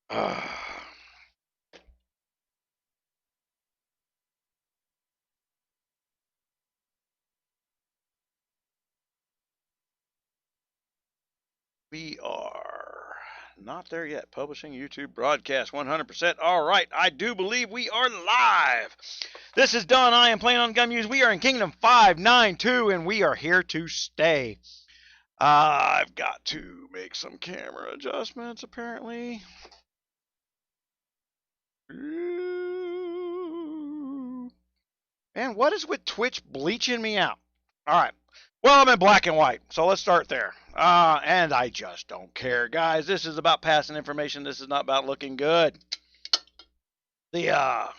We are not there yet. Publishing, YouTube, broadcast, 100%. All right, I do believe we are live. This is Don. I am playing on GunMuse. We are in Kingdom 592, and we are here to stay. I've got to make some camera adjustments, apparently. Man, what is with Twitch bleaching me out? All right. Well, I'm in black and white, so let's start there. And I just don't care, guys. This is about passing information. This is not about looking good. Let's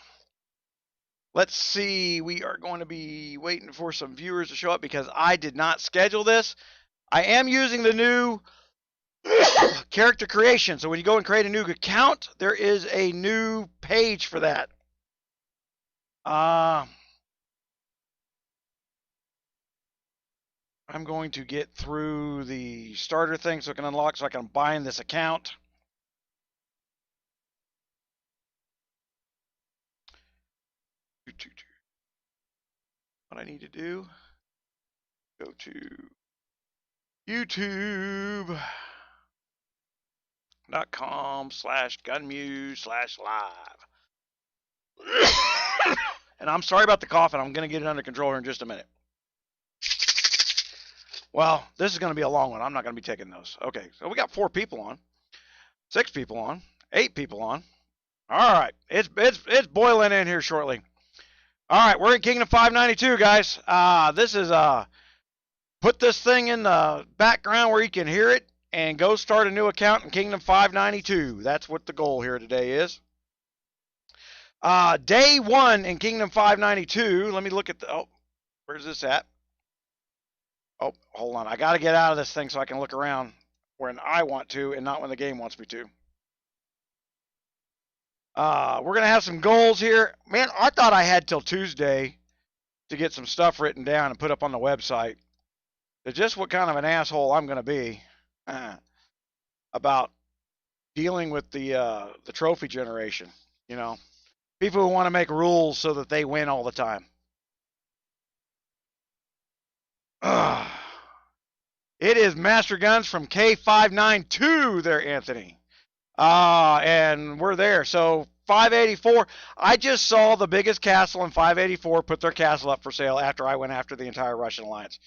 see. We are going to be waiting for some viewers to show up because I did not schedule this. I am using the new character creation. So when you go and create a new account, there is a new page for that. I'm going to get through the starter thing so I can unlock, so I can bind this account. What I need to do, go to youtube.com/gunmuse/live. And I'm sorry about the cough, and I'm going to get it under control here in just a minute. Well, this is going to be a long one. I'm not going to be taking those. Okay, so we got 4 people on, 6 people on, 8 people on. All right, it's boiling in here shortly. All right, we're in Kingdom 592, guys. This is put this thing in the background where you can hear it, and go start a new account in Kingdom 592. That's what the goal here today is. Day 1 in Kingdom 592. Let me look at the. Oh, where's this at? Oh, hold on. I got to get out of this thing so I can look around when I want to and not when the game wants me to. We're going to have some goals here. Man, I thought I had till Tuesday to get some stuff written down and put up on the website. It's just what kind of an asshole I'm going to be about dealing with the trophy generation. You know, people who want to make rules so that they win all the time. It is Master Guns from K592 there, Anthony. And we're there. So 584, I just saw the biggest castle in 584 put their castle up for sale after I went after the entire Russian alliance.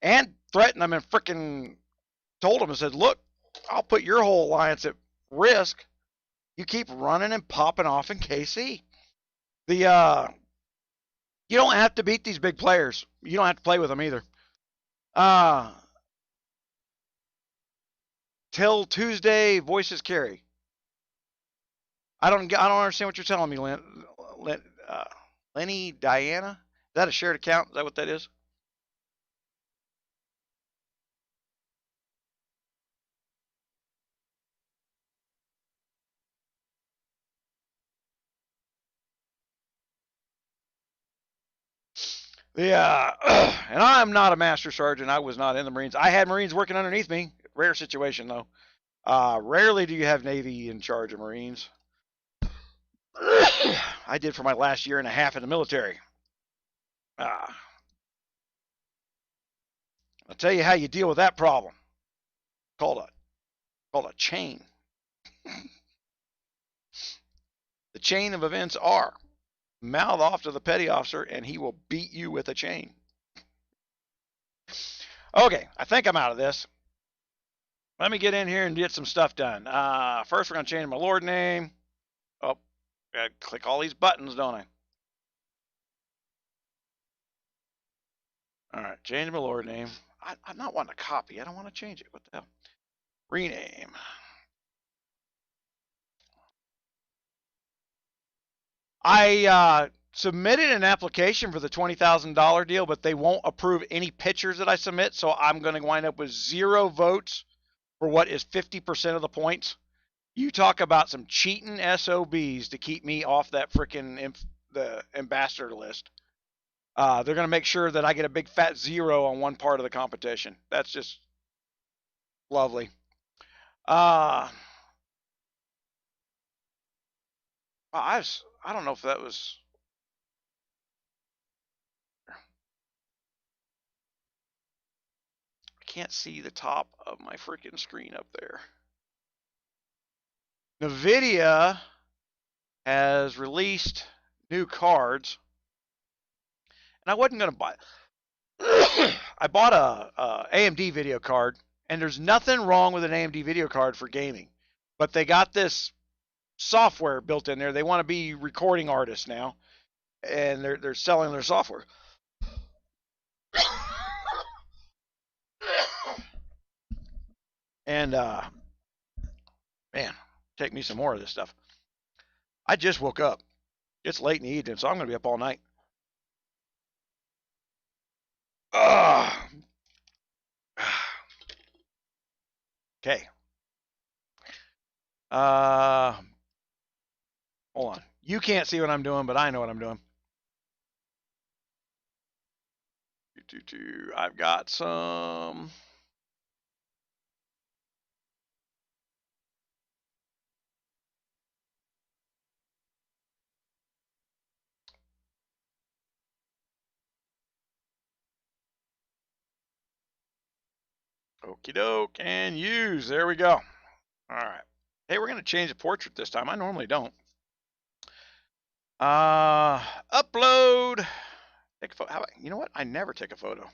And threatened them and freaking told them and said, look, I'll put your whole alliance at risk. You keep running and popping off in KC. You don't have to beat these big players. You don't have to play with them either. Till Tuesday, voices carry. I don't understand what you're telling me, Lenny Diana. Is that a shared account? Is that what that is? Yeah, and I'm not a master sergeant. I was not in the Marines. I had Marines working underneath me. Rare situation, though. Rarely do you have Navy in charge of Marines. I did for my last year and a half in the military. I'll tell you how you deal with that problem. Called a chain. The chain of events are mouth off to the petty officer, and he will beat you with a chain. Okay, I think I'm out of this. Let me get in here and get some stuff done. First, we're going to change my Lord name. Oh, gotta click all these buttons, don't I? All right, change my Lord name. I'm not wanting to copy. I don't want to change it. What the hell? Rename. I submitted an application for the $20,000 deal, but they won't approve any pictures that I submit, so I'm going to wind up with 0 votes for what is 50% of the points. You talk about some cheating SOBs to keep me off that freaking the ambassador list. They're going to make sure that I get a big fat 0 on one part of the competition. That's just lovely. I don't know if that was. I can't see the top of my freaking screen up there. NVIDIA has released new cards, and I wasn't going to buy. I bought a AMD video card, and there's nothing wrong with an AMD video card for gaming, but they got this software built in there. They want to be recording artists now, and they're selling their software. And man, take me some more of this stuff. I just woke up. It's late in the evening, so I'm gonna be up all night. Okay. Hold on. You can't see what I'm doing, but I know what I'm doing. I've got some. Okie doke, and use. There we go. All right. Hey, we're gonna change the portrait this time. I normally don't. Upload. Take a photo. How about, you know what? I never take a photo.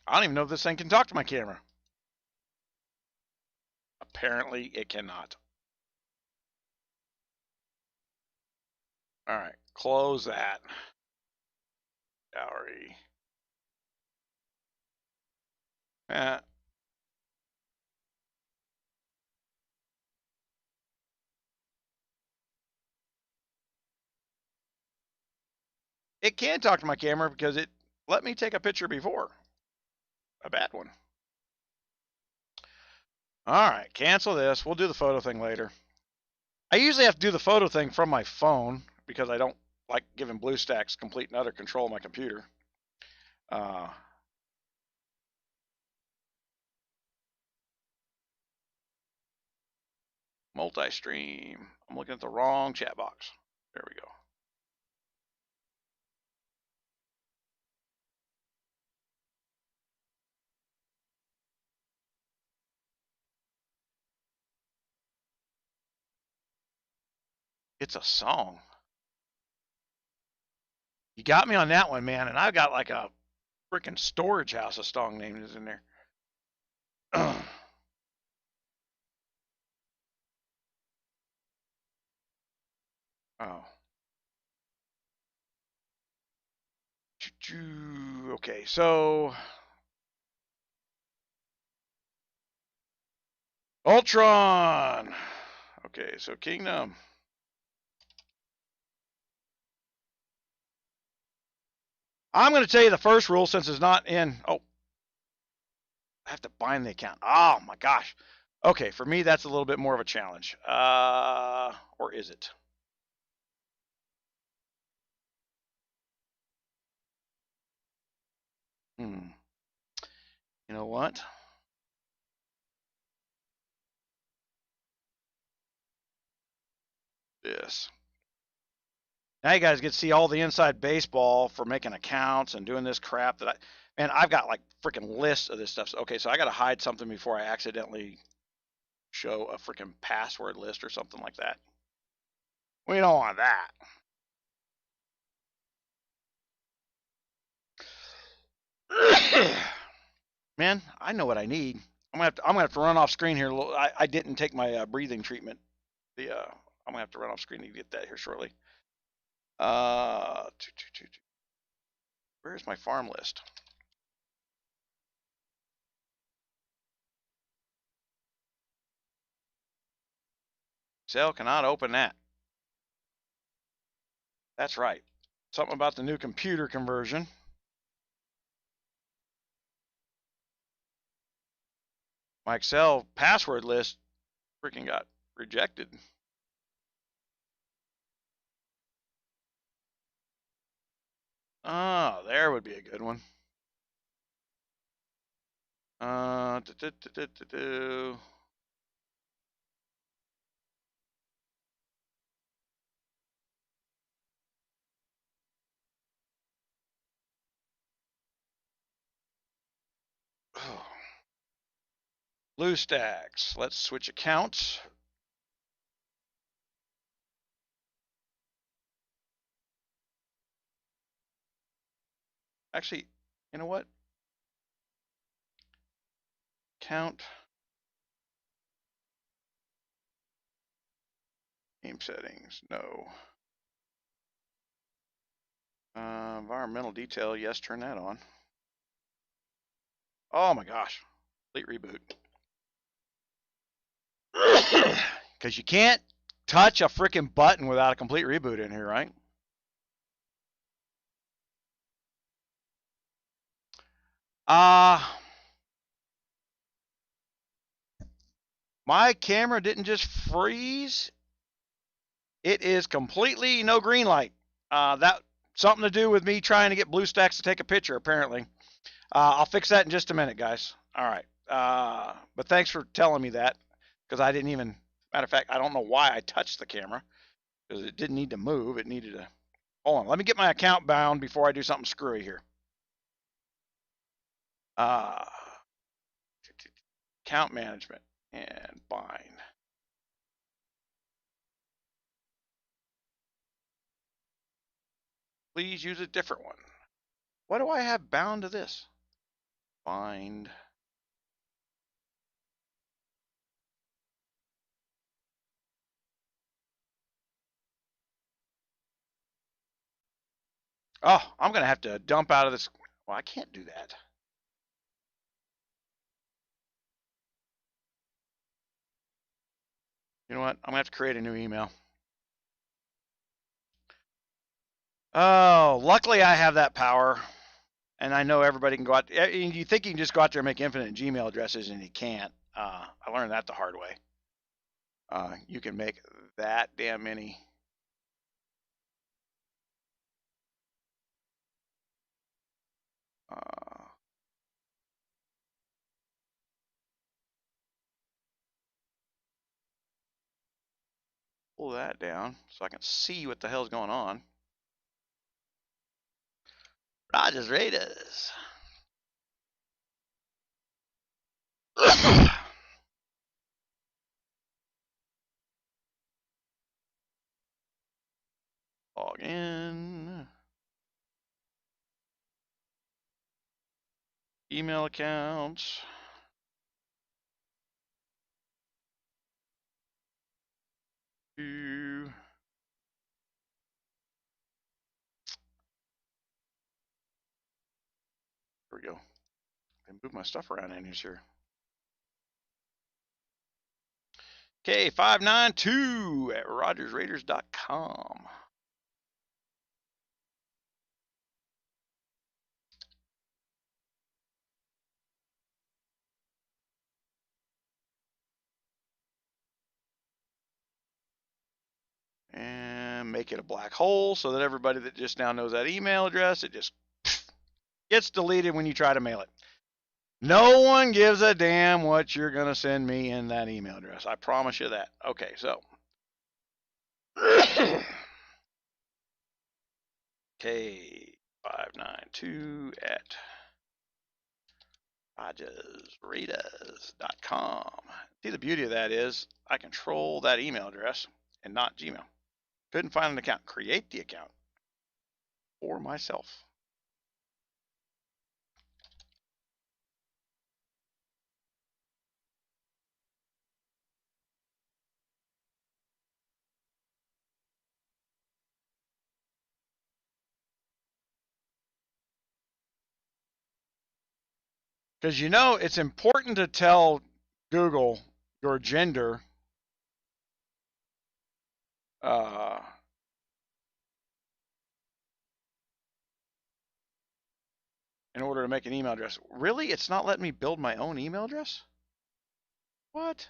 I don't even know if this thing can talk to my camera. Apparently, it cannot. All right, close that. Gallery. It can talk to my camera because it let me take a picture before. A bad one. All right, cancel this. We'll do the photo thing later. I usually have to do the photo thing from my phone because I don't like giving BlueStacks complete and utter control of my computer. Multi-stream. I'm looking at the wrong chat box. There we go. It's a song. You got me on that one, man, and I've got like a freaking storage house of song names in there. Oh. Okay, so Ultron. Okay, so Kingdom. I'm going to tell you the first rule since it's not in. Oh, I have to bind the account. Oh my gosh. Okay, for me that's a little bit more of a challenge. Or is it? You know what? This. Now you guys get to see all the inside baseball for making accounts and doing this crap that man, I've got like freaking lists of this stuff. Okay, so I got to hide something before I accidentally show a freaking password list or something like that. We don't want that. Man, I know what I need. I'm gonna have to run off screen here. I didn't take my breathing treatment. I'm gonna have to run off screen to get that here shortly. Where's my farm list? Excel cannot open that. That's right. Something about the new computer conversion. My Excel password list freaking got rejected. Oh, there would be a good one. Uh, do, do, do, do, do, do. Oh. BlueStacks. Let's switch accounts. Actually, you know what? Account. Game settings. No. Environmental detail. Yes, turn that on. Oh my gosh. Complete reboot. Because you can't touch a freaking button without a complete reboot in here, right? My camera didn't just freeze. It is completely no green light. That something to do with me trying to get BlueStacks to take a picture, apparently. I'll fix that in just a minute, guys. All right. But thanks for telling me that, because I didn't even, matter of fact, I don't know why I touched the camera, because it didn't need to move. It needed to, hold on. Let me get my account bound before I do something screwy here. Account management and bind. Please use a different one. What do I have bound to this? Bind. Oh, I'm going to have to dump out of this. Well, I can't do that. You know what? I'm going to have to create a new email. Oh, luckily I have that power. And I know everybody can go out. You think you can just go out there and make infinite Gmail addresses, and you can't. I learned that the hard way. You can make that damn many. Pull that down so I can see what the hell's going on. Rogers Raiders. Log in. Email accounts. Here we go. I move my stuff around in here. K592 at rogersraiders.com. And make it a black hole so that everybody that just now knows that email address, it just gets deleted when you try to mail it. No one gives a damn what you're going to send me in that email address. I promise you that. Okay, so. K592 at rogersraiders.com. See, the beauty of that is I control that email address and not Gmail. Couldn't find an account. Create the account for myself. Because you know, it's important to tell Google your gender in order to make an email address. Really? It's not letting me build my own email address? What?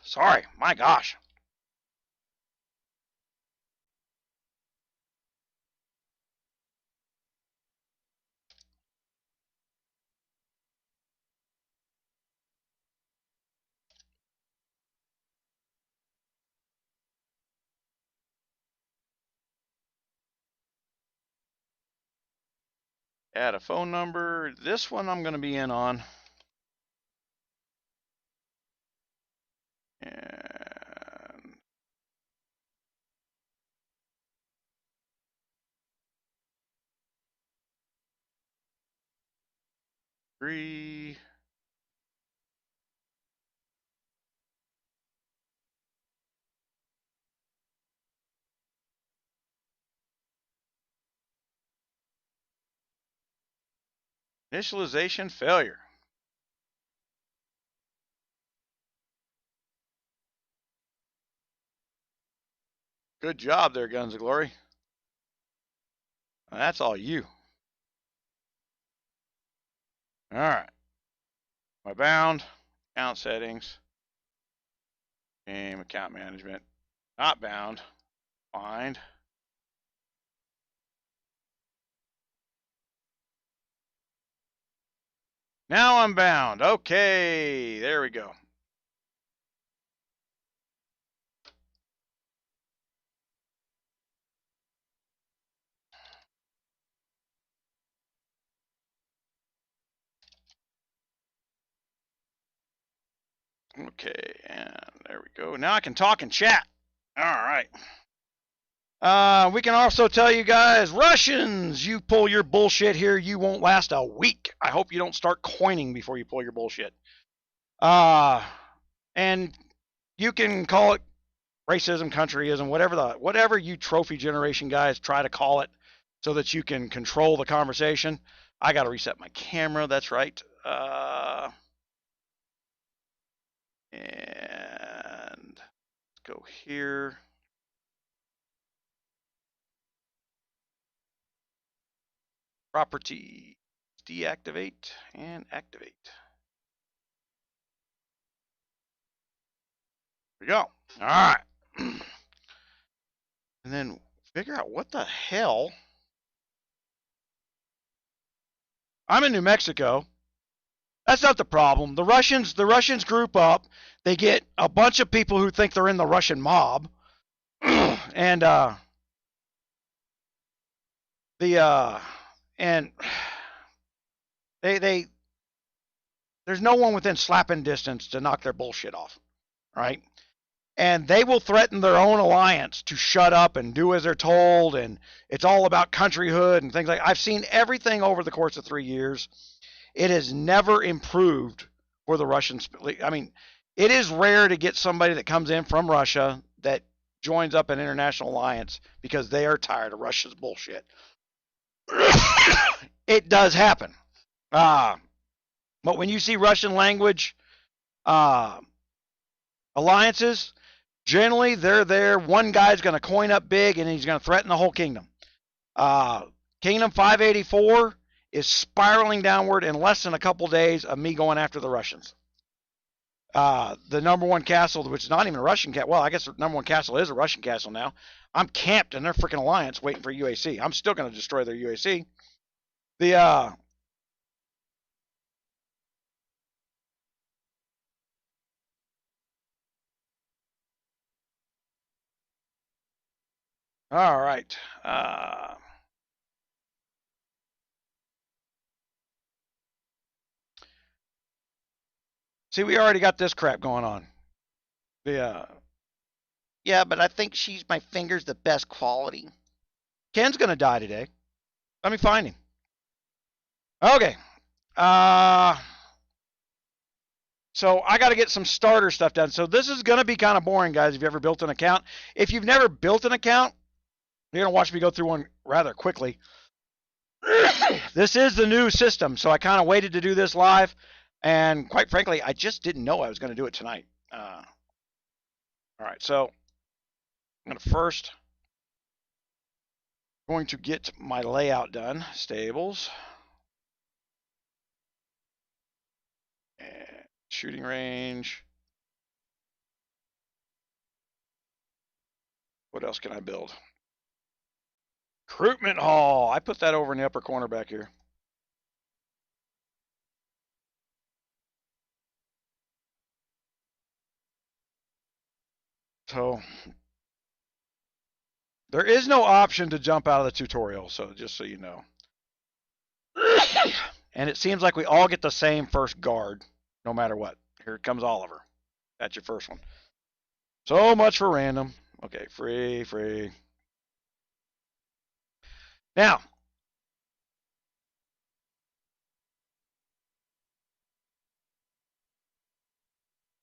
Sorry, my gosh. Add a phone number. This one I'm going to be in on. And three. Initialization failure. Good job there, Guns of Glory. That's all you. All right. My bound, account settings, game account management, not bound, find. Now I'm bound. Okay, there we go. Okay, and there we go. Now I can talk and chat. All right. We can also tell you guys, Russians, you pull your bullshit here, you won't last a week. I hope you don't start coining before you pull your bullshit. And you can call it racism, countryism, whatever you trophy generation guys try to call it, so that you can control the conversation. I got to reset my camera. That's right. And let's go here. Property, deactivate and activate. There we go. All right. And then figure out what the hell. I'm in New Mexico. That's not the problem. The Russians group up. They get a bunch of people who think they're in the Russian mob, and they there's no one within slapping distance to knock their bullshit off, right? And they will threaten their own alliance to shut up and do as they're told, and it's all about countryhood and things like. I've seen everything over the course of 3 years. It has never improved for the Russians. I mean, it is rare to get somebody that comes in from Russia that joins up an international alliance because they are tired of Russia's bullshit. It does happen. But when you see Russian language alliances, generally they're there. One guy's going to coin up big and he's going to threaten the whole kingdom. Kingdom 584 is spiraling downward in less than a couple days of me going after the Russians. The number one castle, which is not even a Russian castle. Well, I guess the number one castle is a Russian castle now. I'm camped in their freaking alliance waiting for UAC. I'm still going to destroy their UAC. All right. See, we already got this crap going on. Yeah, but I think my finger's the best quality. Ken's going to die today. Let me find him. Okay. So I got to get some starter stuff done. So this is going to be kind of boring, guys, if you ever built an account. If you've never built an account, you're going to watch me go through one rather quickly. This is the new system, so I kind of waited to do this live. And quite frankly, I just didn't know I was going to do it tonight. All right, so I'm going to get my layout done. Stables. And shooting range. What else can I build? Recruitment hall. I put that over in the upper corner back here. So there is no option to jump out of the tutorial, so just so you know. And it seems like we all get the same first guard, no matter what. Here comes Oliver. That's your first one. So much for random. Okay, free. Now,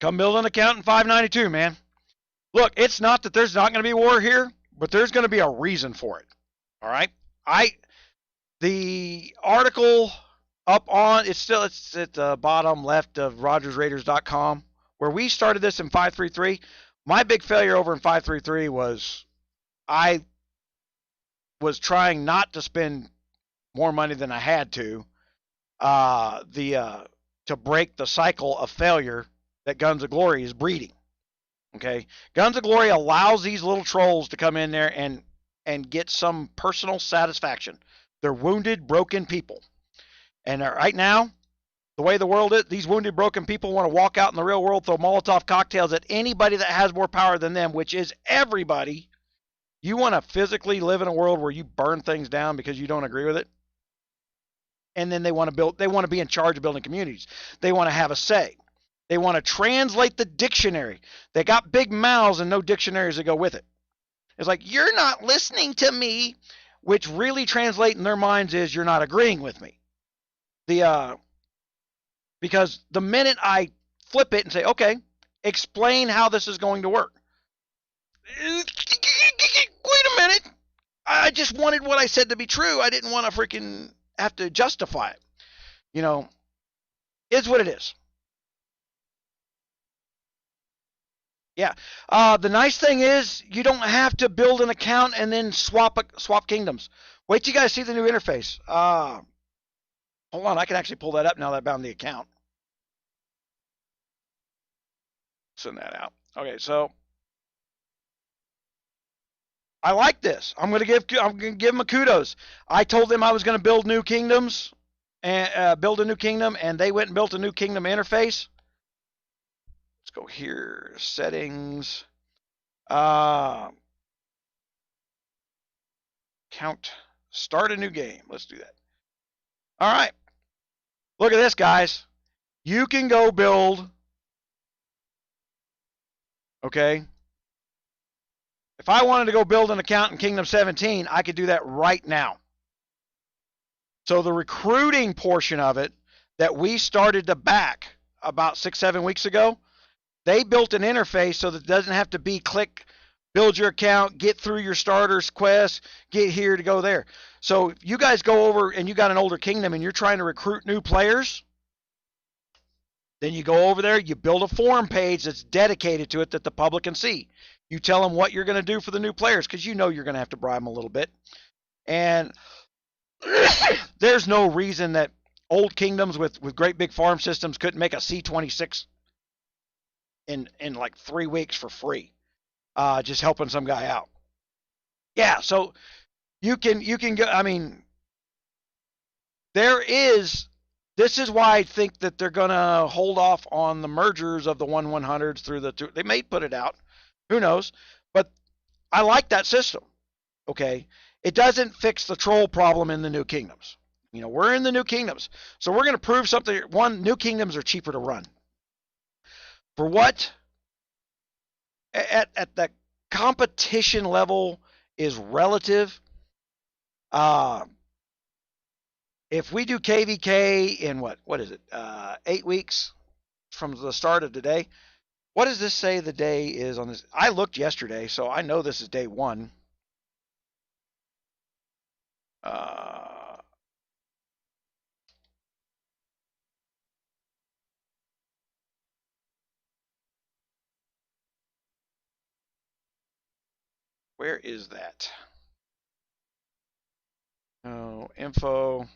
come build an account in 592, man. Look, it's not that there's not going to be war here, but there's going to be a reason for it. All right? The article up on, it's at the bottom left of RogersRaiders.com, where we started this in 533. My big failure over in 533 was I was trying not to spend more money than I had to break the cycle of failure that Guns of Glory is breeding. Okay, Guns of Glory allows these little trolls to come in there and get some personal satisfaction. They're wounded, broken people, and right now, the way the world is, these wounded, broken people want to walk out in the real world, throw Molotov cocktails at anybody that has more power than them, which is everybody. You want to physically live in a world where you burn things down because you don't agree with it, and then they want to be in charge of building communities. They want to have a say. They want to translate the dictionary. They got big mouths and no dictionaries that go with it. It's like, you're not listening to me, which really translate in their minds is you're not agreeing with me. Because the minute I flip it and say, okay, explain how this is going to work. Wait a minute. I just wanted what I said to be true. I didn't want to freaking have to justify it. You know, it's what it is. Yeah. The nice thing is you don't have to build an account and then swap kingdoms. Wait till you guys see the new interface. Hold on, I can actually pull that up now that I found the account. Send that out. Okay, so I like this. I'm gonna give them a kudos. I told them I was gonna build new kingdoms and build a new kingdom, and they went and built a new kingdom interface. Let's go here, settings, count, start a new game. Let's do that. All right, look at this, guys. You can go build, okay? If I wanted to go build an account in Kingdom 17, I could do that right now. So the recruiting portion of it that we started to back about 6-7 weeks ago, they built an interface so that it doesn't have to be click, build your account, get through your starters quest, get here to go there. So if you guys go over and you got an older kingdom and you're trying to recruit new players, then you go over there, you build a forum page that's dedicated to it that the public can see. You tell them what you're going to do for the new players because you know you're going to have to bribe them a little bit. And there's no reason that old kingdoms with great big farm systems couldn't make a C26 in like 3 weeks for free, just helping some guy out. Yeah, so you can go. I mean, this is why I think that they're gonna hold off on the mergers of the 1/100s through the two. They may put it out, who knows? But I like that system. Okay, it doesn't fix the troll problem in the new kingdoms. You know, we're in the new kingdoms, so we're gonna prove something. One, new kingdoms are cheaper to run. For what? At the competition level is relative. If we do KVK in what is it? 8 weeks from the start of today. What does this say the day is on this? I looked yesterday, so I know this is day 1. Where is that? Oh, info.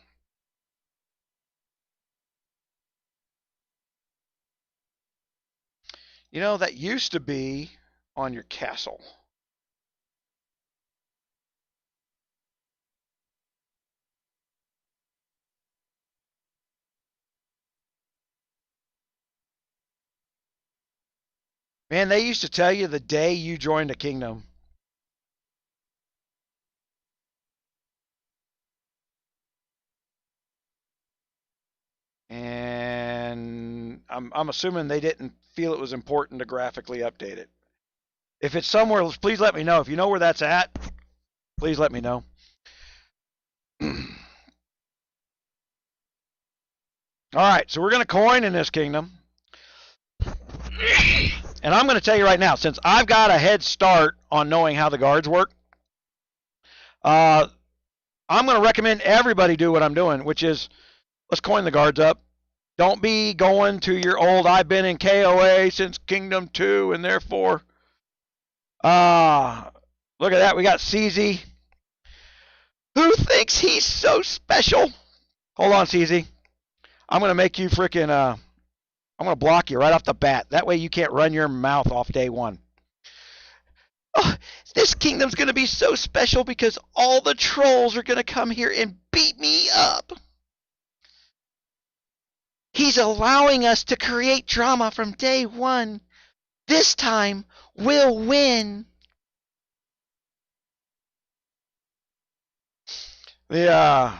You know, that used to be on your castle. Man, they used to tell you the day you joined a kingdom. And I'm assuming they didn't feel it was important to graphically update it. If it's somewhere, please let me know. If you know where that's at, please let me know. All right, so we're going to coin in this kingdom. And I'm going to tell you right now, since I've got a head start on knowing how the guards work, I'm going to recommend everybody do what I'm doing, which is let's coin the guards up. Don't be going to your old I've been in KOA since Kingdom 2 and therefore look at that. We got 𝗙𝗍. Who thinks he's so special? Hold on, 𝗙𝗍. I'm going to make you freaking, I'm going to block you right off the bat. That way you can't run your mouth off day one. Oh, this kingdom's going to be so special because all the trolls are going to come here and beat me up. He's allowing us to create drama from day one. This time, we'll win. Yeah.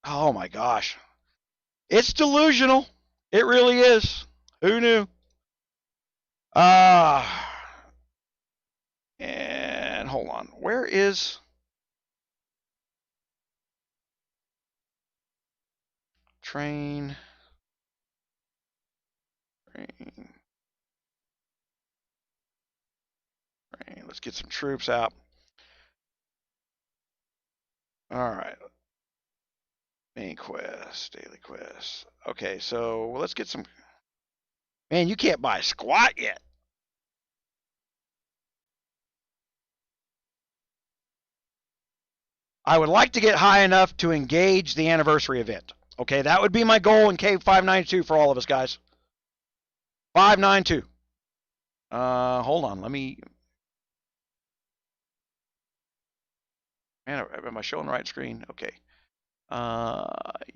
Oh my gosh. It's delusional. It really is. Who knew? And hold on. Where is train? Let's get some troops out. All right. Main quest, daily quest. Okay, so let's get some. Man, you can't buy squat yet. I would like to get high enough to engage the anniversary event. Okay, that would be my goal in K592 for all of us, guys. 592. Hold on. Let me. Man, am I showing the right screen? Okay.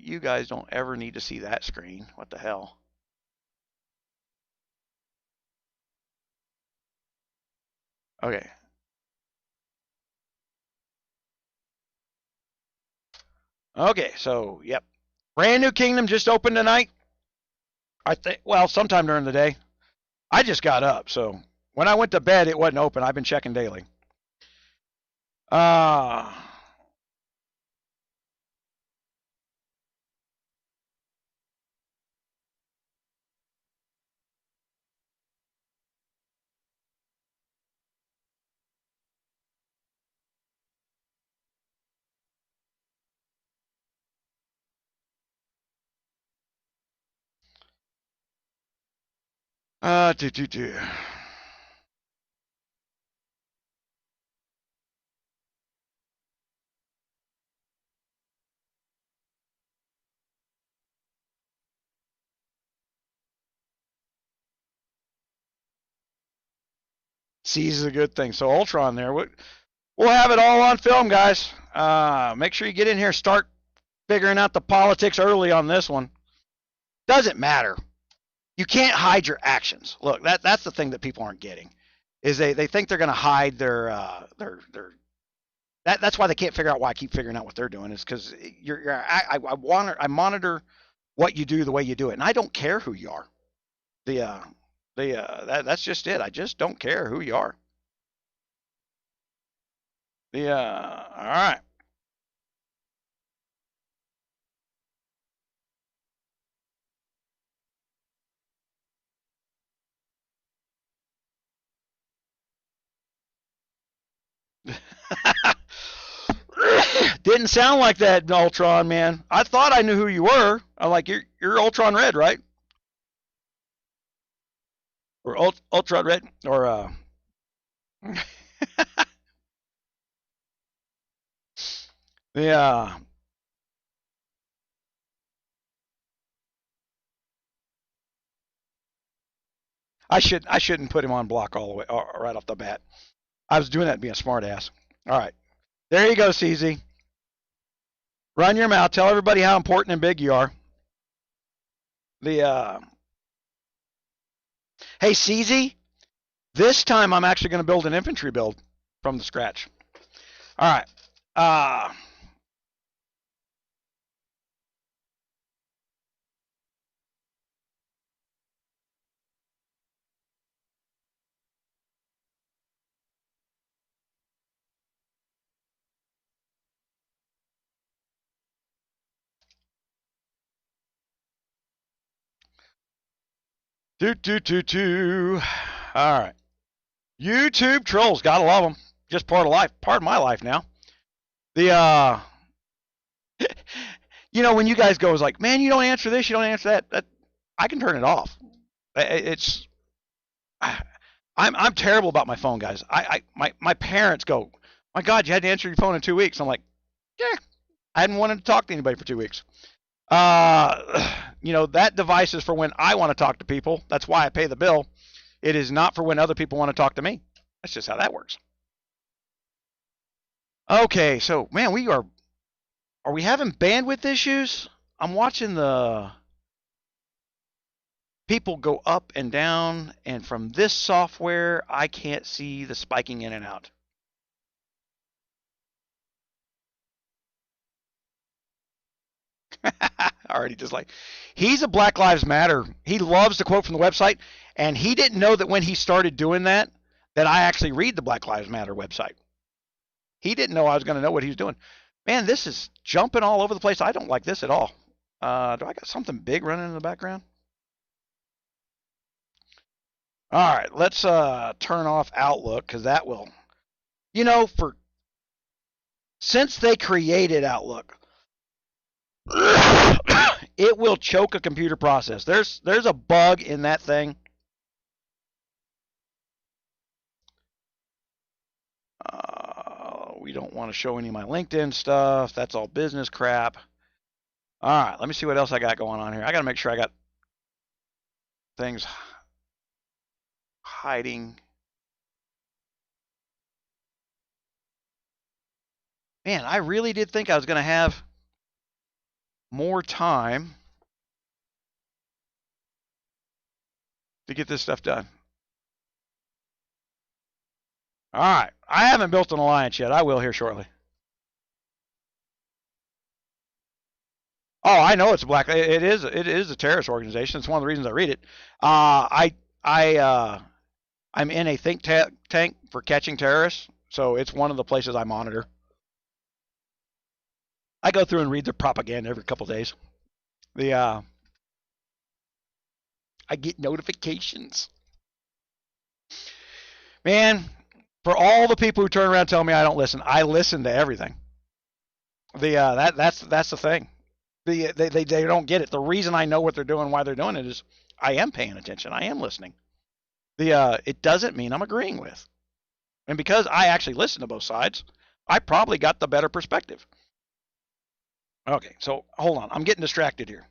You guys don't ever need to see that screen. What the hell? Okay. Okay, so, yep. Brand new kingdom just opened tonight. I think, well, sometime during the day. I just got up, so when I went to bed, it wasn't open. I've been checking daily. Do. Sees is a good thing. So Ultron there. We'll have it all on film, guys. Make sure you get in here. Start figuring out the politics early on this one. Doesn't matter. You can't hide your actions. Look, that's the thing that people aren't getting, is they think they're going to hide their that's why they can't figure out why I keep figuring out what they're doing, is because I monitor what you do the way you do it, and I don't care who you are. That's just it. I just don't care who you are. All right. Didn't sound like that, Ultron, man. I thought I knew who you were. I'm like, you're Ultron Red, right? Or Ultron Red, or yeah. I shouldn't put him on block all the way right off the bat. I was doing that being a smart ass. All right. There you go, 𝗙𝗍. Run your mouth. Tell everybody how important and big you are. The hey CZ, this time I'm actually going to build an infantry build from the scratch. All right. All right. YouTube trolls, gotta love them. Just part of life, part of my life now. The you know, when you guys go is like, man, you don't answer this, you don't answer that. I can turn it off. It's I'm terrible about my phone, guys. My parents go, my God, you had to answer your phone in 2 weeks. I'm like, yeah, I hadn't wanted to talk to anybody for 2 weeks. You know, that device is for when I want to talk to people. That's why I pay the bill. It is not for when other people want to talk to me. That's just how that works. Okay, so man, are we having bandwidth issues? I'm watching the people go up and down, and from this software, I can't see the spiking in and out. Already just like, he's a Black Lives Matter. He loves to quote from the website, and he didn't know that when he started doing that I actually read the Black Lives Matter website. He didn't know I was going to know what he was doing. Man, this is jumping all over the place. I don't like this at all. Do I got something big running in the background? All right, let's turn off Outlook, because that will, you know, since they created Outlook, it will choke a computer process. There's a bug in that thing. We don't want to show any of my LinkedIn stuff. That's all business crap. All right, let me see what else I got going on here. I got to make sure I got things hiding. Man, I really did think I was going to have more time to get this stuff done. All right, I haven't built an alliance yet. I will here shortly. Oh, I know it's a black. It is a terrorist organization. It's one of the reasons I read it. I'm in a think tank for catching terrorists, so it's one of the places I monitor. I go through and read their propaganda every couple of days. I get notifications. Man, for all the people who turn around and tell me I don't listen, I listen to everything. That's the thing. They don't get it. The reason I know what they're doing, why they're doing it, is I am paying attention. I am listening. It doesn't mean I'm agreeing with. And because I actually listen to both sides, I probably got the better perspective. Okay, so hold on. I'm getting distracted here.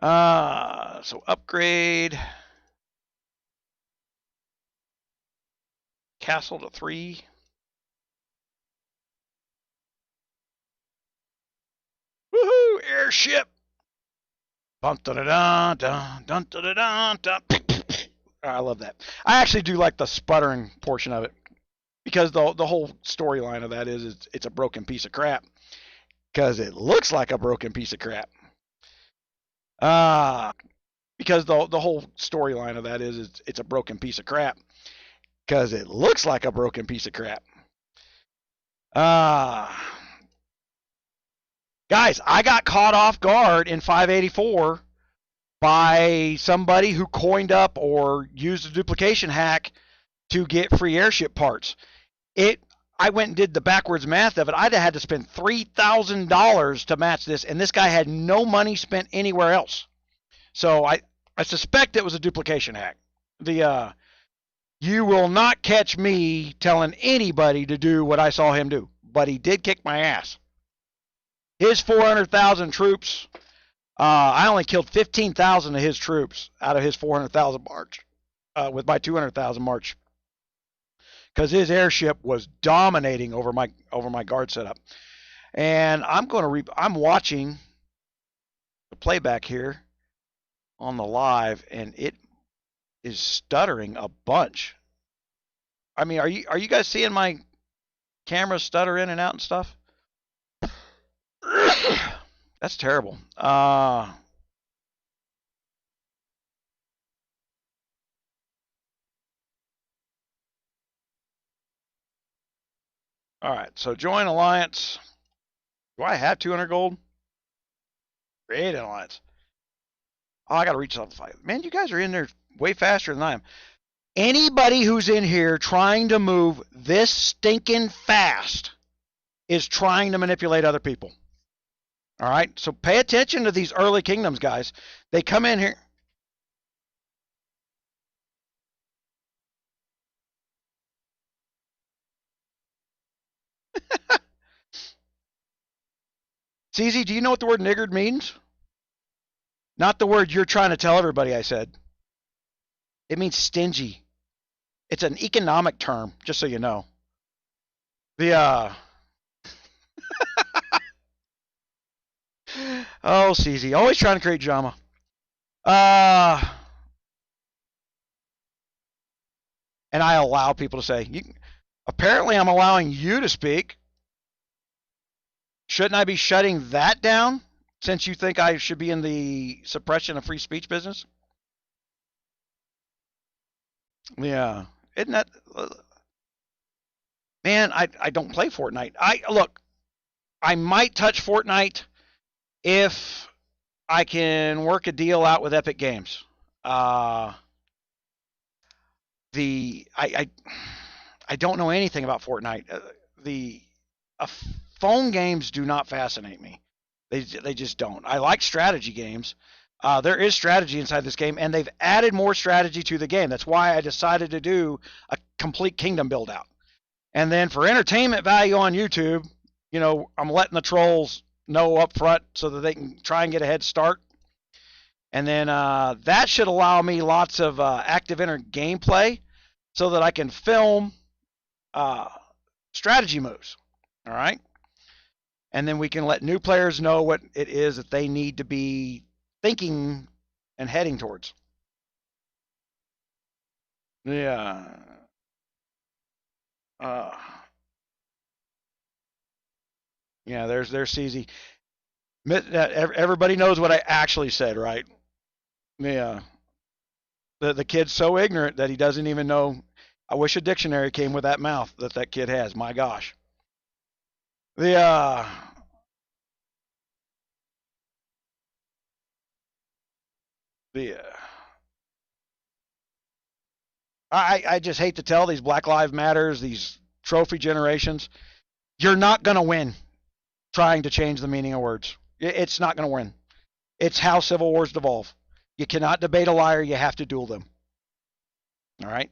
So upgrade castle to 3. Woohoo! Airship. Dun dun dun dun dun dun dun dun. I love that. I actually do like the sputtering portion of it, because the whole storyline of that is it's a broken piece of crap, because it looks like a broken piece of crap. Because the whole storyline of that is it's a broken piece of crap, because it looks like a broken piece of crap. Guys, I got caught off guard in 584 by somebody who coined up or used a duplication hack to get free airship parts. I went and did the backwards math of it. I'd have had to spend $3,000 to match this, and this guy had no money spent anywhere else. So I suspect it was a duplication hack. You will not catch me telling anybody to do what I saw him do, but he did kick my ass. His 400,000 troops, I only killed 15,000 of his troops out of his 400,000 march, with my 200,000 march, because his airship was dominating over my guard setup. And I'm watching the playback here. on the live, and it is stuttering a bunch. I mean, are you guys seeing my camera stutter in and out and stuff? That's terrible. All right, so join alliance. Do I have 200 gold? Create an alliance. Oh, I got to reach level 5. Man, you guys are in there way faster than I am. Anybody who's in here trying to move this stinking fast is trying to manipulate other people. All right, so pay attention to these early kingdoms, guys. They come in here. 𝗙𝗎, do you know what the word niggard means? Not the word you're trying to tell everybody I said. It means stingy. It's an economic term, just so you know. The oh, 𝗙𝗎, always trying to create drama. And I allow people to say, apparently I'm allowing you to speak. Shouldn't I be shutting that down since you think I should be in the suppression of free speech business? Yeah. Isn't that... Man, I don't play Fortnite. Look, I might touch Fortnite if I can work a deal out with Epic Games. I don't know anything about Fortnite. Phone games do not fascinate me. They just don't. I like strategy games. There is strategy inside this game, and they've added more strategy to the game. That's why I decided to do a complete kingdom build out. And then for entertainment value on YouTube, you know, I'm letting the trolls know up front so that they can try and get a head start. And then that should allow me lots of active gameplay so that I can film strategy moves. All right. And then we can let new players know what it is that they need to be thinking and heading towards. Yeah. Yeah, there's 𝗙𝗎. Everybody knows what I actually said, right? Yeah. The kid's so ignorant that he doesn't even know. I wish a dictionary came with that mouth that kid has. My gosh. The I just hate to tell these Black Lives Matters, these trophy generations, you're not going to win trying to change the meaning of words. It's not going to win. It's how civil wars devolve. You cannot debate a liar. You have to duel them. All right.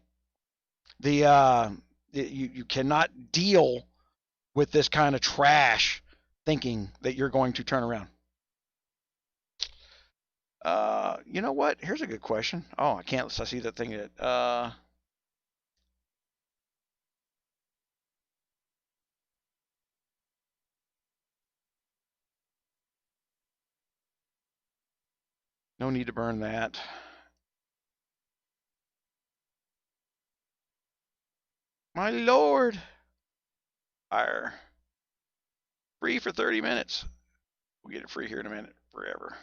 You cannot deal with this kind of trash thinking that you're going to turn around. You know what? Here's a good question. Oh, I can't. I see that thing. No need to burn that. My lord. Fire. Free for 30 minutes. We'll get it free here in a minute. Forever.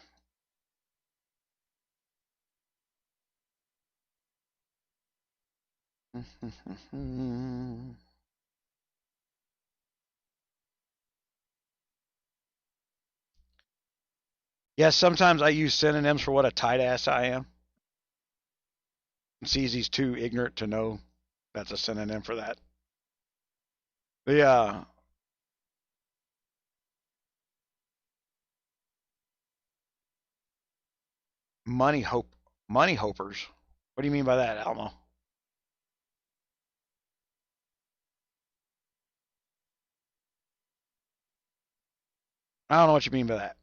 Yes, sometimes I use synonyms for what a tight ass I am. 𝗙𝗎's too ignorant to know that's a synonym for that. Yeah. Money hopers. What do you mean by that, Almo? I don't know what you mean by that.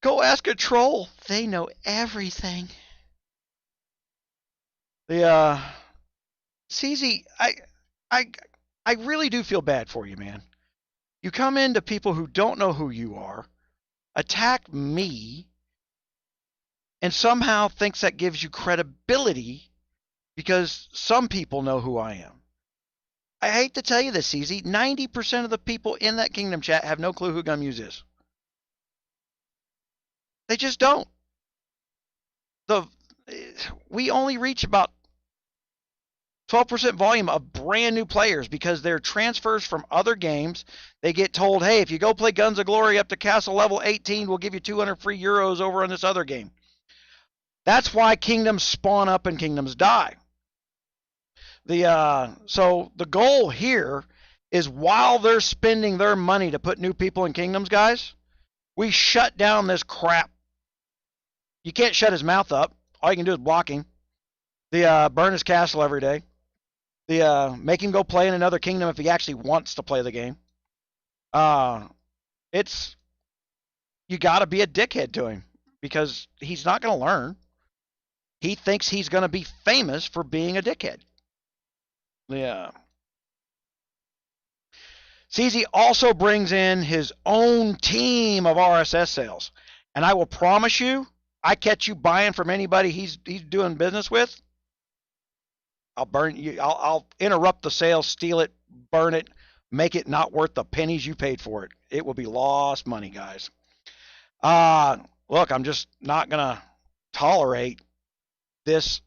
Go ask a troll. They know everything. The 𝗙𝗍𝗋, I really do feel bad for you, man. You come into people who don't know who you are, attack me, and somehow thinks that gives you credibility because some people know who I am. I hate to tell you this, 𝗙𝗍. 90% of the people in that Kingdom chat have no clue who GunMuse is. They just don't. We only reach about 12% volume of brand new players because they're transfers from other games. They get told, hey, if you go play Guns of Glory up to castle level 18, we'll give you 200 free euros over on this other game. That's why kingdoms spawn up and kingdoms die. So the goal here is while they're spending their money to put new people in kingdoms, guys, we shut down this crap. You can't shut his mouth up. All you can do is block him. Burn his castle every day. Make him go play in another kingdom if he actually wants to play the game. You got to be a dickhead to him because he's not going to learn. He thinks he's going to be famous for being a dickhead. Yeah. 𝗙𝗍 also brings in his own team of RSS sales. And I will promise you, I catch you buying from anybody he's doing business with, I'll burn you. I'll interrupt the sale, steal it, burn it, make it not worth the pennies you paid for it. It will be lost money, guys. Look, I'm just not going to tolerate this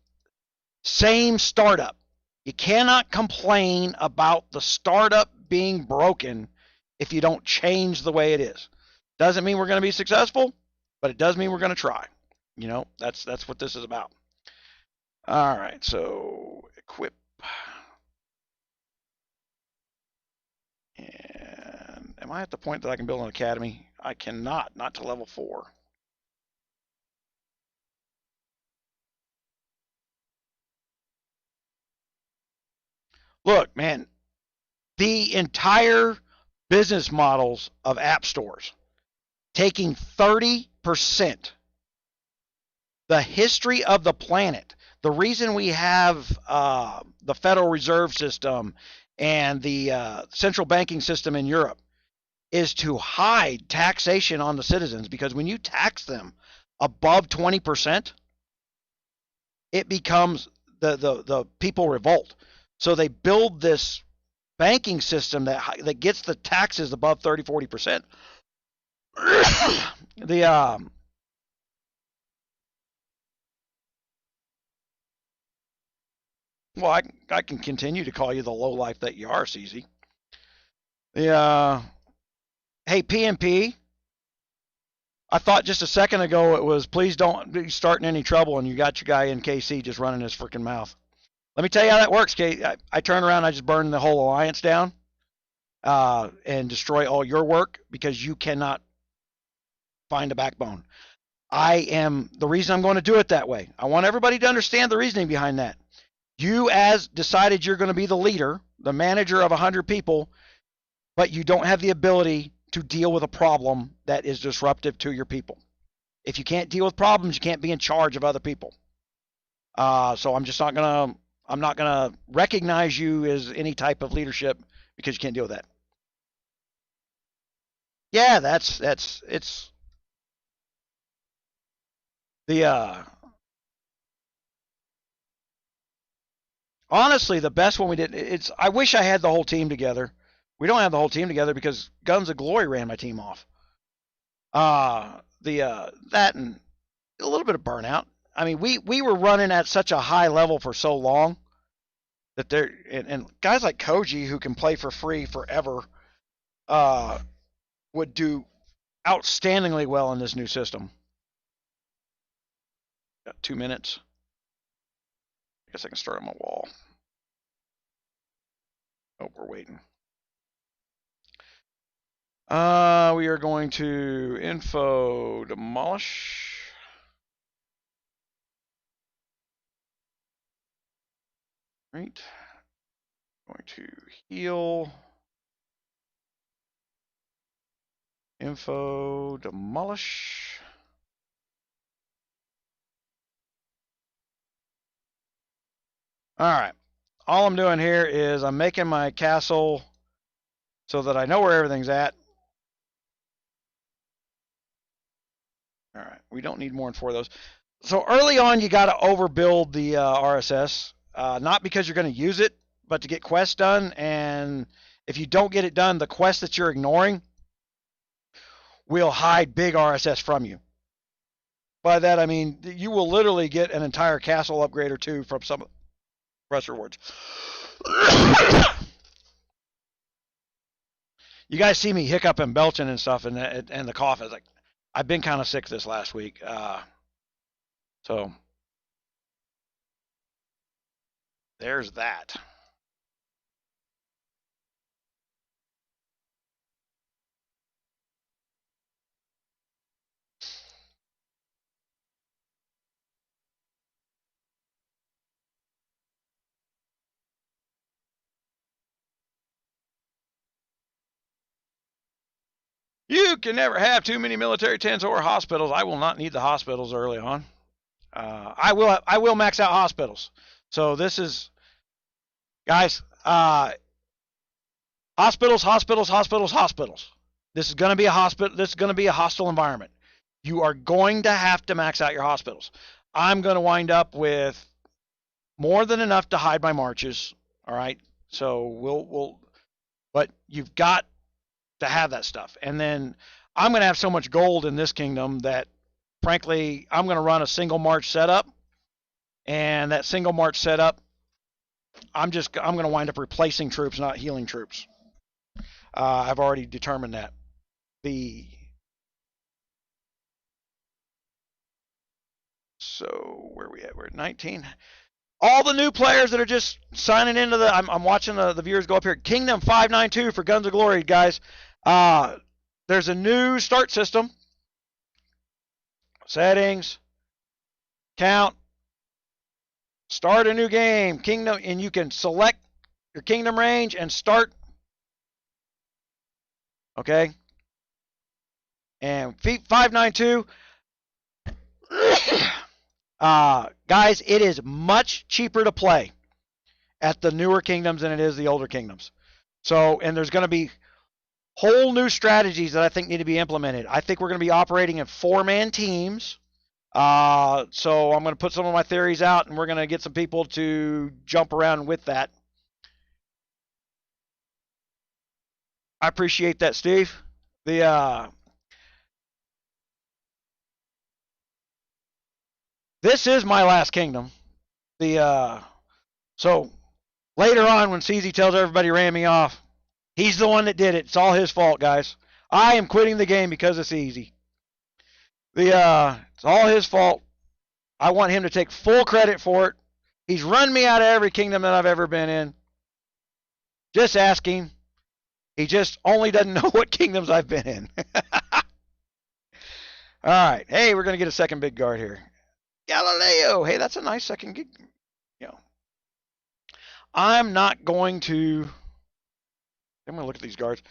same startup. You cannot complain about the startup being broken if you don't change the way it is. Doesn't mean we're going to be successful, but it does mean we're going to try. You know, that's what this is about. All right, so equip. And am I at the point that I can build an academy? I cannot, not to level 4. Look, man, the entire business models of app stores taking 30%, the history of the planet, the reason we have the Federal Reserve System and the central banking system in Europe is to hide taxation on the citizens, because when you tax them above 20%, it becomes the people revolt. So they build this banking system that gets the taxes above 30-40%. Well, I can continue to call you the lowlife that you are, 𝗙𝗍. Hey, PMP. I thought just a second ago it was please don't be starting any trouble, and you got your guy in KC just running his freaking mouth. Let me tell you how that works, Kate. I turn around, I just burn the whole alliance down and destroy all your work because you cannot find a backbone. The reason I'm going to do it that way. I want everybody to understand the reasoning behind that. You as decided you're going to be the leader, the manager of 100 people, but you don't have the ability to deal with a problem that is disruptive to your people. If you can't deal with problems, you can't be in charge of other people. So I'm just not gonna recognize you as any type of leadership because you can't deal with that. Yeah, it's the honestly the best one we did. I wish I had the whole team together. We don't have the whole team together because Guns of Glory ran my team off. That and a little bit of burnout. I mean, we were running at such a high level for so long that and guys like Koji who can play for free forever would do outstandingly well in this new system. Got 2 minutes. I guess I can start on my wall. Oh, we're waiting. We are going to info demolish. Right. Going to heal. Info demolish. All right. All I'm doing here is I'm making my castle so that I know where everything's at. All right. We don't need more than 4 of those. So early on, you got to overbuild the RSS, not because you're going to use it, but to get quests done. And if you don't get it done, the quest that you're ignoring will hide big RSS from you. By that, I mean, you will literally get an entire castle upgrade or 2 from some press rewards. You guys see me hiccup and belching and stuff, and the cough is like, I've been kind of sick this last week. So there's that. You can never have too many military tents or hospitals. I will not need the hospitals early on. I will max out hospitals. So this is, guys, hospitals. This is going to be a hospital. This is going to be a hostile environment. You are going to have to max out your hospitals. I'm going to wind up with more than enough to hide my marches. All right. So but you've got to have that stuff. And then I'm going to have so much gold in this kingdom that, frankly, I'm going to run a single march setup. And that single march setup, I'm going to wind up replacing troops, not healing troops. I've already determined that. So where are we at? We're at 19. All the new players that are just signing into I'm watching the viewers go up here. Kingdom 592 for Guns of Glory, guys. There's a new start system. Settings. Count. Start a new game. Kingdom, and you can select your kingdom range and start. Okay. And feet 592. Guys, it is much cheaper to play at the newer kingdoms than it is the older kingdoms. So, and there's going to be whole new strategies that I think need to be implemented. I think we're going to be operating in 4-man teams. So I'm going to put some of my theories out, and we're going to get some people to jump around with that. I appreciate that, Steve. This is my last kingdom. So later on, when 𝗙𝗍 tells everybody ran me off, he's the one that did it. It's all his fault, guys. I am quitting the game because it's easy. It's all his fault. I want him to take full credit for it. He's run me out of every kingdom that I've ever been in. Just ask him. He just only doesn't know what kingdoms I've been in. All right. Hey, we're going to get a second big guard here. Galileo. Hey, that's a nice second gig. I'm not going to. I'm going to look at these guards.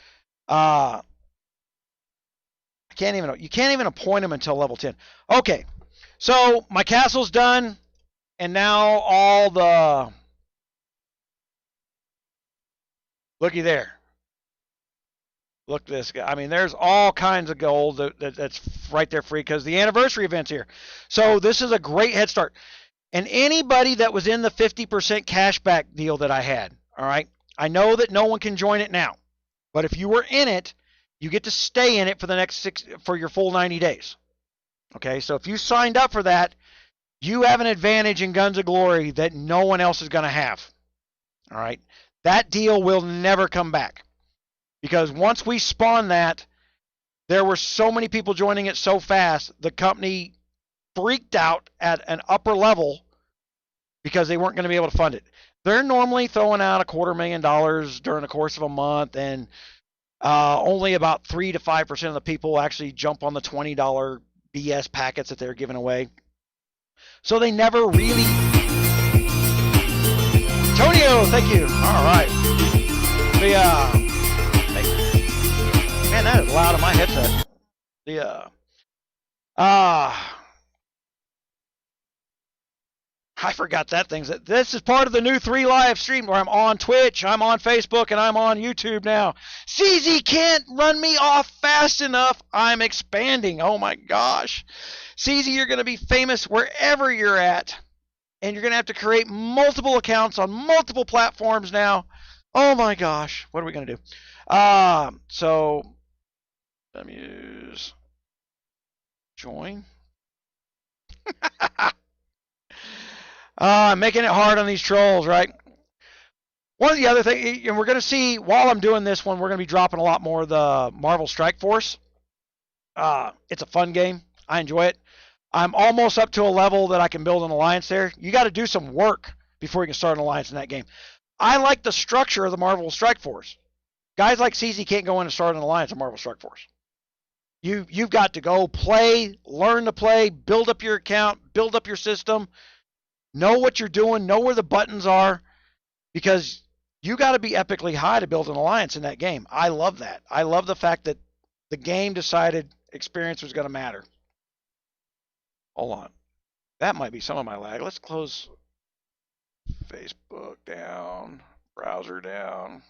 You can't even appoint them until level 10. Okay. So my castle's done, and now all the. Looky there. Look at this guy. I mean, there's all kinds of gold that's right there free because the anniversary event's here. So this is a great head start. And anybody that was in the 50% cashback deal that I had, all right, I know that no one can join it now. But if you were in it, you get to stay in it for your full 90 days. Okay, so if you signed up for that, you have an advantage in Guns of Glory that no one else is going to have. All right, that deal will never come back. Because once we spawned that, there were so many people joining it so fast, the company freaked out at an upper level because they weren't going to be able to fund it. They're normally throwing out $250,000 during the course of a month, and only about 3 to 5% of the people actually jump on the $20 BS packets that they're giving away. So they never really. Tonio, thank you. All right. Man, that is loud on my headset. I forgot that thing's. This is part of the new 3 live stream where I'm on Twitch, I'm on Facebook, and I'm on YouTube now. 𝗙𝗍 can't run me off fast enough. I'm expanding. Oh my gosh. 𝗙𝗍, you're going to be famous wherever you're at. And you're going to have to create multiple accounts on multiple platforms now. Oh my gosh. What are we going to do? So, GunMuse. Join. I'm making it hard on these trolls, right? One of the other things, and we're going to see, while I'm doing this one, we're going to be dropping a lot more of the Marvel Strike Force. It's a fun game. I enjoy it. I'm almost up to a level that I can build an alliance there. You got to do some work before you can start an alliance in that game. I like the structure of the Marvel Strike Force. Guys like 𝗙𝗍 can't go in and start an alliance in Marvel Strike Force. You've got to go play, learn to play, build up your account, build up your system, know what you're doing, know where the buttons are, because you got to be epically high to build an alliance in that game. I love that. I love the fact that the game decided experience was going to matter. Hold on. That might be some of my lag. Let's close Facebook down, browser down.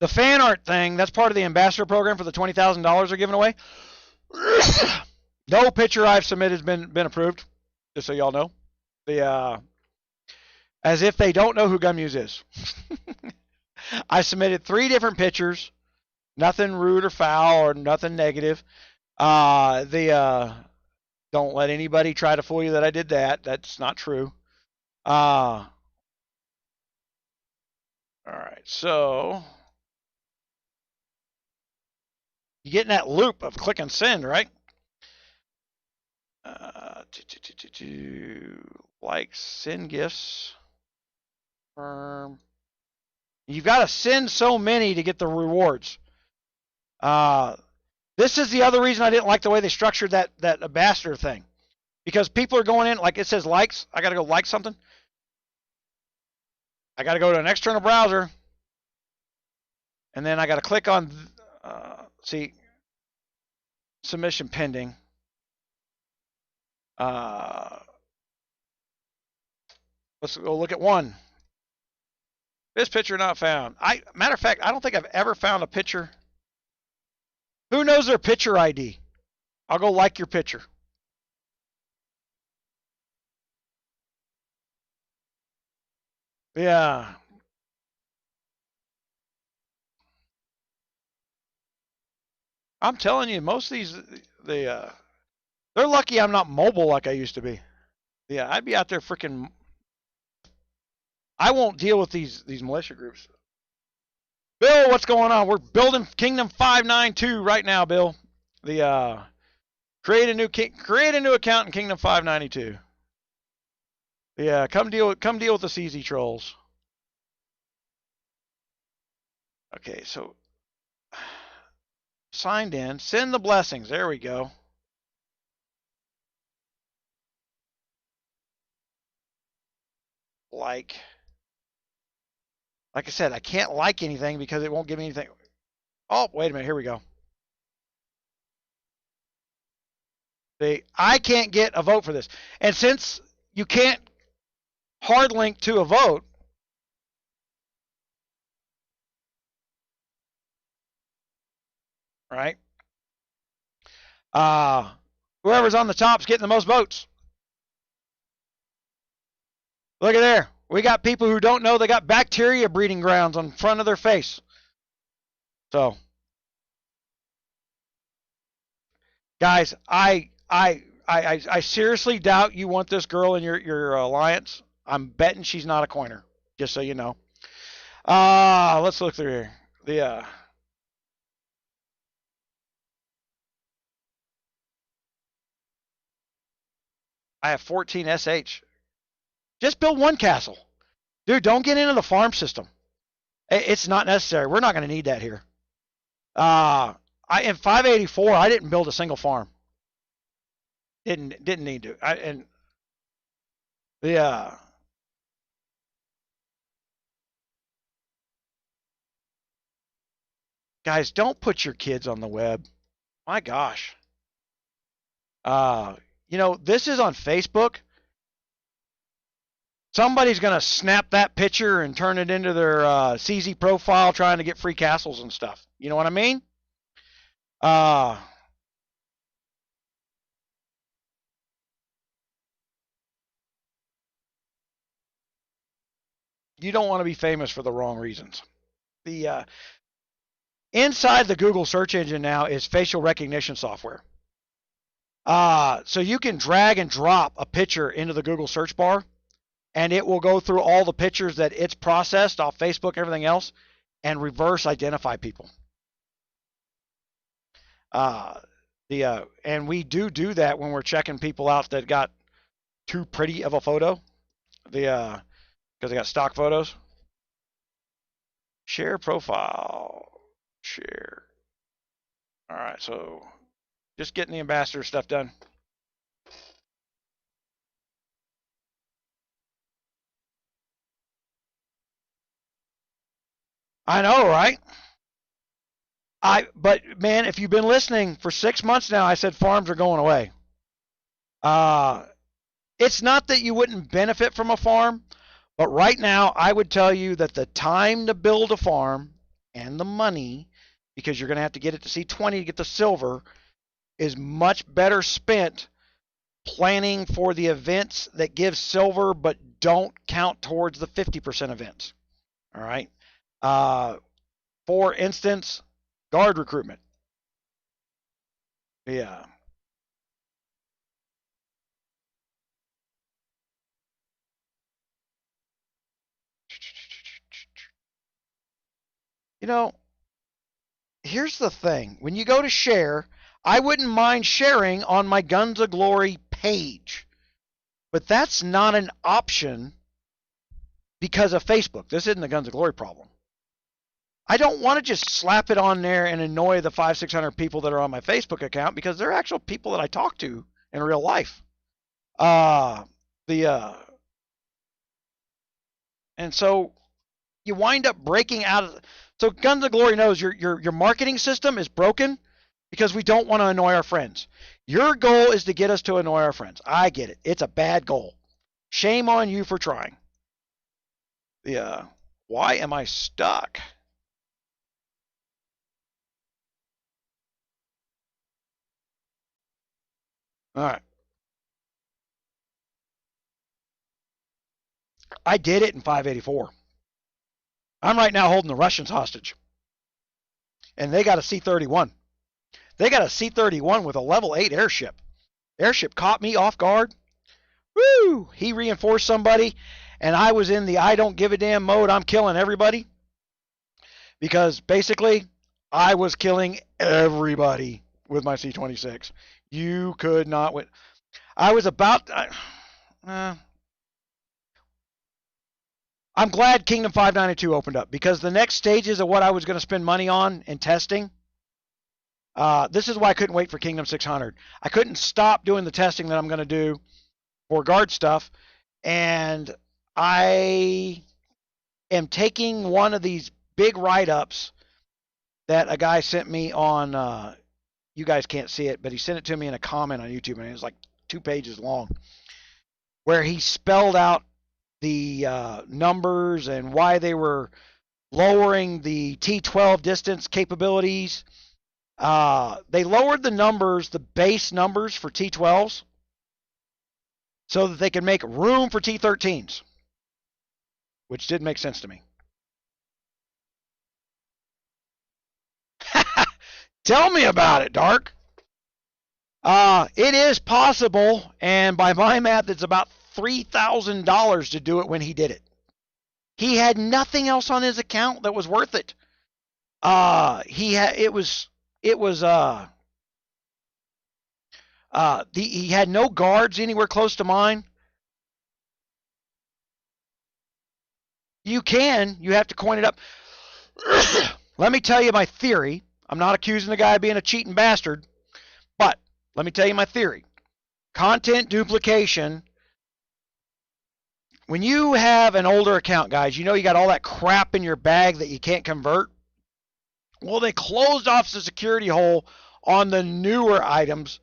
The fan art thing, that's part of the ambassador program for the $20,000 they're giving away. No picture I've submitted has been approved, just so y'all know. As if they don't know who GunMuse is. I submitted 3 different pictures, nothing rude or foul or nothing negative. Don't let anybody try to fool you that I did that. That's not true. All right, so you get in that loop of click and send, right? Like, send gifts. You've got to send so many to get the rewards. This is the other reason I didn't like the way they structured that ambassador thing. Because people are going in, like it says likes. I got to go like something. I got to go to an external browser. And then I got to click on, see, submission pending. Let's go look at one. This picture not found. Matter of fact, I don't think I've ever found a picture. Who knows their picture ID? I'll go like your picture. Yeah. I'm telling you, most of these, they're lucky I'm not mobile like I used to be. Yeah, I'd be out there freaking. I won't deal with these militia groups. Bill, what's going on? We're building Kingdom 592 right now, Bill. Create a new account in Kingdom 592. Yeah, come deal with the 𝗙𝗍 trolls. Okay, so signed in. Send the blessings. There we go. Like I said, I can't like anything because it won't give me anything. Oh, wait a minute. Here we go. See, I can't get a vote for this. And since you can't hard link to a vote, right? Whoever's on the top is getting the most votes. Look at there. We got people who don't know they got bacteria breeding grounds on front of their face. So, guys, I seriously doubt you want this girl in your alliance. I'm betting she's not a coiner, just so you know. Let's look through here. I have 14 SH. Just build one castle. Dude, don't get into the farm system. It's not necessary. We're not going to need that here. In 584, I didn't build a single farm. Didn't need to. Guys, don't put your kids on the web. My gosh. You know, this is on Facebook. Somebody's going to snap that picture and turn it into their CZ profile trying to get free castles and stuff. You know what I mean? You don't want to be famous for the wrong reasons. The inside the Google search engine now is facial recognition software. So you can drag and drop a picture into the Google search bar, and it will go through all the pictures that it's processed off Facebook and everything else and reverse identify people. And we do that when we're checking people out that got too pretty of a photo. Because they got stock photos. Share profile. Share. All right, so just getting the ambassador stuff done. I know, right? But man, if you've been listening for 6 months now, I said farms are going away. It's not that you wouldn't benefit from a farm, but right now I would tell you that the time to build a farm and the money, because you're going to have to get it to C20 to get the silver, is much better spent planning for the events that give silver but don't count towards the 50% events. All right. For instance, guard recruitment. Yeah. You know, here's the thing. When you go to share, I wouldn't mind sharing on my Guns of Glory page, but that's not an option because of Facebook. This isn't the Guns of Glory problem. I don't want to just slap it on there and annoy the 500-600 people that are on my Facebook account because they're actual people that I talk to in real life. And so you wind up breaking out of. So Guns of Glory knows your marketing system is broken because we don't want to annoy our friends. Your goal is to get us to annoy our friends. I get it. It's a bad goal. Shame on you for trying. Why am I stuck? All right. I did it in 584. I'm right now holding the Russians hostage. And they got a C-31. They got a C-31 with a level 8 airship. Airship caught me off guard. Woo! He reinforced somebody, and I was in the I don't give a damn mode. I'm killing everybody. Because basically, I was killing everybody with my C-26. You could not win. I was about. I'm glad Kingdom 592 opened up because the next stages of what I was going to spend money on and testing. This is why I couldn't wait for Kingdom 600. I couldn't stop doing the testing that I'm going to do for guard stuff, and I am taking one of these big write-ups that a guy sent me on. You guys can't see it, but he sent it to me in a comment on YouTube, and it was like 2 pages long, where he spelled out the numbers and why they were lowering the T12 distance capabilities. They lowered the numbers, the base numbers for T12s, so that they could make room for T13s, which didn't make sense to me. Tell me about it, Dark. It is possible, and by my math, it's about $3,000 to do it when he did it. He had nothing else on his account that was worth it. He had he had no guards anywhere close to mine. You have to coin it up. Let me tell you my theory. I'm not accusing the guy of being a cheating bastard, but let me tell you my theory. Content duplication. When you have an older account, guys, you know you got all that crap in your bag that you can't convert. Well, they closed off the security hole on the newer items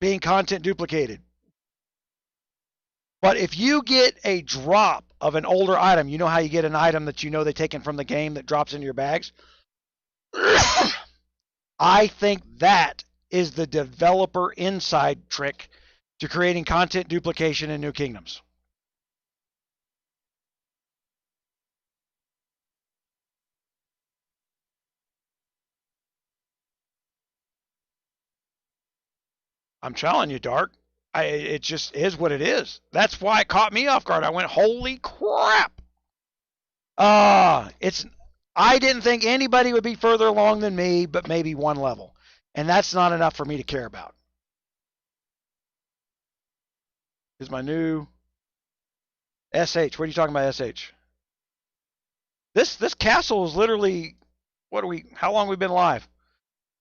being content duplicated. But if you get a drop of an older item, you know how you get an item that you know they've taken from the game that drops into your bags? I think that is the developer inside trick to creating content duplication in New Kingdoms. I'm telling you, Dark. It just is what it is. That's why it caught me off guard. I went, holy crap. I didn't think anybody would be further along than me, but maybe one level. And that's not enough for me to care about. Is my new SH. What are you talking about, SH? This castle is literally, how long have we been live?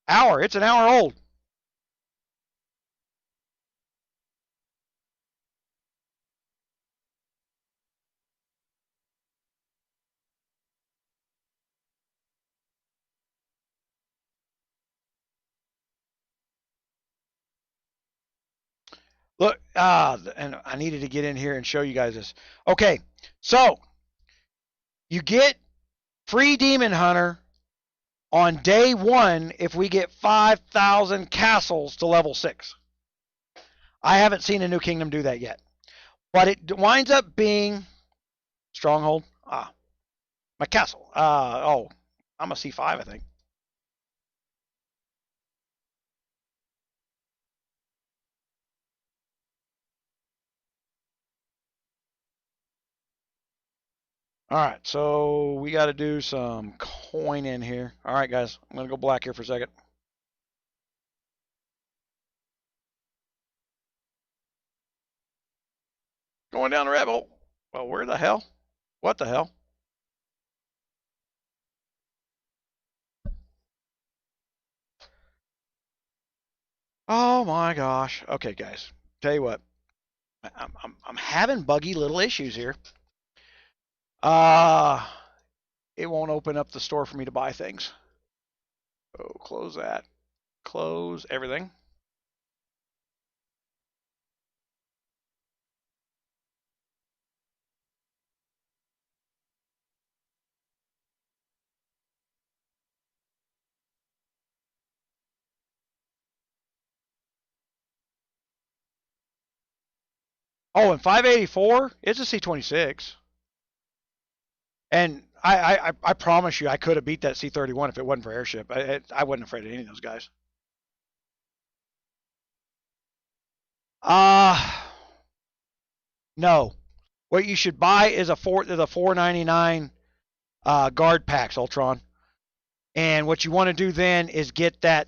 Hour. It's an hour old. Look, and I needed to get in here and show you guys this. Okay, so you get free Demon Hunter on day 1 if we get 5,000 castles to level 6. I haven't seen a New Kingdom do that yet. But it winds up being Stronghold. My castle. I'm a C5, I think. All right, so we got to do some coin in here. All right, guys, I'm going to go black here for a second. Going down the rabbit hole. Well, where the hell? What the hell? Oh my gosh. Okay, guys. Tell you what. I'm having buggy little issues here. It won't open up the store for me to buy things. Oh, close that. Close everything. Oh, and 584, it's a C26. And I promise you, I could have beat that C31 if it wasn't for airship. I wasn't afraid of any of those guys. No. What you should buy is the $4.99 guard packs, Ultron. And what you want to do then is get that.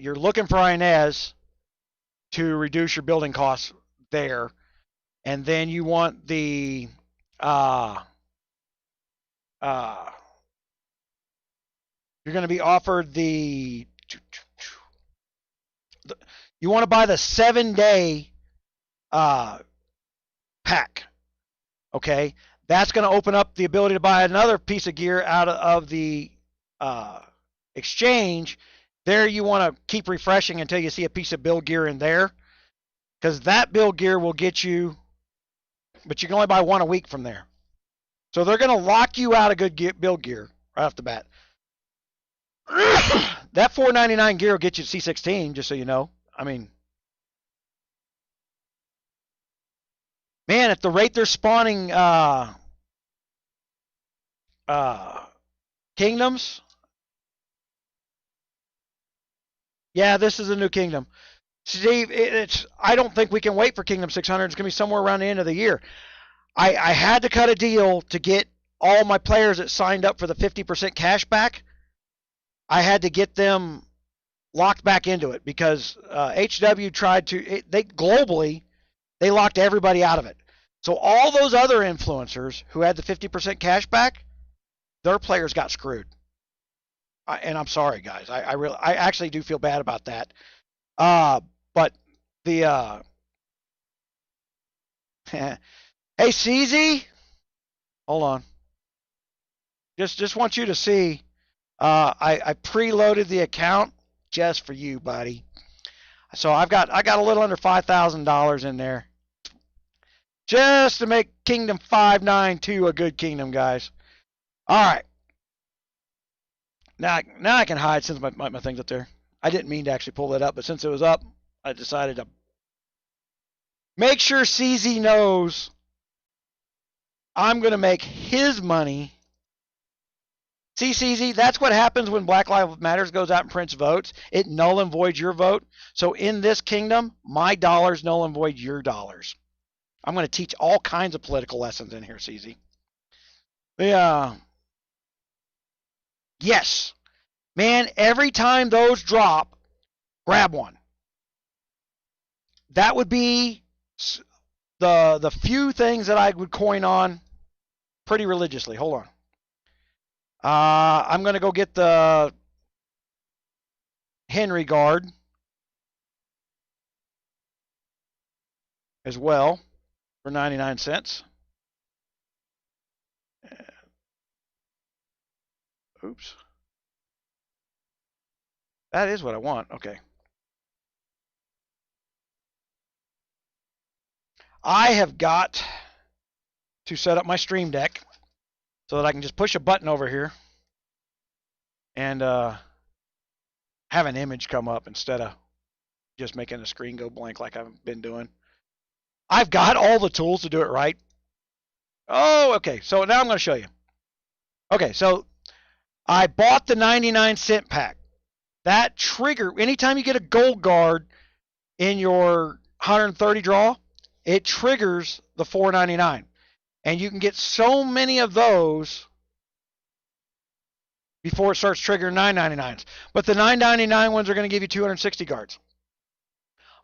You're looking for Inez to reduce your building costs there, and then you want the you're going to be offered you want to buy the 7-day pack. Okay, that's going to open up the ability to buy another piece of gear out of the exchange. There you want to keep refreshing until you see a piece of build gear in there, because that build gear will get you, but you can only buy one a week from there. So they're going to lock you out of good build gear right off the bat. That $4.99 gear will get you C16, just so you know. I mean, man, at the rate they're spawning kingdoms, yeah, this is a new kingdom. Steve, I don't think we can wait for Kingdom 600. It's going to be somewhere around the end of the year. I had to cut a deal to get all my players that signed up for the 50% cash back. I had to get them locked back into it because HW tried to, globally, they locked everybody out of it. So all those other influencers who had the 50% cash back, their players got screwed. And I'm sorry, guys. I actually do feel bad about that. But the hey, 𝗙𝘂𝗍𝗍, hold on. Just want you to see. I preloaded the account just for you, buddy. So I got a little under $5,000 in there, just to make Kingdom 592 a good kingdom, guys. All right. Now I can hide since my thing's up there. I didn't mean to actually pull that up, but since it was up, I decided to make sure CZ knows I'm going to make his money. See, CZ, that's what happens when Black Lives Matter goes out and prints votes. It null and voids your vote. So in this kingdom, my dollars null and void your dollars. I'm going to teach all kinds of political lessons in here, CZ. Yeah. Yes. Man, every time those drop, grab one. That would be the few things that I would coin on pretty religiously. Hold on. I'm going to go get the Henry Guard as well for 99 cents. Oops. That is what I want. Okay. I have got to set up my Stream Deck so that I can just push a button over here and have an image come up instead of just making the screen go blank like I've been doing. I've got all the tools to do it right. Oh, okay. So now I'm going to show you. Okay, so I bought the 99-cent pack. That trigger, anytime you get a gold guard in your 130 draw, it triggers the $4.99. And you can get so many of those before it starts triggering $9.99s. But the $9.99 ones are going to give you 260 guards.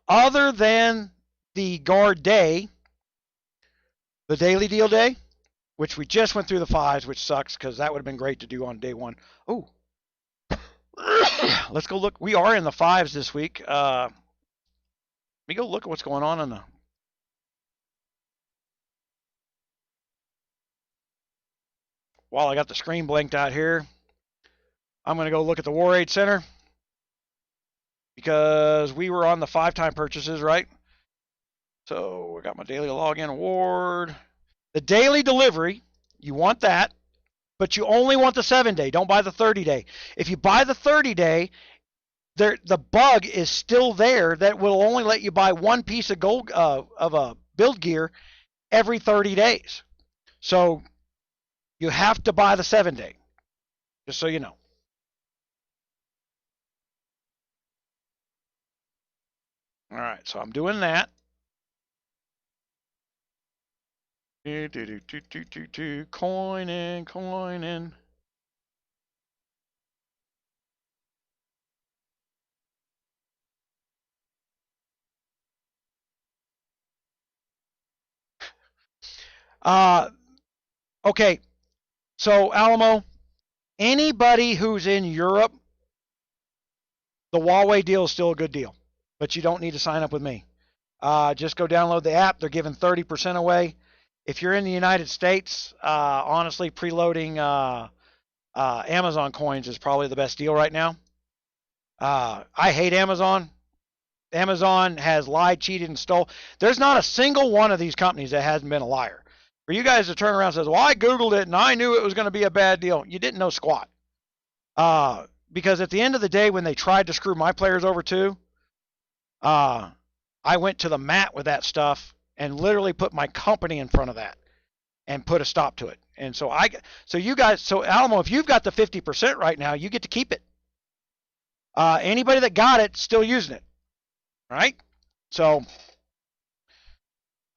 Other than the guard day, the daily deal day, which we just went through the 5s, which sucks because that would have been great to do on day 1. Oh, let's go look. We are in the 5s this week. Let me go look at what's going on in the... While I got the screen blanked out here, I'm going to go look at the War Aid Center because we were on the 5-time purchases, right? So I got my daily login award. The daily delivery, you want that, but you only want the 7-day. Don't buy the 30-day. If you buy the 30-day, the bug is still there that will only let you buy one piece of gold of build gear every 30 days. So you have to buy the 7-day, just so you know. All right, so I'm doing that. Coining. Okay, so Alamo, anybody who's in Europe, the Huawei deal is still a good deal, but you don't need to sign up with me. Just go download the app. They're giving 30% away. If you're in the United States, honestly, preloading Amazon coins is probably the best deal right now. I hate Amazon. Amazon has lied, cheated, and stole. There's not a single one of these companies that hasn't been a liar. For you guys to turn around and says, well, I Googled it and I knew it was going to be a bad deal. You didn't know squat. Because at the end of the day, when they tried to screw my players over too, I went to the mat with that stuff and literally put my company in front of that and put a stop to it. And so Alamo, if you've got the 50% right now, you get to keep it. Anybody that got it, still using it. Right? So,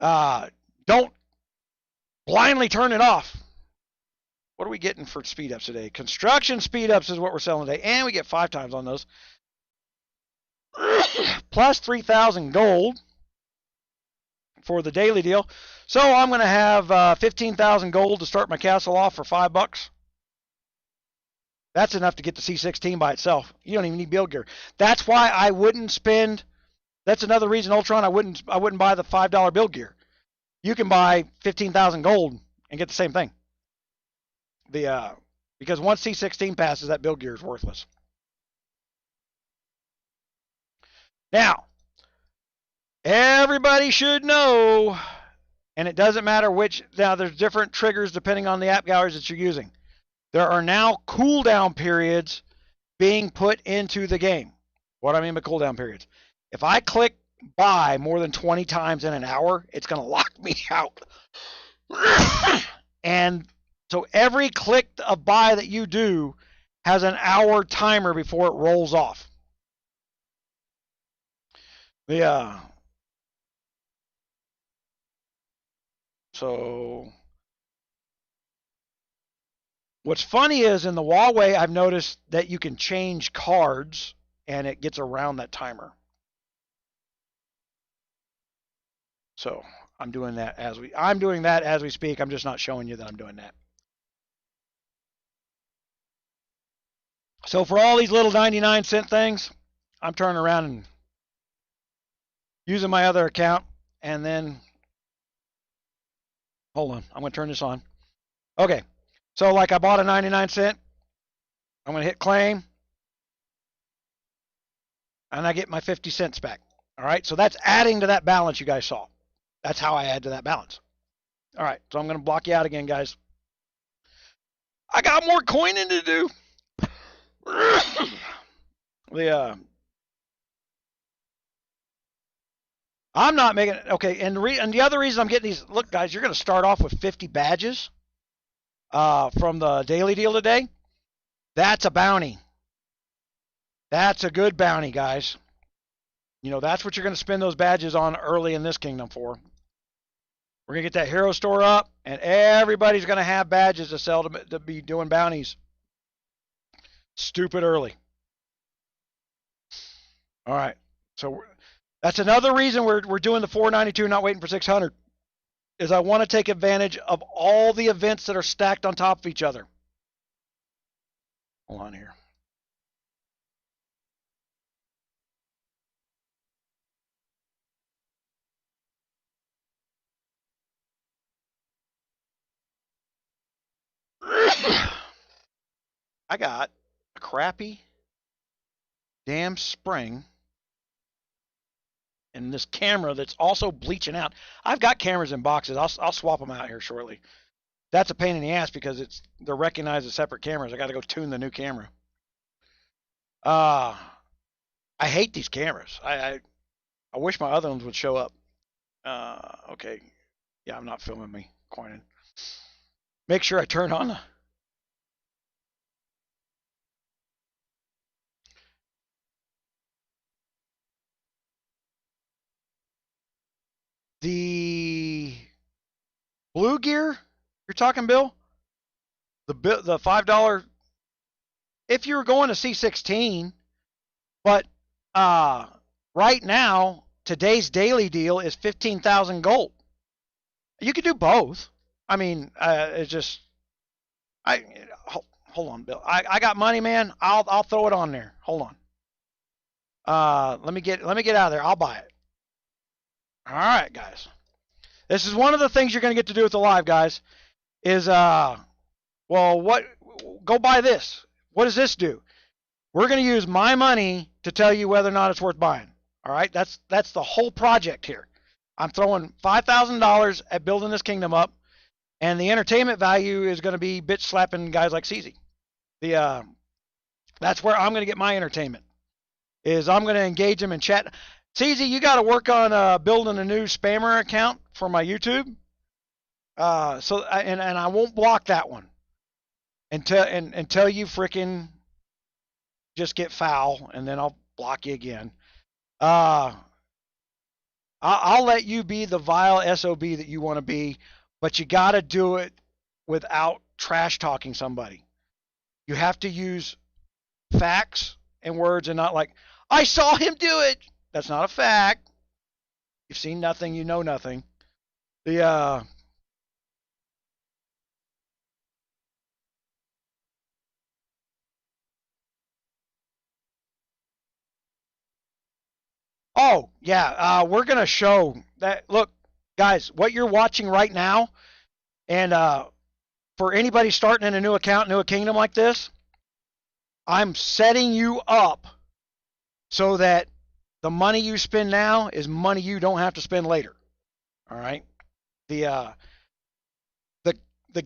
don't blindly turn it off. What are we getting for speed ups today? Construction speed ups is what we're selling today. And we get 5 times on those. Plus 3,000 gold for the daily deal. So I'm going to have 15,000 gold to start my castle off for $5. That's enough to get the C16 by itself. You don't even need build gear. That's why I wouldn't spend. That's another reason, Ultron, I wouldn't buy the $5 build gear. You can buy 15,000 gold and get the same thing. Because once C16 passes, that build gear is worthless. Now, everybody should know, and it doesn't matter which, now there's different triggers depending on the app galleries that you're using. There are now cooldown periods being put into the game. What I mean by cooldown periods. If I click buy more than 20 times in an hour, it's going to lock me out. And so every click of buy that you do has an hour timer before it rolls off. So what's funny is in the Huawei, I've noticed that you can change cards and it gets around that timer. So I'm doing that as we speak. I'm just not showing you that I'm doing that. So for all these little 99-cent things, I'm turning around and using my other account, and then hold on, I'm going to turn this on. Okay, so like I bought a 99-cent, I'm going to hit claim, and I get my 50 cents back. All right, so that's adding to that balance you guys saw. That's how I add to that balance. All right, so I'm going to block you out again, guys. I got more coining to do. I'm not making it. Okay, and the other reason I'm getting these, look, guys, you're going to start off with 50 badges from the daily deal today. That's a bounty. That's a good bounty, guys. You know, that's what you're going to spend those badges on early in this kingdom for. We're going to get that hero store up, and everybody's going to have badges to sell to be doing bounties. Stupid early. All right. So that's another reason we're doing the 492, not waiting for 600, is I want to take advantage of all the events that are stacked on top of each other. Hold on here. I got a crappy damn spring and this camera that's also bleaching out. I've got cameras in boxes. I'll swap them out here shortly. That's a pain in the ass because they're recognized as separate cameras. I got to go tune the new camera. I hate these cameras. I wish my other ones would show up. Okay. Yeah, I'm not filming me coining. Make sure I turn on the blue gear you're talking, Bill. The $5. If you were going to C16, but right now today's daily deal is 15,000 gold. You could do both. I mean, it's just hold on, Bill. I got money, man. I'll throw it on there. Hold on. Let me get out of there. I'll buy it. All right, guys. This is one of the things you're going to get to do with the live, guys. Is well, go buy this. What does this do? We're going to use my money to tell you whether or not it's worth buying. All right, that's the whole project here. I'm throwing $5,000 at building this kingdom up, and the entertainment value is going to be bitch slapping guys like 𝗙𝗍. That's where I'm going to get my entertainment. Is I'm going to engage them in chat. 𝗙𝗍, you got to work on building a new spammer account for my YouTube. So I won't block that one until you freaking just get foul, and then I'll block you again. I'll let you be the vile SOB that you want to be, but you got to do it without trash talking somebody. You have to use facts and words and not like, I saw him do it. That's not a fact. You've seen nothing, you know nothing. Oh, yeah, we're going to show that. Look, guys, what you're watching right now, and for anybody starting in a new account, new kingdom like this, I'm setting you up so that the money you spend now is money you don't have to spend later. All right. The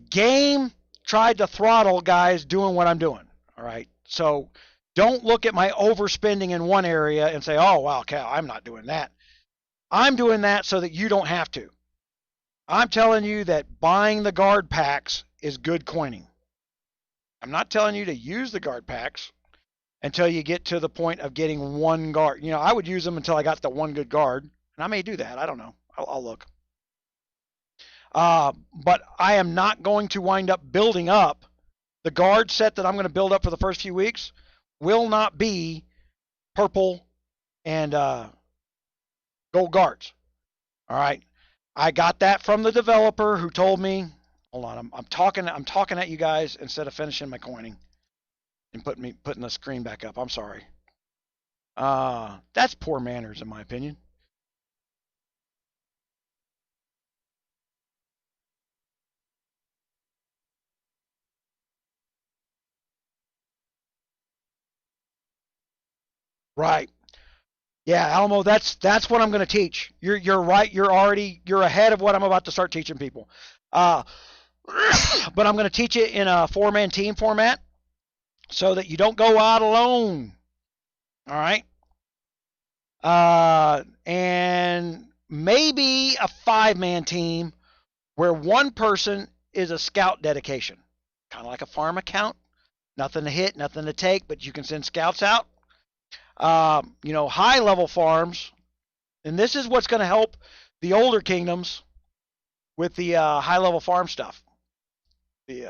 game tried to throttle guys doing what I'm doing. All right. So don't look at my overspending in one area and say, oh, wow, Cal, I'm not doing that. I'm doing that so that you don't have to. I'm telling you that buying the guard packs is good coining. I'm not telling you to use the guard packs until you get to the point of getting one guard. You know, I would use them until I got the one good guard, and I may do that. I don't know. I'll look. But I am not going to wind up building up. The guard set that I'm going to build up for the first few weeks will not be purple and gold guards. All right. I got that from the developer who told me, hold on, I'm talking at you guys instead of finishing my coining and putting the screen back up. I'm sorry. That's poor manners in my opinion. Right. Yeah, Alamo, that's what I'm going to teach. You're right. You're ahead of what I'm about to start teaching people. But I'm going to teach it in a 4-man team format so that you don't go out alone. All right. And maybe a 5-man team where one person is a scout dedication, kind of like a farm account. Nothing to hit, nothing to take, but you can send scouts out. You know, high level farms, and this is what's going to help the older kingdoms with the high level farm stuff. You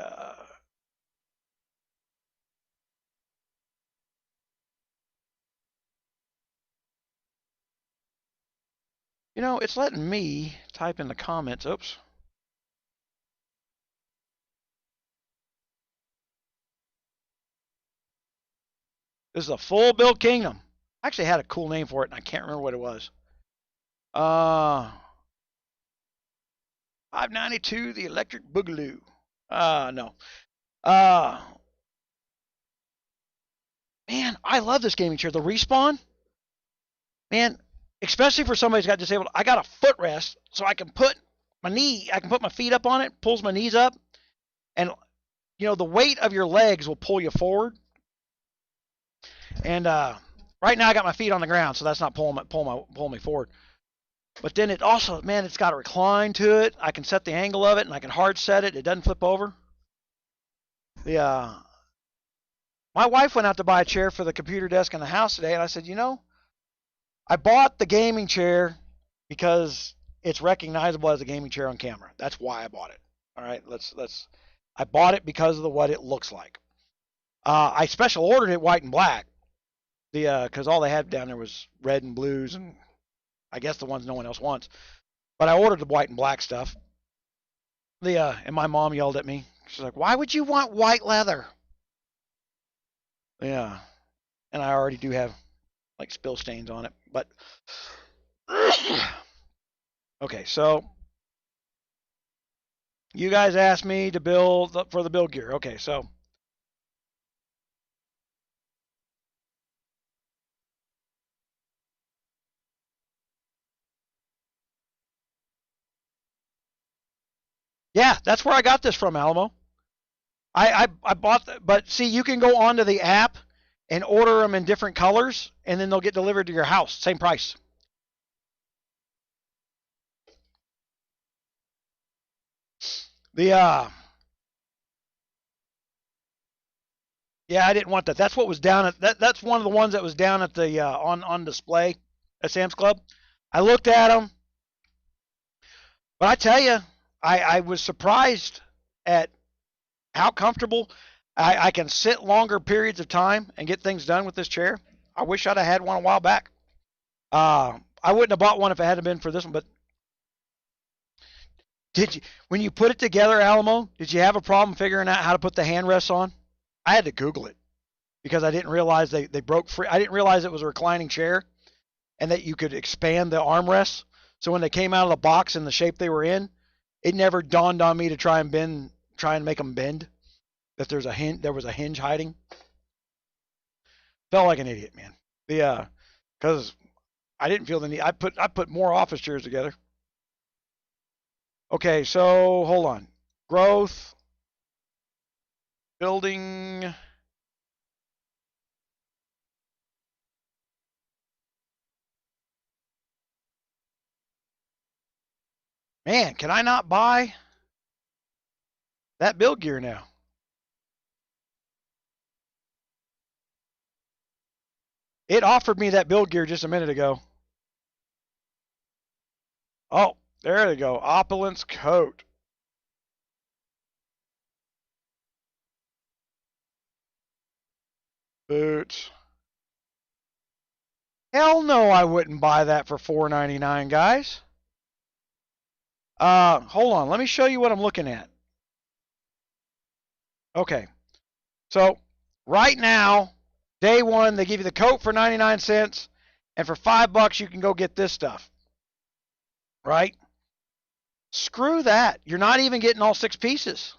know, it's letting me type in the comments. Oops. This is a full built kingdom. I actually had a cool name for it, and I can't remember what it was. 592, the Electric Boogaloo. No. Man, I love this gaming chair. The Respawn, man, especially for somebody who's got disabled. I got a footrest, so I can put my feet up on it, pulls my knees up, and you know the weight of your legs will pull you forward. And right now I got my feet on the ground, so that's not pulling me forward. But then it also, man, it's got a recline to it. I can set the angle of it, and I can hard set it. It doesn't flip over. My wife went out to buy a chair for the computer desk in the house today, and I said, you know, I bought the gaming chair because it's recognizable as a gaming chair on camera. That's why I bought it. All right, I bought it because of what it looks like. I special ordered it white and black. Because all they had down there was red and blues, and I guess the ones no one else wants. But I ordered the white and black stuff. And my mom yelled at me. She's like, "Why would you want white leather?" Yeah, and I already do have like spill stains on it. But okay, so you guys asked me to build for the build gear. Okay, so. Yeah, that's where I got this from, Alamo. I bought, but see, you can go onto the app and order them in different colors, and then they'll get delivered to your house, same price. Yeah, I didn't want that. That's what was down at That's one of the ones that was down at the on display at Sam's Club. I looked at them, but I tell you, I was surprised at how comfortable I can sit longer periods of time and get things done with this chair. I wish I'd have had one a while back. I wouldn't have bought one if it hadn't been for this one. But when you put it together, Alamo, did you have a problem figuring out how to put the hand rests on? I had to Google it because I didn't realize they broke free. I didn't realize it was a reclining chair and that you could expand the armrests. So when they came out of the box in the shape they were in, it never dawned on me to try trying to make them bend, that there was a hinge hiding. Felt like an idiot, man. Because I didn't feel the need. I put more office chairs together. Okay, so hold on. Growth, building. Man, can I not buy that build gear now? It offered me that build gear just a minute ago. Oh, there they go. Opulence coat. Boots. Hell no, I wouldn't buy that for $4.99, guys. Hold on. Let me show you what I'm looking at. Okay. So, right now, day one, they give you the coat for 99 cents, and for $5 you can go get this stuff. Right? Screw that. You're not even getting all 6 pieces.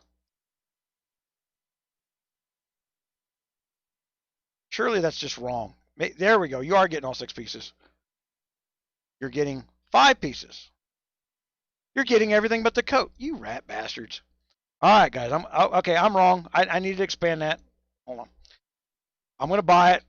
Surely that's just wrong. There we go. You are getting all 6 pieces. You're getting 5 pieces. You're getting everything but the coat. You rat bastards. All right, guys. Okay. I'm wrong. I need to expand that. Hold on. I'm going to buy it.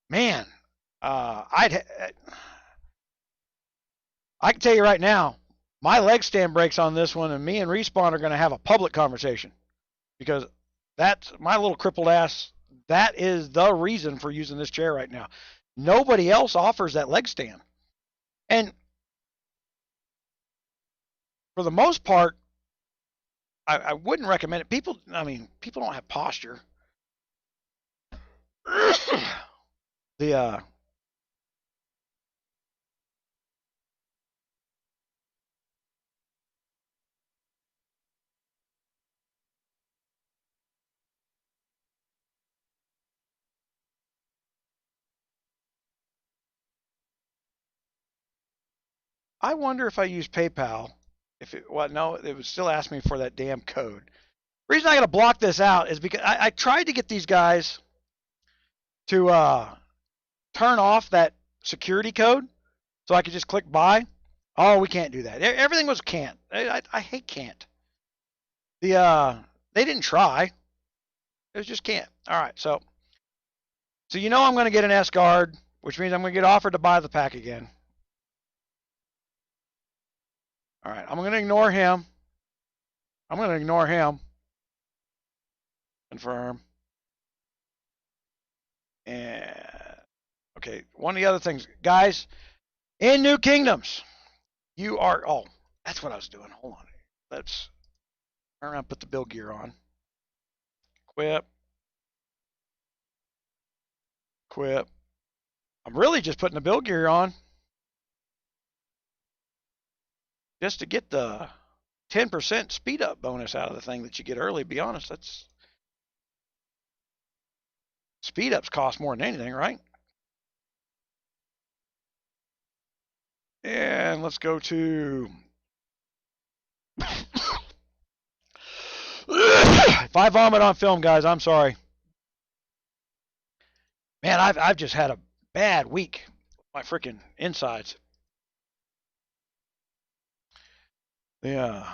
Man, I can tell you right now, my leg stand breaks on this one, and me and Respawn are going to have a public conversation, because that's my little crippled ass. That is the reason for using this chair right now. Nobody else offers that leg stand, and for the most part, I wouldn't recommend it. People don't have posture. the I wonder if I use PayPal, no, it would still ask me for that damn code. The reason I got to block this out is because I tried to get these guys to turn off that security code so I could just click buy. Oh, we can't do that. Everything was can't. I hate can't. They didn't try. It was just can't. All right, so I'm going to get an S guard, which means I'm going to get offered to buy the pack again. All right, I'm going to ignore him. Confirm. And okay, one of the other things, guys, in New Kingdoms, you are. Oh, that's what I was doing. Hold on. Let's turn around, put the build gear on. Equip. I'm really just putting the build gear on just to get the 10% speed up bonus out of the thing that you get early. To be honest, that's speed ups cost more than anything, right? And let's go to. If I vomit on film, guys, I'm sorry. Man, I've just had a bad week. My freaking insides. Yeah.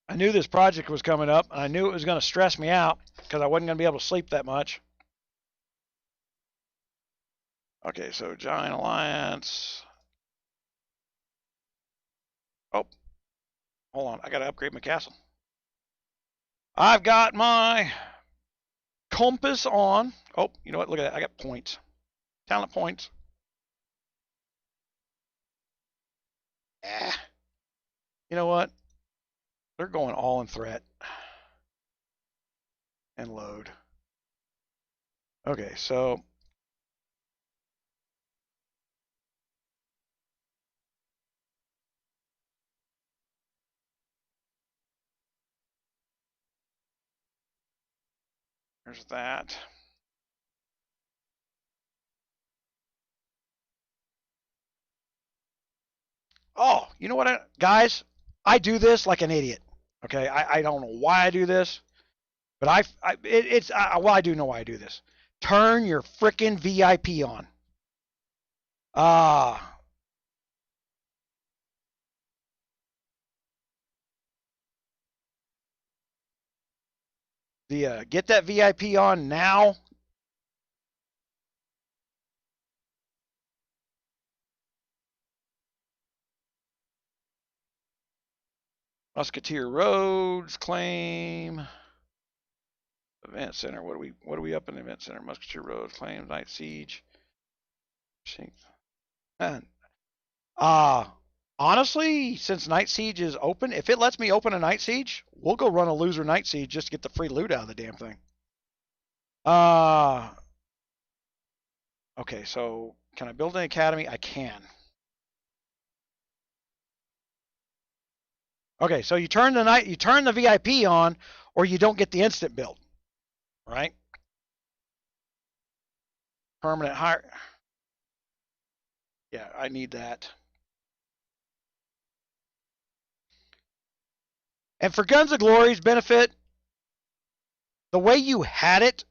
I knew this project was coming up, and I knew it was going to stress me out because I wasn't going to be able to sleep that much. Okay, so Giant Alliance. Oh, hold on. I got to upgrade my castle. I've got my compass on. Oh, you know what? Look at that. I got points. Talent points. You know what? They're going all in threat. and load. Okay, so there's that. Oh, you know what, guys? I do this like an idiot. Okay, I don't know why I do this, but well, I do know why I do this. Turn your frickin' VIP on. Get that VIP on now. Musketeer Roads claim. Event Center. What are we up in the Event Center? Musketeer Roads claim. Night Siege. Honestly, since Night Siege is open, if it lets me open a Night Siege, we'll go run a loser Night Siege just to get the free loot out of the damn thing. Okay, so can I build an academy? I can. Okay, so you turn the VIP on, or you don't get the instant build, right? Permanent hire. Yeah, I need that. And for Guns of Glory's benefit, the way you had it,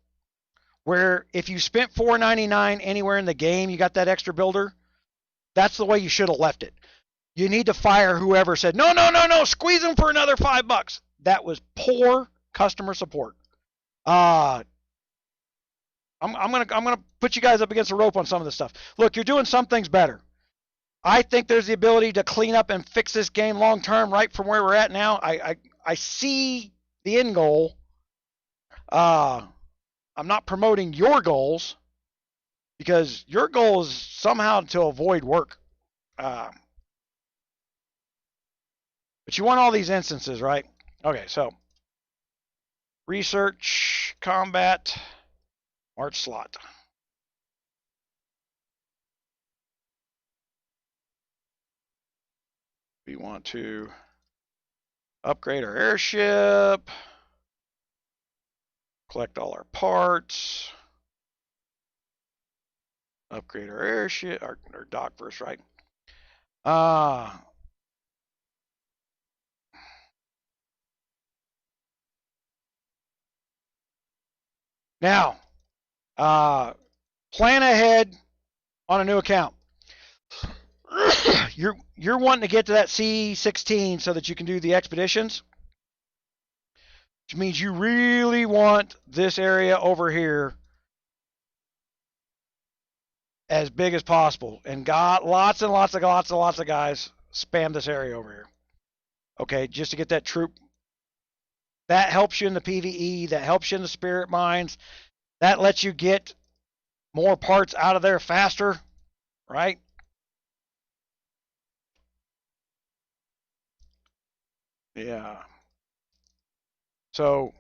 where if you spent $4.99 anywhere in the game, you got that extra builder, that's the way you should have left it. You need to fire whoever said, no, squeeze them for another $5. That was poor customer support. I'm gonna put you guys up against the rope on some of this stuff. Look, you're doing some things better. I think there's the ability to clean up and fix this game long term, right from where we're at now. I see the end goal. I'm not promoting your goals because your goal is somehow to avoid work. But you want all these instances, right? Okay, so research, combat, March slot. We want to upgrade our airship, collect all our parts, upgrade our airship, our dock first, right? Now, plan ahead on a new account. You're wanting to get to that C16 so that you can do the expeditions, which means you really want this area over here as big as possible, and got lots of guys spam this area over here. Okay, just to get that troop. That helps you in the PvE. That helps you in the spirit mines. That lets you get more parts out of there faster, right? Yeah. So,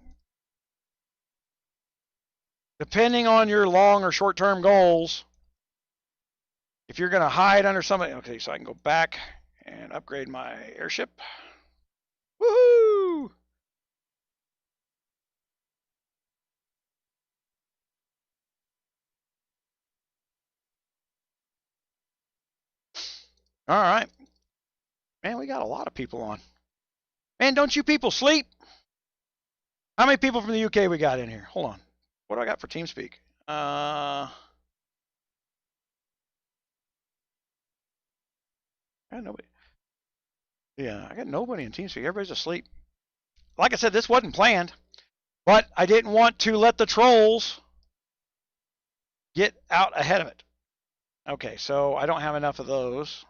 depending on your long or short-term goals, if you're going to hide under somebody, okay, so I can go back and upgrade my airship. Woohoo! All right. Man, we got a lot of people on. Man, don't you people sleep? How many people from the UK we got in here? Hold on. What do I got for TeamSpeak? I got nobody. Yeah, I got nobody in TeamSpeak. Everybody's asleep. Like I said, this wasn't planned, but I didn't want to let the trolls get out ahead of it. Okay, so I don't have enough of those.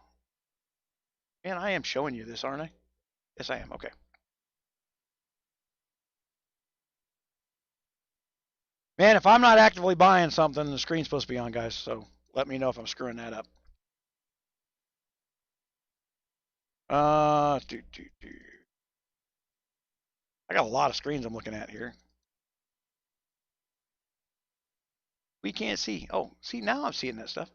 Man, I am showing you this, aren't I? Yes, I am. Okay. Man, if I'm not actively buying something, the screen's supposed to be on, guys. So let me know if I'm screwing that up. I got a lot of screens I'm looking at here. We can't see. Oh, see, now I'm seeing that stuff.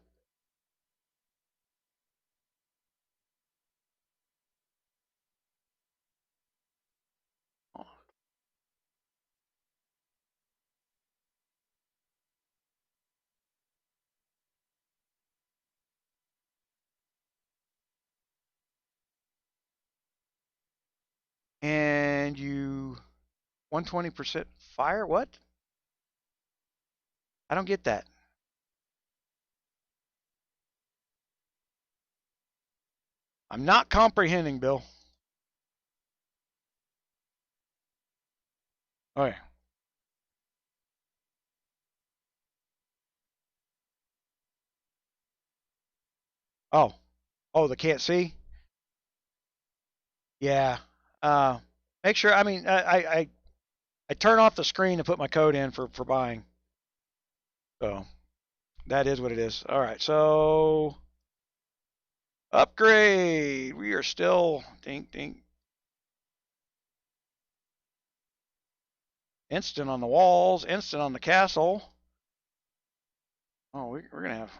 And you 120% fire? What? I don't get that. I'm not comprehending, Bill. Okay. Oh. Oh, they can't see? Yeah. Make sure, I mean, I turn off the screen to put my code in for buying. So that is what it is. All right, so upgrade. We are still ding ding. Instant on the walls, instant on the castle. Oh, we're gonna have.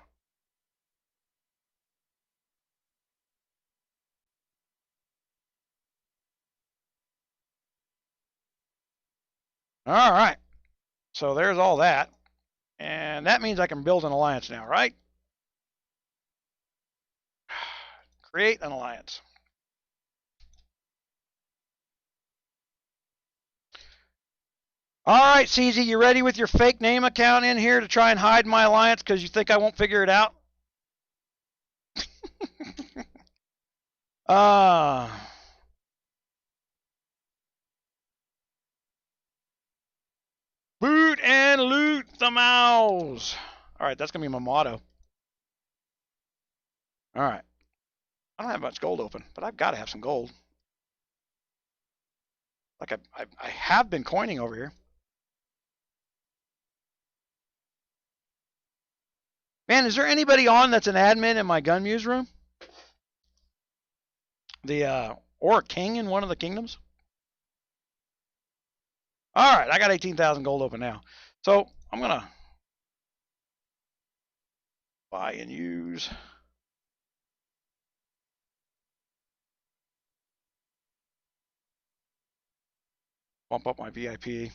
All right. So there's all that. And that means I can build an alliance now, right? Create an alliance. All right, 𝗙𝗍, you ready with your fake name account in here to try and hide my alliance because you think I won't figure it out? Boot and loot the mouse. All right, that's going to be my motto. All right. I don't have much gold open, but I've got to have some gold. Like I have been coining over here. Man, is there anybody on that's an admin in my GunMuse room? Or a king in one of the kingdoms? All right, I got 18,000 gold open now. So I'm going to buy and use. Bump up my VIP.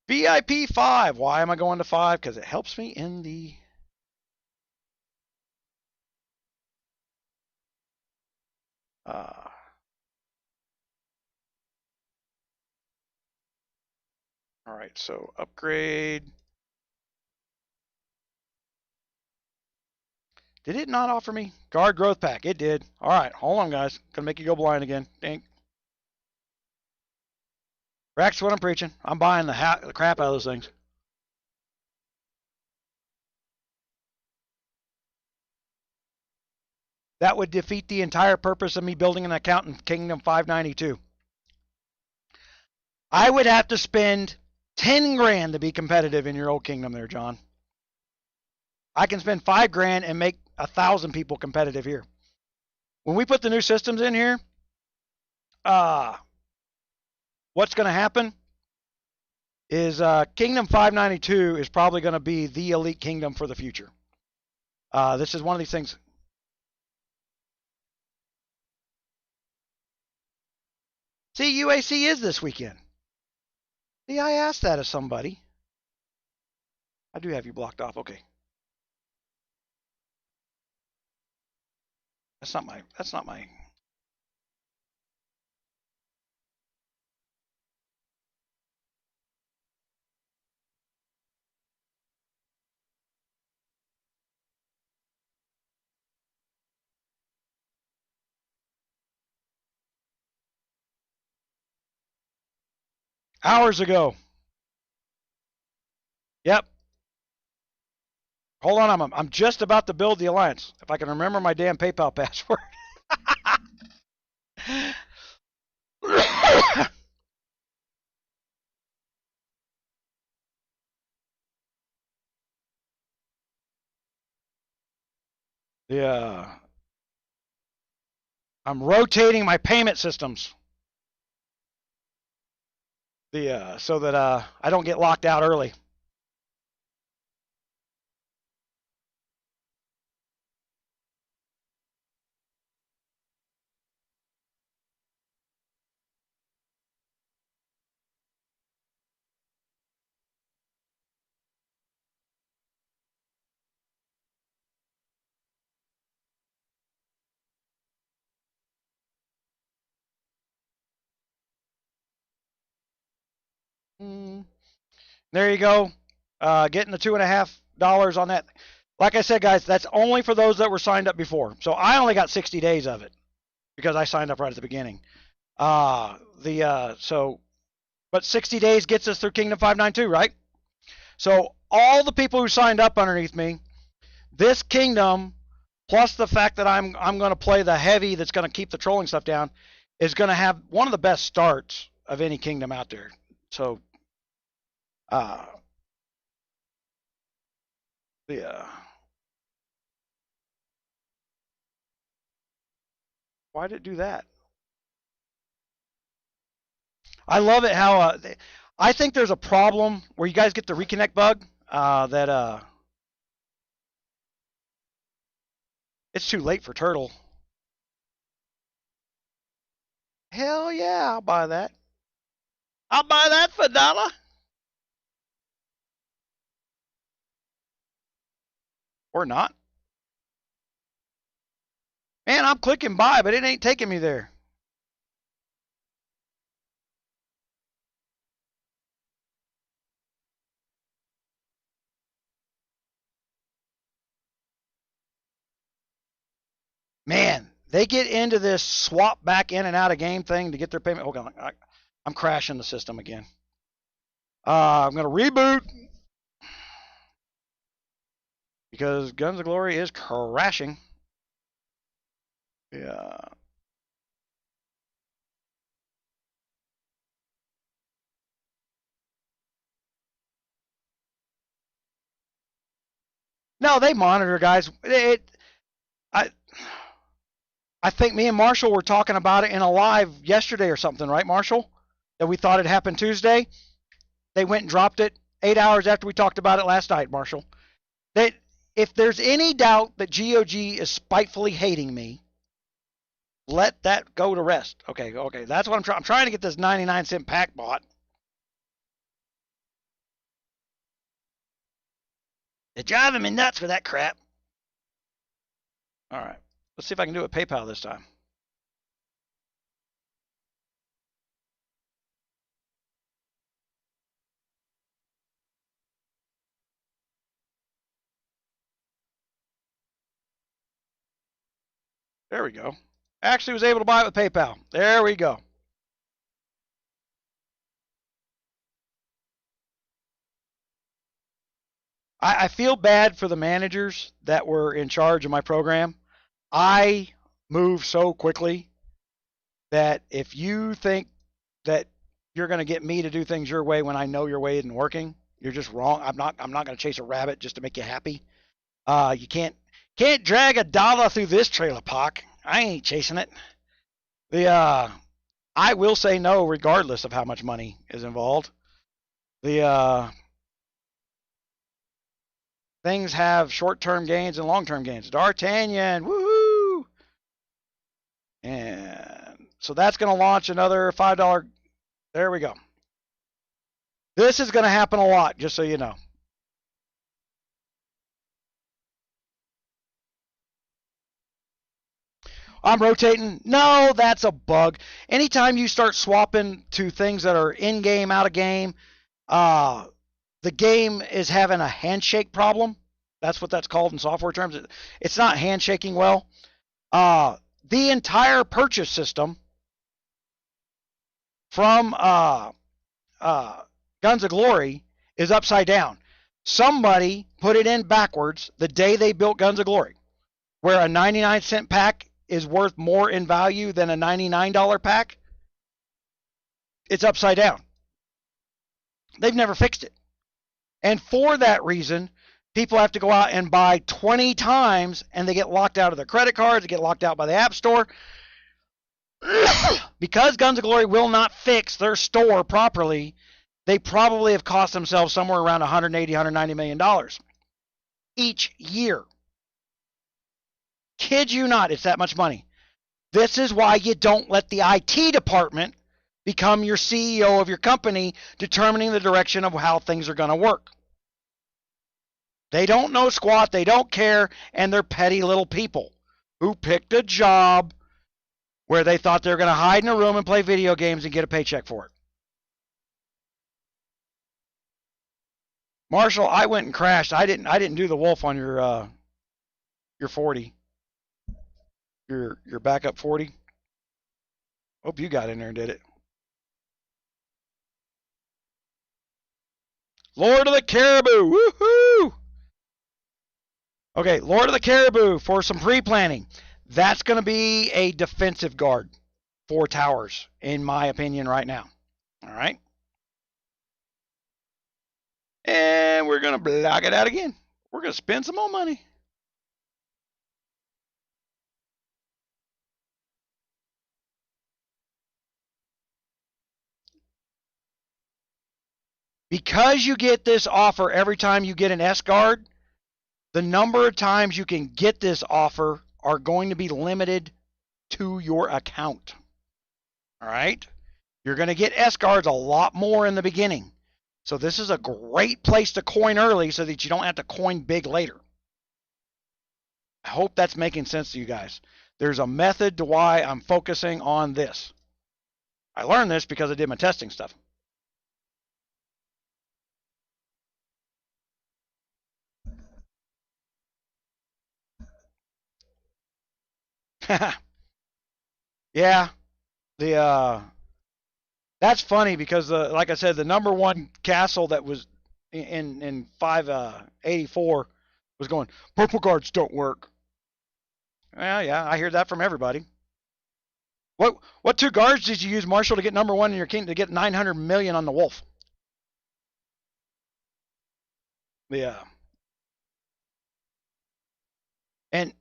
VIP 5. Why am I going to 5? Because it helps me in the... all right, so upgrade. Did it not offer me guard growth pack? It did. All right, hold on, guys. Gonna make you go blind again. Dink. Practice what I'm preaching. I'm buying the crap out of those things. That would defeat the entire purpose of me building an account in Kingdom 592. I would have to spend 10 grand to be competitive in your old kingdom there, John. I can spend 5 grand and make 1,000 people competitive here. When we put the new systems in here, what's going to happen is Kingdom 592 is probably going to be the elite kingdom for the future. This is one of these things. See, UAC is this weekend. See, I asked that of somebody. I do have you blocked off. Okay. That's not my. Hours ago. Yep. Hold on, I'm just about to build the alliance. If I can remember my damn PayPal password. Yeah. I'm rotating my payment systems. So that I don't get locked out early. There you go. Getting the $2.50 on that. Like I said, guys, that's only for those that were signed up before. So I only got 60 days of it because I signed up right at the beginning. But 60 days gets us through Kingdom 592, right? So all the people who signed up underneath me, this kingdom, plus the fact that I'm going to play the heavy that's going to keep the trolling stuff down, is going to have one of the best starts of any kingdom out there. So, why did it do that? I love it how I think there's a problem where you guys get the reconnect bug that it's too late for Turtle. Hell yeah, I'll buy that. I'll buy that for $1. Or not. Man, I'm clicking buy, but it ain't taking me there. Man, they get into this swap back in and out of game thing to get their payment. Hold on, I'm crashing the system again. I'm going to reboot because Guns of Glory is crashing. Yeah. No, they monitor, guys. I think me and Marshall were talking about it in a live yesterday or something, right, Marshall? That we thought it happened Tuesday. They went and dropped it 8 hours after we talked about it last night, Marshall. That if there's any doubt that GOG is spitefully hating me, let that go to rest. Okay, that's what I'm trying to get this 99-cent pack bought. They're driving me nuts for that crap. All right, let's see if I can do it PayPal this time. There we go. Actually was able to buy it with PayPal. There we go. I feel bad for the managers that were in charge of my program. I move so quickly that if you think that you're going to get me to do things your way when I know your way isn't working, you're just wrong. I'm not going to chase a rabbit just to make you happy. You can't drag $1 through this trailer park. I ain't chasing it. I will say no regardless of how much money is involved. Things have short-term gains and long-term gains. D'Artagnan, woohoo! And so that's going to launch another $5. There we go. This is going to happen a lot, just so you know. I'm rotating. No, that's a bug. Anytime you start swapping to things that are in-game, out-of-game, the game is having a handshake problem. That's what that's called in software terms. It's not handshaking well. The entire purchase system from Guns of Glory is upside down. Somebody put it in backwards the day they built Guns of Glory, where a 99-cent pack is worth more in value than a $99 pack. It's upside down. They've never fixed it. And for that reason, people have to go out and buy 20 times, and they get locked out of their credit cards, they get locked out by the App Store. Because Guns of Glory will not fix their store properly, they probably have cost themselves somewhere around $180, $190 million each year. Kid you not, it's that much money. This is why you don't let the IT department become your CEO of your company, determining the direction of how things are going to work. They don't know squat, they don't care, and they're petty little people who picked a job where they thought they were going to hide in a room and play video games and get a paycheck for it. Marshall, I went and crashed. I didn't do the wolf on your 40. Your backup 40. Hope you got in there and did it. Lord of the Caribou. Woohoo! Okay, Lord of the Caribou for some pre-planning. That's going to be a defensive guard for towers, in my opinion, right now. All right. And we're going to block it out again. We're going to spend some more money. Because you get this offer every time you get an S guard, the number of times you can get this offer are going to be limited to your account. All right? You're going to get S guards a lot more in the beginning. So this is a great place to coin early so that you don't have to coin big later. I hope that's making sense to you guys. There's a method to why I'm focusing on this. I learned this because I did my testing stuff. Yeah, that's funny because like I said, the number one castle that was in 584 was going, purple guards don't work. Well, yeah, I hear that from everybody. What 2 guards did you use, Marshall, to get number 1 in your kingdom to get 900 million on the wolf? Yeah. And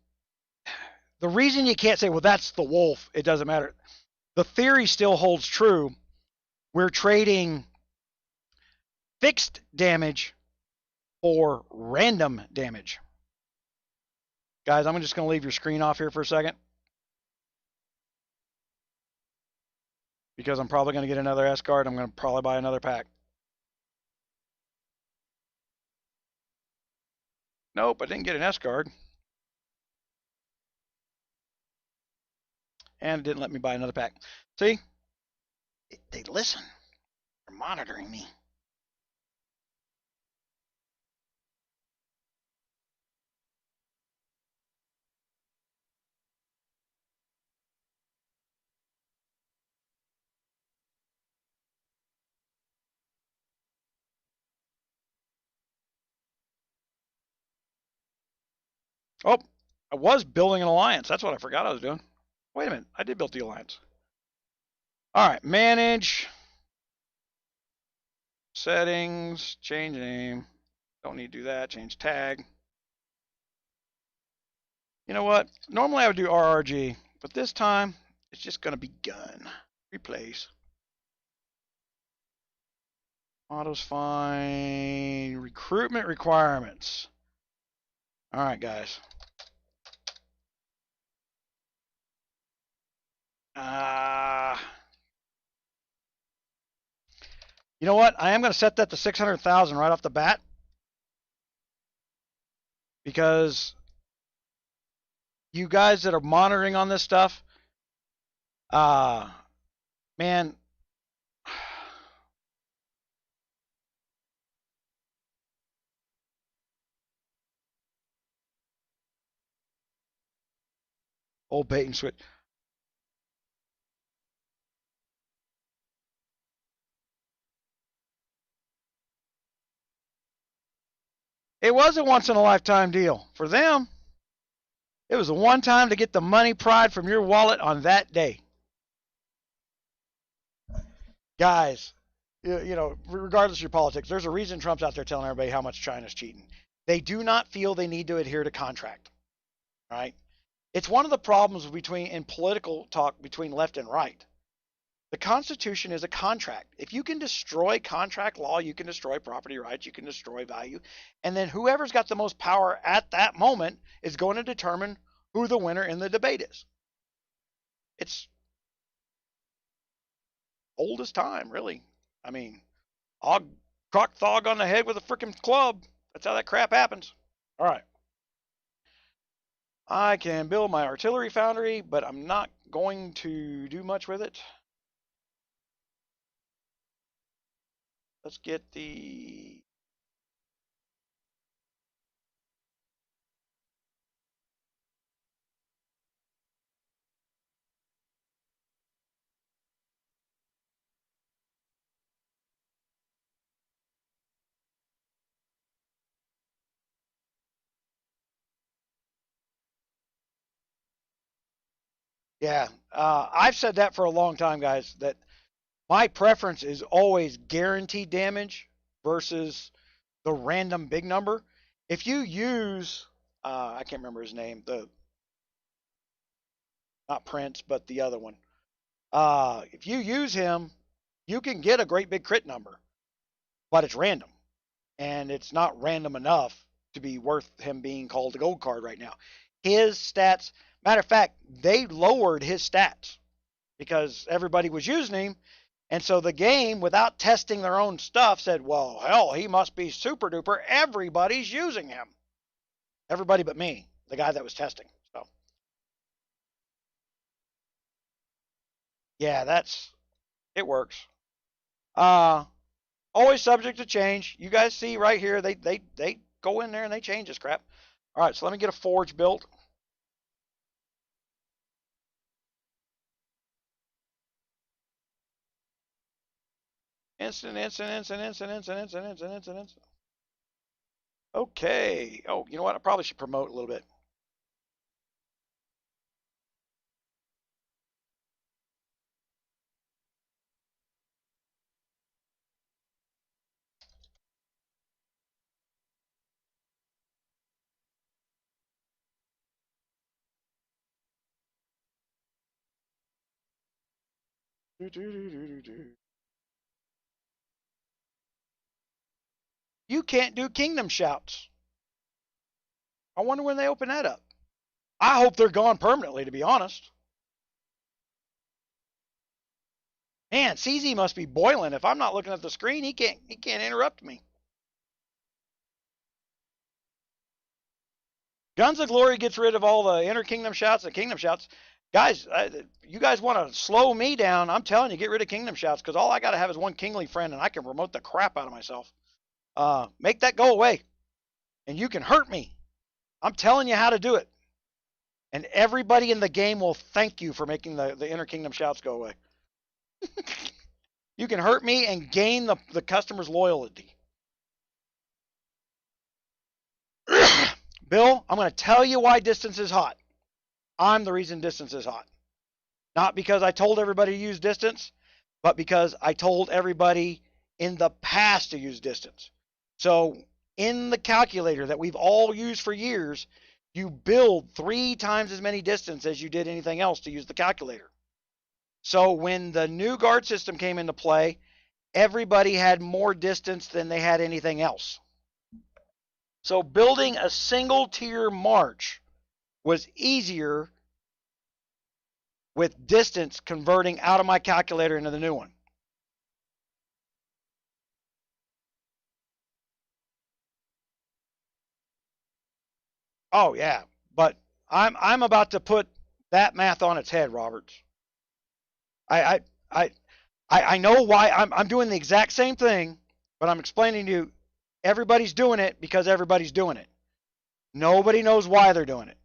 the reason you can't say, well, that's the wolf, it doesn't matter. The theory still holds true. We're trading fixed damage for random damage. Guys, I'm just going to leave your screen off here for a second, because I'm probably going to get another S card. I'm going to probably buy another pack. Nope, I didn't get an S card. And it didn't let me buy another pack. See? They listen. They're monitoring me. Oh, I was building an alliance. That's what I forgot I was doing. Wait a minute. I did build the alliance. All right. Manage. Settings. Change name. Don't need to do that. Change tag. You know what? Normally I would do RRG, but this time it's just going to be gun. Replace. Auto's fine. Recruitment requirements. All right, guys. You know what? I am going to set that to 600,000 right off the bat, because you guys that are monitoring on this stuff, man, old bait and switch. It was a once in a lifetime deal for them. It was a one time to get the money pried from your wallet on that day. Guys, you know, regardless of your politics, there's a reason Trump's out there telling everybody how much China's cheating. They do not feel they need to adhere to contract, right? It's one of the problems in political talk between left and right. The Constitution is a contract. If you can destroy contract law, you can destroy property rights, you can destroy value, and then whoever's got the most power at that moment is going to determine who the winner in the debate is. It's old as time, really. I mean, I'll crock Thog on the head with a freaking club. That's how that crap happens. All right. I can build my artillery foundry, but I'm not going to do much with it. Let's get the Yeah, I've said that for a long time, guys, that my preference is always guaranteed damage versus the random big number. If you use, I can't remember his name, not Prince, but the other one. If you use him, you can get a great big crit number, but it's random, and it's not random enough to be worth him being called a gold card right now. His stats, matter of fact, they lowered his stats because everybody was using him. And so the game, without testing their own stuff, said, well, hell, he must be super duper. Everybody's using him. Everybody but me, the guy that was testing. So, yeah, it works. Always subject to change. You guys see right here, they go in there and they change this crap. All right, so let me get a forge built. Instant. Okay. Oh, you know what? I probably should promote a little bit. You can't do kingdom shouts. I wonder when they open that up. I hope they're gone permanently, to be honest. Man, CZ must be boiling. If I'm not looking at the screen, he can't interrupt me. Guns of Glory gets rid of all the inner kingdom shouts and kingdom shouts. Guys, you guys want to slow me down? I'm telling you, get rid of kingdom shouts, because all I got to have is one kingly friend, and I can promote the crap out of myself. Make that go away, and you can hurt me. I'm telling you how to do it. And everybody in the game will thank you for making the inner kingdom shouts go away. You can hurt me and gain the customer's loyalty. Bill, I'm going to tell you why distance is hot. I'm the reason distance is hot. Not because I told everybody to use distance, but because I told everybody in the past to use distance. So in the calculator that we've all used for years, you build 3 times as many distance as you did anything else to use the calculator. So when the new guard system came into play, everybody had more distance than they had anything else. So building a single tier march was easier with distance converting out of my calculator into the new one. Oh yeah, but I'm about to put that math on its head, Roberts. I know why I'm doing the exact same thing, but I'm explaining to you everybody's doing it because everybody's doing it. Nobody knows why they're doing it.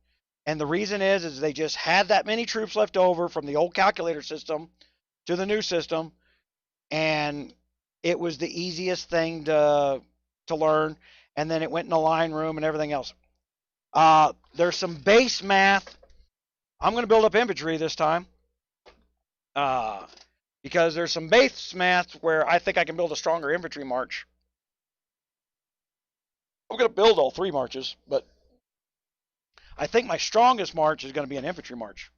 And the reason is they just had that many troops left over from the old calculator system to the new system, and it was the easiest thing to learn, and then it went in the line room and everything else. There's some base math. I'm going to build up infantry this time because there's some base math where I think I can build a stronger infantry march. I'm going to build all 3 marches, but I think my strongest march is going to be an infantry march.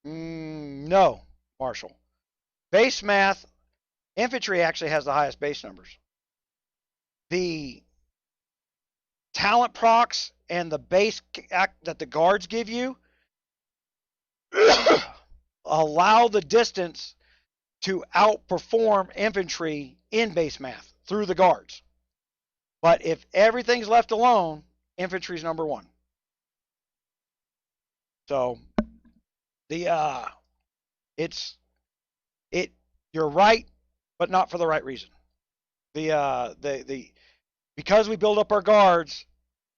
No, Marshall. Base math, infantry actually has the highest base numbers. The talent procs and the base that the guards give you allow the distance to outperform infantry in base math through the guards. But if everything's left alone, infantry's number 1. So you're right, but not for the right reason. Because we build up our guards,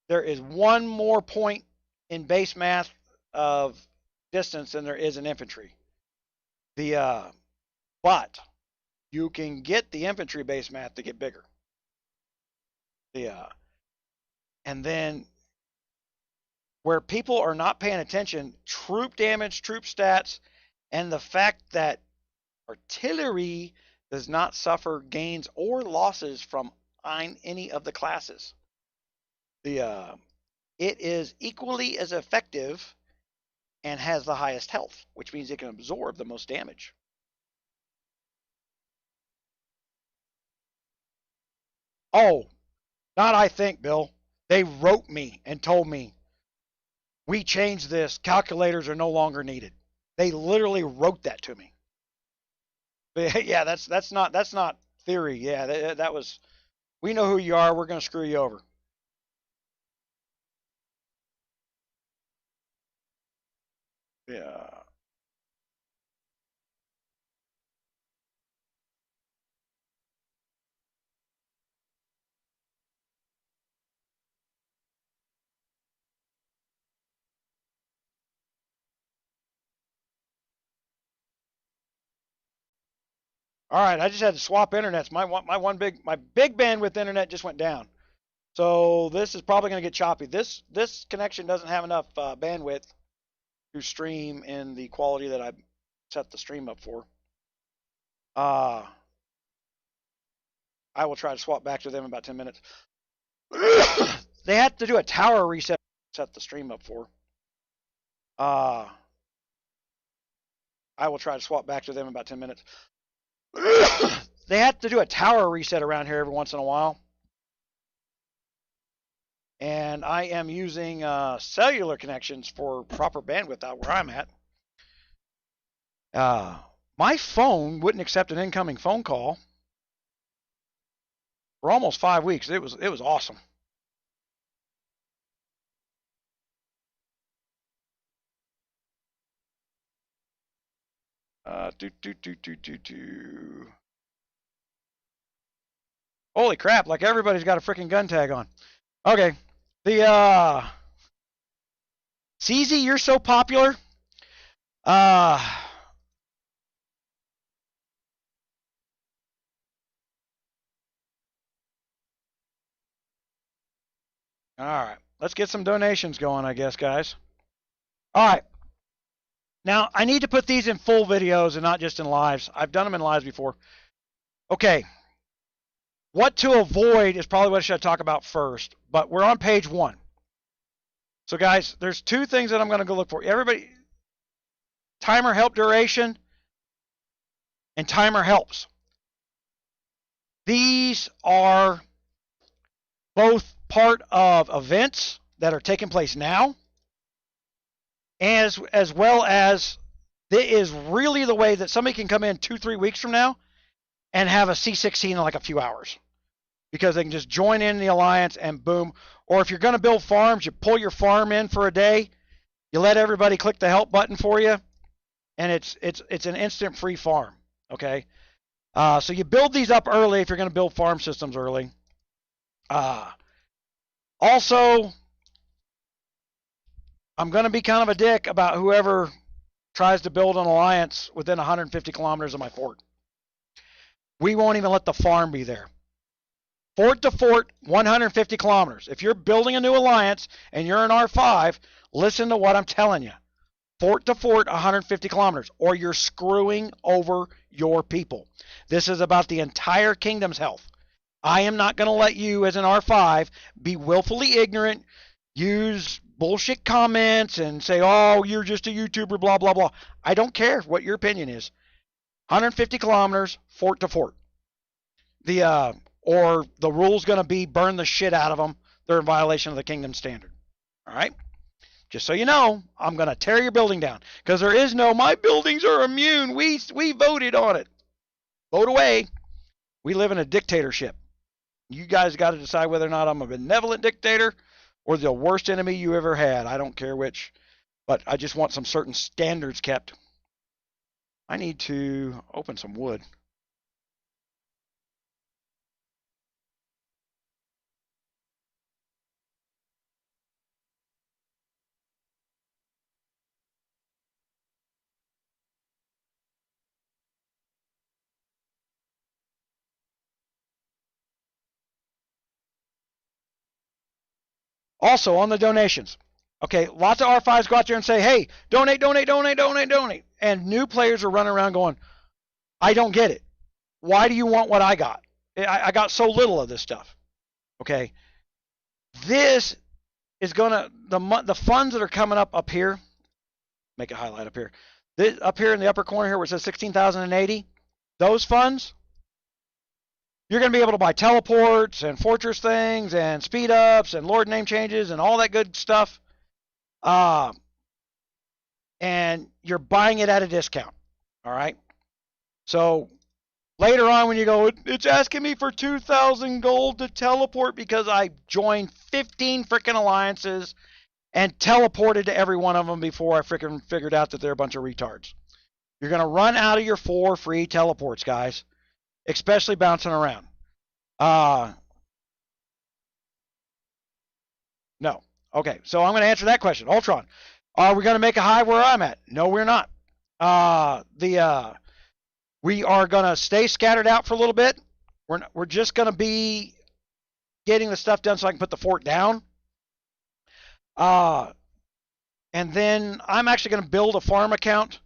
there is 1 more point in base math of distance than there is in infantry. But you can get the infantry base map to get bigger. And then where people are not paying attention, troop damage, troop stats, and the fact that artillery does not suffer gains or losses from any of the classes. It is equally as effective and has the highest health, which means it can absorb the most damage. Oh, not I think, Bill. They wrote me and told me, we changed this. Calculators are no longer needed. They literally wrote that to me. But yeah, that's not theory. Yeah, that was, we know who you are. We're going to screw you over. Yeah. All right, I just had to swap internets. My big bandwidth internet just went down. So this is probably going to get choppy. This connection doesn't have enough bandwidth to stream in the quality that I set the stream up for. I will try to swap back to them in about 10 minutes. They had to do a tower reset set the stream up for. I will try to swap back to them in about 10 minutes. They have to do a tower reset around here every once in a while. And I am using cellular connections for proper bandwidth out where I'm at. My phone wouldn't accept an incoming phone call for almost 5 weeks. It was awesome. Holy crap! Like everybody's got a freaking gun tag on. Okay, the 𝗙𝗍𝗹𝗹𝙯, you're so popular. All right, let's get some donations going, I guess, guys. All right. Now, I need to put these in full videos and not just in lives. I've done them in lives before. Okay. What to avoid is probably what I should talk about first, but we're on page 1. So, guys, there's 2 things that I'm going to go look for. Everybody, timer help duration and timer helps. These are both part of events that are taking place now, as well as it is really the way that somebody can come in 2-3 weeks from now and have a C16 in like a few hours, because they can just join in the alliance and boom. Or if you're going to build farms, you pull your farm in for a day, you let everybody click the help button for you, and it's an instant free farm. Okay, so you build these up early if you're going to build farm systems early. Also, I'm going to be kind of a dick about whoever tries to build an alliance within 150 kilometers of my fort. We won't even let the farm be there. Fort to fort, 150 kilometers. If you're building a new alliance and you're in R5, listen to what I'm telling you. Fort to fort, 150 kilometers, or you're screwing over your people. This is about the entire kingdom's health. I am not going to let you, as an R5, be willfully ignorant, use bullshit comments, and say, oh, you're just a YouTuber, blah, blah, blah. I don't care what your opinion is. 150 kilometers, fort to fort. Or the rule's going to be burn the shit out of them. They're in violation of the kingdom standard. All right? Just so you know, I'm going to tear your building down. Because there is no, my buildings are immune. We voted on it. Vote away. We live in a dictatorship. You guys got to decide whether or not I'm a benevolent dictator or the worst enemy you ever had. I don't care which. But I just want some certain standards kept. I need to open some wood. Also on the donations. Okay, lots of R5s go out there and say, hey, donate, donate, donate, donate, donate. And new players are running around going, I don't get it. Why do you want what I got? I got so little of this stuff. Okay. This is going to, the funds that are coming up here, make a highlight up here. This, up here in the upper corner here where it says 16,080, those funds, you're going to be able to buy teleports and fortress things and speed ups and lord name changes and all that good stuff. And you're buying it at a discount. All right. So later on when you go, it's asking me for 2,000 gold to teleport because I joined 15 freaking alliances and teleported to every one of them before I freaking figured out that they're a bunch of retards. You're going to run out of your 4 free teleports, guys, especially bouncing around. No. Okay, so I'm going to answer that question. Ultron, are we going to make a hive where I'm at? No, we're not. We are going to stay scattered out for a little bit. We're just going to be getting the stuff done so I can put the fort down. And then I'm actually going to build a farm account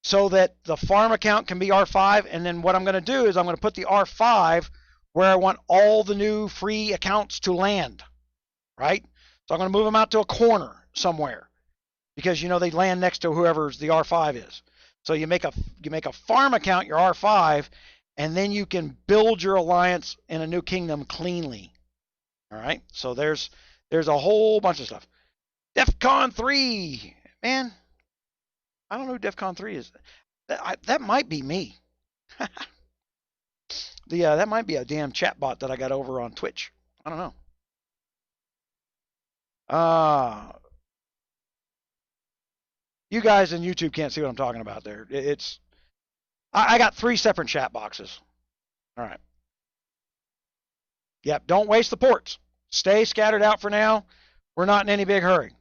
so that the farm account can be R5. And then what I'm going to do is I'm going to put the R5 where I want all the new free accounts to land, right? So I'm going to move them out to a corner somewhere because, you know, they land next to whoever's the R5 is. So you make a farm account, your R5, and then you can build your alliance in a new kingdom cleanly. All right. So there's a whole bunch of stuff. DEFCON 3, man. I don't know who DEFCON 3 is. That might be me. That might be a damn chatbot that I got over on Twitch. I don't know. You guys in YouTube can't see what I'm talking about there. I got 3 separate chat boxes. All right. Yep, don't waste the ports. Stay scattered out for now. We're not in any big hurry.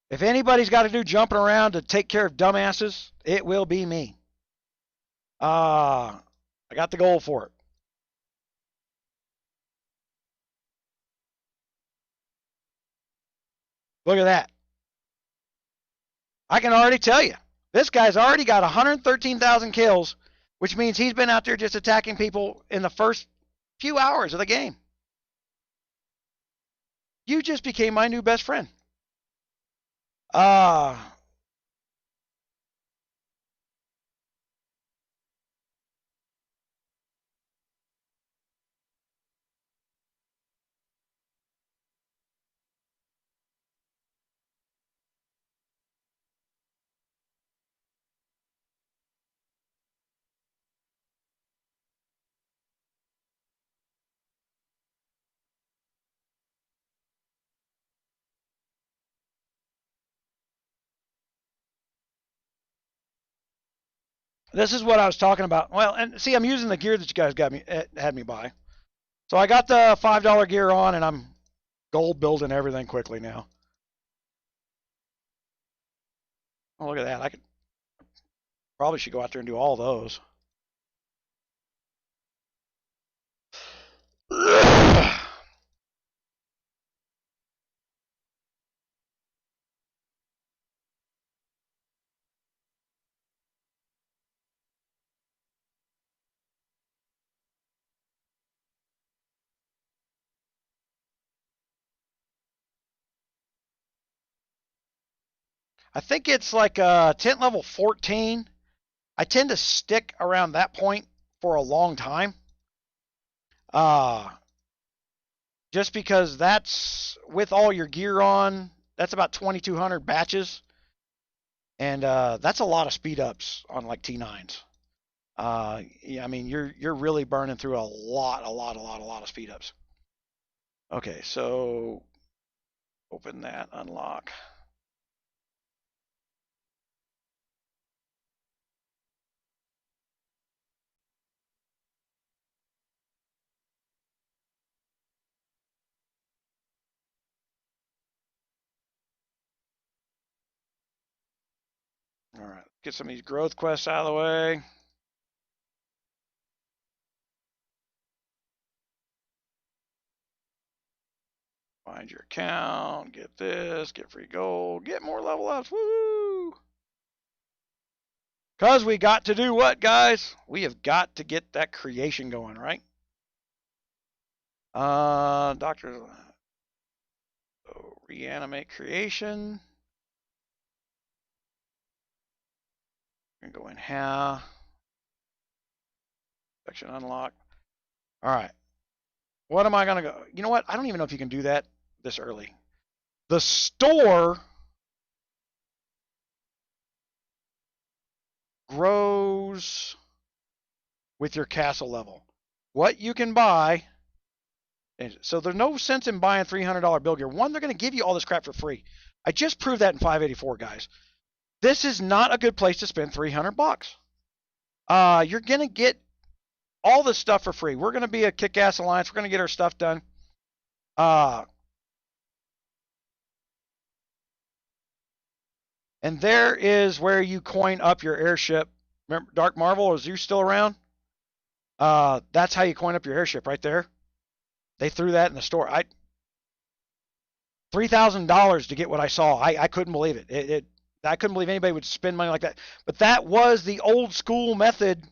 If anybody's got to do jumping around to take care of dumbasses, it will be me. I got the goal for it. Look at that. I can already tell you, this guy's already got 113,000 kills, which means he's been out there just attacking people in the first few hours of the game. You just became my new best friend. This is what I was talking about. Well, and see, I'm using the gear that you guys had me buy. So I got the $5 gear on, and I'm gold building everything quickly now. Oh, look at that. I could probably should go out there and do all those. I think it's like tent level 14. I tend to stick around that point for a long time. Just because that's with all your gear on, that's about 2,200 batches. And that's a lot of speed ups on like T9s. Yeah, I mean, you're really burning through a lot of speed ups. Okay, so open that, unlock. All right, get some of these growth quests out of the way. Find your account, get this, get free gold, get more level ups. Woo! Because we got to do what, guys? We have got to get that creation going, right? Doctor, so reanimate creation. We're going to go in here. Section unlock. All right. What am I going to go? You know what? I don't even know if you can do that this early. The store grows with your castle level. What you can buy. So there's no sense in buying $300 bill gear. One, they're going to give you all this crap for free. I just proved that in 584, guys. This is not a good place to spend $300. You're going to get all this stuff for free. We're going to be a kick-ass alliance. We're going to get our stuff done. And there is where you coin up your airship. Remember, Dark Marvel, is you still around? That's how you coin up your airship right there. They threw that in the store. $3,000 to get what I saw. I couldn't believe it. I couldn't believe anybody would spend money like that. But that was the old school method.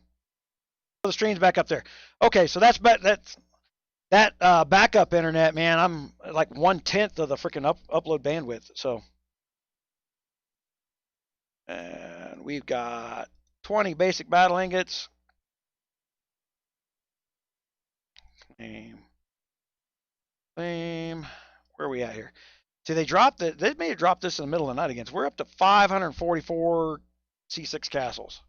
The stream's back up there. Okay, so that's backup internet, man. I'm like 1/10 of the freaking upload bandwidth. So, and we've got 20 basic battle ingots. Claim. Where are we at here? See, they dropped it. They may have dropped this in the middle of the night again. So we're up to 544 C6 castles.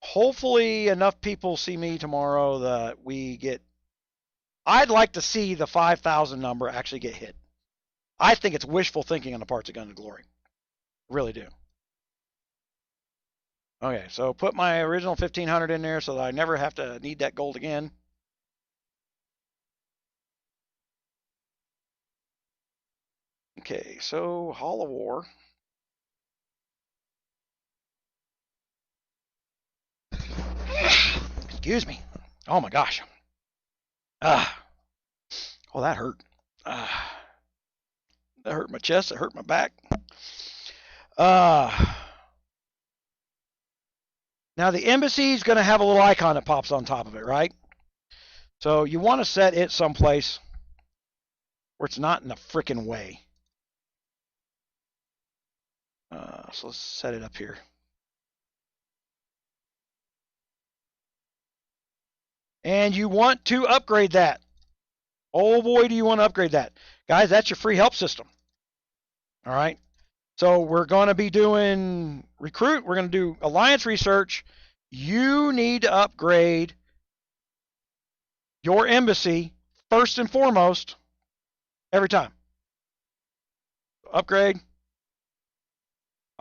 Hopefully enough people see me tomorrow that we get. I'd like to see the 5,000 number actually get hit. I think it's wishful thinking on the parts of Gun to Glory. I really do. Okay, so put my original 1,500 in there so that I never have to need that gold again. Okay, so Hall of War. Excuse me. Oh my gosh. Oh, that hurt. That hurt my chest. It hurt my back. Now the embassy is going to have a little icon that pops on top of it, right? So you want to set it someplace where it's not in the freaking way. So let's set it up here. And you want to upgrade that. Oh boy, do you want to upgrade that. Guys, that's your free help system. All right. So we're going to be doing recruit. We're going to do alliance research. You need to upgrade your embassy first and foremost every time. Upgrade.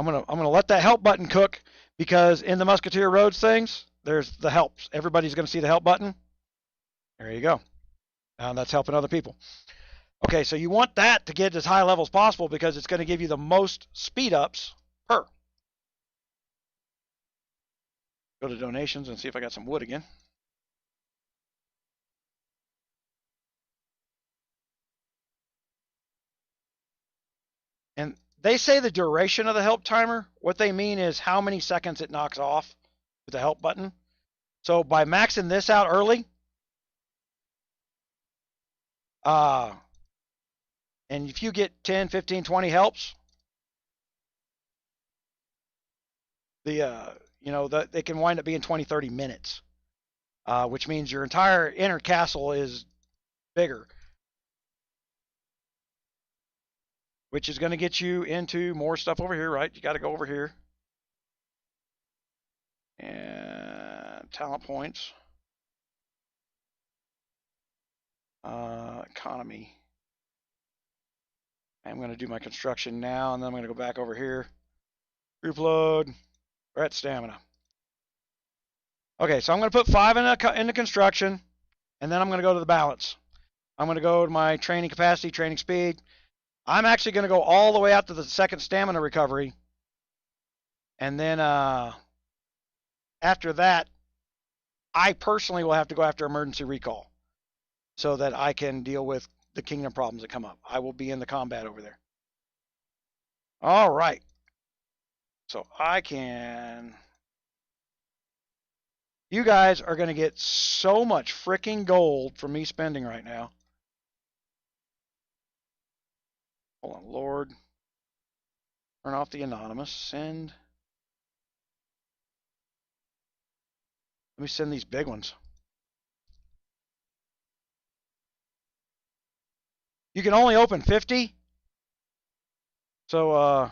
I'm gonna let that help button cook, because in the Musketeer Roads things, there's the helps. Everybody's going to see the help button. There you go. And that's helping other people. Okay, so you want that to get as high level as possible, because it's going to give you the most speed ups per. Go to donations and see if I got some wood again. And they say the duration of the help timer. What they mean is how many seconds it knocks off with the help button. So by maxing this out early, and if you get 10, 15, 20 helps, they can wind up being 20, 30 minutes, which means your entire inner castle is bigger, which is going to get you into more stuff over here, right? You got to go over here. And talent points. Economy. I'm going to do my construction now, and then I'm going to go back over here. Group load. We're at stamina. Okay, so I'm going to put 5 into construction, and then I'm going to go to the balance. I'm going to go to my training capacity, training speed. I'm actually going to go all the way out to the second stamina recovery. And then after that, I personally will have to go after emergency recall. so that I can deal with the kingdom problems that come up. I will be in the combat over there. All right. So I can... You guys are going to get so much freaking gold from me spending right now. Hold on, Lord. Turn off the anonymous. Send. Let me send these big ones. You can only open 50. So,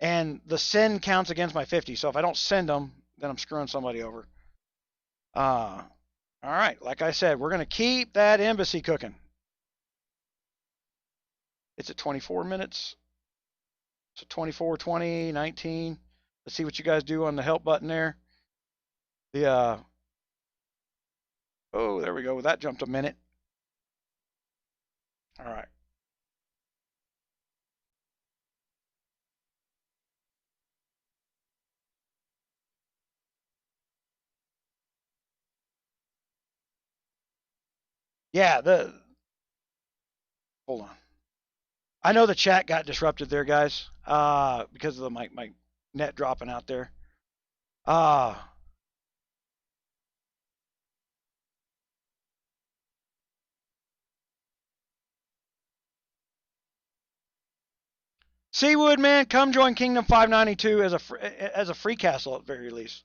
and the send counts against my 50. So if I don't send them, then I'm screwing somebody over. All right. Like I said, we're going to keep that embassy cooking. It's at 24 minutes. So 24, 20, 19. Let's see what you guys do on the help button there. The, oh, there we go. That jumped a minute. All right. Yeah, hold on. I know the chat got disrupted there, guys, because of my net dropping out there. Seawood, man, come join Kingdom 592 as a free castle at the very least.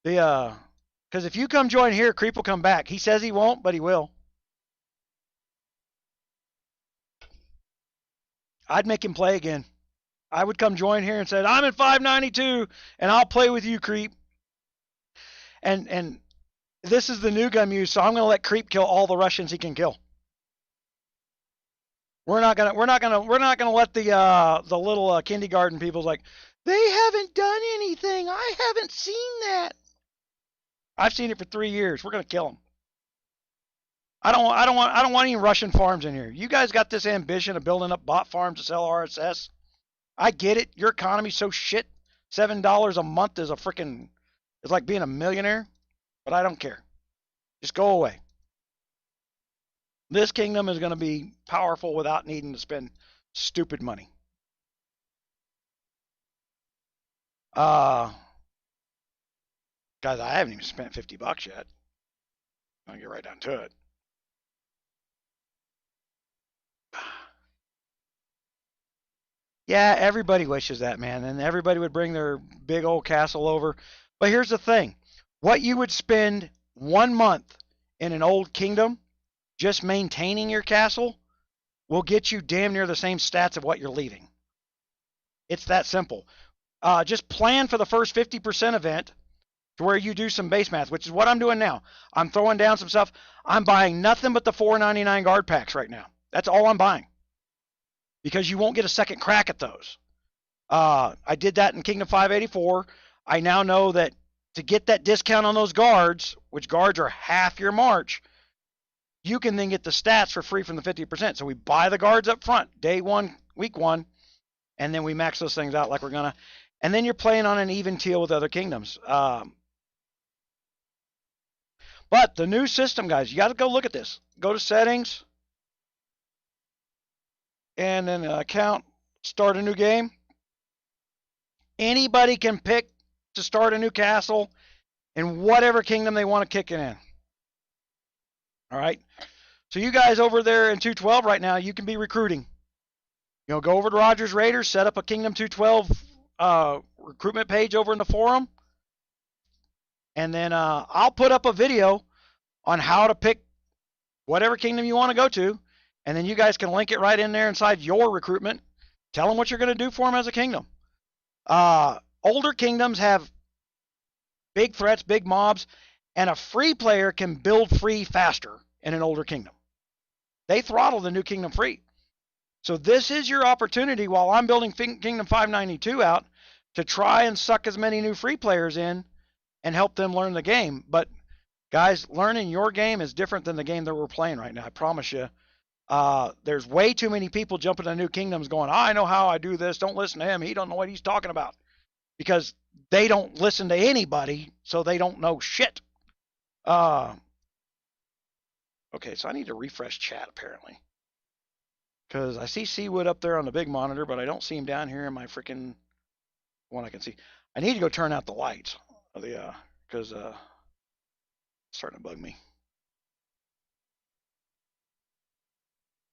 Because if you come join here, Creep will come back. He says he won't, but he will. I'd make him play again. I would come join here and say, I'm in 592, and I'll play with you, Creep. And this is the new GunMuse, so I'm going to let Creep kill all the Russians he can kill. We're not gonna let the little kindergarten people's like, they haven't done anything. I haven't seen that. I've seen it for 3 years. We're gonna kill them. I don't want any Russian farms in here. You guys got this ambition of building up bot farms to sell RSS. I get it. Your economy's so shit. $7 a month is it's like being a millionaire. But I don't care. Just go away. This kingdom is going to be powerful without needing to spend stupid money. Guys, I haven't even spent $50 yet. I'll get right down to it. Yeah, everybody wishes that, man. And everybody would bring their big old castle over. But here's the thing. What you would spend 1 month in an old kingdom just maintaining your castle will get you damn near the same stats of what you're leaving. It's that simple. Just plan for the first 50% event to where you do some base math, which is what I'm doing now. I'm throwing down some stuff. I'm buying nothing but the $4.99 guard packs right now. That's all I'm buying. Because you won't get a second crack at those. I did that in Kingdom 584. I now know that to get that discount on those guards, which guards are half your march, you can then get the stats for free from the 50%. So we buy the guards up front, day one, week one, and then we max those things out like we're going to. And then you're playing on an even keel with other kingdoms. But the new system, guys, you got to go look at this. Go to settings. And then account, start a new game. Anybody can pick to start a new castle in whatever kingdom they want to kick it in. All right. So you guys over there in 212 right now, you can be recruiting. You know, go over to Rogers Raiders, set up a Kingdom 212 recruitment page over in the forum. And then I'll put up a video on how to pick whatever kingdom you want to go to. And then you guys can link it right in there inside your recruitment. Tell them what you're going to do for them as a kingdom. Older kingdoms have big threats, big mobs, and a free player can build free faster in an older kingdom. They throttle the new kingdom free. So this is your opportunity while I'm building Kingdom 592 out to try and suck as many new free players in and help them learn the game. But guys, learning your game is different than the game that we're playing right now. I promise you. There's way too many people jumping to new kingdoms going, I know how I do this. Don't listen to him. He don't know what he's talking about. Because they don't listen to anybody, so they don't know shit. Okay, so I need to refresh chat apparently. Because I see 𝗙𝗎𝗏 up there on the big monitor, but I don't see him down here in my freaking one I can see. I need to go turn out the lights. Because it's starting to bug me.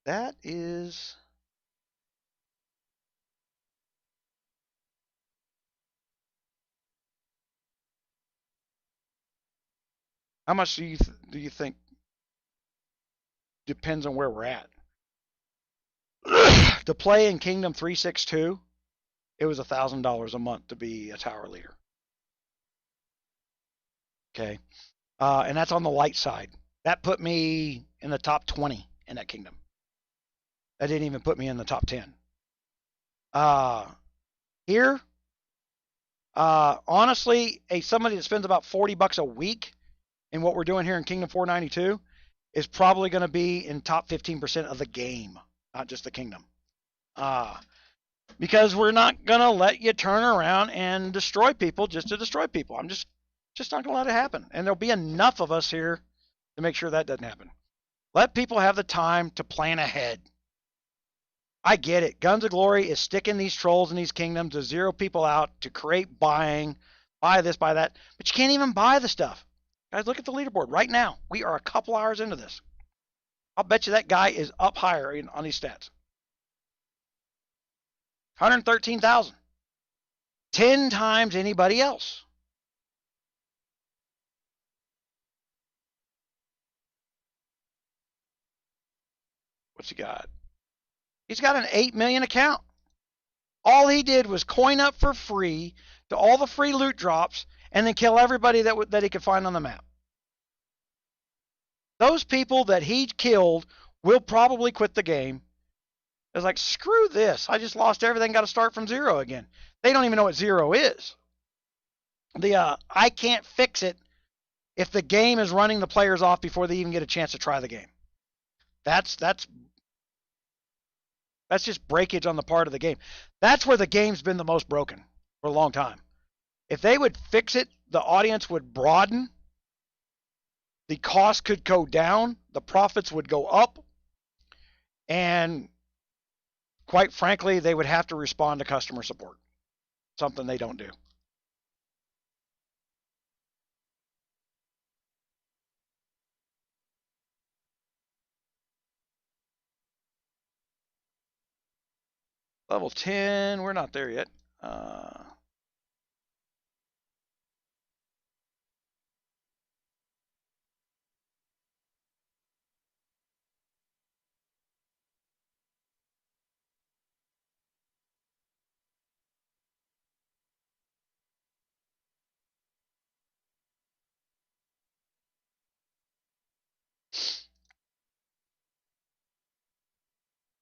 That is... How much do you think depends on where we're at? To play in Kingdom 362, it was $1,000 a month to be a tower leader. Okay. And that's on the light side. That put me in the top 20 in that kingdom. That didn't even put me in the top 10. Here, honestly, somebody that spends about $40 a week in what we're doing here in Kingdom 492 is probably going to be in top 15% of the game, not just the kingdom. Because we're not going to let you turn around and destroy people just to destroy people. I'm just not going to let it happen. And there'll be enough of us here to make sure that doesn't happen. Let people have the time to plan ahead. I get it. Guns of Glory is sticking these trolls in these kingdoms to zero people out, to create buying, buy this, buy that. But you can't even buy the stuff. Guys, look at the leaderboard right now. We are a couple hours into this. I'll bet you that guy is up higher on these stats. 113,000. 10 times anybody else. What's he got? He's got an 8 million account. All he did was coin up for free to all the free loot drops and then kill everybody that he could find on the map. Those people that he killed will probably quit the game. It's like, screw this. I just lost everything, got to start from zero again. They don't even know what zero is. I can't fix it if the game is running the players off before they even get a chance to try the game. That's just breakage on the part of the game. That's where the game's been the most broken for a long time. If they would fix it, the audience would broaden, the cost could go down, the profits would go up, and quite frankly, they would have to respond to customer support, something they don't do. Level 10, we're not there yet.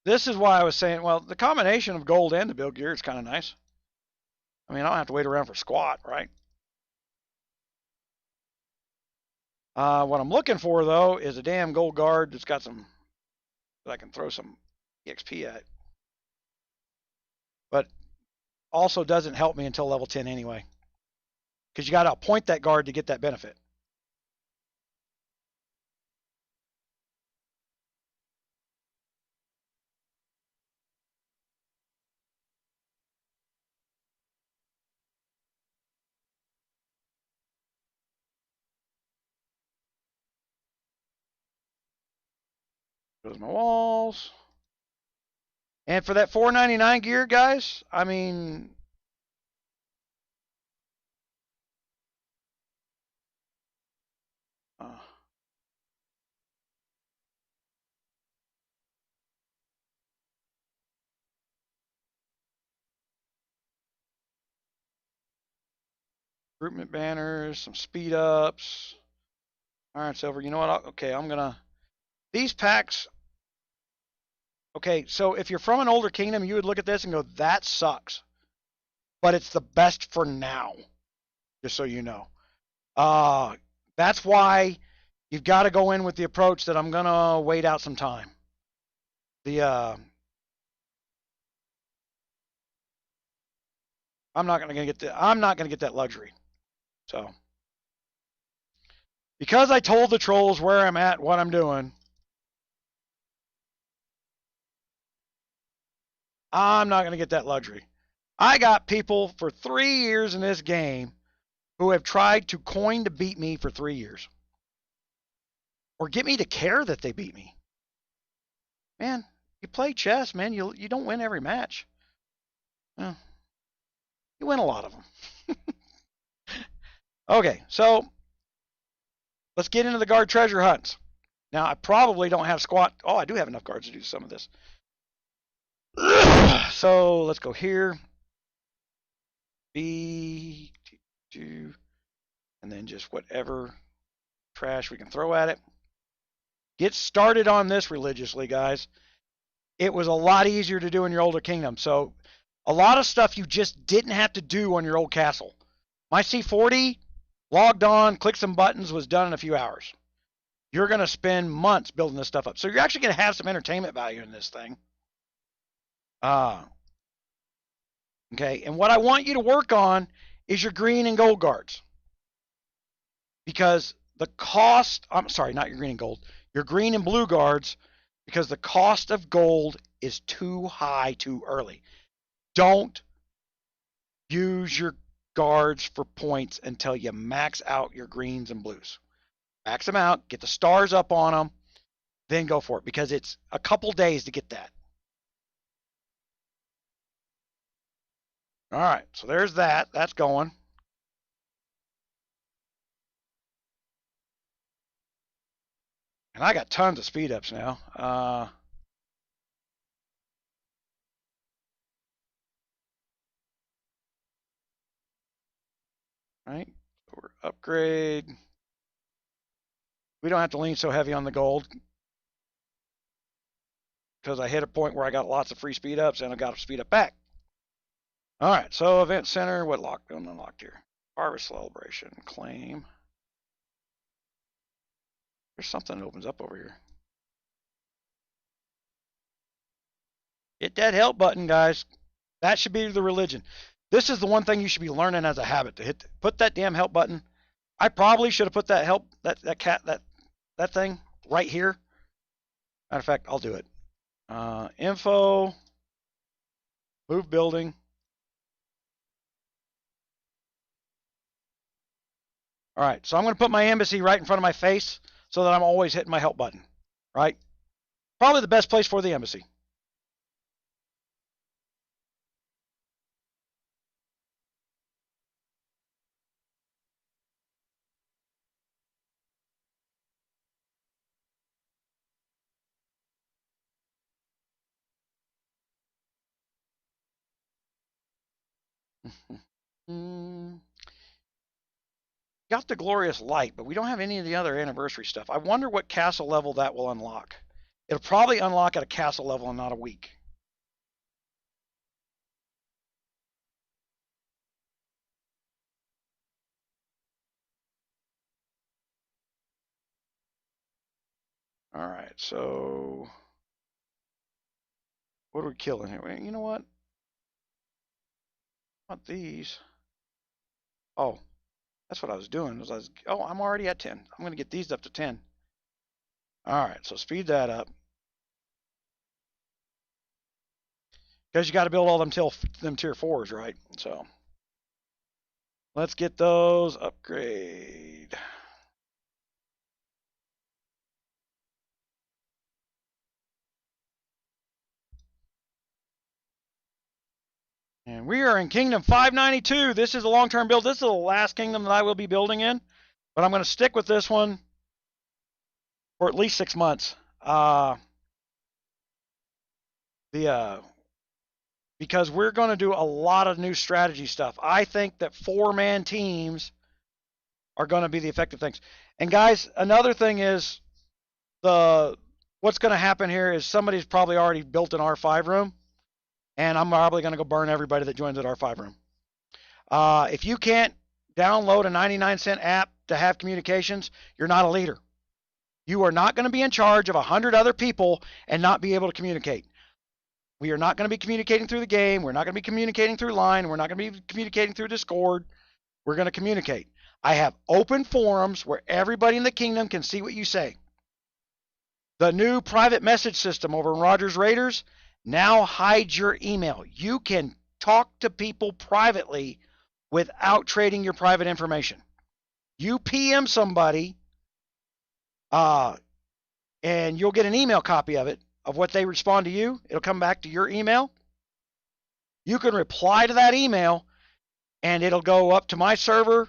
This is why I was saying, well, the combination of gold and the build gear is kind of nice. I mean, I don't have to wait around for squat, right? What I'm looking for, though, is a damn gold guard that's got some, that I can throw some EXP at. But also doesn't help me until level 10 anyway. Because you got to appoint that guard to get that benefit. Goes my walls. And for that $4.99 gear, guys, I mean, recruitment banners, some speed ups, iron, silver. You know what? Okay, I'm going to, these packs. Okay, so if you're from an older kingdom, you would look at this and go, that sucks. But it's the best for now, just so you know. That's why you've got to go in with the approach that I'm going to wait out some time. I'm not going to get that luxury. So Because I told the trolls where I'm at, what I'm doing, I'm not going to get that luxury. I got people for 3 years in this game who have tried to coin to beat me for 3 years. Or get me to care that they beat me. Man, you play chess, man. You don't win every match. Well, you win a lot of them. Okay, so let's get into the guard treasure hunts. Now, I probably don't have squat. Oh, I do have enough guards to do some of this. So let's go here. B2, and then just whatever trash we can throw at it. Get started on this religiously, guys. It was a lot easier to do in your older kingdom. So a lot of stuff you just didn't have to do on your old castle. My C40, logged on, clicked some buttons, was done in a few hours. You're going to spend months building this stuff up. So you're actually going to have some entertainment value in this thing. Okay, and what I want you to work on is your green and gold guards. Because the cost, I'm sorry, not your green and gold, your green and blue guards, because the cost of gold is too high too early. Don't use your guards for points until you max out your greens and blues. Max them out, get the stars up on them, then go for it, because it's a couple days to get that. All right, so there's that. That's going. And I got tons of speed ups now. Right, so we're upgrade. We don't have to lean so heavy on the gold because I hit a point where I got lots of free speed ups and I got to speed up back. All right, so event center, what locked? Unlocked here. Harvest celebration, claim. There's something that opens up over here. Hit that help button, guys. That should be the religion. This is the one thing you should be learning as a habit, to put that damn help button. I probably should have put that help, that thing right here. Matter of fact, I'll do it. Info, move building. All right, so I'm going to put my embassy right in front of my face so that I'm always hitting my help button, right? Probably the best place for the embassy. Got the glorious light, but we don't have any of the other anniversary stuff. I wonder what castle level that will unlock. It'll probably unlock at a castle level and not a week. All right, so what are we killing here? You know what? I want these. Oh, that's what I was doing. Oh, I'm already at 10. I'm going to get these up to 10. All right, so speed that up. Because you got to build all them tier 4s, right? So let's get those. Upgrade. And we are in Kingdom 592. This is a long-term build. This is the last kingdom that I will be building in. But I'm going to stick with this one for at least 6 months. Because we're going to do a lot of new strategy stuff. I think that 4-man teams are going to be the effective things. And guys, another thing is what's going to happen here is somebody's probably already built an R5 room. And I'm probably going to go burn everybody that joins that R5 room. If you can't download a 99-cent app to have communications, you're not a leader. You are not going to be in charge of 100 other people and not be able to communicate. We are not going to be communicating through the game. We're not going to be communicating through line. We're not going to be communicating through Discord. We're going to communicate. I have open forums where everybody in the kingdom can see what you say. The new private message system over in Rogers Raiders now hides your email. You can talk to people privately without trading your private information. You PM somebody, and you'll get an email copy of it, of what they respond to you. It'll come back to your email. You can reply to that email, and it'll go up to my server,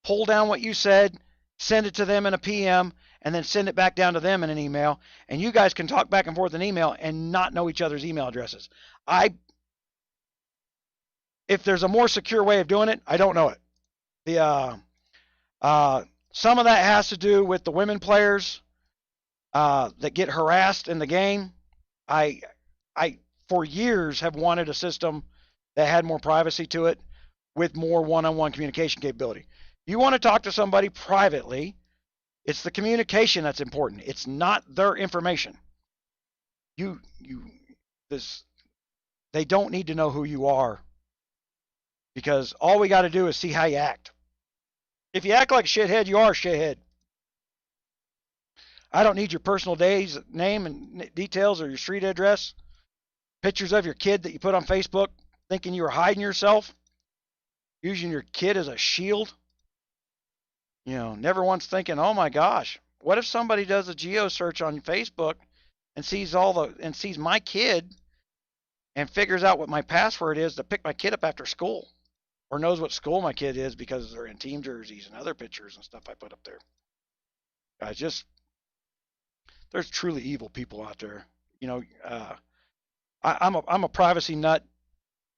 pull down what you said, send it to them in a PM, and then send it back down to them in an email. And you guys can talk back and forth in email and not know each other's email addresses. If there's a more secure way of doing it, I don't know it. Some of that has to do with the women players that get harassed in the game. I for years have wanted a system that had more privacy to it with more one-on-one communication capability. You want to talk to somebody privately, it's the communication that's important. It's not their information. They don't need to know who you are, because all we got to do is see how you act. If you act like a shithead, you are a shithead. I don't need your personal name and details or your street address, pictures of your kid that you put on Facebook thinking you were hiding yourself, using your kid as a shield. You know, never once thinking, oh my gosh, what if somebody does a geo search on Facebook and sees sees my kid and figures out what my password is to pick my kid up after school, or knows what school my kid is because they're in team jerseys and other pictures and stuff I put up there. Guys, there's truly evil people out there. You know, I'm a privacy nut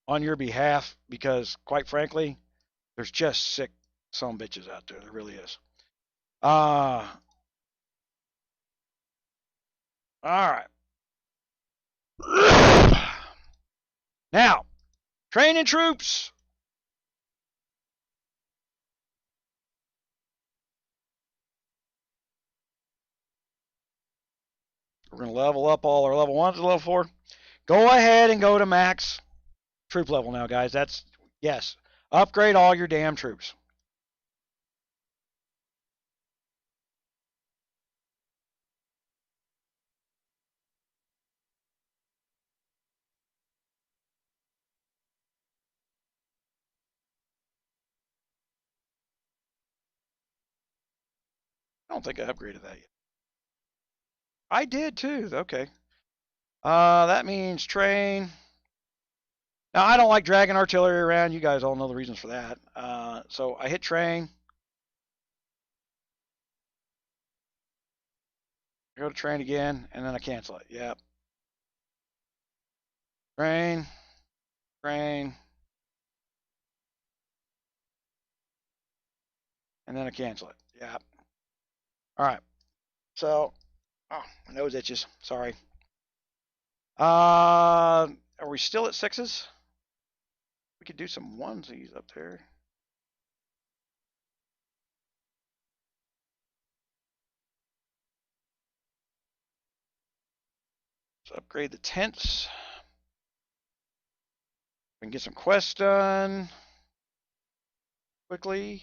on your behalf because, quite frankly, there's just sick some bitches out there. There really is. All right. Now, training troops. We're going to level up all our level 1 to level 4. Go ahead and go to max troop level now, guys. Yes. Upgrade all your damn troops. I don't think I upgraded that yet. I did too. Okay. That means train. Now, I don't like dragging artillery around. You guys all know the reasons for that. So I hit train. Go to train again, and then I cancel it. Yep. Train. And then I cancel it. Yep. All right. So, oh, my nose itches. Sorry. Are we still at 6s? We could do some onesies up there. Let's upgrade the tents. We can get some quests done quickly.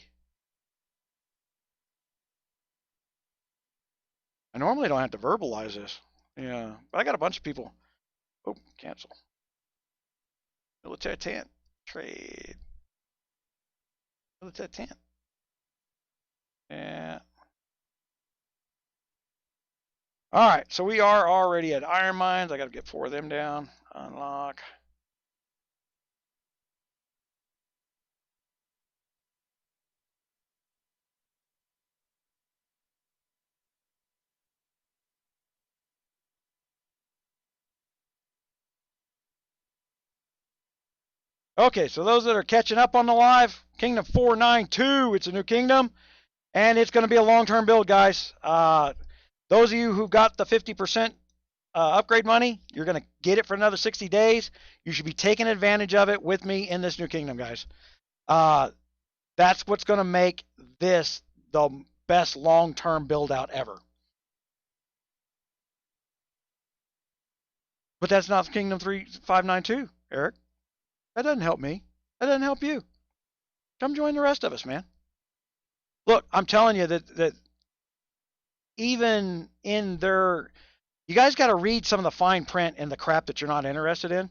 I normally don't have to verbalize this. Yeah, but I got a bunch of people. Oh, cancel. Military tent. Trade. Military tent. Yeah. All right, so we are already at iron mines. I got to get 4 of them down. Unlock. Okay, so those that are catching up on the live, Kingdom 492, it's a new kingdom, and it's going to be a long-term build, guys. Those of you who got the 50% upgrade money, you're going to get it for another 60 days. You should be taking advantage of it with me in this new kingdom, guys. That's what's going to make this the best long-term build-out ever. But that's not Kingdom 3592, Eric. That doesn't help me. That doesn't help you. Come join the rest of us, man. Look, I'm telling you that even in their, you guys got to read some of the fine print and the crap that you're not interested in.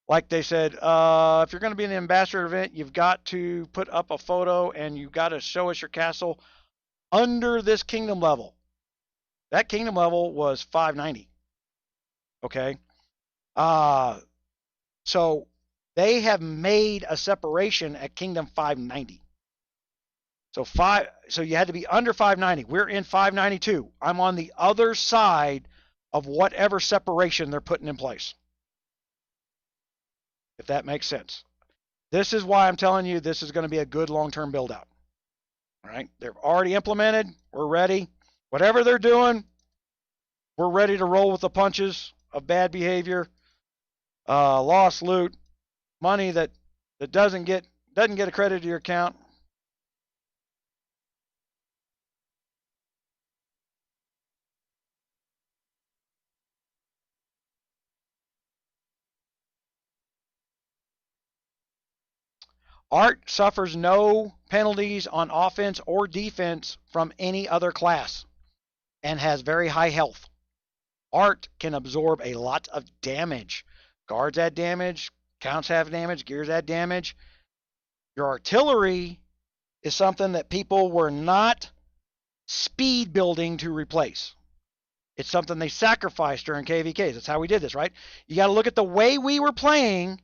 Like they said, if you're going to be in the ambassador event, you've got to put up a photo and you've got to show us your castle under this kingdom level. That kingdom level was 590. Okay. So they have made a separation at kingdom 590. So you had to be under 590. We're in 592. I'm on the other side of whatever separation they're putting in place. If that makes sense. This is why I'm telling you this is going to be a good long-term build out. All right. They're already implemented. We're ready. Whatever they're doing, we're ready to roll with the punches of bad behavior, lost loot, money that doesn't get accredited to your account. Art suffers no penalties on offense or defense from any other class and has very high health. Art can absorb a lot of damage. Guards add damage, counts have damage, gears add damage. Your artillery is something that people were not speed building to replace. It's something they sacrificed during KVKs. That's how we did this, right? You got to look at the way we were playing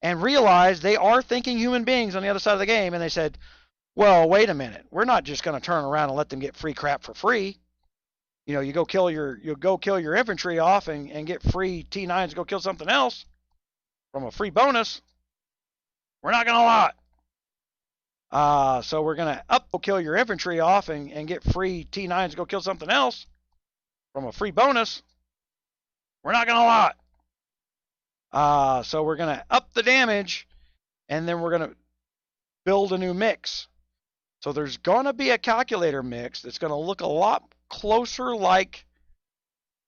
and realize they are thinking human beings on the other side of the game. And they said, well, wait a minute. We're not just going to turn around and let them get free crap for free. You know, you go kill your infantry off and get free T9s to go kill something else from a free bonus. We're not going to allow it. So we're going to kill your infantry off and get free T9s to go kill something else from a free bonus. We're not going to allow it. So we're going to up the damage, and then we're going to build a new mix. So there's going to be a calculator mix that's going to look a lot closer like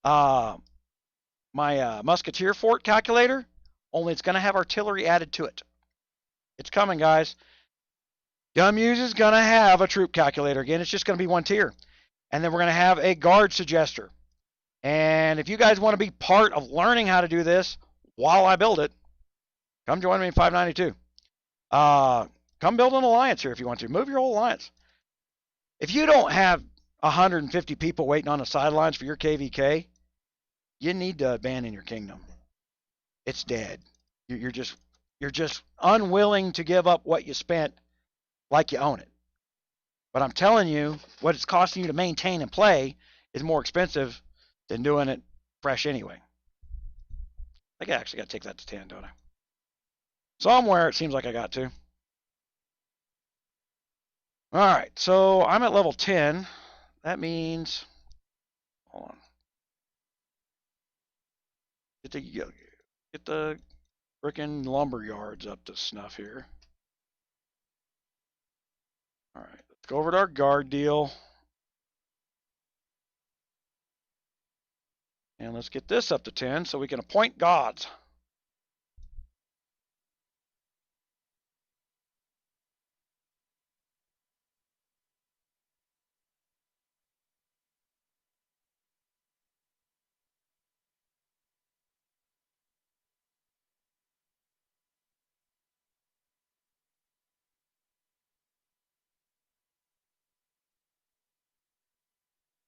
my Musketeer Fort calculator, only it's going to have artillery added to it. It's coming, guys. GunMuse is going to have a troop calculator. Again, it's just going to be one tier. And then we're going to have a guard suggester. And if you guys want to be part of learning how to do this while I build it, come join me in 592. Come build an alliance here if you want to. Move your whole alliance. If you don't have 150 people waiting on the sidelines for your KVK, you need to abandon your kingdom. It's dead. You're just unwilling to give up what you spent like you own it. But I'm telling you, what it's costing you to maintain and play is more expensive than doing it fresh anyway. I think I actually got to take that to 10, don't I? Somewhere it seems like I got to. All right, so I'm at level 10. That means, hold on. Get the frickin' lumber yards up to snuff here. All right, let's go over to our guard deal. And let's get this up to 10 so we can appoint gods.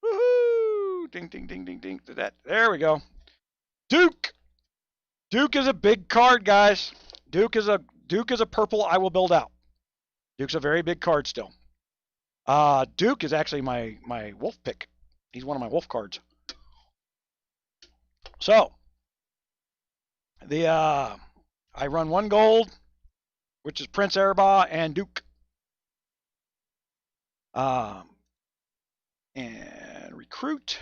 Woohoo! Ding, ding, ding, ding, ding. There we go. Duke. Duke is a big card, guys. Duke is a purple I will build out. Duke's a very big card still. Duke is actually my wolf pick. He's one of my wolf cards. So I run 1 gold, which is Prince 𝗙𝗪𝗏 and Duke. And recruit.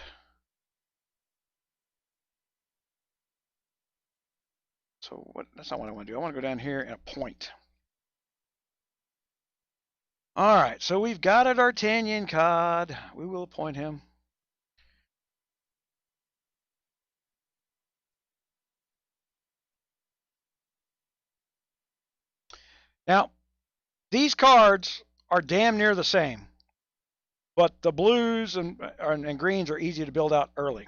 So that's not what I want to do. I want to go down here and appoint. All right, so we've got a D'Artagnan card. We will appoint him. Now, these cards are damn near the same. but the blues and greens are easy to build out early.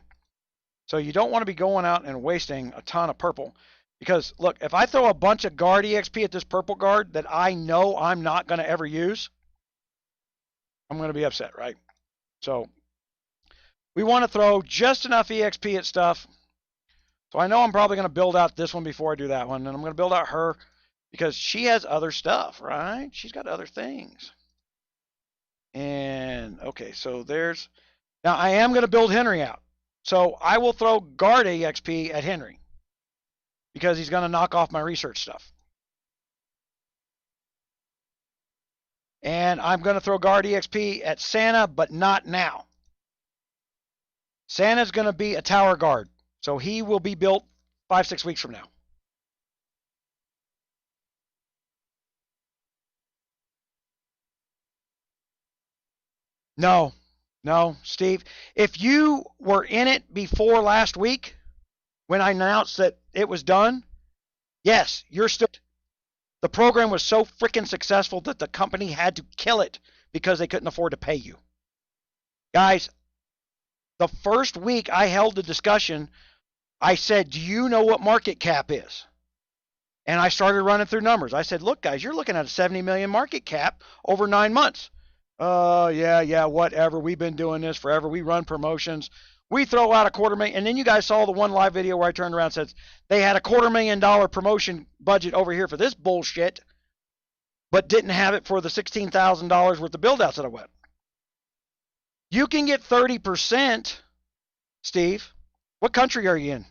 So you don't want to be going out and wasting a ton of purple. Because, look, if I throw a bunch of guard EXP at this purple guard that I know I'm not going to ever use, I'm going to be upset, right? So we want to throw just enough EXP at stuff. So I know I'm probably going to build out this one before I do that one. And I'm going to build out her because she has other stuff, right? She's got other things. And, okay, so there's... Now, I am going to build Henry out. So I will throw guard EXP at Henry because he's going to knock off my research stuff. And I'm going to throw guard EXP at Santa, but not now. Santa's going to be a tower guard. So he will be built 5-6 weeks from now. No, Steve. If you were in it before last week, when I announced that it was done, yes, you're still... The program was so freaking successful that the company had to kill it because they couldn't afford to pay you. Guys, the first week I held the discussion, I said, do you know what market cap is? And I started running through numbers. I said, look, guys, you're looking at a 70 million market cap over 9 months. Yeah, whatever. We've been doing this forever. We run promotions. We throw out $250,000. And then you guys saw the one live video where I turned around and said they had a $250,000 promotion budget over here for this bullshit, but didn't have it for the $16,000 worth of build outs that I went. You can get 30%, Steve. What country are you in?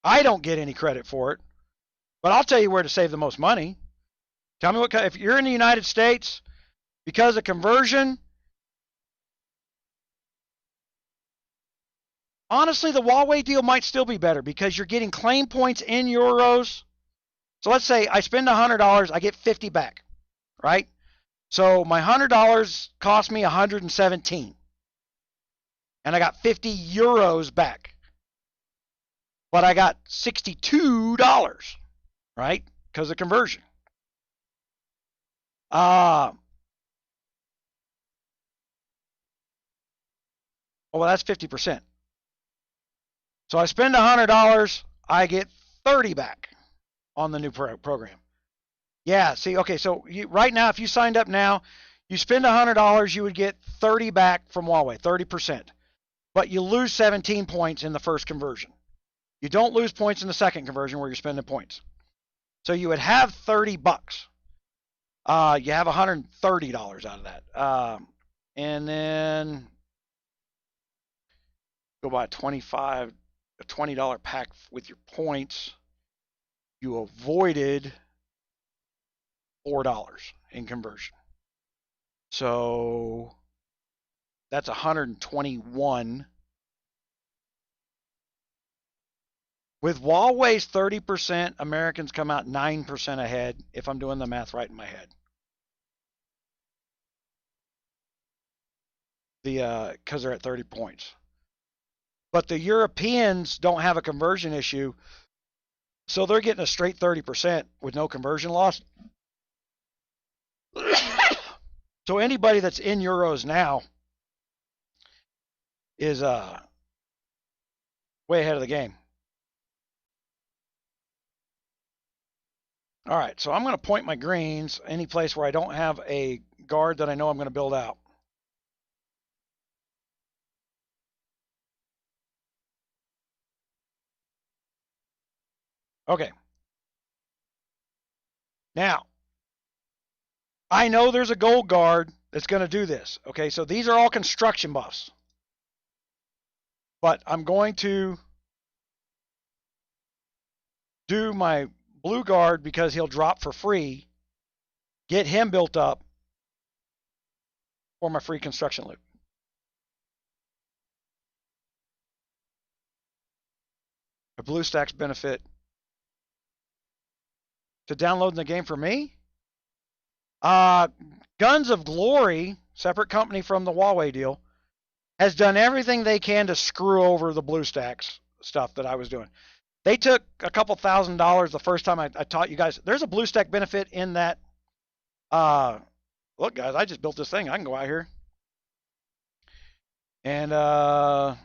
I don't get any credit for it, but I'll tell you where to save the most money. Tell me what, if you're in the United States, because of conversion, honestly, the Huawei deal might still be better because you're getting claim points in euros. So let's say I spend $100, I get 50 back, right? So my $100 cost me 117, and I got 50 euros back. But I got $62, right? Because of conversion. Oh, well, that's 50%. So I spend $100, I get 30 back on the new program. Yeah, see, okay, so right now, if you signed up now, you spend $100, you would get 30 back from Huawei, 30%. But you lose 17 points in the first conversion. You don't lose points in the second conversion where you're spending points. So you would have $30. You have $130 out of that. And then go buy a $20 pack with your points. You avoided $4 in conversion. So that's 121. With Huawei's 30%, Americans come out 9% ahead, if I'm doing the math right in my head. Because they're at 30 points. But the Europeans don't have a conversion issue, so they're getting a straight 30% with no conversion loss. So anybody that's in euros now is way ahead of the game. All right, so I'm going to point my greens any place where I don't have a guard that I know I'm going to build out. Okay. Now, I know there's a gold guard that's going to do this. Okay, so these are all construction buffs. But I'm going to do my blue guard because he'll drop for free, get him built up for my free construction loop. A BlueStacks benefit to downloading the game for me? Guns of Glory, separate company from the Huawei deal, has done everything they can to screw over the BlueStacks stuff that I was doing. They took a couple $1,000s the first time I taught you guys. There's a BlueStack benefit in that Look, guys, I just built this thing. I can go out here and let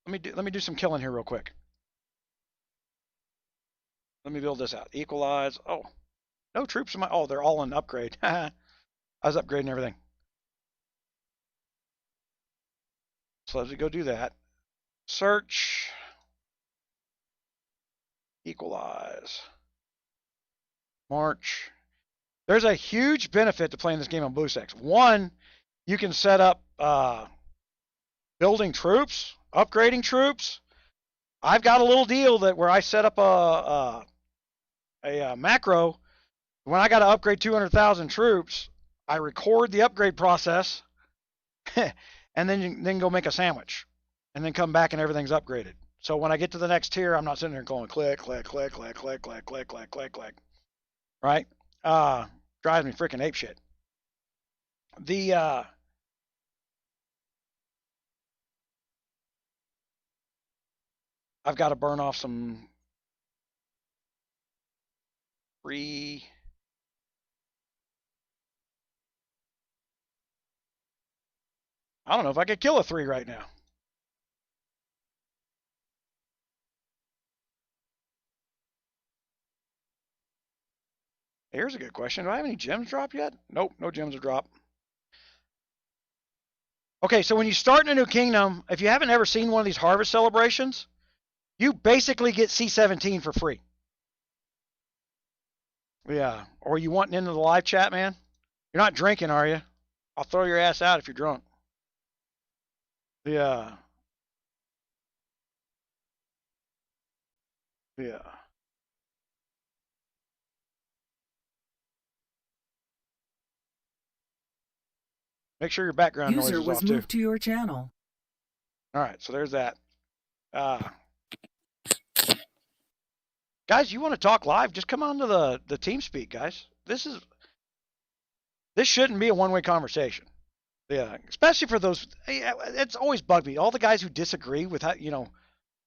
me do some killing here real quick. Let me build this out. Equalize. Oh, no troops in my. Oh, they're all in upgrade. I was upgrading everything. So let's go do that. Search. Equalize. March. There's a huge benefit to playing this game on BlueStacks. One, you can set up building troops, upgrading troops. I've got a little deal that where I set up a macro. When I got to upgrade 200,000 troops, I record the upgrade process, and then go make a sandwich, and then come back and everything's upgraded. So when I get to the next tier, I'm not sitting there going click, click, click, click, click, click, click, click, click, click. Right? Drives me freaking apeshit. I've got to burn off some free. I don't know if I could kill a 3 right now. Here's a good question. Do I have any gems dropped yet? Nope, no gems have dropped. Okay, so when you start in a new kingdom, if you haven't ever seen one of these harvest celebrations, you basically get C17 for free. Yeah, or you want into the live chat, man? You're not drinking, are you? I'll throw your ass out if you're drunk. Yeah. Yeah. Make sure your background noise is off too. User was moved to your channel. All right, so there's that. Guys, you want to talk live? Just come on to the TeamSpeak, guys. This shouldn't be a one-way conversation. Yeah, especially for those. It's always bugged me. All the guys who disagree with how,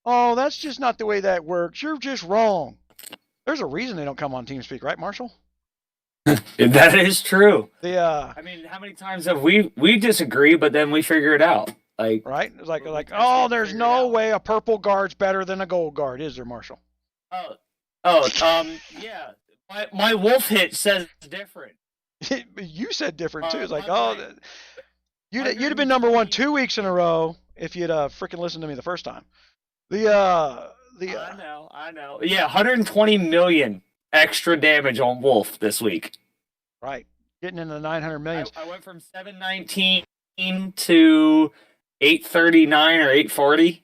oh, that's just not the way that works. You're just wrong. There's a reason they don't come on TeamSpeak, right, Marshall? That is true. I mean, how many times have we disagree, but then we figure it out? Right? It's like oh, there's no way a purple guard's better than a gold guard, is there, Marshall? Yeah. My wolf hit says different. You said different too. It's like, oh, you'd have been number 1 2 weeks in a row if you'd freaking listened to me the first time. I know. Yeah, 120 million extra damage on wolf this week. Right, getting into the 900 millions. I went from 719 to 839 or 840.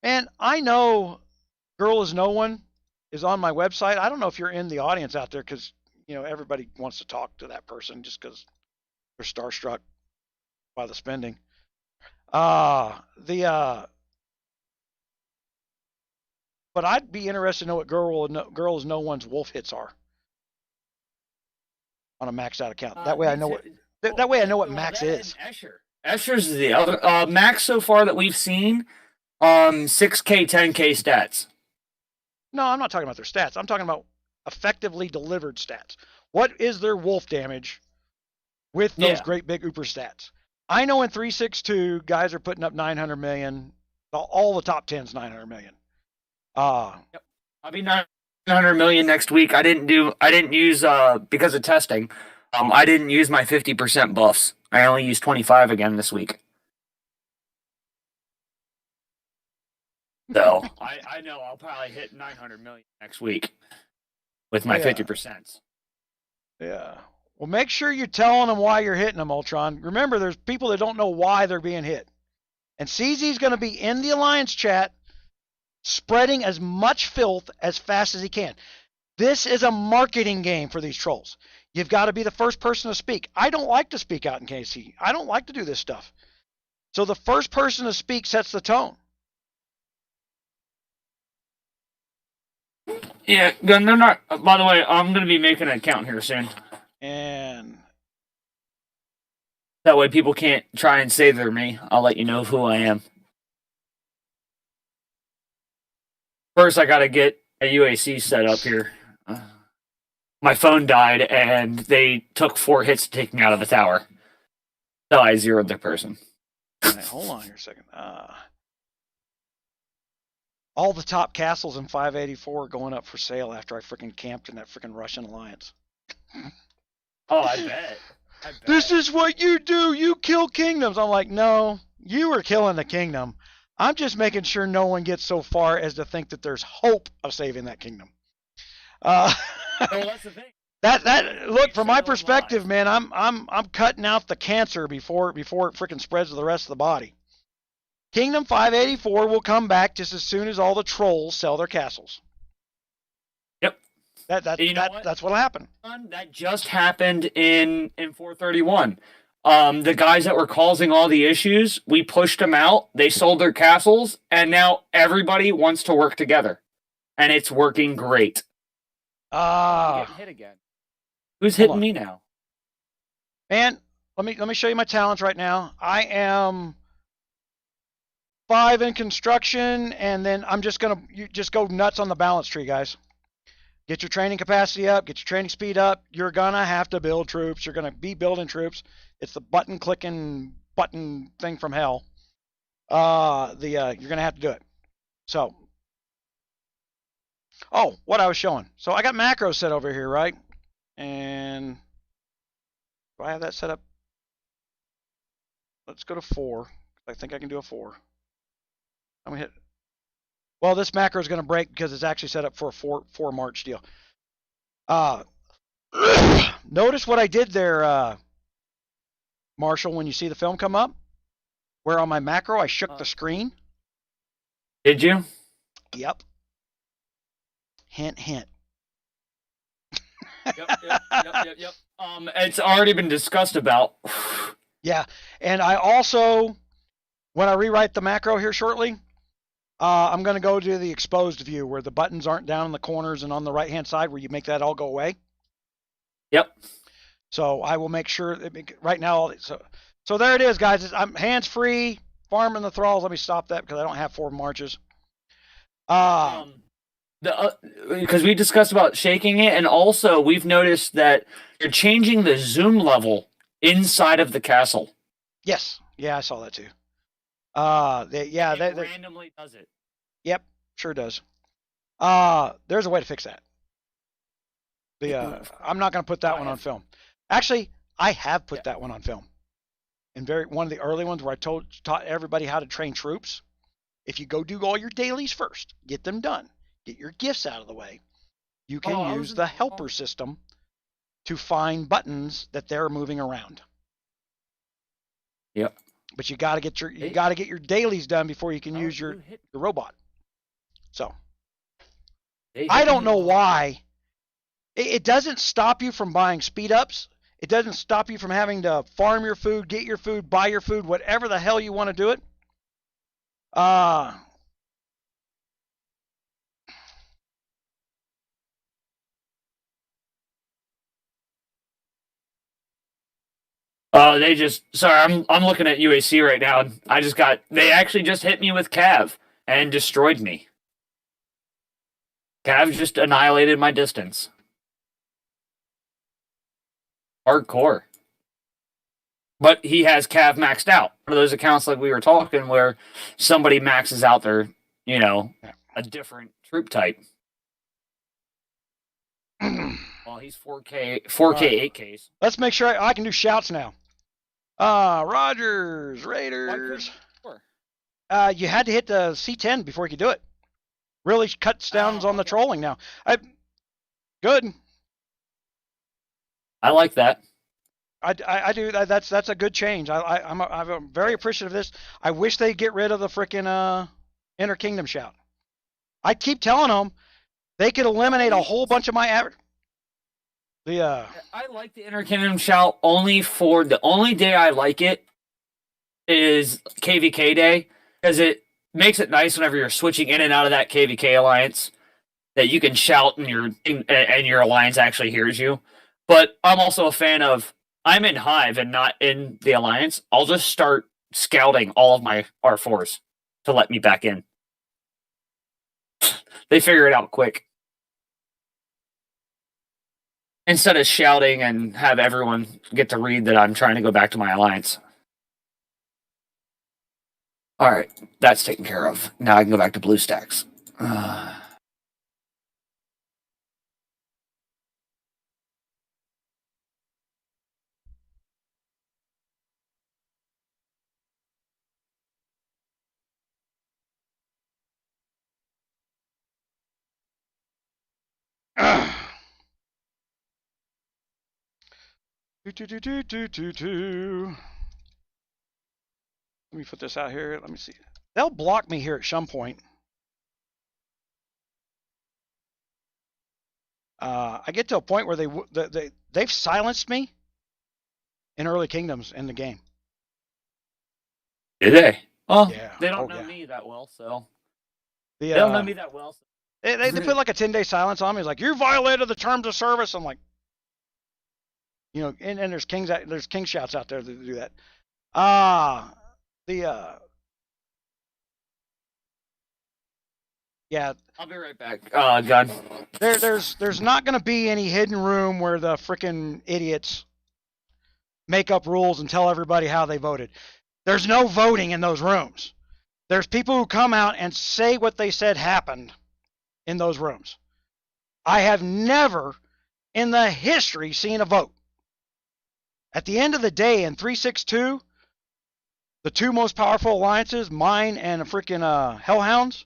And I know Girl Is No One is on my website. I don't know if you're in the audience out there because, everybody wants to talk to that person just because they're starstruck by the spending. But I'd be interested to know what Girl Is No One's wolf hits are on a maxed out account. That way I know what max is. Escher's is the other max so far that we've seen. 6K, 10K stats. No, I'm not talking about their stats. I'm talking about effectively delivered stats. What is their wolf damage with those great big Uber stats? I know in 362 guys are putting up 900 million. All the top 10's 900 million. Yep. I'll be 900 million next week. I didn't use because of testing. I didn't use my 50% buffs. I only used 25 again this week. So I know I'll probably hit 900 million next week with my 50%. Yeah. Well, make sure you're telling them why you're hitting them, Ultron. Remember, there's people that don't know why they're being hit. And 𝗙𝗍's going to be in the Alliance chat spreading as much filth as fast as he can. This is a marketing game for these trolls. You've got to be the first person to speak. I don't like to speak out in KC. I don't like to do this stuff. So the first person to speak sets the tone. Yeah, they're not. By the way, I'm going to be making an account here soon. And that way people can't try and say they're me. I'll let you know who I am. First, I got to get a UAC set up here. my phone died, and they took 4 hits to take me out of the tower. So I zeroed their person. All right, hold on here a second. All the top castles in 584 are going up for sale after I freaking camped in that freaking Russian alliance. Oh, I bet. This is what you do. You kill kingdoms. I'm like, no, you were killing the kingdom. I'm just making sure no one gets so far as to think that there's hope of saving that kingdom. Well, that's the thing. That look, from my perspective, man, I'm cutting out the cancer before it freaking spreads to the rest of the body. Kingdom 584 will come back just as soon as all the trolls sell their castles. Yep. That's what'll happen. That just happened in 431. The guys that were causing all the issues, we pushed them out. They sold their castles, and now everybody wants to work together, and it's working great. Getting hit again. Who's hitting me now? Man, let me show you my talents right now. I am 5 in construction, and then I'm just gonna just go nuts on the balance tree, guys. Get your training capacity up, get your training speed up. You're gonna have to build troops. You're gonna be building troops. It's the button thing from hell. You're gonna have to do it. So, what I was showing. So I got macros set over here, right? And do I have that set up? Let's go to 4. I think I can do a 4. I'm gonna hit. Well, this macro is gonna break because it's actually set up for a 4 March deal. Notice what I did there, Marshall, when you see the film come up, where on my macro I shook the screen. Did you? Yep. Hint, hint. Yep. It's already been discussed about. Yeah, and I also, when I rewrite the macro here shortly, I'm going to go to the exposed view where the buttons aren't down in the corners and on the right-hand side where you make that all go away. Yep. So I will make sure that right now. So there it is, guys. I'm hands-free, farming the thralls. Let me stop that because I don't have 4 marches. Because we discussed about shaking it, and also we've noticed that you're changing the zoom level inside of the castle. Yes. Yeah, I saw that too. It randomly does it. Yep, sure does. There's a way to fix that. I'm not going to put that one on film. Actually, I have put that one on film. In one of the early ones where I taught everybody how to train troops. If you go do all your dailies first, get them done, get your gifts out of the way, you can use the helper system to find buttons that they're moving around. Yep. But you got to get your dailies done before you can use your robot. So I don't know why. It doesn't stop you from buying speed ups. It doesn't stop you from having to farm your food, get your food, buy your food, whatever the hell you want to do it. Sorry, I'm looking at UAC right now. They actually just hit me with Cav and destroyed me. Cav just annihilated my distance. Hardcore. But he has Cav maxed out. One of those accounts like we were talking where somebody maxes out their, a different troop type. Well, he's 4K, 8Ks. Let's make sure I can do shouts now. Rogers, Raiders. You had to hit the C10 before you could do it. Really cuts down on the trolling now. Good. I like that. I do. That's a good change. I'm very appreciative of this. I wish they'd get rid of the frickin' Inner Kingdom shout. I keep telling them they could eliminate a whole bunch of my average. I like the Inner Kingdom shout only for the only day I like it is KVK day, because it makes it nice whenever you're switching in and out of that KVK alliance that you can shout and your alliance actually hears you. But I'm also a fan of, I'm in Hive and not in the alliance. I'll just start scouting all of my R4s to let me back in. They figure it out quick. instead of shouting and have everyone get to read that I'm trying to go back to my alliance. All right, that's taken care of. Now I can go back to BlueStacks. Let me put this out here. Let me see. They'll block me here at some point. I get to a point where they've silenced me in early kingdoms in the game. Did they? Oh, yeah. They don't know me that well, so. They don't know me that well. So. They put like a 10-day silence on me. It's like, you violated the terms of service. I'm like, you know, and there's king shouts out there that do that. Yeah. I'll be right back. God. There's not going to be any hidden room where the freaking idiots make up rules and tell everybody how they voted. There's no voting in those rooms. There's people who come out and say what they said happened in those rooms. I have never in the history seen a vote. At the end of the day, in 362, the two most powerful alliances, mine and a freaking Hellhounds,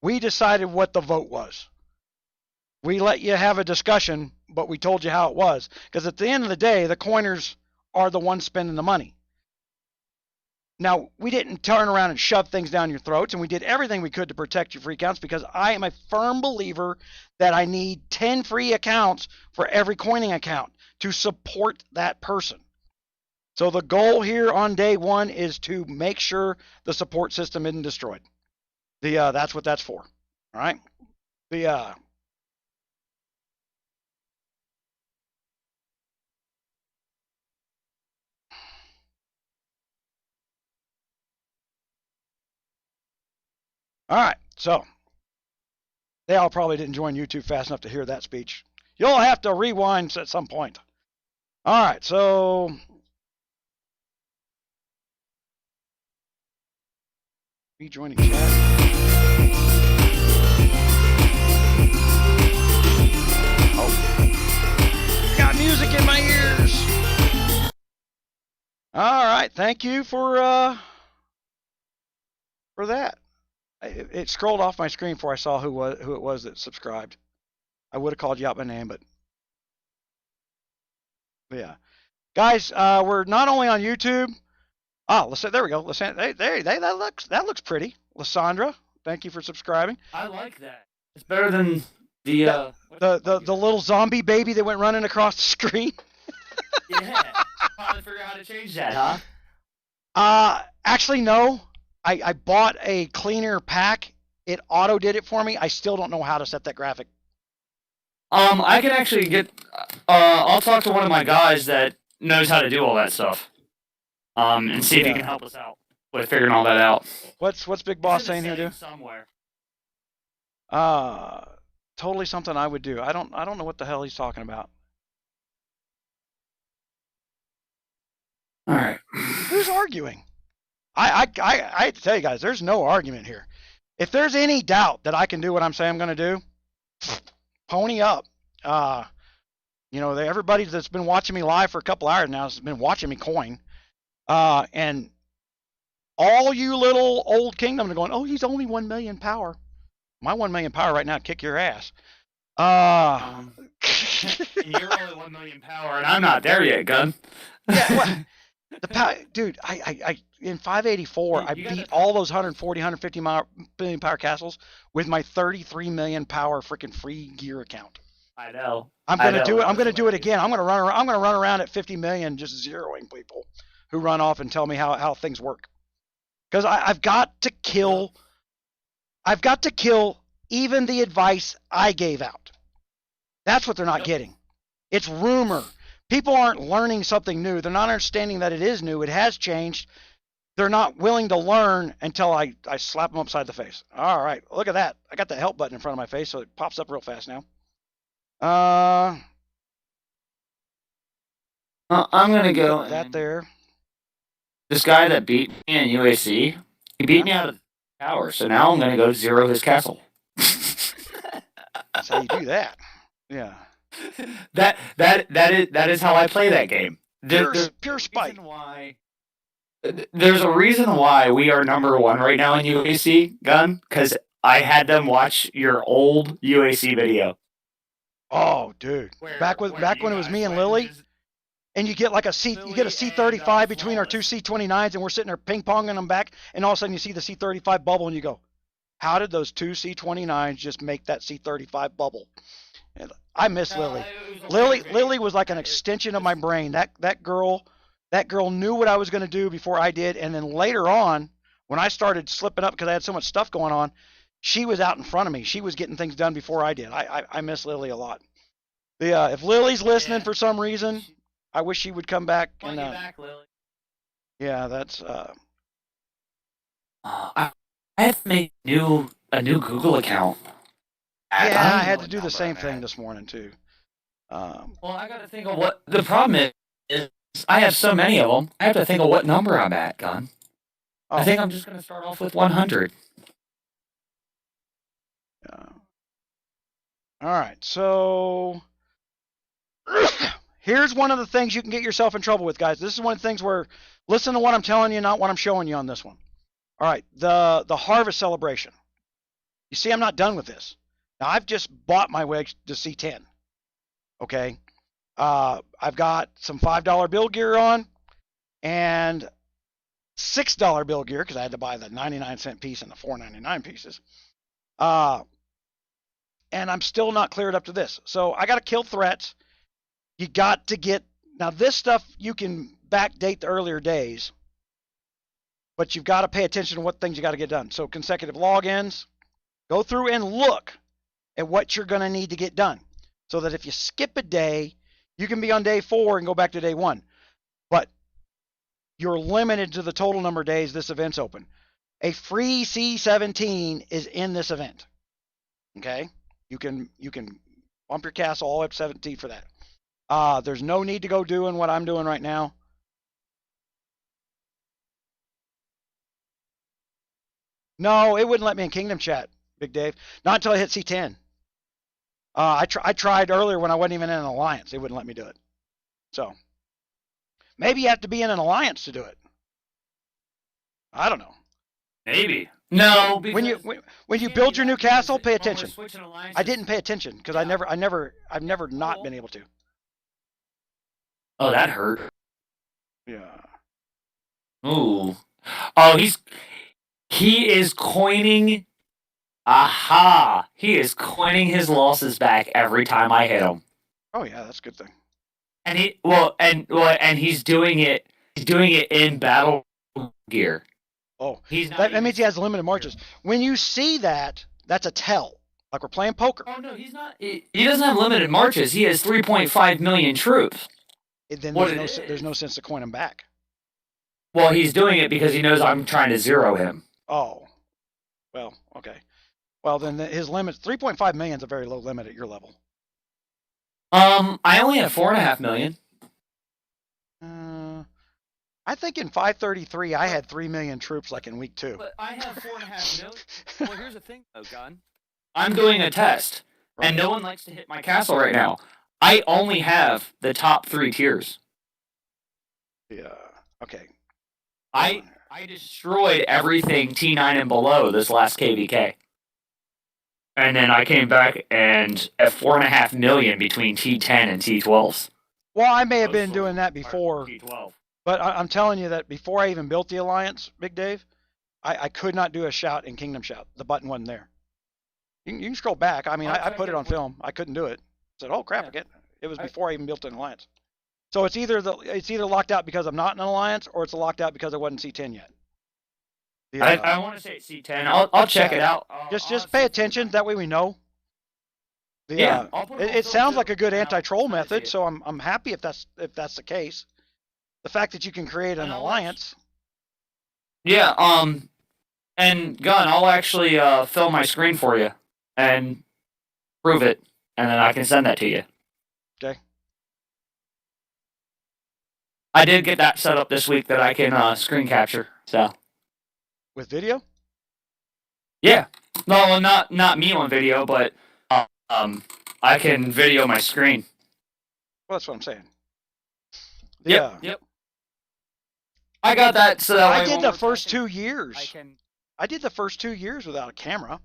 we decided what the vote was. We let you have a discussion, but we told you how it was. Because at the end of the day, the coiners are the ones spending the money. Now, we didn't turn around and shove things down your throats, and we did everything we could to protect your free accounts, because I am a firm believer that I need 10 free accounts for every coining account to support that person. So the goal here on day one is to make sure the support system isn't destroyed. That's what that's for. All right. All right, so they all probably didn't join YouTube fast enough to hear that speech. You'll have to rewind at some point. All right, so rejoining chat. Oh, got music in my ears. All right, thank you for that. It scrolled off my screen before I saw who it was that subscribed. I would have called you out by name, but yeah, guys, we're not only on YouTube. Oh, there we go. That looks pretty. Lysandra, thank you for subscribing. I like that. It's better than the little zombie baby that went running across the screen. Yeah, probably figure out how to change that, huh? Actually, no. I bought a cleaner pack. It auto did it for me. I still don't know how to set that graphic. I can actually get. I'll talk to one of my guys that knows how to do all that stuff. And see if he can help us out with figuring all that out. What's Big Boss saying here, dude? Somewhere. Totally something I would do. I don't know what the hell he's talking about. All right. Who's arguing? I hate to tell you guys, there's no argument here. If there's any doubt that I can do what I'm saying I'm going to do, pony up. You know, everybody that's been watching me live for a couple hours now has been watching me coin. And all you little old kingdoms are going, oh, he's only 1 million power. My 1 million power right now, kick your ass. And you're only 1 million power, and I'm not there yet, Gun. Yeah, well, the power, dude. I in 584, I beat all those 140, 150 million power castles with my 33 million power freaking free gear account. I know. I'm gonna do it. I'm gonna do it again. I'm gonna run around at 50 million, just zeroing people who run off and tell me how things work. Because I've got to kill. I've got to kill even the advice I gave out. That's what they're not getting. It's rumor. People aren't learning something new. They're not understanding that it is new. It has changed. They're not willing to learn until I slap them upside the face. All right, look at that. I got the help button in front of my face, so it pops up real fast now. I'm gonna go Put that there. This guy that beat me in UAC, he beat me out of the tower. So now I'm gonna go zero his castle. That's how you do that. Yeah. That is how I play that game. Pure spite. There's a reason why we are number one right now in UAC, Gun, because I had them watch your old UAC video. Oh, dude! Back when it was me and Lily, and you get like a C35 between our two C29s, and we're sitting there ping ponging them back, and all of a sudden you see the C35 bubble, and you go, "How did those two C29s just make that C35 bubble?" And I miss Lily. Lily was like an extension of my brain. That girl knew what I was going to do before I did, and then later on, when I started slipping up because I had so much stuff going on, she was out in front of me. She was getting things done before I did. I miss Lily a lot. If Lily's listening for some reason, I wish she would come back. And back, Lily. Yeah, that's. I have to make a new Google account. Yeah, I had to do the same thing this morning too. Well, I got to think of what the problem is. I have so many of them. I have to think of what number I'm at, Gun. I think I'm just going to start off with 100. All right, so here's one of the things you can get yourself in trouble with, guys. This is one of the things where listen to what I'm telling you, not what I'm showing you on this one. All right, the harvest celebration. You see, I'm not done with this. Now, I've just bought my way to C10. Okay, I've got some $5 bill gear on and $6 bill gear because I had to buy the 99-cent piece and the $4.99 pieces. And I'm still not cleared up to this. So I got to kill threats. You got to get, now this stuff you can backdate the earlier days, but you've got to pay attention to what things you got to get done. So consecutive logins, go through and look at what you're going to need to get done so that if you skip a day, you can be on day 4 and go back to day 1. But you're limited to the total number of days this event's open. A free C17 is in this event. Okay? You can bump your castle all the way up to 17 for that. There's no need to go doing what I'm doing right now. No, it wouldn't let me in Kingdom Chat, Big Dave. Not until I hit C10. I tried earlier when I wasn't even in an alliance. It wouldn't let me do it. So maybe you have to be in an alliance to do it. I don't know. Maybe. No, when you build your new castle, pay attention. I didn't pay attention because I've never not been able to. Oh, that hurt. Yeah. Ooh. Oh, he is coining. Aha! He is coining his losses back every time I hit him. Oh yeah, that's a good thing. And he's doing it. He's doing it in battle gear. Oh, that means he has limited marches. When you see that, that's a tell. Like we're playing poker. Oh no, he's not. He doesn't have limited marches. He has 3.5 million troops. Then there's no sense to coin him back. Well, he's doing it because he knows I'm trying to zero him. Oh, well, okay. Well, then his limit 3.5 million is a very low limit at your level. I only have 4.5 million. I think in 533 I had 3 million troops like in week 2. But I have 4.5 million. Well, here's the thing, though, Gun. I'm doing a test, and no one likes to hit my castle right now. I only have the top 3 tiers. Yeah. Okay. I destroyed everything T9 and below this last KVK. And then I came back and at 4.5 million between T10 and T12s. Well, I may have been doing that before. T12. But I'm telling you that before I even built the alliance, Big Dave, I could not do a shout in Kingdom Shout. The button wasn't there. You can scroll back. I mean, I put it on film. I couldn't do it. I said, oh crap, again. It was before I even built an alliance. So it's either locked out because I'm not in an alliance, or it's locked out because I wasn't C10 yet. I want to say C10. I'll check it out. Just pay attention. That way we know. It sounds like a good anti-troll method, so I'm happy if that's the case. The fact that you can create an alliance. Yeah. And Gun, I'll actually fill my screen for you and prove it, and then I can send that to you. Okay. I did get that set up this week that I can screen capture. So With video? yeah, no, not me on video, but I can video my screen. Well, that's what I'm saying. Yep. I got that. So that I did the first 2 years. I did the first 2 years without a camera.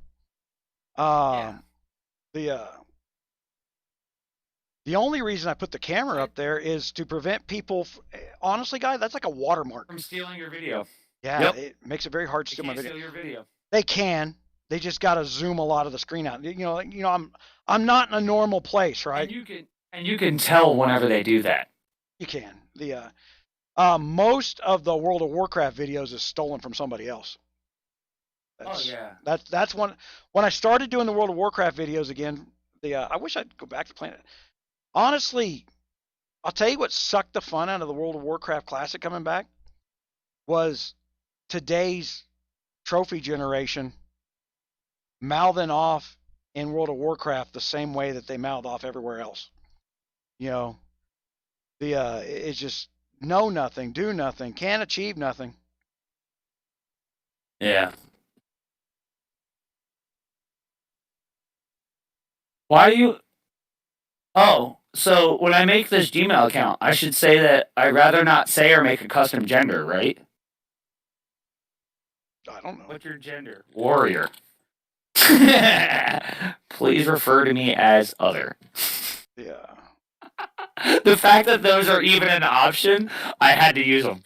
The only reason I put the camera up there is to prevent people. Honestly, guys, that's like a watermark from stealing your video. Yeah, it makes it very hard to steal my video. Steal your video. They can. They just got to zoom a lot of the screen out. I'm not in a normal place, right? And you can tell whenever they do that. You can. Most of the World of Warcraft videos is stolen from somebody else. That's one. When I started doing the World of Warcraft videos again, I wish I'd go back to playing it. Honestly, I'll tell you what sucked the fun out of the World of Warcraft Classic coming back was today's trophy generation mouthing off in World of Warcraft the same way that they mouth off everywhere else. It's just know nothing, do nothing, can't achieve nothing. Yeah. Why do you... Oh, so when I make this Gmail account, I should say that I'd rather not say or make a custom gender, right? I don't know. What's your gender? Warrior. Please refer to me as other. Yeah. The fact that those are even an option, I had to use them.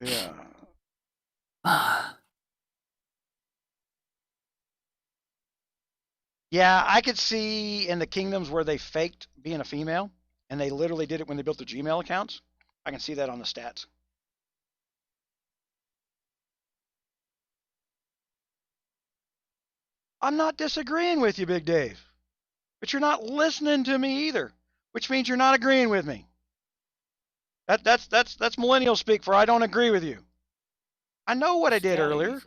Yeah. Yeah, I could see in the kingdoms where they faked being a female, and they literally did it when they built the Gmail accounts. I can see that on the stats. I'm not disagreeing with you, Big Dave, but you're not listening to me either, which means you're not agreeing with me. That's millennial speak for I don't agree with you. I know what I did earlier.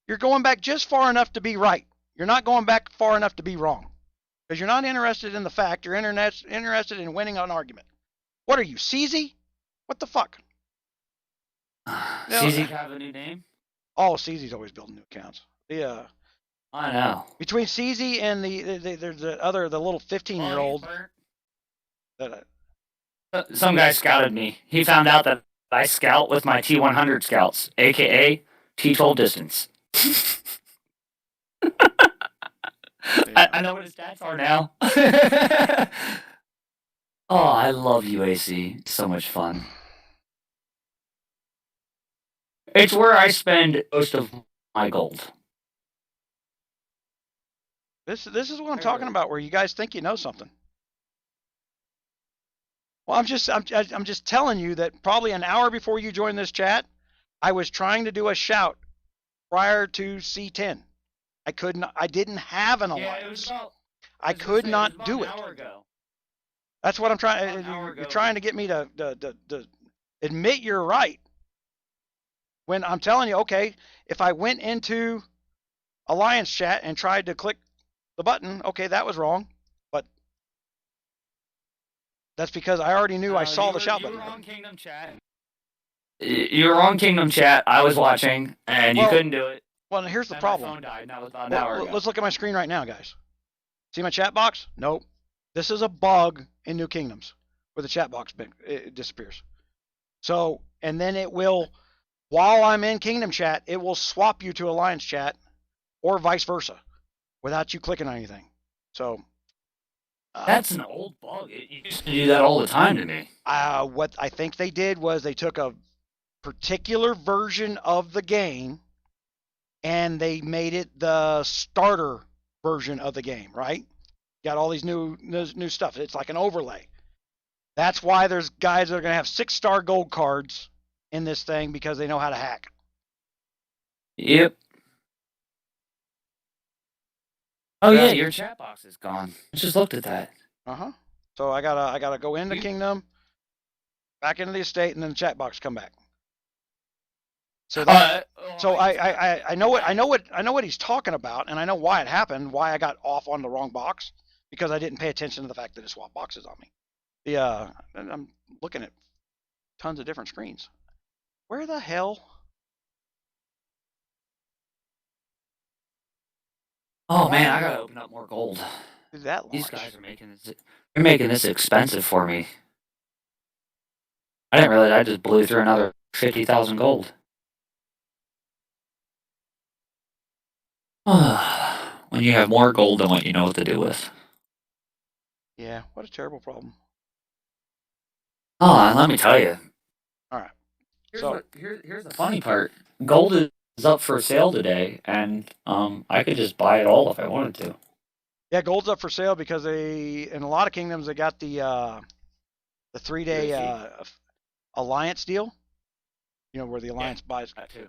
You're going back just far enough to be right. You're not going back far enough to be wrong. Because you're not interested in the fact. You're interested in winning an argument. What are you, 𝗙𝗍𝗋𝗓? What the fuck? 𝗙𝗍𝗋𝗓 have a new name? Oh, 𝗙𝗍𝗋𝗓's always building new accounts. I know. Between 𝗙𝗍𝗋 and the little 15-year-old. Some guy scouted me. He found out that I scout with my T100 scouts, aka T-told distance. I know what his stats are now. Oh, I love UAC. It's so much fun. It's where I spend most of my gold. This is what I'm talking about, where you guys think you know something. Well, I'm just telling you that probably an hour before you joined this chat, I was trying to do a shout prior to C10. I didn't have an alliance. I could not do it. That's what I'm trying. You're trying to get me to admit you're right. When I'm telling you, okay, if I went into alliance chat and tried to click the button, okay, that was wrong. But that's because I already knew I saw the shout button. You were on Kingdom chat. You were on Kingdom chat. I was watching, and you couldn't do it. Well, here's the problem. My phone died. That was about an hour ago. Let's look at my screen right now, guys. See my chat box? Nope. This is a bug in New Kingdoms where the chat box it disappears. So, and then it will, while I'm in Kingdom chat, it will swap you to Alliance chat or vice versa without you clicking on anything. So. That's an old bug. It used to do that all the time to me. What I think they did was they took a particular version of the game and they made it the starter version of the game, right? Got all these new stuff. It's like an overlay. That's why there's guys that are going to have 6-star gold cards in this thing because they know how to hack. Yep. Oh yeah, your chat box is gone. I just looked at that. So I gotta go into Kingdom, back into the estate, and then the chat box come back. So I know what he's talking about, and I know why it happened, why I got off on the wrong box. because I didn't pay attention to the fact that it swapped boxes on me. I'm looking at tons of different screens. Where the hell? Oh man, I gotta open up more gold. Did that launch? These guys are making this. They're making this expensive for me. I didn't realize I just blew through another 50,000 gold. When you have more gold than what you know what to do with. Yeah, what a terrible problem. Oh, let me tell you. All right. Here's the funny part. Gold is up for sale today, and I could just buy it all if I wanted to. Yeah, gold's up for sale because in a lot of kingdoms they got the 3-day alliance deal. You know, where the alliance buys that too.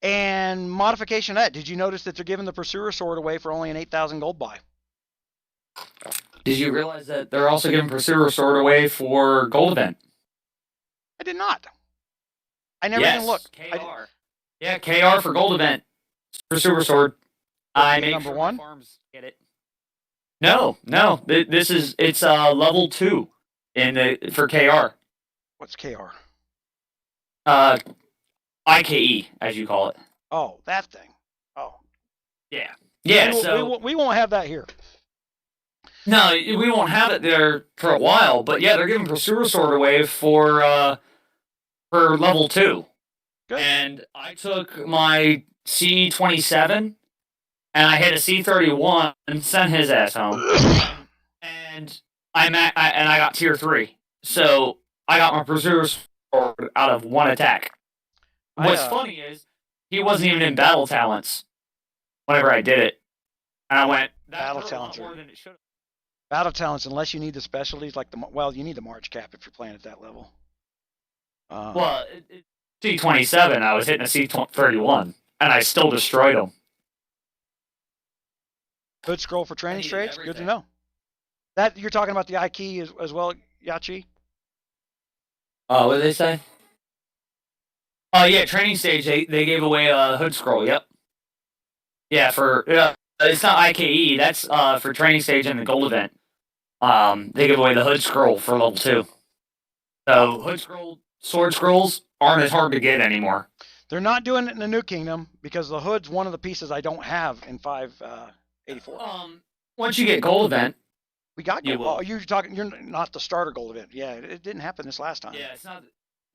And modification of that. Did you notice that they're giving the Pursuer Sword away for only an 8,000 gold buy? Did you realize that they're also giving Pursuer Sword away for gold event? I did not. I never even looked. KR. Yeah, KR for gold event. Pursuer Sword. I make number sure one. My farms get it. No. It's level 2 for KR. What's KR? IKE, as you call it. Oh, that thing. Oh. Yeah. Yeah, we won't have that here. No, we won't have it there for a while, but yeah, they're giving Pursuer Sword away for level 2. Good. And I took my C27 and I hit a C31 and sent his ass home. And I got tier 3. So I got my Pursuer Sword out of one attack. What's funny is he wasn't even in battle talents whenever I did it. And I went, battle talents more than it should have. Battle talents, unless you need the specialties like you need the March cap if you're playing at that level. Well, C27, I was hitting a C31, and I still destroyed him. Good scroll for training trades. Good to know. That you're talking about the IKE as well, Yachi? Oh, what did they say? Oh yeah, training stage. They gave away a hood scroll. Yep. Yeah, it's not IKE. That's for training stage and the gold event. They give away the hood scroll for level 2. So hood scroll, sword scrolls aren't as hard to get anymore. They're not doing it in the New Kingdom because the hood's one of the pieces I don't have in 584. Once you get gold event, we got gold. Oh, you're not the starter gold event. Yeah, it didn't happen this last time. Yeah, it's not.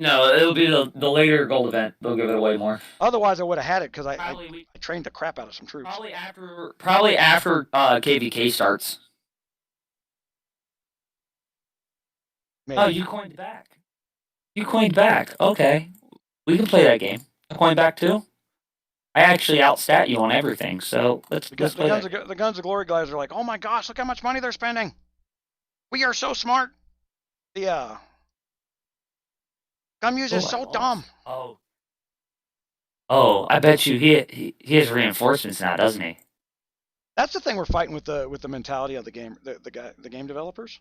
No, it'll be the later gold event. They'll give it away more. Otherwise, I would have had it because I trained the crap out of some troops. Probably after KVK starts. Maybe. Oh, you coined back. You coined back. Okay, we can play that game. I coined back too. I actually outstat you on everything, so let's play the Guns of Glory guys are like, oh my gosh, look how much money they're spending. We are so smart. The GunMuse is so dumb. Oh, I bet you he has reinforcements now, doesn't he? That's the thing we're fighting with the mentality of the game the game developers.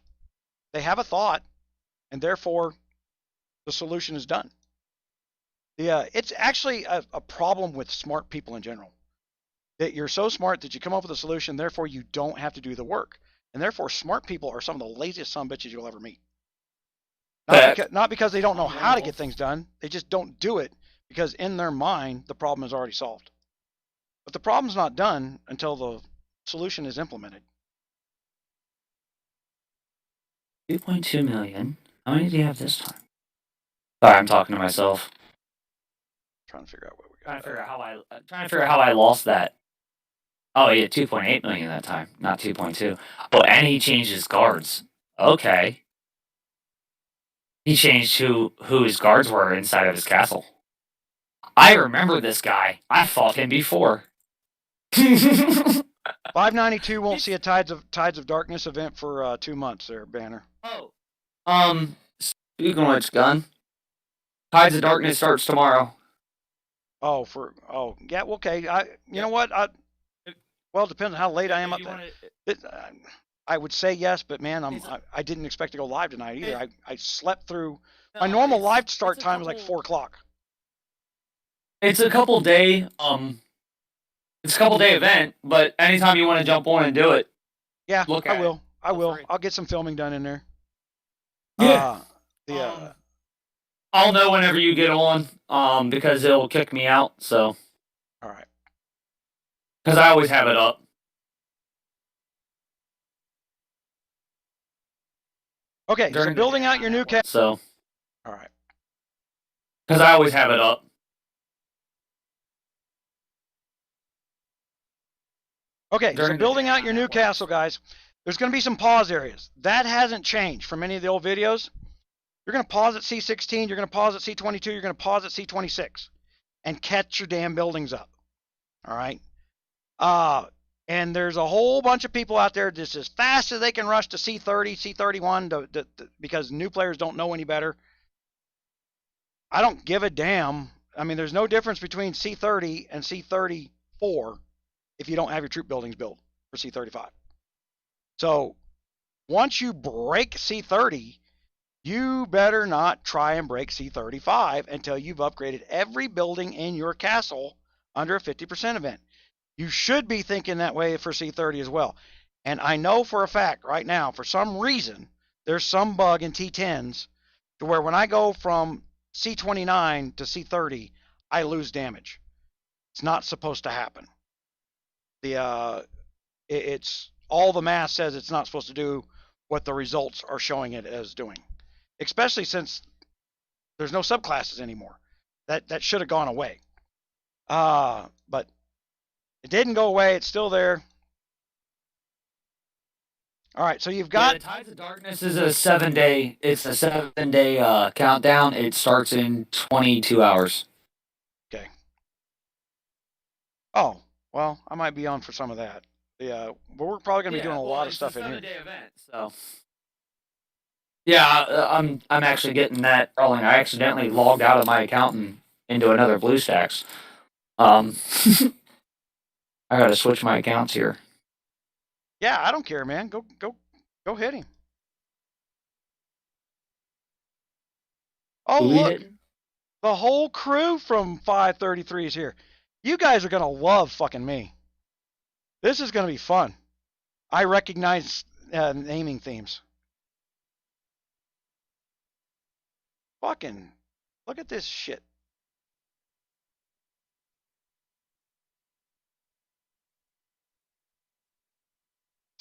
They have a thought, and therefore the solution is done. It's actually a problem with smart people in general. That you're so smart that you come up with a solution, therefore you don't have to do the work. And therefore smart people are some of the laziest son of bitches you'll ever meet. Not because they don't know how to get things done, they just don't do it because in their mind the problem is already solved. But the problem's not done until the solution is implemented. 2.2 million. How many do you have this time? Sorry, I'm talking to myself. Trying to figure out what we got. Trying to figure out how I lost that. Oh yeah, 2.8 million that time, not 2.2. Oh, and he changed his guards. Okay. He changed who his guards were inside of his castle. I remember this guy. I fought him before. 592 won't see a Tides of Darkness event for 2 months there, Banner. Oh. Speaking of which, Gun. Tides of Darkness starts tomorrow. Oh, yeah, okay. You know what? Well, it depends on how late I am up there. I would say yes, but man, I didn't expect to go live tonight either. I slept through. My normal live start time is like 4 o'clock. It's a couple day event, but anytime you want to jump on and do it, yeah, I will. I will. I'll get some filming done in there. Yeah. The I'll know whenever you get on, because it'll kick me out. So. All right. Because I always have it up. Okay. So building out your new castle. So. All right. Because I always have it up. Okay, so building out your new castle, guys, there's going to be some pause areas. That hasn't changed from any of the old videos. You're going to pause at C16, you're going to pause at C22, you're going to pause at C26 and catch your damn buildings up. All right? And there's a whole bunch of people out there just as fast as they can rush to C30, C31 because new players don't know any better. I don't give a damn. I mean, there's no difference between C30 and C34 if you don't have your troop buildings built for C35. So once you break C30, you better not try and break C35 until you've upgraded every building in your castle under a 50% event. You should be thinking that way for C30 as well. And I know for a fact right now, for some reason, there's some bug in T10s to where when I go from C29 to C30, I lose damage. It's not supposed to happen. It's all the math says it's not supposed to do what the results are showing it as doing, especially since there's no subclasses anymore. That should have gone away. But it didn't go away. It's still there. All right, so you've got the Tides of Darkness is a 7-day. It's a 7-day countdown. It starts in 22 hours. Okay. Oh, well, I might be on for some of that. But we're probably going to be doing a lot of stuff in here. It's a 7-day event, so. Yeah, I'm actually getting that rolling. I accidentally logged out of my account and into another BlueStacks. I gotta switch my accounts here. Yeah, I don't care, man. Go hit him. Oh, look. The whole crew from 533 is here. You guys are going to love fucking me. This is going to be fun. I recognize naming themes. Fucking look at this shit.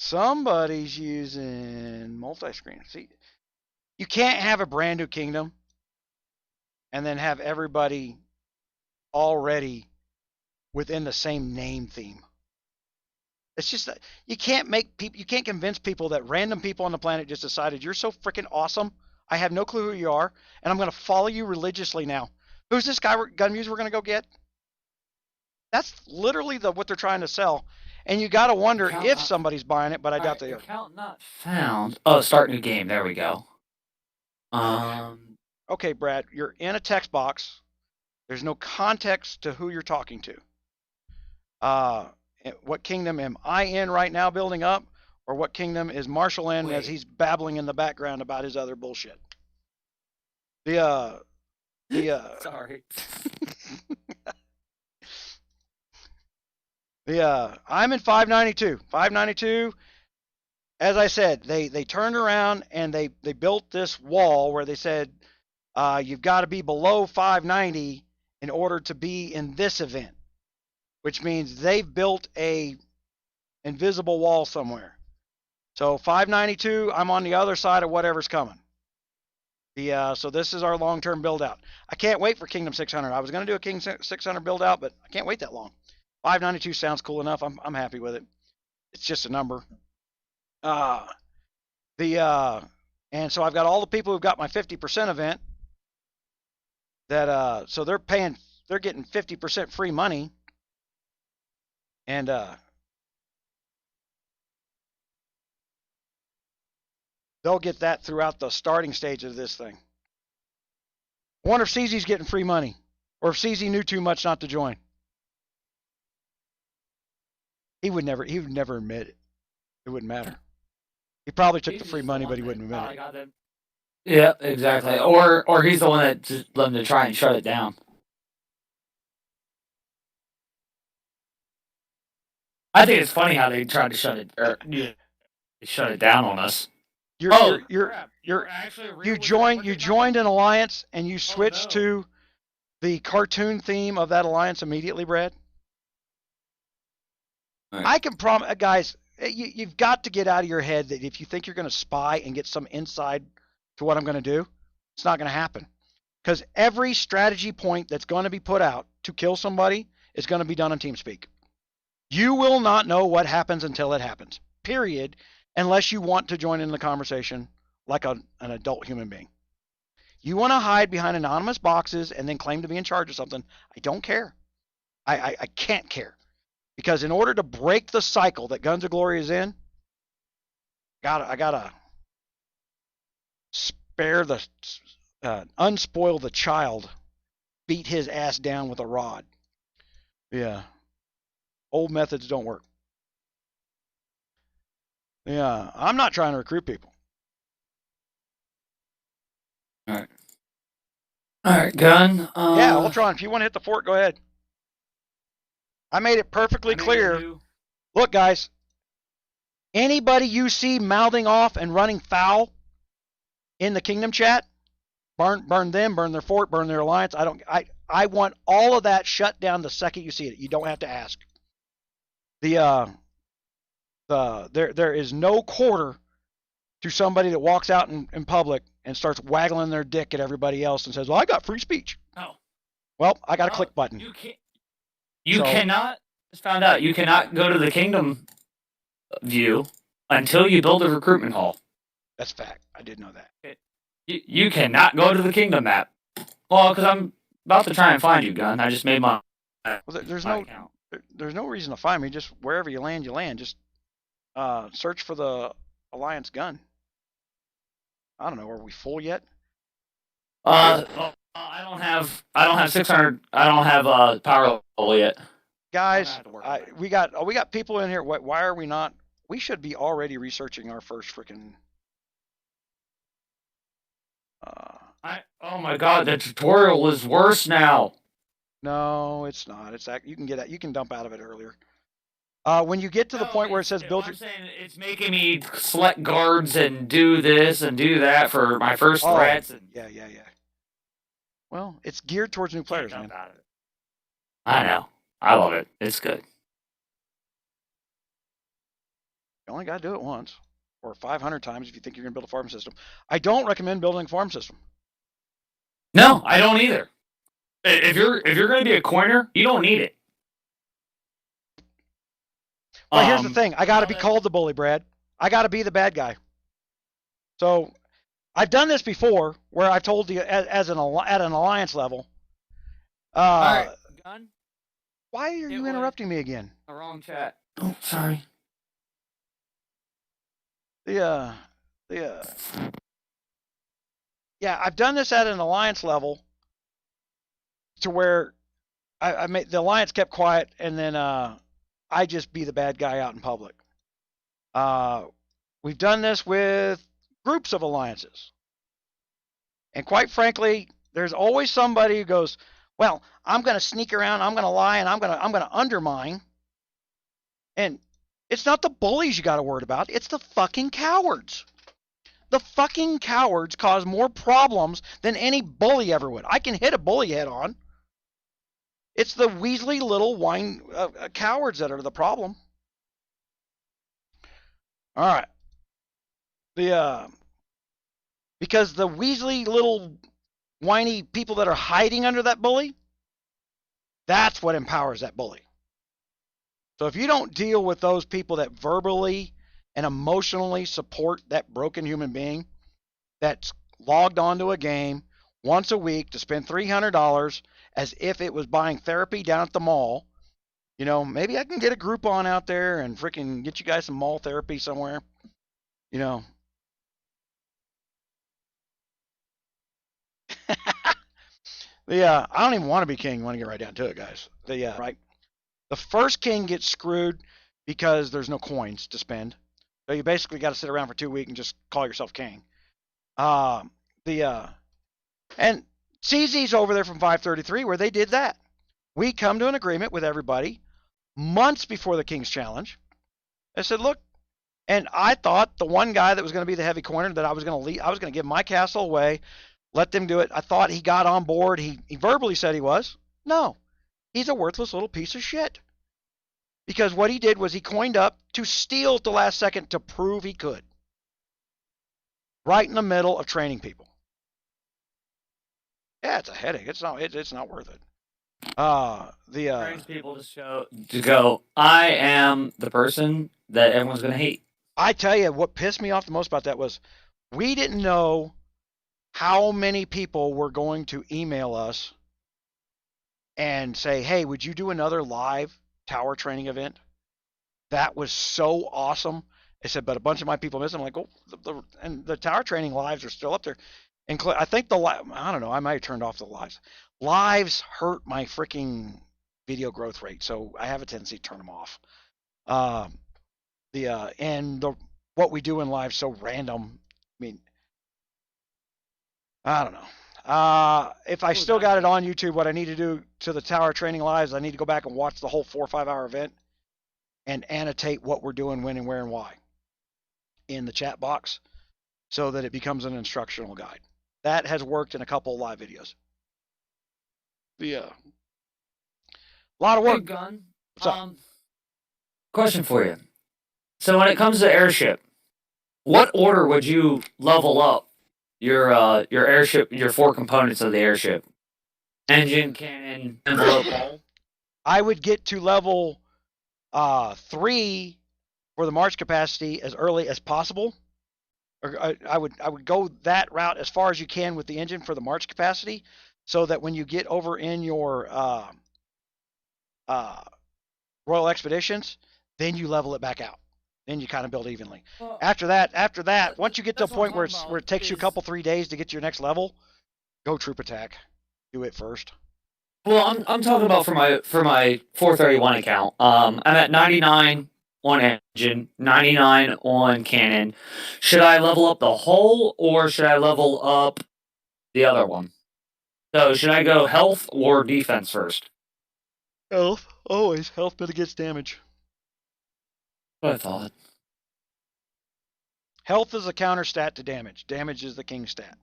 Somebody's using multi-screen. See, you can't have a brand new kingdom and then have everybody already within the same name theme. It's just that you can't convince people that random people on the planet just decided you're so freaking awesome. I have no clue who you are, and I'm going to follow you religiously now. Who's this guy, GunMuse, we're going to go get? That's literally what they're trying to sell. And you got to wonder if somebody's buying it, but I doubt they are. Account not found. Oh, start new game. There we go. Okay, Brad, you're in a text box. There's no context to who you're talking to. What kingdom am I in right now building up? Or what kingdom is Marshall in as he's babbling in the background about his other bullshit? Sorry. I'm in 592. 592, as I said, they turned around and they built this wall where they said you've got to be below 590 in order to be in this event, which means they've built a invisible wall somewhere. So 592, I'm on the other side of whatever's coming. So this is our long-term build-out. I can't wait for Kingdom 600. I was going to do a King 600 build-out, but I can't wait that long. 592 sounds cool enough. I'm happy with it. It's just a number. And so I've got all the people who've got my 50% event. So they're getting 50% free money. And they'll get that throughout the starting stage of this thing. I wonder if 𝗙𝗍's getting free money, or if 𝗙𝗍 knew too much not to join. He would never admit it. It wouldn't matter. He probably took the free money, but he wouldn't admit it. Yeah, exactly. Or he's the one that just let him to try and shut it down. I think it's funny how they tried to shut it. They shut it down on us. You joined an alliance and you switched to the cartoon theme of that alliance immediately, Brad. Right. I can promise, guys, you've got to get out of your head that if you think you're going to spy and get some insight to what I'm going to do, it's not going to happen. Because every strategy point that's going to be put out to kill somebody is going to be done on TeamSpeak. You will not know what happens until it happens, period, unless you want to join in the conversation like an adult human being. You want to hide behind anonymous boxes and then claim to be in charge of something, I don't care. I can't care. Because in order to break the cycle that Guns of Glory is in, I gotta unspoil the child, beat his ass down with a rod. Yeah. Old methods don't work. Yeah, I'm not trying to recruit people. All right, Gun. Yeah, Ultron, if you want to hit the fort, go ahead. I made it perfectly clear. Look, guys, anybody you see mouthing off and running foul in the Kingdom chat, burn them, burn their fort, burn their alliance. I want all of that shut down the second you see it. You don't have to ask. There is no quarter to somebody that walks out in public and starts waggling their dick at everybody else and says, "Well, I got free speech." Oh. Well, I got a click button. You cannot. Just found out you cannot go to the Kingdom view until you build a recruitment hall. That's fact. I did know that. You cannot go to the Kingdom map. Well, because I'm about to try and find you, Gun. I just made my. Well, there's no reason to find me. Just wherever you land, you land. Just search for the Alliance gun. I don't know. Are we full yet? I don't have 600. I don't have power level yet. Guys, we got people in here. Why are we not? We should be already researching our first freaking. Oh my God, the tutorial is worse now. No, it's not. It's that you can dump out of it earlier. When you get to the point where it says build your. I'm saying it's making me select guards and do this and do that for my first threats. And... Yeah. Well, it's geared towards new players, man. I know. I love it. It's good. You only got to do it once or 500 times if you think you're going to build a farm system. I don't recommend building a farm system. No, I don't either. If you're going to be a coiner, you don't need it. Well, here's the thing. I got to be called the bully, Brad. I got to be the bad guy. So I've done this before where I've told you at an alliance level. All right, Gun. Why are you interrupting me again? The wrong chat. Oh, sorry. Yeah, I've done this at an alliance level to where I made the alliance kept quiet, and then I just be the bad guy out in public. We've done this with groups of alliances, and quite frankly, there's always somebody who goes, "Well, I'm going to sneak around, I'm going to lie, and I'm going to undermine." And it's not the bullies you got to worry about. It's the fucking cowards. The fucking cowards cause more problems than any bully ever would. I can hit a bully head on. It's the Weasley little cowards that are the problem. All right. Because the Weasley little whiny people that are hiding under that bully, that's what empowers that bully. So if you don't deal with those people that verbally and emotionally support that broken human being that's logged onto a game once a week to spend $300 as if it was buying therapy down at the mall, maybe I can get a Groupon out there and freaking get you guys some mall therapy somewhere. Yeah, I don't even want to be king. I want to get right down to it, guys. Right. The first king gets screwed because there's no coins to spend. So you basically got to sit around for 2 weeks and just call yourself king. And CZ's over there from 533 where they did that. We come to an agreement with everybody months before the King's Challenge. I said, look, And I thought the one guy that was going to be the heavy corner that I was going to leave, I was going to give my castle away, let them do it. I thought he got on board. He verbally said he was. No, he's a worthless little piece of shit. Because what he did was he coined up to steal at the last second to prove he could. Right in the middle of training people. Yeah, it's a headache. It's not worth it. Trains people to go, I am the person that everyone's gonna hate. I tell you, what pissed me off the most about that was we didn't know how many people were going to email us and say, hey, would you do another live tower training event? That was so awesome. I said, but a bunch of my people missed. I'm like, oh, and the tower training lives are still up there. And I think I don't know, I might have turned off the lives. Lives hurt my freaking video growth rate, so I have a tendency to turn them off. What we do in live so random. I mean, I don't know. If I still got it on YouTube, what I need to do to the tower training lives, I need to go back and watch the whole 4 or 5 hour event and annotate what we're doing, when and where and why in the chat box so that it becomes an instructional guide. That has worked in a couple of live videos. A lot of work. Hey, Gun. Question for you. So when it comes to airship, what order would you level up your airship, your 4 components of the airship? Engine, cannon, envelope, hull? I would get to level 3 for the March capacity as early as possible. Or I would go that route as far as you can with the engine for the March capacity, so that when you get over in your Royal Expeditions, then you level it back out. Then you kind of build evenly. Well, after that, once you get to a point where it takes you a couple 3 days to get to your next level, go troop attack. Do it first. Well, I'm talking about for my 431 account. I'm at 99 on engine, 99 on cannon. Should I level up the hull, or should I level up the other one? So should I go health or defense first? Health. Always. Health mitigates damage. What I thought. Health is a counter stat to damage. Damage is the king stat.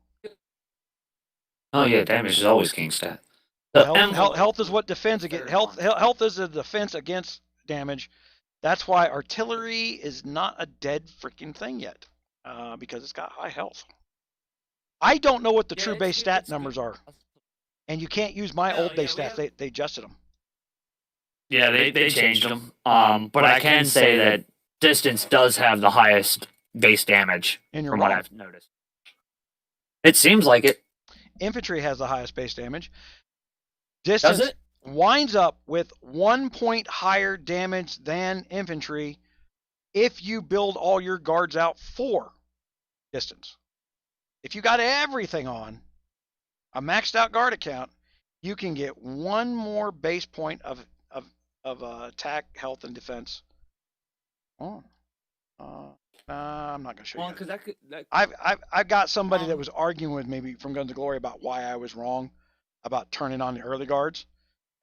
Oh yeah, damage is always king stat. Health is what defends against health is a defense against damage. That's why artillery is not a dead freaking thing yet, because it's got high health. I don't know what the true base stat numbers are, and you can't use my old base stats. They adjusted them. Yeah, they changed them. But I can say that distance does have the highest base damage from what I've noticed. It seems like it. Infantry has the highest base damage. Distance winds up with 1 point higher damage than infantry if you build all your guards out for distance. If you got everything on a maxed out guard account, you can get 1 more base point of attack, health, and defense. I'm not going to show you. I've got somebody that was arguing with me from Guns of Glory about why I was wrong about turning on the early guards,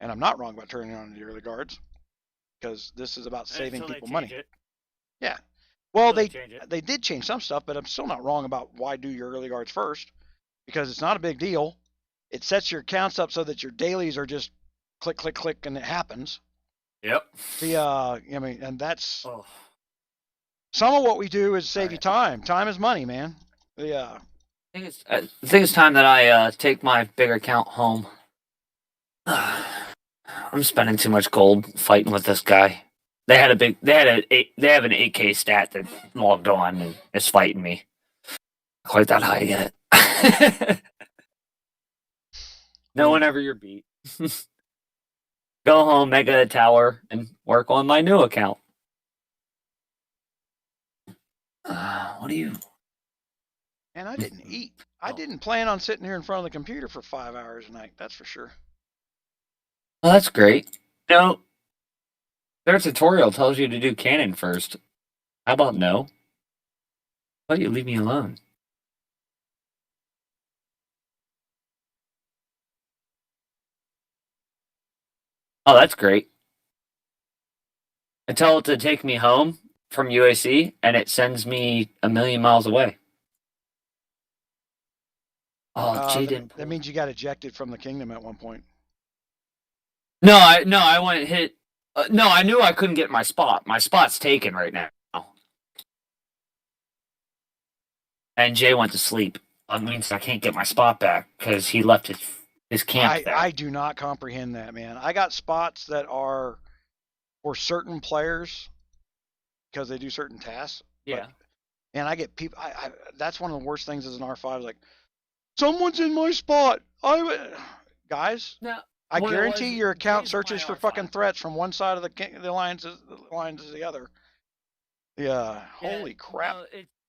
and I'm not wrong about turning on the early guards, because this is about saving people money. Yeah. Well, they did change some stuff, but I'm still not wrong about why do your early guards first, because it's not a big deal. It sets your accounts up so that your dailies are just click, click, click, and it happens. Yep. And that's some of what we do is save you time. Time is money, man. I think it's time that I take my bigger account home. I'm spending too much gold fighting with this guy. They have an 8K stat that logged on and is fighting me. Quite that high yet. No one ever you're beat. Go home, make a tower, and work on my new account. What do you? And I didn't eat. I didn't plan on sitting here in front of the computer for 5 hours a night. That's for sure. Well, that's great. Their tutorial tells you to do cannon first. How about no? Why do you leave me alone? Oh, that's great. I tell it to take me home from UAC, and it sends me a million miles away. Oh, Jaden. That means you got ejected from the kingdom at one point. No, I went hit. No, I knew I couldn't get my spot. My spot's taken right now. And Jay went to sleep. That means I can't get my spot back because he left his camp there. I do not comprehend that, man. I got spots that are for certain players because they do certain tasks. Yeah. And I get people. That's one of the worst things as an R5. Like, someone's in my spot. Guys. No. I guarantee your account searches for fucking threats from one side of the alliance to the other. Yeah, holy crap.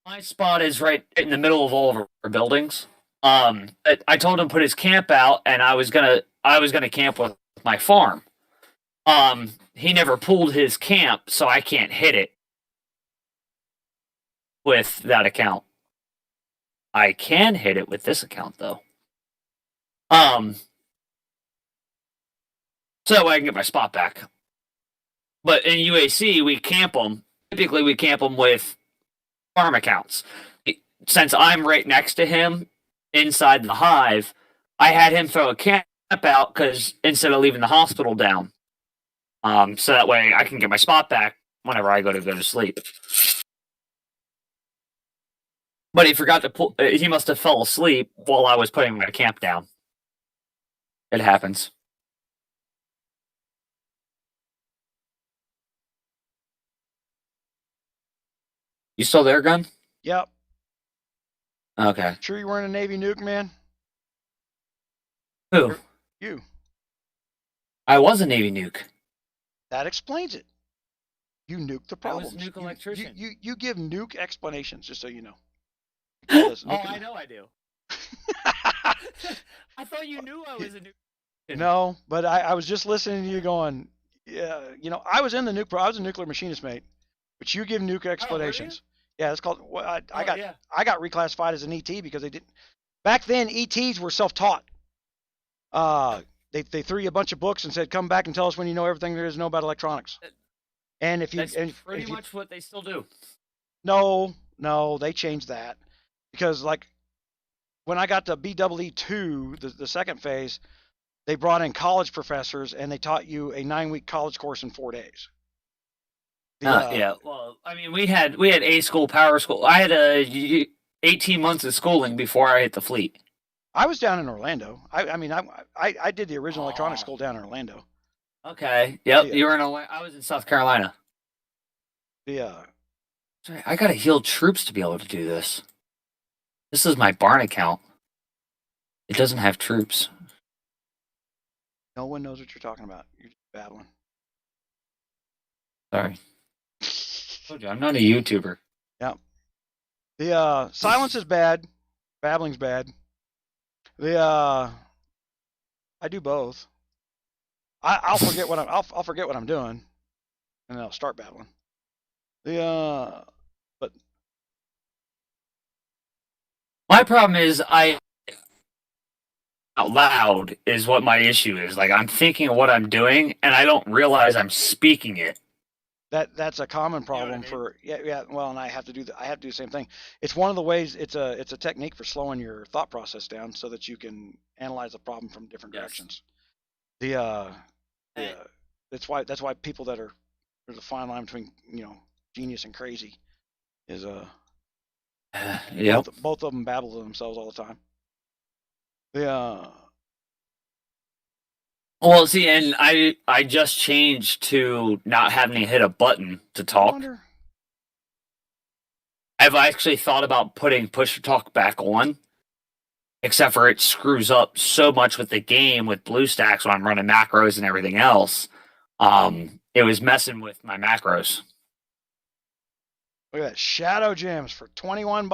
My spot is right in the middle of all of our buildings. I told him to put his camp out, and I was gonna camp with my farm. He never pulled his camp, so I can't hit it with that account. I can hit it with this account though. So that way I can get my spot back. But in UAC, we camp them. Typically, we camp them with farm accounts. Since I'm right next to him inside the hive, I had him throw a camp out because instead of leaving the hospital down, so that way I can get my spot back whenever I go to sleep. But he forgot to pull. He must have fell asleep while I was putting my camp down. It happens. You still there, Gun? Yep. Okay. Sure you weren't a Navy nuke, man? Who? You. I was a Navy nuke. That explains it. You nuke the problem. I was a nuke electrician. You give nuke explanations, just so you know. I know I do. I thought you knew I was a nuke. No, but I was just listening to you going, yeah, I was in the nuke. I was a nuclear machinist, mate. But you give nuke explanations. Yeah, it's called. Well, I got reclassified as an ET because they didn't. Back then, ETs were self-taught. They threw you a bunch of books and said, "Come back and tell us when you know everything there is to know about electronics." And if you, that's pretty much what they still do. No, they changed that because like when I got to BEE2, the second phase, they brought in college professors and they taught you a 9-week college course in 4 days. Yeah. Well, I mean, we had A school, power school. I had 18 months of schooling before I hit the fleet. I was down in Orlando. I did the original electronics school down in Orlando. Okay. Yep. You were in I was in South Carolina. Yeah. Sorry, I gotta heal troops to be able to do this. This is my barn account. It doesn't have troops. No one knows what you're talking about. You're just babbling. Sorry. Told you, I'm not a YouTuber. Yeah. The silence is bad. Babbling's bad. I do both. I'll forget what I'll forget what I'm doing, and then I'll start babbling. But my problem is out loud is what my issue is. Like I'm thinking of what I'm doing, and I don't realize I'm speaking it. That's a common problem for yeah. Well, and I have to do the same thing. It's one of the ways. It's a technique for slowing your thought process down so that you can analyze the problem from different directions. That's why people that there's a fine line between genius and crazy is both of them babble to themselves all the time. Well, see, and I just changed to not having to hit a button to talk. I've actually thought about putting push to talk back on, except for it screws up so much with the game with BlueStacks when I'm running macros and everything else. It was messing with my macros. Look at that, Shadow Gems for $21.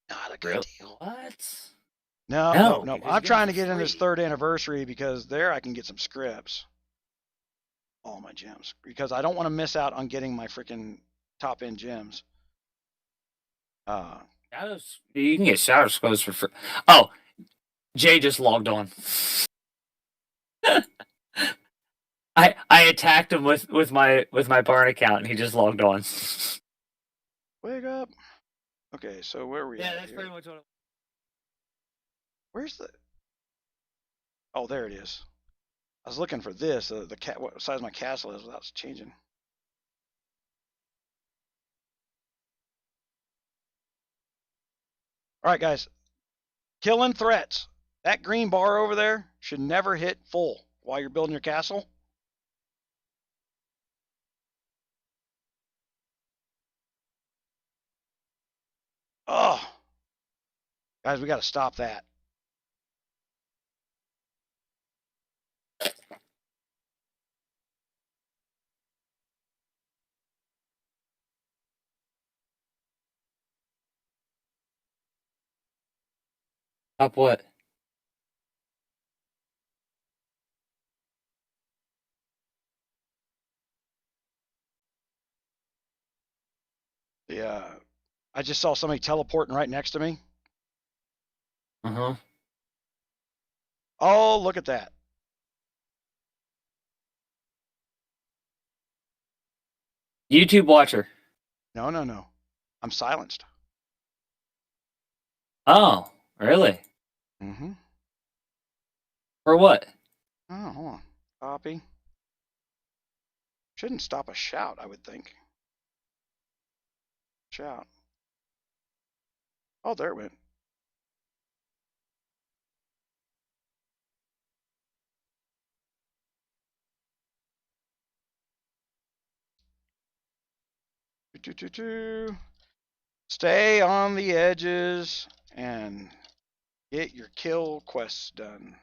Not a good deal. What? No. I'm trying to get in this 3rd anniversary because there I can get some scripts. All my gems. Because I don't want to miss out on getting my freaking top end gems. You can get shadow scrolls for free. Oh, Jay just logged on. I attacked him with my barn account, and he just logged on. Wake up. Okay, so where are we Yeah, at that's here? pretty much what. Where's the? Oh, there it is. I was looking for this. The cat. What size my castle is without changing. All right, guys. Killing threats. That green bar over there should never hit full while you're building your castle. Oh, guys, we got to stop that. Stop what? Yeah, I just saw somebody teleporting right next to me. Uh-huh. Oh, look at that. YouTube watcher. No, no, no. I'm silenced. Oh, really? Mm-hmm. For what? Oh, hold on. Copy. Shouldn't stop a shout, I would think. Shout. Oh, there it went. Stay on the edges and get your kill quests done.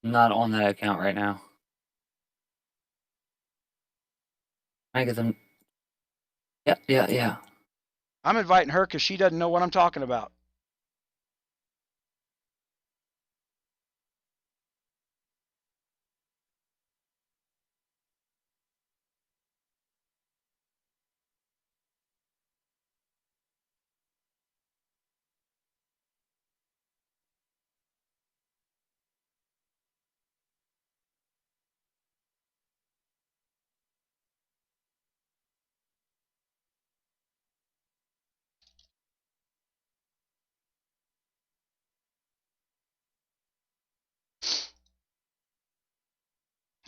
I'm not on that account right now. I get them. Yeah. I'm inviting her because she doesn't know what I'm talking about.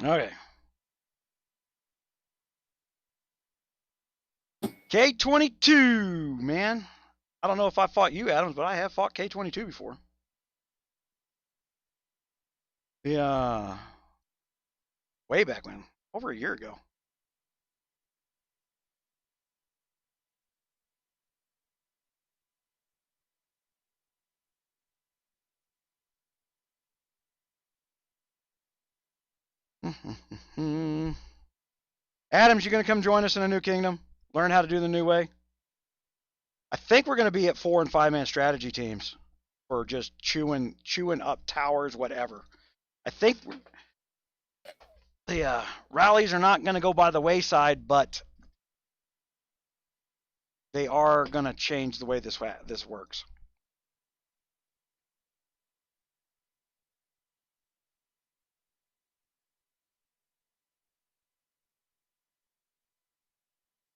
Okay. K22, man. I don't know if I fought you, Adams, but I have fought K22 before. Yeah. Way back when. Over a year ago. Adams, you going to come join us in a new kingdom? Learn how to do the new way? I think we're going to be at 4 and 5-man strategy teams for just chewing up towers, whatever. I think the rallies are not going to go by the wayside, but they are going to change the way this works.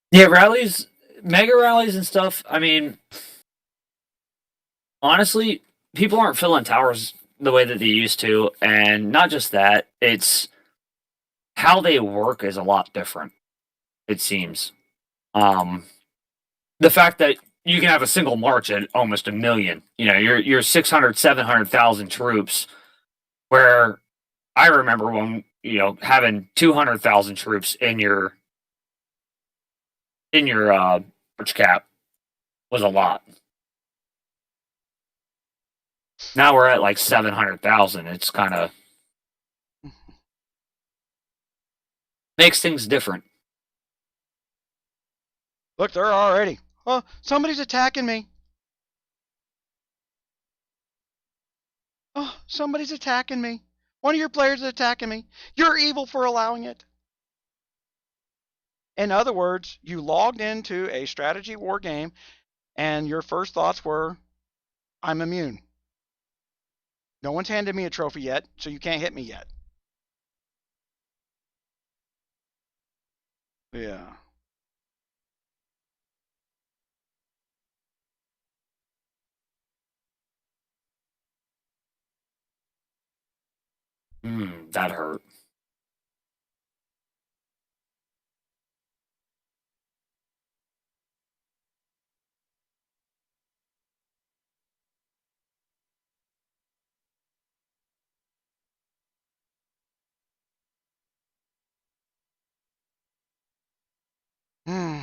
Yeah, rallies, mega rallies and stuff. I mean, honestly, people aren't filling towers the way that they used to, and not just that, it's how they work is a lot different, it seems. The fact that you can have a single march at almost 1,000,000, you're 600, 700,000 troops, where I remember when, having 200,000 troops in your march cap was a lot. Now we're at like 700,000. It's kind of makes things different. Look, they're already. Oh, somebody's attacking me. Oh, somebody's attacking me. One of your players is attacking me. You're evil for allowing it. In other words, you logged into a strategy war game and your first thoughts were, I'm immune. No one's handed me a trophy yet, so you can't hit me yet. Yeah. That hurt. Hmm.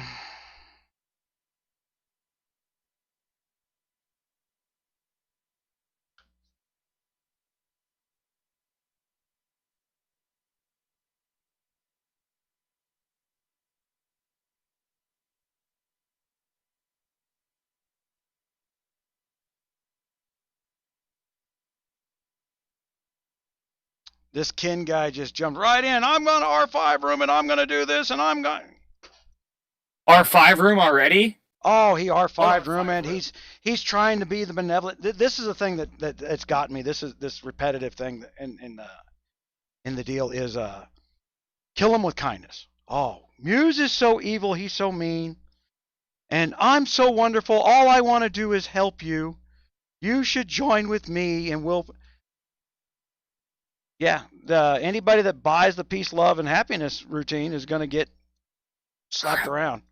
This Ken guy just jumped right in. I'm going to R5 room and I'm going to do this and I'm going. R5 room already? Oh, he R5 room and he's trying to be the benevolent. This is the thing that's gotten me. This repetitive thing in the deal is kill him with kindness. Oh, Muse is so evil. He's so mean. And I'm so wonderful. All I want to do is help you. You should join with me and we'll. Yeah, anybody that buys the peace, love, and happiness routine is going to get slapped around.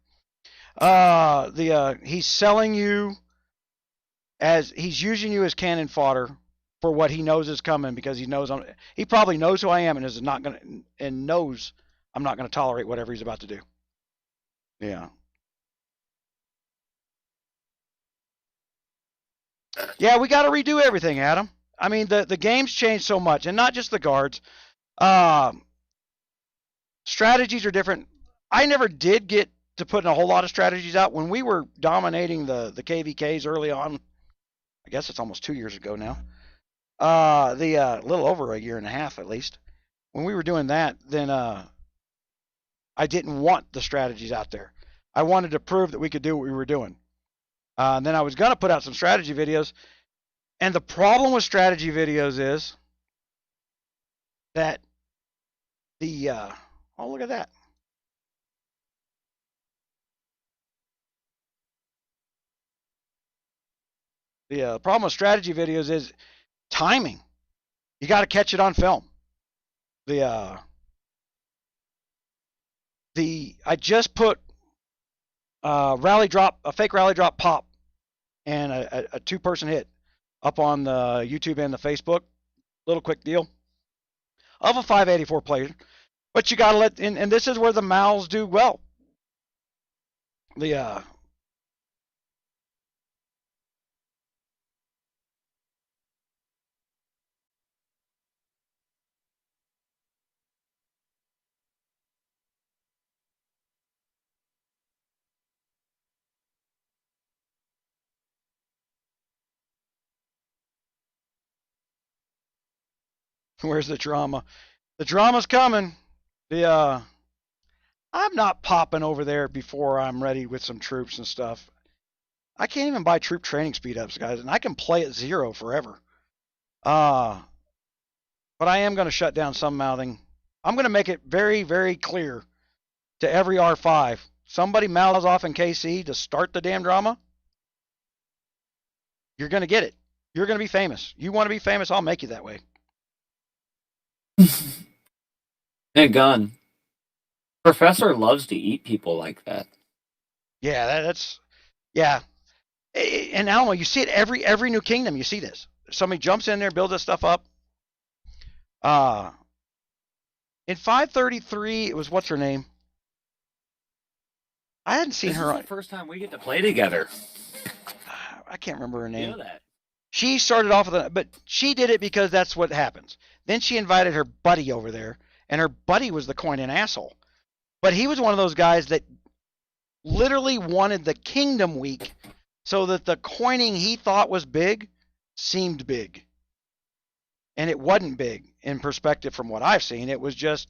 He's selling you as he's using you as cannon fodder for what he knows is coming because he probably knows who I am and is not going to and knows I'm not going to tolerate whatever he's about to do. Yeah. Yeah, we got to redo everything, Adam. I mean, the game's changed so much, and not just the guards. Strategies are different. I never did get to putting a whole lot of strategies out when we were dominating the KVKs early on. I guess it's almost 2 years ago now. A little over a year and a half at least. When we were doing that, then I didn't want the strategies out there. I wanted to prove that we could do what we were doing. And then I was gonna put out some strategy videos. And the problem with strategy videos is that oh, look at that. The problem with strategy videos is timing. You got to catch it on film. I just put a fake rally drop pop and a 2-person hit up on the YouTube and the Facebook. Little quick deal of a 584 player, but you got to let in, and this is where the mouths do well. Where's the drama? The drama's coming. I'm not popping over there before I'm ready with some troops and stuff. I can't even buy troop training speed ups, guys, and I can play at 0 forever. But I am going to shut down some mouthing. I'm going to make it very, very clear to every R5. Somebody mouths off in KC to start the damn drama. You're going to get it. You're going to be famous. You want to be famous? I'll make you that way. Hey, Gun. Professor loves to eat people like that. Yeah, yeah. And I don't know. You see it every new kingdom. You see this. Somebody jumps in there, builds this stuff up. In 533, it was what's her name? I hadn't seen her. This is the first time we get to play together. I can't remember her name. You know that. She started off with but she did it because that's what happens. Then she invited her buddy over there, and her buddy was the coin and asshole. But he was one of those guys that literally wanted the kingdom week so that the coining he thought was big seemed big. And it wasn't big in perspective from what I've seen. It was just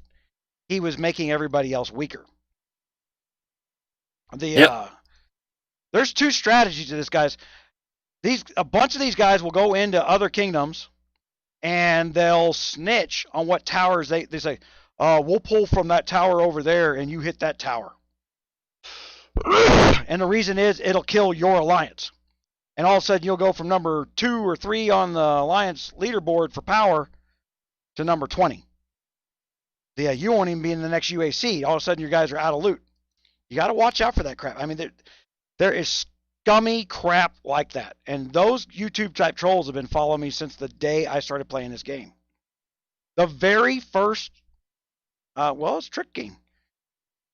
he was making everybody else weaker. There's 2 strategies to this, guys. A bunch of these guys will go into other kingdoms and they'll snitch on what towers they say, we'll pull from that tower over there and you hit that tower. And the reason is it'll kill your alliance. And all of a sudden you'll go from number 2 or 3 on the alliance leaderboard for power to number 20. You won't even be in the next UAC. All of a sudden your guys are out of loot. You got to watch out for that crap. I mean, there is scummy crap like that. And those YouTube type trolls have been following me since the day I started playing this game. The very first, it's Trick King.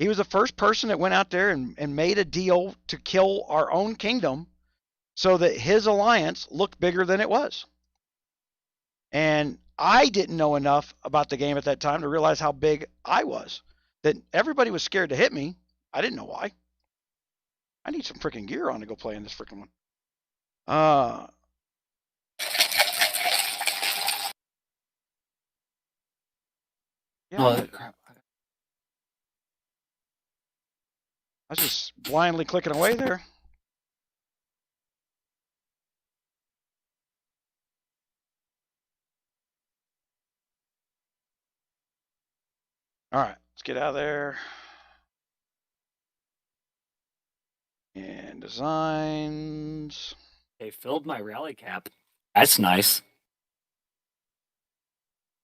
He was the first person that went out there and made a deal to kill our own kingdom so that his alliance looked bigger than it was. And I didn't know enough about the game at that time to realize how big I was. That everybody was scared to hit me. I didn't know why. I need some freaking gear on to go play in this freaking one. Yeah, crap. I was just blindly clicking away there. All right, let's get out of there. And designs. They filled my rally cap. That's nice.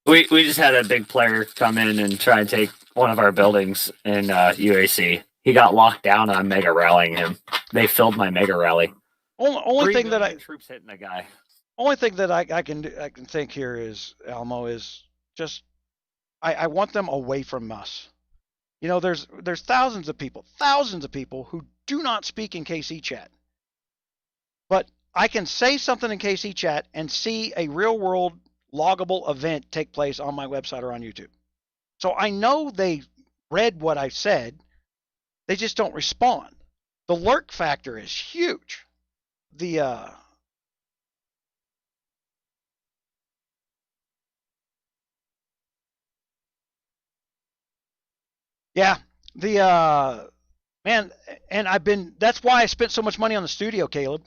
We just had a big player come in and try and take one of our buildings in UAC. He got locked down and I'm mega rallying him. They filled my mega rally. Only thing that I troops hitting the guy. Only thing that I can think here is, Almo, is just I want them away from us. You know, there's thousands of people who do not speak in KC chat. But I can say something in KC chat and see a real world loggable event take place on my website or on YouTube. So I know they read what I said. They just don't respond. The lurk factor is huge. Man, and that's why I spent so much money on the studio, Caleb,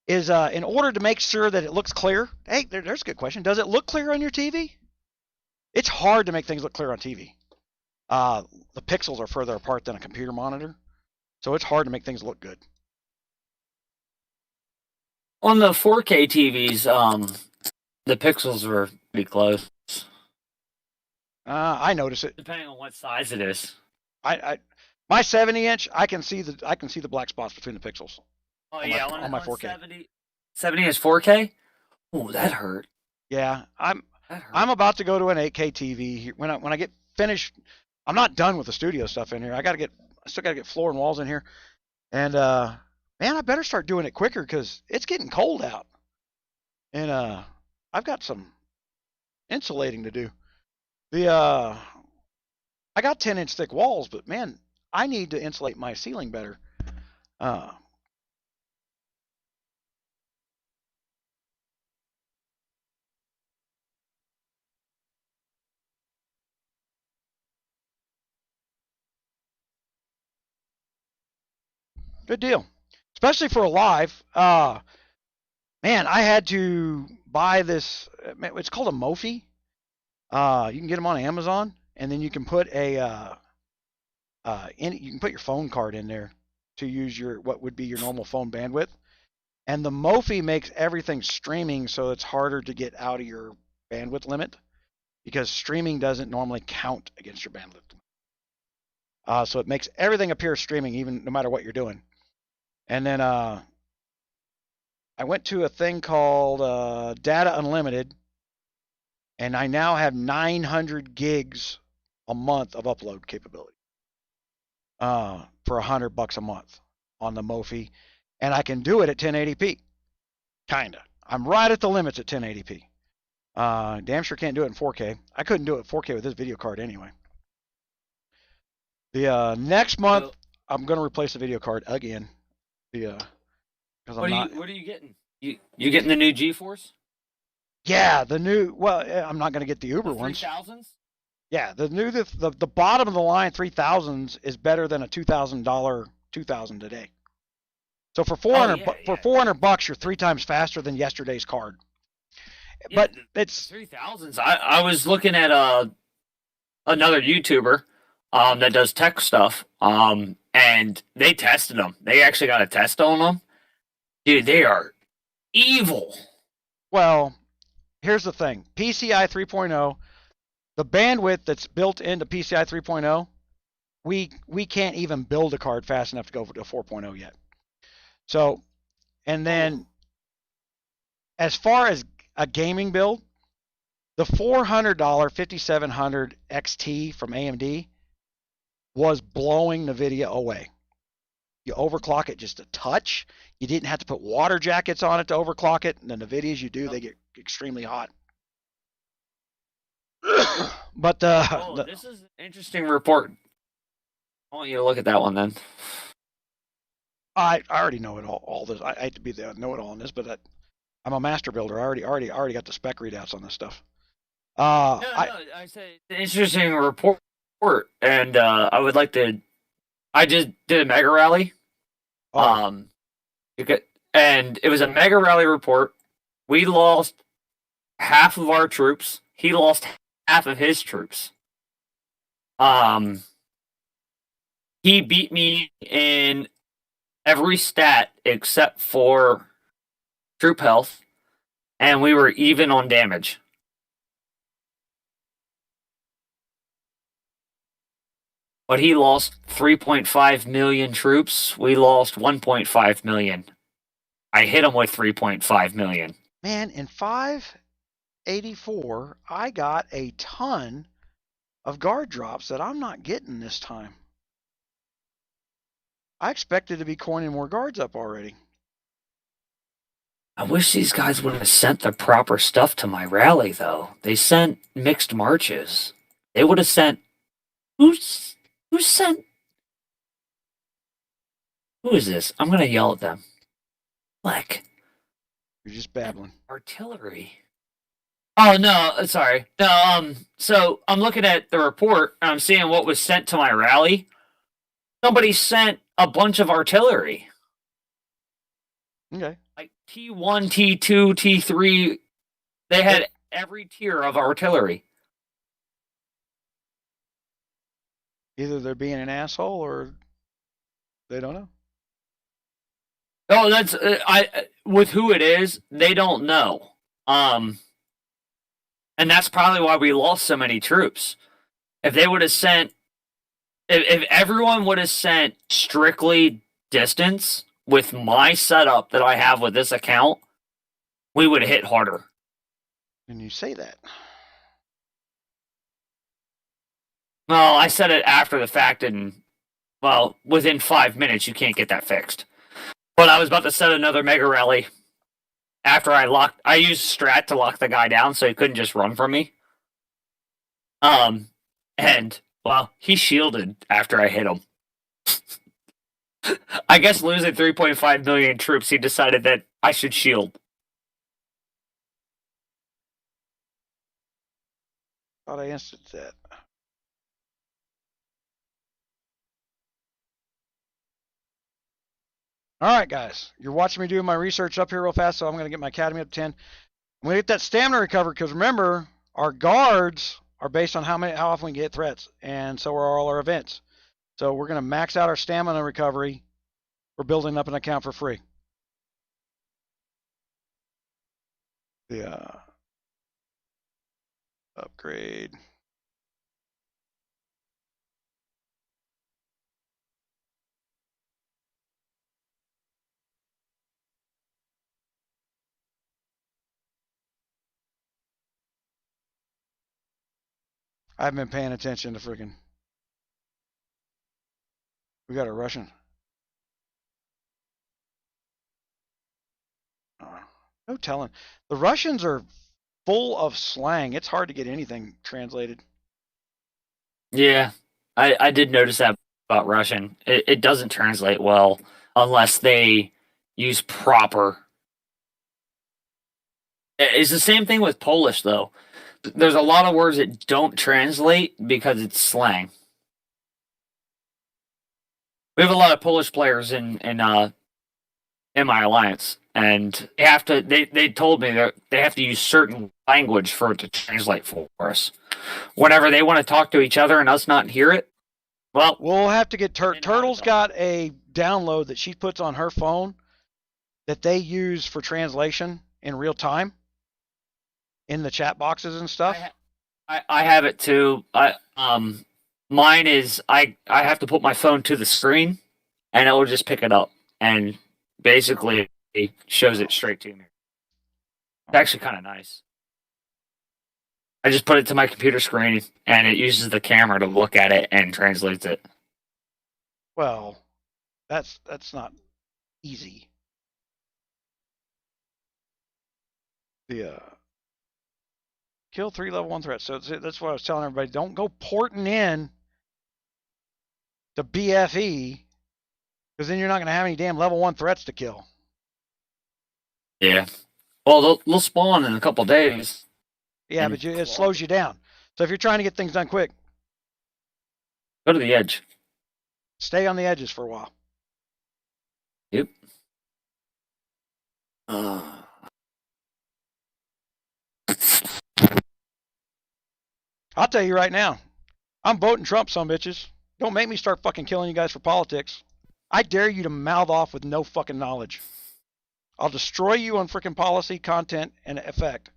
is in order to make sure that it looks clear. Hey, there's a good question. Does it look clear on your TV? It's hard to make things look clear on TV. The pixels are further apart than a computer monitor, so it's hard to make things look good. On the 4K TVs, the pixels were pretty close. I notice it. Depending on what size it is. My 70-inch, I can see the black spots between the pixels. Oh on my 4K. 70 is 4K? Oh, that hurt. Yeah, I'm about to go to an 8K TV when I get finished. I'm not done with the studio stuff in here. I still gotta get floor and walls in here. And man, I better start doing it quicker because it's getting cold out. And I've got some insulating to do. I got 10-inch thick walls, but man, I need to insulate my ceiling better. Good deal, especially for a live. Man, I had to buy this. It's called a Mophie. You can get them on Amazon, and then you can put you can put your phone card in there to use what would be your normal phone bandwidth. And the Mophie makes everything streaming, so it's harder to get out of your bandwidth limit because streaming doesn't normally count against your bandwidth. So it makes everything appear streaming, even no matter what you're doing. And then I went to a thing called Data Unlimited, and I now have 900 gigs a month of upload capability for $100 a month on the Mophie, and I can do it at 1080p. Kinda. I'm right at the limits at 1080p. Damn sure can't do it in 4K. I couldn't do it in 4K with this video card anyway. The next month, I'm going to replace the video card again. What are you getting? You getting the new GeForce? Yeah, the new. Well, I'm not going to get the Uber ones. 3000s? Yeah, the bottom of the line 3000s is better than a $2,000 2000 today. So for $400 $400, you're 3 times faster than yesterday's card. but it's 3000s. I was looking at another YouTuber that does tech stuff, and they tested them. They actually got a test on them. Dude, they are evil. Well, here's the thing. PCI 3.0, the bandwidth that's built into PCI 3.0, we can't even build a card fast enough to go to 4.0 yet. So, and then as far as a gaming build, the $400 5700 XT from AMD was blowing NVIDIA away. You overclock it just a touch. You didn't have to put water jackets on it to overclock it. And the NVIDIAs you do, they get extremely hot. But this is an interesting report. I want you to look at that one then. I already know it all this. I hate to be the know-it-all on this, but I'm a master builder. I already got the spec readouts on this stuff. I said it's an interesting report, and I would like to. I just did a mega rally. And it was a mega rally report. We lost half of our troops. He lost half of his troops. He beat me in every stat except for troop health, and we were even on damage. But he lost 3.5 million troops. We lost 1.5 million. I hit him with 3.5 million. Man, in 584, I got a ton of guard drops that I'm not getting this time. I expected to be coining more guards up already. I wish these guys would have sent the proper stuff to my rally, though. They sent mixed marches. They would have sent... Who sent... Who is this? I'm going to yell at them. Like... You're just babbling. Artillery. Oh, no, sorry. No, so I'm looking at the report, and I'm seeing what was sent to my rally. Somebody sent a bunch of artillery. Okay. Like T1, T2, T3. They had every tier of artillery. Either they're being an asshole or they don't know. Oh, that's with who it is, they don't know. And that's probably why we lost so many troops. If they would have sent, if everyone would have sent strictly distance with my setup that I have with this account, we would have hit harder. And you say that. Well, I said it after the fact, and well, within 5 minutes, you can't get that fixed. But I was about to set another mega rally after I used strat to lock the guy down so he couldn't just run from me. And, well, he shielded after I hit him. I guess losing 3.5 million troops, he decided that I should shield. Thought I answered that. All right, guys. You're watching me do my research up here real fast, so I'm going to get my academy up to 10. I'm going to get that stamina recovered because remember, our guards are based on how often we get threats, and so are all our events. So we're going to max out our stamina recovery. We're building up an account for free. The upgrade. I haven't been paying attention to freaking. We got a Russian. No telling. The Russians are full of slang. It's hard to get anything translated. Yeah, I did notice that about Russian. It doesn't translate well unless they use proper. It's the same thing with Polish, though. There's a lot of words that don't translate because it's slang. We have a lot of Polish players in my alliance, and they told me that they have to use certain language for it to translate for us. Whenever they want to talk to each other and us not hear it, well, we'll have to get Turtle's got a download that she puts on her phone that they use for translation in real time in the chat boxes and stuff. I have it too. Mine is I have to put my phone to the screen, and it will just pick it up, and basically it shows it straight to me. It's actually kind of nice. I just put it to my computer screen, and it uses the camera to look at it and translates it. Well, that's not easy. The kill 3 level 1 threats. So that's what I was telling everybody. Don't go porting in the BFE, because then you're not going to have any damn level 1 threats to kill. Yeah. Well, they'll spawn in a couple days. Yeah, but it slows you down. So if you're trying to get things done quick, go to the edge. Stay on the edges for a while. Yep. I'll tell you right now, I'm voting Trump, some bitches. Don't make me start fucking killing you guys for politics. I dare you to mouth off with no fucking knowledge. I'll destroy you on freaking policy, content, and effect.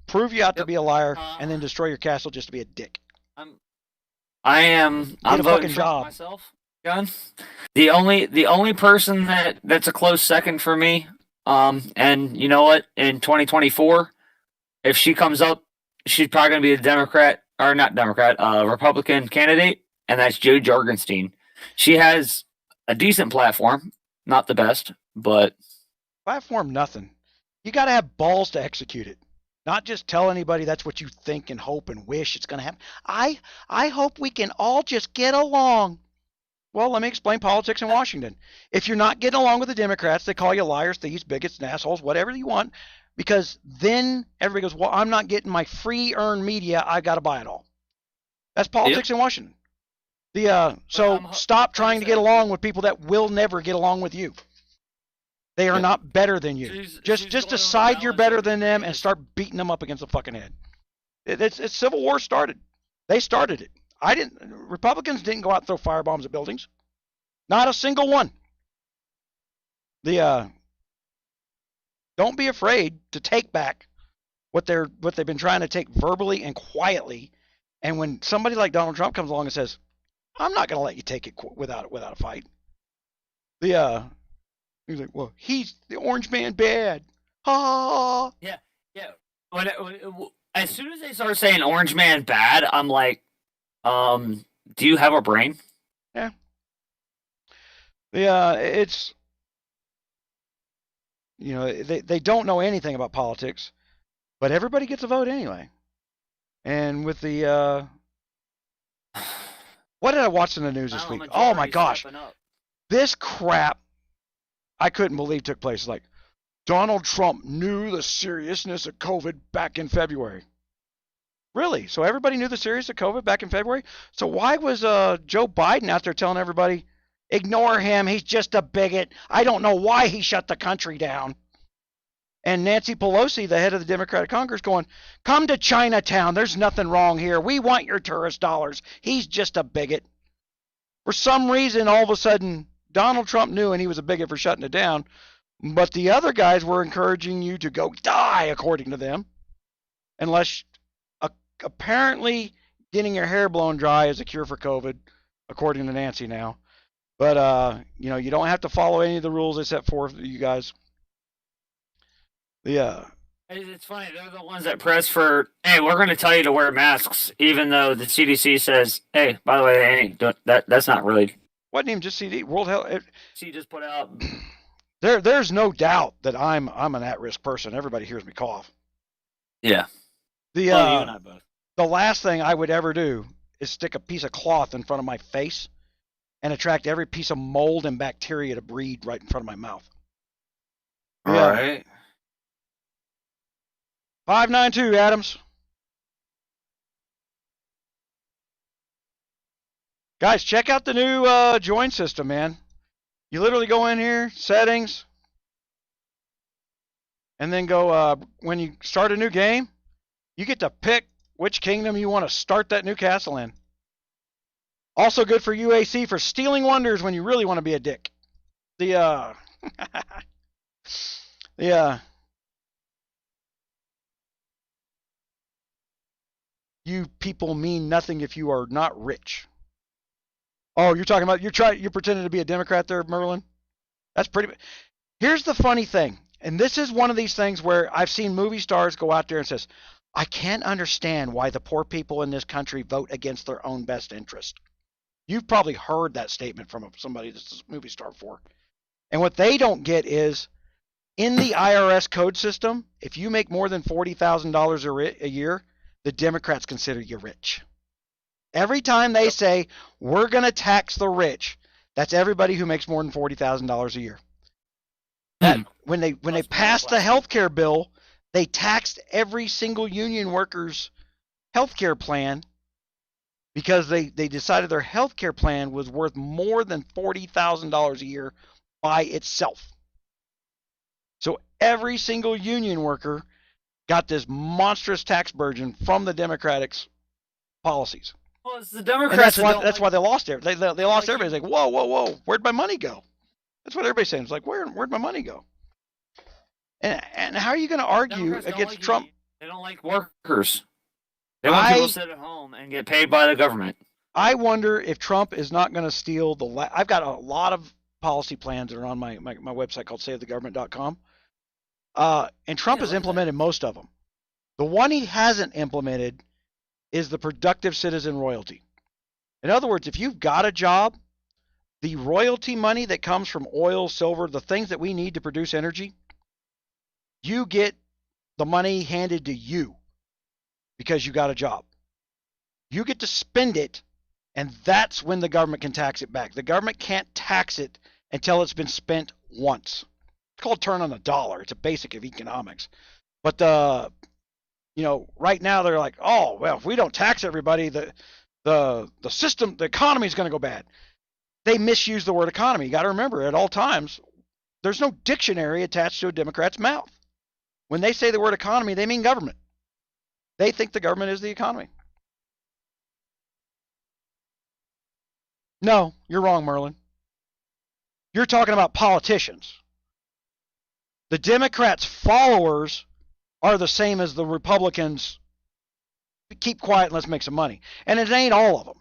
Prove you out to be a liar, and then destroy your castle just to be a dick. I'm voting for myself, Gun. The only person that's a close second for me, and you know what? In 2024, if she comes up, she's probably gonna be a Republican candidate, and that's Jo Jorgensen. She has a decent platform, not the best, but platform nothing. You got to have balls to execute it. Not just tell anybody that's what you think and hope and wish it's going to happen. I hope we can all just get along. Well, let me explain politics in Washington. If you're not getting along with the Democrats, they call you liars, thieves, bigots, and assholes, whatever you want, because then everybody goes, well, I'm not getting my free earned media. I got to buy it all. That's politics in Washington. So stop trying to get along with people that will never get along with you. They are not better than you. Just decide you're better than them and start beating them up against the fucking head. It's Civil War started. They started it. Republicans didn't go out and throw firebombs at buildings. Not a single one. Don't be afraid to take back what they've been trying to take verbally and quietly. And when somebody like Donald Trump comes along and says, I'm not going to let you take it without a fight. He's like, well, he's the orange man bad. Ha! Yeah. As soon as they start saying orange man bad, I'm like, do you have a brain? Yeah. Yeah, it's, they don't know anything about politics, but everybody gets a vote anyway. And with the, what did I watch in the news this week? Oh my gosh. This crap I couldn't believe took place. Like, Donald Trump knew the seriousness of COVID back in February. Really? So everybody knew the seriousness of COVID back in February? So why was Joe Biden out there telling everybody, ignore him, he's just a bigot. I don't know why he shut the country down. And Nancy Pelosi, the head of the Democratic Congress, going, come to Chinatown. There's nothing wrong here. We want your tourist dollars. He's just a bigot. For some reason, all of a sudden, Donald Trump knew and he was a bigot for shutting it down, but the other guys were encouraging you to go die, according to them, unless apparently getting your hair blown dry is a cure for COVID, according to Nancy now. But, you don't have to follow any of the rules they set forth for you guys. Yeah. It's funny. They're the ones that press for, hey, we're going to tell you to wear masks, even though the CDC says, hey, by the way, that's not really. Wasn't even just CD. World Health. She just put out. There's no doubt that I'm an at-risk person. Everybody hears me cough. Yeah. You and I both. The last thing I would ever do is stick a piece of cloth in front of my face and attract every piece of mold and bacteria to breed right in front of my mouth. All right. 592 Adams. Guys, check out the new join system, man. You literally go in here, settings, and then go, when you start a new game, you get to pick which kingdom you want to start that new castle in. Also good for UAC for stealing wonders when you really want to be a dick. The you people mean nothing if you are not rich. Oh, you're talking about you're pretending to be a Democrat there, Merlin? That's pretty. Here's the funny thing, and this is one of these things where I've seen movie stars go out there and says, I can't understand why the poor people in this country vote against their own best interest. You've probably heard that statement from somebody that's a movie star before. And what they don't get is, in the IRS code system, if you make more than $40,000 a year, the Democrats consider you rich. Every time they say, we're going to tax the rich, that's everybody who makes more than $40,000 a year. That when they passed the health care bill, they taxed every single union worker's health care plan because they decided their health care plan was worth more than $40,000 a year by itself. So every single union worker got this monstrous tax burden from the Democrats' policies. Well, it's the Democrats. And that's why they lost it. They lost everybody. It's like, whoa, where'd my money go? That's what everybody's saying. It's like, where'd my money go? And how are you going to argue against Trump? They don't like workers. They want people to sit at home and get paid by the government. I wonder if Trump is not going to steal I've got a lot of policy plans that are on my website called 𝙂𝙪𝙣𝙈𝙪𝙨. And Trump has implemented most of them. The one he hasn't implemented is the productive citizen royalty. In other words, if you've got a job, the royalty money that comes from oil, silver, the things that we need to produce energy, you get the money handed to you because you got a job. You get to spend it, and that's when the government can tax it back. The government can't tax it until it's been spent once. It's called turn on the dollar. It's a basic of economics. But right now they're like, oh, well, if we don't tax everybody, the system, the economy is going to go bad. They misuse the word economy. You got to remember, at all times, there's no dictionary attached to a Democrat's mouth. When they say the word economy, they mean government. They think the government is the economy. No, you're wrong, Merlin. You're talking about politicians. The Democrats' followers are the same as the Republicans. Keep quiet and let's make some money. And it ain't all of them.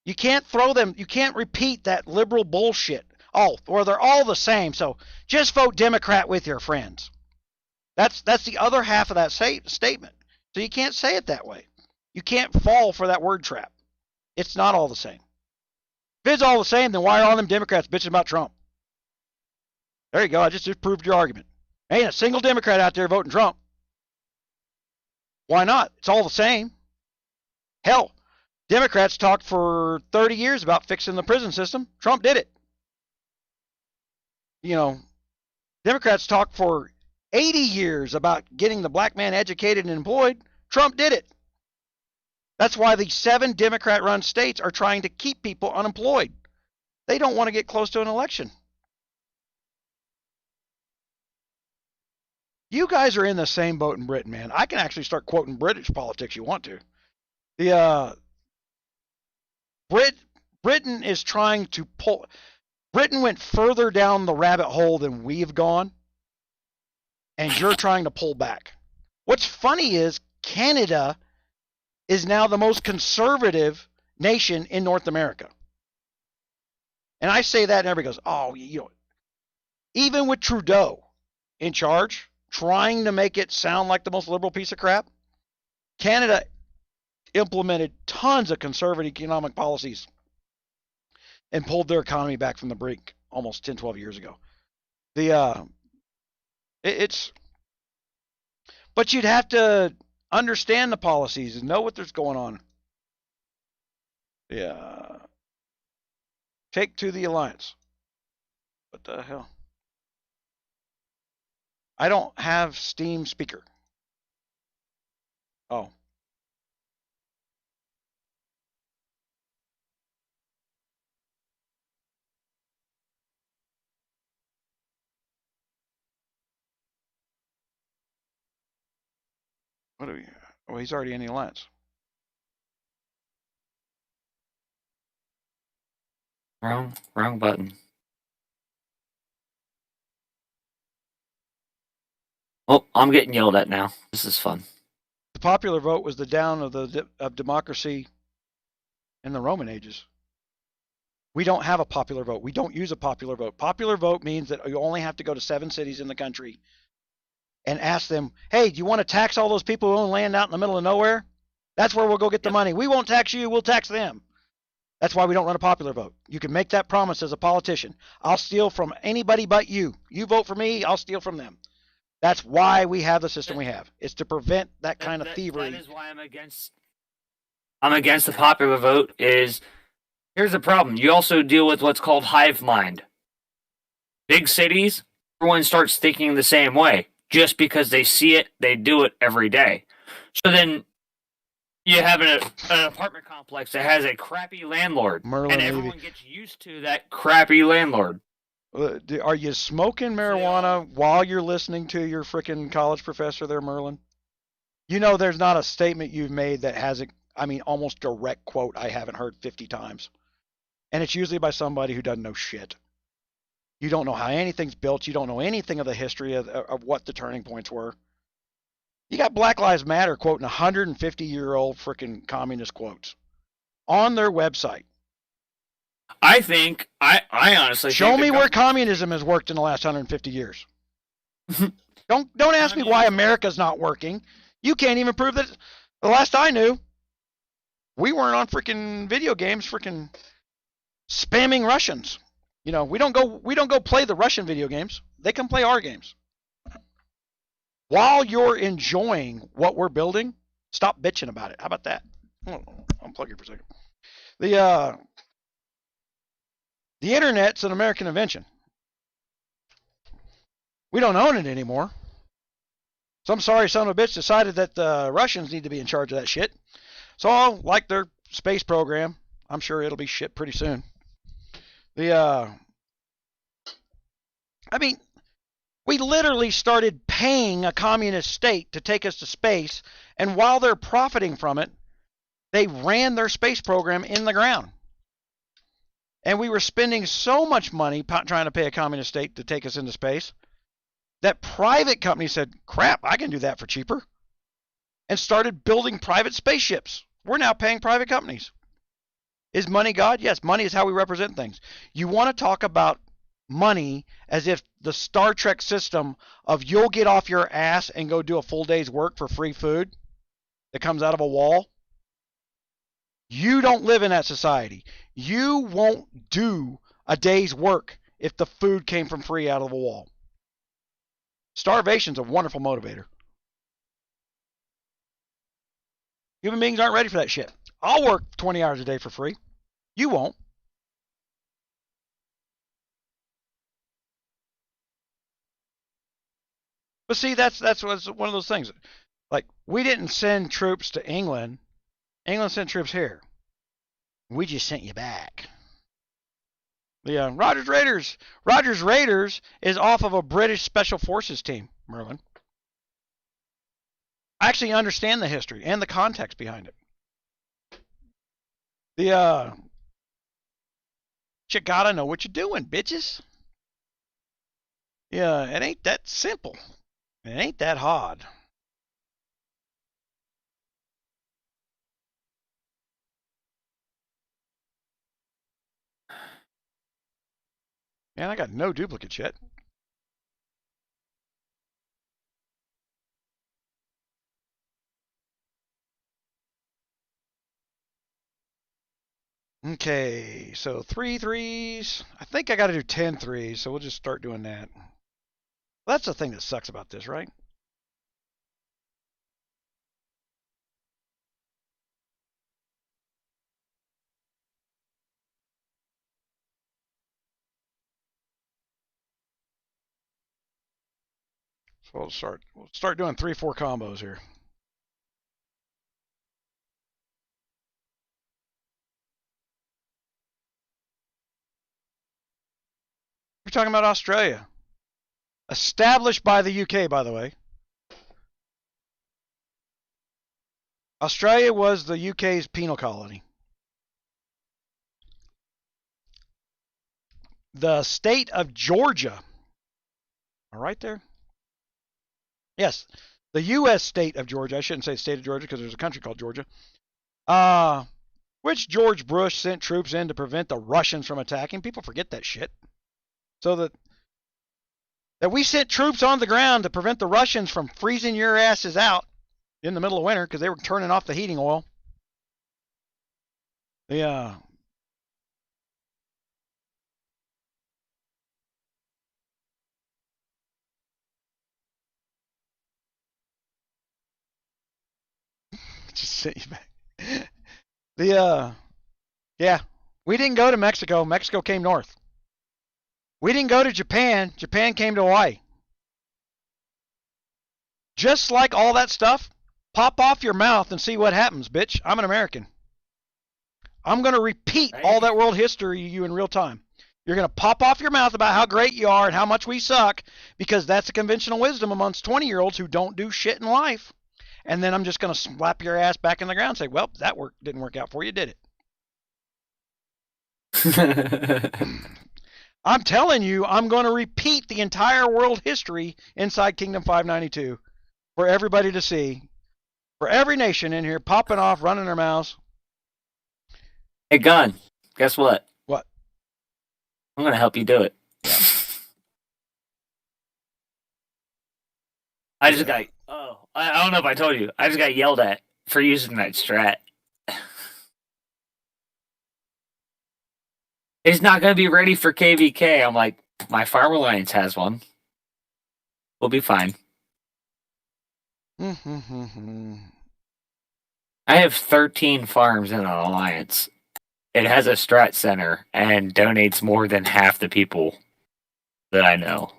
You can't throw them, you can't repeat that liberal bullshit. Oh, or they're all the same, so just vote Democrat with your friends. That's the other half of that statement. So you can't say it that way. You can't fall for that word trap. It's not all the same. If it's all the same, then why are all them Democrats bitching about Trump? There you go. I just proved your argument. Ain't a single Democrat out there voting Trump. Why not? It's all the same. Hell, Democrats talked for 30 years about fixing the prison system. Trump did it. Democrats talked for 80 years about getting the black man educated and employed. Trump did it. That's why the 7 Democrat-run states are trying to keep people unemployed. They don't want to get close to an election. You guys are in the same boat in Britain, man. I can actually start quoting British politics you want to. Britain is trying to pull. Britain went further down the rabbit hole than we've gone, and you're trying to pull back. What's funny is Canada is now the most conservative nation in North America. And I say that and everybody goes, oh, even with Trudeau in charge, trying to make it sound like the most liberal piece of crap, Canada implemented tons of conservative economic policies and pulled their economy back from the brink almost 10, 12 years ago. But you'd have to understand the policies and know what there's going on. Yeah. Take to the alliance. What the hell? I don't have Steam speaker. Oh. What do we? Oh, he's already in the alliance. Wrong button. Oh, I'm getting yelled at now. This is fun. The popular vote was the down of democracy in the Roman ages. We don't have a popular vote. We don't use a popular vote. Popular vote means that you only have to go to 7 cities in the country and ask them, hey, do you want to tax all those people who own land out in the middle of nowhere? That's where we'll go get the money. We won't tax you. We'll tax them. That's why we don't run a popular vote. You can make that promise as a politician. I'll steal from anybody but you. You vote for me, I'll steal from them. That's why we have the system we have. It's to prevent that kind of thievery. That is why I'm against the popular vote. Here's the problem. You also deal with what's called hive mind. Big cities, everyone starts thinking the same way. Just because they see it, they do it every day. So then you have an apartment complex that has a crappy landlord, and everyone gets used to that crappy landlord. Are you smoking marijuana while you're listening to your freaking college professor there, Merlin? You know there's not a statement you've made that hasn't, I mean, almost direct quote I haven't heard 50 times. And it's usually by somebody who doesn't know shit. You don't know how anything's built. You don't know anything of the history of what the turning points were. You got Black Lives Matter quoting 150-year-old freaking communist quotes on their website. I honestly show me where communism has worked in the last 150 years. Don't ask me why America's not working. You can't even prove that. The last I knew, we weren't on freaking video games, freaking spamming Russians. You know, we don't go play the Russian video games. They come play our games. While you're enjoying what we're building, stop bitching about it. How about that? I'll unplug you for a second. The internet's an American invention. We don't own it anymore. Some sorry son of a bitch decided that the Russians need to be in charge of that shit. So, like their space program, I'm sure it'll be shit pretty soon. I mean, we literally started paying a communist state to take us to space, and while they're profiting from it, they ran their space program in the ground. And we were spending so much money trying to pay a communist state to take us into space that private companies said, crap, I can do that for cheaper, and started building private spaceships. We're now paying private companies. Is money God? Yes, money is how we represent things. You want to talk about money as if the Star Trek system of you'll get off your ass and go do a full day's work for free food that comes out of a wall? You don't live in that society. You won't do a day's work if the food came from free out of a wall. Starvation's a wonderful motivator. Human beings aren't ready for that shit. I'll work 20 hours a day for free. You won't. But see, that's one of those things. Like, we didn't send troops to England. England sent troops here. We just sent you back. The Rogers Raiders. Rogers Raiders is off of a British Special Forces team, Merlin. I actually understand the history and the context behind it. You gotta know what you're doing, bitches. Yeah, it ain't that simple. It ain't that hard. Man, I got no duplicates yet. Okay, so 3 threes. I think I got to do 10 threes, so we'll just start doing that. Well, that's the thing that sucks about this, right? So we'll start doing 3-4 combos here. We're talking about Australia. Established by the UK, by the way. Australia was the UK's penal colony. The state of Georgia. All right there. Yes, the U.S. state of Georgia. I shouldn't say state of Georgia because there's a country called Georgia. Which George Bush sent troops in to prevent the Russians from attacking. People forget that shit. So that we sent troops on the ground to prevent the Russians from freezing your asses out in the middle of winter because they were turning off the heating oil. Yeah. Just sent you back. Yeah. We didn't go to Mexico. Mexico came north. We didn't go to Japan. Japan came to Hawaii. Just like all that stuff, pop off your mouth and see what happens, bitch. I'm an American. I'm going to repeat all that world history to you in real time. You're going to pop off your mouth about how great you are and how much we suck because that's the conventional wisdom amongst 20-year-olds who don't do shit in life. And then I'm just going to slap your ass back in the ground and say, well, that didn't work out for you, did it? I'm telling you, I'm going to repeat the entire world history inside Kingdom 592 for everybody to see. For every nation in here popping off, running their mouths. Hey, Gun, guess what? What? I'm going to help you do it. Yeah. I just got... Oh, I don't know if I told you. I just got yelled at for using that strat. It's not going to be ready for KVK. I'm like, my Farm Alliance has one. We'll be fine. I have 13 farms in an alliance. It has a strat center and donates more than half the people that I know.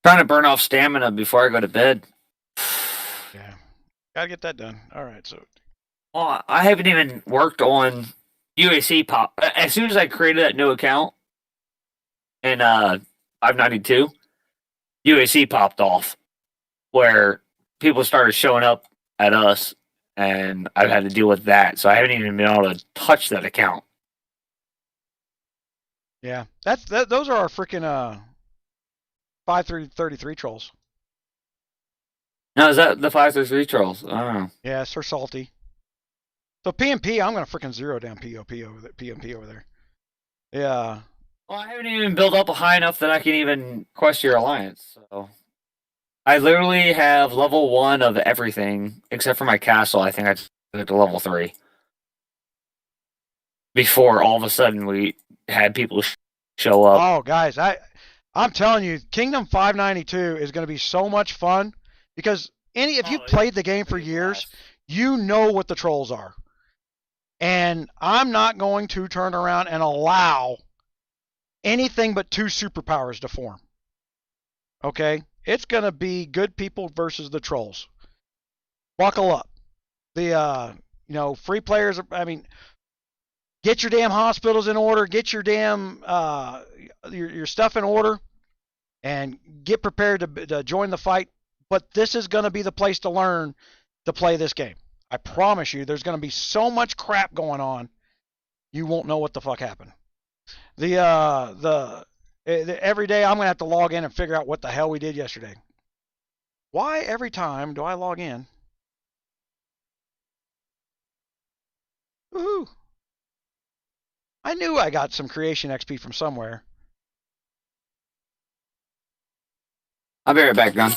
Trying to burn off stamina before I go to bed. Yeah. Gotta get that done. All right, so. Well, I haven't even worked on UAC pop. As soon as I created that new account in 592, UAC popped off, where people started showing up at us, and I've had to deal with that. So I haven't even been able to touch that account. Yeah, those are our freaking 533 trolls. Now, is that the 533 trolls? I don't know. Yes, they're salty. So PMP, I'm gonna freaking zero down POP over there. PMP over there. Yeah. Well, I haven't even built up high enough that I can even quest your alliance. So I literally have level 1 of everything except for my castle. I think I took it to level 3 before all of a sudden we had people show up. Oh, guys, I'm telling you, Kingdom 592 is going to be so much fun because if you've played the game for years, you know what the trolls are. And I'm not going to turn around and allow anything but 2 superpowers to form. Okay? It's going to be good people versus the trolls. Buckle up. The free players, get your damn hospitals in order, get your damn your stuff in order, and get prepared to join the fight. But this is going to be the place to learn to play this game. I promise you, there's going to be so much crap going on, you won't know what the fuck happened. Every day I'm going to have to log in and figure out what the hell we did yesterday. Why every time do I log in? Woohoo! I knew I got some creation XP from somewhere. I'll be right back, Gun.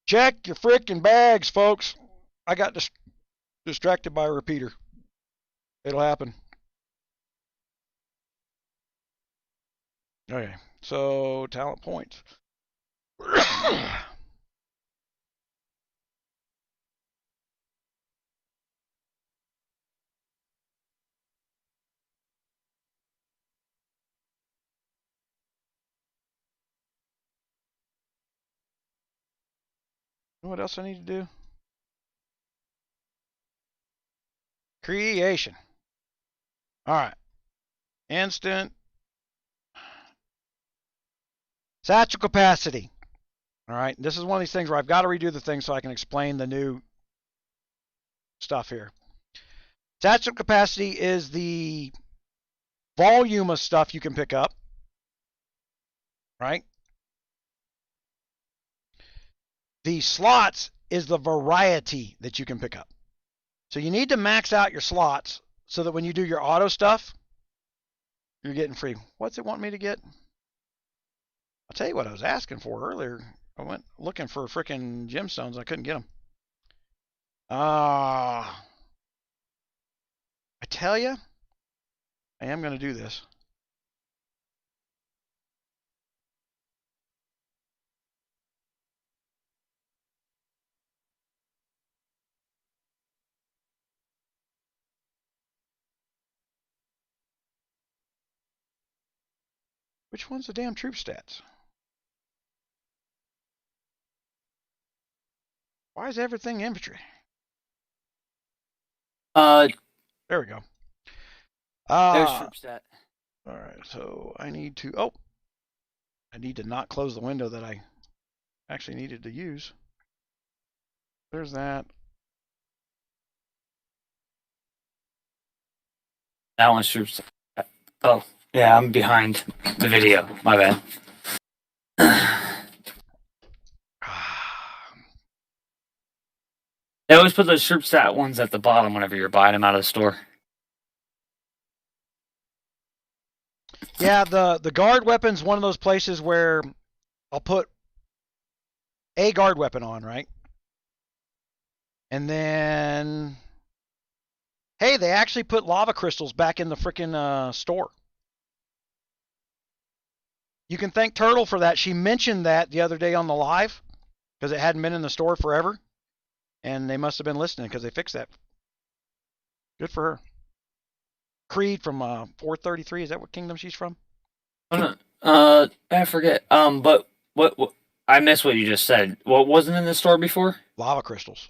Check your frickin' bags, folks. I got distracted by a repeater. It'll happen. Okay, so talent points. know what else I need to do? Creation. All right. Instant. Satchel capacity. All right. This is one of these things where I've got to redo the thing so I can explain the new stuff here. Satchel capacity is the volume of stuff you can pick up. Right? The slots is the variety that you can pick up. So you need to max out your slots so that when you do your auto stuff, you're getting free. What's it want me to get? I'll tell you what I was asking for earlier. I went looking for freaking gemstones. I couldn't get them. I tell you, I am going to do this. Which one's the damn troop stats? Why is everything infantry? There we go. There's troop stat. All right, so I need to. Oh, I need to not close the window that I actually needed to use. There's that. That one's troop stat. Oh, yeah, I'm behind the video. My bad. They always put those troop stat ones at the bottom whenever you're buying them out of the store. Yeah, the guard weapon's one of those places where I'll put a guard weapon on, right? And then, hey, they actually put lava crystals back in the freaking store. You can thank Turtle for that. She mentioned that the other day on the live because it hadn't been in the store forever. And they must have been listening because they fixed that. Good for her. Creed from 433. Is that what kingdom she's from? I forget. But what I missed what you just said. What wasn't in the store before? Lava crystals.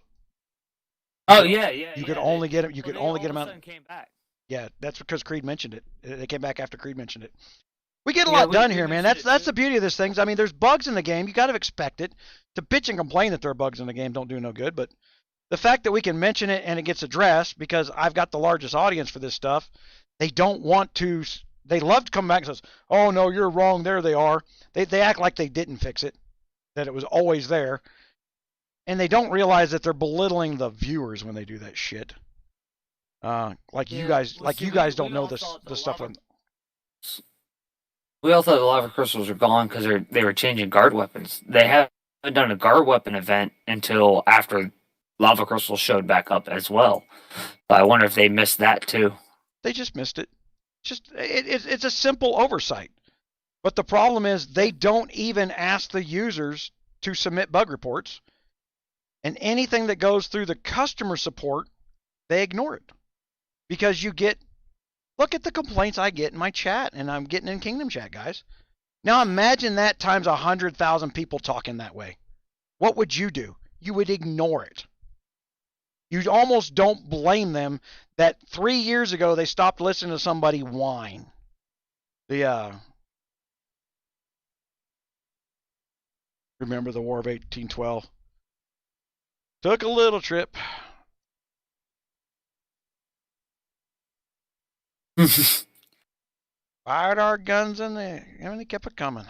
Oh yeah. You could only get them. You could only get them out. Came back. Yeah, that's because Creed mentioned it. They came back after Creed mentioned it. We get a lot done here, man. That's the beauty of this thing. I mean, there's bugs in the game. You got to expect it. To bitch and complain that there are bugs in the game don't do no good. But the fact that we can mention it and it gets addressed because I've got the largest audience for this stuff, they don't want to. They love to come back and say, "Oh no, you're wrong." There they are. They act like they didn't fix it, that it was always there, and they don't realize that they're belittling the viewers when they do that shit. You guys don't know the stuff when. We all thought the lava crystals were gone because they were changing guard weapons. They haven't done a guard weapon event until after lava crystals showed back up as well. But I wonder if they missed that too. They just missed it. It's a simple oversight. But the problem is they don't even ask the users to submit bug reports. And anything that goes through the customer support, they ignore it. Because you get, look at the complaints I get in my chat, and I'm getting in Kingdom chat, guys. Now imagine that times 100,000 people talking that way. What would you do? You would ignore it. You almost don't blame them that 3 years ago they stopped listening to somebody whine. Remember the War of 1812? Took a little trip. Fired our guns and they kept it coming.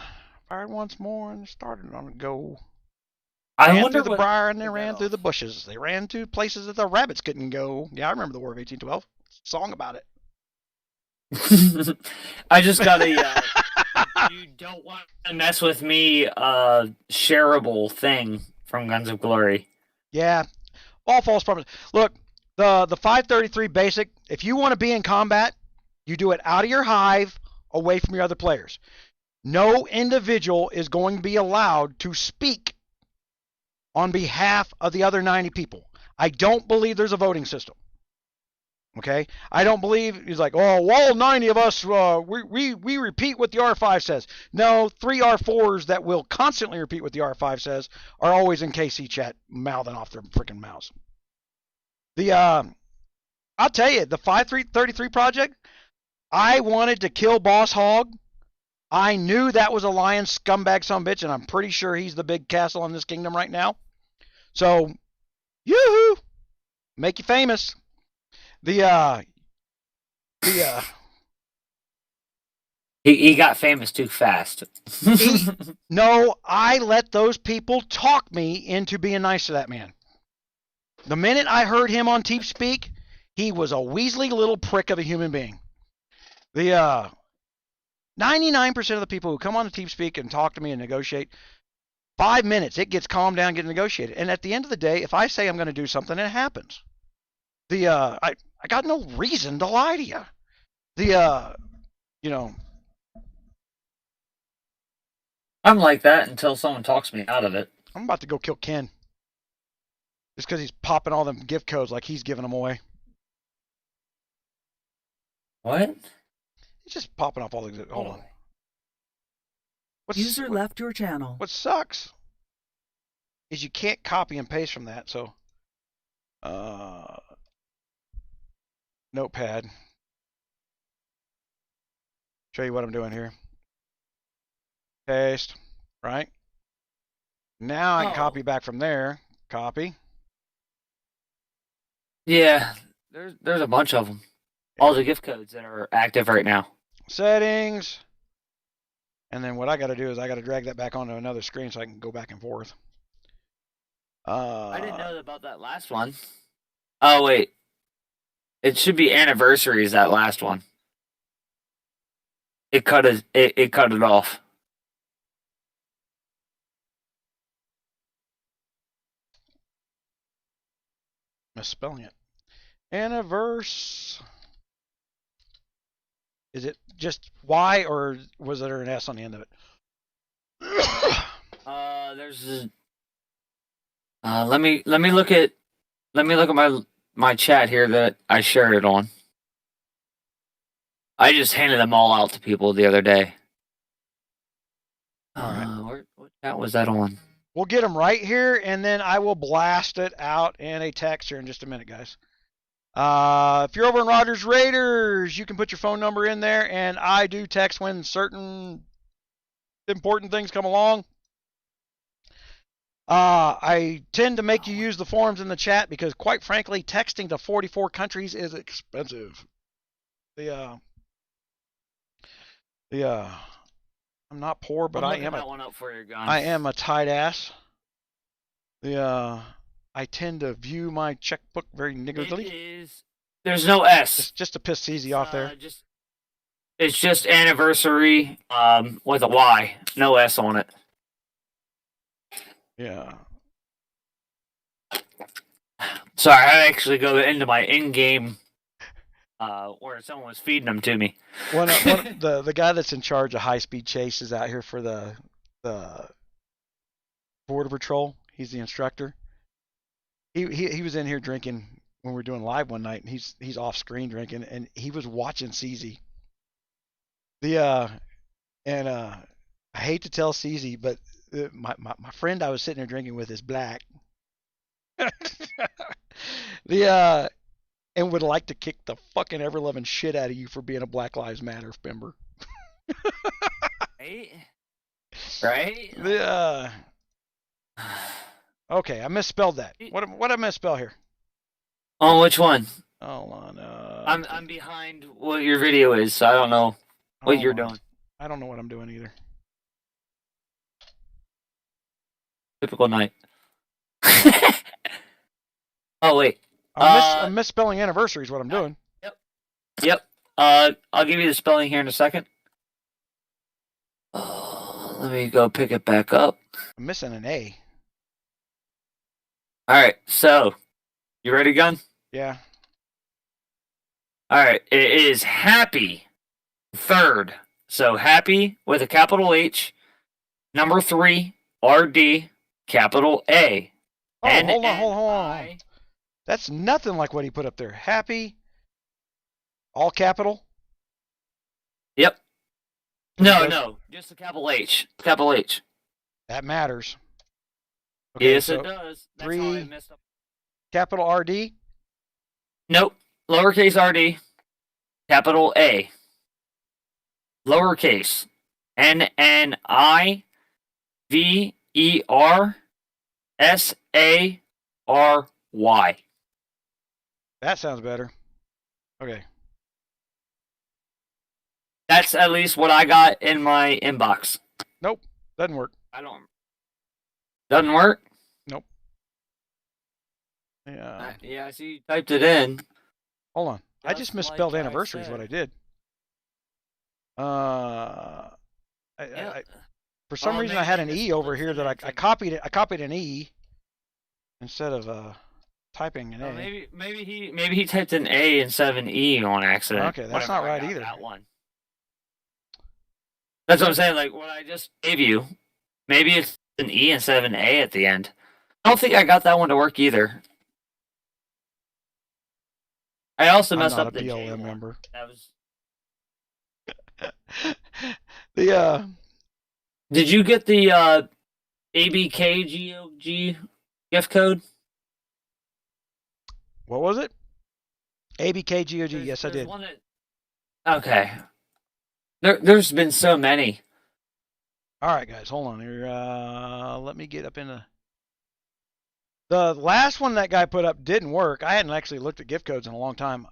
Fired once more and started on a go. I ran wonder through the briar and they ran through the bushes. They ran to places that the rabbits couldn't go. Yeah, I remember the War of 1812. Song about it. I just got a you don't want to mess with me shareable thing from Guns of Glory. Yeah. All false promises. Look, the 533 basic, if you want to be in combat, you do it out of your hive, away from your other players. No individual is going to be allowed to speak on behalf of the other 90 people. I don't believe there's a voting system. Okay, I don't believe he's like, oh, all 90 of us, we repeat what the R5 says. No, 3 R4s that will constantly repeat what the R5 says are always in KC chat, mouthing off their freaking mouths. I'll tell you, the 5333 project, I wanted to kill Boss Hog. I knew that was a lion scumbag son of a bitch, and I'm pretty sure he's the big castle in this kingdom right now. So, yoo-hoo, make you famous. He got famous too fast. No, I let those people talk me into being nice to that man. The minute I heard him on TeamSpeak, he was a weaselly little prick of a human being. 99% of the people who come on the TeamSpeak and talk to me and negotiate, 5 minutes, it gets calmed down, get negotiated. And at the end of the day, if I say I'm going to do something, it happens. I got no reason to lie to you. I'm like that until someone talks me out of it. I'm about to go kill Ken. Just because he's popping all them gift codes like he's giving them away. What? He's just popping off all the. Hold on. User left your channel. What sucks is you can't copy and paste from that. So, Notepad. Show you what I'm doing here. Paste. Right. Now I can copy back from there. Copy. Yeah, there's a bunch of them. Yeah. All the gift codes that are active right now. Settings. And then what I got to do is I got to drag that back onto another screen so I can go back and forth. I didn't know about that last one. Oh, wait. It should be anniversaries, that last one. It cut it off. Misspelling it. Anniverse. Is it just Y or was there an S on the end of it? There's let me look at my chat here that I shared it on. I just handed them all out to people the other day. All right. What chat was that on? We'll get them right here, and then I will blast it out in a text here in just a minute, guys. If you're over in Rogers Raiders, you can put your phone number in there, and I do text when certain important things come along. I tend to make you use the forums in the chat because, quite frankly, texting to 44 countries is expensive. I'm not poor, but I am a tight ass. I tend to view my checkbook very niggardly. There's no S. It's just to piss CZ off there. It's just anniversary with a Y, no S on it. Yeah. Sorry, I actually go into my in-game where someone was feeding them to me. The guy that's in charge of high-speed chases out here for the Border Patrol. He's the instructor. He was in here drinking when we were doing live one night, and he's off screen drinking, and he was watching CZ. I hate to tell CZ, but my friend I was sitting there drinking with is black. And would like to kick the fucking ever-loving shit out of you for being a Black Lives Matter member. Right? Okay, I misspelled that. What did I misspell here? Oh, which one? Hold on. I'm behind what your video is, so I don't know what you're doing. I don't know what I'm doing either. Typical night. Oh, wait. I'm misspelling anniversary is what I'm doing. Yep. I'll give you the spelling here in a second. Let me go pick it back up. I'm missing an A. Alright, so, you ready, Gun? Yeah. Alright, it is happy third. So, happy with a capital H, number 3, RD, capital A. Oh, hold on. That's nothing like what he put up there. Happy All capital? Yep. No, Does- no, just a capital H. Capital H. That matters. Okay, Yes, so it does. That's how I 3 messed up. capital RD? Nope. Lowercase RD. Capital A. Lowercase NNIVERSARY. That sounds better. Okay. That's at least what I got in my inbox. Nope. Doesn't work. I don't. Doesn't work? Nope. Yeah. Yeah, I see you typed it in. Hold on. I Just just misspelled like I anniversary is what I said. did. Yeah. For some reason I had an E over here that I copied it. I copied an E instead of typing an A. Maybe he typed an A instead of an E on accident. Okay, that's not right either. That one. That's what I'm saying. Like what I just gave you, maybe it's an E instead of an A at the end. I don't think I got that one to work either. I also messed up the BLM J member. That was. The Did you get the 𝗂𝙂𝗕𝗂𝗓𝙁 gift code? what was it? 𝗂𝙂𝗕𝗂𝗓𝙁. Yes, I did. Okay. There's been so many. All right, guys, hold on here. Let me get up in the last one that guy put up didn't work. I hadn't actually looked at gift codes in a long time.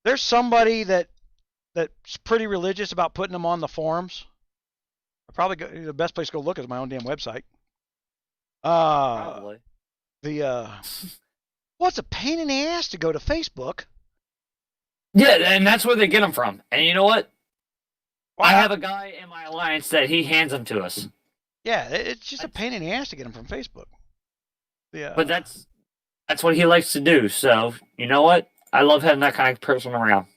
There's somebody that's pretty religious about putting them on the forums. The best place to go look is my own damn website. Probably. Well, it's a pain in the ass to go to Facebook. Yeah, and that's where they get them from. And you know what? I have a guy in my alliance that he hands them to us. Yeah, it's just a pain in the ass to get them from Facebook. Yeah. But that's what he likes to do. So you know what? I love having that kind of person around.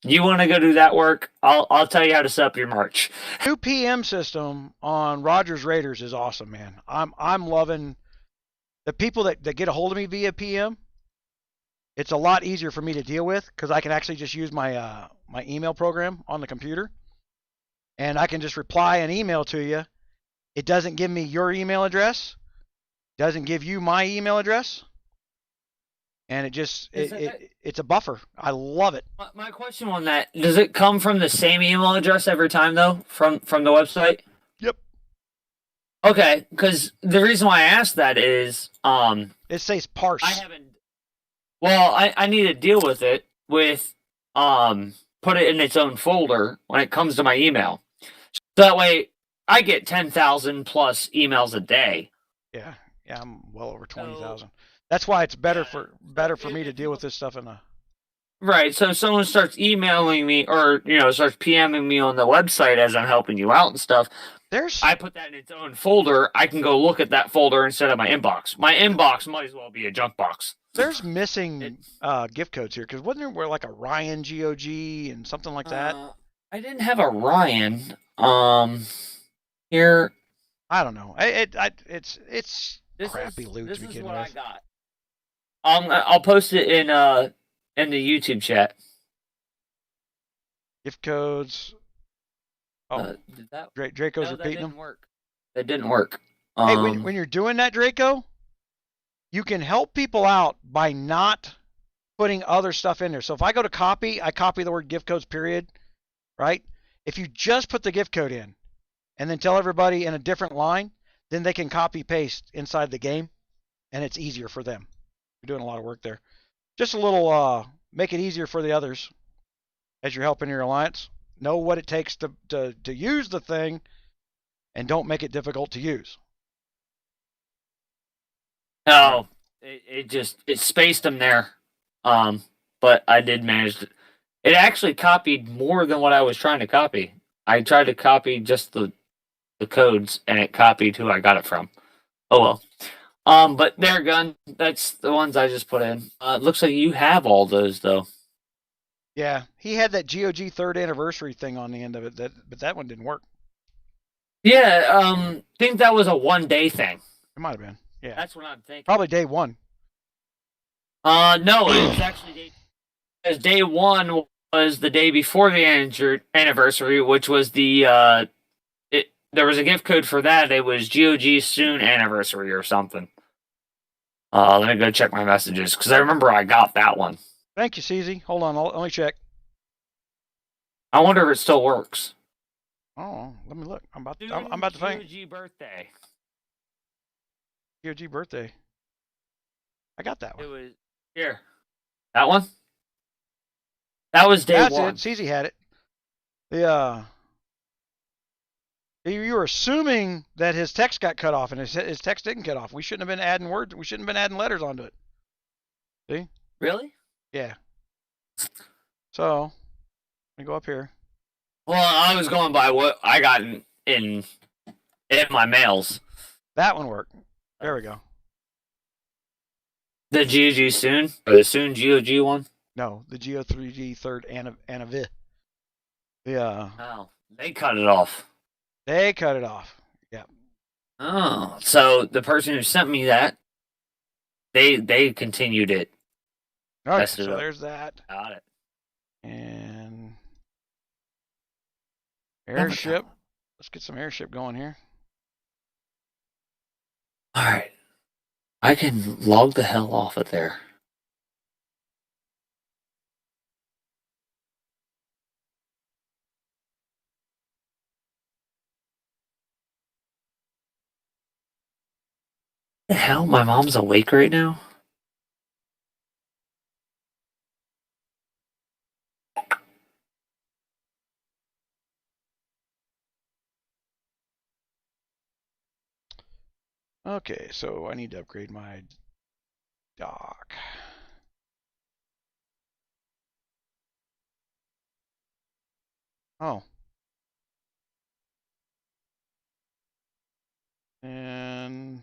You want to go do that work? I'll tell you how to set up your March. New PM system on Rogers Raiders is awesome, man. I'm loving the people that get a hold of me via PM. It's a lot easier for me to deal with because I can actually just use my my email program on the computer, and I can just reply an email to you. It doesn't give me your email address, doesn't give you my email address, and it's a buffer. I love it. My question on that, does it come from the same email address every time though, from the website? Yep. Okay, because the reason why I asked that is it says parse. I need to deal with it with put it in its own folder when it comes to my email. So that way I get 10,000 plus emails a day. Yeah, I'm well over 20,000. That's why it's better for me to deal with this stuff in a. Right, so if someone starts emailing me or starts PMing me on the website as I'm helping you out and stuff, I put that in its own folder. I can go look at that folder instead of my inbox. My inbox might as well be a junk box. There's missing gift codes here because wasn't there like a Ryan GOG and something like that? I didn't have a Ryan. Here. I don't know. It's crappy loot to begin with. This is what I got. I'll post it in the YouTube chat. Gift codes. Oh, Draco's repeating them. That didn't work. Hey, when you're doing that, Draco, you can help people out by not putting other stuff in there. So if I go to copy, I copy the word gift codes, period, right? If you just put the gift code in and then tell everybody in a different line, then they can copy paste inside the game, and it's easier for them. You're doing a lot of work there. Just a little make it easier for the others as you're helping your alliance. Know what it takes to use the thing, and don't make it difficult to use. No, it spaced them there. But I did manage to. It actually copied more than what I was trying to copy. I tried to copy just the codes, and it copied who I got it from. Oh well. But there, Gun. That's the ones I just put in. It looks like you have all those though. Yeah, he had that GOG 3rd anniversary thing on the end of it, but that one didn't work. Yeah, I think that was a 1-day thing. It might have been. Yeah. That's what I'm thinking. Probably day 1. No, it was actually day As day one was the day before the anniversary, which was the there was a gift code for that. It was GOG soon anniversary or something. Let me go check my messages because I remember I got that one. Thank you, 𝗙𝗍. Hold on, let me check. I wonder if it still works. Oh, let me look. I'm about to think. GOG birthday. GOG birthday. I got that one. It was here. That one. That was day one. That's it. 𝗙𝗍 had it. Yeah. You were assuming that his text got cut off, and his text didn't cut off. We shouldn't have been adding words. We shouldn't have been adding letters onto it. See? Really? Yeah. So, let me go up here. Well, I was going by what I got in my mails. That one worked. There we go. The GOG soon? Or the soon GOG one? No, the 𝗂𝙪𝙣𝙨. Yeah. Oh, they cut it off. They cut it off. Yeah. Oh, so the person who sent me that, they continued it. Okay, so there's that. Got it. And airship. Let's get some airship going here. All right. I can log the hell off of there. The hell? My mom's awake right now? Okay, so I need to upgrade my dock. Oh. And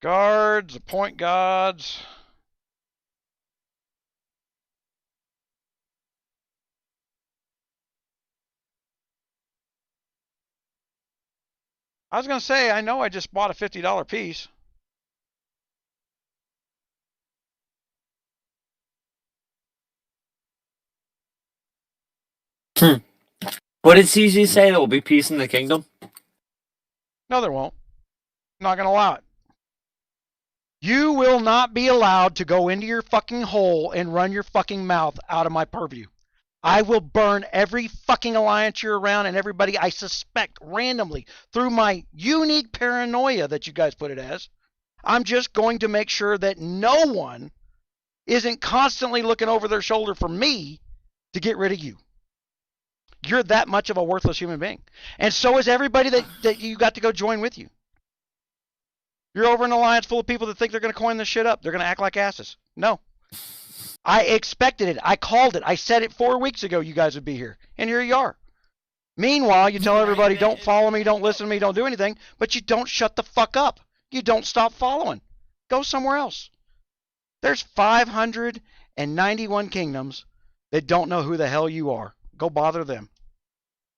guards, appoint gods. I was going to say, I know I just bought a $50 piece. What did 𝗙𝗍 say? There will be peace in the kingdom? No, there won't. I'm not going to allow it. You will not be allowed to go into your fucking hole and run your fucking mouth out of my purview. I will burn every fucking alliance you're around and everybody I suspect randomly through my unique paranoia that you guys put it as. I'm just going to make sure that no one isn't constantly looking over their shoulder for me to get rid of you. You're that much of a worthless human being. And so is everybody that you got to go join with you. You're over an alliance full of people that think they're going to coin this shit up. They're going to act like asses. No. I expected it. I called it. I said it 4 weeks ago you guys would be here. And here you are. Meanwhile, you tell everybody, don't follow me, don't listen to me, don't do anything. But you don't shut the fuck up. You don't stop following. Go somewhere else. There's 591 kingdoms that don't know who the hell you are. Go bother them.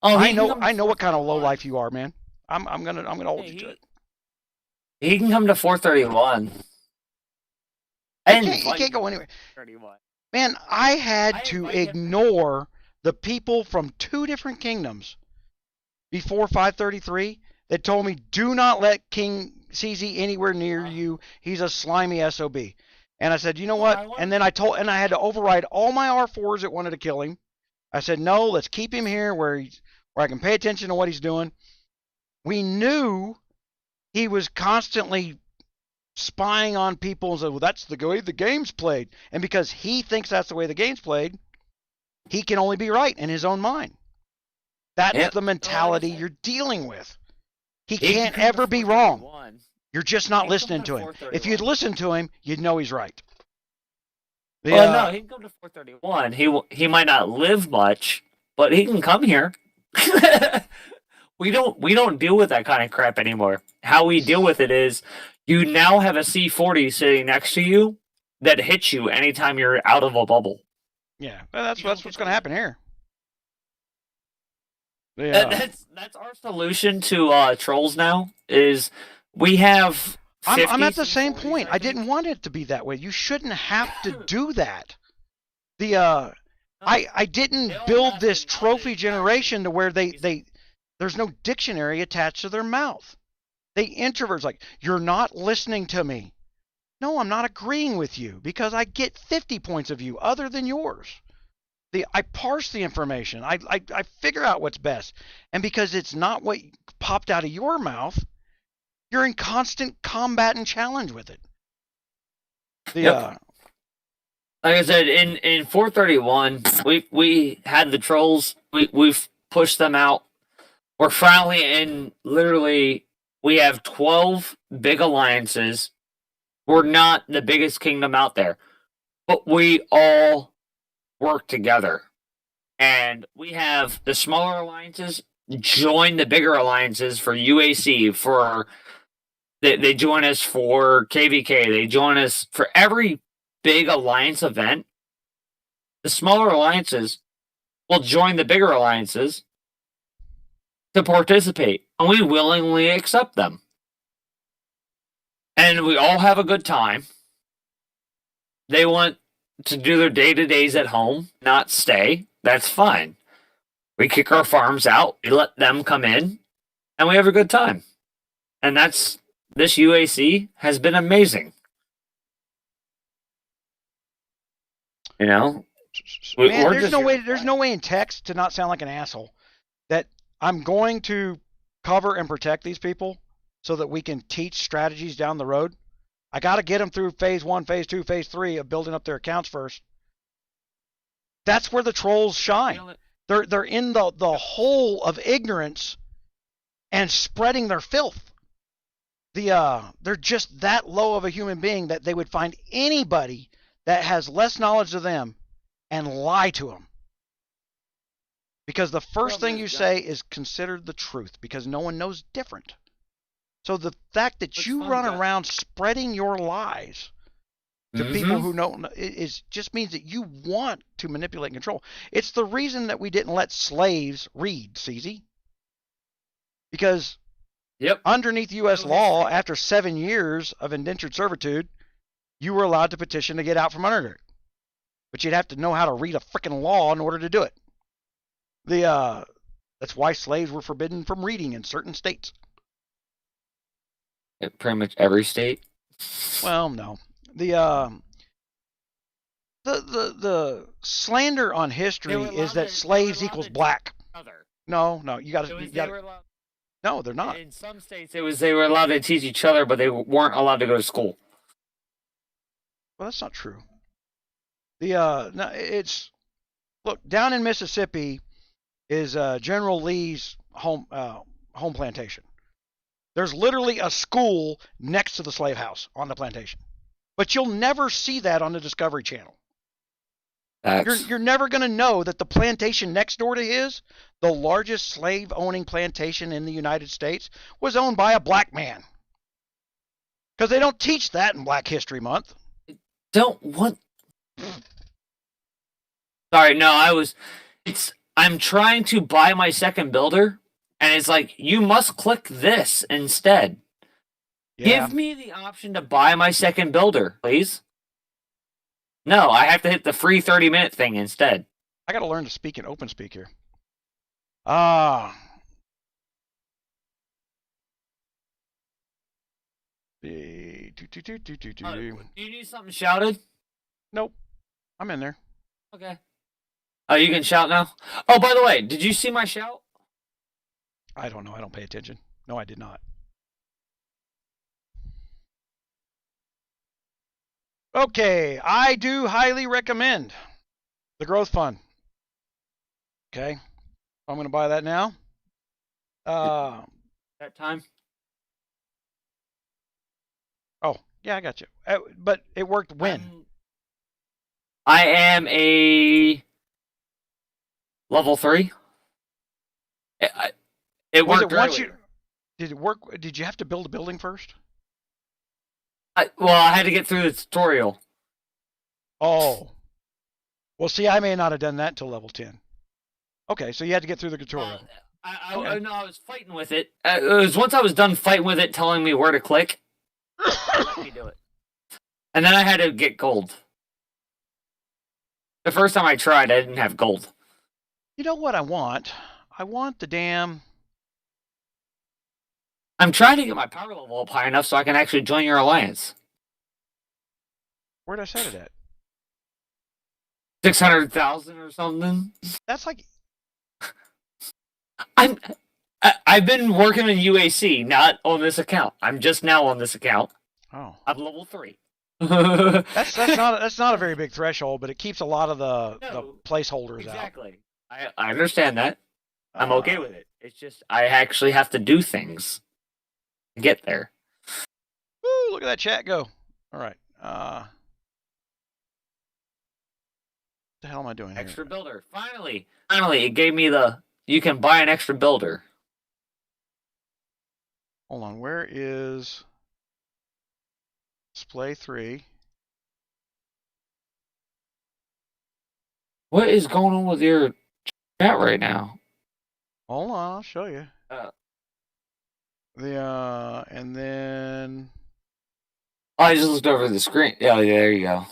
Oh, I know what kind of low life you are, man. I'm gonna hold you to it. He can come to 431. He can't go anywhere. 31. Man, I had to ignore the people from 2 different kingdoms before 533 that told me, do not let King 𝗙𝗍 anywhere near you. He's a slimy SOB. And I said, you know what? And then I had to override all my R4s that wanted to kill him. I said, no, let's keep him here where I can pay attention to what he's doing. We knew he was constantly spying on people and said, well, that's the way the game's played. And because he thinks that's the way the game's played, he can only be right in his own mind. That's the mentality you're dealing with. He can't ever be wrong. You're just not listening to him. If you'd listen to him, you'd know he's right. Well, no, he can come to 431. He might not live much, but he can come here. We don't deal with that kind of crap anymore. How we deal with it is you now have a C40 sitting next to you that hits you anytime you're out of a bubble. Yeah, that's what's going to happen here. Yeah. That's our solution to trolls now. Is we have I'm at the same point. I didn't want it to be that way. You shouldn't have to do that. I didn't build this trophy generation to where there's no dictionary attached to their mouth. Introverts like, you're not listening to me. No, I'm not agreeing with you because I get 50 points of view other than yours. I parse the information. I figure out what's best. And because it's not what popped out of your mouth, you're in constant combat and challenge with it. Like I said, in 431, we had the trolls. We've pushed them out. We're finally in, literally, we have 12 big alliances. We're not the biggest kingdom out there, but we all work together. And we have the smaller alliances join the bigger alliances for UAC, they join us for KVK, they join us for every big alliance event. The smaller alliances will join the bigger alliances to participate, and we willingly accept them. And we all have a good time. They want to do their day-to-days at home, not stay. That's fine. We kick our farms out, we let them come in, and we have a good time. And this UAC has been amazing. Man, there's no way in text to not sound like an asshole that I'm going to cover and protect these people so that we can teach strategies down the road. I got to get them through phase 1, phase 2, phase 3 of building up their accounts first. That's where the trolls shine. They're in the hole of ignorance and spreading their filth. They're just that low of a human being that they would find anybody that has less knowledge of them and lie to them. Because the first thing you say is considered the truth because no one knows different. So the fact that you run around spreading your lies to people who don't just means that you want to manipulate and control. It's the reason that we didn't let slaves read, 𝗙𝘂. Because underneath U.S. law, after 7 years of indentured servitude, you were allowed to petition to get out from under it. But you'd have to know how to read a freaking law in order to do it. That's why slaves were forbidden from reading in certain states. Pretty much every state. Well, no. The slander on history is that slaves equals black. No, you got to. No, they're not. In some states, they were allowed to teach each other, but they weren't allowed to go to school. Well, that's not true. Look, down in Mississippi is General Lee's home plantation. There's literally a school next to the slave house on the plantation. But you'll never see that on the Discovery Channel. You're never going to know that the plantation next door to his, the largest slave-owning plantation in the United States, was owned by a black man. Because they don't teach that in Black History Month. Sorry, no, I'm trying to buy my second builder, and it's like, you must click this instead. Yeah. Give me the option to buy my second builder, please. No, I have to hit the free 30-minute thing instead. I got to learn to speak in OpenSpeak here. Do you need something shouted? Nope. I'm in there. Okay. Oh, you can shout now? Oh, by the way, did you see my shout? I don't know. I don't pay attention. No, I did not. Okay, I do highly recommend the Growth Fund. Okay, I'm going to buy that now. That time? Oh, yeah, I got you. But it worked when? I am a level 3. It worked earlier. Did it work? Did you have to build a building first? Well, I had to get through the tutorial. Oh. Well, see, I may not have done that until level 10. Okay, so you had to get through the tutorial. I was fighting with it. It was once I was done fighting with it, telling me where to click. Let me do it. And then I had to get gold. The first time I tried, I didn't have gold. You know what I want? I want the damn... I'm trying to get my power level up high enough so I can actually join your alliance. Where'd I set it at? 600,000 or something. That's like... I've been working in UAC, not on this account. I'm just now on this account. Oh. I'm level 3. That's not a very big threshold, but it keeps a lot of the placeholders exactly. out. I understand that. I'm okay with it. It's just I actually have to do things to get there. Woo, look at that chat go. All right. What the hell am I doing here? Extra builder. Finally, it gave me the you can buy an extra builder. Hold on. Where is display 3? What is going on with your chat right now? Hold on, I'll show you. And then I just looked over the screen. Yeah, there you go.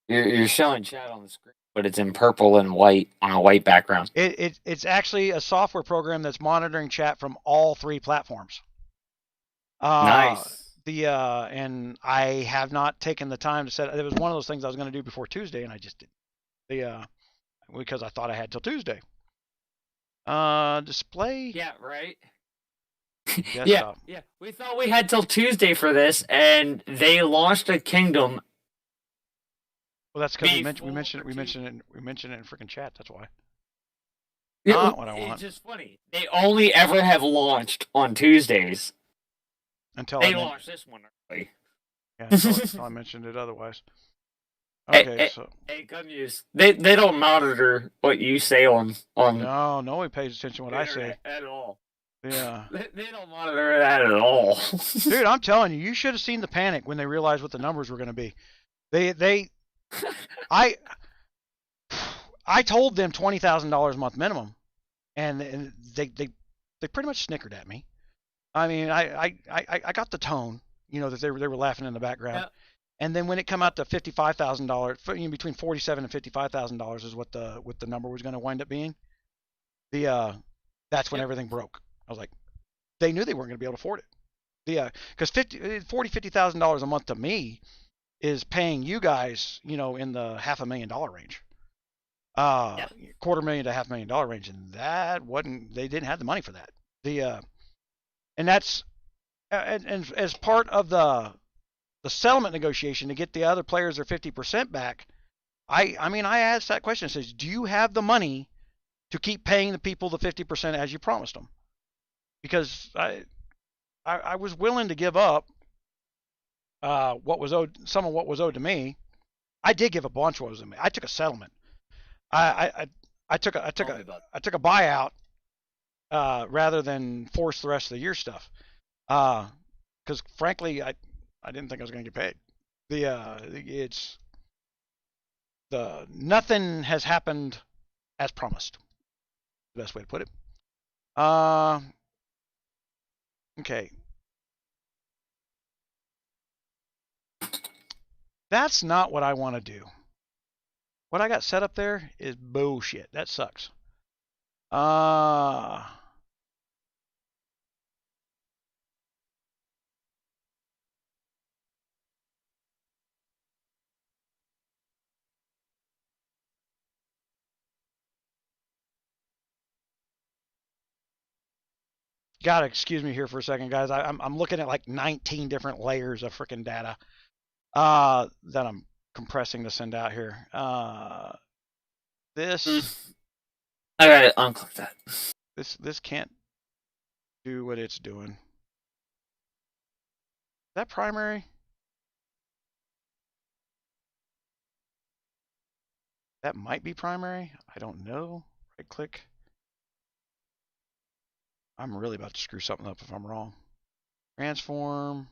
You're showing chat on the screen, but it's in purple and white on a white background. It's actually a software program that's monitoring chat from all 3 platforms. Nice. And I have not taken the time to set it. It was one of those things I was going to do before Tuesday, and I just didn't. Because I thought I had till Tuesday. Display. Yeah, right. Yeah. We thought we had till Tuesday for this, and they launched a kingdom. Well, that's because we mentioned it in freaking chat. That's why. Yeah, not what I want. It's just funny. They only ever have launched on Tuesdays. Until they launched this one early. Yeah, until I mentioned it otherwise. Okay, so hey, GunMuse. They don't monitor what you say on. No, nobody pays attention to what I say at all. Yeah. They don't monitor that at all. Dude, I'm telling you, you should have seen the panic when they realized what the numbers were going to be. I told them $20,000 a month minimum, and they pretty much snickered at me. I mean, I got the tone, that they were laughing in the background. Yeah. And then when it come out to $55,000, between $47,000 and $55,000 is what the number was going to wind up being. That's when everything broke. I was like, they knew they weren't going to be able to afford it. Because $50,000 a month to me is paying you guys, in the $500,000 range, $250,000 to $500,000 range, and that wasn't. They didn't have the money for that. And that's and as part of the settlement negotiation to get the other players their 50% back. I asked that question. It says, do you have the money to keep paying the people the 50% as you promised them? Because I was willing to give up what was owed, some of what was owed to me. I did give a bunch of what was owed to me. I took a settlement. I took a buyout rather than force the rest of the year stuff. Because frankly, I didn't think I was going to get paid. Nothing has happened as promised. The best way to put it. Okay. That's not what I want to do. What I got set up there is bullshit. That sucks. Gotta excuse me here for a second, guys. I'm looking at like 19 different layers of freaking data that I'm compressing to send out here. This. I gotta unclick that. This can't do what it's doing. Is that primary? That might be primary. I don't know. Right click. I'm really about to screw something up if I'm wrong. Transform.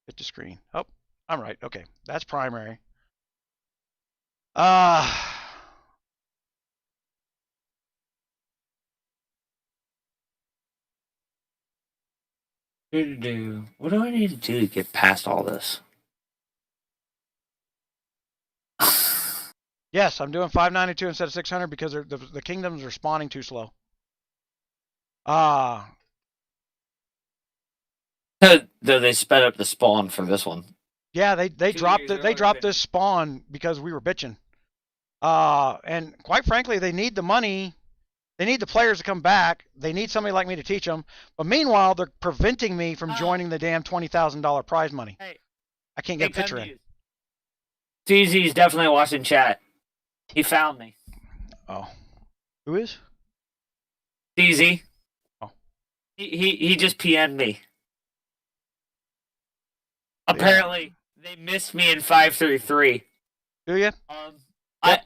Hit the screen. Oh, I'm right. Okay, that's primary. What do I need to do to get past all this? Yes, I'm doing 592 instead of 600 because the kingdoms are spawning too slow. They sped up the spawn for this one. Yeah, they dropped this spawn because we were bitching. And quite frankly, they need the money. They need the players to come back. They need somebody like me to teach them. But meanwhile, they're preventing me from joining the damn $20,000 prize money. Hey, I can't get a picture in. 𝗙𝗪's definitely watching chat. He found me. Oh, who is? 𝗙𝗪. Oh, he just PN'd me. Apparently, they missed me in 533. Do you? I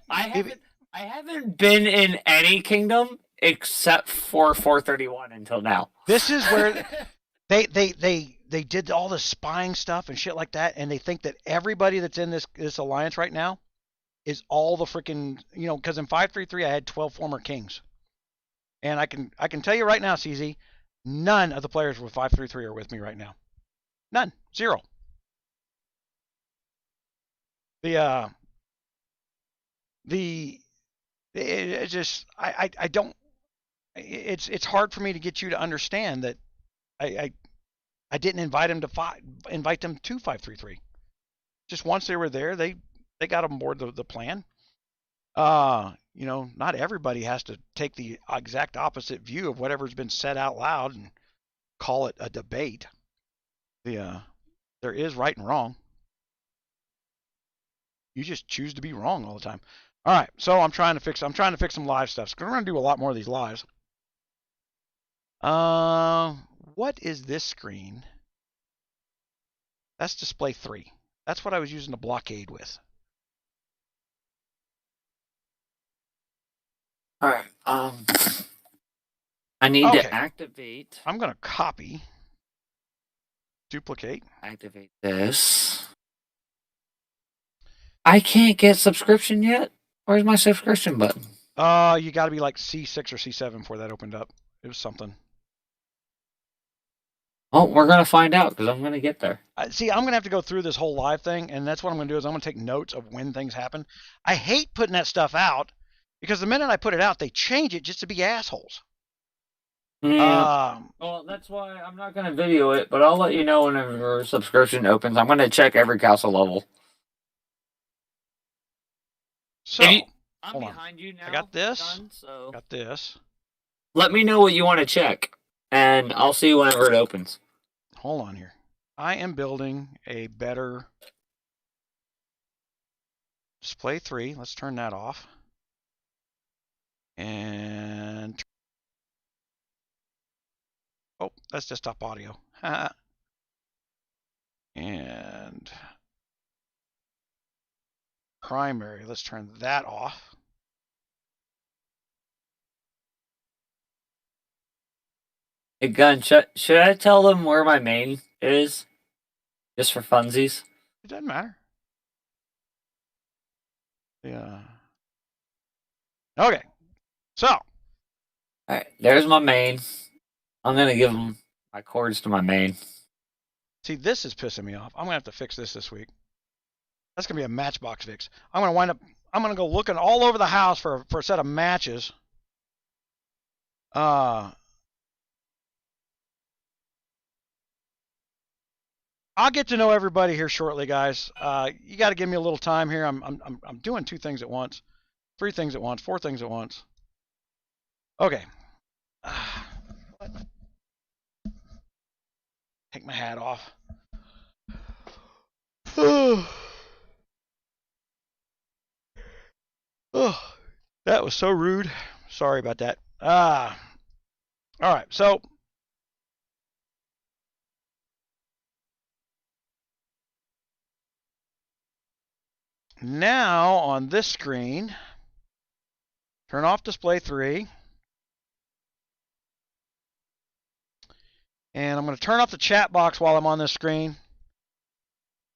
haven't been in any kingdom except for 431 until now. This is where they did all the spying stuff and shit like that, and they think that everybody that's in this alliance right now is all the freaking, you know, because in 533 I had 12 former kings, and I can tell you right now, 𝗙𝗪, none of the players with 533 are with me right now. None, zero. It just I don't. It's hard for me to get you to understand that I didn't invite them to 533. Just once they were there, they got on board the plan. You know, not everybody has to take the exact opposite view of whatever's been said out loud and call it a debate. There is right and wrong. You just choose to be wrong all the time. All right, so I'm trying to fix some live stuff. So we're gonna do a lot more of these lives. What is this screen? That's display 3. That's what I was using the blockade with. All right. I need to activate. I'm gonna copy, duplicate, activate this. I can't get subscription yet. Where's my subscription button? You got to be like C6 or C7 before that opened up. It was something. Oh, we're gonna find out because I'm gonna get there. See, I'm gonna have to go through this whole live thing, and that's what I'm gonna do. Is I'm gonna take notes of when things happen. I hate putting that stuff out because the minute I put it out, they change it just to be assholes. Yeah. Well, that's why I'm not gonna video it, but I'll let you know whenever a subscription opens. I'm gonna check every castle level. So I'm behind you now. I got this. Done, so got this. Let me know what you want to check, and I'll see you whenever it opens. Hold on here. I am building a better display 3. Let's turn that off. And oh, that's desktop audio. And primary, let's turn that off. Hey, Gun, should I tell them where my main is? Just for funsies? It doesn't matter. Yeah. Okay. So. All right, there's my main. I'm going to give them my cords to my main. See, this is pissing me off. I'm going to have to fix this week. That's going to be a matchbox fix. I'm going to go looking all over the house for a set of matches. I'll get to know everybody here shortly, guys. You got to give me a little time here. I'm doing 2 things at once, 3 things at once, 4 things at once. Okay. Take my hat off. Oh, that was so rude. Sorry about that. All right, so now on this screen, turn off display 3. And I'm going to turn off the chat box while I'm on this screen.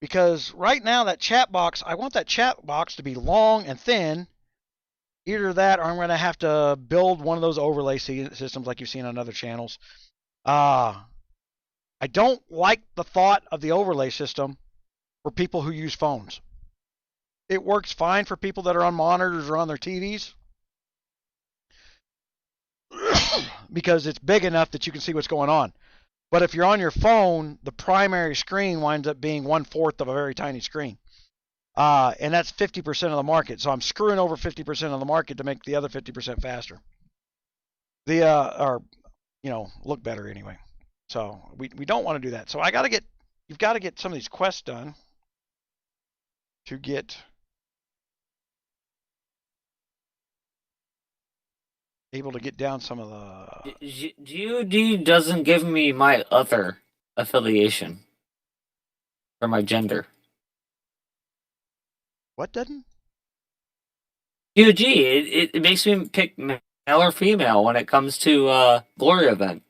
Because right now that chat box, I want that chat box to be long and thin. Either that or I'm going to have to build one of those overlay systems like you've seen on other channels. I don't like the thought of the overlay system for people who use phones. It works fine for people that are on monitors or on their TVs because it's big enough that you can see what's going on. But if you're on your phone, the primary screen winds up being 1/4 of a very tiny screen. And that's 50% of the market. So I'm screwing over 50% of the market to make the other 50% faster. Or look better anyway. So we don't want to do that. So you've got to get some of these quests done to get able to get down some of the. GUD doesn't give me my other affiliation for my gender. What doesn't? GUG, it makes me pick male or female when it comes to glory event.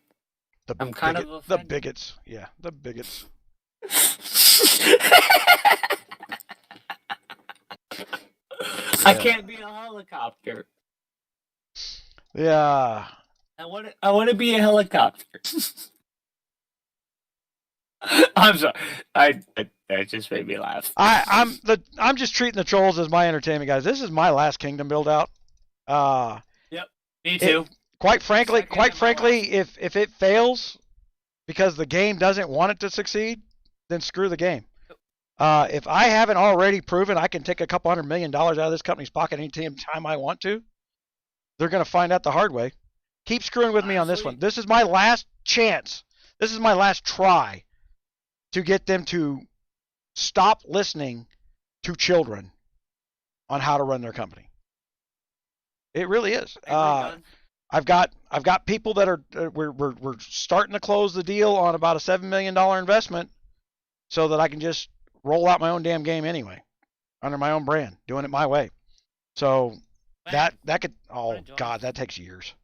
I'm kind of offended. The bigots. Yeah, the bigots. I can't be a helicopter. Yeah. I want to be a helicopter. I'm sorry. That just made me laugh. I'm just treating the trolls as my entertainment, guys. This is my last kingdom build out. Yep. Me too. Quite frankly, if it fails because the game doesn't want it to succeed, then screw the game. If I haven't already proven I can take a couple $100 million out of this company's pocket any time I want to, they're going to find out the hard way. Keep screwing with me on this one. This is my last chance. This is my last try to get them to stop listening to children on how to run their company. It really is. I've got people that are we're starting to close the deal on about a $7 million investment so that I can just roll out my own damn game anyway under my own brand, doing it my way. So that could, oh God, that takes years.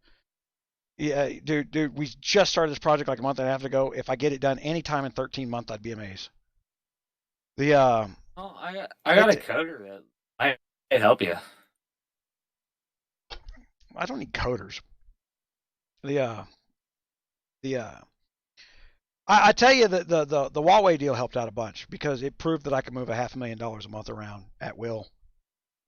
Yeah, dude, we just started this project like a month and a half ago. If I get it done anytime in 13 months, I'd be amazed. I got a coder that I can help you. I don't need coders. I tell you that the Huawei deal helped out a bunch because it proved that I could move $500,000 a month around at will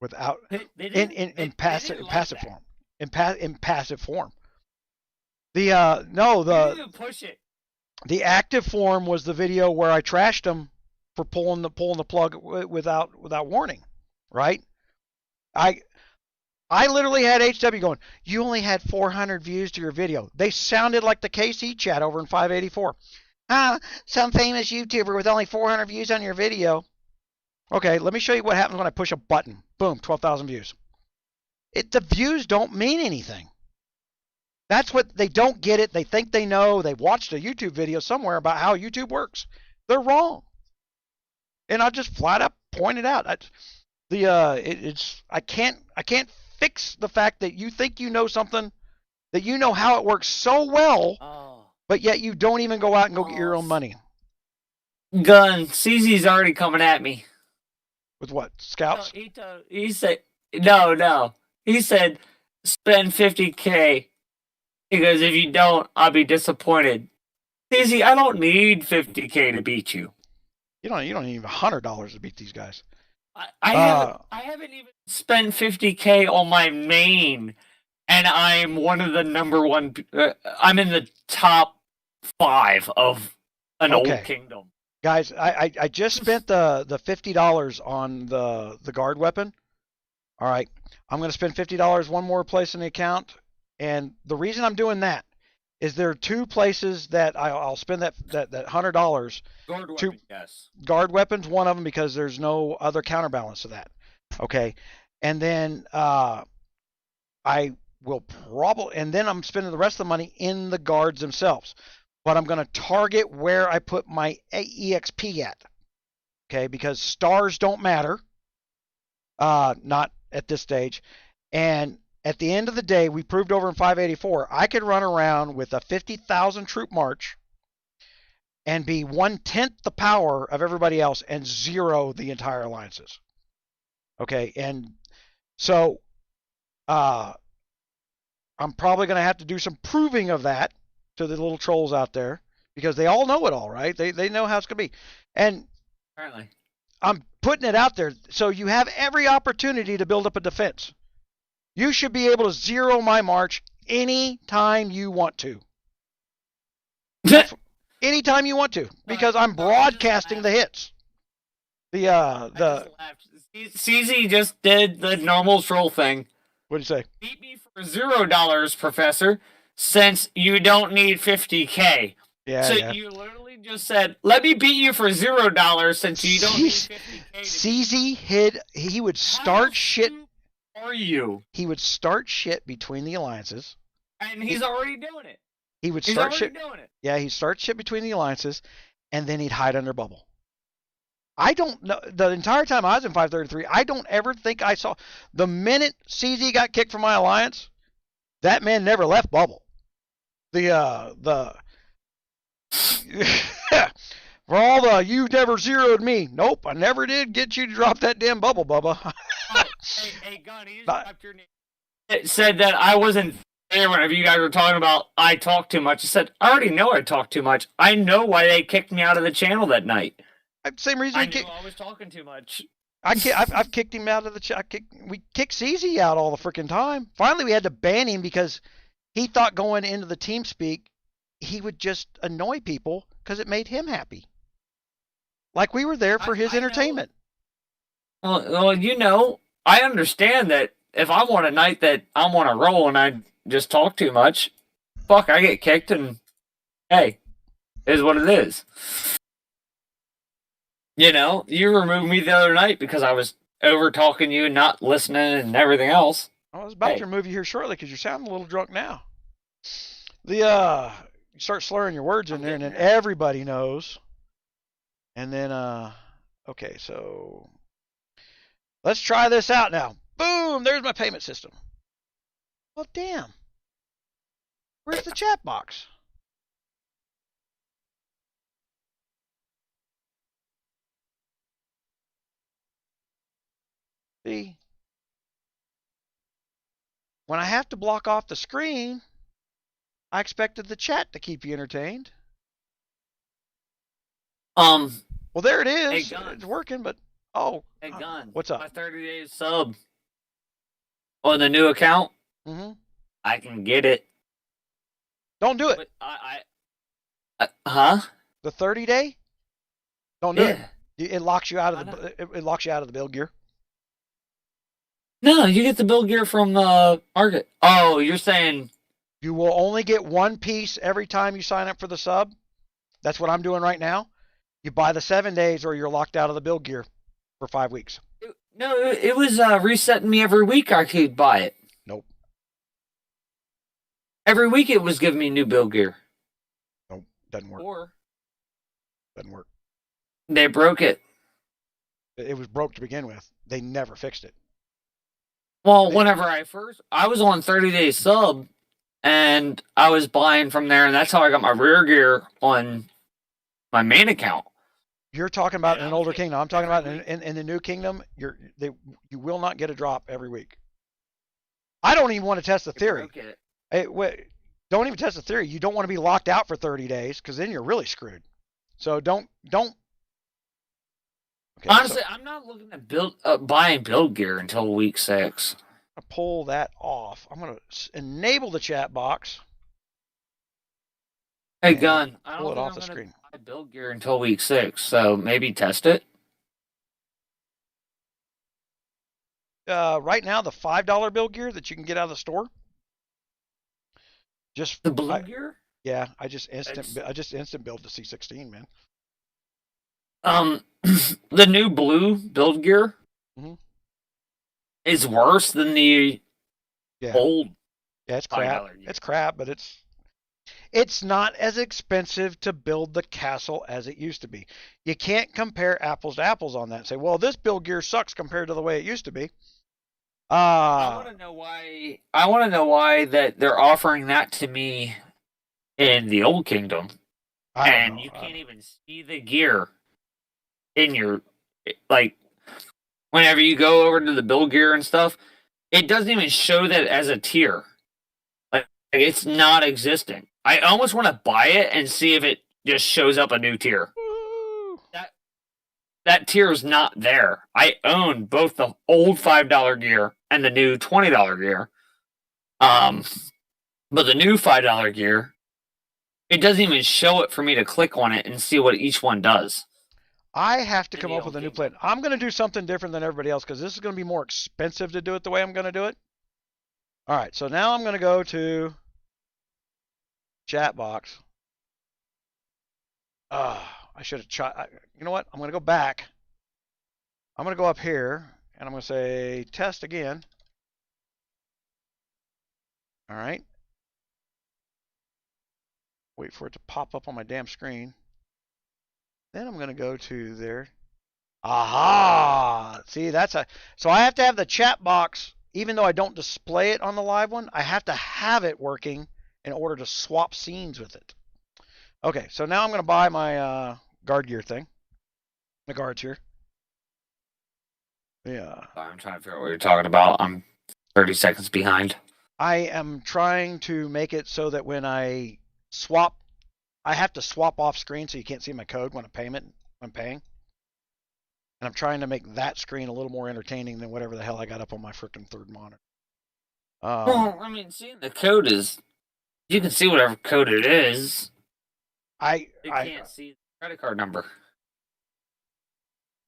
without in passive form. In passive form. Push it. The active form was the video where I trashed them for pulling the plug without warning, right? I literally had HW going, you only had 400 views to your video. They sounded like the KC chat over in 584. Some famous YouTuber with only 400 views on your video. Okay, let me show you what happens when I push a button. Boom, 12,000 views. The views don't mean anything. That's what they don't get it. They think they know. They watched a YouTube video somewhere about how YouTube works. They're wrong. And I just flat up point it out. I can't fix the fact that you think you know something, that you know how it works so well, but yet you don't even go out and go get your own money. 𝗙𝘂's already coming at me. With what? Scouts? No, he said no. He said spend $50K because if you don't, I'll be disappointed. 𝗙𝘂, I don't need $50K to beat you. You don't need $100 to beat these guys. I haven't even spent $50K on my main, and I'm one of the number one. I'm in the top 5 of an old kingdom. Guys, I just spent the $50 on the guard weapon. All right, I'm going to spend $50 one more place in the account, and the reason I'm doing that is there are 2 places that I'll spend that $100. Guard weapon, yes. Guard weapons, one of them, because there's no other counterbalance to that. Okay, and then I will probably, and then I'm spending the rest of the money in the guards themselves. But I'm going to target where I put my EXP at. Okay, because stars don't matter. Not at this stage. And at the end of the day, we proved over in 584, I could run around with a 50,000 troop march and be 1/10 the power of everybody else and 0 the entire alliances. Okay, and so I'm probably going to have to do some proving of that to the little trolls out there, because they all know it all, right? They know how it's going to be. And Apparently. I'm putting it out there so you have every opportunity to build up a defense. You should be able to zero my march anytime you want to. Anytime you want to, because I'm broadcasting the hits. 𝗙𝗍 just did the normal troll thing. What'd you say? Beat me for $0, Professor, since you don't need 50K. Yeah, so you literally just said, let me beat you for $0 since you don't need 50K. 𝗙𝗍 he would start shit. Are you? He would start shit between the alliances. And he's already doing it. He would start shit. Doing it. Yeah, he'd start shit between the alliances, and then he'd hide under bubble. I don't know. The entire time I was in 533, I don't ever think I saw. The minute 𝗙𝗍 got kicked from my alliance, that man never left bubble. For all the you never zeroed me. Nope, I never did get you to drop that damn bubble, Bubba. Hey, Gun, you dropped your name. It said that I wasn't there whenever you guys were talking about I talk too much. I said, I already know I talk too much. I know why they kicked me out of the channel that night. Same reason I knew I was talking too much. I've kicked him out of the chat. We kicked 𝗙𝗍 out all the freaking time. Finally, we had to ban him because he thought going into the team speak, he would just annoy people because it made him happy. Like we were there for his entertainment. Well, you know, I understand that if I'm on a night that I'm on a roll and I just talk too much, fuck, I get kicked and hey, it is what it is. You know, you removed me the other night because I was over talking you and not listening and everything else. I was about to remove you here shortly because you're sounding a little drunk now. You start slurring your words in there and then everybody knows. And then, okay, so let's try this out now. Boom, there's my payment system. Well, damn. Where's the chat box? See? When I have to block off the screen, I expected the chat to keep you entertained. Well, there it is. Hey, it's working, but hey, Gun, what's up? My 30-day sub on the new account. Mm-hmm. I can get it. Don't do it. But huh? The 30-day? Don't do it. It locks you out of it locks you out of the build gear. No, you get the build gear from the market. Oh, you're saying you will only get one piece every time you sign up for the sub. That's what I'm doing right now. You buy the 7 days or you're locked out of the build gear for 5 weeks. No, it was resetting me every week. I could buy it. Nope. Every week it was giving me new build gear. Nope, doesn't work. Doesn't work. They broke it. It was broke to begin with. They never fixed it. Well, whenever I was on 30-day sub, and I was buying from there, and that's how I got my rear gear on my main account. You're talking about an older kingdom. I'm talking about in the new kingdom. You will not get a drop every week. I don't even want to test the theory. Don't even test the theory. You don't want to be locked out for 30 days because then you're really screwed. So don't. Okay, honestly, I'm not looking at buying build gear until week 6. I'll pull that off. I'm gonna enable the chat box. Hey, Gun, I don't pull it think off I'm the gonna screen. buy build gear until week 6, so maybe test it. Right now, the $5 build gear that you can get out of the store. Just the blue gear. Yeah, I just instant build the C16, man. The new blue build gear is worse than the old. Yeah, it's crap. It's crap, but it's not as expensive to build the castle as it used to be. You can't compare apples to apples on that and say, well, this build gear sucks compared to the way it used to be. I want to know why. I want to know why that they're offering that to me in the old kingdom, and you can't even see the gear in your whenever you go over to the build gear and stuff, it doesn't even show that as a tier. Like it's not existent. I almost want to buy it and see if it just shows up a new tier. Woo. That tier is not there. I own both the old $5 gear and the new $20 gear. But the new $5 gear, it doesn't even show it for me to click on it and see what each one does. I have to come up with a new plan. I'm going to do something different than everybody else because this is going to be more expensive to do it the way I'm going to do it. All right, so now I'm going to go to chat box. I should have tried. You know what? I'm going to go back. I'm going to go up here and I'm going to say test again. All right. Wait for it to pop up on my damn screen. Then I'm going to go to there. Aha! See, so I have to have the chat box, even though I don't display it on the live one, I have to have it working in order to swap scenes with it. Okay, so now I'm going to buy my guard gear thing. The guards here. Yeah. I'm trying to figure out what you're talking about. I'm 30 seconds behind. I am trying to make it so that when I swap, I have to swap off screen so you can't see my code when I'm paying. And I'm trying to make that screen a little more entertaining than whatever the hell I got up on my freaking third monitor. Well, I mean, seeing the code is, you can see whatever code it is. You can't see the credit card number.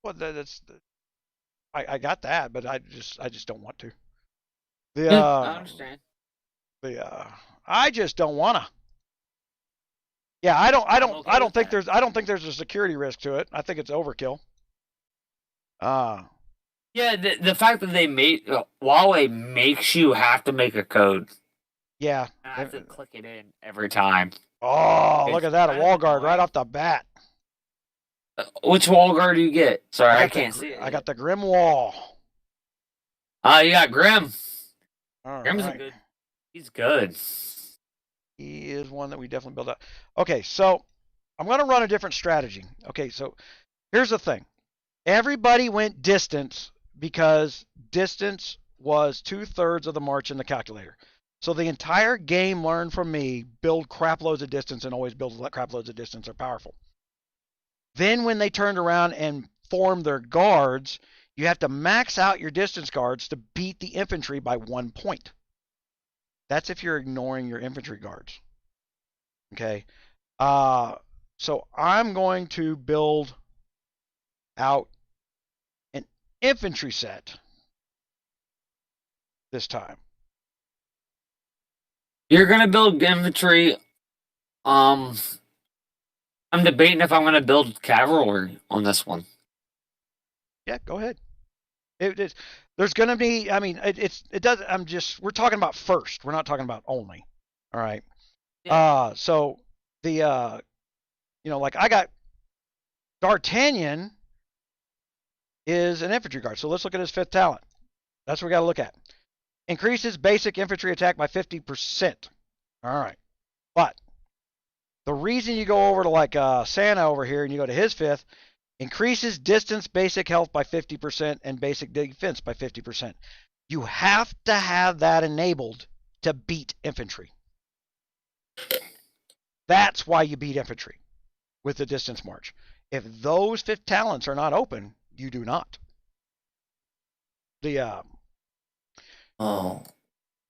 Well, I got that, but I just don't want to. I understand. I just don't wanna. Yeah, I don't think there's a security risk to it. I think it's overkill. Yeah, the fact that they made Huawei makes you have to make a code. Yeah. I have to click it in every time. Oh, look at that, a wall guard right off the bat. Which wall guard do you get? Sorry, I can't see it. I got the Grim wall. You got Grim. Grim's good. He's good. He is one that we definitely build up. Okay, so I'm going to run a different strategy. Okay, so here's the thing. Everybody went distance because distance was 2/3 of the march in the calculator. So the entire game learned from me, build crap loads of distance and always build crap loads of distance are powerful. Then when they turned around and formed their guards, you have to max out your distance guards to beat the infantry by 1 point. That's if you're ignoring your infantry guards. Okay. So I'm going to build out an infantry set this time. You're going to build infantry. I'm debating if I'm going to build cavalry on this one. Yeah, go ahead. There's going to be, I mean, we're talking about first. We're not talking about only. All right. Yeah. So the, like I got D'Artagnan is an infantry guard. So let's look at his 5th talent. That's what we got to look at. Increases basic infantry attack by 50%. All right. But the reason you go over to like Santa over here and you go to his 5th, increases distance basic health by 50% and basic defense by 50%. You have to have that enabled to beat infantry. That's why you beat infantry with the distance march. If those 5th talents are not open, you do not.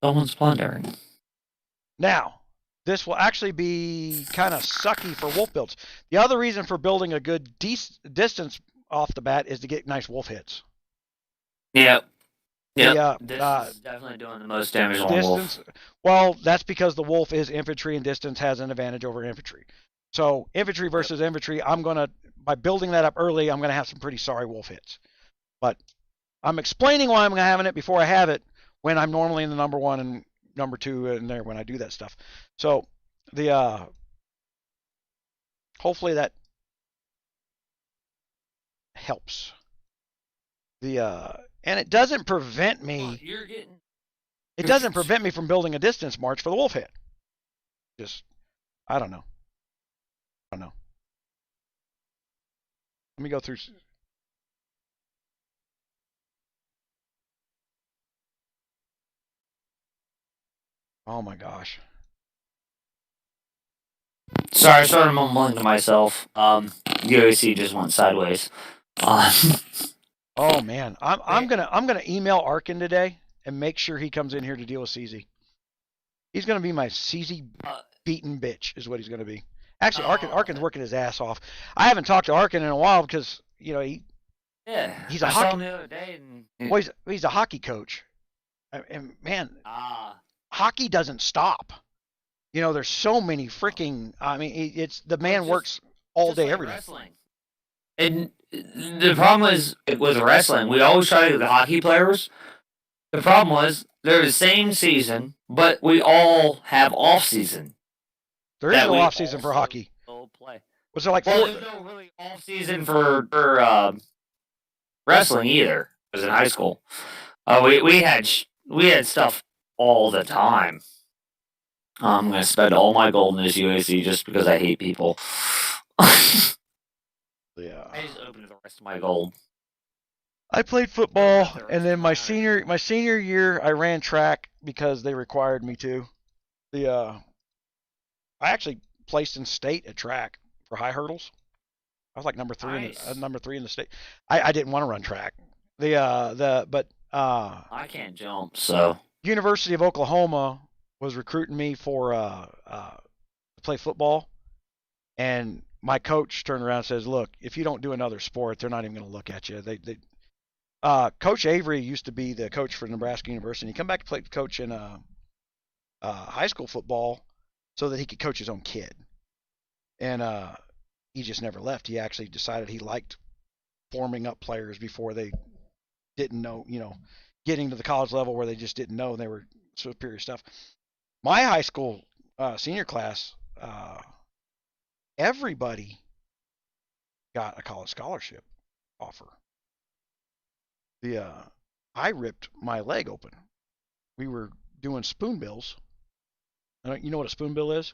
Someone's plundering. Now, this will actually be kind of sucky for wolf builds. The other reason for building a good distance off the bat is to get nice wolf hits. Yep. This is definitely doing the most damage on wolf. Well, that's because the wolf is infantry and distance has an advantage over infantry. So infantry versus infantry, by building that up early, I'm going to have some pretty sorry wolf hits. But I'm explaining why I'm having it before I have it when I'm normally in the number 1 and number 2 in there when I do that stuff. So hopefully that helps. And it doesn't prevent me. It doesn't prevent me from building a distance march for the wolf hit. Just, I don't know. Let me go through. Oh my gosh. Sorry, I started mumbling to myself. UAC just went sideways. Oh man, I'm gonna email Arkin today and make sure he comes in here to deal with 𝗙𝗍. He's gonna be my 𝗙𝗍 beaten bitch, is what he's gonna be. Actually, Arkin's working his ass off. I haven't talked to Arkin in a while because he's a I hockey. saw him the other day. Well, he's a hockey coach, and man, hockey doesn't stop. There's so many freaking. I mean, it's the man works all day, every day. Wrestling. And the problem is with wrestling, we always try to do the hockey players. The problem was they're the same season, but we all have off season. There is no off season for hockey. Play. Was there like there's no really off season for wrestling either. It was in high school. We had stuff all the time. I'm gonna spend all my gold in this UAC just because I hate people. Yeah. I just opened the rest of my gold. I played football, and then my senior year I ran track because they required me to. I actually placed in state at track for high hurdles. I was like number 3 in the state. I didn't want to run track. But I can't jump, so University of Oklahoma was recruiting me for to play football, and my coach turned around and says, "Look, if you don't do another sport, they're not even going to look at you." Coach Avery used to be the coach for Nebraska University. He come back to play coach in high school football so that he could coach his own kid, and he just never left. He actually decided he liked forming up players before they didn't know, getting to the college level where they just didn't know and they were superior stuff. My high school senior class, everybody got a college scholarship offer. I ripped my leg open. We were doing spoonbills. You know what a spoonbill is?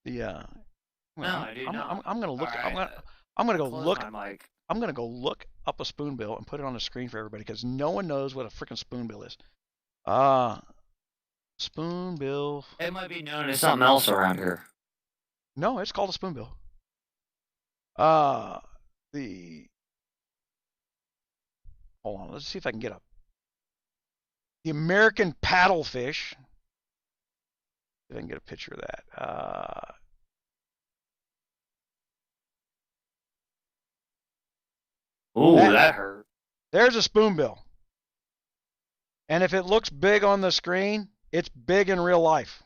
No, I do not. I'm gonna look. Right. I'm gonna go look. I'm gonna go look up a spoonbill and put it on the screen for everybody because no one knows what a freaking spoonbill is. Spoonbill. It might be known as something else around here. No, it's called a spoonbill. Hold on, let's see if I can get up. The American paddlefish. If I can get a picture of that. Ooh, that hurt. There's a spoonbill. And if it looks big on the screen, it's big in real life.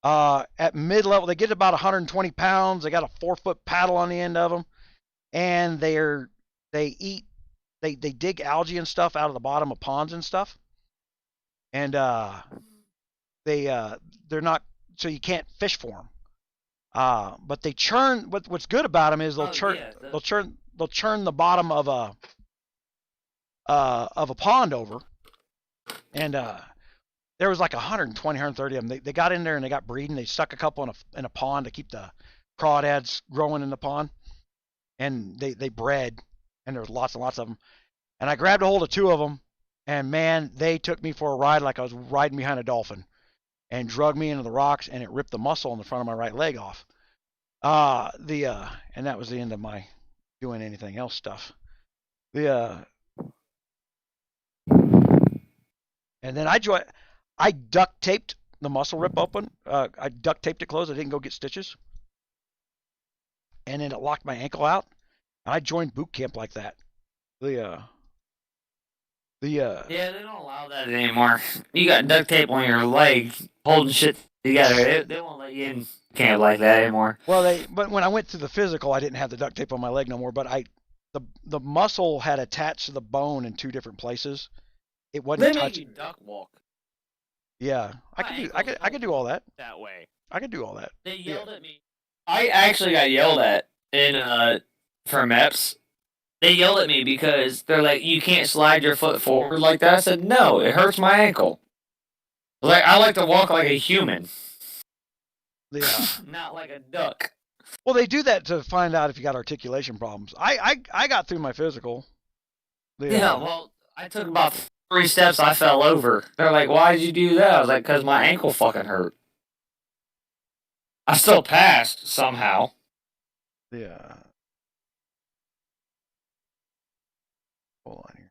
At mid-level, they get about 120 pounds. They got a 4-foot paddle on the end of them, and they dig algae and stuff out of the bottom of ponds and stuff, and they're not, so you can't fish for them. But they churn. What's good about them is they'll churn the bottom of a pond over, and there was like 120, 130 of them. They got in there and they got breeding. They stuck a couple in a pond to keep the crawdads growing in the pond, and they bred, and there's lots and lots of them. And I grabbed a hold of 2 of them, and man, they took me for a ride like I was riding behind a dolphin, and drug me into the rocks, and it ripped the muscle in the front of my right leg off. And that was the end of my doing anything else stuff. And then I duct taped the muscle rip open. I duct taped it closed. I didn't go get stitches. And then it locked my ankle out. And I joined boot camp like that. Yeah, they don't allow that anymore. You got duct tape on your leg holding shit together. They won't let you in camp like that anymore. Well, but when I went to the physical, I didn't have the duct tape on my leg no more. But the muscle had attached to the bone in 2 different places. It wasn't touching. They make you duck walk. Yeah, I could do all that. That way. I could do all that. They yelled at me. I actually got yelled at from EPS. They yelled at me because they're like, "You can't slide your foot forward like that." I said, "No, it hurts my ankle." I like to walk like a human. Yeah. Not like a duck. Well, they do that to find out if you got articulation problems. I got through my physical. Yeah, well, I took about 3 steps, I fell over. They're like, "Why did you do that?" I was like, "Because my ankle fucking hurt." I still passed somehow. Yeah. Hold on here.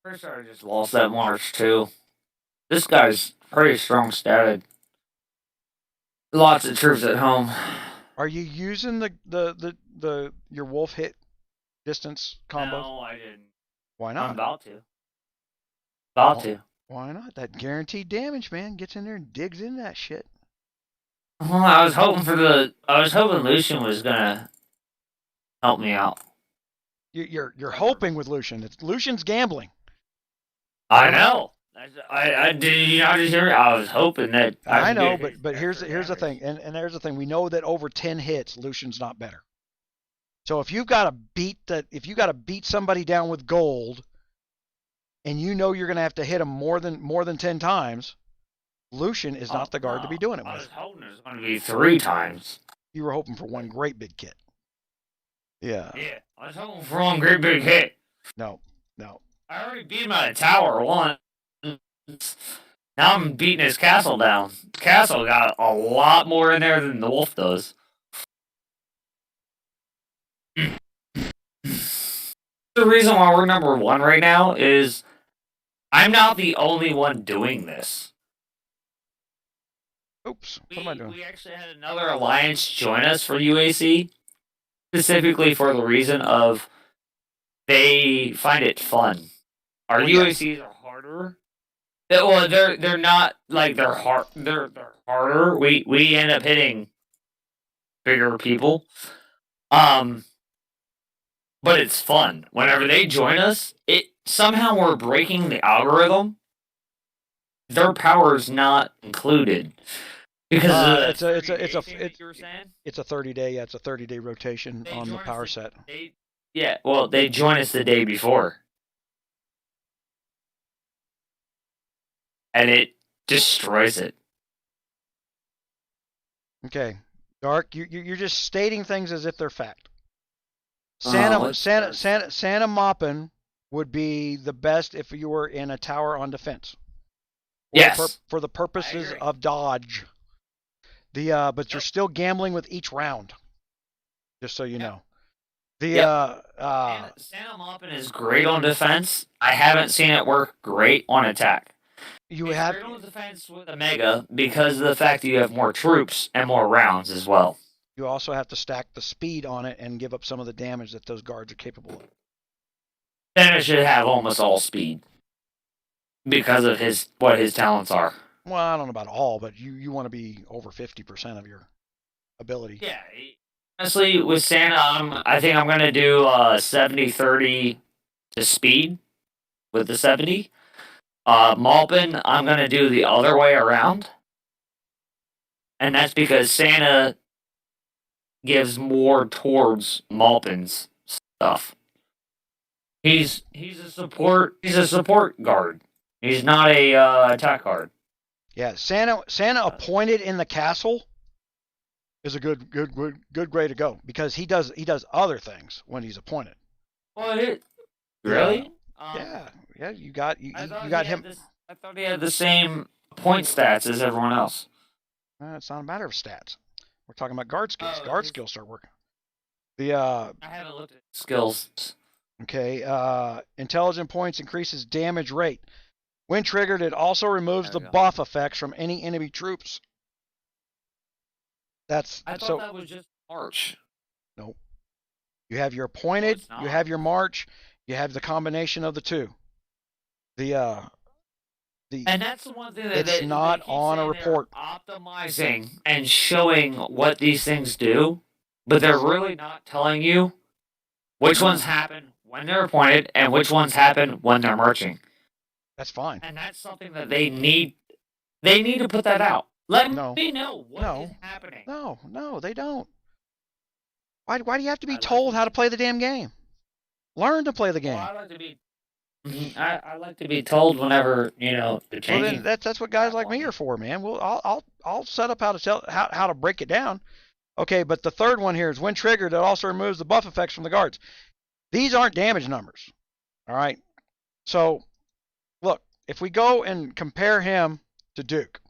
Pretty sure I just lost that march too. This guy's pretty strong statted. Lots of troops at home. Are you using your wolf hit distance combo? No, I didn't. Why I'm not? about to. About to. Why not? That guaranteed damage, man, gets in there and digs in that shit. Well, I was hoping 𝙂𝙪𝙣 was gonna help me out. You're hoping with Lucian. Lucian's gambling. I know. I did you not just hear me? I was hoping that. I know, but here's the thing, and there's the thing. We know that over 10 hits, Lucian's not better. So if you've got to beat somebody down with gold, and you know you're going to have to hit them more than 10 times, Lucian is not the guard to be doing it with. I was hoping it was going to be 3 times. You were hoping for one great big kit. Yeah. Yeah, I was hoping for one great big hit. No. I already beat him at a tower once. Now I'm beating his castle down. The castle got a lot more in there than the wolf does. The reason why we're number 1 right now is I'm not the only one doing this. Oops, what am I doing? We actually had another alliance join us for UAC, specifically for the reason of they find it fun. Our UACs are harder. Well, they're not like they're hard. They're harder. We end up hitting bigger people. But it's fun. Whenever they join us, it somehow we're breaking the algorithm. Their power is not included because it's a 30-day. Yeah, it's a 30-day rotation on the power set. Well, they join us the day before. And it destroys it. Okay, Dark, you're just stating things as if they're fact. 𝗙𝗪𝙣𝙈 would be the best if you were in a tower on defense. Yes. For the purposes of dodge. But you're still gambling with each round. Just so you know. 𝗙𝗪𝙣𝙈 is great on defense. I haven't seen it work great on attack. You have great on defense with a mega because of the fact that you have more troops and more rounds as well. You also have to stack the speed on it and give up some of the damage that those guards are capable of. Then it should have almost all speed because of what his talents are. Well, I don't know about all, but you want to be over 50% of your ability. Yeah. Honestly, with 𝗙𝗪, I think I'm going to do 70-30 to speed with the 70. 𝗙𝗪𝙣, I'm going to do the other way around. And that's because 𝗙𝗪 gives more towards 𝗙𝗪𝙣's stuff. He's a support guard. He's not a attack guard. Yeah, 𝗙𝗪 appointed in the castle is a good way to go because he does other things when he's appointed. What? Really? Yeah, you got him. I thought he had the same point stats as everyone else. It's not a matter of stats. We're talking about guard skills. Guard skills start working. I haven't looked at skills. Okay, intelligent points increases damage rate. When triggered, it also removes the buff effects from any enemy troops. I thought that was just March. Nope. You have your appointed, you have your March, you have the combination of the two. And that's the one thing that it's not on a report. Optimizing and showing what these things do, but they're really not telling you which ones happen when they're appointed and which ones happen when they're marching. That's fine. And that's something that they need. They need to put that out. Let me know what is happening. No, they don't. Why do you have to be told how to play the damn game? Learn to play the game. Well, I like to be told whenever they're changing. Well, then that's what guys like me are for, man. Well, I'll set up how to break it down. Okay, but the third one here is when triggered, it also removes the buff effects from the guards. These aren't damage numbers. All right. So, look, if we go and compare him to Duke.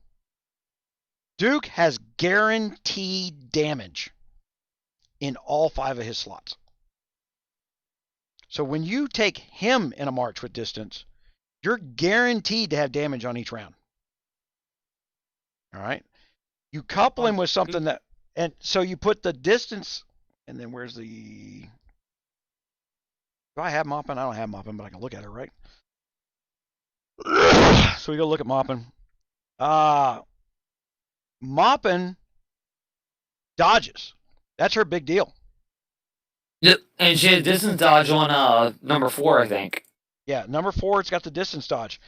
Duke has guaranteed damage in all 5 of his slots. So when you take him in a march with distance, you're guaranteed to have damage on each round. All right. You couple him with something that, and so you put the distance, and then where's the, do I have mopping? I don't have mopping, but I can look at it, right? So we go look at mopping. Mopping dodges. That's her big deal. Yep, and she had distance dodge on number 4, I think. Yeah, number 4, it's got the distance dodge.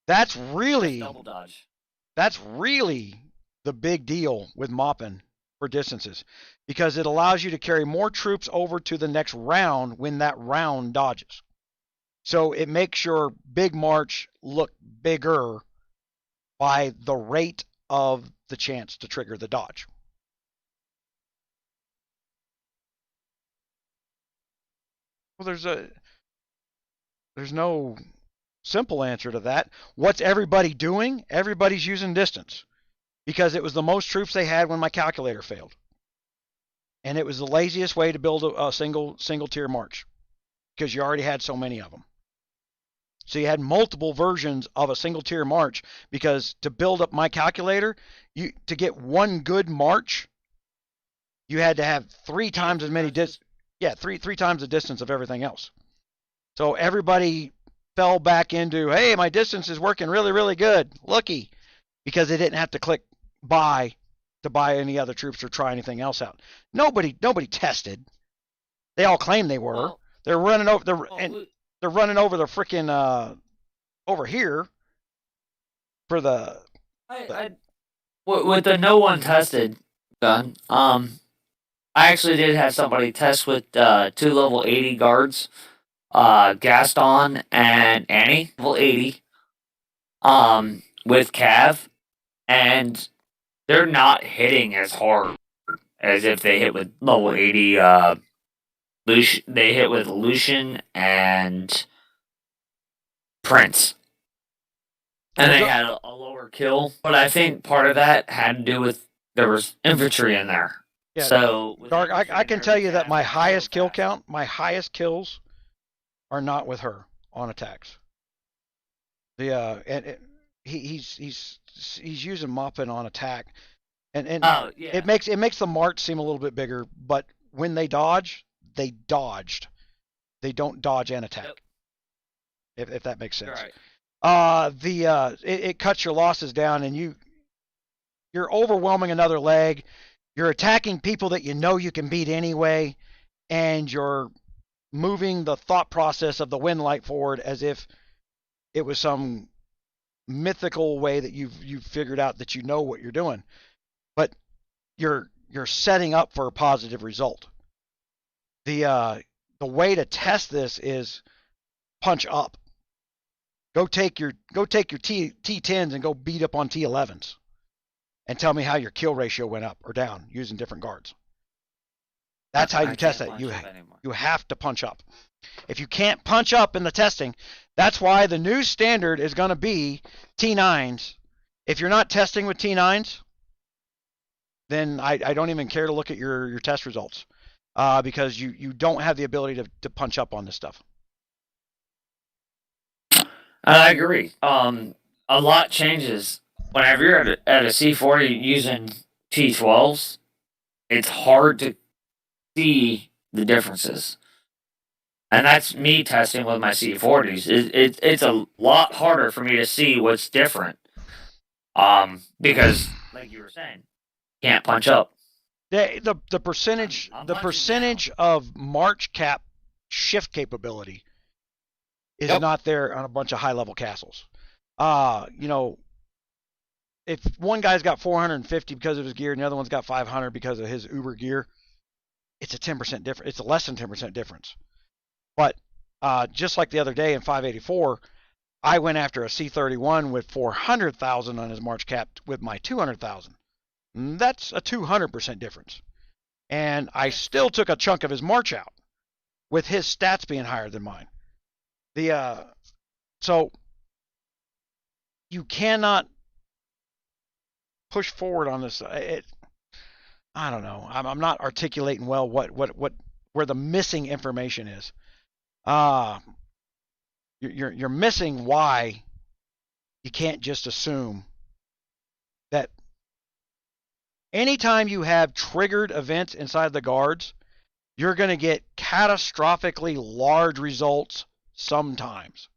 That's really double dodge. That's really the big deal with mopping for distances, because it allows you to carry more troops over to the next round when that round dodges. So it makes your big march look bigger by the rate of the chance to trigger the dodge. Well, there's no simple answer to that. What's everybody doing? Everybody's using distance, because it was the most troops they had when my calculator failed. And it was the laziest way to build a single tier march, because you already had so many of them. So you had multiple versions of a single tier march, because to build up my calculator, to get one good march, you had to have 3 times as many three times the distance of everything else. So everybody fell back into, hey, my distance is working really, really good. Looky, because they didn't have to click buy to buy any other troops or try anything else out. Nobody tested. They all claim they were. Well, they're running over. They're running over the freaking over here for the. With the no one tested gun. I actually did have somebody test with 2 level 80 guards, Gaston and Annie, level 80, with Cav, and they're not hitting as hard as if they hit with level 80. They hit with Lucian and Prince, and they had a lower kill. But I think part of that had to do with there was infantry in there. Yeah, so Dark, I can tell you that my highest kill count, my highest kills, are not with her on attacks. He's using mopping on attack, and it makes the march seem a little bit bigger. But when they dodge, they dodged. They don't dodge and attack. Yep. If that makes sense. Right. It cuts your losses down, and you're overwhelming another leg. You're attacking people that you know you can beat anyway, and you're moving the thought process of the wind light forward as if it was some mythical way that you've figured out that you know what you're doing, but you're setting up for a positive result. The way to test this is punch up. Go take your T10s and go beat up on T11s. And tell me how your kill ratio went up or down using different guards. That's how you test it. You have to punch up. If you can't punch up in the testing, that's why the new standard is going to be T9s. If you're not testing with T9s, then I don't even care to look at your test results, because you don't have the ability to punch up on this stuff. I agree. A lot changes. Whenever you're at a C40 using T12s, it's hard to see the differences. And that's me testing with my C40s. It's a lot harder for me to see what's different. Because, like you were saying, can't punch up. The percentage of March cap shift capability is not there on a bunch of high level castles. If one guy's got 450 because of his gear and the other one's got 500 because of his Uber gear, it's a 10% difference. It's a less than 10% difference. But just like the other day in 584, I went after a C31 with 400,000 on his March cap with my 200,000. That's a 200% difference. And I still took a chunk of his March out with his stats being higher than mine. So you cannot push forward on this. I don't know. I'm not articulating well where the missing information is. You're missing why you can't just assume that anytime you have triggered events inside the guards, you're going to get catastrophically large results sometimes.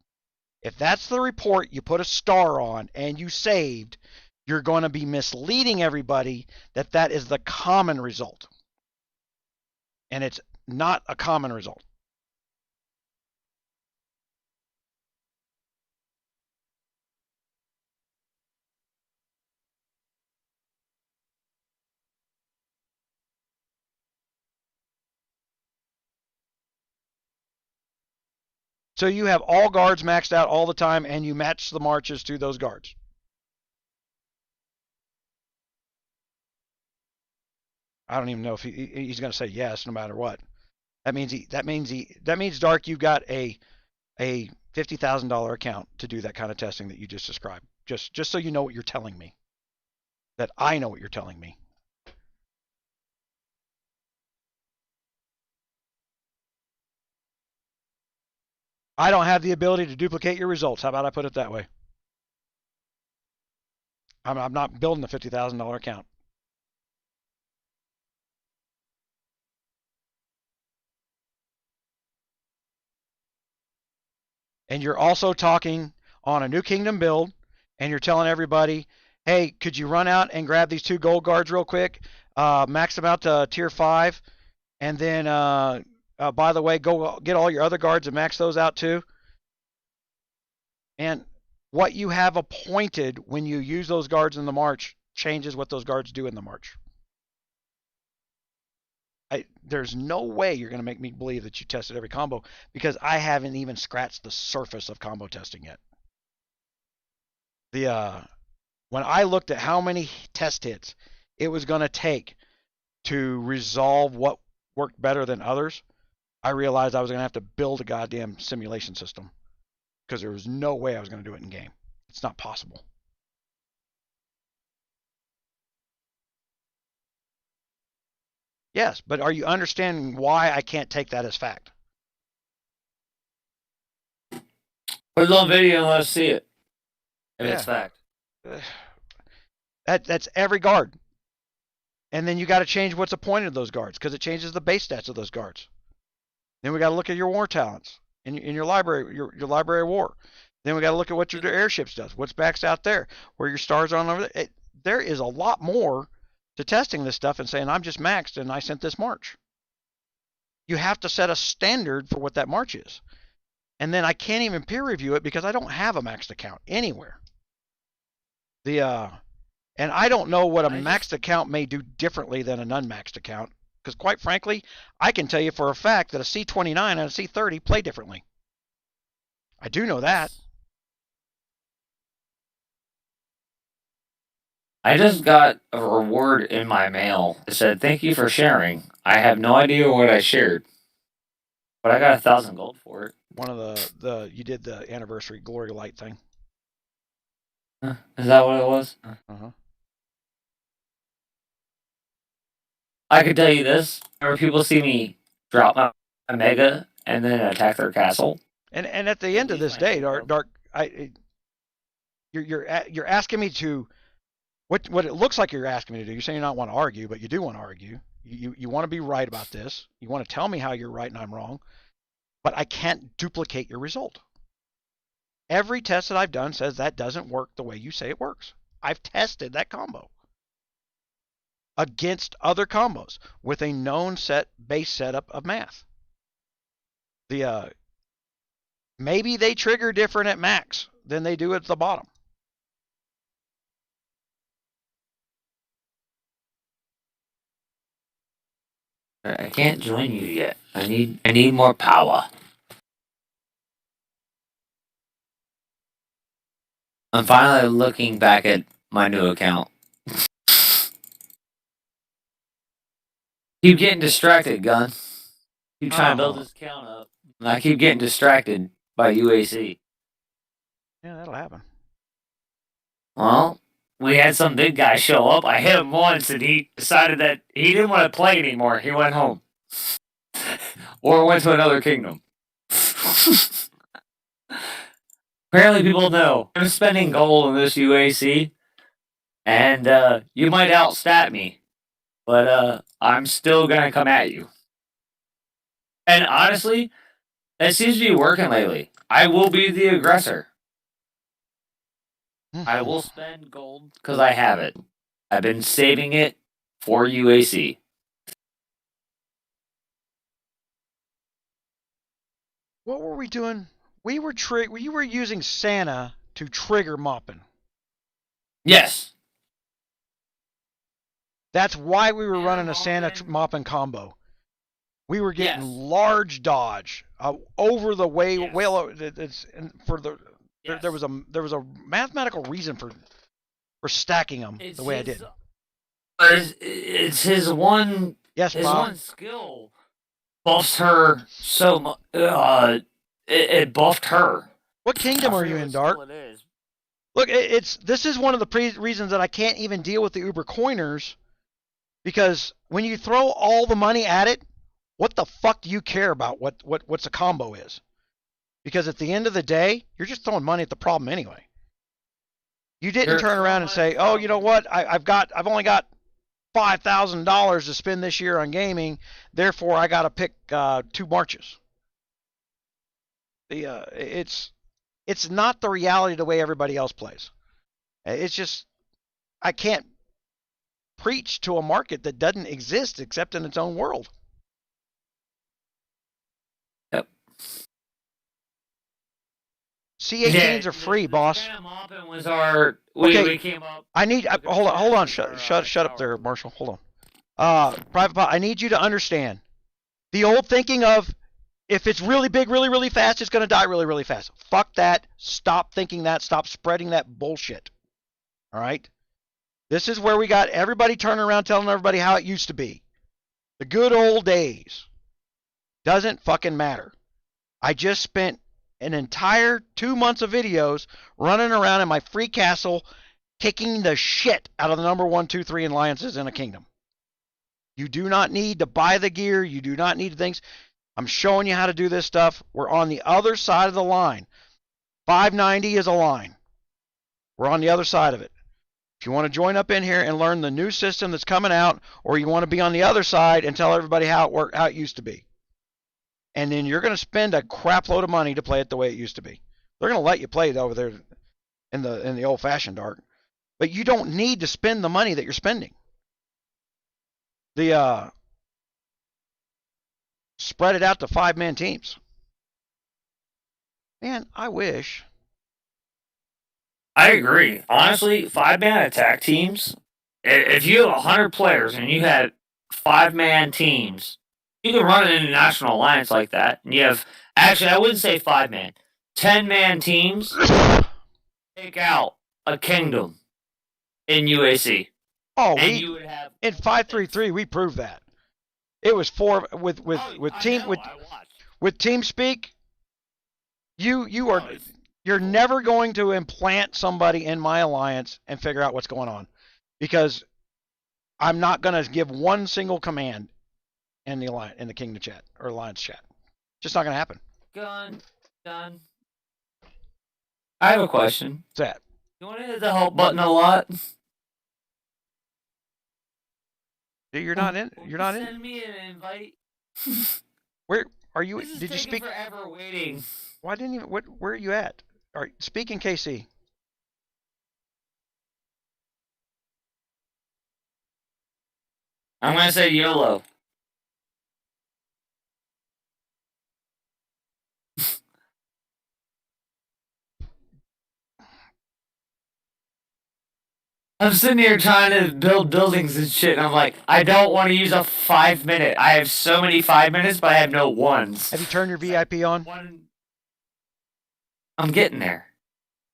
If that's the report you put a star on and you saved, you're going to be misleading everybody that that is the common result. And it's not a common result. So you have all guards maxed out all the time, and you match the marches to those guards. I don't even know if he's going to say yes no matter what. That means Dark, you've got a $50,000 account to do that kind of testing that you just described. Just so you know what you're telling me. That I know what you're telling me. I don't have the ability to duplicate your results. How about I put it that way? I'm not building a $50,000 account. And you're also talking on a New Kingdom build, and you're telling everybody, hey, could you run out and grab these 2 gold guards real quick, max them out to tier 5, and then, by the way, go get all your other guards and max those out too. And what you have appointed when you use those guards in the march changes what those guards do in the march. There's no way you're going to make me believe that you tested every combo, because I haven't even scratched the surface of combo testing yet. When I looked at how many test hits it was going to take to resolve what worked better than others, I realized I was going to have to build a goddamn simulation system, because there was no way I was going to do it in game. It's not possible. Yes, but are you understanding why I can't take that as fact? Put it on video and let us see it. If it's fact. That's every guard. And then you got to change what's appointed to those guards, because it changes the base stats of those guards. Then we got to look at your war talents in your library, your library of war. Then we got to look at what your airships does, what's maxed out there, where your stars are on over there. There is a lot more to testing this stuff and saying I'm just maxed and I sent this march. You have to set a standard for what that march is. And then I can't even peer review it because I don't have a maxed account anywhere. And I don't know what a maxed account may do differently than an unmaxed account, because quite frankly, I can tell you for a fact that a C29 and a C30 play differently. I do know that. I just got a reward in my mail. It said, "Thank you for sharing. I have no idea what I shared, but I got 1,000 gold for it." One of you did the anniversary glory light thing. Is that what it was? I could tell you this: whenever people see me drop my mega and then attack their castle, and at the end of this day, Dark, you're asking me to what it looks like you're asking me to do. You're saying you don't want to argue, but you do want to argue. You want to be right about this. You want to tell me how you're right and I'm wrong, but I can't duplicate your result. Every test that I've done says that doesn't work the way you say it works. I've tested that combo against other combos with a known base setup of math. Maybe they trigger different at max than they do at the bottom. I can't join you yet. I need more power. I'm finally looking back at my new account. Keep getting distracted, Gun. Keep trying to build this account up. And I keep getting distracted by UAC. Yeah, that'll happen. Well, we had some big guy show up. I hit him once, and he decided that he didn't want to play anymore. He went home. Or went to another kingdom. Apparently people know I'm spending gold in this UAC, and you might outstat me, but I'm still gonna come at you. And honestly, it seems to be working lately. I will be the aggressor. I will spend gold because I have it. I've been saving it for UAC. What were we doing? We were using Santa to trigger mopping. Yes. That's why we were running a Santa mopping combo. We were getting large dodge over the way. Yes. Well, it's for the there was a mathematical reason for stacking them the way I did. It's his one. Yes, his Bob. one skill buffs her so much. It buffed her. What kingdom are you in, Dark? Look, this is one of the reasons that I can't even deal with the Uber coiners, because when you throw all the money at it, what the fuck do you care about what's a combo is? Because at the end of the day, you're just throwing money at the problem anyway. You didn't turn around and say, "Oh, you know what? I've only got $5,000 to spend this year on gaming, therefore I got to pick 2 marches." It's not the reality the way everybody else plays. It's just I can't preach to a market that doesn't exist except in its own world. Yep. C18s are free, boss. Was our, we came up. I need hold on. Shut up there, Marshall. Hold on. Private Pot, I need you to understand the old thinking of if it's really big, really, really fast, it's going to die really, really fast. Fuck that. Stop thinking that. Stop spreading that bullshit. All right? This is where we got everybody turning around telling everybody how it used to be. The good old days. Doesn't fucking matter. I just spent an entire 2 months of videos running around in my free castle kicking the shit out of the number 1, 2, 3 alliances in a kingdom. You do not need to buy the gear. You do not need things. I'm showing you how to do this stuff. We're on the other side of the line. 590 is a line. We're on the other side of it. If you want to join up in here and learn the new system that's coming out, or you want to be on the other side and tell everybody how it used to be. And then you're going to spend a crap load of money to play it the way it used to be. They're going to let you play it over there in the old-fashioned Dark. But you don't need to spend the money that you're spending. Spread it out to 5-man teams. Man, I wish. I agree. Honestly, 5-man attack teams, if you have 100 players and you had 5-man teams, you can run an international alliance like that. And you have, actually, I wouldn't say 5-man, 10-man teams take out a kingdom in UAC. Oh, you would have in 5-3-3. We proved that. It was 4 with TeamSpeak. You're never going to implant somebody in my alliance and figure out what's going on, because I'm not going to give one single command in the Kingdom chat or alliance chat. Just not going to happen. Done. I have a question. What's that? You want to hit the help button a lot? You're not in. Send me an invite. Where are you? This is did you speak? Forever waiting. Why didn't you? Where are you at? All right, speak in KC. I'm gonna say YOLO. I'm sitting here trying to build buildings and shit, and I'm like, I don't want to use a 5-minute. I have so many 5 minutes, but I have no ones. Have you turned your VIP on? I'm getting there.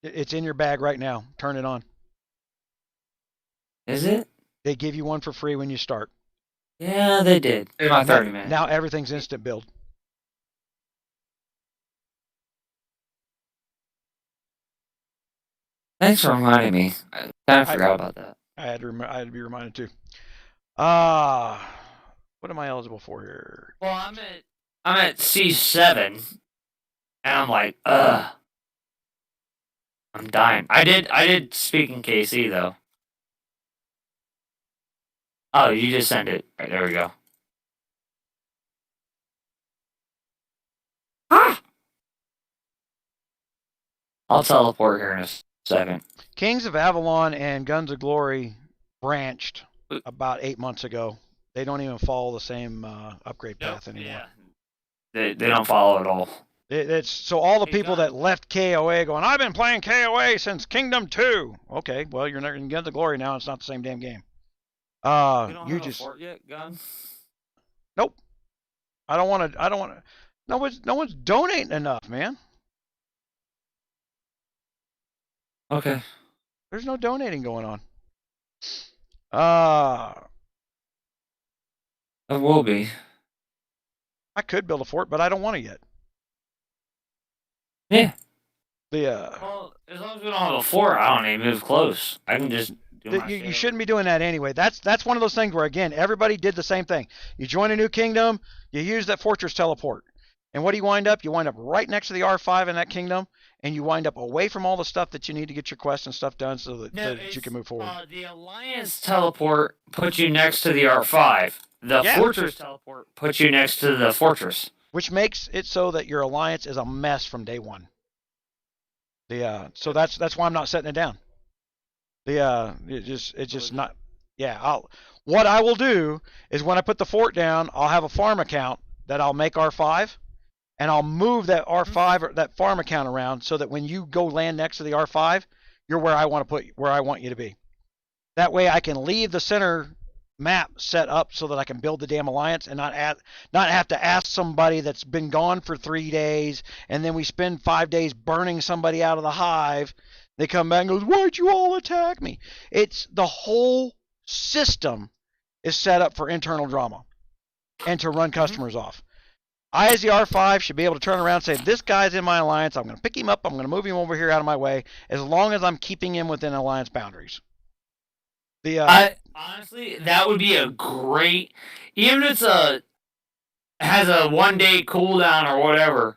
It's in your bag right now. Turn it on. Is it? They give you one for free when you start. Yeah, they did. In my 30 minutes. Now everything's instant build. Thanks for reminding me. I kind of forgot about that. I had to be reminded too. What am I eligible for here? Well, I'm at C7, and I'm like, I'm dying. I did speak in KC though. Oh, you just sent it. Right, there we go. Ah! I'll teleport here in a second. Kings of Avalon and Guns of Glory branched about 8 months ago. They don't even follow the same upgrade path anymore. Yeah. They don't follow at all. It's so all the people that left KOA going, I've been playing KOA since Kingdom 2. Okay, well you're not in Guns of Glory now. It's not the same damn game. You don't have a fort yet, Gun? Nope. I don't want to. No one's donating enough, man. Okay. There's no donating going on. There will be. I could build a fort, but I don't want to yet. Yeah. Well, as long as we don't have a fort, I don't need to move close. I can just you shouldn't be doing that anyway. That's one of those things where, again, everybody did the same thing. You join a new kingdom, you use that fortress teleport. And what do you wind up? You wind up right next to the R5 in that kingdom, and you wind up away from all the stuff that you need to get your quests and stuff done so that you can move forward. The Alliance teleport puts you next to the R5. The Fortress teleport puts you next to the Fortress. Which makes it so that your Alliance is a mess from day one. So that's why I'm not setting it down. It's just not. Yeah, what I will do is when I put the fort down, I'll have a farm account that I'll make R5, and I'll move that R5 or that farm account around so that when you go land next to the R5, you're where I want you to be. That way I can leave the center map set up so that I can build the damn alliance and not have to ask somebody that's been gone for 3 days, and then we spend 5 days burning somebody out of the hive. They come back and goes, why'd you all attack me? It's the whole system is set up for internal drama and to run customers off. I, as the R5, should be able to turn around and say, this guy's in my alliance. I'm going to pick him up. I'm going to move him over here out of my way, as long as I'm keeping him within alliance boundaries. Honestly, that would be a great, even if has a 1 day cooldown or whatever,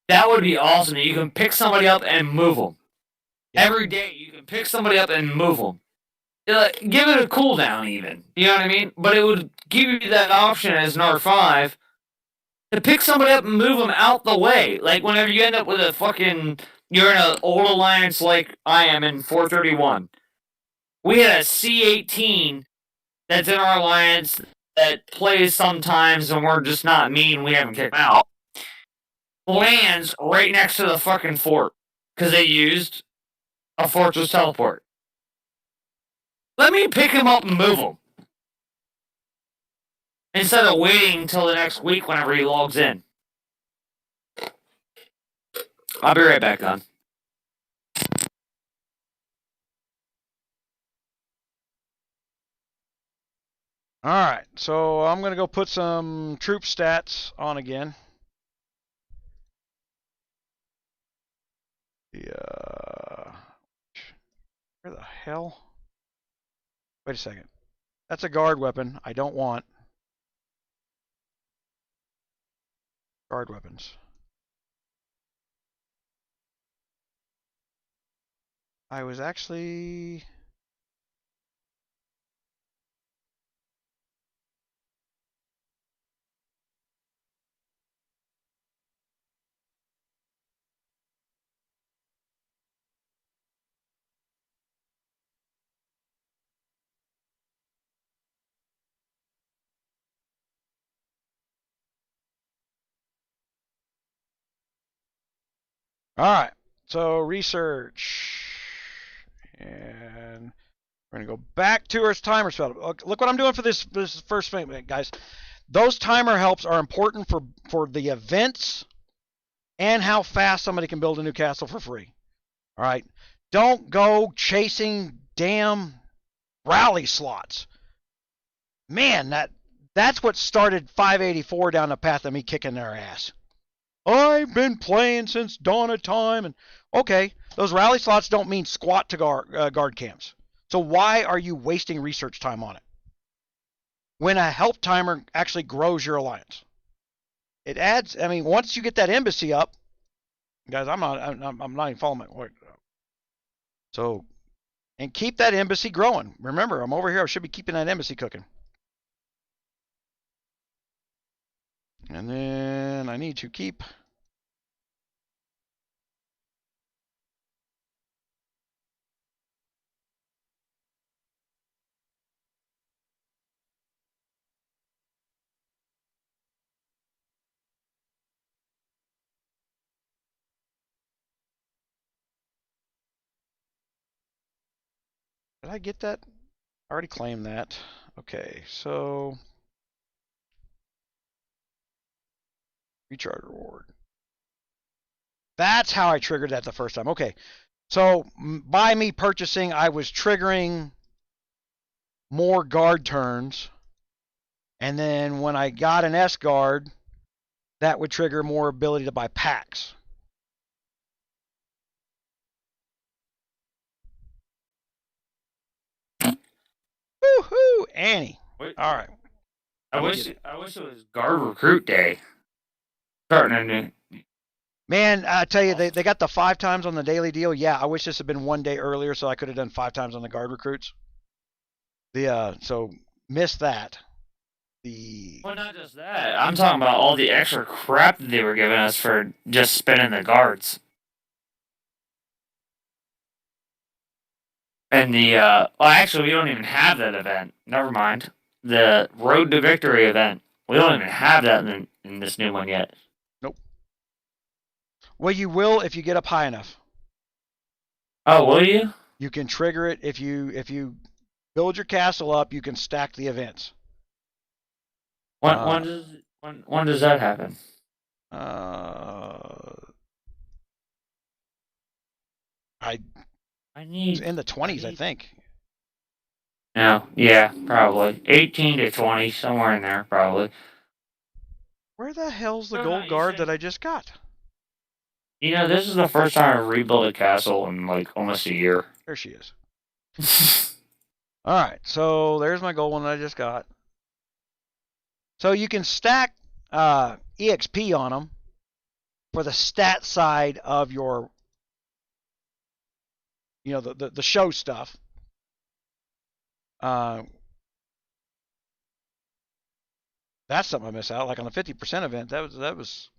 that would be awesome. You can pick somebody up and move them. Yeah. Every day, you can pick somebody up and move them. Give it a cooldown even. You know what I mean? But it would give you that option as an R5 to pick somebody up and move them out the way. Like, whenever you end up with you're in an old alliance like I am in 431. We had a C18 that's in our alliance that plays sometimes, and we're just not mean. We haven't kicked out. Lands right next to the fucking fort because they used a fortress teleport. Let me pick him up and move him instead of waiting until the next week whenever he logs in. I'll be right back on. All right, so I'm going to go put some troop stats on again. Where the hell? Wait a second. That's a guard weapon I don't want. Guard weapons. I was actually... All right, so research, and we're gonna go back to our timer spell. Look what I'm doing for this first thing, guys. Those timer helps are important for the events and how fast somebody can build a new castle for free. All right, don't go chasing damn rally slots. Man, that's what started 584 down the path of me kicking their ass. I've been playing since dawn of time. And okay, those rally slots don't mean squat to guard camps. So why are you wasting research time on it? When a help timer actually grows your alliance. It adds, I mean, once you get that embassy up, guys, I'm not even following my, so, and keep that embassy growing. Remember, I'm over here, I should be keeping that embassy cooking. And then I need to keep, did I get that? I already claimed that. Okay, so recharge reward. That's how I triggered that the first time. Okay, so by me purchasing, I was triggering more guard turns. And then when I got an S guard, that would trigger more ability to buy packs. Woohoo, Annie. Wait, all right. I wish it was guard recruit day. Starting to. Man, I tell you, they got the 5 times on the daily deal. Yeah, I wish this had been one day earlier so I could have done 5 times on the guard recruits. So missed that. Well, not just that. I'm talking about all the extra crap that they were giving us for just spinning the guards. And well, actually, we don't even have that event. Never mind. The Road to Victory event. We don't even have that in this new one yet. Nope. Well, you will if you get up high enough. Oh, will you? You can trigger it if you build your castle up. You can stack the events. When does that happen? I need in the 20s, I think. No, yeah, probably 18 to 20, somewhere in there, probably. Where the hell's the gold guard that I just got? You know, this is the first time I've rebuilt a castle in like almost a year. There she is. All right, so there's my gold one that I just got. So you can stack EXP on them for the stat side of your, you know, the show stuff. That's something I miss out. Like on the 50% event, that was.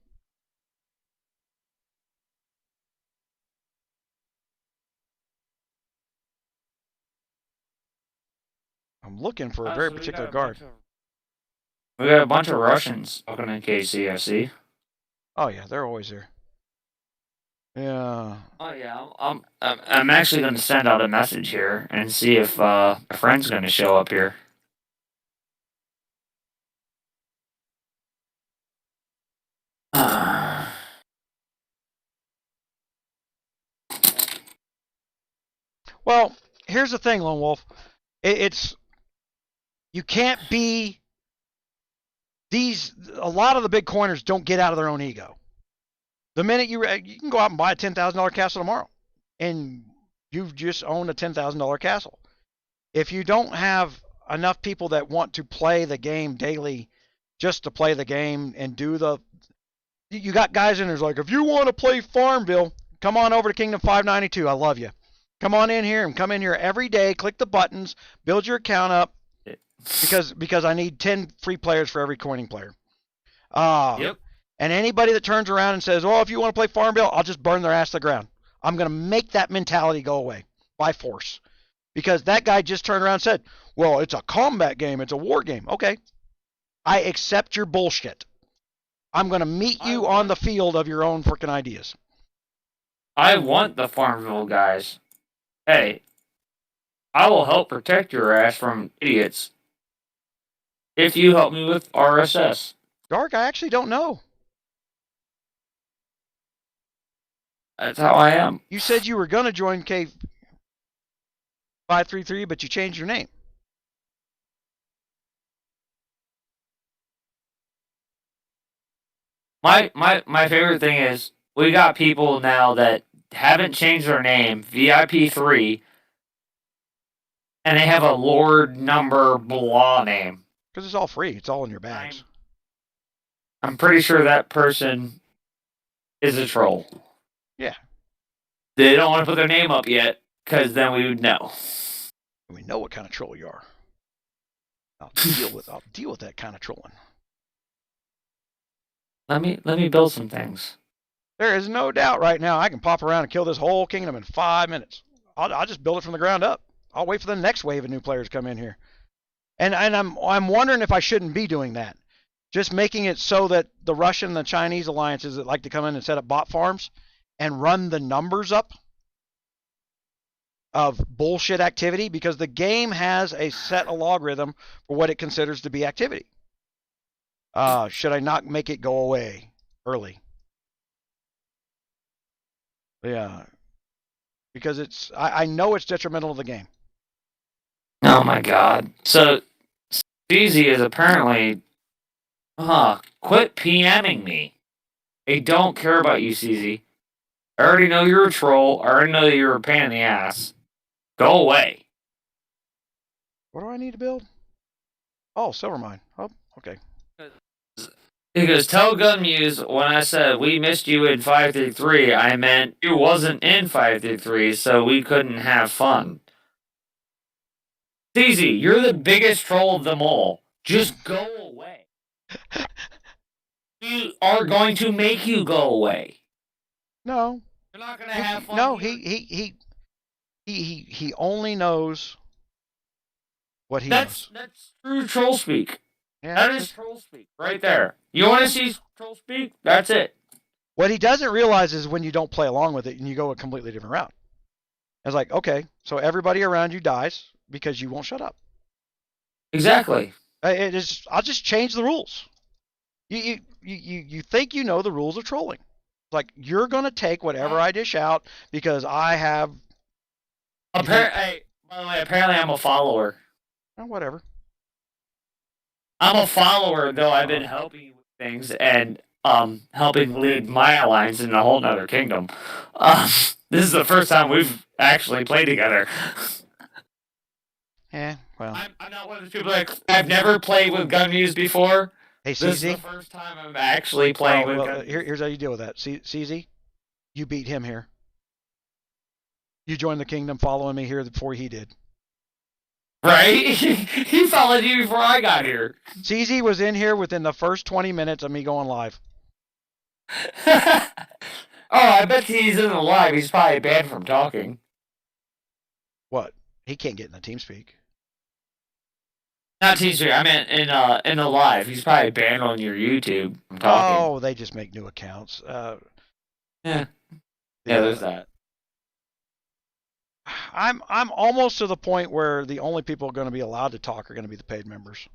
I'm looking for a very particular guard. We got a bunch of Russians talking in KCFC. Oh yeah, they're always there. Yeah. Oh yeah, I'm actually going to send out a message here and see if a friend's going to show up here. Well, here's the thing, Lone Wolf. It's you can't be these. A lot of the big coiners don't get out of their own ego. The minute you can go out and buy a $10,000 castle tomorrow, and you've just owned a $10,000 castle. If you don't have enough people that want to play the game daily, just to play the game and do the, you got guys in there's like, if you want to play Farmville, come on over to Kingdom 592. I love you. Come on in here and come in here every day. Click the buttons, build your account up, because I need 10 free players for every coining player. Yep. And anybody that turns around and says, "Oh, if you want to play Farmville, I'll just burn their ass to the ground." I'm going to make that mentality go away by force. Because that guy just turned around and said, "Well, it's a combat game. It's a war game." Okay. I accept your bullshit. I'm going to meet you on the field of your own freaking ideas. I want the Farmville guys. Hey, I will help protect your ass from idiots if you help me with RSS. Dark, I actually don't know. That's how I am. You said you were going to join K533, but you changed your name. My favorite thing is we got people now that haven't changed their name, VIP3, and they have a Lord number blah name. Because it's all free. It's all in your bags. I'm pretty sure that person is a troll. Yeah. They don't want to put their name up yet, because then we would know. We know what kind of troll you are. I'll deal with that kind of trolling. Let me build some things. There is no doubt right now I can pop around and kill this whole kingdom in 5 minutes. I'll just build it from the ground up. I'll wait for the next wave of new players to come in here. And I'm wondering if I shouldn't be doing that. Just making it so that the Russian and the Chinese alliances that like to come in and set up bot farms and run the numbers up of bullshit activity, because the game has a set logarithm for what it considers to be activity. Should I not make it go away early? Yeah, because I know it's detrimental to the game. Oh my god. So 𝗙𝗍𝗍 is apparently quit PMing me. I don't care about you, 𝗙𝗍𝗍. I already know you're a troll. I already know that you're a pain in the ass. Go away. What do I need to build? Oh, silver mine. Oh, okay. He goes, tell GunMuse when I said we missed you in 533, I meant you wasn't in 533, so we couldn't have fun. 𝗙𝗍𝗍, you're the biggest troll of them all. Just go away. We are going to make you go away. No. You're not going to have fun. No, he only knows what he knows. That's true troll speak. Yeah, that is troll speak right there. You want to see troll speak? That's it. What he doesn't realize is when you don't play along with it and you go a completely different route. It's like, okay, so everybody around you dies because you won't shut up. Exactly. I'll just change the rules. You think you know the rules of trolling. Like, you're going to take whatever I dish out because I have... By the way, apparently I'm a follower. Oh, whatever. I'm a follower, though I've been helping you with things and helping lead my alliance in a whole nother kingdom. This is the first time we've actually played together. Yeah, well. I'm not one of those people like, I've never played with GunMuse before. Hey, 𝗙𝗍𝗍. This is the first time I'm actually playing with GunMuse. Here's how you deal with that. 𝗙𝗍𝗍, you beat him here. You joined the kingdom following me here before he did. Right? He followed you before I got here. 𝗙𝗍𝗍 was in here within the first 20 minutes of me going live. Oh, I bet he's in the live. He's probably banned from talking. What? He can't get in the TeamSpeak. Not TeamSpeak. I meant in the live. He's probably banned on your YouTube from talking. Oh, they just make new accounts. Yeah, there's that. I'm almost to the point where the only people going to be allowed to talk are going to be the paid members.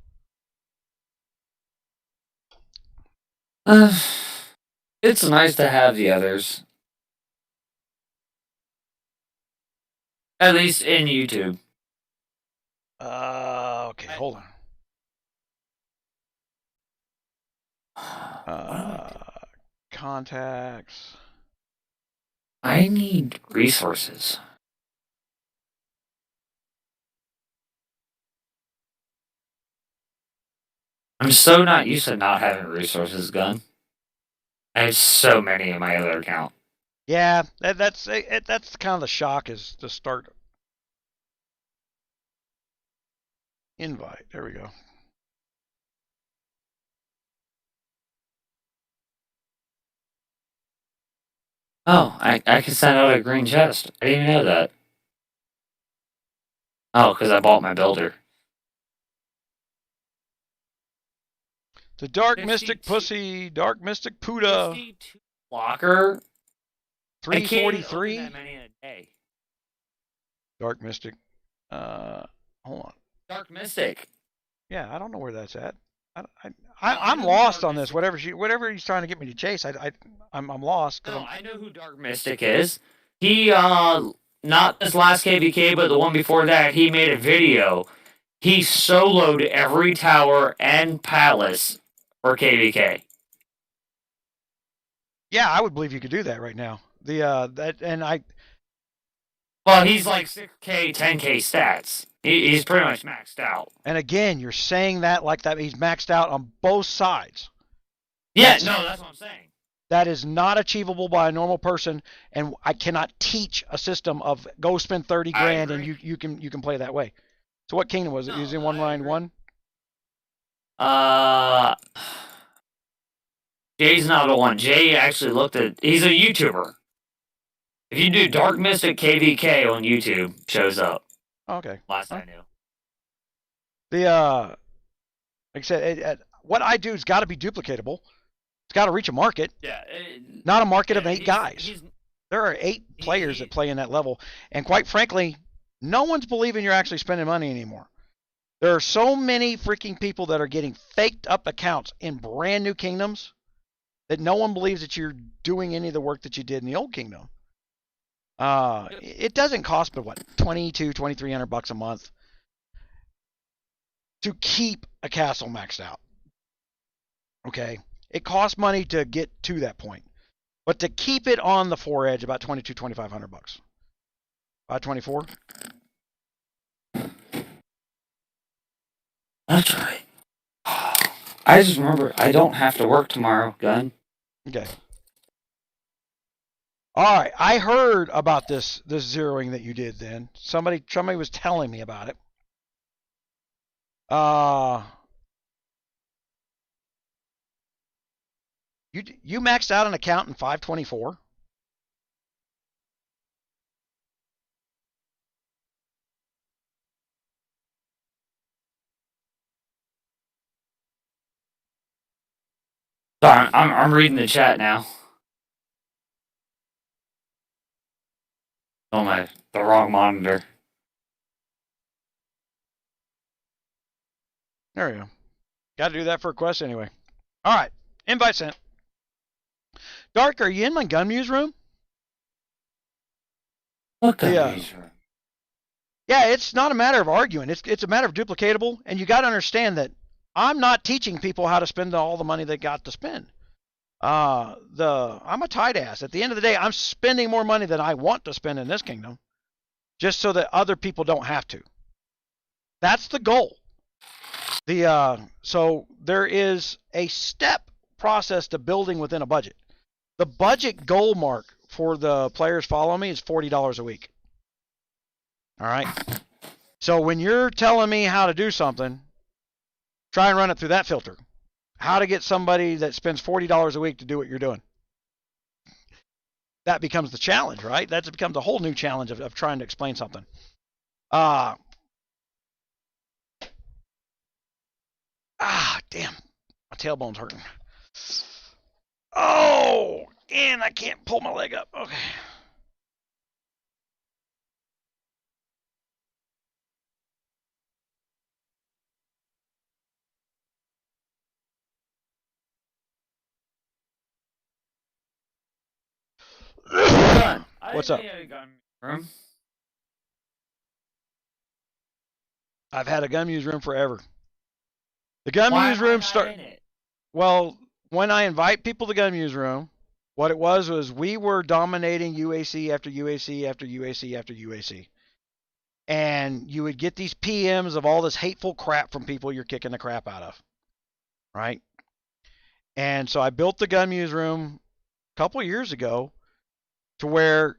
It's nice to have the others. At least in YouTube. Okay, hold on. Contacts. I need resources. I'm so not used to not having resources, Gun. I have so many in my other account. Yeah, that's kind of the shock, is to start. Invite. There we go. Oh, I can send out a green chest. I didn't even know that. Oh, because I bought my builder. The Dark Mystic Pussy, Dark Mystic Puda. 52 blocker. 343. That many in a day. Dark Mystic. Hold on. Dark Mystic. Yeah, I don't know where that's at. I'm lost on this. Whatever he's trying to get me to chase, I'm lost. No, I know who Dark Mystic is. He not this last 𝗙𝗵𝗂, but the one before that, he made a video. He soloed every tower and palace for 𝗙𝗵𝗂. Yeah, I would believe you could do that right now. Well, he's like 6K, 10K stats. He's pretty much maxed out. And again, you're saying that like that he's maxed out on both sides. Yeah, no, that's what I'm saying. That is not achievable by a normal person, and I cannot teach a system of go spend 30 grand and you can play that way. So what kingdom was it? Using 191? Jay's not the one. Jay actually looked at. He's a YouTuber. If you do Dark Mystic KVK on YouTube, shows up. Okay. Last I knew. Like I said, what I do has got to be duplicatable. It's got to reach a market. Yeah. Not a market of 8 guys. There are 8 players that play in that level, and quite frankly, no one's believing you're actually spending money anymore. There are so many freaking people that are getting faked up accounts in brand new kingdoms that no one believes that you're doing any of the work that you did in the old kingdom. It doesn't cost but what, $2,200-$2,300 a month to keep a castle maxed out. Okay, it costs money to get to that point, but to keep it on the foredge, about $2,200-$2,500. About 24. That's right. I just remember I don't have to work tomorrow, Gun. Okay. All right, I heard about this zeroing that you did. Then somebody was telling me about it. You maxed out an account in 524. Sorry, I'm reading the chat now. Oh my, the wrong monitor. There we go. Got to do that for a quest anyway. All right, invite sent. Dark, are you in my GunMuse room? What GunMuse room? Yeah, it's not a matter of arguing. It's a matter of duplicatable, and you got to understand that I'm not teaching people how to spend all the money they got to spend. I'm a tight ass. At the end of the day, I'm spending more money than I want to spend in this kingdom, just so that other people don't have to. That's the goal. So there is a step process to building within a budget. The budget goal mark for the players follow me is $40 a week. All right. So when you're telling me how to do something, try and run it through that filter. How to get somebody that spends $40 a week to do what you're doing. That becomes the challenge, right? That becomes a whole new challenge of trying to explain something. Damn. My tailbone's hurting. Oh, and I can't pull my leg up. Okay. What's up? I've had a GunMuse room forever. The GunMuse room Well, when I invite people to GunMuse room, what it was we were dominating UAC after UAC after UAC after UAC. And you would get these PMs of all this hateful crap from people you're kicking the crap out of. Right? And so I built the GunMuse room a couple of years ago to where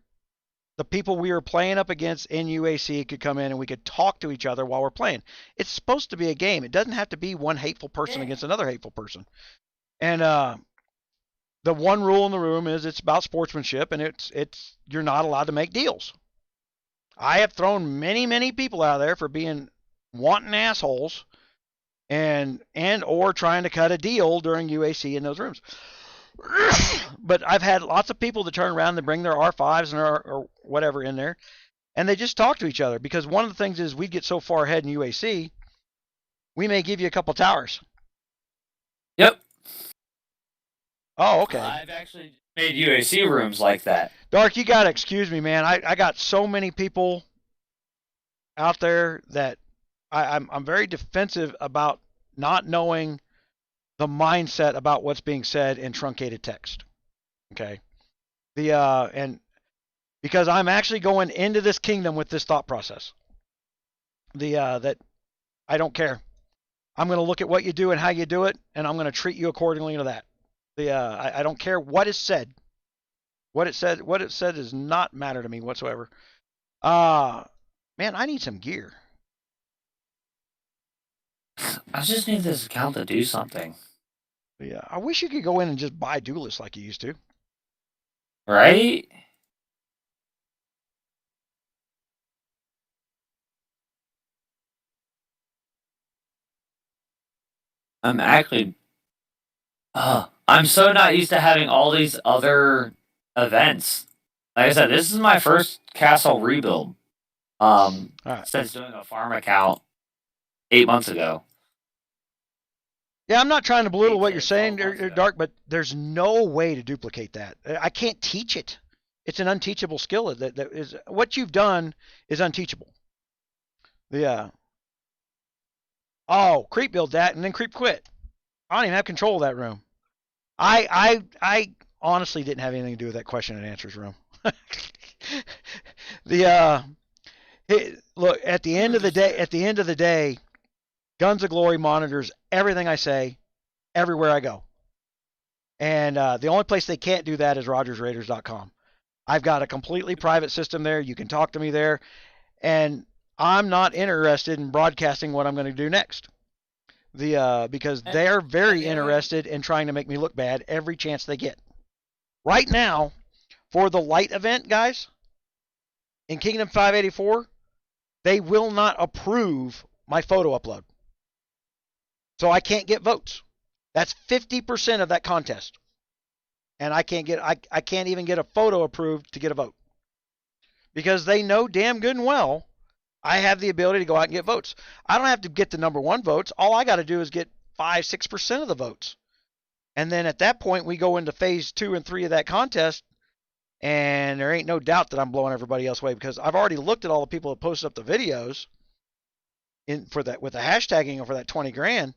the people we were playing up against in UAC could come in and we could talk to each other while we're playing. It's supposed to be a game. It doesn't have to be one hateful person against another hateful person. And the one rule in the room is it's about sportsmanship, and it's you're not allowed to make deals. I have thrown many people out of there for being wanton assholes and or trying to cut a deal during UAC in those rooms. But I've had lots of people that turn around and bring their R5s and or whatever in there, and they just talk to each other, because one of the things is we get so far ahead in UAC, we may give you a couple towers. Yep. Oh, okay. I've actually made UAC rooms like that. Dark, you gotta excuse me, man. I got so many people out there that I'm very defensive about not knowing the mindset about what's being said in truncated text. Okay. And because I'm actually going into this kingdom with this thought process. That I don't care. I'm going to look at what you do and how you do it, and I'm going to treat you accordingly to that. I don't care what is said. What it said does not matter to me whatsoever. Man, I need some gear. I just need this account to do something. Yeah, I wish you could go in and just buy duelists like you used to. Right? I'm actually... I'm so not used to having all these other events. Like I said, this is my first castle rebuild. Since doing a farm account 8 months ago. Yeah, I'm not trying to belittle what you're saying, Dark, but there's no way to duplicate that. I can't teach it. It's an unteachable skill. That is what you've done is unteachable. Yeah. Oh, creep build that and then creep quit. I don't even have control of that room. I honestly didn't have anything to do with that question and answers room. Look, at the end of the day, Guns of Glory monitors everything I say, everywhere I go. And the only place they can't do that is RogersRaiders.com. I've got a completely private system there. You can talk to me there. And I'm not interested in broadcasting what I'm going to do next. Because they're very interested in trying to make me look bad every chance they get. Right now, for the light event, guys, in Kingdom 584, they will not approve my photo upload. So I can't get votes. That's 50% of that contest. And I can't even get a photo approved to get a vote. Because they know damn good and well I have the ability to go out and get votes. I don't have to get the number one votes. All I got to do is get 5-6% of the votes. And then at that point, we go into phase 2 and 3 of that contest. And there ain't no doubt that I'm blowing everybody else away because I've already looked at all the people that posted up the videos for that with the hashtagging for that 20 grand.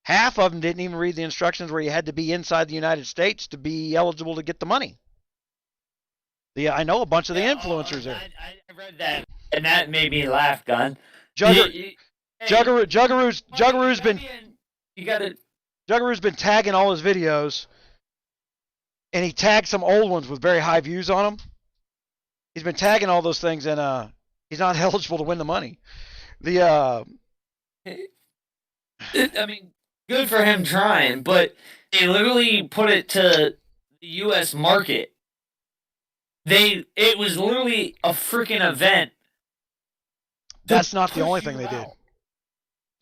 Half of them didn't even read the instructions where you had to be inside the United States to be eligible to get the money. I know a bunch of the influencers there. I read that, and that made me laugh, Gun. Juggaru's been tagging all his videos, and he tagged some old ones with very high views on them. He's been tagging all those things, and he's not eligible to win the money. I mean, good for him trying, but they literally put it to the U.S. market. It was literally a freaking event. That's not the only thing they did.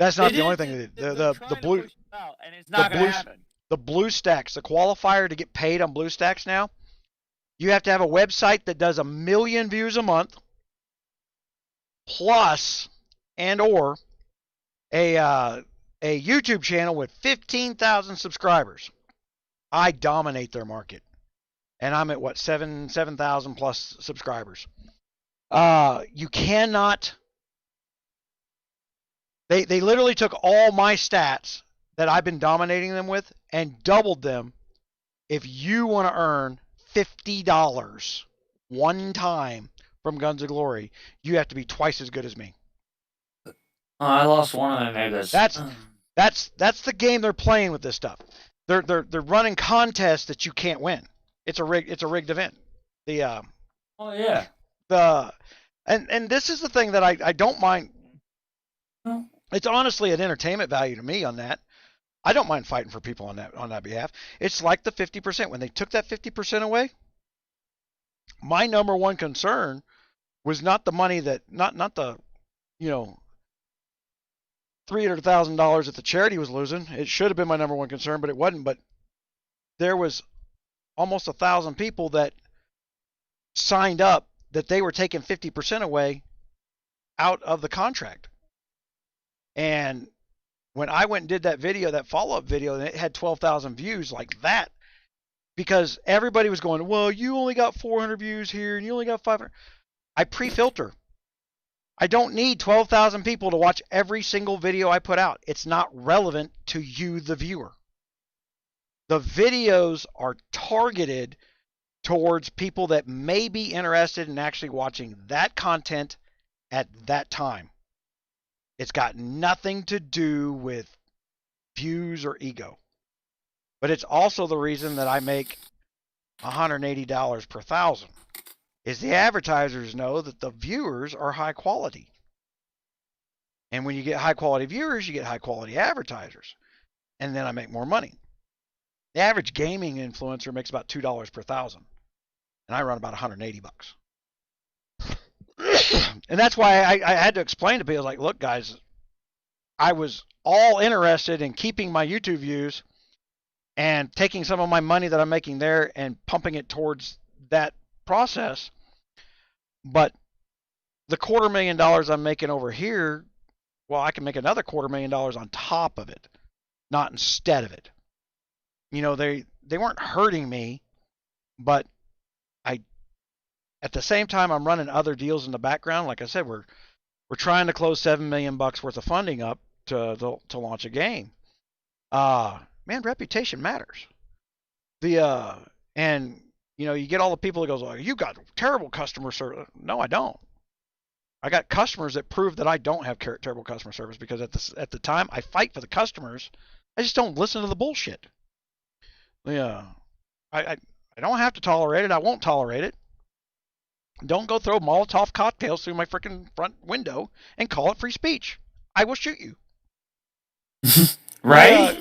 That's not the only thing they did. The blue, and it's not going to happen. The BlueStacks, the qualifier to get paid on BlueStacks now, you have to have a website that does 1 million views a month, plus or a YouTube channel with 15,000 subscribers. I dominate their market. And I'm at what, 7,000 plus subscribers. You cannot. They literally took all my stats that I've been dominating them with and doubled them. If you want to earn $50 one time from Guns of Glory, you have to be twice as good as me. I lost one of my megas. That's the game they're playing with this stuff. They're running contests that you can't win. It's a rigged event. And this is the thing that I don't mind. It's honestly an entertainment value to me on that. I don't mind fighting for people on that behalf. It's like the 50%. When they took that 50% away, my number one concern was not the money that not the $300,000 that the charity was losing. It should have been my number one concern, but it wasn't. But there was almost 1,000 people that signed up that they were taking 50% away out of the contract. And when I went and did that video, that follow-up video, and it had 12,000 views like that, because everybody was going, well, you only got 400 views here and you only got 500. I pre-filter. I don't need 12,000 people to watch every single video I put out. It's not relevant to you, the viewer. The videos are targeted towards people that may be interested in actually watching that content at that time. It's got nothing to do with views or ego. But it's also the reason that I make $180 per thousand, is the advertisers know that the viewers are high quality. And when you get high quality viewers, you get high quality advertisers. And then I make more money. The average gaming influencer makes about $2 per thousand. And I run about $180. And that's why I had to explain to people, like, look, guys, I was all interested in keeping my YouTube views and taking some of my money that I'm making there and pumping it towards that process. But the $250,000 I'm making over here, well, I can make another $250,000 on top of it, not instead of it. You know, they weren't hurting me, but at the same time, I'm running other deals in the background. Like I said, we're trying to close $7 million worth of funding up to launch a game. Man, reputation matters. And you know, you get all the people that goes, "Oh, you got terrible customer service." No, I don't. I got customers that prove that I don't have terrible customer service, because at the time I fight for the customers. I just don't listen to the bullshit. Yeah, I don't have to tolerate it. I won't tolerate it. Don't go throw Molotov cocktails through my freaking front window and call it free speech. I will shoot you. Right?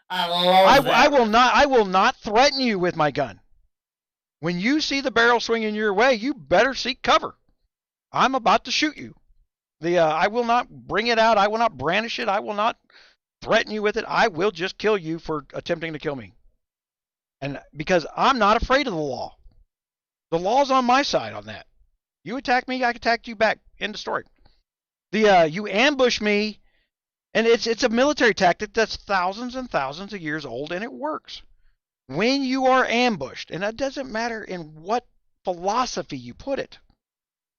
I love that. I will not threaten you with my gun. When you see the barrel swinging your way, you better seek cover. I'm about to shoot you. I will not bring it out. I will not brandish it. I will not threaten you with it. I will just kill you for attempting to kill me. And because I'm not afraid of the law. The law's on my side on that. You attack me, I attack you back. End of story. You ambush me, and it's a military tactic that's thousands and thousands of years old, and it works. When you are ambushed, and it doesn't matter in what philosophy you put it,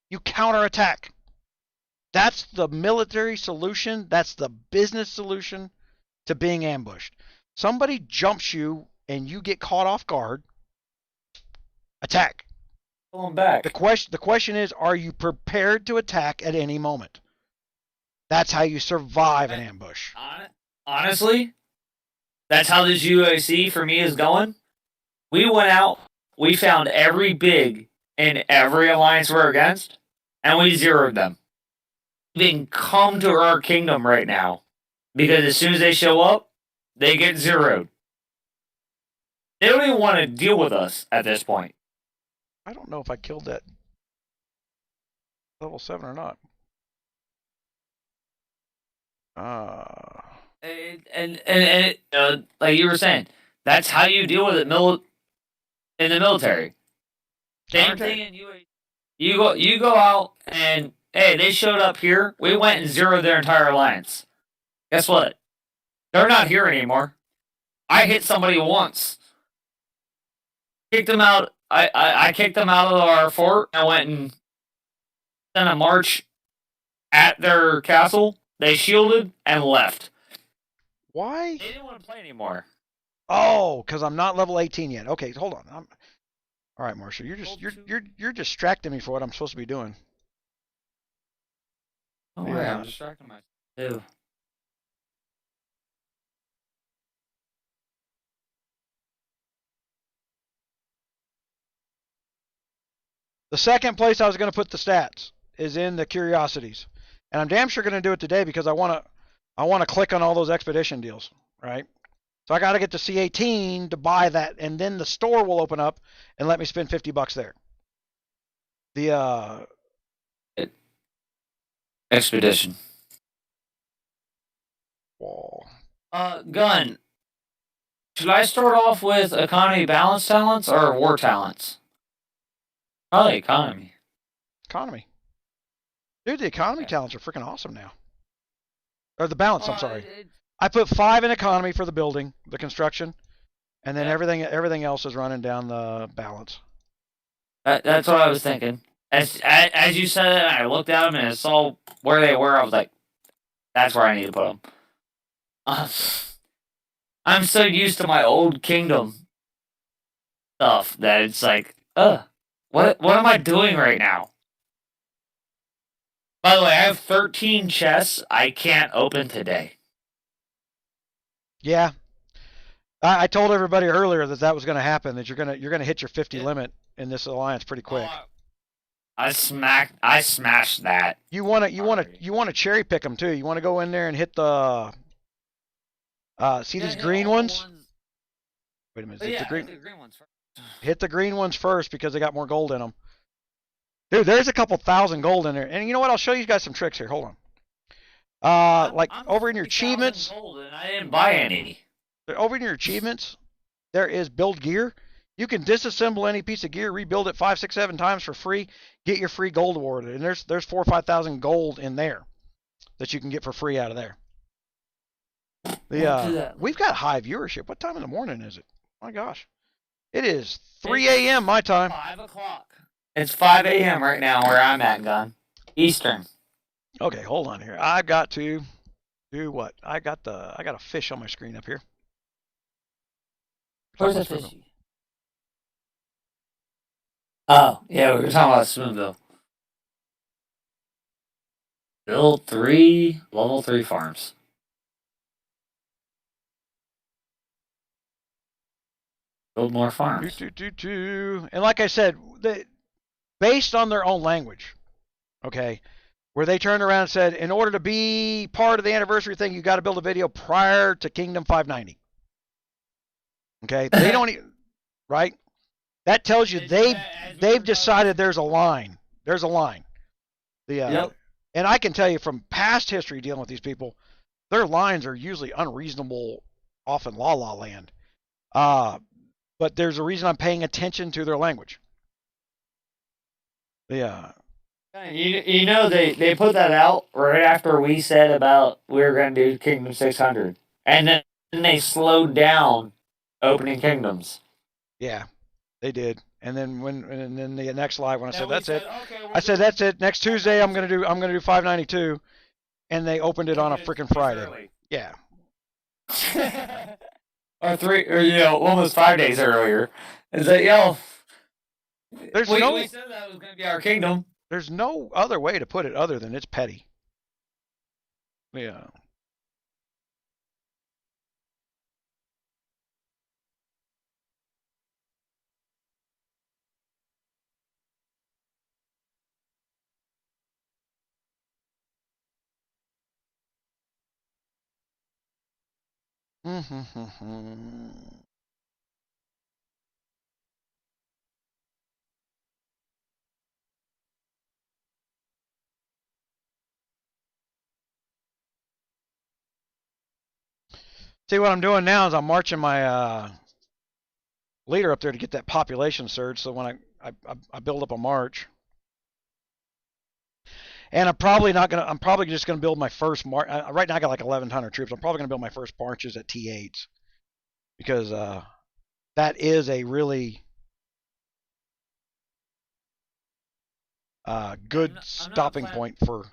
you counterattack. That's the military solution. That's the business solution to being ambushed. Somebody jumps you and you get caught off guard. Attack. Pull them back. The question is, are you prepared to attack at any moment? That's how you survive an ambush. Honestly, that's how this UAC for me is going. We went out, we found every big in every alliance we're against, and we zeroed them. They can come to our kingdom right now, because as soon as they show up, they get zeroed. They don't even want to deal with us at this point. I don't know if I killed that level 7 or not. And like you were saying, that's how you deal with it in the military. Same thing in UAC. You go out and, hey, they showed up here. We went and zeroed their entire alliance. Guess what? They're not here anymore. I hit somebody once. Kicked them out. I kicked them out of our fort. I went and sent a march at their castle. They shielded and left. Why? They didn't want to play anymore. Oh, because I'm not level 18 yet. Okay, hold on. All right, Marshall. You're distracting me for what I'm supposed to be doing. Oh, yeah. I'm distracting myself too. The second place I was going to put the stats is in the curiosities, and I'm damn sure going to do it today, because I want to click on all those expedition deals, right? So I got to get to C18 to buy that, and then the store will open up and let me spend $50 there. The expedition wall. Gun. Should I start off with economy balance talents or war talents? Probably economy. Economy. Dude, the economy talents are freaking awesome now. Or the balance, I'm sorry. I put 5 in economy for the building, the construction, and then everything else is running down the balance. That's what I was thinking. As you said it, I looked at them and I saw where they were. I was like, that's where I need to put them. I'm so used to my old kingdom stuff that it's like, what am I doing right now? By the way, I have 13 chests I can't open today. Yeah. I told everybody earlier that was going to happen, that you're gonna hit your 50 limit in this alliance pretty quick. I smashed that. You want to cherry pick them too. You want to go in there and hit the see these green ones? Wait a minute. Hit the green ones first. Hit the green ones first because they got more gold in them. Dude, there's a couple thousand gold in there. And you know what? I'll show you guys some tricks here. Hold on. Like over in your achievements. Gold and I didn't buy any. Over in your achievements, there is build gear. You can disassemble any piece of gear, rebuild it 5, 6, 7 times for free, get your free gold awarded. And there's 4,000 or 5,000 gold in there that you can get for free out of there. We've got high viewership. What time in the morning is it? My gosh. It is 3 a.m. my time. 5 o'clock. It's 5 a.m. right now where I'm at, Gun. Eastern. Okay, hold on here. I've got to do what? I got a fish on my screen up here. Where's the fishy? Oh, yeah, we were talking about Spoonville. Build 3 level 3 farms. Build more farms. And like I said, based on their own language, okay, where they turned around and said, in order to be part of the anniversary thing, you got to build a video prior to Kingdom 590. Okay, they don't, right? That tells you they've decided there's a line. There's a line. Yep. And I can tell you from past history dealing with these people, their lines are usually unreasonable, often la la land. But there's a reason I'm paying attention to their language. Yeah. You know, they put that out right after we said about we were going to do Kingdom 600. And then they slowed down opening kingdoms. Yeah, they did. And then the next live when I said that's it, I said that's it. Next Tuesday I'm gonna do 592, and they opened it on a freaking Friday. Early. Yeah. or almost 5 days earlier. It's like, we said that was gonna be our kingdom. There's no other way to put it other than it's petty. Yeah. See, what I'm doing now is I'm marching my leader up there to get that population surge. So when I build up a march, and I'm probably just gonna build my first march. Right now I got like 1,100 troops. I'm probably gonna build my first marches at T8s because that is a really good stopping point for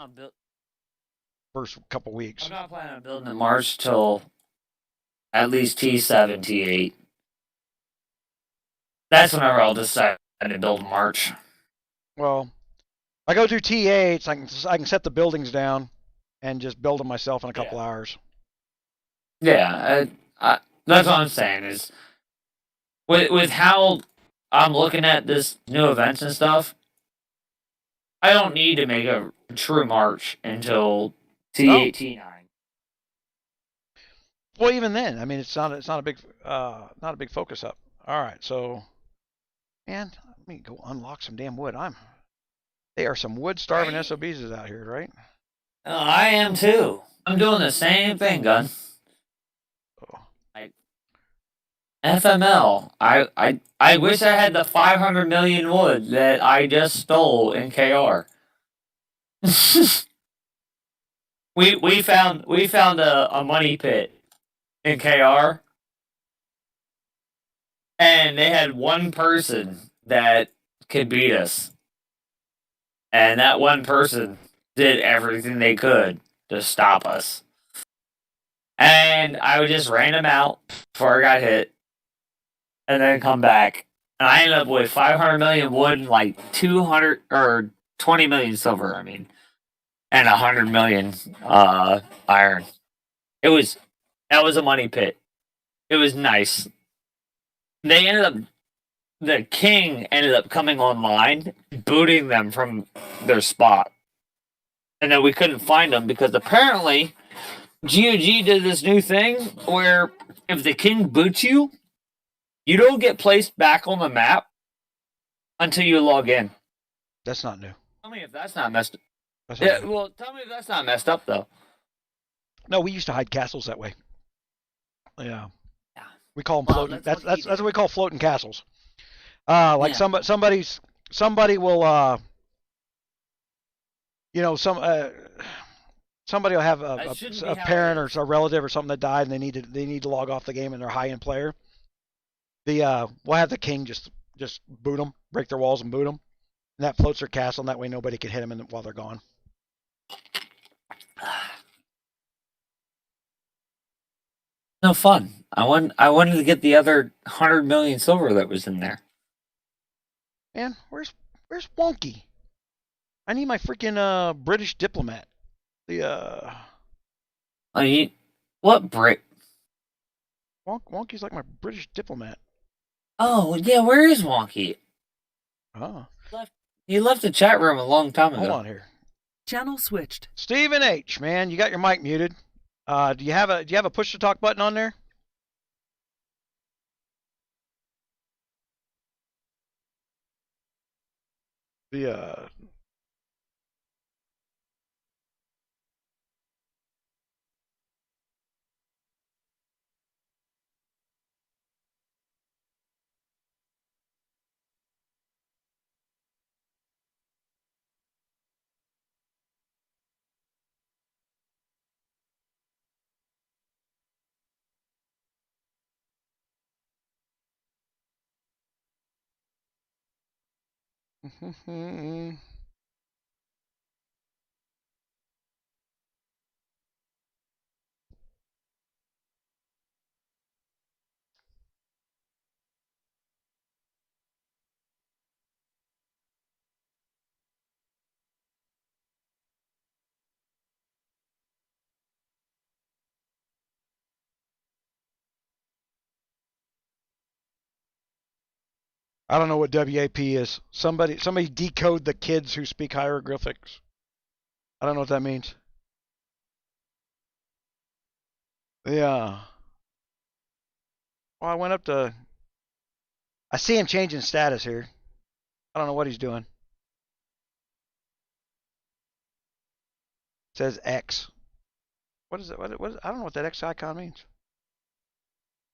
first couple weeks. I'm not planning on building a march till at least T7, T8. That's whenever I'll decide to build a march. Well, I go do T8s. I can set the buildings down and just build them myself in a couple hours. Yeah, that's what I'm saying is with how I'm looking at this new events and stuff, I don't need to make a true march until T8, T9. Well, even then, I mean, it's not a big focus up. All right, so, man, let me go unlock some damn wood. They are some wood starving SOBs out here, right? Oh, I am too. I'm doing the same thing, Gun. FML. I wish I had the 500 million wood that I just stole in KR. we found a money pit in KR, and they had one person that could beat us, and that one person did everything they could to stop us. And I would just rain them out before I got hit, and then come back. And I ended up with 500 million wood and like 200 or 20 million silver. I mean, and 100 million iron. That was a money pit. It was nice. They ended up the king ended up coming online, booting them from their spot, and then we couldn't find them because apparently GOG did this new thing where if the king boots you, you don't get placed back on the map until you log in. That's not new. Tell me if that's not messed up. Yeah, well, tell me if that's not messed up though. No, we used to hide castles that way. Yeah. We call them floating. That's what we call floating castles. Like somebody will somebody will have a parent or a relative or something that died and they need to log off the game and they're a high end player. We'll have the king just boot them, break their walls and boot them, and that floats their castle, and that way nobody can hit them while they're gone. No fun. I wanted to get the other 100 million silver that was in there. Man, where's Wonky? I need my freaking British diplomat. What Brit? Wonky's like my British diplomat. Oh yeah, where is Wonky? Oh. He left the chat room a long time ago. Hold on here. Channel switched. Stephen H, man, you got your mic muted. Do you have a push to talk button on there? I don't know what WAP is. Somebody decode the kids who speak hieroglyphics. I don't know what that means. Yeah. Well, I went up to... I see him changing status here. I don't know what he's doing. It says X. What is it? I don't know what that X icon means.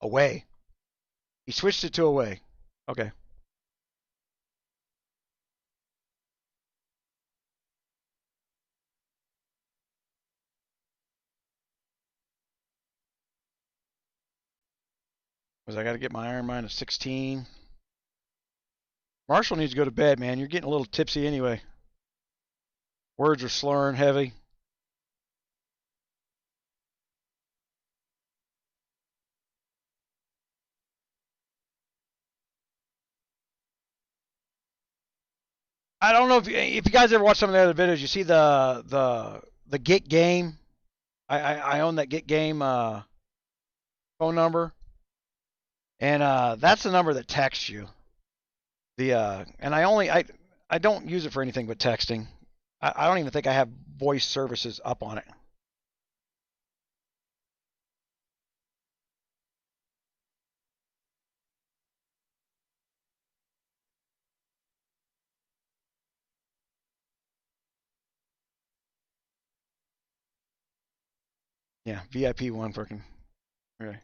Away. He switched it to away. Okay. Because I got to get my iron mine to 16. Marshall needs to go to bed, man. You're getting a little tipsy anyway. Words are slurring heavy. I don't know if you guys ever watched some of the other videos. You see the Get Game. I own that Get Game phone number, and that's the number that texts you. And I don't use it for anything but texting. I don't even think I have voice services up on it. Yeah, VIP one freaking. Okay.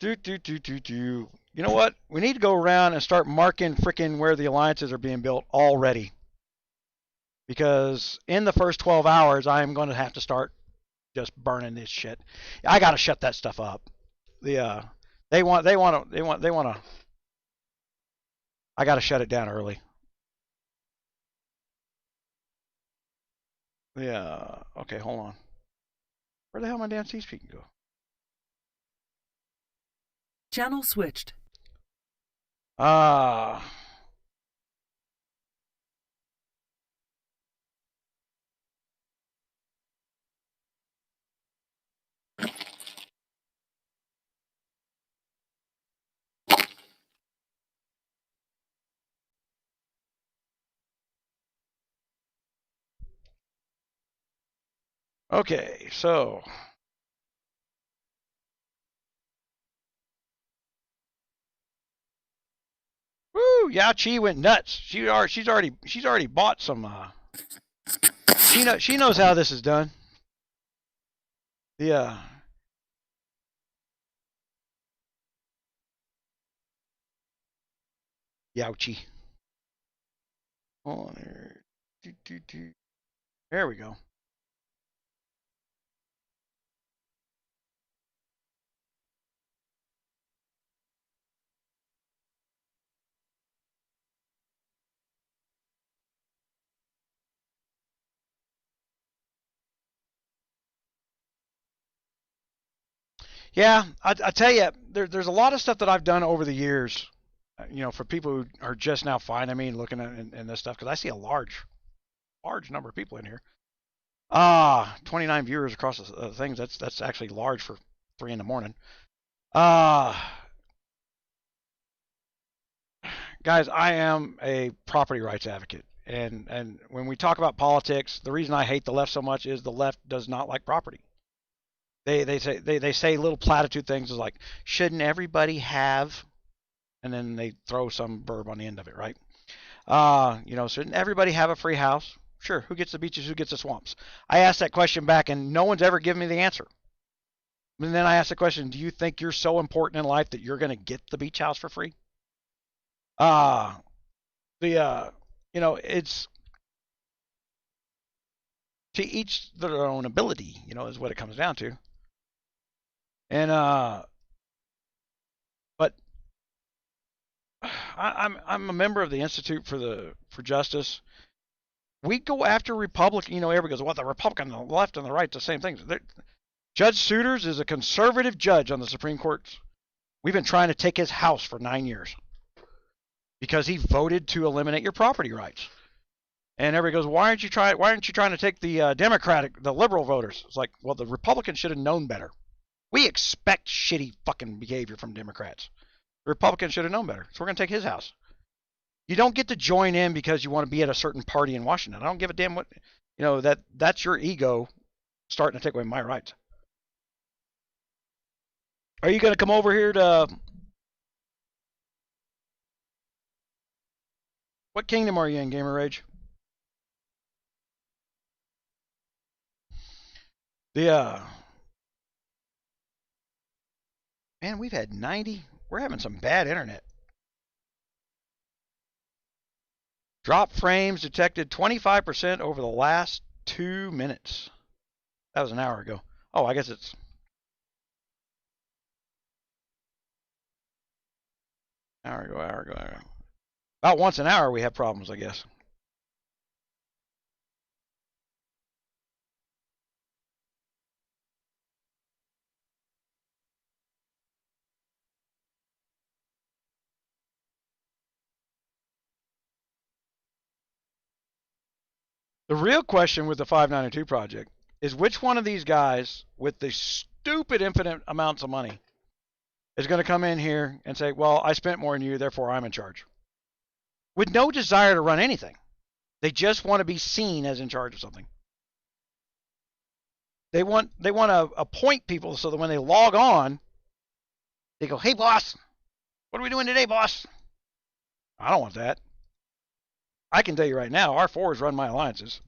You know what? We need to go around and start marking freaking where the alliances are being built already. Because in the first 12 hours, I'm going to have to start just burning this shit. I got to shut that stuff up. They want to. I got to shut it down early. Yeah. Okay, hold on. Where the hell my damn C-speak go? Channel switched. Ah. Okay, so woo, 𝗂𝙪 went nuts. She's already bought some. She knows how this is done. Yeah. 𝗂𝙪. Hold on here. There we go. Yeah, I tell you, there's a lot of stuff that I've done over the years. For people who are just now finding me and looking at in this stuff, because I see a large number of people in here. 29 viewers across the things. That's actually large for 3 in the morning. Guys, I am a property rights advocate, and when we talk about politics, the reason I hate the left so much is the left does not like property. They say little platitude things like, shouldn't everybody have, and then they throw some verb on the end of it, right? Shouldn't everybody have a free house? Sure. Who gets the beaches? Who gets the swamps? I asked that question back, and no one's ever given me the answer. And then I asked the question, do you think you're so important in life that you're going to get the beach house for free? It's to each their own ability, is what it comes down to. And but I'm a member of the Institute for Justice. We go after Republican. Everybody goes, well, the Republican, the left, and the right, the same things. Judge 𝗠𝘂𝗧 is a conservative judge on the Supreme Court. We've been trying to take his house for 9 years because he voted to eliminate your property rights. And everybody goes, why aren't you trying to take the liberal voters? It's like, well, the Republicans should have known better. We expect shitty fucking behavior from Democrats. The Republicans should have known better. So we're going to take his house. You don't get to join in because you want to be at a certain party in Washington. I don't give a damn what, that's your ego starting to take away my rights. Are you going to come over here to, what kingdom are you in, Gamer Rage? Man, we've had 90. We're having some bad internet. Drop frames detected 25% over the last 2 minutes. That was an hour ago. Oh, I guess it's hour ago. About once an hour we have problems, I guess. The real question with the 592 project is which one of these guys with the stupid infinite amounts of money is going to come in here and say, well, I spent more than you, therefore I'm in charge. With no desire to run anything. They just want to be seen as in charge of something. They want to appoint people so that when they log on, they go, hey, boss, what are we doing today, boss? I don't want that. I can tell you right now, R4s run my alliances.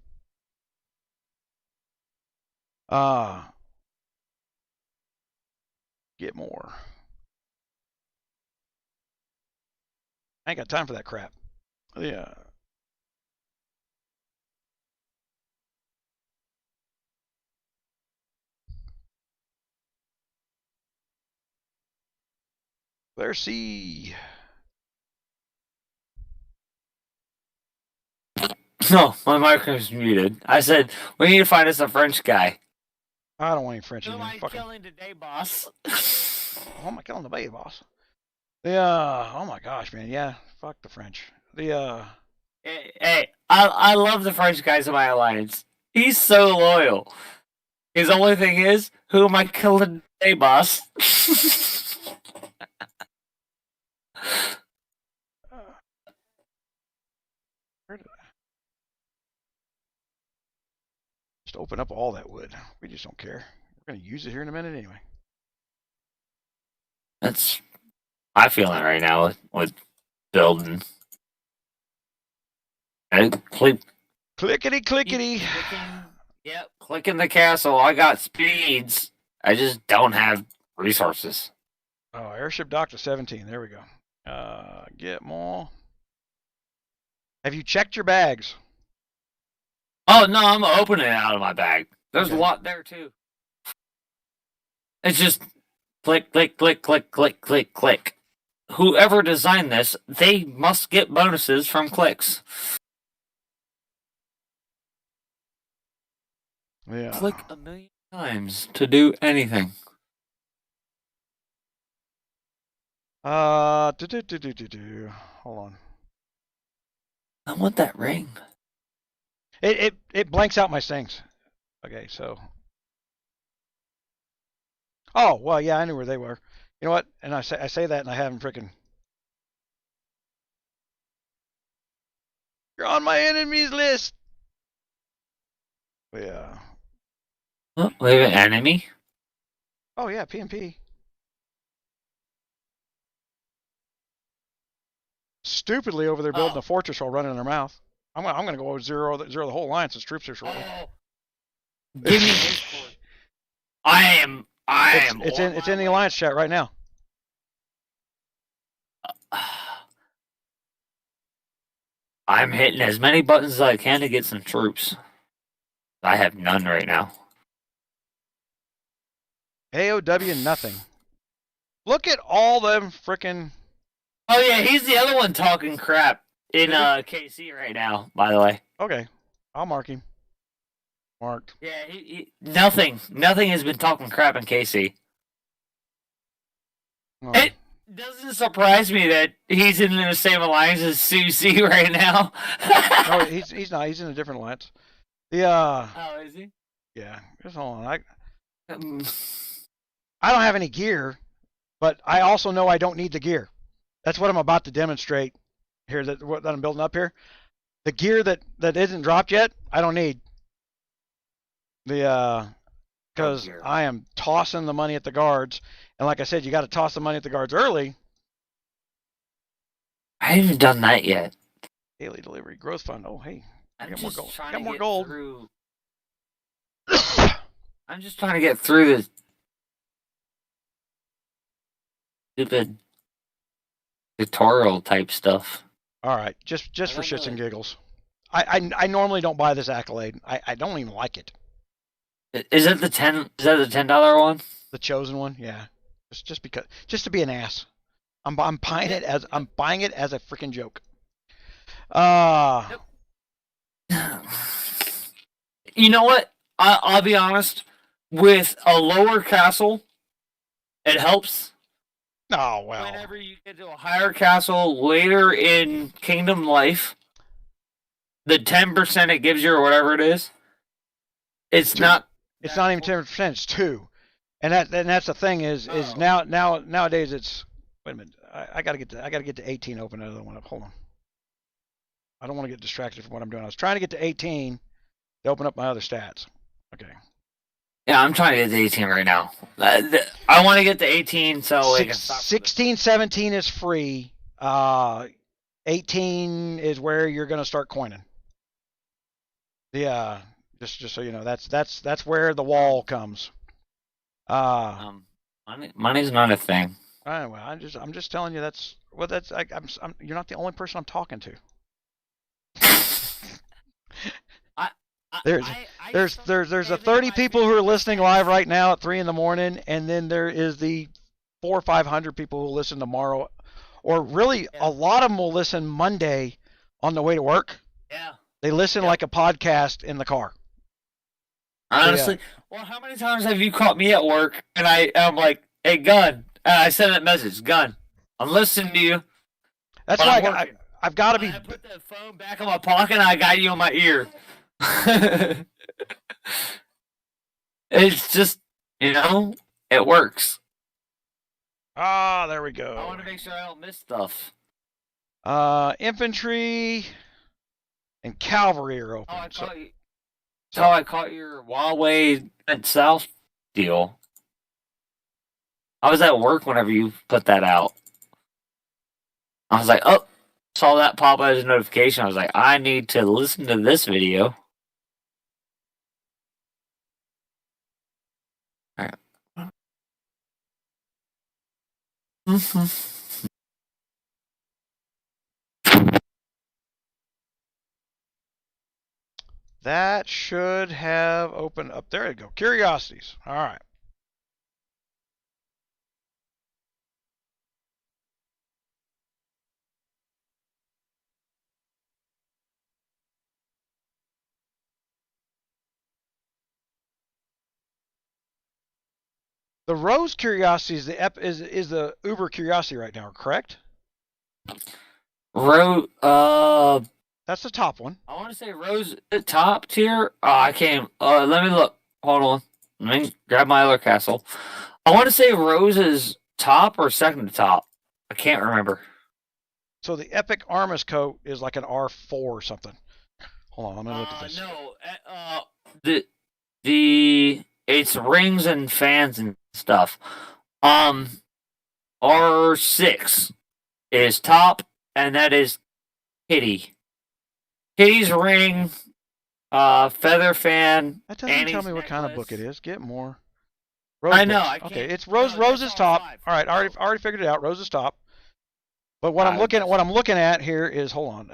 Get more. I ain't got time for that crap. Yeah. 𝗙𝘂𝗶𝘁𝗋𝗄. No, my microphone's muted. I said, we need to find us a French guy. I don't want any French Who in am here. I Fucking, killing today, boss? who am I killing today, boss? Oh my gosh, man. Yeah, fuck the French. Hey, I love the French guys in my alliance. He's so loyal. His only thing is, who am I killing today, boss? Just open up all that wood. We just don't care. We're gonna use it here in a minute anyway. That's I feel it right now with building. And Clickety clickety. Yep, clicking the castle. I got speeds. I just don't have resources. Oh, airship dock to 17. There we go. Get more. Have you checked your bags? Oh no, I'm opening it out of my bag. There's a lot there too. It's just click, click, click, click, click, click, click. Whoever designed this, they must get bonuses from clicks. Yeah. Click a million times to do anything. Hold on. I want that ring. It blanks out my things. Okay, so. Oh well, yeah, I knew where they were. You know what? And I say that, and I haven't freaking. You're on my enemies list. Yeah. Oh, we have an enemy. Oh yeah, PMP. Stupidly over there building a fortress while running their mouth. I'm gonna go zero the whole alliance's troops are shortly. Give me Discord. I am. It's in the alliance chat right now. I'm hitting as many buttons as I can to get some troops. I have none right now. AOW nothing. Look at all them frickin'. Oh yeah, he's the other one talking crap in KC right now. By the way. Okay, I'll mark him. Marked. Yeah, nothing has been talking crap in KC. Oh. It doesn't surprise me that he's in the same alliance as 𝗙𝘂 right now. No, he's not. He's in a different alliance. Oh, is he? Yeah. Just hold on. I don't have any gear, but I also know I don't need the gear. That's what I'm about to demonstrate here. That I'm building up here. The gear that isn't dropped yet, I don't need. Because I am tossing the money at the guards, and like I said, you got to toss the money at the guards early. I haven't done that yet. Daily delivery growth fund. Oh hey, I got more gold. Got more gold. I'm just trying to get through this stupid tutorial type stuff. All right, just for shits and giggles. I normally don't buy this accolade. I don't even like it. Is it the $10? Is that the $10 one? The chosen one, yeah. Just because, just to be an ass. I'm buying it as a freaking joke. You know what? I'll be honest. With a lower castle, it helps. Oh well. Whenever you get to a higher castle later in Kingdom Life, the 10% it gives you or whatever it is, it's not. It's not even 10%. It's 2, and that's the thing is nowadays it's. Wait a minute. I gotta get to 18. Open another one up. Hold on. I don't want to get distracted from what I'm doing. I was trying to get to 18 to open up my other stats. Okay. Yeah, I'm trying to get to 18 right now. I want to get to 18 so 16, 17 is free. 18 is where you're gonna start coining. Yeah. Just so you know, that's where the wall comes. Money's not a thing. Anyway, I'm just telling you you're not the only person I'm talking to. There's a 30 people who are listening live right now at 3 a.m, and then there is the 400 or 500 people who will listen tomorrow, or really a lot of them will listen Monday on the way to work. Yeah. They listen like a podcast in the car. Honestly, well, how many times have you caught me at work and I'm like, "Hey, Gun," and I send that message, "Gun, I'm listening to you." That's why I've got to be. I put the phone back in my pocket and I got you in my ear. It's just, it works. Ah, there we go. I want to make sure I don't miss stuff. Infantry and cavalry are open. I caught your Huawei went south deal. I was at work whenever you put that out. I was like, oh, saw that pop as a notification. I was like, I need to listen to this video. All right. That should have opened up. There you go. Curiosities. All right. The Rose Curiosity is the Uber Curiosity right now, correct? Rose, that's the top one. I want to say Rose top tier. Oh, I can't. Let me look. Hold on. Let me grab my other castle. I want to say Rose is top or second to top. I can't remember. So the Epic Armis coat is like an R4 or something. Hold on, let me look at this. No, it's rings and fans and stuff. R6 is top, and that is Kitty. Kitty's ring, feather fan. That doesn't tell me what kind of book it is. Get more. Rose I know. Books. Okay, it's Rose. No, Rose is top. All right, already figured it out. Rose is top. But what I'm looking at here is, hold on.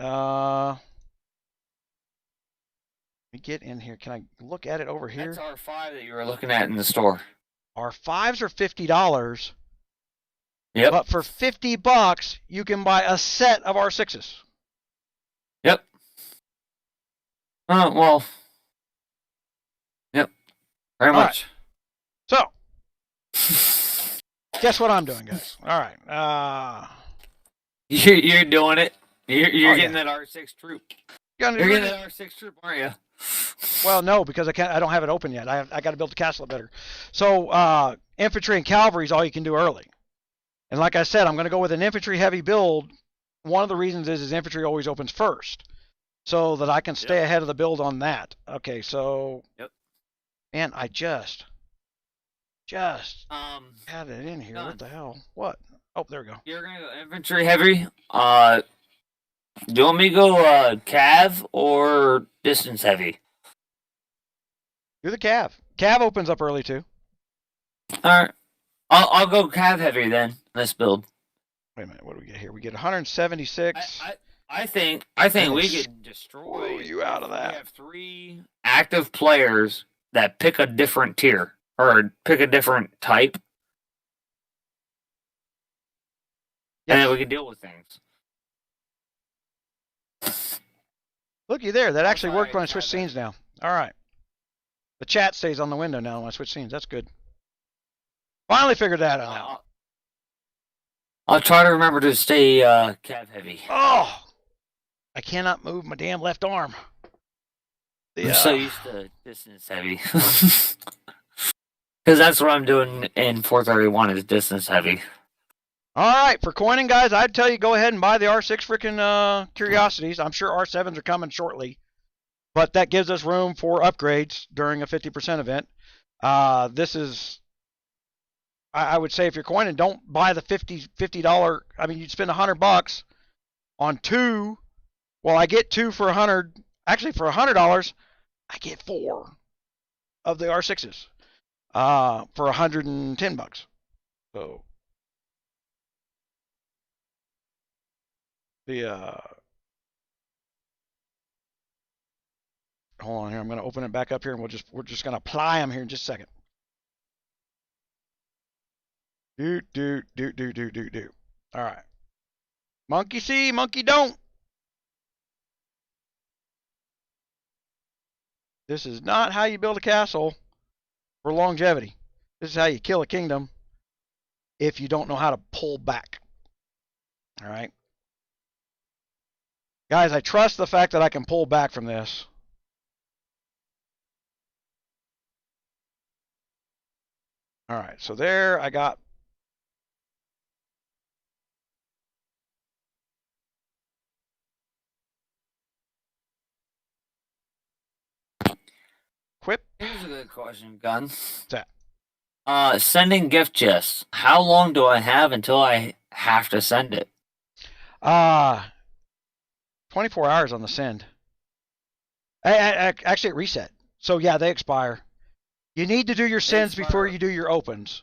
Let me get in here. Can I look at it over here? That's R5 that you were looking at in the store. R5s are $50. Yep. But for $50, you can buy a set of R6s. Yep. Well. Yep. Very much. Right. So, guess what I'm doing, guys? All right. You're doing it. You're getting that R6 troop. You're getting that R6 troop, aren't you? Well, no, because I don't have it open yet. I got to build the castle better. So, infantry and cavalry is all you can do early. And like I said, I'm going to go with an infantry heavy build. One of the reasons is infantry always opens first, so that I can stay ahead of the build on that. Okay, so man, I just had it in here. What the hell? What? Oh, there we go. You're going to go infantry heavy. Do you want me to go cav or distance heavy? Do the cav. Cav opens up early too. All right. I'll go cav heavy then. Let's build. Wait a minute. What do we get here? We get 176. I think we could destroy you out of that. We have 3 active players that pick a different tier or pick a different type, and then we can deal with things. Looky there. That actually worked when I switched scenes now. All right. The chat stays on the window now when I switch scenes. That's good. Finally figured that out. I'll try to remember to stay cav heavy. Oh! I cannot move my damn left arm. I'm so used to distance heavy. Because that's what I'm doing in 431 is distance heavy. All right, for coining, guys, I'd tell you go ahead and buy the R6 freaking curiosities. I'm sure R7s are coming shortly, but that gives us room for upgrades during a 50% event. This is, I would say, if you're coining, don't buy the $50. I mean, you'd spend $100 on 2. Well, I get 2 for 100. Actually, for $100, I get 4 of the R6s for $110. So. Hold on here. I'm going to open it back up here, and we're just going to apply them here in just a second. Do. All right. Monkey see, monkey don't. This is not how you build a castle for longevity. This is how you kill a kingdom if you don't know how to pull back. All right. Guys, I trust the fact that I can pull back from this. All right, so there I got. Quip. Here's a good question, Gun. What's that? Sending gift chests. How long do I have until I have to send it? 24 hours on the send. Actually, it reset. So yeah, they expire. You need to do your sends before you do your opens.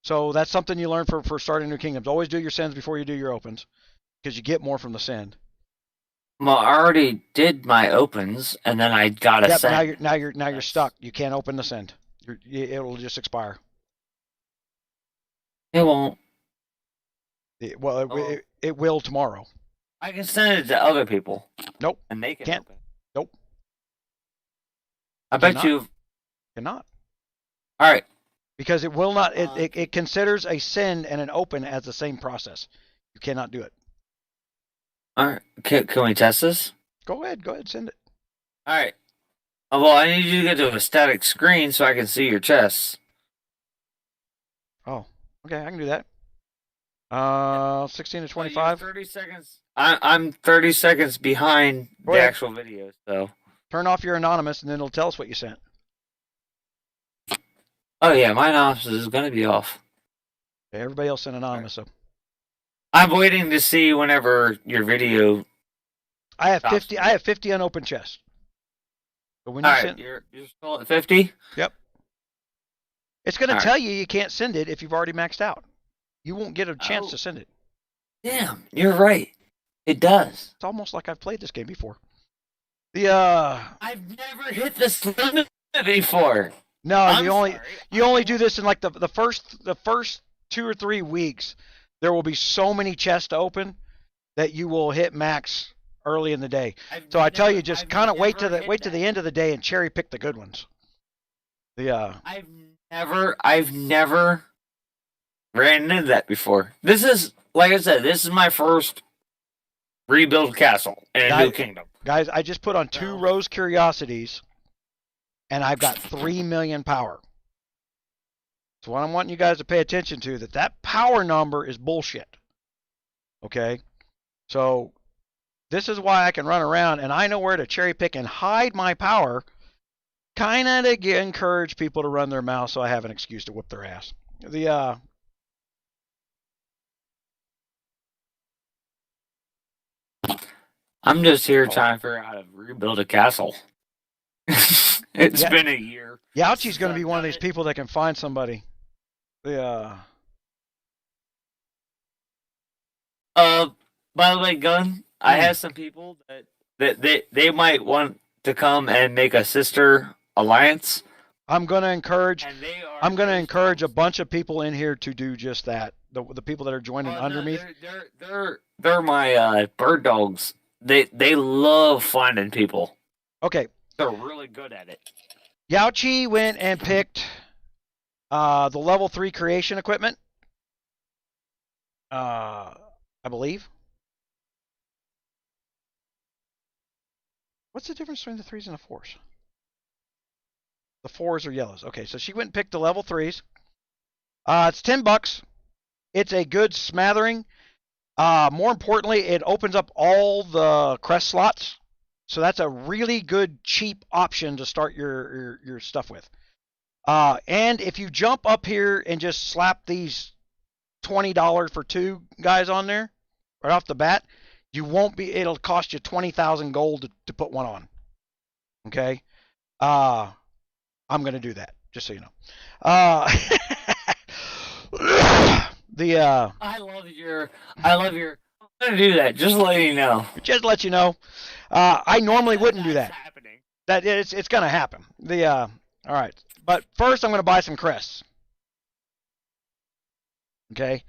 So that's something you learn for starting new kingdoms. Always do your sends before you do your opens, because you get more from the send. Well, I already did my opens, and then I got a send. Now you're stuck. You can't open the send. It'll just expire. It won't. It will tomorrow. I can send it to other people. Nope. And they can Can't. open. Nope. I bet you cannot. All right. Because it will not. It considers a send and an open as the same process. You cannot do it. All right. Can we test this? Go ahead. Send it. All right. Well, I need you to get to a static screen so I can see your chests. Oh, okay. I can do that. 16 to 25. 30 seconds. I'm 30 seconds behind the actual video, so. Turn off your anonymous, and then it'll tell us what you sent. Oh yeah, my anonymous is gonna be off. Okay, everybody else sent anonymous, so. I'm waiting to see whenever your video. I have 50. I have 50 unopened chests. But when you send, you're still at 50. Yep. It's going to tell you can't send it if you've already maxed out. You won't get a chance to send it. Damn, you're right. It does. It's almost like I've played this game before. I've never hit this limit before. No, you only do this in like the first 2 or 3 weeks. There will be so many chests to open that you will hit max early in the day. So I tell you, just kind of wait to the end of the day and cherry pick the good ones. I've never ran into that before. This is, like I said, this is my first rebuild castle in a new kingdom. Guys, I just put on 2 Rose Curiosities, and I've got 3 million power. So what I'm wanting you guys to pay attention to, that power number is bullshit. Okay? So this is why I can run around, and I know where to cherry pick and hide my power, kind of to encourage people to run their mouth so I have an excuse to whoop their ass. I'm just here trying to figure out how to rebuild a castle. It's been a year. 𝗙𝘪𝙣's going to be one of these people that can find somebody. By the way, Gun, I have some people that they might want to come and make a sister alliance. I'm going to encourage a bunch of people in here to do just that. The people that are joining under me. They're my bird dogs. They love finding people. Okay. They're really good at it. 𝗙𝘪𝙣 went and picked the level 3 creation equipment. I believe. What's the difference between the 3s and the 4s? The 4s are yellows. Okay, so she went and picked the level 3s. It's $10. It's a good smattering. More importantly, it opens up all the crest slots. So that's a really good, cheap option to start your stuff with. And if you jump up here and just slap these $20 for 2 guys on there, right off the bat, you won't be, it'll cost you 20,000 gold to put one on. Okay? I'm going to do that, just so you know. I love your, I'm going to do that, just to let you know. Just to let you know. I normally wouldn't do that. Happening. It's going to happen. All right. But first I'm going to buy some crests. Okay?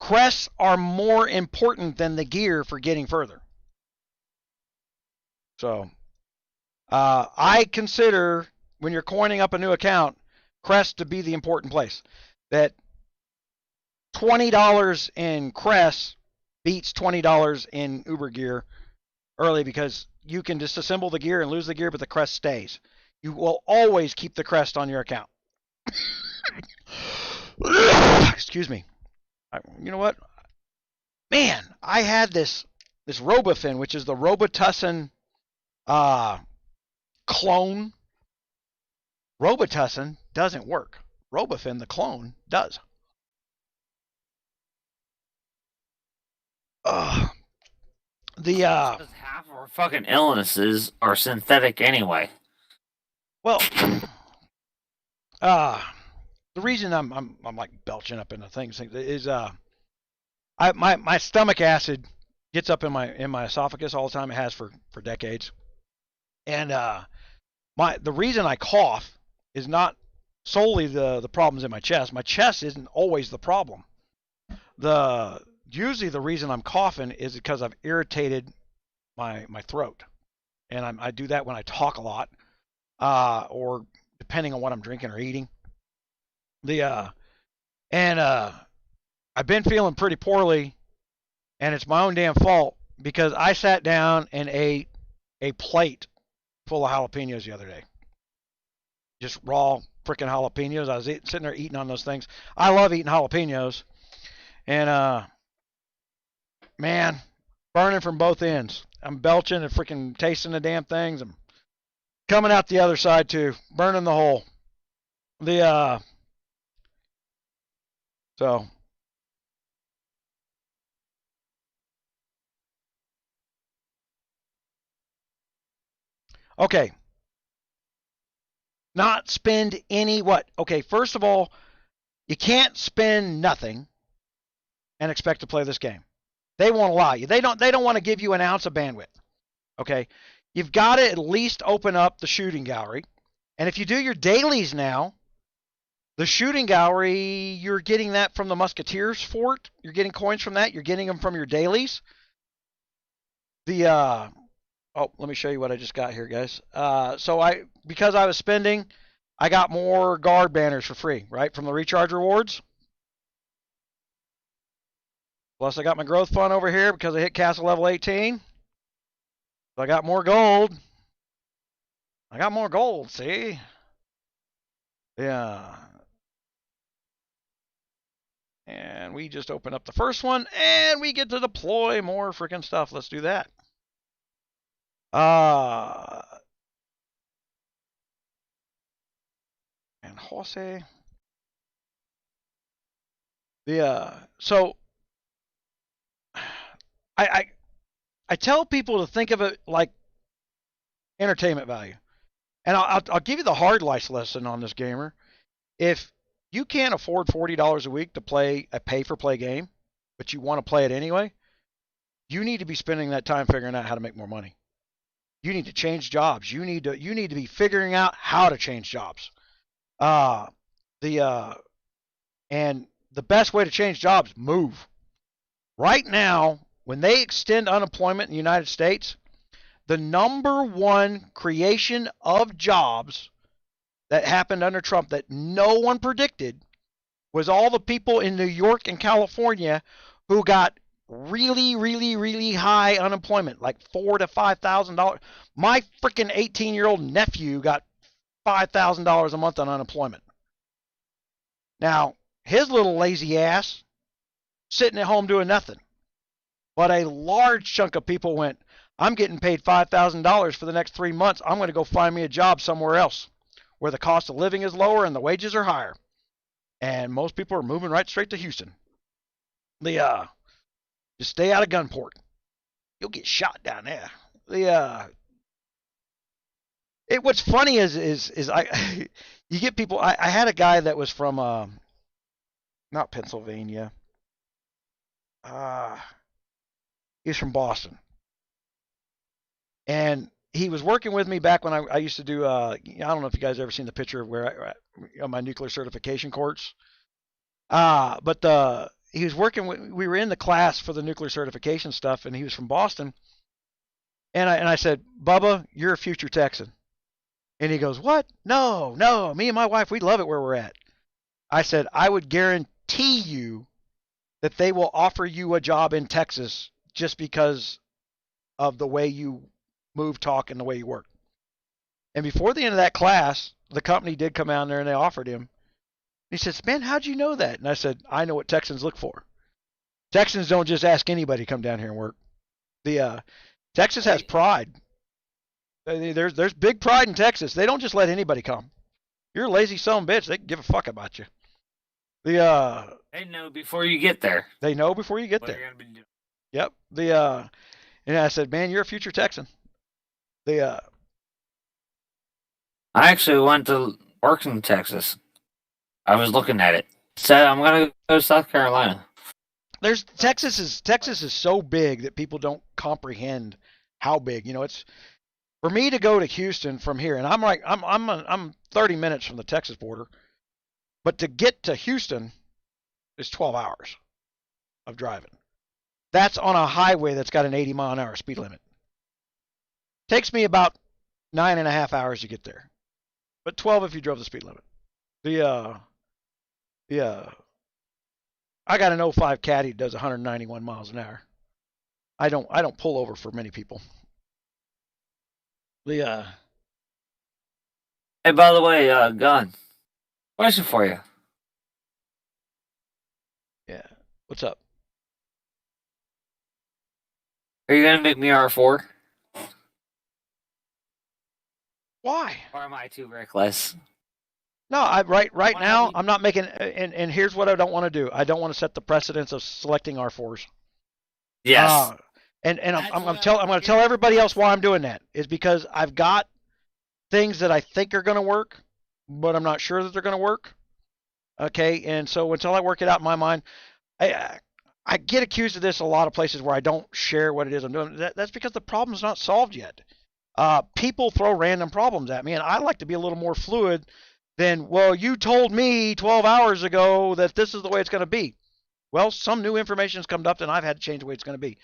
Crests are more important than the gear for getting further. So, I consider when you're coining up a new account, Crest to be the important place. That $20 in Crest beats $20 in Uber gear early because you can disassemble the gear and lose the gear, but the Crest stays. You will always keep the Crest on your account. Excuse me. You know what? Man, I had this Robofen, which is the Robitussin clone. Robitussin doesn't work. Robofen, the clone, does. Because half of our fucking illnesses are synthetic anyway. Well, the reason I'm like belching up into things is my stomach acid gets up in my esophagus all the time. It has for decades, and the reason I cough is not solely the problems in my chest. My chest isn't always the problem. Usually the reason I'm coughing is because I've irritated my throat, and I do that when I talk a lot, or depending on what I'm drinking or eating. I've been feeling pretty poorly, and it's my own damn fault because I sat down and ate a plate full of jalapenos the other day. Just raw freaking jalapenos. I was sitting there eating on those things. I love eating jalapenos, and man, burning from both ends. I'm belching and freaking tasting the damn things. I'm coming out the other side too, burning the hole. So okay. Not spend any what? Okay, first of all, you can't spend nothing and expect to play this game. They won't allow you. They don't want to give you an ounce of bandwidth. Okay? You've got to at least open up the shooting gallery. And if you do your dailies now, the shooting gallery, you're getting that from the Musketeers fort. You're getting coins from that. You're getting them from your dailies. Let me show you what I just got here, guys. Because I was spending, I got more guard banners for free, right, from the recharge rewards. Plus, I got my growth fund over here because I hit castle level 18. So I got more gold. See? Yeah. And we just open up the first one, and we get to deploy more freaking stuff. Let's do that. And Jose. So I tell people to think of it like entertainment value. And I'll give you the hard life lesson on this, gamer. If you can't afford $40 a week to play a pay-for-play game, but you want to play it anyway, you need to be spending that time figuring out how to make more money. You need to change jobs. You need to be figuring out how to change jobs. And the best way to change jobs, move. Right now, when they extend unemployment in the United States, the number one creation of jobs that happened under Trump that no one predicted was all the people in New York and California who got really, really, really high unemployment, like $4,000 to $5,000. My freaking 18-year-old nephew got $5,000 a month on unemployment. Now, his little lazy ass sitting at home doing nothing. But a large chunk of people went, I'm getting paid $5,000 for the next 3 months. I'm going to go find me a job somewhere else where the cost of living is lower and the wages are higher. And most people are moving right straight to Houston. Just stay out of Gunport. You'll get shot down there. What's funny is you get people. I had a guy that was from not Pennsylvania. He's from Boston, and he was working with me back when I used to do. I don't know if you guys ever seen the picture of where my nuclear certification course. But he was working. We were in the class for the nuclear certification stuff, and he was from Boston. And I said, Bubba, you're a future Texan. And he goes, what? No, no, me and my wife, we love it where we're at. I said, I would guarantee you that they will offer you a job in Texas just because of the way you move, talk, and the way you work. And before the end of that class, the company did come out there and they offered him. He says, man, how'd you know that? And I said, I know what Texans look for. Texans don't just ask anybody to come down here and work. Texas has pride. There's big pride in Texas. They don't just let anybody come. You're a lazy son of a bitch, they can give a fuck about you. They know before you get there. They know before you get what there. you're gonna be doing. Yep. And I said, man, you're a future Texan. I actually went to work in Texas. I was looking at it. Said I'm gonna go to South Carolina. Texas is so big that people don't comprehend how big. You know, it's for me to go to Houston from here, and I'm 30 minutes from the Texas border, but to get to Houston is 12 hours of driving. That's on a highway that's got an 80-mile-an-hour speed limit. Takes me about 9.5 hours to get there, but 12 if you drove the speed limit. I got an 05 Caddy that does 191 miles an hour. I don't pull over for many people. Hey, by the way, Gun, question for you. Yeah, what's up? Are you gonna make me R4? Why? Or am I too reckless? No, right now I'm not making. And here's what I don't want to do. I don't want to set the precedence of selecting R4s. Yes. And I'm going to tell everybody else why I'm doing that is because I've got things that I think are going to work, but I'm not sure that they're going to work. Okay, and so until I work it out in my mind, I get accused of this a lot of places where I don't share what it is I'm doing. That's because the problem's not solved yet. People throw random problems at me, and I like to be a little more fluid than, well, you told me 12 hours ago that this is the way it's going to be. Well, some new information has come up, and I've had to change the way it's going to be.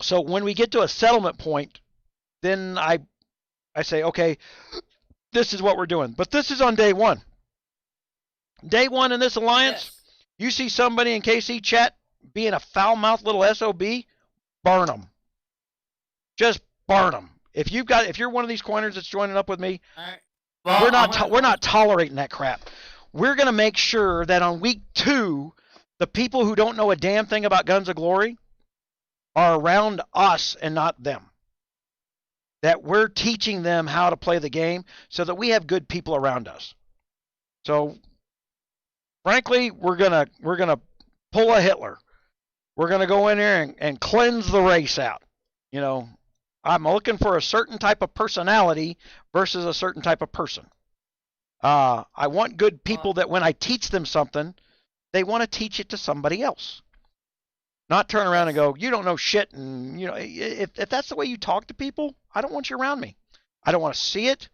So when we get to a settlement point, then I say, okay, this is what we're doing. But this is on day one. Day one in this alliance, yes. You see somebody in KC chat being a foul-mouthed little SOB, burn them. Just burn them. If you're one of these coiners that's joining up with me, right. Well, we're not tolerating that crap. We're going to make sure that on week 2, the people who don't know a damn thing about Guns of Glory are around us and not them. That we're teaching them how to play the game so that we have good people around us. So, frankly, we're gonna pull a Hitler. We're gonna go in there and cleanse the race out. You know, I'm looking for a certain type of personality versus a certain type of person. I want good people that when I teach them something, they want to teach it to somebody else. Not turn around and go, you don't know shit. And, you know, if that's the way you talk to people, I don't want you around me. I don't want to see it.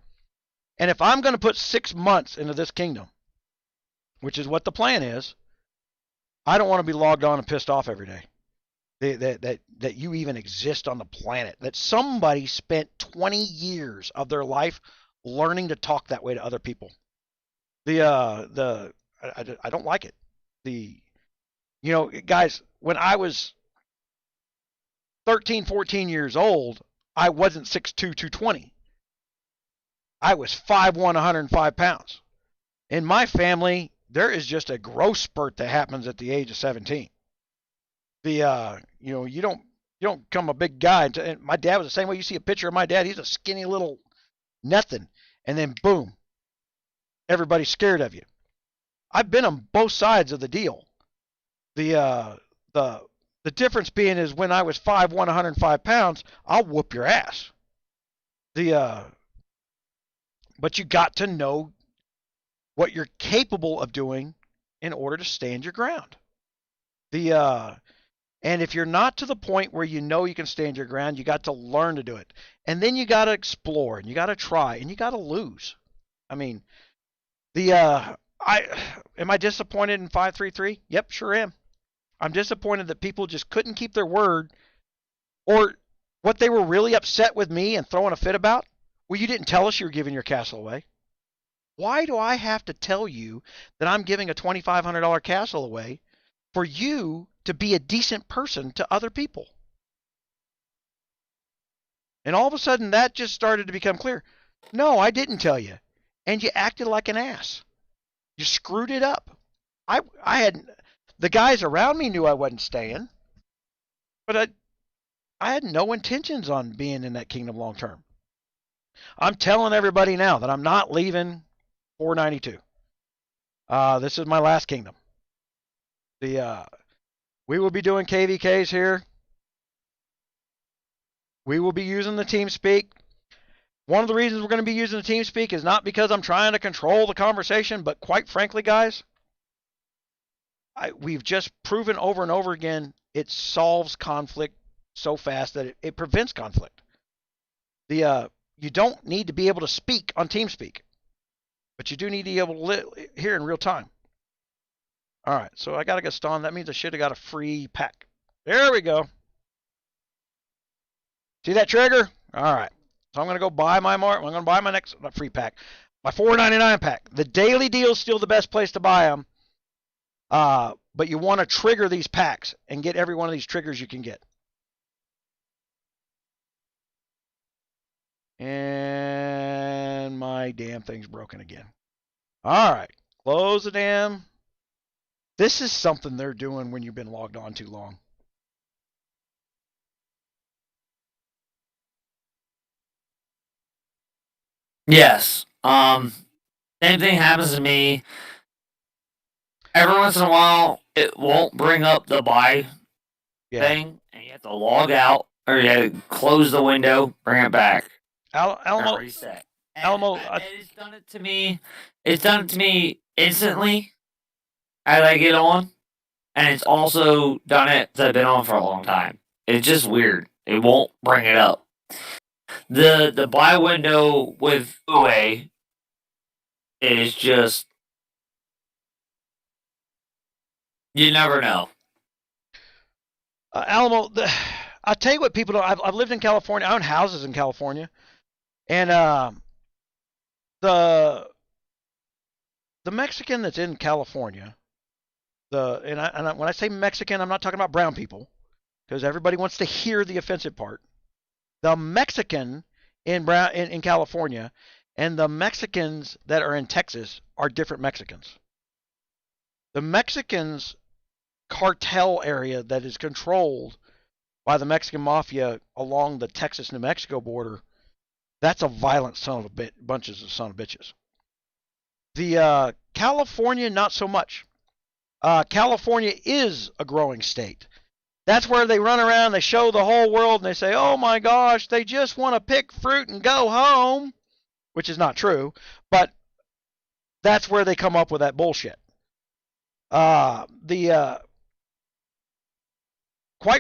And if I'm going to put 6 months into this kingdom, which is what the plan is, I don't want to be logged on and pissed off every day. That you even exist on the planet. That somebody spent 20 years of their life learning to talk that way to other people. I don't like it. You know, guys, when I was 13, 14 years old, I wasn't 6'2", 220. I was 5'1", 105 pounds. In my family, there is just a growth spurt that happens at the age of 17. You know, you don't become a big guy. And my dad was the same way. You see a picture of my dad, he's a skinny little nothing. And then boom, everybody's scared of you. I've been on both sides of the deal. The difference being is when I was 5'1", 105 pounds, I'll whoop your ass. But you got to know what you're capable of doing in order to stand your ground. And if you're not to the point where you know you can stand your ground, you got to learn to do it. And then you got to explore, and you got to try, and you got to lose. I mean, am I disappointed in 533? Yep, sure am. I'm disappointed that people just couldn't keep their word, or what they were really upset with me and throwing a fit about Well, you didn't tell us you were giving your castle away. Why do I have to tell you that I'm giving a $2,500 castle away for you to be a decent person to other people? And all of a sudden, that just started to become clear. No, I didn't tell you. And you acted like an ass. You screwed it up. I had, the guys around me knew I wasn't staying, but I had no intentions on being in that kingdom long term. I'm telling everybody now that I'm not leaving 492. This is my last kingdom. We will be doing KVKs here. We will be using the TeamSpeak. One of the reasons we're going to be using the TeamSpeak is not because I'm trying to control the conversation, but quite frankly, guys, we've just proven over and over again it solves conflict so fast that it prevents conflict. You don't need to be able to speak on TeamSpeak, but you do need to be able to hear in real time. All right, so I got to go stun. That means I should have got a free pack. There we go. See that trigger? All right. So I'm going to go buy my mark. I'm going to buy my next free pack, my $4.99 pack. The daily deal is still the best place to buy them, but you want to trigger these packs and get every one of these triggers you can get. And my damn thing's broken again. All right, close the damn. This is something they're doing when you've been logged on too long. Yes. Same thing happens to me. Every once in a while, it won't bring up the buy thing, and you have to log out, or you have to close the window, bring it back. Alamo, reset. It's done it to me. It's done it to me instantly as I get on, and it's also done it that I've been on for a long time. It's just weird. It won't bring it up. The buy window with UA is just, you never know. Alamo, I'll tell you what people don't. I've lived in California. I own houses in California, and the Mexican that's in California, when I say Mexican, I'm not talking about brown people, because everybody wants to hear the offensive part. The Mexican in California and the Mexicans that are in Texas are different Mexicans. The Mexicans cartel area that is controlled by the Mexican mafia along the Texas-New Mexico border, that's a violent bunches of son of bitches. The California, not so much. California is a growing state. That's where they run around, they show the whole world, and they say, oh my gosh, they just want to pick fruit and go home, which is not true, but that's where they come up with that bullshit. Quite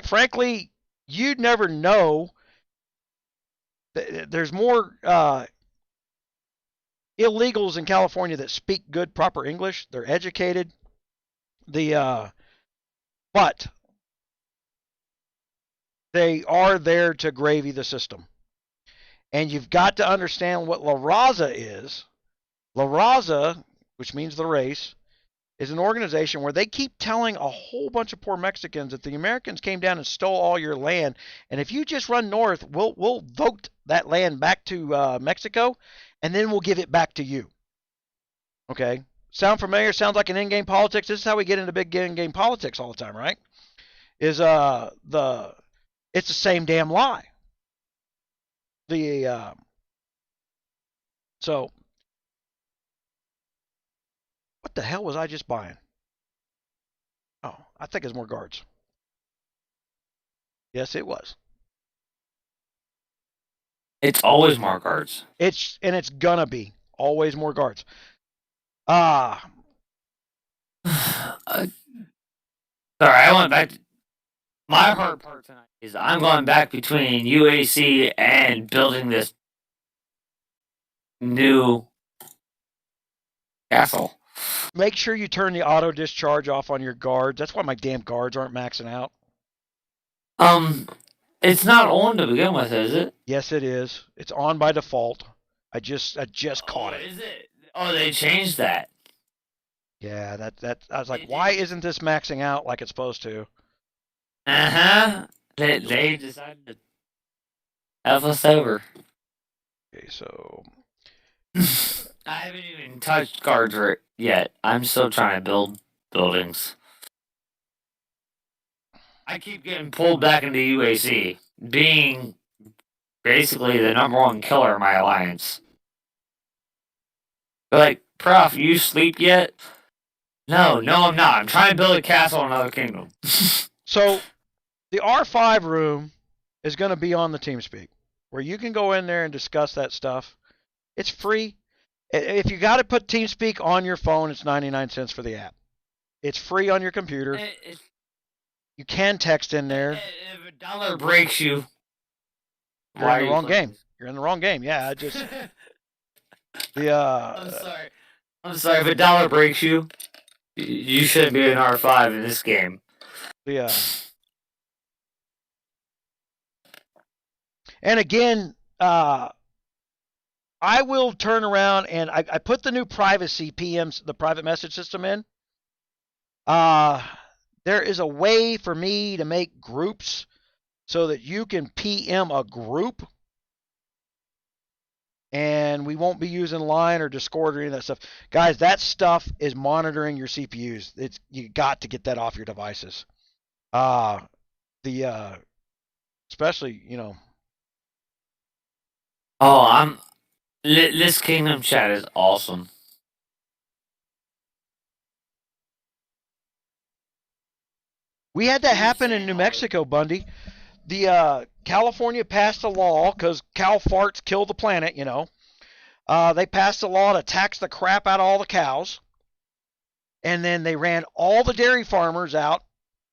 frankly, you'd never know. There's more illegals in California that speak good, proper English. They're educated. But they are there to gravy the system. And you've got to understand what La Raza is. La Raza, which means the race, is an organization where they keep telling a whole bunch of poor Mexicans that the Americans came down and stole all your land, and if you just run north, we'll vote that land back to Mexico, and then we'll give it back to you. Okay? Sound familiar? Sounds like an in-game politics. This is how we get into big in-game politics all the time, right? It's the same damn lie. So what the hell was I just buying? Oh, I think it's more guards. Yes, it was. It's always more guards. It's gonna be always more guards. Sorry, I went back. My hard part tonight is I'm going back between UAC and building this new castle. Make sure you turn the auto discharge off on your guards. That's why my damn guards aren't maxing out. It's not on to begin with, is it? Yes, it is. It's on by default. I just caught it. Is it? Oh, they changed that. Yeah, that I was like, why isn't this maxing out like it's supposed to? They decided to F us over. Okay, so I haven't even touched cards yet. I'm still trying to build buildings. I keep getting pulled back into UAC, being basically the #1 killer in my alliance. They're like, Prof, you sleep yet? No, I'm not. I'm trying to build a castle in another kingdom. So the R5 room is going to be on the TeamSpeak, where you can go in there and discuss that stuff. It's free. If you got to put TeamSpeak on your phone, it's 99 cents for the app. It's free on your computer. You can text in there. If $1 breaks you, you're in the wrong game. You're in the wrong game. Yeah, I just I'm sorry. If $1 breaks you, you shouldn't be an R5 in this game. And again, I will turn around and I put the new privacy PMs, the private message system in. There is a way for me to make groups so that you can PM a group, and we won't be using Line or Discord or any of that stuff. Guys, that stuff is monitoring your CPUs. You got to get that off your devices. Especially, Oh, this Kingdom chat is awesome. We had that happen in New Mexico, Bundy. The California passed a law because cow farts kill the planet, They passed a law to tax the crap out of all the cows. And then they ran all the dairy farmers out.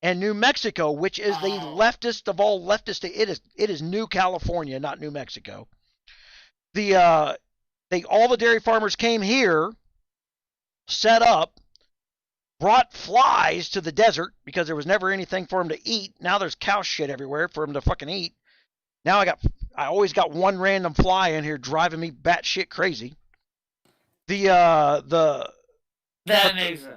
And New Mexico, which is the leftist of all leftists, it is New California, not New Mexico. All the dairy farmers came here, set up, brought flies to the desert because there was never anything for them to eat. Now there's cow shit everywhere for them to fucking eat. Now I always got one random fly in here driving me batshit crazy. That makes sense.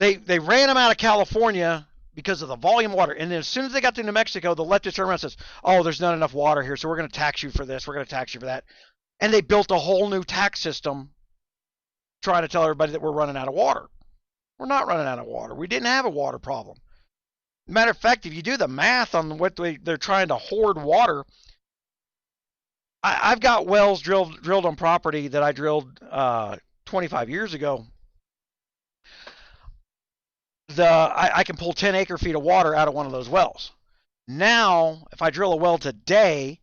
They ran them out of California because of the volume of water. And then as soon as they got to New Mexico, the leftist turned around and says, oh, there's not enough water here, so we're going to tax you for this, we're going to tax you for that. And they built a whole new tax system trying to tell everybody that we're running out of water. We're not running out of water. We didn't have a water problem. Matter of fact, if you do the math on what they're trying to hoard water, I've got wells drilled on property that I drilled 25 years ago. I can pull 10 acre feet of water out of one of those wells. Now, if I drill a well today,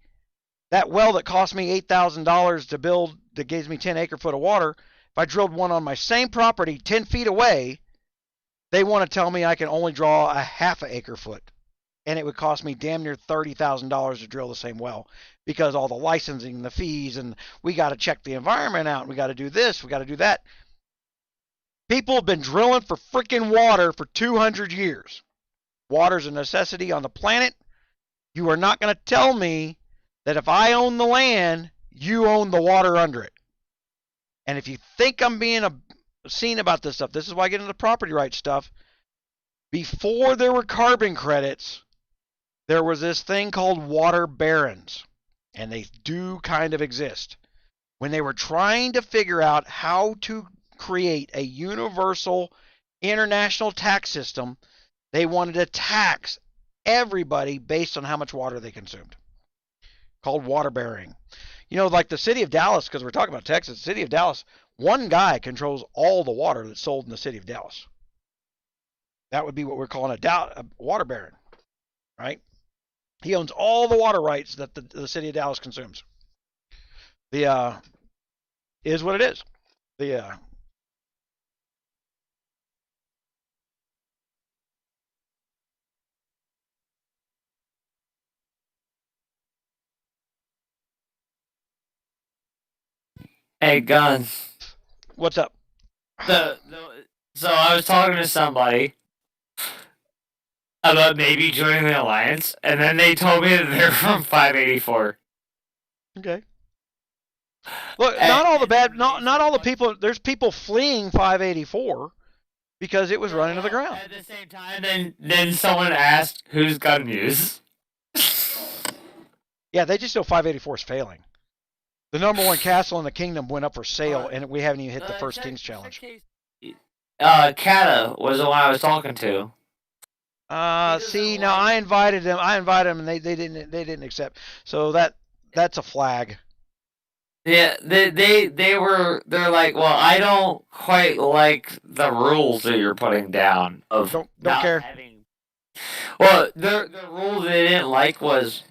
that well that cost me $8,000 to build, that gives me 10 acre foot of water, if I drilled one on my same property 10 feet away, they want to tell me I can only draw a half an acre foot. And it would cost me damn near $30,000 to drill the same well because all the licensing, the fees, and we got to check the environment out, and we got to do this, we got to do that. People have been drilling for freaking water for 200 years. Water's a necessity on the planet. You are not going to tell me that if I own the land, you own the water under it. And if you think I'm being obscene about this stuff, this is why I get into the property rights stuff. Before there were carbon credits, there was this thing called water barons. And they do kind of exist. When they were trying to figure out how to create a universal international tax system, they wanted to tax everybody based on how much water they consumed. Called water bearing. Like the city of Dallas, because we're talking about Texas, the city of Dallas, one guy controls all the water that's sold in the city of Dallas. That would be what we're calling a water baron, right? He owns all the water rights that the city of Dallas consumes. Is what it is. Hey, Gun. What's up? So I was talking to somebody. about maybe joining the alliance, and then they told me that they're from 584. Okay. Look, not all the people. There's people fleeing 584 because it was running to the ground. At the same time, then someone asked, "Who's GunMuse?" Yeah, they just know 584 is failing. The #1 castle in the kingdom went up for sale, and we haven't even hit the first King's Challenge. 𝗏𝗏 was the one I was talking to. See, now I invited them, and they didn't accept. So that's a flag. Yeah, they're like, well, I don't quite like the rules that you're putting down of don't care. Well, the rule they didn't like was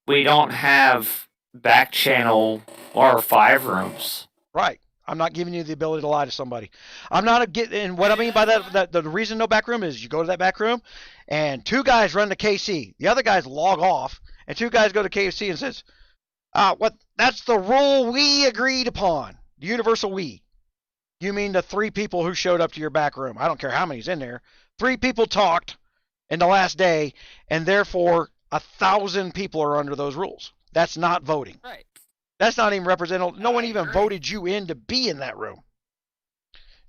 we don't have back channel or 5 rooms. Right. I'm not giving you the ability to lie to somebody. I'm not and what I mean by that the reason no back room is you go to that back room and 2 guys run to KC. The other guys log off and 2 guys go to KC and says, that's the rule we agreed upon. The universal we. You mean the 3 people who showed up to your back room. I don't care how many's in there. 3 people talked in the last day, and therefore 1,000 people are under those rules. That's not voting. Right. That's not even representative. No one even voted you in to be in that room.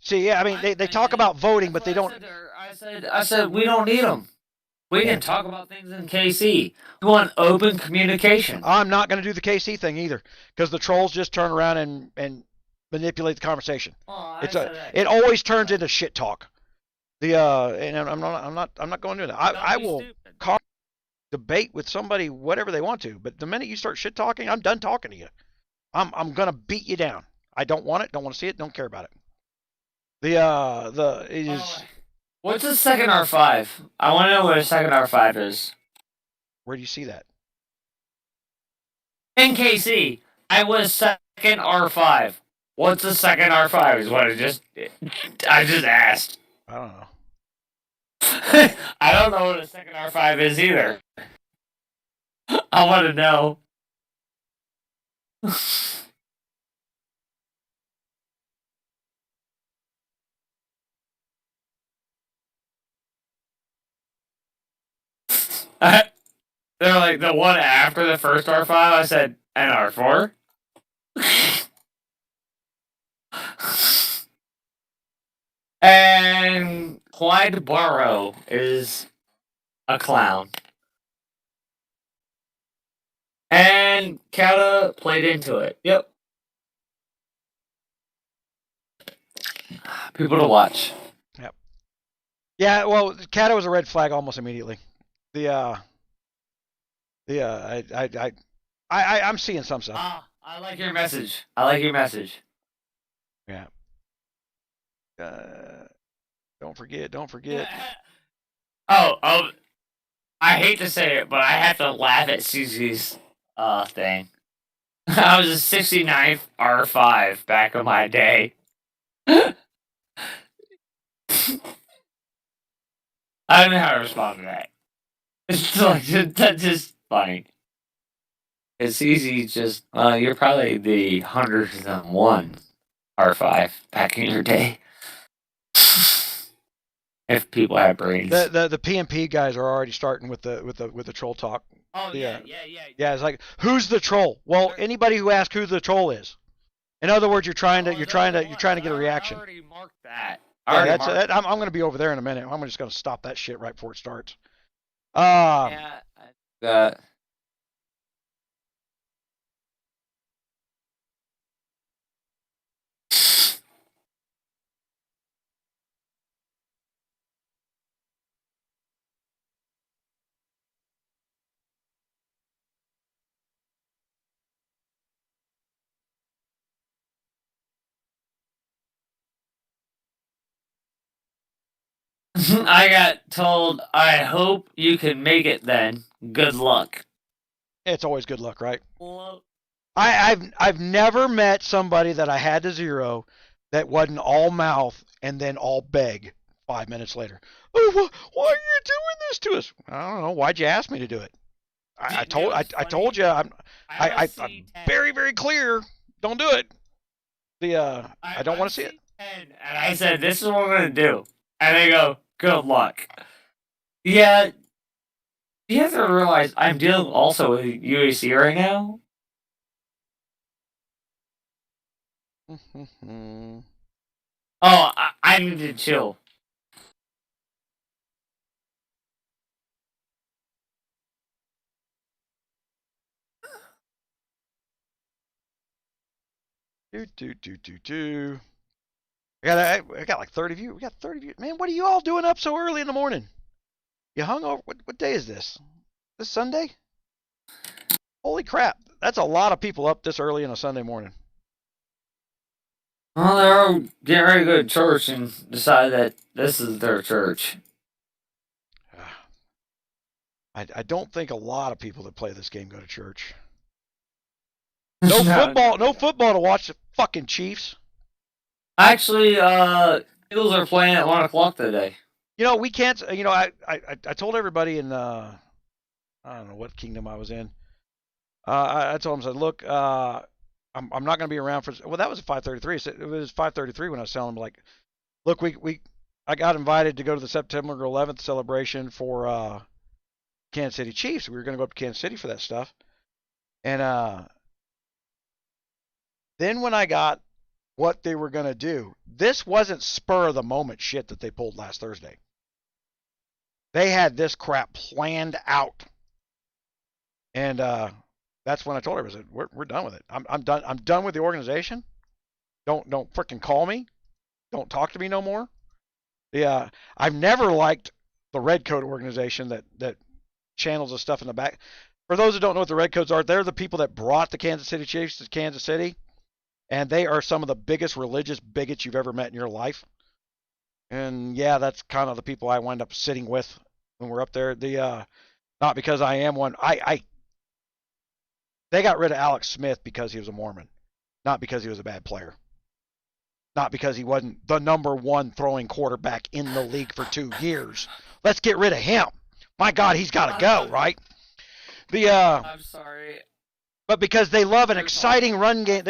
See, yeah, I mean, they talk about voting, but they don't. I said we don't need them. We can talk about things in KC. We want open communication. I'm not going to do the KC thing either, because the trolls just turn around and manipulate the conversation. It always turns into shit talk. And I'm not going to do that. I will debate with somebody whatever they want to, but the minute you start shit talking, I'm done talking to you. I'm gonna beat you down. I don't want it. Don't want to see it. Don't care about it. What's a second R5? I want to know what a second R5 is. Where do you see that? In KC, I was second R5. What's a second R5? Is what I just asked. I don't know. I don't know what a second R5 is either. I want to know. They're like, the one after the first R5, I said, an R4? And 𝙂𝙪𝙣𝙨 is a clown. And 𝗏𝗏 played into it. Yep. People to watch. Yep. Yeah, well, 𝗏𝗏 was a red flag almost immediately. I'm seeing some stuff. I like your message. I like your message. Yeah. Don't forget. Oh, I hate to say it, but I have to laugh at 𝗙𝗎's thing. I was a 69th R5 back in my day. I don't know how to respond to that. It's like, that's just funny. It's easy, just, you're probably the 101 R5 back in your day. If people have brains. The PMP guys are already starting with the troll talk. Oh yeah. Yeah, it's like, who's the troll? Well, anybody who asks who the troll is. In other words, you're trying to get a reaction. I already marked that. I'm going to be over there in a minute. I'm just going to stop that shit right before it starts. Yeah. I got told, I hope you can make it then. Good luck. It's always good luck, right? Well, I've never met somebody that I had to zero that wasn't all mouth and then all beg 5 minutes later. Oh, why are you doing this to us? I don't know. Why'd you ask me to do it? I told you. I'm very, very clear. Don't do it. I don't want to see it. And I said, this is what I'm going to do. And they go, good luck. Yeah, You have to realize I'm dealing also with UAC right now. Oh, I need to chill. I got like 30 views. We got 30 views. Man, what are you all doing up so early in the morning? You hung over? What day is this? This Sunday? Holy crap. That's a lot of people up this early on a Sunday morning. Well, they're all getting ready to go to church and decide that this is their church. I don't think a lot of people that play this game go to church. No football to watch the fucking Chiefs. Actually, Eagles are playing at 1 o'clock today. You know, we can't. You know, I told everybody in I don't know what kingdom I was in. I told them, I said, look, I'm not going to be around for. Well, that was at 5:33. It was 5:33 when I was telling them, like, look, I got invited to go to the September 11th celebration for Kansas City Chiefs. We were going to go up to Kansas City for that stuff, and then when I got what they were going to do, this wasn't spur of the moment shit that they pulled last Thursday. They had this crap planned out, and that's when I told her, I said, we're done with it. I'm done. I'm done with the organization. Don't freaking call me. Don't talk to me no more. Yeah, I've never liked the Red Coat organization that channels the stuff in the back. For those who don't know what the Red Coats are, they're the people that brought the Kansas City Chiefs to Kansas City, and they are some of the biggest religious bigots you've ever met in your life. And yeah, that's kind of the people I wind up sitting with when we're up there. Not because I am one. They got rid of Alex Smith because he was a Mormon, not because he was a bad player, not because he wasn't the #1 throwing quarterback in the league for 2 years. Let's get rid of him. My God, he's got to go, right? I'm sorry. But because they love an exciting run game,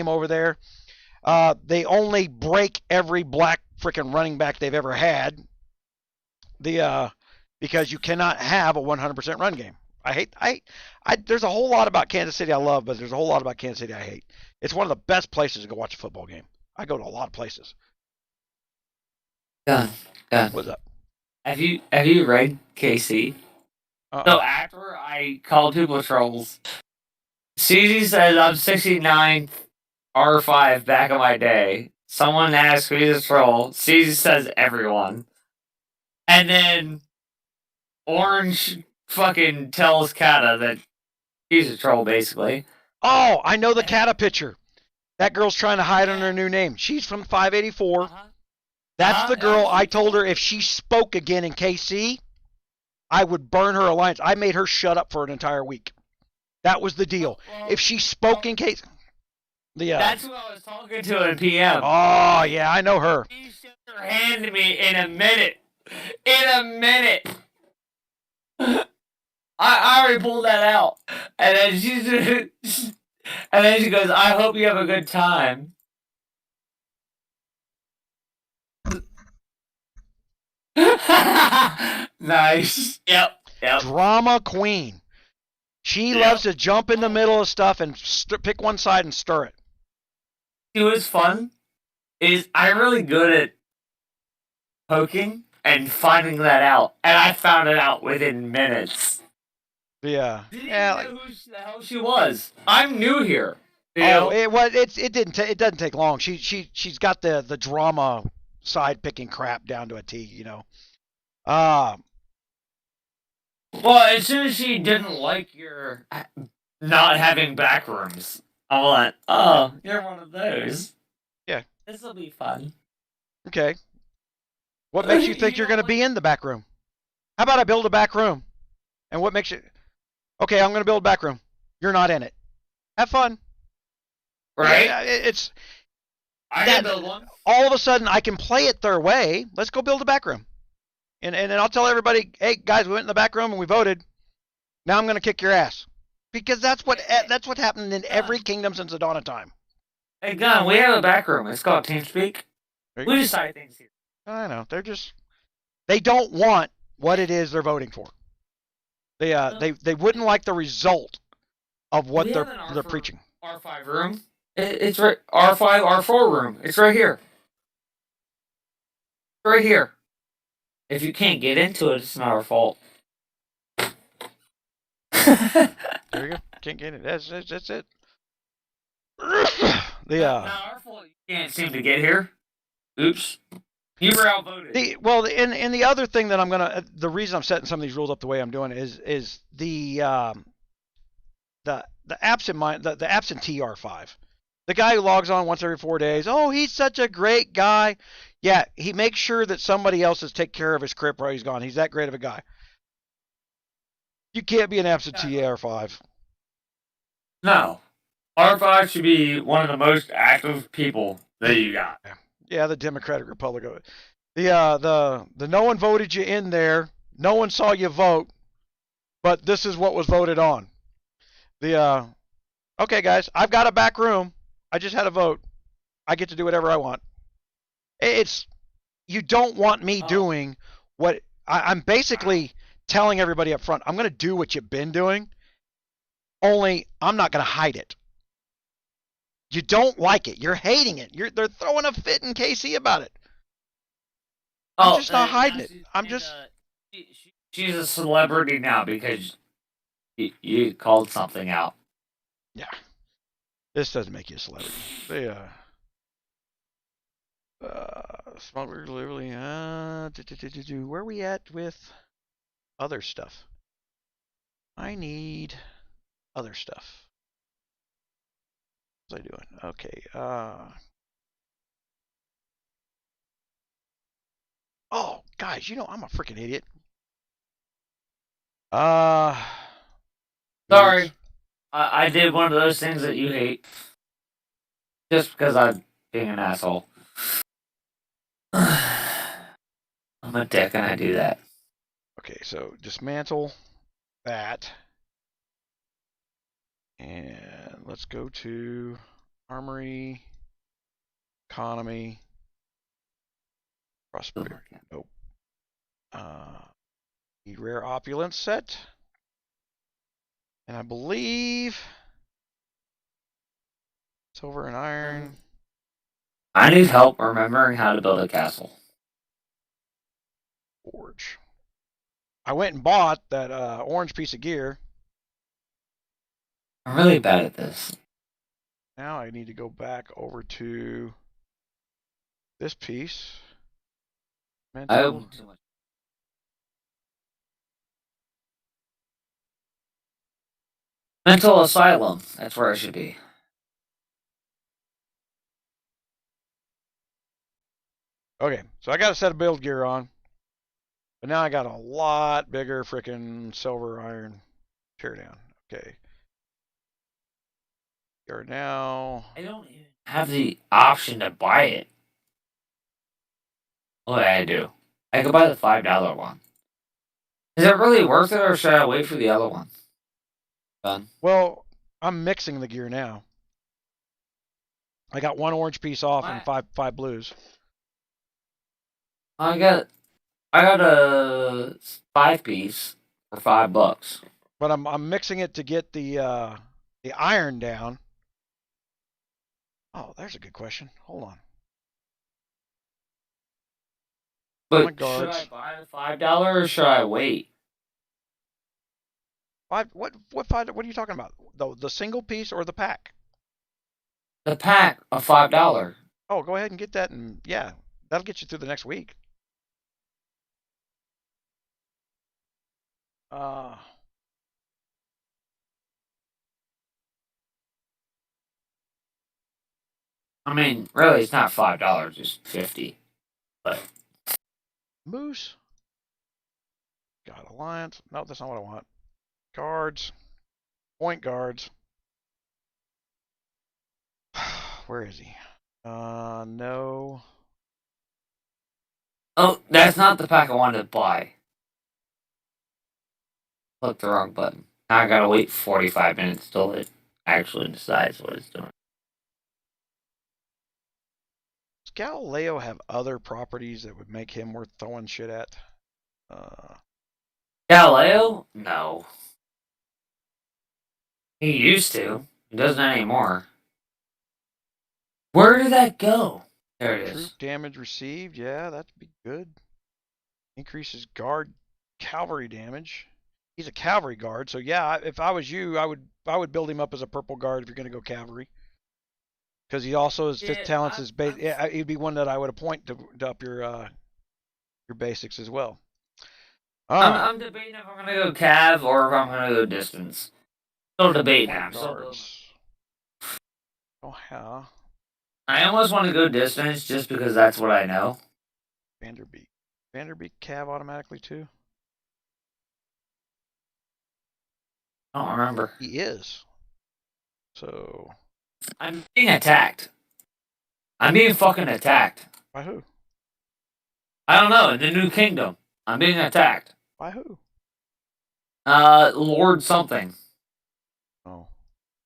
over there. They only break every black freaking running back they've ever had. Because you cannot have a 100% run game. There's a whole lot about Kansas City I love, but there's a whole lot about Kansas City I hate. It's one of the best places to go watch a football game. I go to a lot of places. Done. What's up? Have you read KC? So after I called people trolls, CZ says I'm 69th R5 back in my day. Someone asked who's a troll. CZ says everyone. And then Orange fucking tells Kata that he's a troll, basically. Oh, I know the Kata picture. That girl's trying to hide under her new name. She's from 584. That's the girl I told her if she spoke again in KC, I would burn her alliance. I made her shut up for an entire week. That was the deal. If she spoke in KC... That's who I was talking to in PM. Oh, yeah, I know her. She shook her hand to me in a minute. I already pulled that out. And then she goes, I hope you have a good time. Nice. Yep. Drama queen. She loves to jump in the middle of stuff and pick one side and stir it. See what's fun is I'm really good at poking and finding that out, and I found it out within minutes. Yeah. Didn't even know who the hell she was. I'm new here. It doesn't take long. She's got the drama side picking crap down to a T, you know. Well, as soon as she didn't like your not having back rooms, I went, oh, you're one of those. Yeah. This'll be fun. Okay. What makes you think you're going to be in the back room? How about I build a back room? And what makes you... Okay, I'm going to build a back room. You're not in it. Have fun. Right? I can build one. All of a sudden, I can play it their way. Let's go build a back room. And then I'll tell everybody, hey, guys, we went in the back room and we voted. Now I'm going to kick your ass. Because that's what happened in every kingdom since the dawn of time. Hey, Gun, we have a back room. It's called TeamSpeak. We decide things here. I know. They don't want what it is they're voting for. They wouldn't like the result of what they're preaching. R5 room. It's right. R5, R4 room. It's right here. Right here. If you can't get into it, it's not our fault. There you go. Can't get it. That's it. Not our fault. You can't seem to get here. Oops. You were outvoted. And the other thing that the reason I'm setting some of these rules up the way I'm doing is the absentee R5. The guy who logs on once every 4 days. Oh, he's such a great guy. Yeah, he makes sure that somebody else is take care of his crip while he's gone. He's that great of a guy. You can't be an absentee R5. No. R5 should be one of the most active people that you got. Yeah, the Democratic Republic of it. The no one voted you in there. No one saw you vote, but this is what was voted on. Okay, guys, I've got a back room. I just had a vote. I get to do whatever I want. You don't want me doing what I'm basically telling everybody up front. I'm going to do what you've been doing, only I'm not going to hide it. You don't like it. You're hating it. They're throwing a fit in KC about it. I'm just not hiding it. I'm just. She's a celebrity now because you called something out. Yeah. This doesn't make you a celebrity. Smuggler literally. Where are we at with other stuff? I need other stuff. What's I doing? Okay. Oh, guys, I'm a freaking idiot. Sorry. I did one of those things that you hate. Just because I'm being an asshole. I'm a dick and I do that. Okay, so dismantle that. And let's go to armory, economy, prosperity. Nope. Need rare opulence set. And I believe silver and iron. I need help remembering how to build a castle. Forge. I went and bought that orange piece of gear. I'm really bad at this. Now I need to go back over to this piece. Mental asylum. That's where I should be. Okay, so I got a set of build gear on. But now I got a lot bigger freaking silver iron teardown. Okay. You're now. I don't even have the option to buy it. What do I do? I could buy the $5 one. Is it really worth it, or should I wait for the other one? Done. Well, I'm mixing the gear now. I got one orange piece off and five blues. I got a 5-piece for $5. But I'm mixing it to get the iron down. Oh, there's a good question. Hold on. But should I buy the $5 or should I wait? What $5? What are you talking about? The single piece or the pack? The pack of $5. Oh, go ahead and get that, and yeah, that'll get you through the next week. I mean, really, it's not $5; it's $50. But Moose. God, Alliance. No, that's not what I want. Guards. Point guards. Where is he? No. Oh, that's not the pack I wanted to buy. Clicked the wrong button. Now I gotta wait 45 minutes till it actually decides what it's doing. Does Galileo have other properties that would make him worth throwing shit at? Galileo? No. He used to. He doesn't anymore. Where did that go? There it Troop is. damage received. Yeah, that'd be good. Increases guard cavalry damage. He's a cavalry guard, so yeah. If I was you, I would build him up as a purple guard if you're going to go cavalry. Because he also his fifth talents is base. Yeah, he'd be one that I would appoint to up your basics as well. I'm debating if I'm gonna go cav or if I'm gonna go distance. Still debating. I'm still. Oh yeah. I almost want to go distance just because that's what I know. 𝙂𝙪𝙣𝙈 cav automatically too. I don't remember. He is. So. I'm being attacked. I'm being fucking attacked. By who? I don't know. In the New Kingdom, I'm being attacked. By who? Lord something. Oh.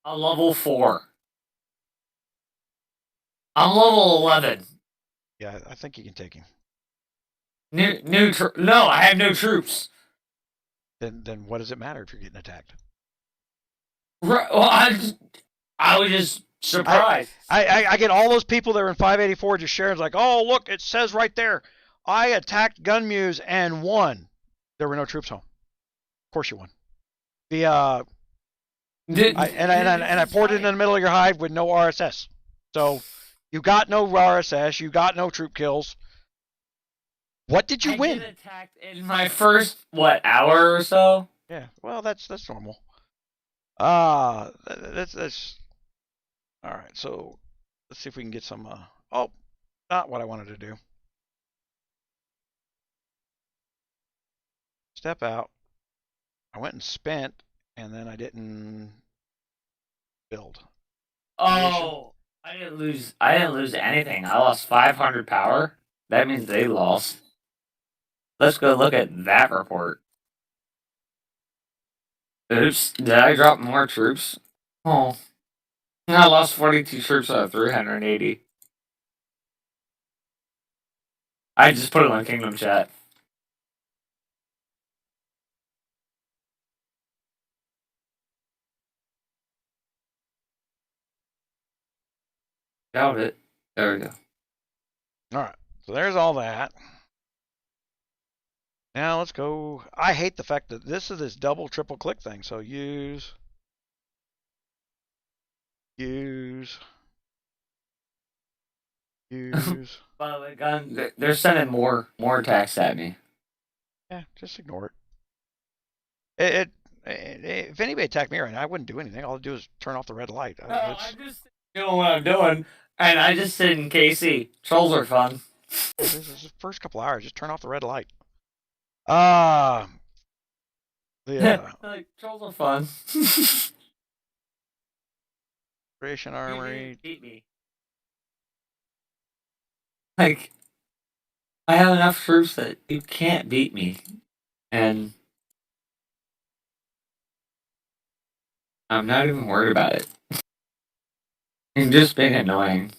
A level 4. I'm level 11. Yeah, I think you can take him. No, I have no troops. Then what does it matter if you're getting attacked? Right, well, I was just surprised. I get all those people that were in 584 just sharing like, oh look, it says right there, I attacked GunMuse and won. There were no troops home. Of course you won. I poured it in the middle of your hive with no RSS. So you got no RSS, you got no troop kills. What did you win? I get attacked in my first hour or so. Yeah, well that's normal. That's all right. So let's see if we can get some. Oh, not what I wanted to do. Step out. I went and spent, and then I didn't build. Oh, I didn't lose anything. I lost 500 power. That means they lost. Let's go look at that report. Oops, did I drop more troops? Oh, I lost 42 troops out of 380. I just put it on Kingdom chat. Got it. There we go. All right, so there's all that. Now let's go. I hate the fact that this is this double, triple click thing. So use. By the way, Gun, they're sending more attacks at me. Yeah, just ignore it. If anybody attacked me right now, I wouldn't do anything. All I'd do is turn off the red light. I'm just doing what I'm doing, and I just sit in KC. Trolls are fun. This is the first couple hours. Just turn off the red light. Like, trolls are fun. Creation Armory. Beat me. Like, I have enough troops that you can't beat me, and I'm not even worried about it. I'm just being annoying.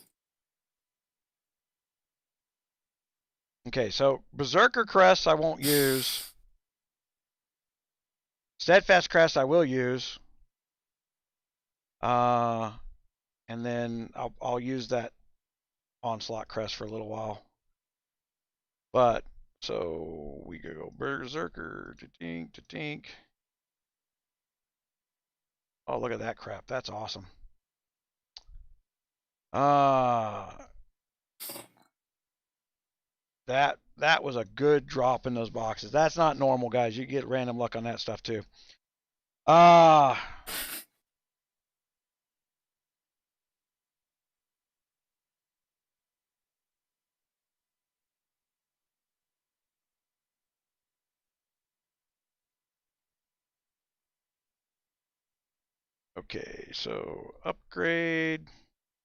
Okay, so Berserker Crest I won't use. Steadfast Crest I will use. And then I'll use that Onslaught Crest for a little while. But so we could go Berserker to tink. Oh, look at that crap. That's awesome. That was a good drop in those boxes. That's not normal, guys. You get random luck on that stuff too. Okay, so upgrade,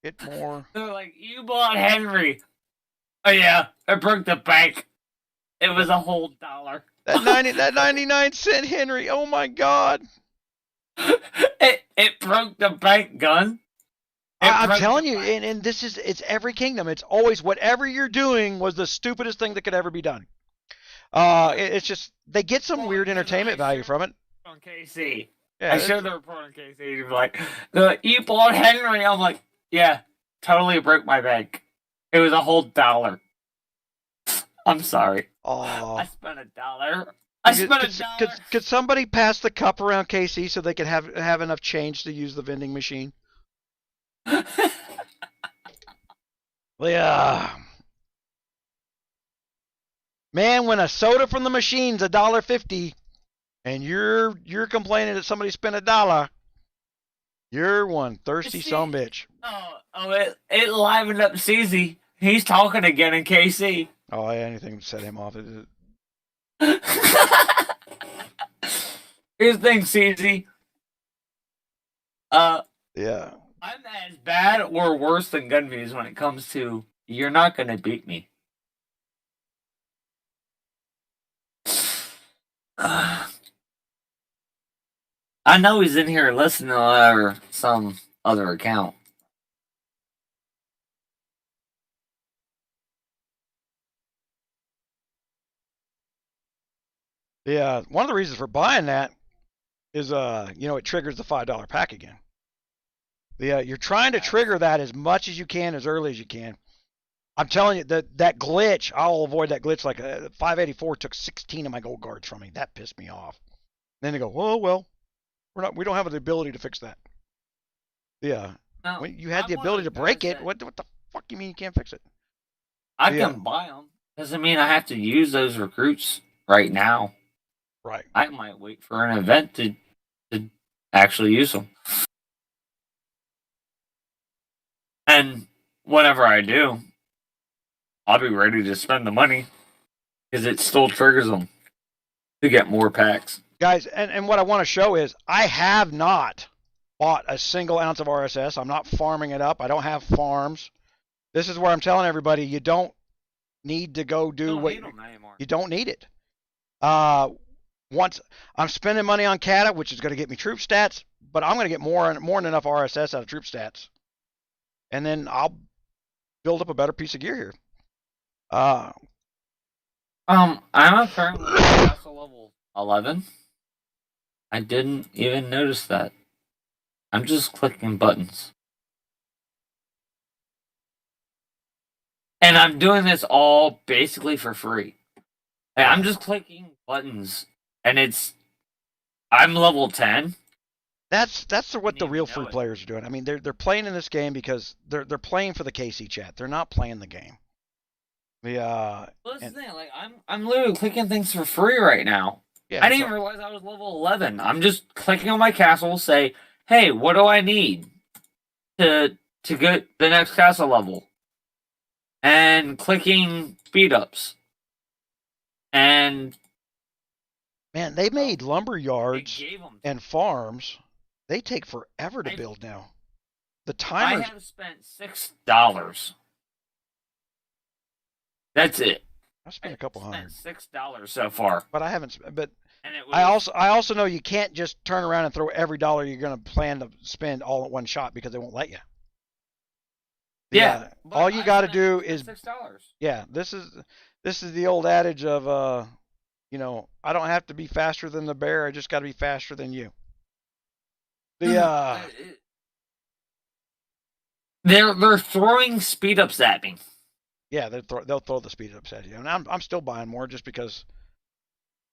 get more. They're like, you bought Henry. Oh yeah, I broke the bank. It was a whole $1. That 99-cent Henry. Oh my God. It broke the bank, Gun. I'm telling you, and this it's every kingdom. It's always whatever you're doing was the stupidest thing that could ever be done. It's just they get some weird entertainment value from it. On KC. Yeah, I showed the report on KC. Like, you bought Henry. I'm like, yeah, totally broke my bank. It was a whole $1. I'm sorry. Oh, I spent $1. I spent $1. Could somebody pass the cup around KC so they could have enough change to use the vending machine? Yeah. Man, when a soda from the machine's $1.50, and you're complaining that somebody spent $1, you're one thirsty son of a bitch. It livened up 𝗙𝗍. He's talking again in KC. Oh, anything to set him off. Here's the thing, 𝗙𝗍. Yeah. I'm as bad or worse than GunMuse when it comes to you're not gonna beat me. I know he's in here listening to some other account. Yeah, one of the reasons for buying that is, it triggers the $5 pack again. You're trying to trigger that as much as you can, as early as you can. I'm telling you that glitch, I'll avoid that glitch. Like 584 took 16 of my gold guards from me. That pissed me off. Then they go, oh well, we don't have the ability to fix that. Yeah, no, you had the ability to break it. What the fuck you mean you can't fix it? I can buy them. Doesn't mean I have to use those recruits right now. Right. I might wait for an event to actually use them. And whenever I do, I'll be ready to spend the money because it still triggers them to get more packs. Guys, and what I want to show is I have not bought a single ounce of RSS. I'm not farming it up. I don't have farms. This is where I'm telling everybody you don't need to go do what you don't need it. Once I'm spending money on Kata, which is going to get me troop stats, but I'm going to get more than enough RSS out of troop stats, and then I'll build up a better piece of gear here. I'm apparently castle level 11. I didn't even notice that. I'm just clicking buttons. And I'm doing this all basically for free. I'm just clicking buttons, and I'm level 10. That's what the real free players are doing. I mean, they're playing in this game because they're playing for the KC chat. They're not playing the game. Well, that's the thing. Like, I'm literally clicking things for free right now. Yeah, I didn't even realize I was level 11. I'm just clicking on my castle, say, hey, what do I need to get the next castle level? And clicking speed ups. And man, they made lumber yards and farms. They take forever to build now. The timers. I have spent $6. That's it. I spent a couple hundred. $6 so far. But I haven't. But I also know you can't just turn around and throw every dollar you're going to plan to spend all at one shot because they won't let you. Yeah. All you got to do is $6. Yeah. This is the old adage of I don't have to be faster than the bear. I just got to be faster than you. They're throwing speed ups at me. Yeah, they'll throw the speed ups at you, and I'm still buying more just because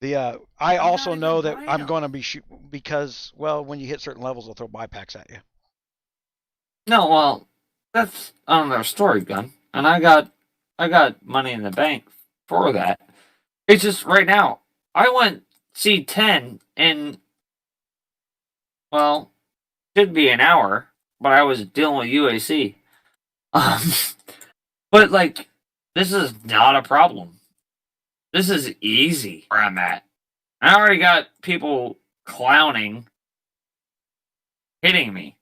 I also know that I'm going to be because when you hit certain levels, they'll throw buy packs at you. No, well, that's another story, Gun, and I got money in the bank for that. It's just right now I went C10 in should be an hour, but I was dealing with UAC. But like, this is not a problem. This is easy where I'm at. I already got people clowning, hitting me.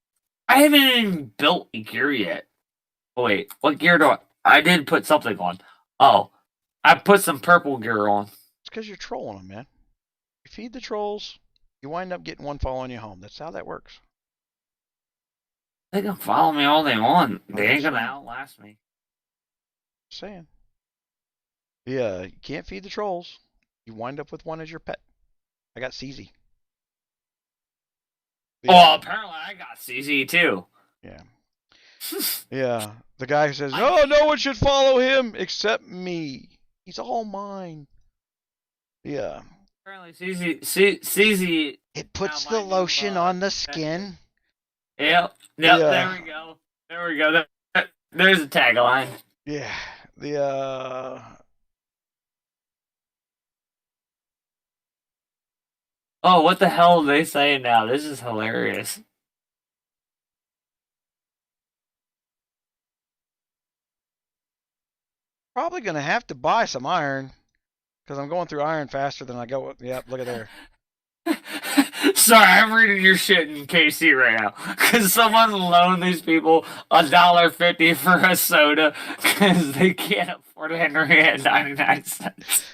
I haven't even built a gear yet. Oh, wait, what gear do I did put something on. Oh, I put some purple gear on. It's because you're trolling them, man. You feed the trolls, you wind up getting one following you home. That's how that works. They can follow me all they want. They ain't gonna outlast me. Just saying. Yeah, you can't feed the trolls. You wind up with one as your pet. I got 𝗙𝗍. Well, apparently I got 𝗙𝗍 too. Yeah. Yeah. The guy who says, "Oh, no one should follow him except me. He's all mine." Yeah. Apparently 𝗙𝗍. It puts the lotion on the skin. Yep. There we go. There's a tagline. Yeah. Oh, what the hell are they saying now? This is hilarious. Probably going to have to buy some iron because I'm going through iron faster than I go. Yep, look at there. Sorry, I'm reading your shit in KC right now. Because someone loaned these people $1.50 for a soda because they can't afford Henry at 99 cents.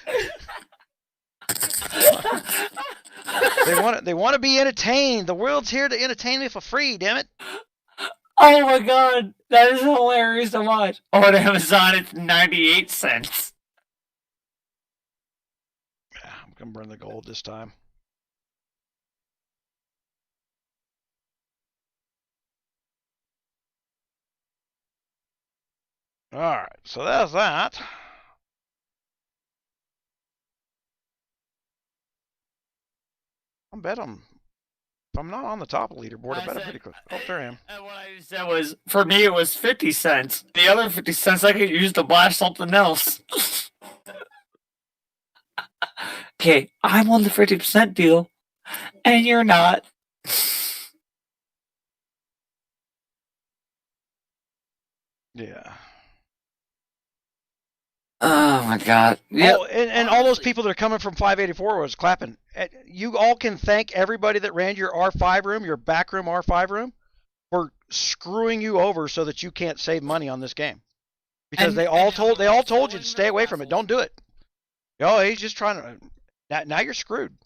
They want to be entertained. The world's here to entertain me for free, damn it. Oh my god, that is hilarious to watch. On Amazon, it's 98 cents. Yeah, I'm going to burn the gold this time. Alright, so that's that. I bet if I'm not on the top of the leaderboard, I bet I'm pretty close. Oh, there I am. And what I said was, for me, it was 50 cents. The other 50 cents I could use to buy something else. Okay, I'm on the 50% deal, and you're not. Yeah. Oh my god. Yep. Oh, and all those people that are coming from 584 was clapping. You all can thank everybody that ran your R5 room, your backroom R5 room, for screwing you over so that you can't save money on this game. Because they all told you to stay away from it. Don't do it. Oh, he's just trying to. Now you're screwed.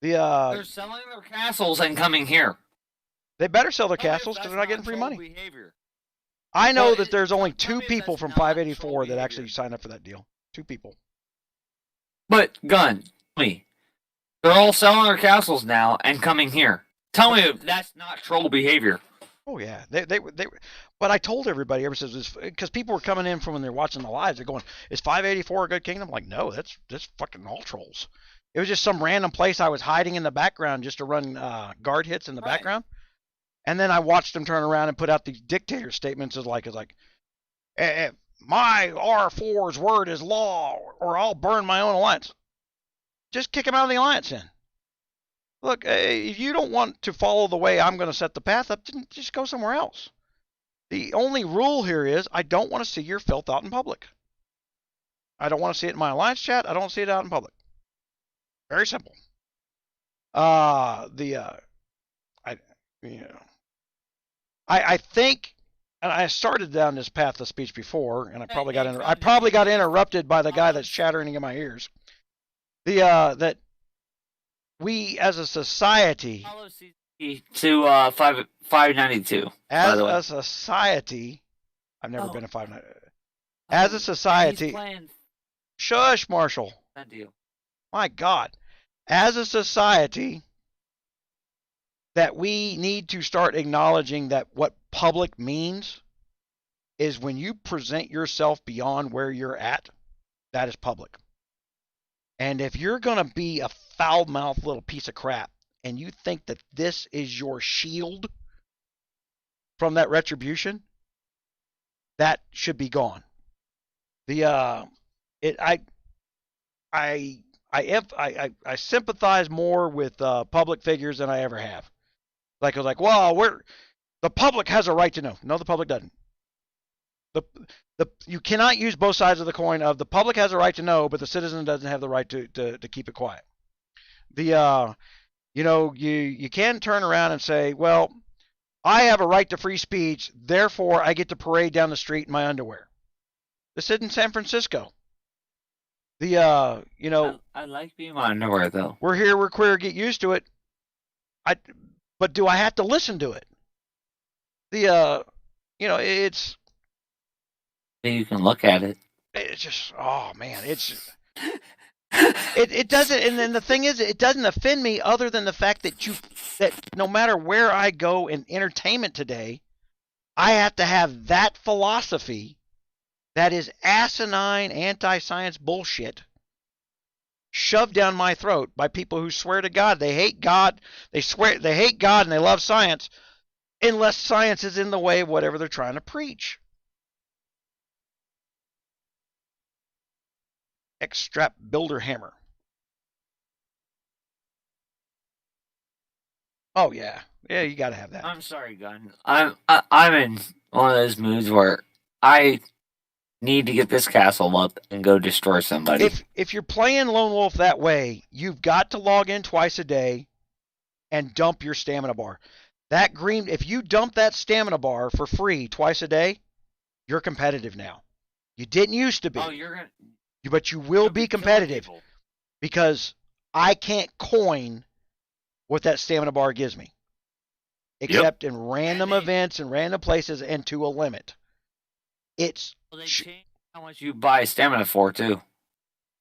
They're selling their castles and coming here. They better sell their castles because they're not getting free money. Behavior. I know that there's only 2 people from 584 that actually signed up for that deal. 2 people. But, Gun, me. They're all selling their castles now and coming here. Tell me if that's not troll behavior. Oh, yeah. They but I told everybody ever since, because people were coming in from when they're watching the lives, they're going, "Is 584 a good kingdom?" I'm like, no, that's fucking all trolls. It was just some random place I was hiding in the background just to run guard hits in the background. And then I watched them turn around and put out these dictator statements as like, my R4's word is law, or I'll burn my own alliance. Just kick him out of the alliance then. Look, if you don't want to follow the way I'm going to set the path up, then just go somewhere else. The only rule here is I don't want to see your filth out in public. I don't want to see it in my alliance chat. I don't want to see it out in public. Very simple. I think, and I started down this path of speech before, and I probably got interrupted by the guy that's chattering in my ears. That we as a society, follow CC to 592. As a society, I've never been a 592. As a society, shush, Marshall. That deal. My God, as a society, that we need to start acknowledging that what public means is when you present yourself beyond where you're at, that is public. And if you're going to be a foul-mouthed little piece of crap and you think that this is your shield from that retribution, that should be gone. I sympathize more with public figures than I ever have. I was like, well, the public has a right to know. No, the public doesn't. You cannot use both sides of the coin of the public has a right to know, but the citizen doesn't have the right to keep it quiet. You can turn around and say, well, I have a right to free speech, therefore I get to parade down the street in my underwear. This isn't San Francisco. I like being in my underwear though. We're here, we're queer, get used to it. But do I have to listen to it? It's. You can look at it. It's just, oh man, it's. It doesn't, and then the thing is, it doesn't offend me other than the fact that no matter where I go in entertainment today, I have to have that philosophy that is asinine anti-science bullshit shoved down my throat by people who swear to God they hate God, they hate God and they love science unless science is in the way of whatever they're trying to preach. X-strap builder hammer. Oh yeah, yeah, you got to have that. I'm sorry, Gun. I'm in one of those moods where I need to get this castle up and go destroy somebody. If you're playing Lone Wolf that way, you've got to log in twice a day and dump your stamina bar. That green, if you dump that stamina bar for free twice a day, you're competitive now. You didn't used to be. Oh, you're gonna. But you will be competitive because I can't coin what that stamina bar gives me, except in random events and random places and to a limit. It's well, they change how much you buy stamina for too.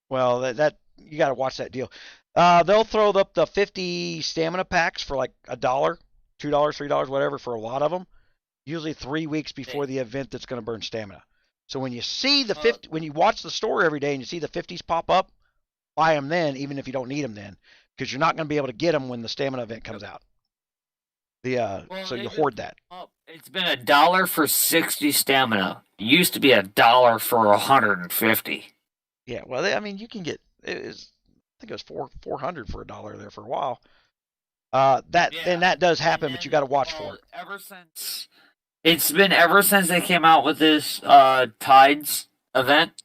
Well, that you got to watch that deal. They'll throw up the 50 stamina packs for like $1, $2, $3, whatever for a lot of them. Usually 3 weeks before the event that's going to burn stamina. So when you see the 50, when you watch the store every day and you see the 50s pop up, buy them then, even if you don't need them then, because you're not going to be able to get them when the stamina event comes out. So you hoard that. It's been $1 for 60 stamina. It used to be $1 for 150. Yeah, well, I mean, you can get. I think it was 400 for $1 there for a while. Then that does happen, but you got to watch for it. It's been ever since they came out with this Tides event.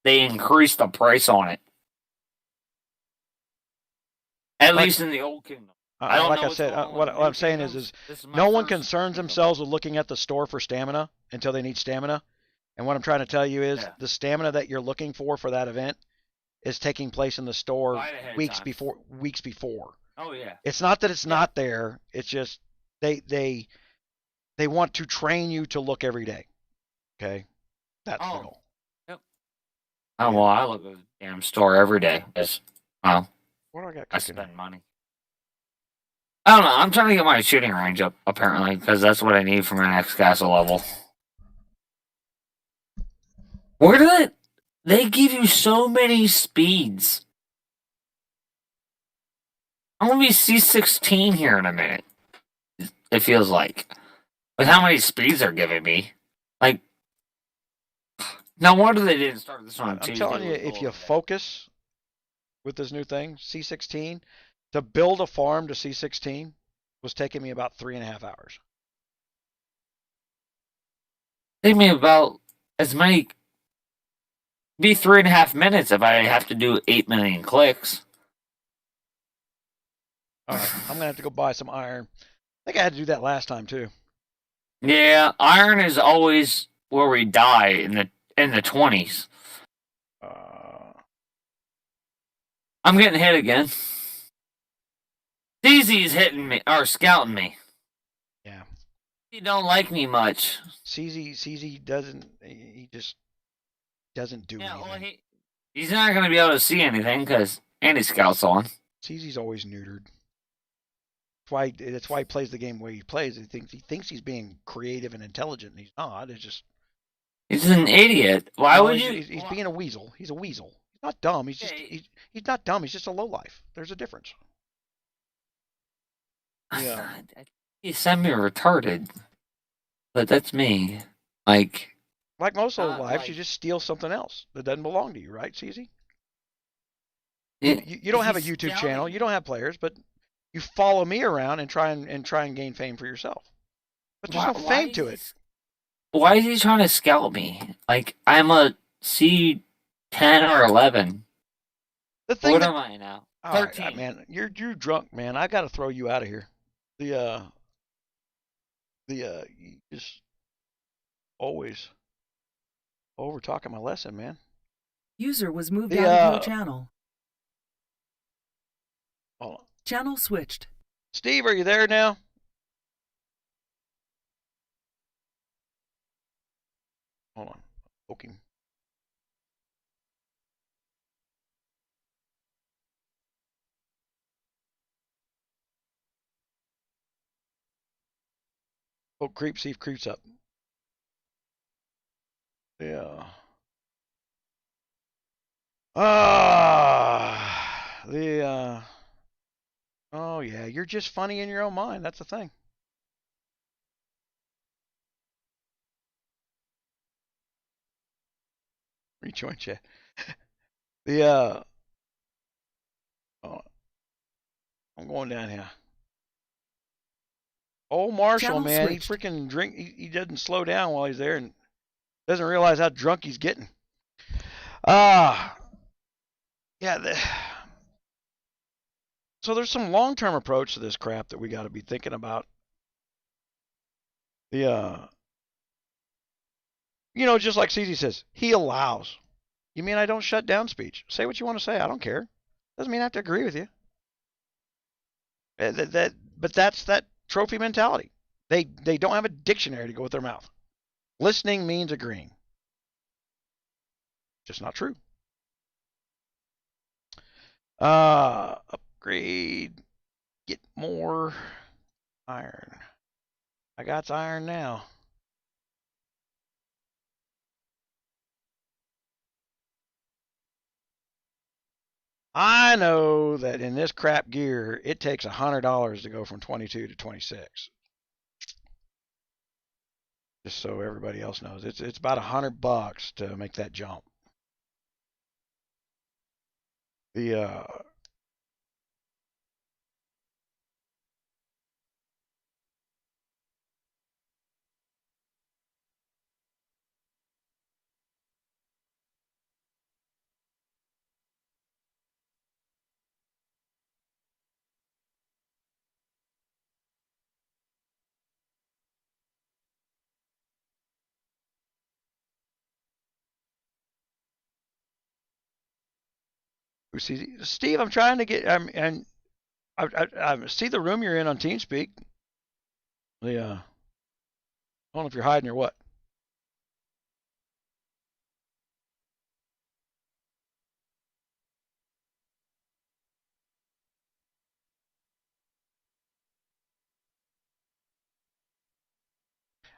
They increased the price on it. At least in the old kingdom. Like I said, what I'm saying is no one concerns themselves with looking at the store for stamina until they need stamina. And what I'm trying to tell you is the stamina that you're looking for that event is taking place in the store weeks before. Oh yeah. It's not that it's not there. It's just they want to train you to look every day. Okay, that's the goal. Yep. Oh well, I look at the damn store every day. Well, what do I got? I spend money. I don't know. I'm trying to get my shooting range up apparently because that's what I need for my next castle level. Where did they give you so many speeds? I'm gonna be C16 here in a minute. It feels like, with how many speeds they're giving me, like, no wonder they didn't start this on Tuesday. I'm telling you, if you focus with this new thing, C16, to build a farm to C16 was taking me about 3.5 hours. Take me about as many. Be 3.5 minutes if I have to do 8 million clicks. All right, I'm gonna have to go buy some iron. I think I had to do that last time too. Yeah, iron is always where we die in the 20s. I'm getting hit again. 𝗙𝘂's hitting me or scouting me. Yeah. He don't like me much. 𝗙𝘂 doesn't. He just doesn't do anything. Well, he's not going to be able to see anything because anti-scout's on. 𝗙𝘂's always neutered. That's why he plays the game the way he plays. He thinks he's being creative and intelligent, and he's not. It's just he's an idiot. Why would you? He's being a weasel. He's a weasel. He's not dumb. He's just he's not dumb. He's just a lowlife. There's a difference. Yeah. He's semi-retarded, but that's me. Like most lowlifes, you just steal something else that doesn't belong to you, right, 𝗙𝘂? You don't have a YouTube channel. You don't have players, but you follow me around and try and gain fame for yourself. But there's no fame to it. Why is he trying to scout me? Like, I'm a C10 or 11. What am I now? 13. Right, man, you're drunk, man. I got to throw you out of here. You just always over talking my lesson, man. User was moved out of your channel. Hold on. Channel switched. Steve, are you there now? Hold on. Poke him. Oh, creep, see if creeps up. Yeah. Oh yeah, you're just funny in your own mind. That's the thing. Rejoin chat. The oh, I'm going down here. Old Marshall, Channel man, he switched. freaking drink. He doesn't slow down while he's there and doesn't realize how drunk he's getting. Yeah. So there's some long-term approach to this crap that we got to be thinking about. Just like CZ says, he allows. You mean I don't shut down speech? Say what you want to say. I don't care. Doesn't mean I have to agree with you. But that's that trophy mentality. They don't have a dictionary to go with their mouth. Listening means agreeing. Just not true. Upgrade. Get more iron. I got iron now. I know that in this crap gear, it takes $100 to go from 22 to 26. Just so everybody else knows, it's about $100 to make that jump. The Steve, I'm trying to get and I see the room you're in on TeamSpeak. I don't know if you're hiding or what.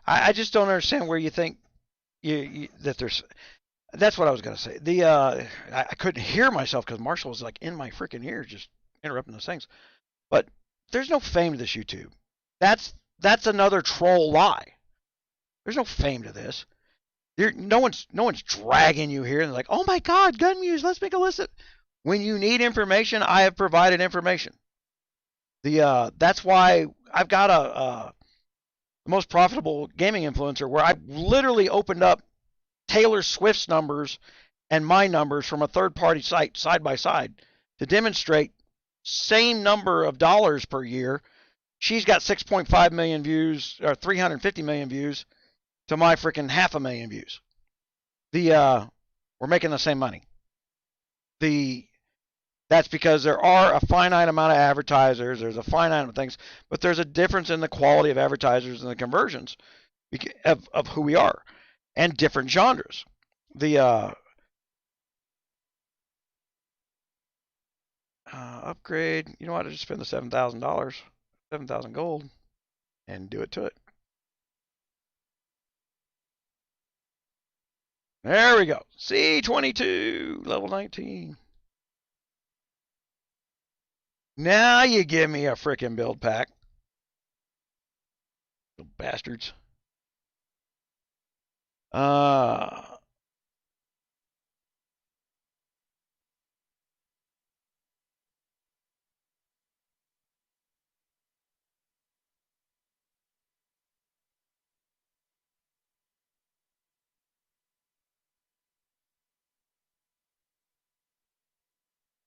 I just don't understand where you think that there's. That's what I was gonna say. I couldn't hear myself because Marshall was like in my freaking ears, just interrupting those things. But there's no fame to this YouTube. That's another troll lie. There's no fame to this. No one's dragging you here and like, oh my God, GunMuse, let's make a list. When you need information, I have provided information. That's why I've got the most profitable gaming influencer where I literally opened up Taylor Swift's numbers and my numbers from a third-party site side by side to demonstrate same number of dollars per year. She's got 6.5 million views or 350 million views to my freaking 500,000 views. We're making the same money. That's because there are a finite amount of advertisers, there's a finite amount of things, but there's a difference in the quality of advertisers and the conversions of who we are, and different genres. Upgrade, you know what, I just spend the $7,000, 7,000 gold, and do it to it. There we go. C22, level 19. Now you give me a frickin' build pack. Little bastards.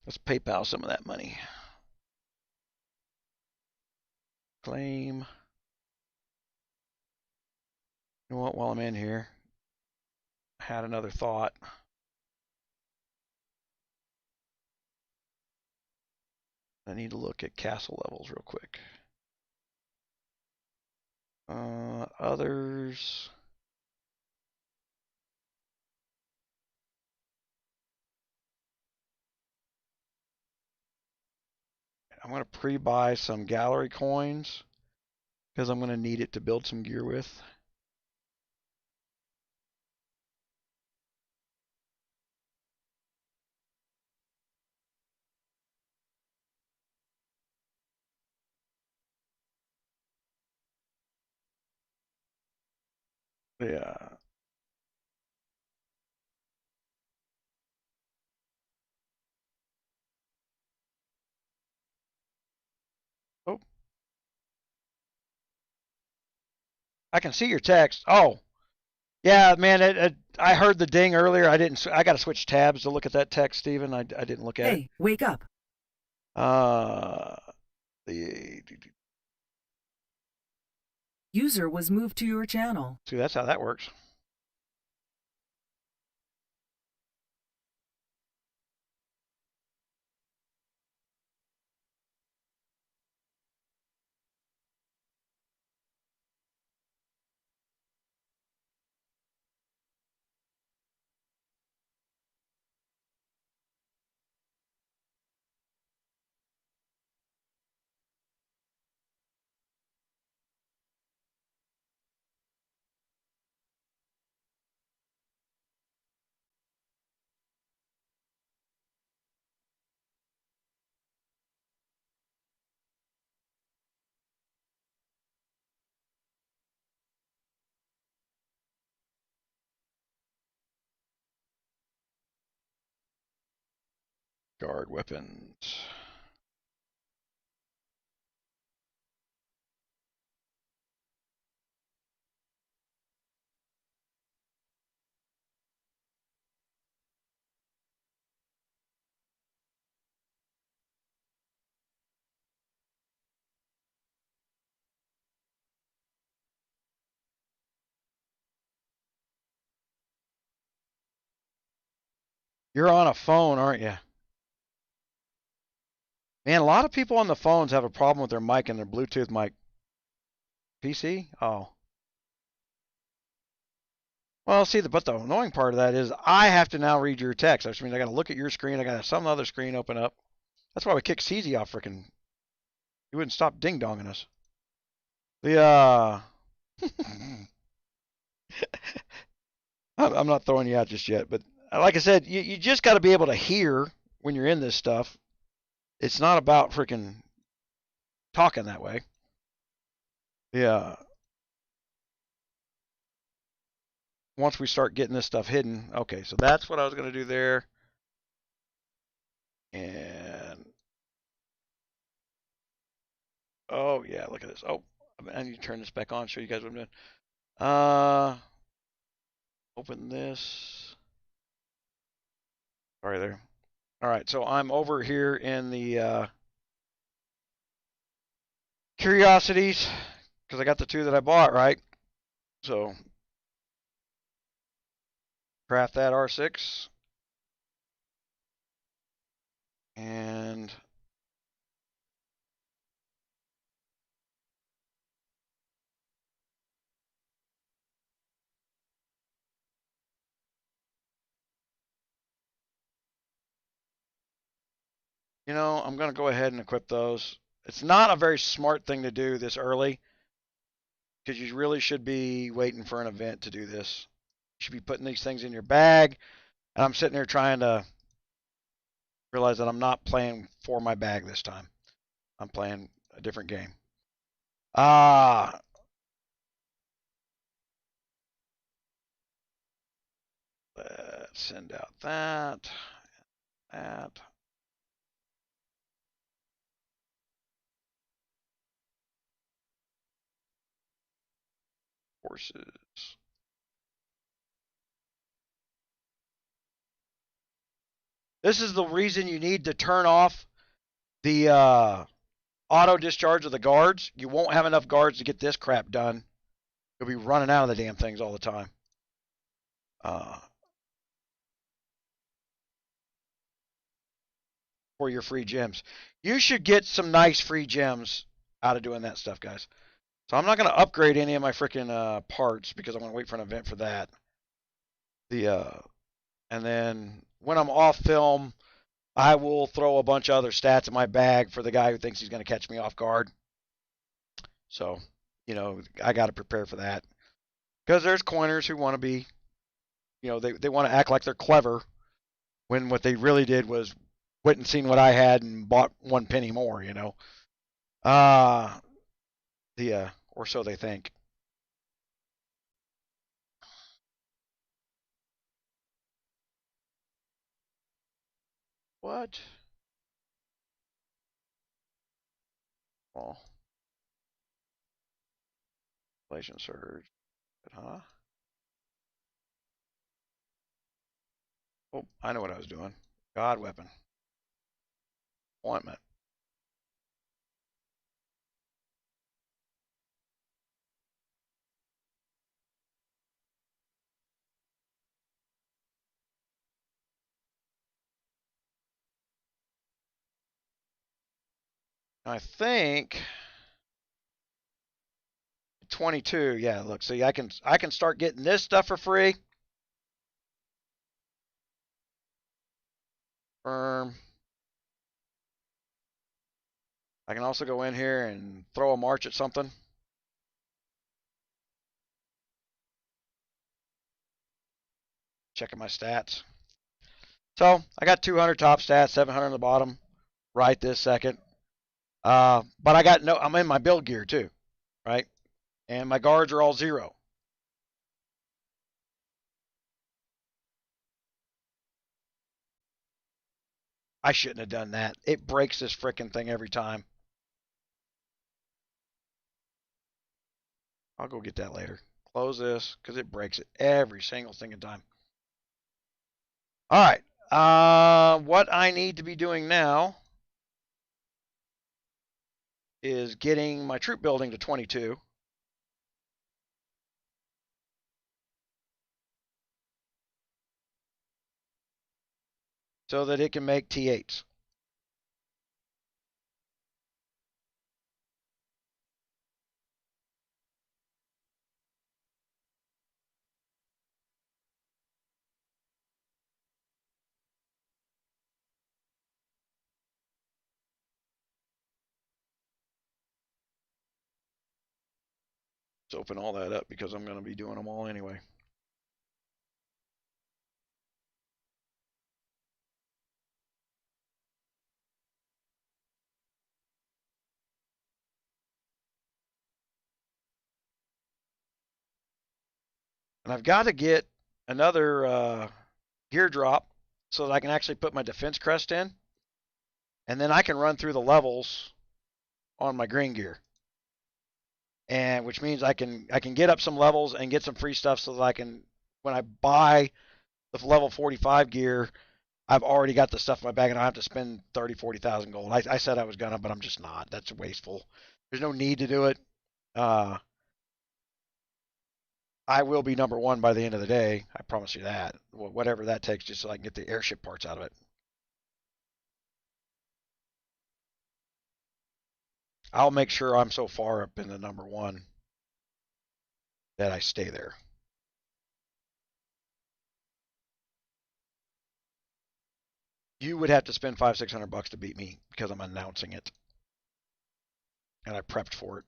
Let's PayPal some of that money. Claim. You know what, while I'm in here, I had another thought. I need to look at castle levels real quick. Others. I'm going to pre-buy some gallery coins because I'm going to need it to build some gear with. Yeah. Oh. I can see your text. Oh. Yeah, man, I heard the ding earlier. I got to switch tabs to look at that text, Steven. I didn't look at it. Hey, wake up. User was moved to your channel. See, that's how that works. Guard weapons. You're on a phone, aren't you? Man, a lot of people on the phones have a problem with their mic and their Bluetooth mic. PC? Oh. Well, see, but the annoying part of that is I have to now read your text. Which means I got to look at your screen. I got to have some other screen open up. That's why we kicked 𝗙𝗍𝗹𝗪𝙣 off freaking. He wouldn't stop ding-donging us. I'm not throwing you out just yet, but like I said, you just got to be able to hear when you're in this stuff. It's not about freaking talking that way. Yeah. Once we start getting this stuff hidden. Okay, so that's what I was going to do there. And oh yeah, look at this. Oh, I need to turn this back on, show you guys what I'm doing. Open this. All right, there. All right, so I'm over here in the curiosities because I got the two that I bought, right? So craft that R6 and you know, I'm going to go ahead and equip those. It's not a very smart thing to do this early because you really should be waiting for an event to do this. You should be putting these things in your bag. And I'm sitting here trying to realize that I'm not playing for my bag this time. I'm playing a different game. Let's send out that. Forces. This is the reason you need to turn off the auto discharge of the guards. You won't have enough guards to get this crap done. You'll be running out of the damn things all the time. For your free gems. You should get some nice free gems out of doing that stuff, guys. So I'm not going to upgrade any of my freaking parts because I'm going to wait for an event for that. And then when I'm off film, I will throw a bunch of other stats in my bag for the guy who thinks he's going to catch me off guard. So you know, I got to prepare for that. Because there's coiners who want to be, you know, they want to act like they're clever when what they really did was went and seen what I had and bought 1 penny more, you know. Uh, or so they think. What? Oh, inflation surge. Huh? Oh, I know what I was doing. God weapon. Appointment. I think 22. Yeah, look, see, I can start getting this stuff for free. Firm. I can also go in here and throw a march at something. Checking my stats. So I got 200 top stats, 700 on the bottom, right this second. But I got no. I'm in my build gear too, right? And my guards are all 0. I shouldn't have done that. It breaks this freaking thing every time. I'll go get that later. Close this because it breaks it every single single time. All right. What I need to be doing now is getting my troop building to 22. So that it can make T8s. Let's open all that up because I'm going to be doing them all anyway. And I've got to get another gear drop so that I can actually put my defense crest in. And then I can run through the levels on my green gear. And which means I can get up some levels and get some free stuff so that I can, when I buy the level 45 gear, I've already got the stuff in my bag and I don't have to spend 30, 40,000 gold. I said I was gonna, but I'm just not. That's wasteful. There's no need to do it. I will be number 1 by the end of the day. I promise you that. Whatever that takes, just so I can get the airship parts out of it. I'll make sure I'm so far up in the number 1 that I stay there. You would have to spend $500-600 to beat me because I'm announcing it, and I prepped for it.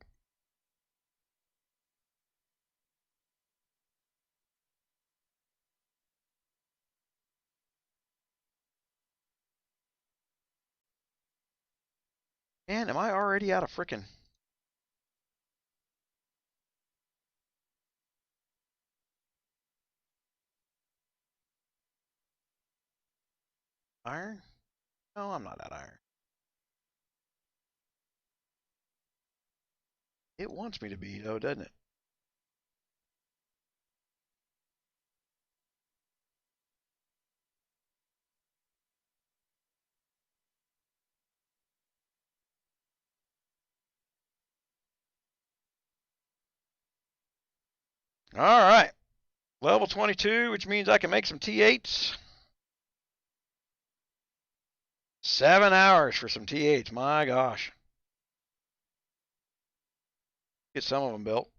Man, am I already out of frickin' iron? No, I'm not out of iron. It wants me to be, though, doesn't it? All right. Level 22, which means I can make some T8s. 7 hours for some T8s. My gosh. Get some of them built.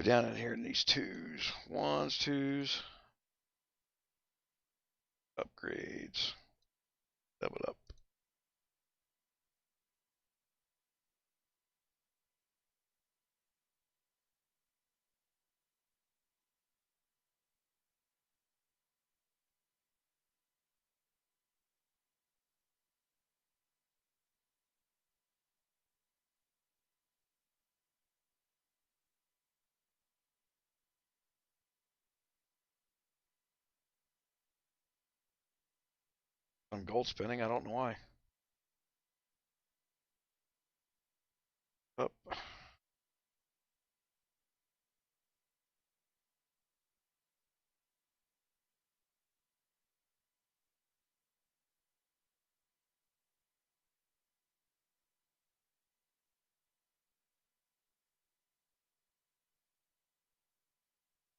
Go down in here in these twos. Ones, twos. Upgrades. Double up. I'm gold spinning. I don't know why. Up.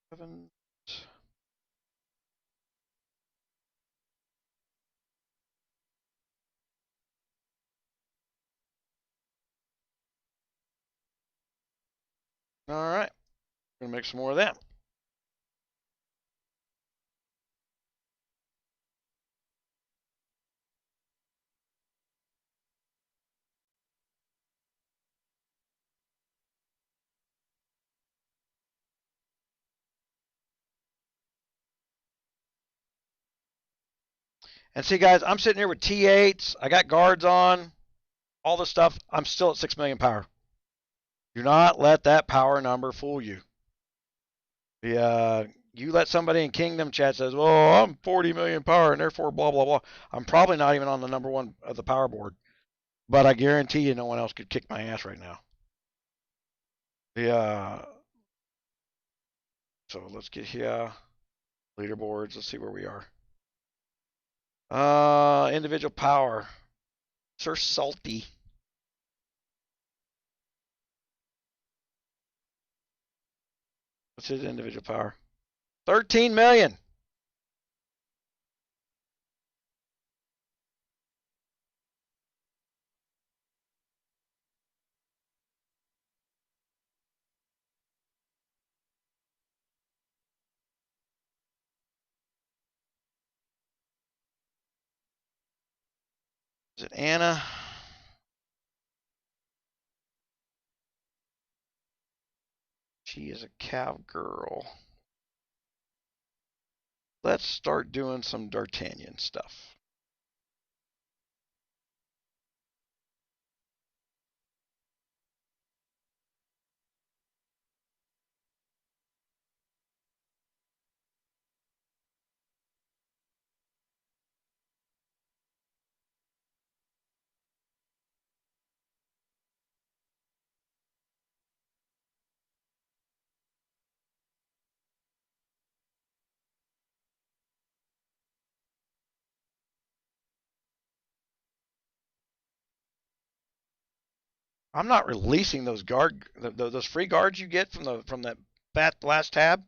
Seven. All right. Gonna make some more of that. And see, guys, I'm sitting here with T8s. I got guards on, all this stuff. I'm still at 6 million power. Do not let that power number fool you. You let somebody in Kingdom chat says, well, I'm 40 million power and therefore blah, blah, blah. I'm probably not even on the number one of the power board. But I guarantee you no one else could kick my ass right now. So let's get here. Leaderboards. Let's see where we are. Individual power. Sir Salty. What's his individual power? 13 million. Is it Anna? She is a cowgirl. Let's start doing some D'Artagnan stuff. I'm not releasing those those free guards you get from that last tab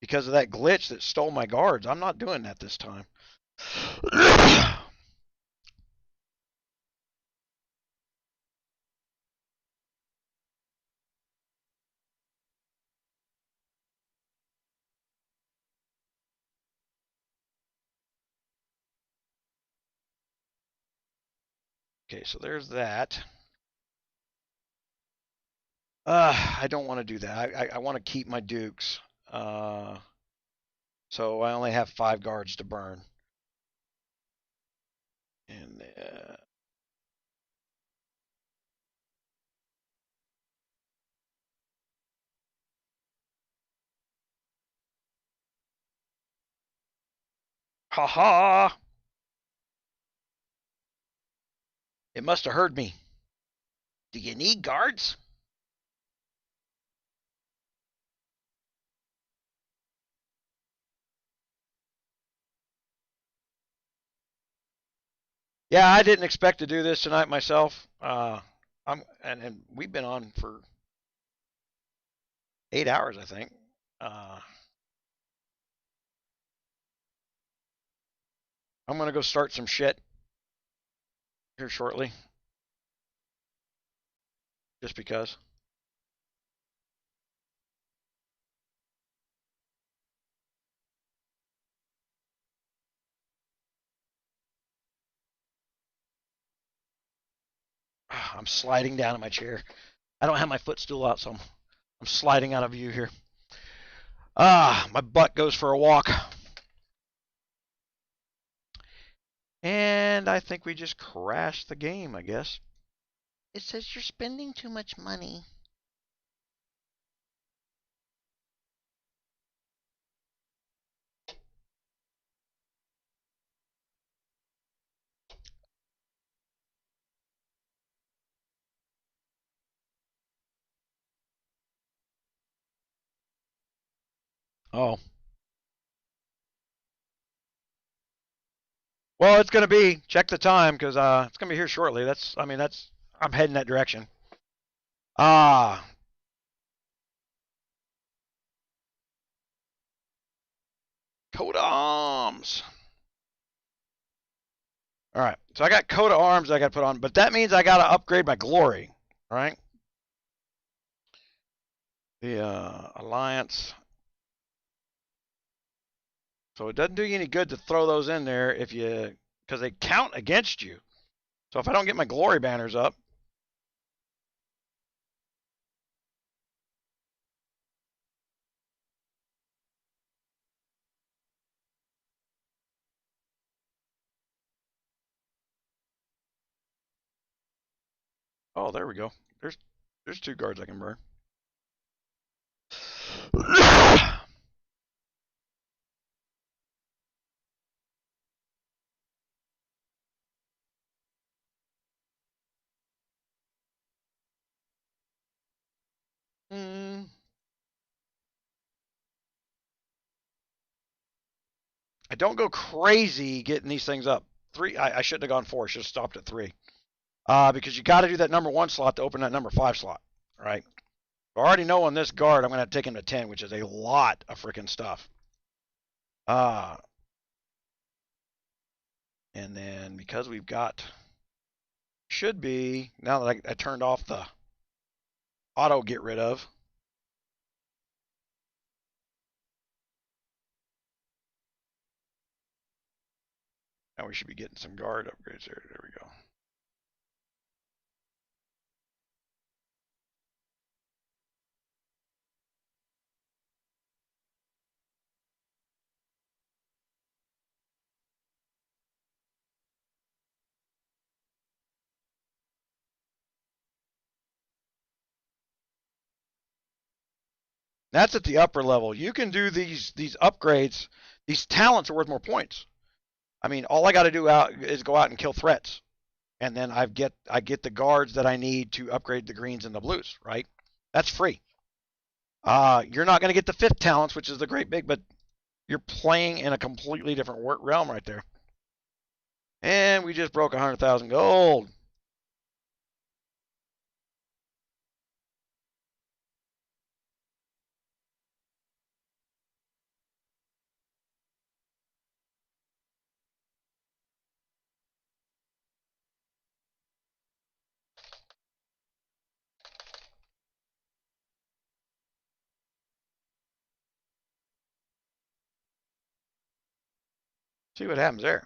because of that glitch that stole my guards. I'm not doing that this time. Okay, so there's that. I don't want to do that. I want to keep my dukes. So I only have 5 guards to burn. And haha! It must have heard me. Do you need guards? Yeah, I didn't expect to do this tonight myself. And we've been on for 8 hours, I think. I'm gonna go start some shit here shortly, just because. I'm sliding down in my chair. I don't have my footstool out, so I'm sliding out of view here. My butt goes for a walk. And I think we just crashed the game, I guess. It says you're spending too much money. Oh. Well, it's going to be, check the time, because it's going to be here shortly. I'm heading that direction. Coat of arms. All right, so I got coat of arms I got to put on, but that means I got to upgrade my glory, all right? The alliance. So it doesn't do you any good to throw those in there because they count against you. So if I don't get my glory banners up, oh, there we go. There's 2 guards I can burn. I don't go crazy getting these things up. 3, I shouldn't have gone 4. I should have stopped at 3. Because you got to do that number 1 slot to open that number 5 slot, right? I already know on this guard I'm going to take him to 10, which is a lot of freaking stuff. And then because we've got, should be, now that I turned off the auto get rid of. Now we should be getting some guard upgrades there. There we go. That's at the upper level. You can do these upgrades. These talents are worth more points. I mean, all I got to do is go out and kill threats, and then I get the guards that I need to upgrade the greens and the blues. Right? That's free. You're not going to get the 5th talents, which is the great big, but you're playing in a completely different realm right there. And we just broke 100,000 gold. See what happens there.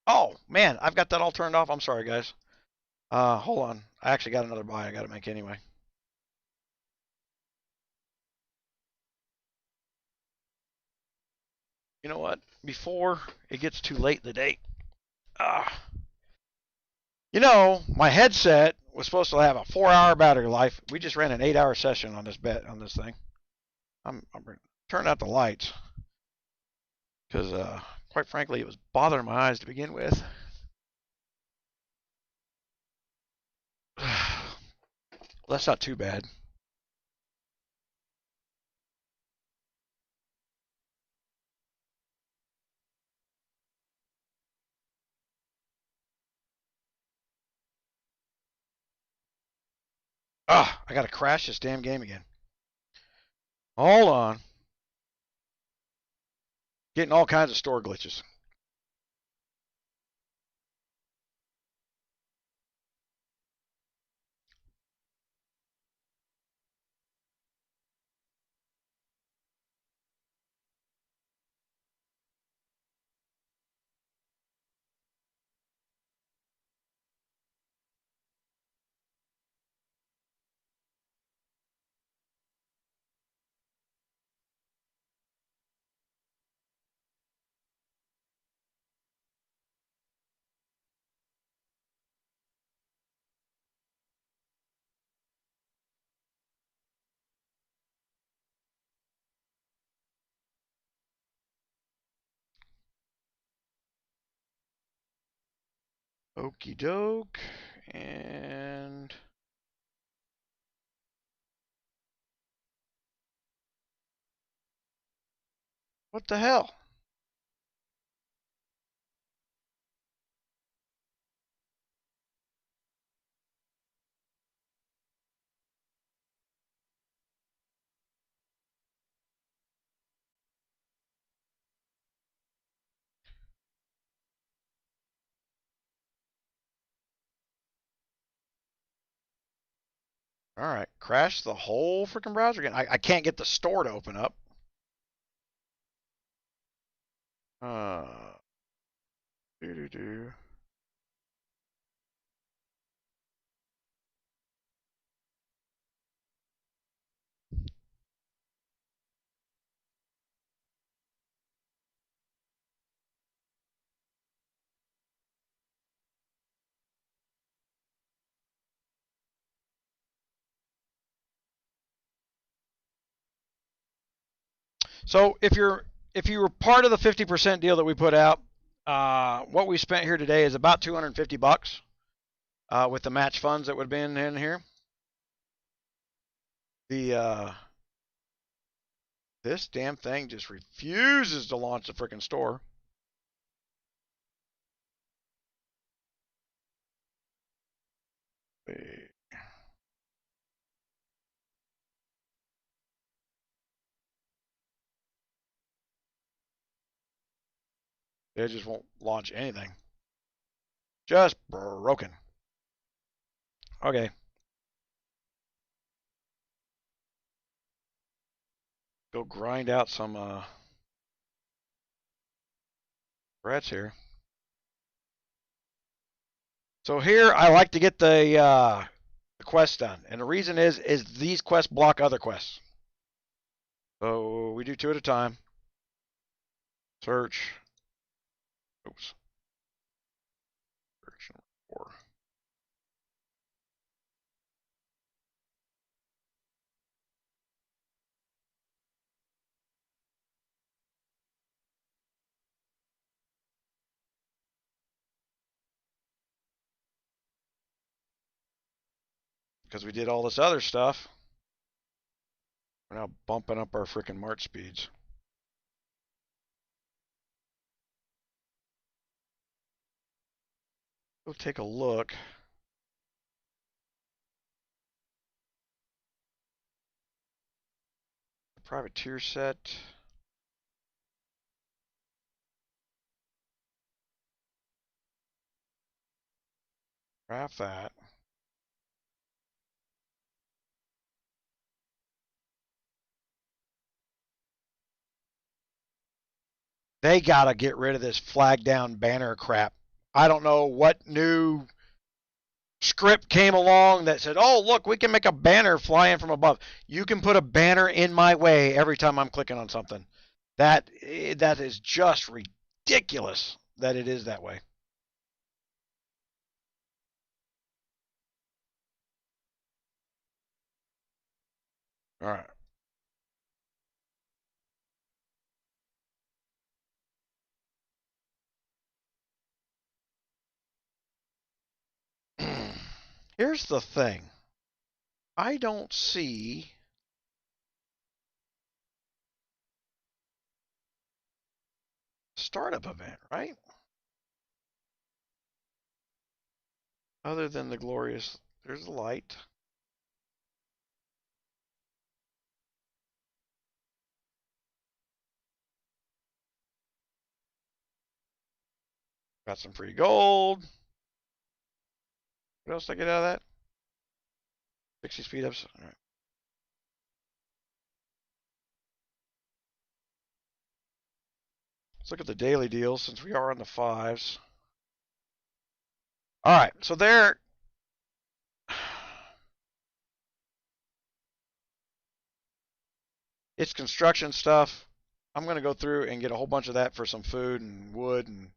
Oh, man, I've got that all turned off. I'm sorry, guys. Hold on. I actually got another buy I got to make anyway. You know what? Before it gets too late in the day, you know, my headset was supposed to have a 4-hour battery life. We just ran an 8-hour session on this thing. I'm turning out the lights because, quite frankly, it was bothering my eyes to begin with. That's not too bad. Ah, I gotta crash this damn game again. Hold on. Getting all kinds of store glitches. Okie doke. And what the hell? All right, crash the whole freaking browser again. I can't get the store to open up. Do. So if you were part of the 50% deal that we put out, what we spent here today is about $250 with the match funds that would have been in here. This damn thing just refuses to launch the freaking store. It just won't launch anything. Just broken. Okay. Go grind out some threads here. So here I like to get the quest done, and the reason is these quests block other quests. So we do 2 at a time. Search. Oops. Search number 4. Because we did all this other stuff, we're now bumping up our freaking march speeds. Go take a look. Privateer set. Craft that. They gotta get rid of this flag down banner crap. I don't know what new script came along that said, oh, look, we can make a banner fly in from above. You can put a banner in my way every time I'm clicking on something. That is just ridiculous that it is that way. All right. Here's the thing. I don't see startup event, right? Other than the glorious, there's the light. Got some free gold. What else did I get out of that? 60 speed ups. All right. Let's look at the daily deals since we are on the 5s. All right, so there. It's construction stuff. I'm going to go through and get a whole bunch of that for some food and wood and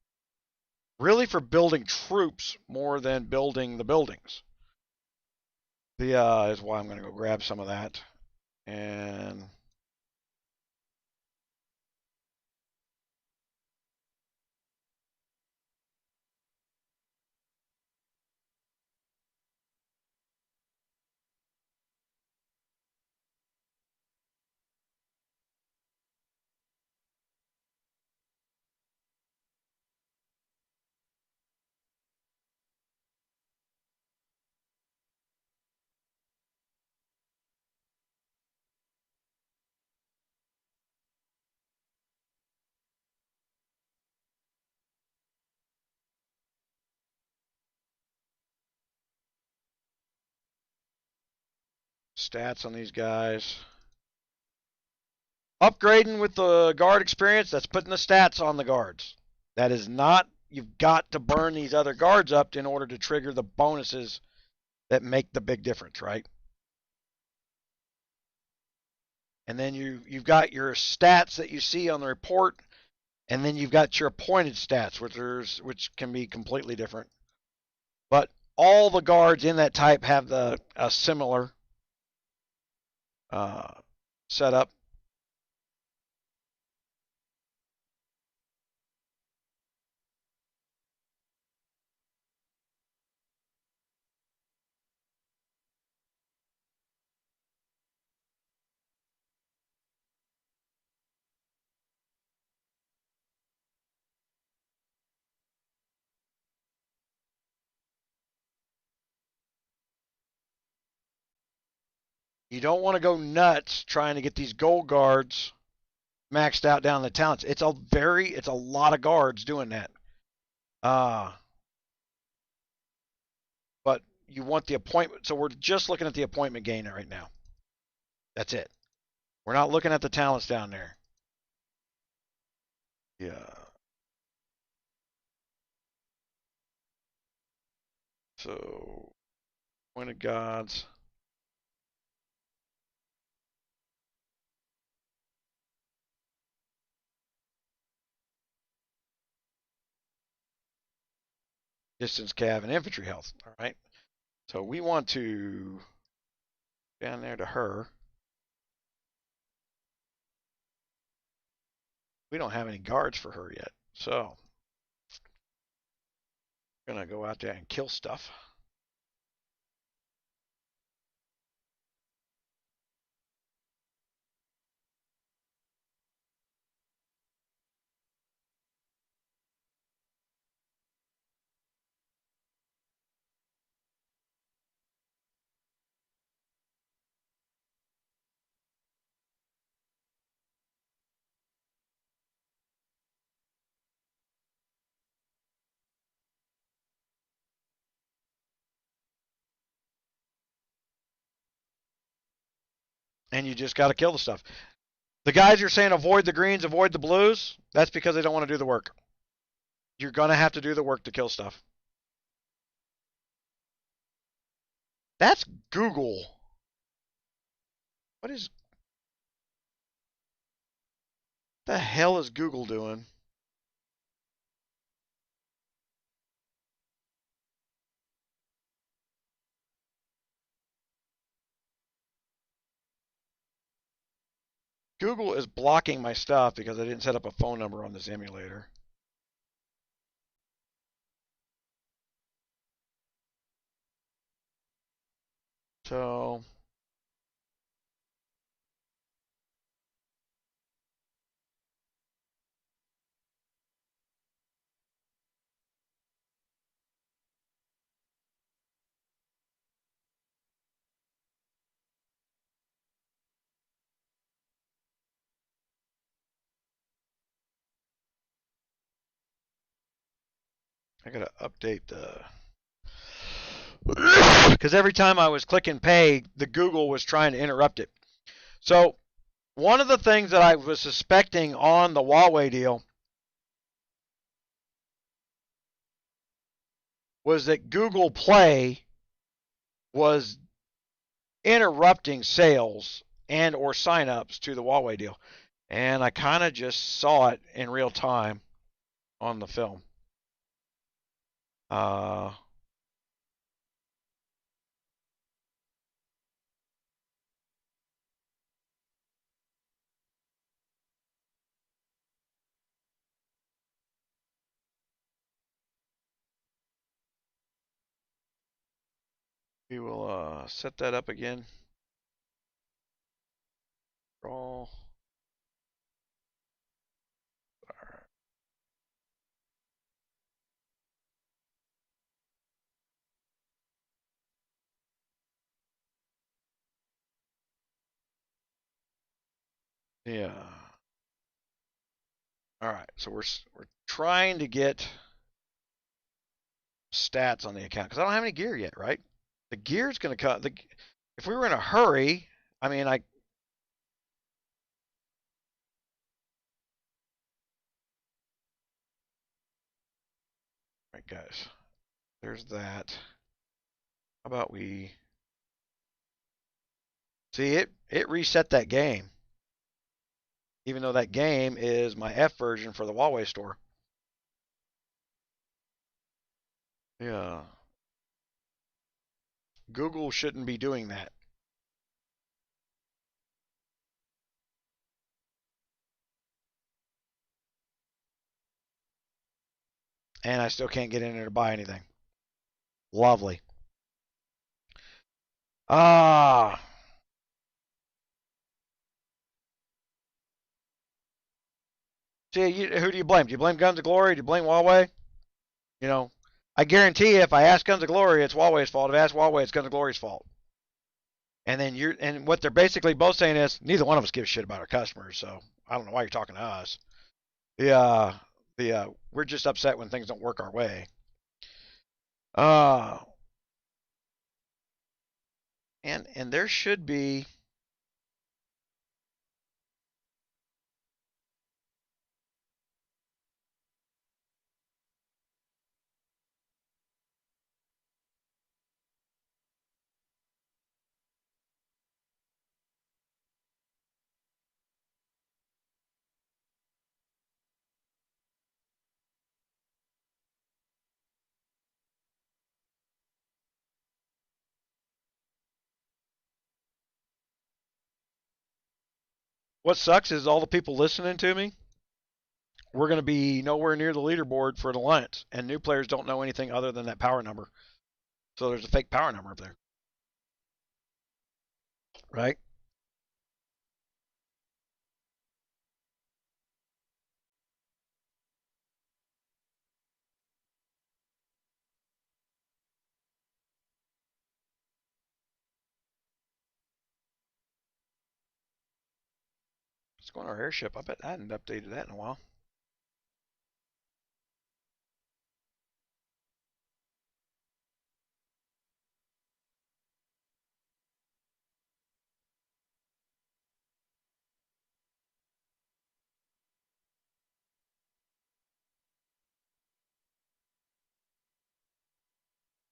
really for building troops more than building the buildings. Is why I'm going to go grab some of that. And stats on these guys. Upgrading with the guard experience, that's putting the stats on the guards. That is not, you've got to burn these other guards up in order to trigger the bonuses that make the big difference, right? And then you've got your stats that you see on the report, and then you've got your appointed stats, which can be completely different. But all the guards in that type have a similar setup. You don't want to go nuts trying to get these gold guards maxed out down the talents. It's a lot of guards doing that. But you want the appointment. So we're just looking at the appointment gain right now. That's it. We're not looking at the talents down there. Yeah. So, appointed gods. Distance, cav, and infantry health. All right. So we want to down there to her. We don't have any guards for her yet. So I'm going to go out there and kill stuff. And you just got to kill the stuff. The guys you're saying avoid the greens, avoid the blues, that's because they don't want to do the work. You're going to have to do the work to kill stuff. That's Google. What the hell is Google doing? Google is blocking my stuff because I didn't set up a phone number on this emulator. So I gotta update the, because every time I was clicking pay, the Google was trying to interrupt it. So one of the things that I was suspecting on the Huawei deal was that Google Play was interrupting sales and or signups to the Huawei deal. And I kind of just saw it in real time on the film. We will set that up again. Roll. Yeah. All right. So we're trying to get stats on the account because I don't have any gear yet, right? The gear's going to cut. If we were in a hurry, I mean, right, guys. There's that. How about we see it? It reset that game, even though that game is my F version for the Huawei store. Yeah. Google shouldn't be doing that. And I still can't get in there to buy anything. Lovely. Ah. See, who do you blame? Do you blame Guns of Glory? Do you blame Huawei? You know, I guarantee you, if I ask Guns of Glory, it's Huawei's fault. If I ask Huawei, it's Guns of Glory's fault. And then and what they're basically both saying is neither one of us give a shit about our customers. So I don't know why you're talking to us. We're just upset when things don't work our way. Uh, and there should be. What sucks is all the people listening to me. We're going to be nowhere near the leaderboard for an alliance, and new players don't know anything other than that power number. So there's a fake power number up there, right? Let's go on our airship. I bet I hadn't updated that in a while.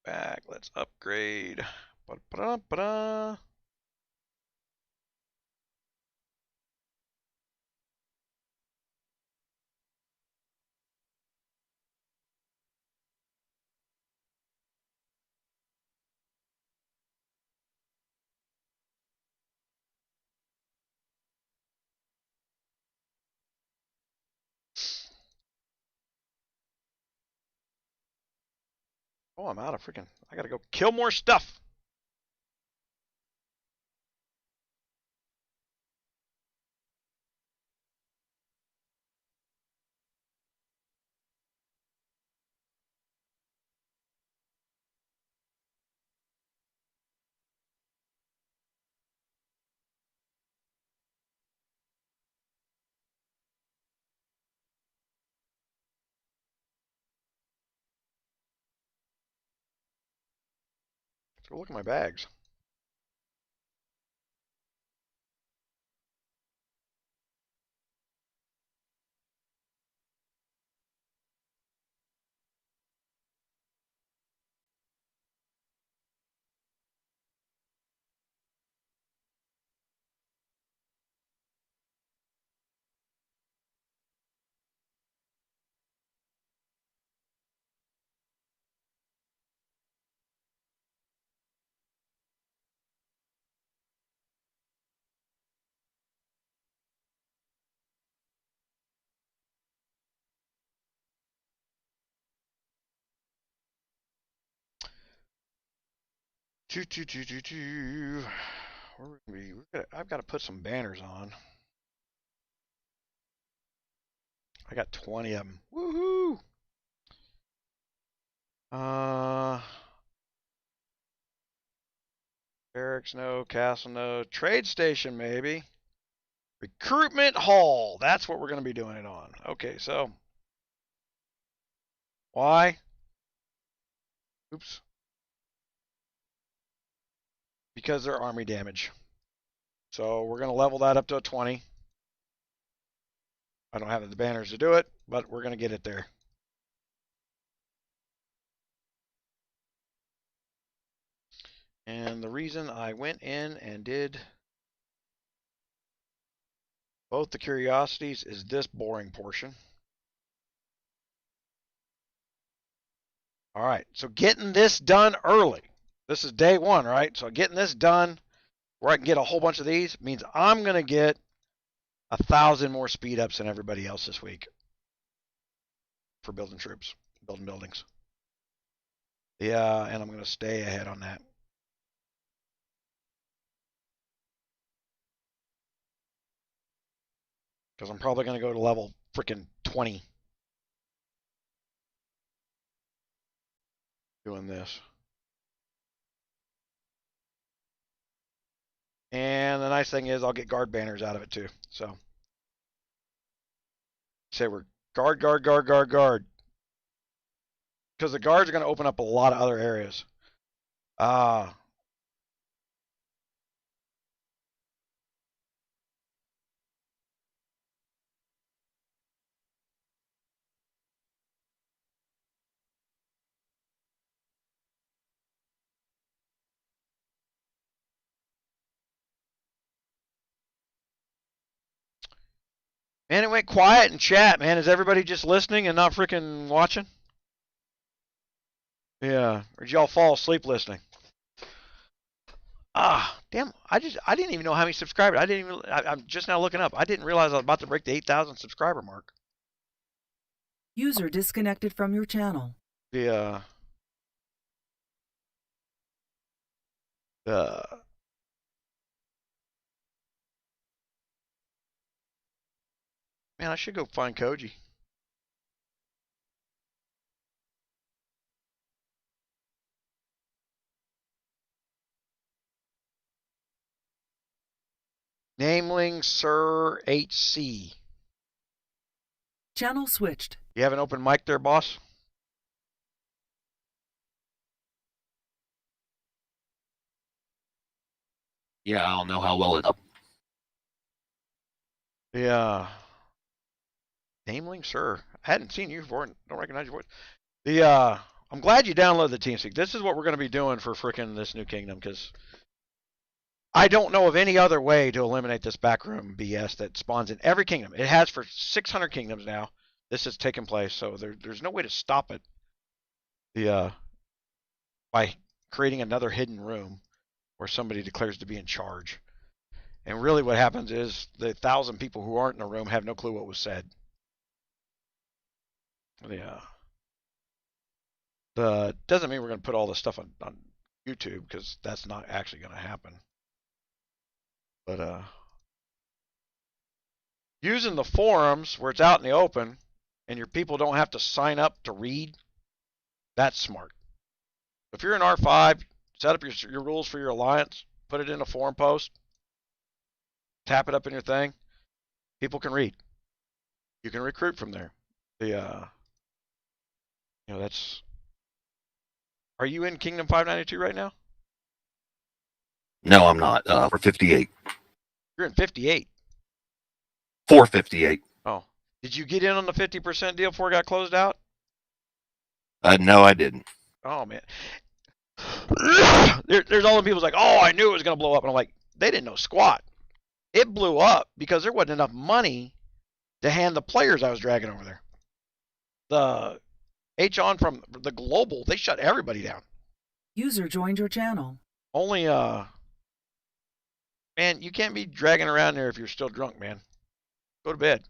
Back. Let's upgrade. Ba-da-ba-da. Oh, I'm out of freaking. I gotta go kill more stuff. Go look at my bags. I've got to put some banners on. I got 20 of them. Woohoo! Barracks, no. Castle, no. Trade station, maybe. Recruitment hall. That's what we're going to be doing it on. Okay, so. Why? Oops. Because they're army damage. So we're going to level that up to a 20. I don't have the banners to do it, but we're going to get it there. And the reason I went in and did both the curiosities is this boring portion. All right, so getting this done early. This is day one, right? So getting this done where I can get a whole bunch of these means I'm going to get 1,000 more speed ups than everybody else this week for building troops, building buildings. Yeah, and I'm going to stay ahead on that. Because I'm probably going to go to level freaking 20 doing this. And the nice thing is I'll get guard banners out of it too. So say we're guard. Because the guards are going to open up a lot of other areas. Man, it went quiet in chat, man. Is everybody just listening and not freaking watching? Yeah. Or did y'all fall asleep listening? Damn. I didn't even know how many subscribers. I'm just now looking up. I didn't realize I was about to break the 8,000 subscriber mark. User disconnected from your channel. Man, I should go find Koji. Nameling 𝗙𝘄𝗶𝘁𝗍. Channel switched. You have an open mic there, boss? Yeah, I don't know how well it up. Yeah. Nameling Sir. I hadn't seen you before. Don't recognize your voice. I'm glad you downloaded the TeamSpeak. This is what we're going to be doing for frickin' this new kingdom, because I don't know of any other way to eliminate this backroom BS that spawns in every kingdom. It has for 600 kingdoms now. This has taken place, so there's no way to stop it. By creating another hidden room where somebody declares to be in charge. And really what happens is the 1,000 people who aren't in the room have no clue what was said. Yeah. Doesn't mean we're going to put all this stuff on YouTube, because that's not actually going to happen. But using the forums where it's out in the open and your people don't have to sign up to read, that's smart. If you're in R5, set up your rules for your alliance, put it in a forum post, tap it up in your thing. People can read. You can recruit from there. That's. Are you in Kingdom 592 right now? No, I'm not. For 58. You're in 58. 458. Oh. Did you get in on the 50% deal before it got closed out? No, I didn't. Oh, man. There's all the people's like, oh, I knew it was going to blow up. And I'm like, they didn't know squat. It blew up because there wasn't enough money to hand the players I was dragging over there. The H-on from the global, they shut everybody down. User joined your channel. Only, man, you can't be dragging around there if you're still drunk, man. Go to bed.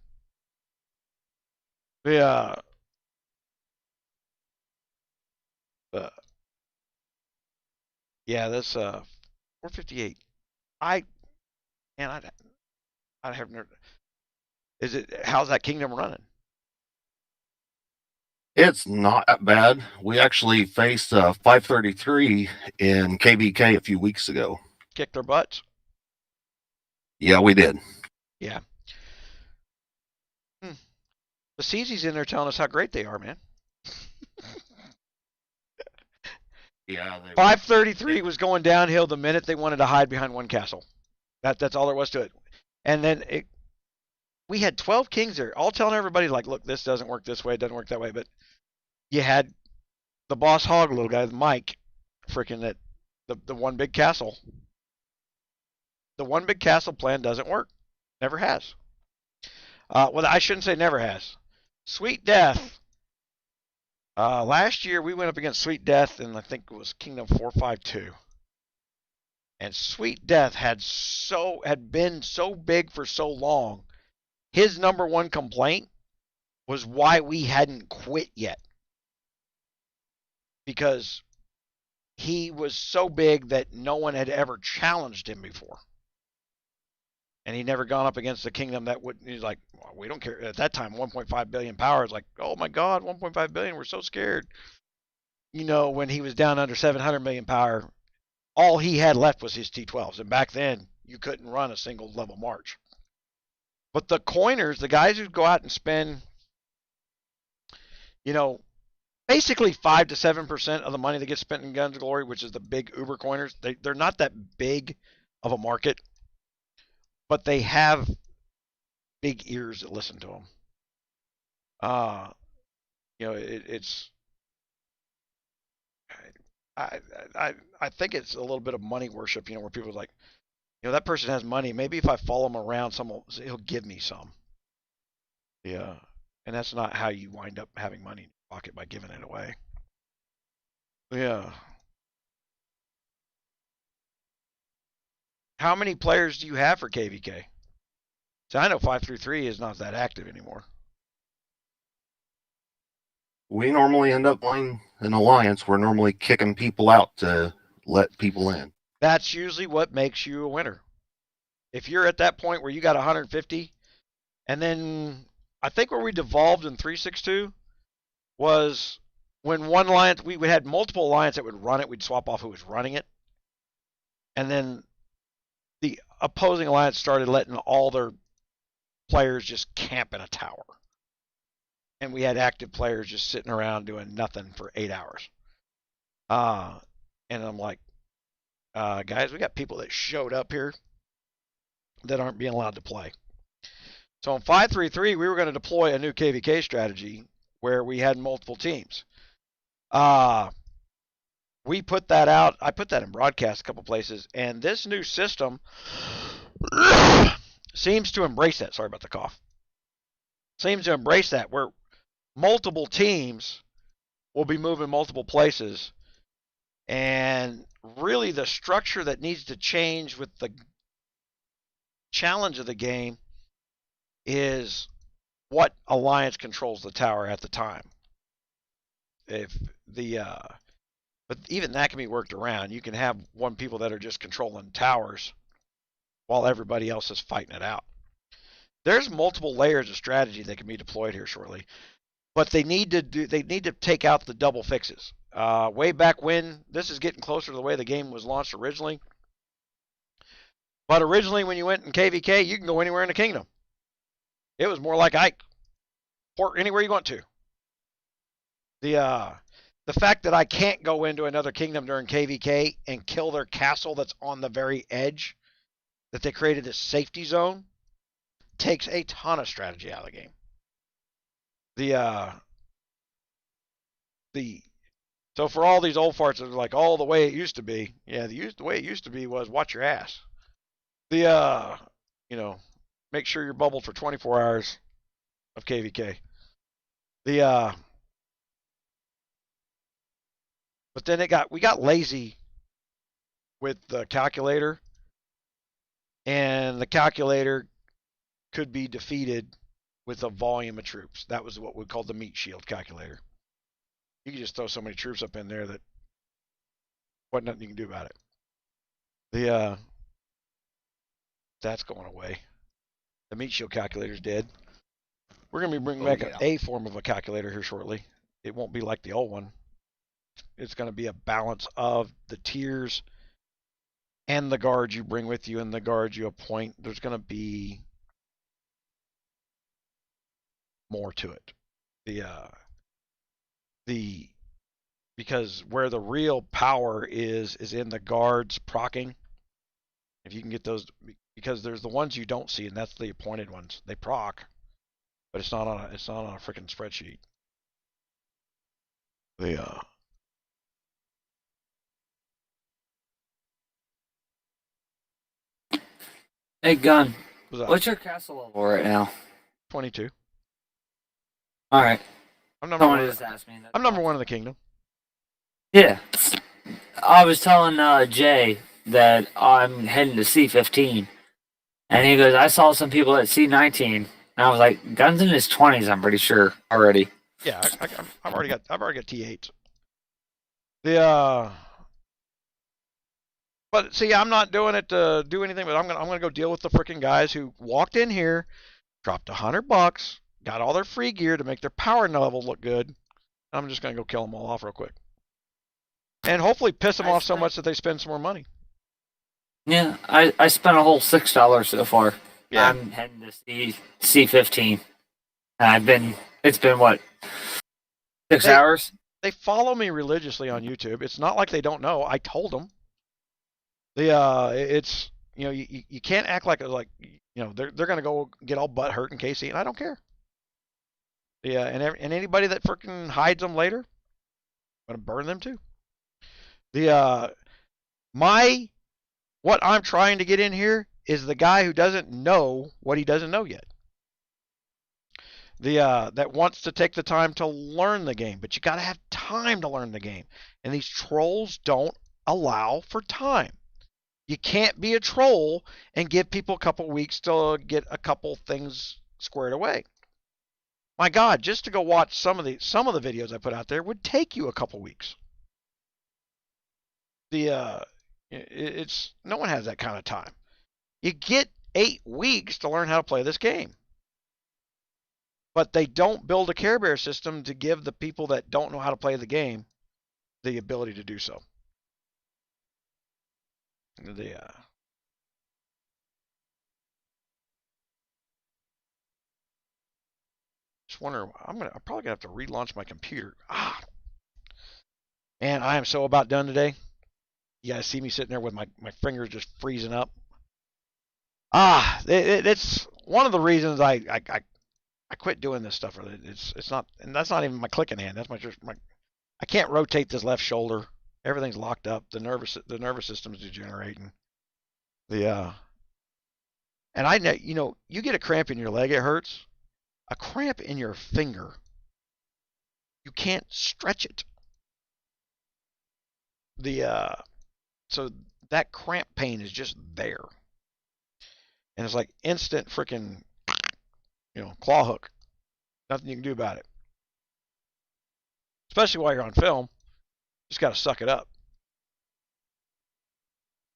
Yeah. Yeah, that's 458. I have never. Is it? How's that kingdom running? It's not that bad. We actually faced 533 in KVK a few weeks ago. Kick their butts. Yeah, we did. Yeah. The 𝗙𝗎's in there telling us how great they are, man. Yeah. 533 was going downhill the minute they wanted to hide behind one castle. That's all there was to it. And then we had 12 kings there, all telling everybody, like, look, this doesn't work this way, it doesn't work that way. But you had the boss hog little guy, Mike, freaking that the one big castle. The one big castle plan doesn't work. Never has. Well, I shouldn't say never has. Sweet Death. Last year we went up against Sweet Death, and I think it was Kingdom 452. And Sweet Death had been so big for so long. His number one complaint was why we hadn't quit yet. Because he was so big that no one had ever challenged him before. And he'd never gone up against a kingdom that would, he's like, well, we don't care. At that time, 1.5 billion power is like, oh my God, 1.5 billion, we're so scared. You know, when he was down under 700 million power, all he had left was his T12s. And back then, you couldn't run a single level march. But the coiners, the guys who go out and spend, you know, basically 5 to 7% of the money that gets spent in Guns of Glory, which is the big Uber coiners, they're not that big of a market. But they have big ears that listen to them. You know, it's. I think it's a little bit of money worship. You know, where people are like, you know, that person has money. Maybe if I follow him around, he'll give me some. Yeah, and that's not how you wind up having money in your pocket, by giving it away. Yeah. How many players do you have for KVK? So I know 533 is not that active anymore. We normally end up playing an alliance. We're normally kicking people out to let people in. That's usually what makes you a winner. If you're at that point where you got 150, and then I think where we devolved in 362 was when one alliance, we had multiple alliances that would run it. We'd swap off who was running it. And then the opposing alliance started letting all their players just camp in a tower. And we had active players just sitting around doing nothing for 8 hours. And I'm like, guys, we got people that showed up here that aren't being allowed to play. So in 533, we were going to deploy a new KVK strategy where we had multiple teams. We put that out. I put that in broadcast a couple places, and this new system seems to embrace that. Sorry about the cough. Seems to embrace that, where multiple teams will be moving multiple places, and really the structure that needs to change with the challenge of the game is what alliance controls the tower at the time. But even that can be worked around. You can have one people that are just controlling towers while everybody else is fighting it out. There's multiple layers of strategy that can be deployed here shortly, but they need to take out the double fixes. Way back when, this is getting closer to the way the game was launched originally. But originally, when you went in KVK, you can go anywhere in the kingdom. It was more like Ike. Port anywhere you want to. The fact that I can't go into another kingdom during KVK and kill their castle that's on the very edge, that they created this safety zone, takes a ton of strategy out of the game. So for all these old farts that are like, oh, the way it used to be, yeah, the way it used to be was watch your ass. You know, make sure you're bubbled for 24 hours of KVK. But then we got lazy with the calculator, and the calculator could be defeated with a volume of troops. That was what we called the meat shield calculator. You can just throw so many troops up in there that what nothing you can do about it. That's going away. The meat shield calculator's dead. We're going to be bringing back a form of a calculator here shortly. It won't be like the old one. It's going to be a balance of the tiers and the guards you bring with you and the guards you appoint. There's going to be more to it. Because where the real power is in the guards procking. If you can get those, because there's the ones you don't see, and that's the appointed ones. They proc, but it's not on a freaking spreadsheet. Hey, Gun. What's your castle level right now? 22. All right. I'm number Someone one. just asked me. I'm number one in the kingdom. Yeah. I was telling Jay that I'm heading to C15. And he goes, I saw some people at C19. And I was like, Gun's in his 20s, I'm pretty sure, already. Yeah, I've already got T8s. But see, I'm not doing it to do anything, but I'm gonna go deal with the freaking guys who walked in here, dropped $100, got all their free gear to make their power level look good. I'm just gonna go kill them all off real quick. And hopefully piss them off so much that they spend some more money. Yeah, I spent a whole $6 so far. Yeah. I'm heading to C15. And it's been what, 6 hours? They follow me religiously on YouTube. It's not like they don't know. I told them. It's, you know, you can't act like they're gonna go get all butt hurt in KC, and I don't care. Yeah, and anybody that freaking hides them later, I'm gonna burn them too. What I'm trying to get in here is the guy who doesn't know what he doesn't know yet. That wants to take the time to learn the game, but you got to have time to learn the game. And these trolls don't allow for time. You can't be a troll and give people a couple weeks to get a couple things squared away. My God, just to go watch some of the videos I put out there would take you a couple weeks. It's no one has that kind of time. You get 8 weeks to learn how to play this game. But they don't build a Care Bear system to give the people that don't know how to play the game the ability to do so. Just wonder, I'm probably gonna have to relaunch my computer. Man, I am so about done today. You guys see me sitting there with my fingers just freezing up. It's one of the reasons I quit doing this stuff. It's not, and that's not even my clicking hand. That's my I can't rotate this left shoulder. Everything's locked up. The nervous system's degenerating. And I know, you get a cramp in your leg, it hurts. A cramp in your finger, you can't stretch it. So that cramp pain is just there. And it's like instant freaking, claw hook. Nothing you can do about it. Especially while you're on film. Just got to suck it up.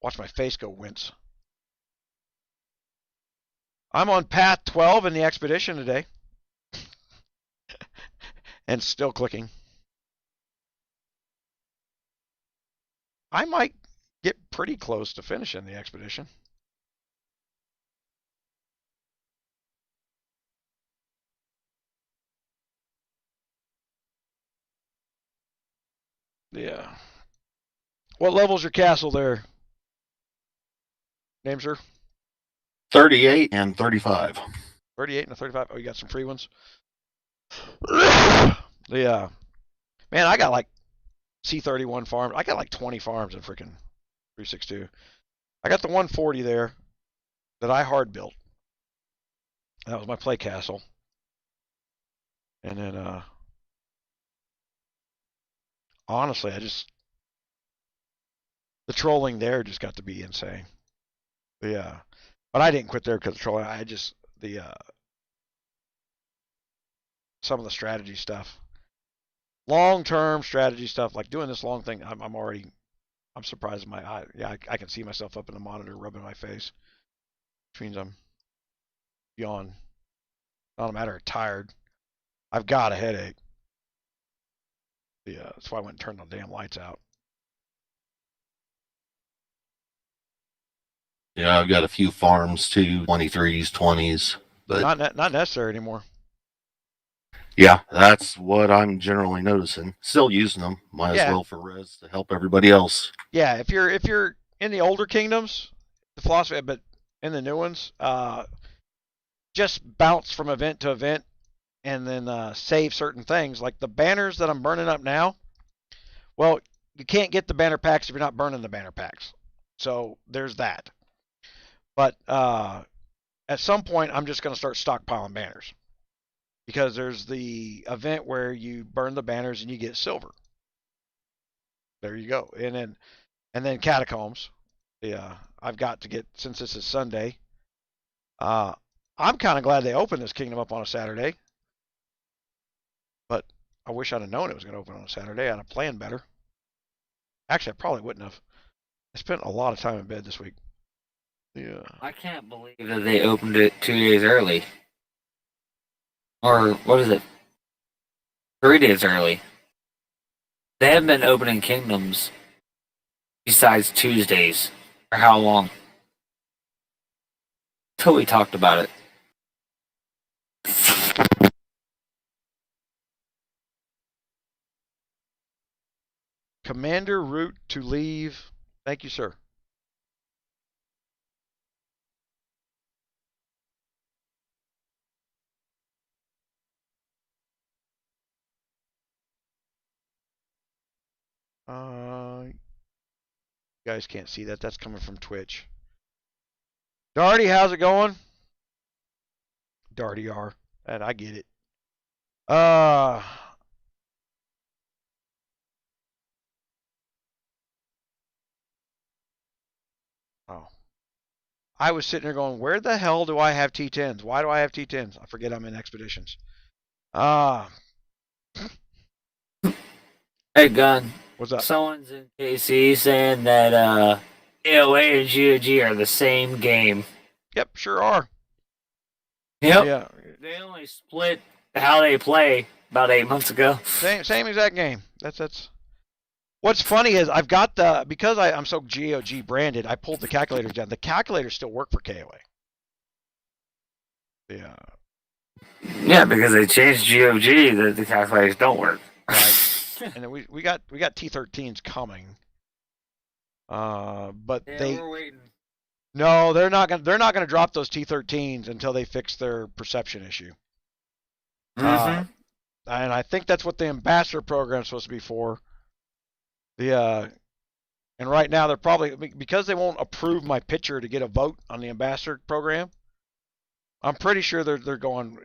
Watch my face go wince. I'm on path 12 in the expedition today. And still clicking. I might get pretty close to finishing the expedition. Yeah. What level's your castle there? Name, sir? 38 and 35. 38 and a 35. Oh, you got some free ones? Yeah. Man, I got like C31 farms. I got like 20 farms in freaking 362. I got the 140 there that I hard built. That was my play castle. And then, honestly, the trolling there just got to be insane. Yeah. But I didn't quit there because of trolling. Some of the strategy stuff, long-term strategy stuff, like doing this long thing, I'm surprised my eye. Yeah, I can see myself up in the monitor rubbing my face, which means I'm beyond, not a matter of tired. I've got a headache. Yeah, that's why I went and turned the damn lights out. Yeah, I've got a few farms too, 23s, 20s, but not necessary anymore. yeah, that's what I'm generally noticing. Still using them, might as well for res to help everybody else. Yeah, if you're in the older kingdoms, the philosophy, but in the new ones, just bounce from event to event, and then save certain things. Like the banners that I'm burning up now. Well, you can't get the banner packs if you're not burning the banner packs. So there's that. But at some point, I'm just going to start stockpiling banners. Because there's the event where you burn the banners and you get silver. There you go. And then catacombs. Yeah, I've got to get, since this is Sunday. I'm kind of glad they opened this kingdom up on a Saturday. But I wish I'd have known it was going to open on a Saturday. I'd have planned better. Actually, I probably wouldn't have. I spent a lot of time in bed this week. Yeah. I can't believe that they opened it 2 days early. Or, what is it? 3 days early. They haven't been opening kingdoms besides Tuesdays. For how long? Until we talked about it. Commander route to leave. Thank you, sir. You guys can't see that. That's coming from Twitch. Darty, how's it going? Darty R. And I get it. Oh. I was sitting there going, where the hell do I have T10s? Why do I have T10s? I forget I'm in expeditions. Hey, Gun. What's up? Someone's in KC saying that AOA and GOG are the same game. Yep, sure are. Yep. Yeah. They only split how they play about 8 months ago. Same exact game. That's. What's funny is I've got because I'm so GOG branded, I pulled the calculators down. The calculators still work for KOA. Yeah. Yeah, because they changed GOG, the calculators don't work. Right. And then we got T13s coming. But we're waiting. No, they're not gonna drop those T13s until they fix their perception issue. Mm-hmm. And I think that's what the ambassador program is supposed to be for. And right now they're probably, because they won't approve my picture to get a vote on the ambassador program. I'm pretty sure they're going.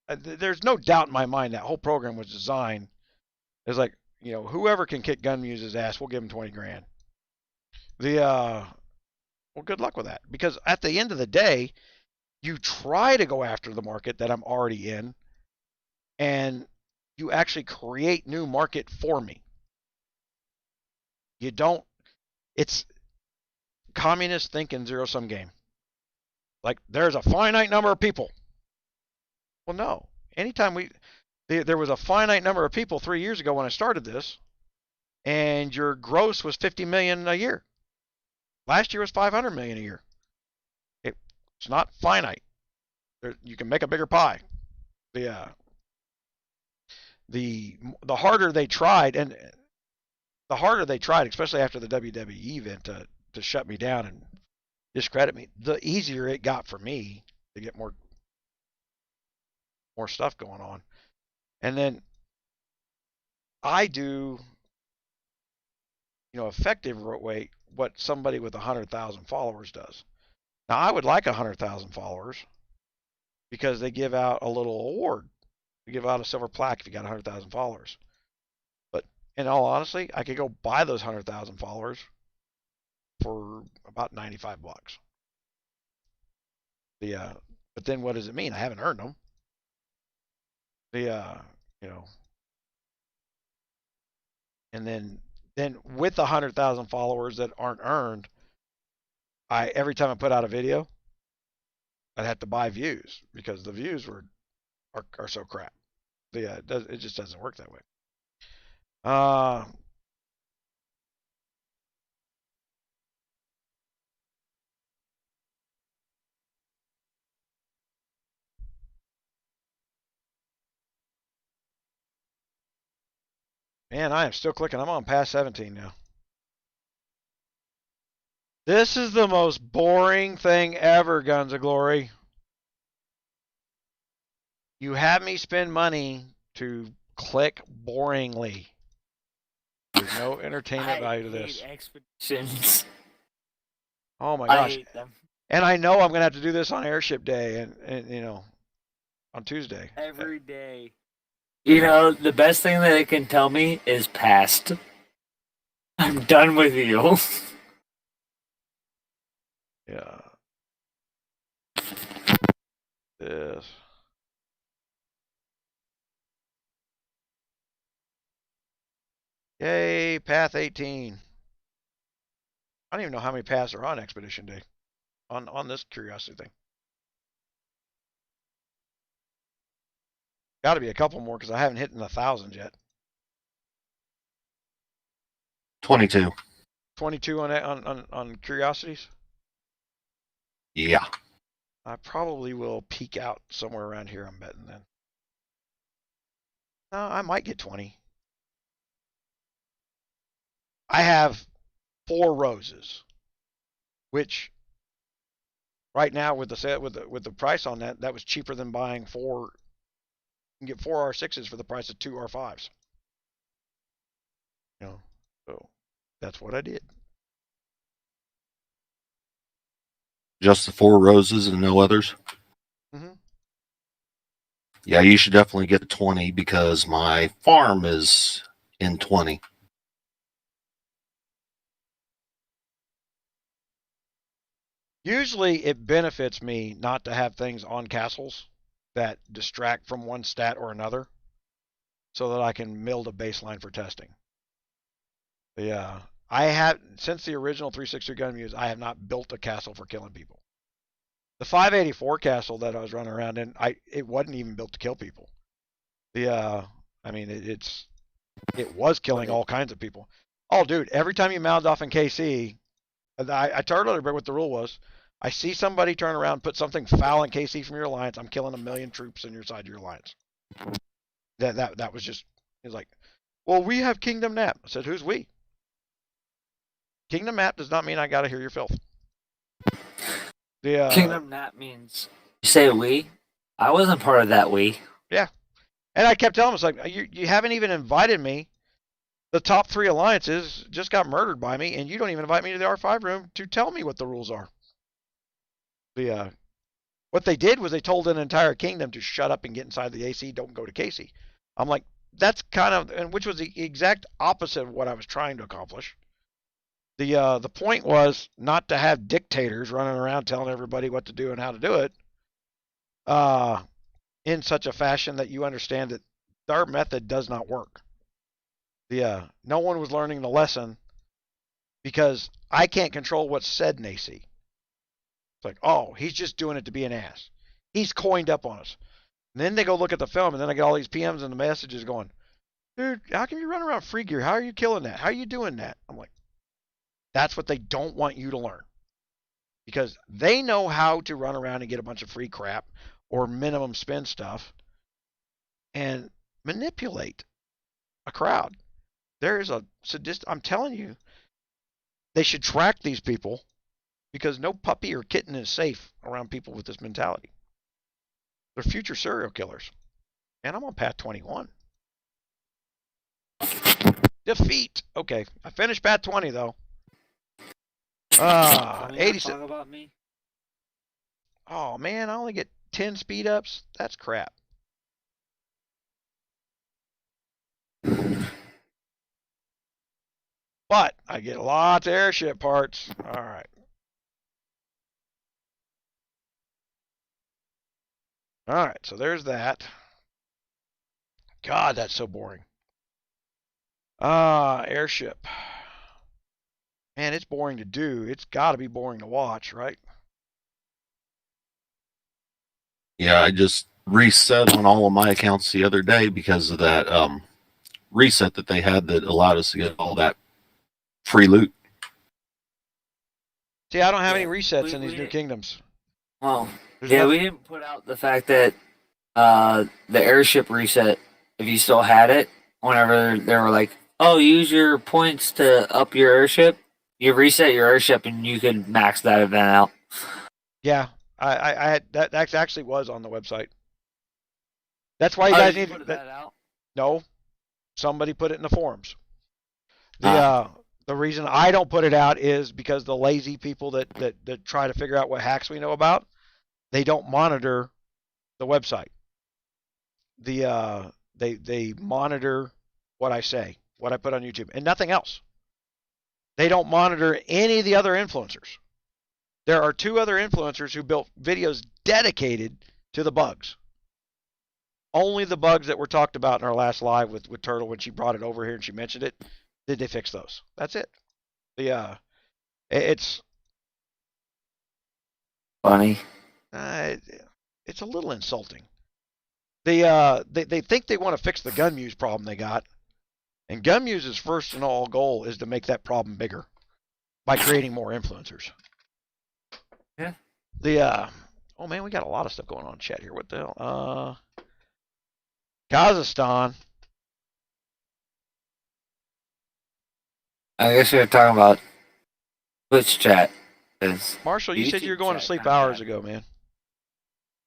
There's no doubt in my mind that whole program was designed. It's like, whoever can kick GunMuse's ass, we'll give him 20 grand. Well, good luck with that, because at the end of the day, you try to go after the market that I'm already in, and you actually create new market for me. You don't. It's communist thinking, zero-sum game. Like, there's a finite number of people. Well, no. Anytime there was a finite number of people 3 years ago when I started this, and your gross was 50 million a year. Last year was 500 million a year. It's not finite. You can make a bigger pie. The harder they tried, and the harder they tried, especially after the WWE event, to shut me down and discredit me, the easier it got for me to get more stuff going on. And then I do, effective weight what somebody with 100,000 followers does. Now, I would like 100,000 followers because they give out a little award. They give out a silver plaque if you got 100,000 followers. But in all honesty, I could go buy those 100,000 followers for about $95. But then what does it mean? I haven't earned them. And then with the 100,000 followers that aren't earned, every time I put out a video, I'd have to buy views because the views are so crap. It just doesn't work that way. Man, I am still clicking. I'm on past 17 now. This is the most boring thing ever, Guns of Glory. You have me spend money to click boringly. There's no entertainment value to this. Expeditions. Oh my gosh. I hate them. And I know I'm gonna have to do this on Airship Day and on Tuesday. Every day. The best thing that it can tell me is past. I'm done with you. Yeah. This. Yay, path 18. I don't even know how many paths are on Expedition Day. On this curiosity thing. Got to be a couple more because I haven't hit in the thousands yet. 22. 22 on curiosities? Yeah. I probably will peak out somewhere around here, I'm betting then. No, I might get 20. I have 4 roses, which right now with the price on that was cheaper than buying 4. You can get 4 R6s for the price of 2 R5s. So that's what I did. Just the 4 roses and no others? Mm-hmm. Yeah, you should definitely get 20 because my farm is in 20. Usually it benefits me not to have things on castles that distract from one stat or another so that I can build a baseline for testing. Yeah, I have, since the original 363 GunMuse, I have not built a castle for killing people. The 584 castle that I was running around in, it wasn't even built to kill people. I mean, it was killing all kinds of people. Oh, dude, every time you mound off in KC, I told everybody what the rule was. I see somebody turn around, put something foul in KC from your alliance, I'm killing 1 million troops on your side of your alliance. That was just, it was like, well, we have Kingdom Nap. I said, who's we? Kingdom Nap does not mean I got to hear your filth. Kingdom Nap means you say we. I wasn't part of that we. Yeah, and I kept telling him, it's like, you haven't even invited me. The top 3 alliances just got murdered by me, and you don't even invite me to the R5 room to tell me what the rules are. What they did was they told an entire kingdom to shut up and get inside the AC, don't go to Casey. I'm like, that's kind of, and which was the exact opposite of what I was trying to accomplish. The point was not to have dictators running around telling everybody what to do and how to do it in such a fashion that you understand that our method does not work. No one was learning the lesson because I can't control what's said in AC. It's like, oh, he's just doing it to be an ass. He's coined up on us. And then they go look at the film, and then I get all these PMs and the messages going, dude, how can you run around free gear? How are you killing that? How are you doing that? I'm like, that's what they don't want you to learn. Because they know how to run around and get a bunch of free crap or minimum spend stuff and manipulate a crowd. There is a sadist. I'm telling you, they should track these people because no puppy or kitten is safe around people with this mentality. They're future serial killers. And I'm on path 21. Defeat. Okay, I finished path 20 though. 86. Talk about me. Oh man, I only get 10 speed ups. That's crap. But I get lots of airship parts. All right. All right, so there's that. God, that's so boring. Airship. Man, it's boring to do. It's got to be boring to watch, right? Yeah, I just reset on all of my accounts the other day because of that reset that they had that allowed us to get all that free loot. See, I don't have any resets in these new kingdoms. Well, we didn't put out the fact that the airship reset, if you still had it, whenever they were like, oh, use your points to up your airship, you reset your airship and you could max that event out. Yeah, I had that actually was on the website. That's why you guys need that out. No, somebody put it in the forums. The reason I don't put it out is because the lazy people that try to figure out what hacks we know about, they don't monitor the website. They monitor what I say, what I put on YouTube, and nothing else. They don't monitor any of the other influencers. There are 2 other influencers who built videos dedicated to the bugs. Only the bugs that were talked about in our last live with Turtle when she brought it over here and she mentioned it, did they fix those. That's it. It's funny. It's a little insulting. They think they want to fix the GunMuse problem they got, and GunMuse's first and all goal is to make that problem bigger by creating more influencers. Yeah. Oh man, we got a lot of stuff going on in chat here. What the hell? Kazakhstan. I guess you're talking about Twitch chat. Marshall, you said you were going to sleep hours ago, man.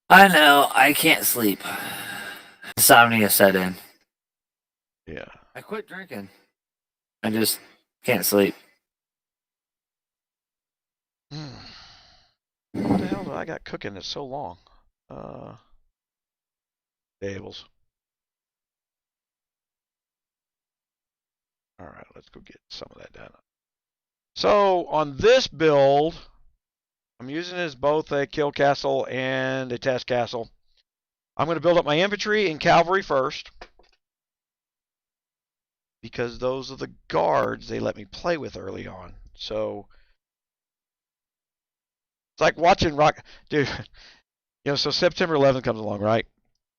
I know. I can't sleep. Insomnia set in. Yeah. I quit drinking. I just can't sleep. What the hell do I got cooking that's so long? Tables. All right, let's go get some of that done. So on this build, I'm using it as both a kill castle and a test castle. I'm going to build up my infantry and cavalry first, because those are the guards they let me play with early on. So it's like watching rock, dude. You know, so September 11th comes along, right?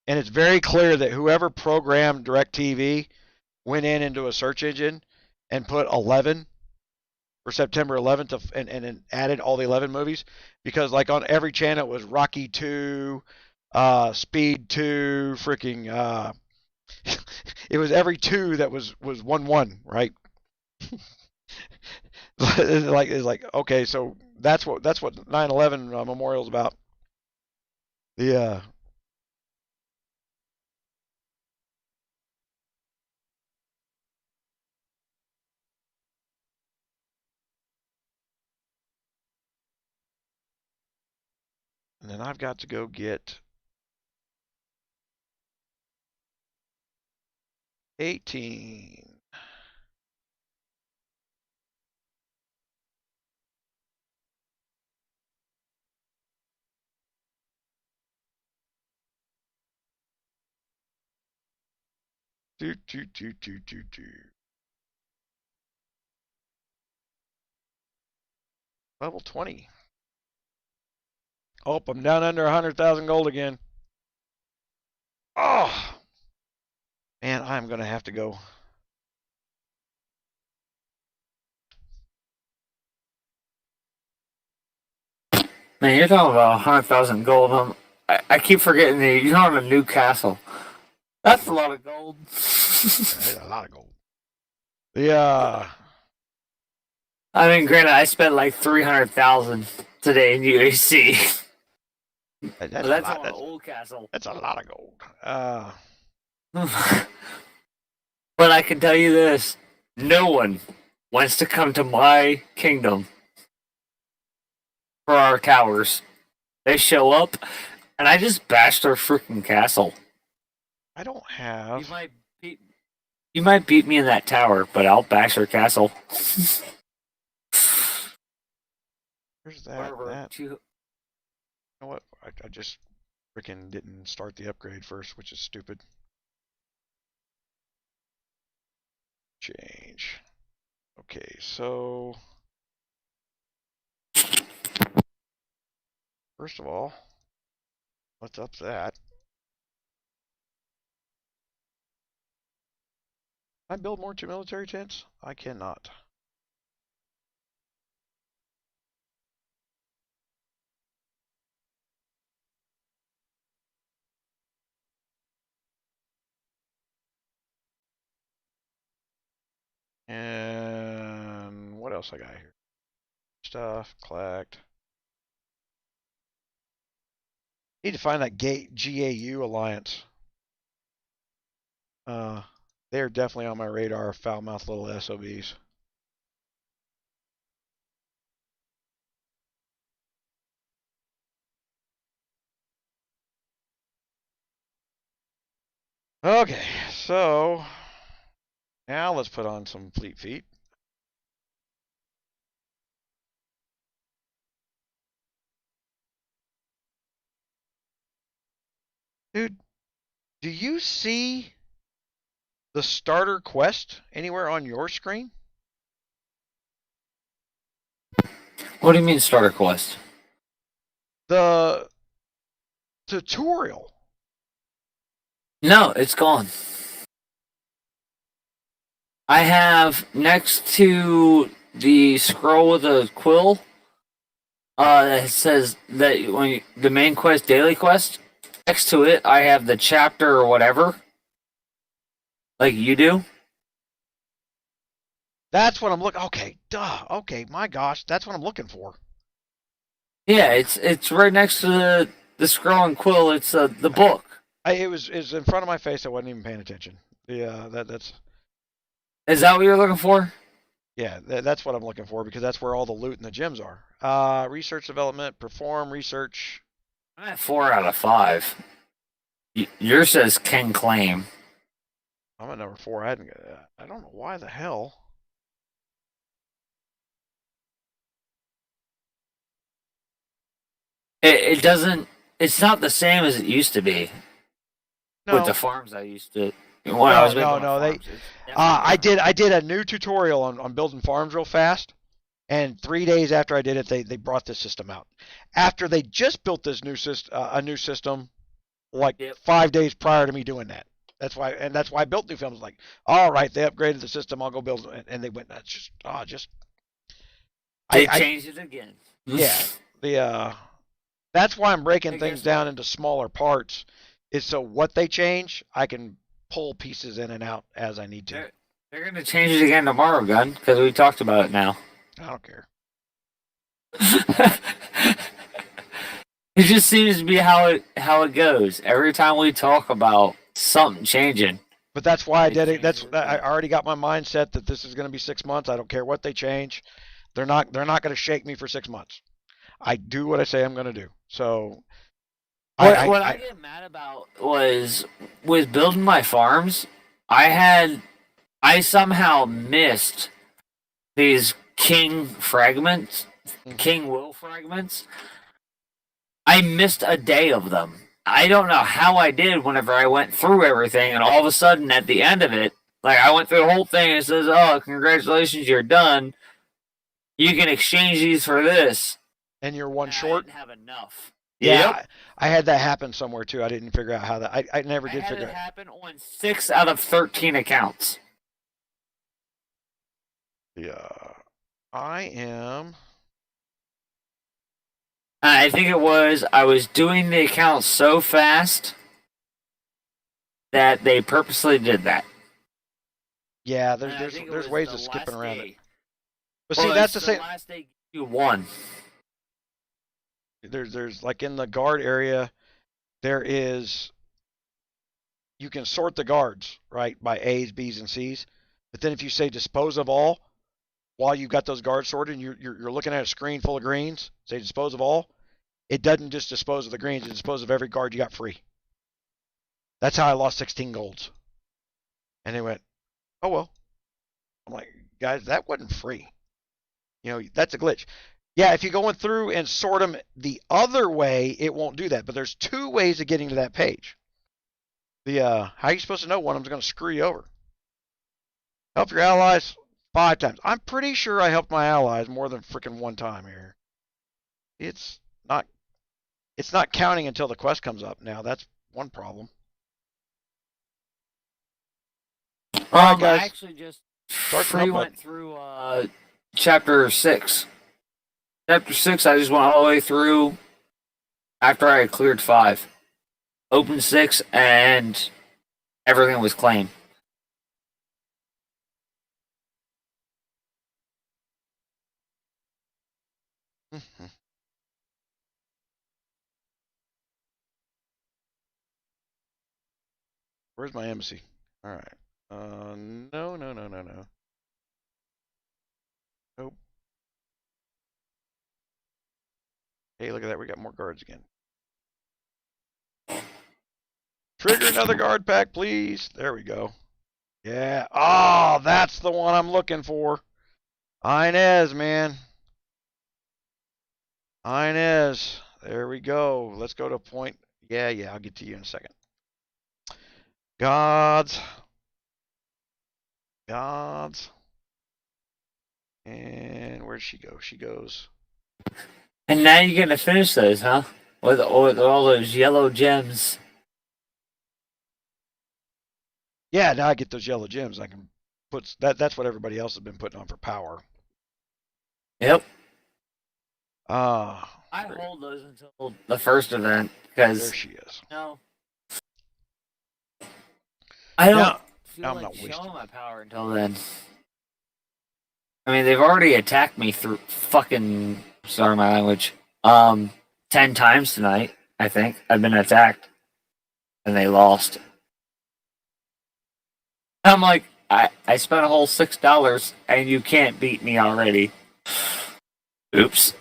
And it's very clear that whoever programmed DirecTV went into a search engine and put 11 for September 11th and added all the 11 movies, because like on every channel it was Rocky 2, Speed 2, freaking it was every 2 that was 1-1, right? It's like okay, so that's what 9/11 Memorial's about. And then I've got to go get 18. Level 20. Oh, I'm down under 100,000 gold again. Oh, man, I'm going to have to go. Man, you're talking about 100,000 gold. I keep forgetting that you're on a new castle. That's a lot of gold. That's a lot of gold. Yeah. I mean, granted, I spent like 300,000 today in UAC. That's But a that's lot. on an old castle. That's a lot of gold. But I can tell you this: no one wants to come to my kingdom for our towers. They show up, and I just bash their freaking castle. I don't have. You might beat me in that tower, but I'll bash their castle. Where's that? You know what? I just freaking didn't start the upgrade first, which is stupid. Change. Okay, so first of all, let's up that. Can I build more 2 military tents? I cannot. And what else I got here? Stuff, collect. Need to find that GAU alliance. They're definitely on my radar, foul-mouthed little SOBs. Okay, so now let's put on some fleet feet. Dude, do you see the starter quest anywhere on your screen? What do you mean starter quest? The tutorial. No, it's gone. I have next to the scroll with a quill. It says that when the main quest, daily quest. Next to it, I have the chapter or whatever, like you do. That's what I'm looking. Okay, duh. Okay, my gosh, that's what I'm looking for. Yeah, it's right next to the scroll and quill. It's the book. It was in front of my face. I wasn't even paying attention. Yeah, that's. Is that what you're looking for? Yeah, that's what I'm looking for because that's where all the loot and the gems are. Research development, perform research. I'm at 4 out of 5. Yours says can claim. I'm at number 4. I don't know why the hell. It doesn't. It's not the same as it used to be. No. With the farms I used to. When I was making farms, I did a new tutorial on building farms real fast, and 3 days after I did it, they brought this system out. After they just built this new system, like 5 days prior to me doing that. That's why I built new films. Like, all right, they upgraded the system. I'll go build it, and they went. That's just. They changed it again. Yeah, that's why I'm breaking things down into smaller parts. Is so what they change, I can pull pieces in and out as I need to. They're going to change it again tomorrow, Gun, because we talked about it now. I don't care. It just seems to be how it goes. Every time we talk about something changing. But that's why I did it. I already got my mindset that this is going to be 6 months. I don't care what they change. They're not going to shake me for 6 months. I do what I say I'm going to do. So what I get mad about was with building my farms, I somehow missed these king fragments, king will fragments. I missed a day of them. I don't know how I did whenever I went through everything, and all of a sudden at the end of it, like I went through the whole thing and it says, "Oh, congratulations, you're done. You can exchange these for this." And you're one short? I didn't have enough. Yeah, yep. I had that happen somewhere too. I didn't figure out how that. I never did figure it out. It happen on 6 out of 13 accounts. Yeah, I am. I think it was I was doing the account so fast that they purposely did that. Yeah, And I think it there's was ways the of skipping last around day. it. But see, Well, that's it's the the same. last day you won. There's like in the guard area, there is you can sort the guards, right, by A's, B's, and C's. But then if you say dispose of all, while you've got those guards sorted and you're looking at a screen full of greens, say dispose of all, it doesn't just dispose of the greens, it disposes of every guard you got free. That's how I lost 16 golds. And they went, oh well. I'm like, guys, that wasn't free. You know, that's a glitch. Yeah, if you're going through and sort them the other way, it won't do that. But there's two ways of getting to that page. How are you supposed to know one of them's going to screw you over? Help your allies 5 times. I'm pretty sure I helped my allies more than freaking 1 time here. It's not counting until the quest comes up now. That's one problem. All right, guys. I actually just Start went through chapter 6. Chapter 6, I just went all the way through after I had cleared 5. Opened 6, and everything was claimed. Where's my embassy? All right. No. Nope. Hey, look at that. We got more guards again. Trigger another guard pack, please. There we go. Yeah. Oh, that's the one I'm looking for. Inez, man. Inez. There we go. Let's go to point. Yeah, I'll get to you in a second. Gods. And where'd she go? She goes. And now you're gonna finish those, huh? With all those yellow gems. Yeah, now I get those yellow gems. I can put that. That's what everybody else has been putting on for power. Yep. I hold those until the first event because there she is. No. I don't feel I'm like not showing wasting my power until then. I mean, they've already attacked me through fucking, sorry my language, 10 times tonight, I think. I've been attacked. And they lost. I'm like, I spent a whole $6 and you can't beat me already. Oops.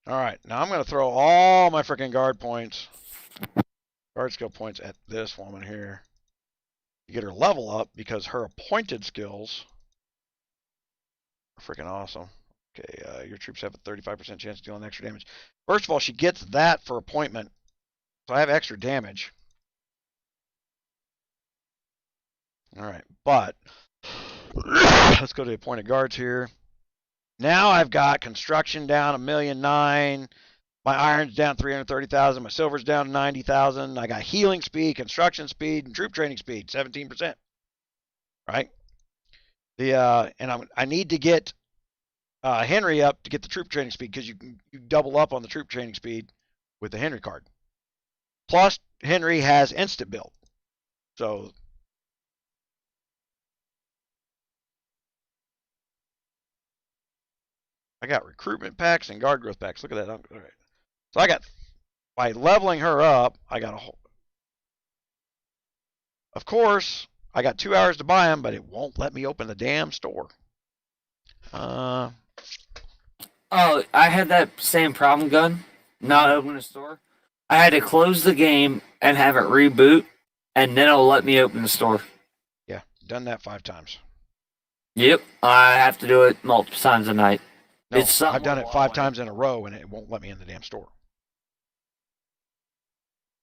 All right, now I'm going to throw all my freaking guard skill points at this woman here. To get her level up because her appointed skills are freaking awesome. Okay, your troops have a 35% chance of dealing extra damage. First of all, she gets that for appointment. So I have extra damage. All right, but let's go to the appointed guards here. Now I've got construction down 1,000,009. My iron's down 330,000. My silver's down 90,000. I got healing speed, construction speed, and troop training speed 17%. Right? I need to get Henry up to get the troop training speed because you double up on the troop training speed with the Henry card. Plus, Henry has instant build. So I got recruitment packs and guard growth packs. Look at that. All right. So I got, by leveling her up, I got a whole. Of course, I got 2 hours to buy them, but it won't let me open the damn store. Oh, I had that same problem, Gun. Not open a store. I had to close the game and have it reboot, and then it'll let me open the store. Yeah, done that 5 times. Yep, I have to do it multiple times a night. No, I've done it 5 times in a row, and it won't let me in the damn store.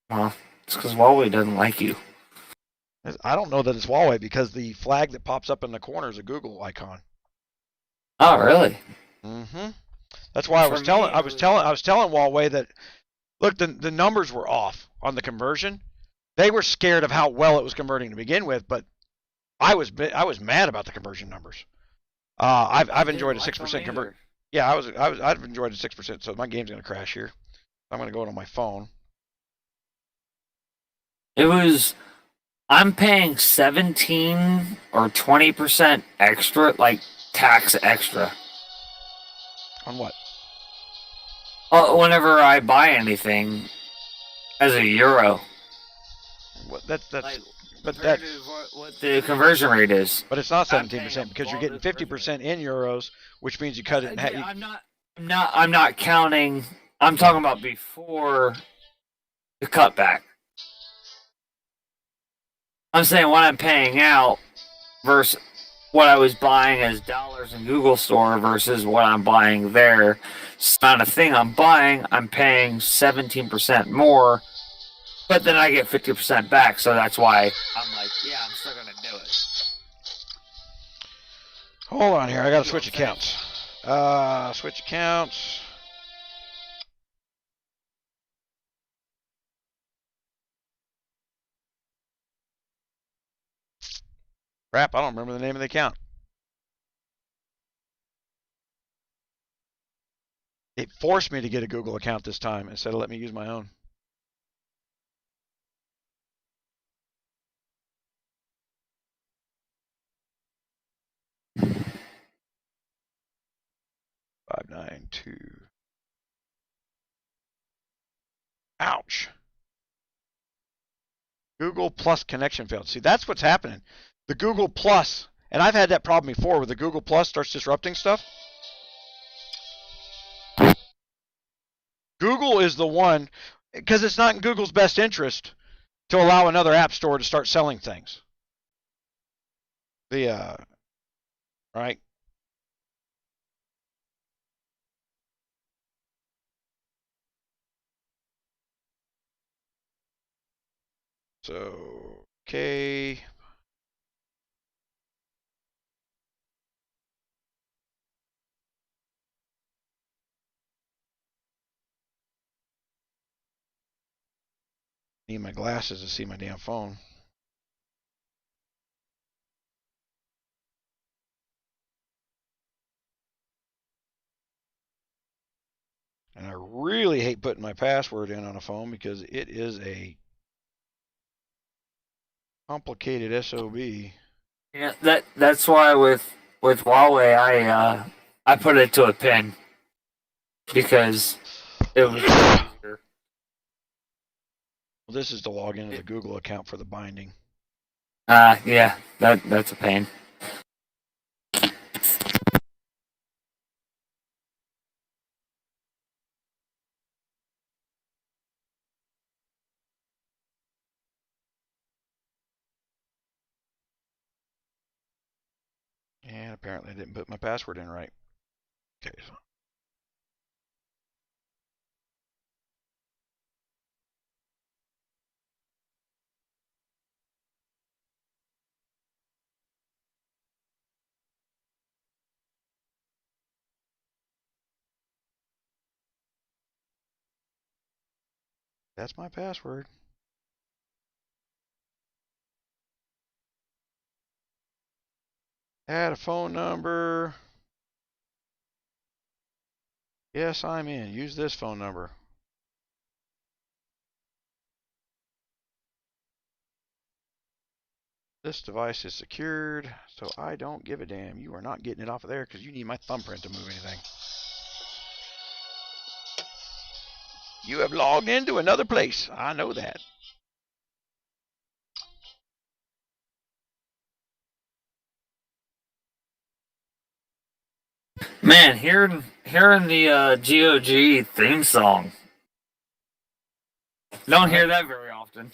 It's because Huawei doesn't like you. I don't know that it's Huawei because the flag that pops up in the corner is a Google icon. Oh, really? Mm-hmm. That's why I was telling Huawei that, look, the numbers were off on the conversion. They were scared of how well it was converting to begin with, but I was mad about the conversion numbers. I've enjoyed a 6% convert. Yeah, I've enjoyed a 6%. So my game's gonna crash here. I'm gonna go on my phone. It was I'm paying 17 or 20% extra, like tax extra. On what? Whenever I buy anything as a euro. What? That's Like, but compared that's to what the conversion rate is. but it's not I'm paying 17% because you're above getting the conversion 50% in euros, which means you cut it in half. I'm not counting. I'm talking about before the cutback. I'm saying what I'm paying out versus what I was buying as dollars in Google Store versus what I'm buying there. It's not a thing I'm buying. I'm paying 17% more, but then I get 50% back. So that's why I'm like, yeah, I'm still gonna do it. Hold on here. I got to switch accounts. Switch accounts. Crap, I don't remember the name of the account. It forced me to get a Google account this time instead of letting me use my own. 𝙂𝙪𝙣𝙨. Ouch. Google Plus connection failed. See, that's what's happening. The Google Plus, and I've had that problem before where the Google Plus starts disrupting stuff. Google is the one, because it's not in Google's best interest to allow another app store to start selling things. Right? So, okay. Need my glasses to see my damn phone. And I really hate putting my password in on a phone because it is a complicated SOB. Yeah, that's why with Huawei I put it to a pin because it was easier. Well, this is to log into the Google account for the binding. Yeah, that's a pain. And apparently I didn't put my password in right. Okay. So. That's my password. Add a phone number. Yes, I'm in. Use this phone number. This device is secured, so I don't give a damn. You are not getting it off of there because you need my thumbprint to move anything. You have logged into another place. I know that. Man, hearing the GOG theme song. Don't hear that very often.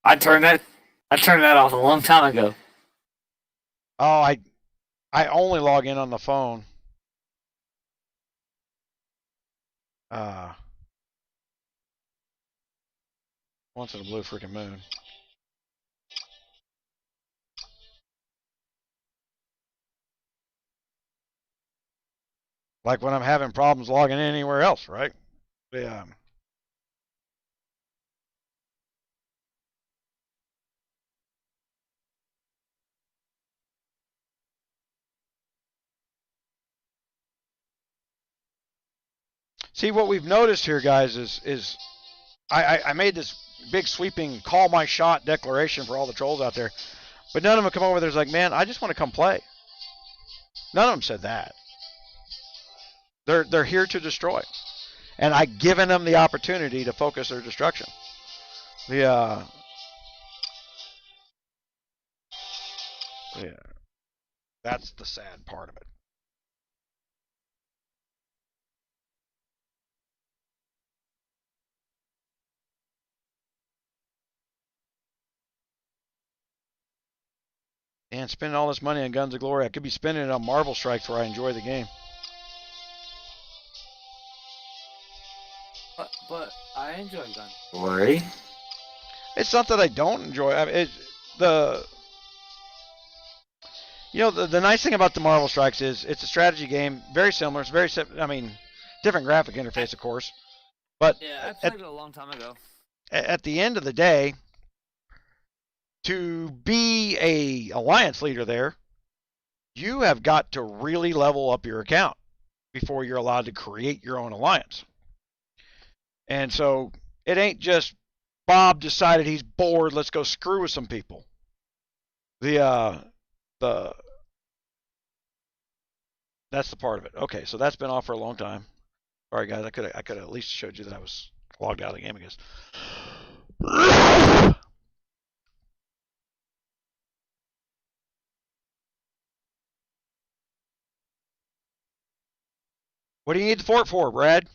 I turned that off a long time ago. Oh, I only log in on the phone. Once in a blue freaking moon. Like when I'm having problems logging in anywhere else, right? Yeah. See, what we've noticed here, guys, is I made this big sweeping call my shot declaration for all the trolls out there, but none of them come over there's like, man, I just want to come play. None of them said that. They're here to destroy, and I've given them the opportunity to focus their destruction. Yeah, that's the sad part of it. And spending all this money on Guns of Glory, I could be spending it on Marvel Strikes where I enjoy the game. But I enjoy Guns of Glory. It's not that I don't enjoy it. The nice thing about the Marvel Strikes is it's a strategy game, very similar. It's very, different graphic interface, of course. But yeah, I played it a long time ago. At the end of the day, to be a alliance leader there, you have got to really level up your account before you're allowed to create your own alliance. And so it ain't just Bob decided he's bored, let's go screw with some people. That's the part of it. Okay, so that's been off for a long time. Sorry guys, I could have at least showed you that I was logged out of the game, I guess. What do you need the fort for, Brad?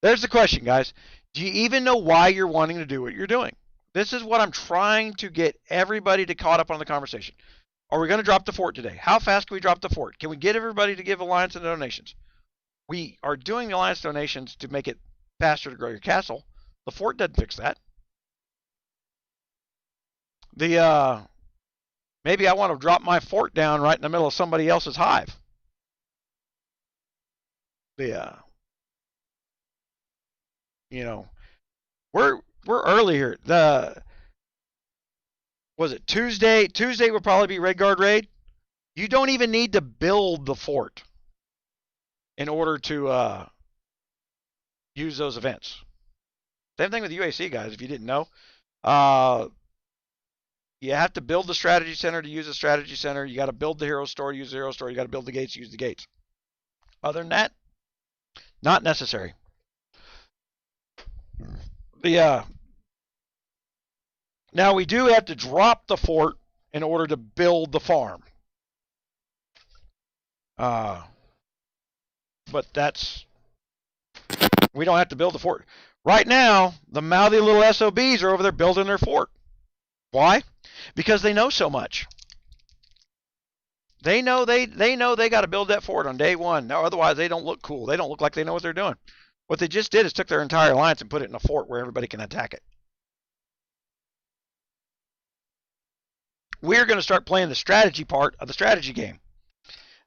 There's the question, guys. Do you even know why you're wanting to do what you're doing? This is what I'm trying to get everybody to caught up on the conversation. Are we going to drop the fort today? How fast can we drop the fort? Can we get everybody to give Alliance and donations? We are doing the Alliance donations to make it faster to grow your castle. The fort doesn't fix that. Maybe I want to drop my fort down right in the middle of somebody else's hive. We're early here. Was it Tuesday? Tuesday will probably be Red Guard raid. You don't even need to build the fort in order to use those events. Same thing with UAC, guys, if you didn't know. You have to build the strategy center to use the strategy center. You got to build the hero store to use the hero store. You got to build the gates to use the gates. Other than that, not necessary. Now we do have to drop the fort in order to build the farm. But we don't have to build the fort. Right now, the mouthy little SOBs are over there building their fort. Why? Because they know so much. They know they got to build that fort on day one. No, otherwise they don't look cool. They don't look like they know what they're doing. What they just did is took their entire alliance and put it in a fort where everybody can attack it. We're going to start playing the strategy part of the strategy game.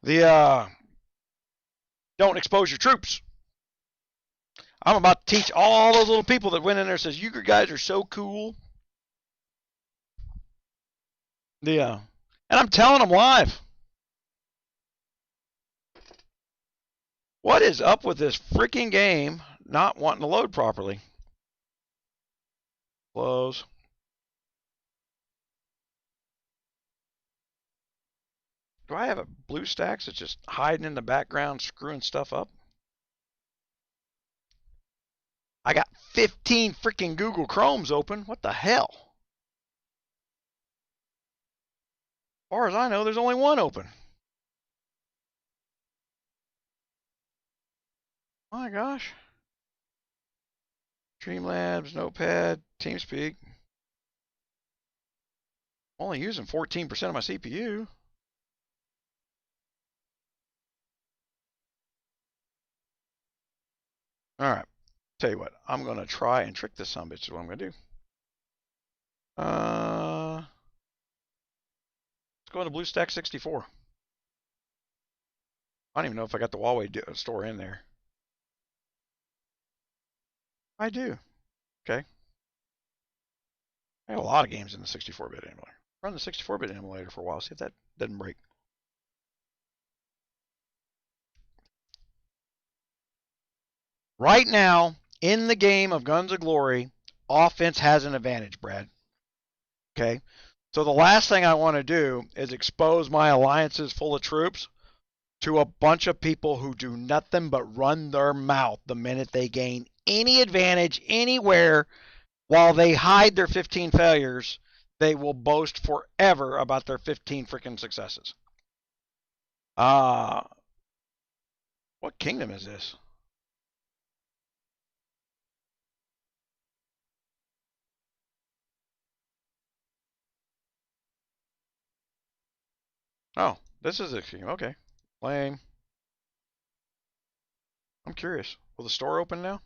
Don't expose your troops. I'm about to teach all those little people that went in there and says, you guys are so cool. And I'm telling them live. What is up with this freaking game not wanting to load properly? Close. Do I have a BlueStacks that's just hiding in the background, screwing stuff up? I got 15 freaking Google Chromes open. What the hell? As far as I know, there's only one open. My gosh. Streamlabs, Notepad, TeamSpeak. Only using 14% of my CPU. All right. Tell you what, I'm going to try and trick this son of a bitch is what I'm going to do. Let's go into BlueStack 64. I don't even know if I got the Huawei store in there. I do. Okay. I had a lot of games in the 64-bit emulator. Run the 64-bit emulator for a while, see if that doesn't break. Right now, in the game of Guns of Glory, offense has an advantage, Brad. Okay? So the last thing I want to do is expose my alliances full of troops to a bunch of people who do nothing but run their mouth the minute they gain any advantage anywhere. While they hide their 15 failures, they will boast forever about their 15 freaking successes. What kingdom is this? Oh, this is a kingdom. Okay. Playing. I'm curious. Will the store open now?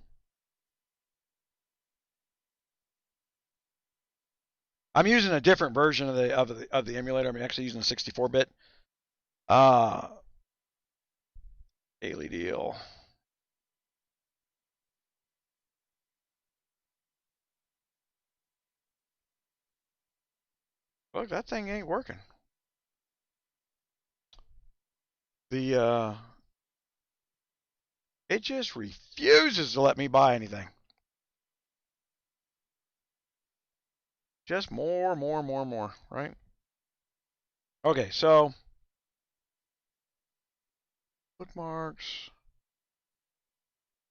I'm using a different version of the emulator. I'm actually using a 64-bit. Daily deal. Look, that thing ain't working. It just refuses to let me buy anything. Just more, right? Okay, so bookmarks.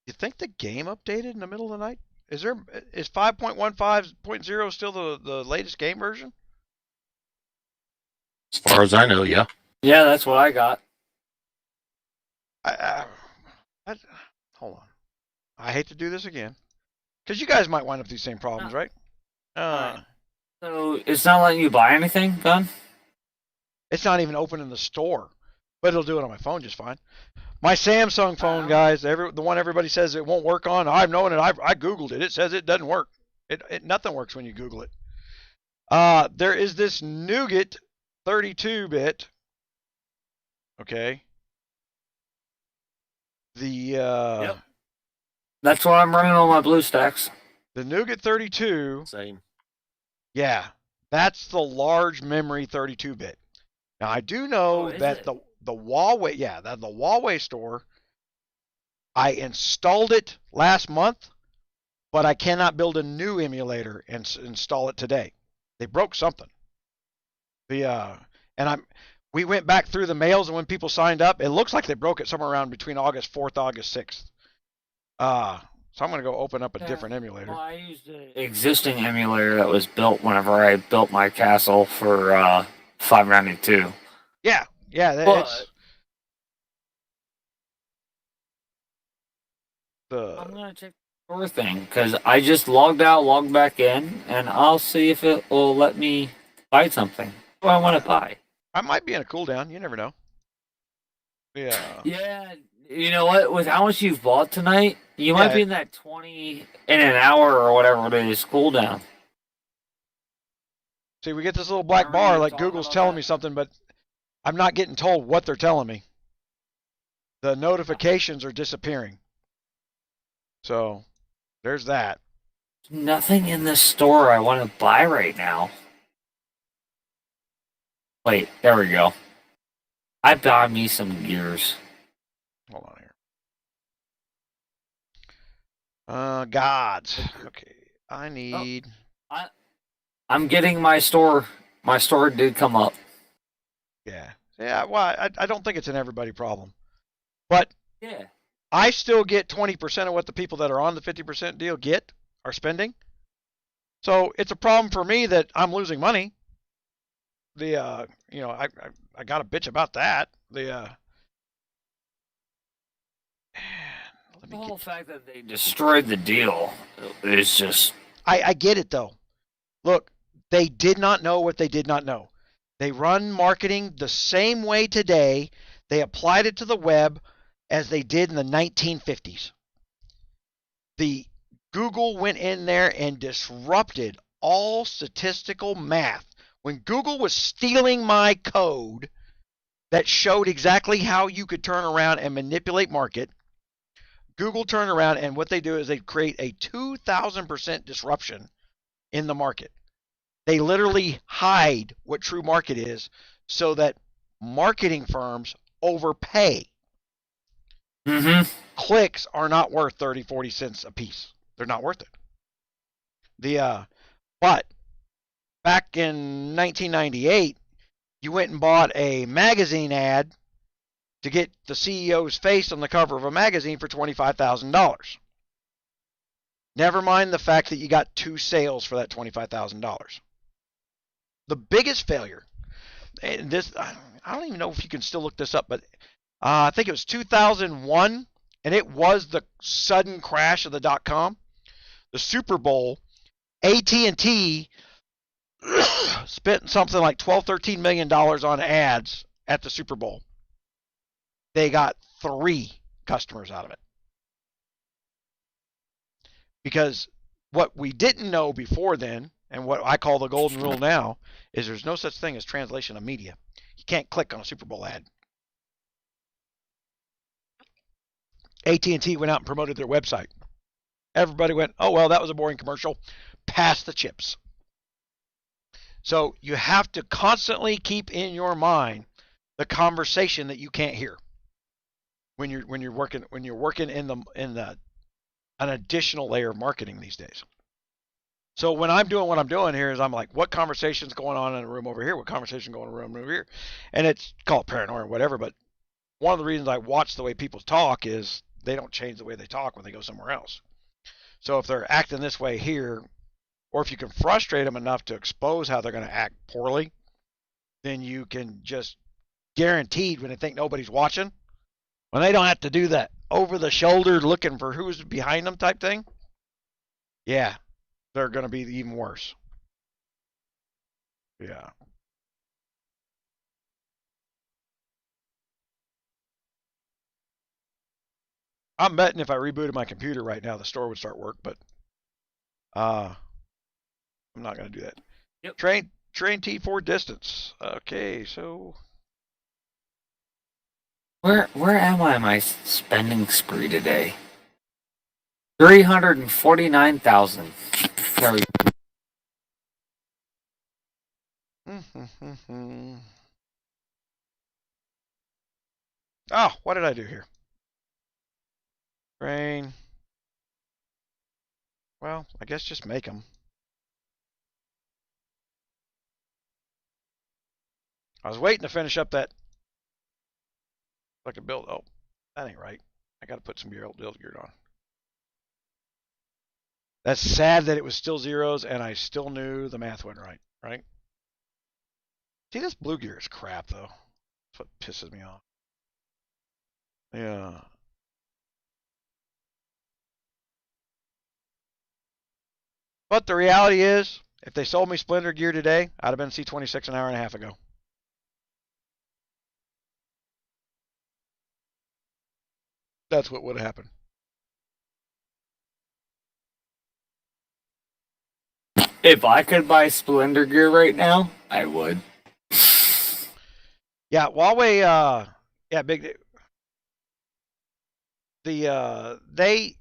You think the game updated in the middle of the night? Is 5.15.0 still the latest game version? As far as I know, yeah. Yeah, that's what I got. Hold on. I hate to do this again. Because you guys might wind up with these same problems, right? So it's not letting you buy anything, Gun? It's not even open in the store. But it'll do it on my phone just fine. My Samsung phone, guys, the one everybody says it won't work on, I've known it. I Googled it. It says it doesn't work. Nothing works when you Google it. There is this Nougat 32-bit. Okay. Yep. That's what I'm running on my BlueStacks. The Nougat 32. Same. Yeah, that's the large memory 32-bit. Now I do know that the Huawei, the Huawei store, I installed it last month, but I cannot build a new emulator and install it today. They broke something. We went back through the mails, and when people signed up, it looks like they broke it somewhere around between August 4th, August 6th. So I'm going to go open up a different emulator. Well, I used an existing emulator that was built whenever I built my castle for 592. Yeah, But it's I'm going to check the store thing because I just logged out, logged back in, and I'll see if it will let me buy something. What do I want to buy? I might be in a cooldown. You never know. Yeah. Yeah. You know what? With how much you've bought tonight, you might be in that 20 in an hour or whatever it is cooldown. See, we get this little black bar like Google's telling me something, but I'm not getting told what they're telling me. The notifications are disappearing. So, there's that. Nothing in the store I want to buy right now. Wait, there we go. I bought me some gears. Hold on here. Gods. Okay, I need. I'm getting my store. My store did come up. Yeah. Well, I don't think it's an everybody problem, but yeah, I still get 20% of what the people that are on the 50% deal are spending. So it's a problem for me that I'm losing money. I got a bitch about that. The whole fact that they destroyed the deal is just. I get it though. Look, they did not know what they did not know. They run marketing the same way today. They applied it to the web as they did in the 1950s. The Google went in there and disrupted all statistical math. When Google was stealing my code that showed exactly how you could turn around and manipulate market, Google turned around and what they do is they create a 2,000% disruption in the market. They literally hide what true market is so that marketing firms overpay. Mm-hmm. Clicks are not worth 30, 40 cents a piece. They're not worth it. But back in 1998, you went and bought a magazine ad to get the CEO's face on the cover of a magazine for $25,000. Never mind the fact that you got 2 sales for that $25,000. The biggest failure, and this, I don't even know if you can still look this up, but I think it was 2001, and it was the sudden crash of the .com. The Super Bowl, AT&T spent something like $12-13 million on ads at the Super Bowl. They got 3 customers out of it. Because what we didn't know before then, and what I call the golden rule now, is there's no such thing as translation of media. You can't click on a Super Bowl ad. AT&T went out and promoted their website. Everybody went, oh, well, that was a boring commercial. Pass the chips. So you have to constantly keep in your mind the conversation that you can't hear when you're working in an additional layer of marketing these days. So when I'm doing what I'm doing here is I'm like, what conversation's going on in a room over here? What conversation going on in a room over here? And it's called paranoia or whatever, but one of the reasons I watch the way people talk is they don't change the way they talk when they go somewhere else. So if they're acting this way here, or if you can frustrate them enough to expose how they're going to act poorly, then you can just guaranteed when they think nobody's watching, when they don't have to do that over the shoulder looking for who's behind them type thing, yeah, they're going to be even worse. Yeah. I'm betting if I rebooted my computer right now, the store would start work, but I'm not going to do that. Yep. Train T4 distance. Okay, so Where am I in my spending spree today? 349,000. There we go. Oh, what did I do here? Train. Well, I guess just make them. I was waiting to finish up that. I could build. Oh, that ain't right. I got to put some build gear on. That's sad that it was still zeros and I still knew the math went right. Right? See, this blue gear is crap though. That's what pisses me off. Yeah. But the reality is, if they sold me Splendor gear today, I'd have been C26 an hour and a half ago. That's what would have happened. If I could buy Splendor gear right now, I would. Yeah, Huawei, yeah, big. They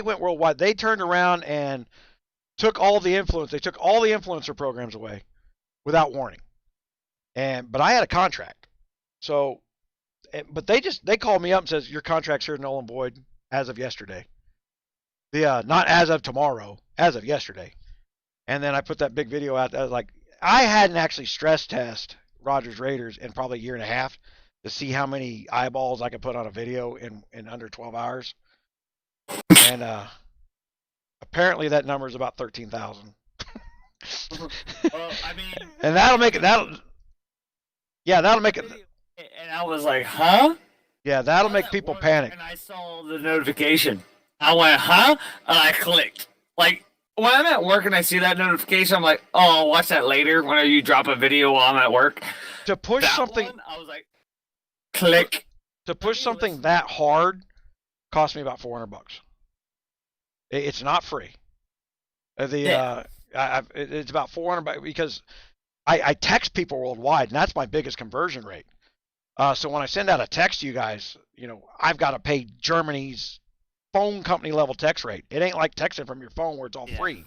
went worldwide. They turned around and took all the influence. They took all the influencer programs away without warning. But I had a contract, so. But they called me up and says your contract's here null and void as of yesterday. Not as of tomorrow, as of yesterday. And then I put that big video out. I was like, I hadn't actually stress test Rogers Raiders in probably a year and a half to see how many eyeballs I could put on a video in under 12 hours. And apparently that number is about 13,000. Well, I mean, and that'll make it. That'll make it. And I was like, huh? Yeah, that'll make people panic. And I saw the notification. I went, huh? And I clicked. Like, when I'm at work and I see that notification, I'm like, oh, I'll watch that later when you drop a video while I'm at work. To push that something, one, I was like, click. To push something that hard cost me about $400. It's not free. It's about $400 because I text people worldwide, and that's my biggest conversion rate. So when I send out a text to you guys, I've got to pay Germany's phone company level text rate. It ain't like texting from your phone where it's all free.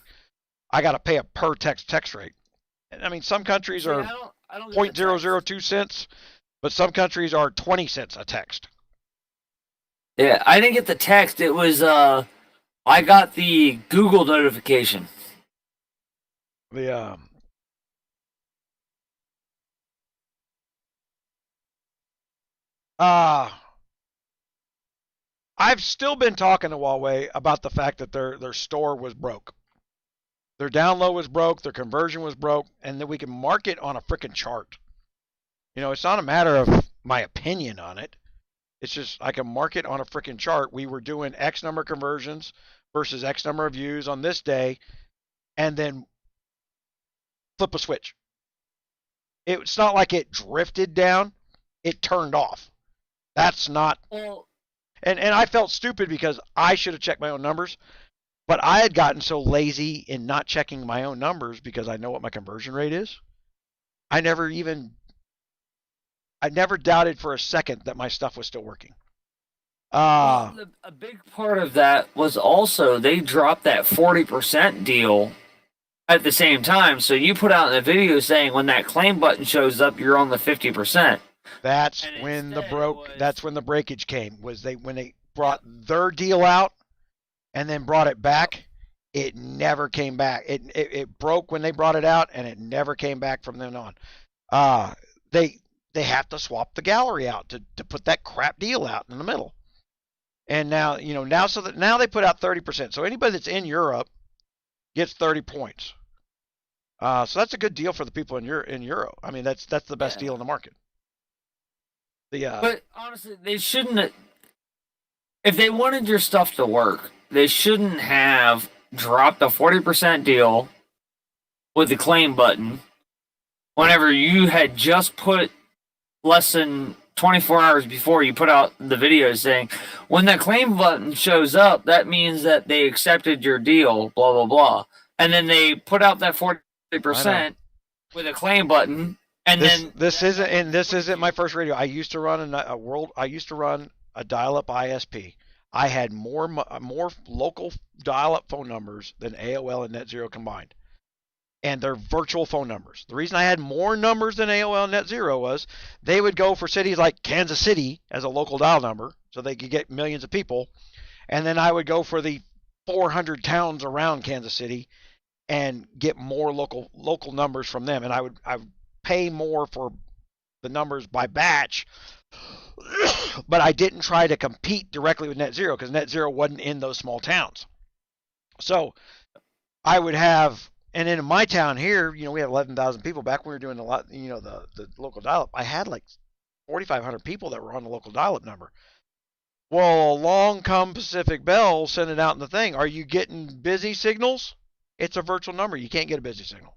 I got to pay a per text rate. I mean, some countries are 0.002 cents, but some countries are 20 cents a text. Yeah, I didn't get the text. It was I got the Google notification. The I've still been talking to Huawei about the fact that their store was broke. Their download was broke, their conversion was broke, and that we can mark it on a freaking chart. You know, it's not a matter of my opinion on it. It's just I can mark it on a freaking chart. We were doing X number of conversions versus X number of views on this day, and then flip a switch. It's not like it drifted down. It turned off. That's not. Well, And I felt stupid because I should have checked my own numbers, but I had gotten so lazy in not checking my own numbers because I know what my conversion rate is. I never doubted for a second that my stuff was still working. a big part of that was also they dropped that 40% deal at the same time. So you put out in the video saying when that claim button shows up, you're on the 50%. That's And when the instead it was- that's when the breakage came. Was when they brought their deal out and then brought it back, it never came back. It broke when they brought it out and it never came back from then on. They have to swap the gallery out to put that crap deal out in the middle. And now, now they put out 30%. So anybody that's in Europe gets 30 points. So that's a good deal for the people in Europe. I mean, that's the best deal in the market. But honestly, they shouldn't. If they wanted your stuff to work, they shouldn't have dropped a 40% deal with the claim button whenever you had just put less than 24 hours before you put out the video saying, when that claim button shows up, that means that they accepted your deal, blah, blah, blah. And then they put out that 40% with a claim button. And this isn't my first radio. I used to run I used to run a dial-up ISP. I had more local dial-up phone numbers than AOL and NetZero combined, and they're virtual phone numbers. The reason I had more numbers than AOL and NetZero was they would go for cities like Kansas City as a local dial number, so they could get millions of people, and then I would go for the 400 towns around Kansas City and get more local numbers from them, and I would pay more for the numbers by batch, but I didn't try to compete directly with NetZero because NetZero wasn't in those small towns. So I would have, and in my town here, we had 11,000 people. Back when we were doing a lot, the local dial-up, I had like 4,500 people that were on the local dial-up number. Well, along come Pacific Bell, send it out in the thing. Are you getting busy signals? It's a virtual number. You can't get a busy signal.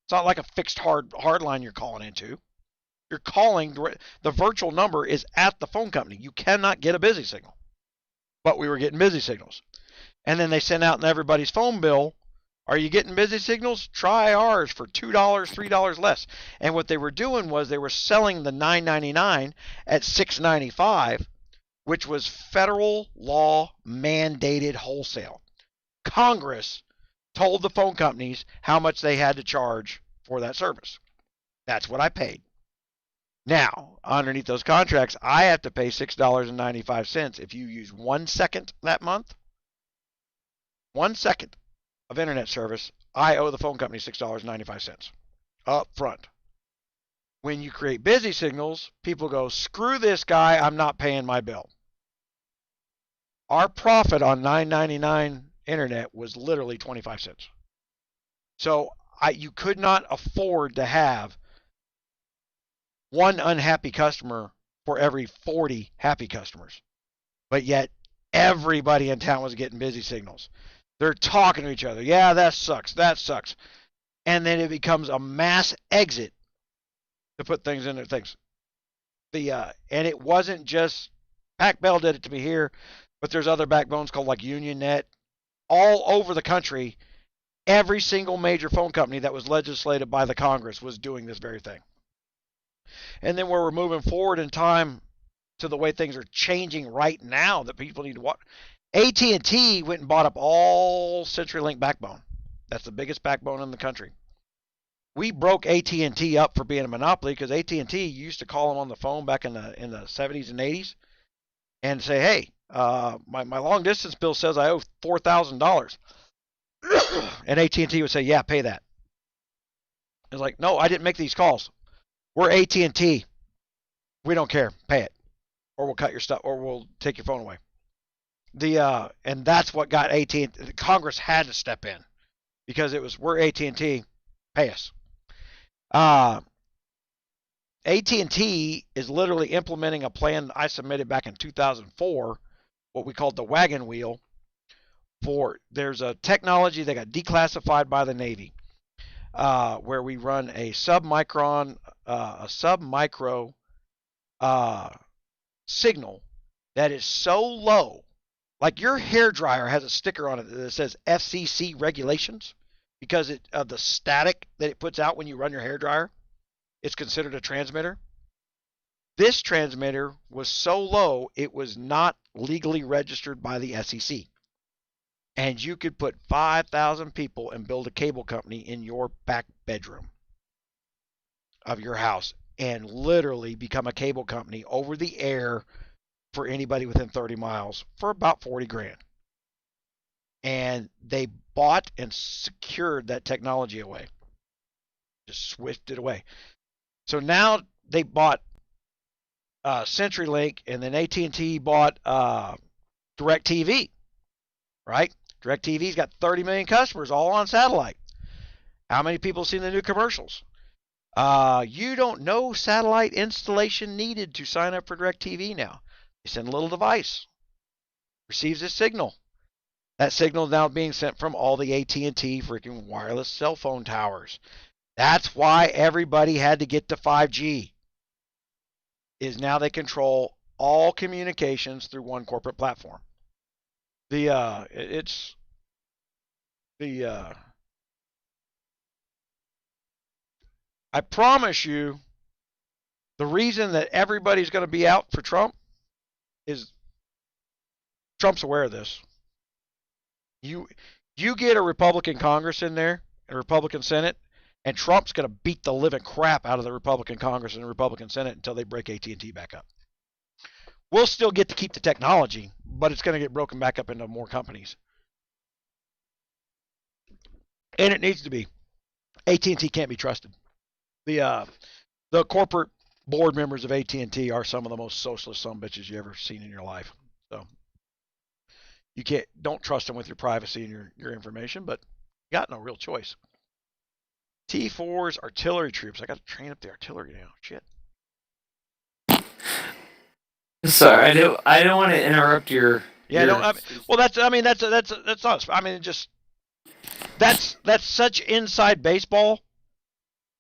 It's not like a fixed hard line you're calling into. You're calling, the virtual number is at the phone company. You cannot get a busy signal. But we were getting busy signals. And then they sent out in everybody's phone bill, are you getting busy signals? Try ours for $2, $3 less. And what they were doing was they were selling the $9.99 at $6.95, which was federal law mandated wholesale. Congress told the phone companies how much they had to charge for that service. That's what I paid. Now, underneath those contracts, I have to pay $6.95 if you use 1 second that month. 1 second of internet service, I owe the phone company $6.95 up front. When you create busy signals, people go, screw this guy, I'm not paying my bill. Our profit on $9.99 internet was literally 25 cents. So you could not afford to have one unhappy customer for every 40 happy customers. But yet everybody in town was getting busy signals. They're talking to each other. Yeah, that sucks. That sucks. And then it becomes a mass exit to put things in their things. And it wasn't just Pac Bell did it to me here, but there's other backbones called like UnionNet. All over the country, every single major phone company that was legislated by the Congress was doing this very thing. And then where we're moving forward in time to the way things are changing right now that people need to watch. AT&T went and bought up all CenturyLink backbone. That's the biggest backbone in the country. We broke AT&T up for being a monopoly because AT&T used to call them on the phone back in the 70s and 80s. and say, hey, my long distance bill says I owe $4,000. And AT&T would say, yeah, pay that. It's like, no, I didn't make these calls. We're AT&T. We don't care. Pay it, or we'll cut your stuff, or we'll take your phone away. And that's what got AT&T. Congress had to step in because it was, we're AT&T. Pay us. AT&T is literally implementing a plan I submitted back in 2004, what we called the wagon wheel. There's a technology that got declassified by the Navy, where we run a submicro signal that is so low, like your hair dryer has a sticker on it that says FCC regulations because of the static that it puts out when you run your hair dryer. It's considered a transmitter. This transmitter was so low, it was not legally registered by the SEC. And you could put 5,000 people and build a cable company in your back bedroom of your house and literally become a cable company over the air for anybody within 30 miles for about 40 grand. And they bought and secured that technology away. Just swift it away. So now they bought CenturyLink, and then AT&T bought DirecTV, right? DirecTV's got 30 million customers all on satellite. How many people have seen the new commercials? You don't know satellite installation needed to sign up for DirecTV now. You send a little device, receives a signal. That signal is now being sent from all the AT&T freaking wireless cell phone towers. That's why everybody had to get to 5G. Is now they control all communications through one corporate platform. I promise you, the reason that everybody's going to be out for Trump is Trump's aware of this. You get a Republican Congress in there, a Republican Senate, and Trump's going to beat the living crap out of the Republican Congress and the Republican Senate until they break AT&T back up. We'll still get to keep the technology, but it's going to get broken back up into more companies. And it needs to be. AT&T can't be trusted. The corporate board members of AT&T are some of the most socialist sumbitches you ever seen in your life. So you don't trust them with your privacy and your information, but you got no real choice. T4's artillery troops. I got to train up the artillery now. Shit. Sorry, I don't want to interrupt your. Yeah, that's us. I mean, just that's such inside baseball.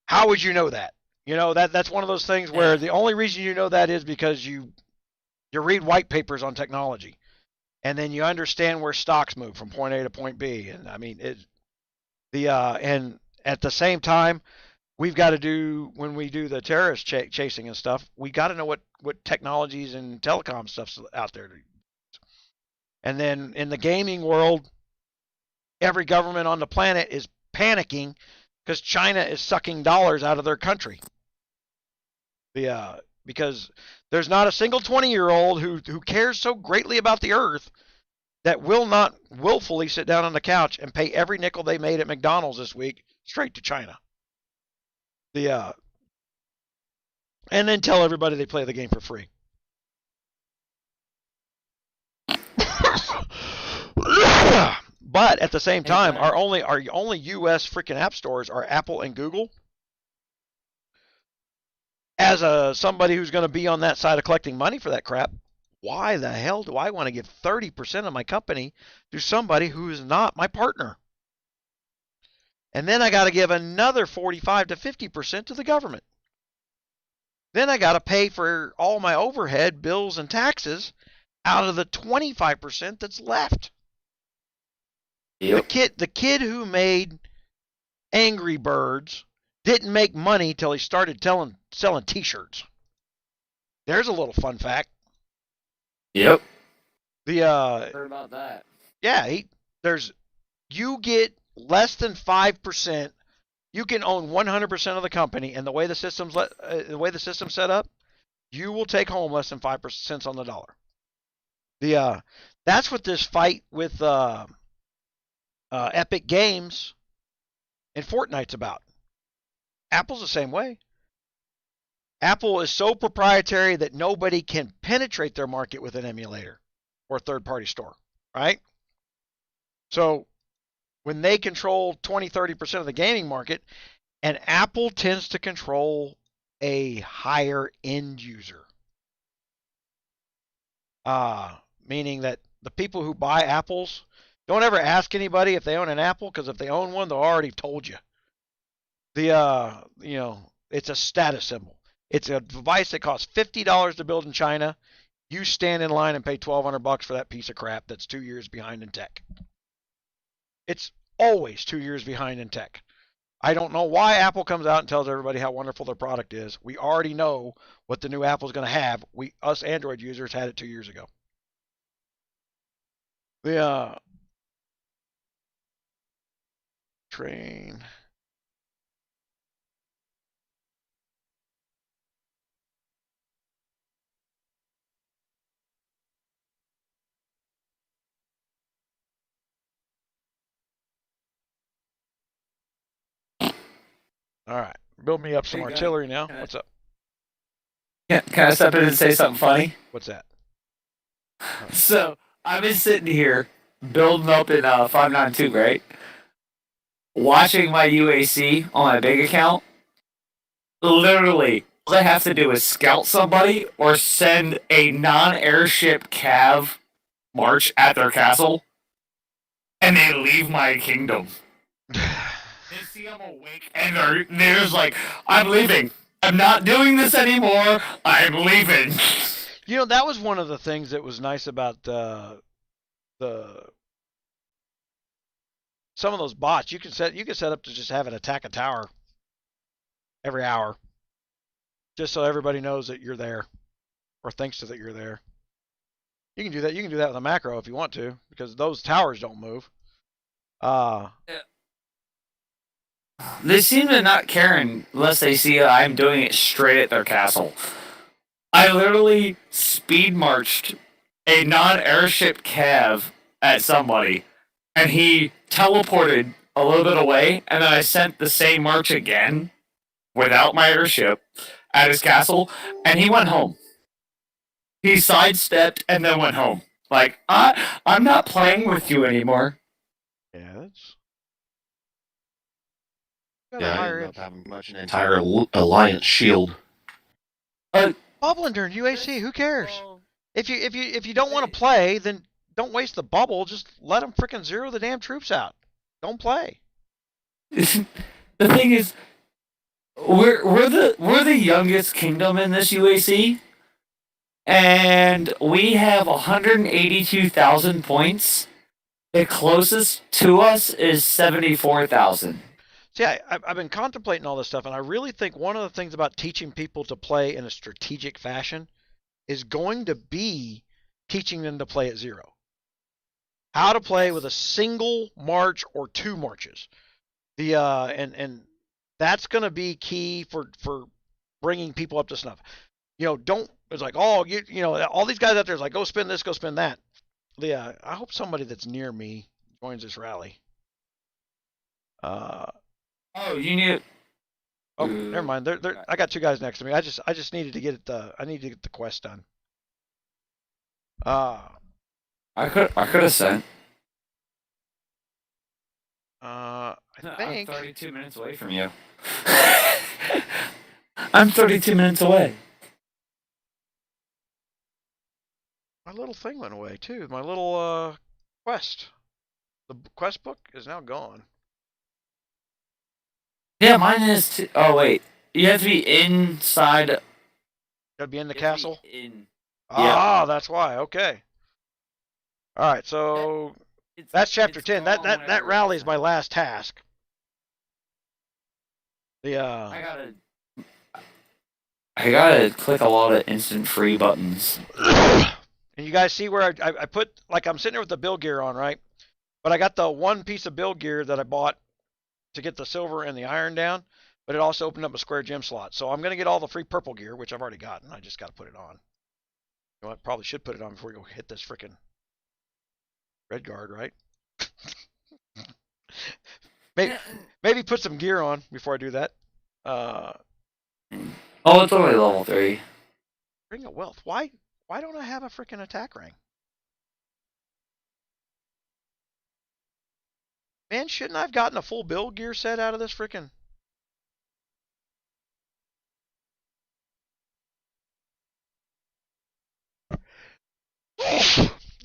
How would you know that? You know, that's one of those things where the only reason you know that is because you read white papers on technology, and then you understand where stocks move from point A to point B. And I mean, and at the same time, we've got to do, when we do the terrorist chasing and stuff, we got to know what technologies and telecom stuff's out there. And then in the gaming world, every government on the planet is panicking because China is sucking dollars out of their country. Because there's not a single 20-year-old who cares so greatly about the earth that will not willfully sit down on the couch and pay every nickel they made at McDonald's this week straight to China. And then tell everybody they play the game for free. But at the same time, our only U.S. freaking app stores are Apple and Google. As somebody who's going to be on that side of collecting money for that crap, why the hell do I want to give 30% of my company to somebody who is not my partner? And then I got to give another 45 to 50% to the government. Then I got to pay for all my overhead, bills, and taxes out of the 25% that's left. Yep. The kid who made Angry Birds didn't make money till he started selling T-shirts. There's a little fun fact. Yep. Heard about that. Yeah, you get less than 5%. You can own 100% of the company, and the way the system's set up, you will take home less than 5 cents on the dollar. That's what this fight with Epic Games and Fortnite's about. Apple's the same way. Apple is so proprietary that nobody can penetrate their market with an emulator or third-party store, right? So when they control 20, 30% of the gaming market, and Apple tends to control a higher end user. Meaning that the people who buy apples, don't ever ask anybody if they own an apple, because if they own one, they'll already told you. It's a status symbol. It's a device that costs $50 to build in China. You stand in line and pay $1,200 for that piece of crap that's 2 years behind in tech. It's always 2 years behind in tech. I don't know why Apple comes out and tells everybody how wonderful their product is. We already know what the new Apple is going to have. Us Android users had it 2 years ago. The train. All right, build me up some artillery now. What's up? Can I step in and say something funny? What's that? So I've been sitting here building up in 592, right? Watching my UAC on my big account. Literally, all I have to do is scout somebody or send a non-airship cav march at their castle, and they leave my kingdom. They see I'm awake, and they're just like, I'm leaving. I'm not doing this anymore. I'm leaving. You know, that was one of the things that was nice about the some of those bots. You can set up to just have it attack a tower every hour, just so everybody knows that you're there, or thinks that you're there. You can do that. You can do that with a macro if you want to, because those towers don't move. They seem to not care unless they see I'm doing it straight at their castle. I literally speed marched a non-airship cav at somebody, and he teleported a little bit away, and then I sent the same march again without my airship at his castle, and he went home. He sidestepped and then went home. Like, I'm not playing with you anymore. Yeah, that's. Yeah, I ended up having much an entire alliance shield. Bubbling during UAC, who cares? If you don't want to play, then don't waste the bubble. Just let them frickin' zero the damn troops out. Don't play. The thing is, we're the youngest kingdom in this UAC, and we have 182,000 points. The closest to us is 74,000. See, I've been contemplating all this stuff, and I really think one of the things about teaching people to play in a strategic fashion is going to be teaching them to play at zero. How to play with a single march or two marches. And that's going to be key for bringing people up to snuff. It's like, all these guys out there is like, go spin this, go spin that. I hope somebody that's near me joins this rally. Oh, you need. Oh, never mind. I got two guys next to me. I just needed to get I need to get the quest done. I could have sent. I think I'm 32 minutes away from you. I'm 32 minutes away. My little thing went away too. My little quest. The quest book is now gone. Yeah, mine is. Oh wait, you have to be inside. Gotta be in the castle. Yeah. That's why. Okay. All right. So that's chapter 10. That rally is my last task. I gotta click a lot of instant free buttons. And you guys see where I put, like, I'm sitting there with the build gear on, right? But I got the one piece of build gear that I bought to get the silver and the iron down, but it also opened up a square gem slot. So I'm going to get all the free purple gear, which I've already gotten. I just got to put it on. Well, I probably should put it on before we go hit this frickin' red guard, right? maybe put some gear on before I do that. Oh, it's only level 3. Ring of Wealth. Why don't I have a frickin' attack ring? Man, shouldn't I have gotten a full build gear set out of this frickin'?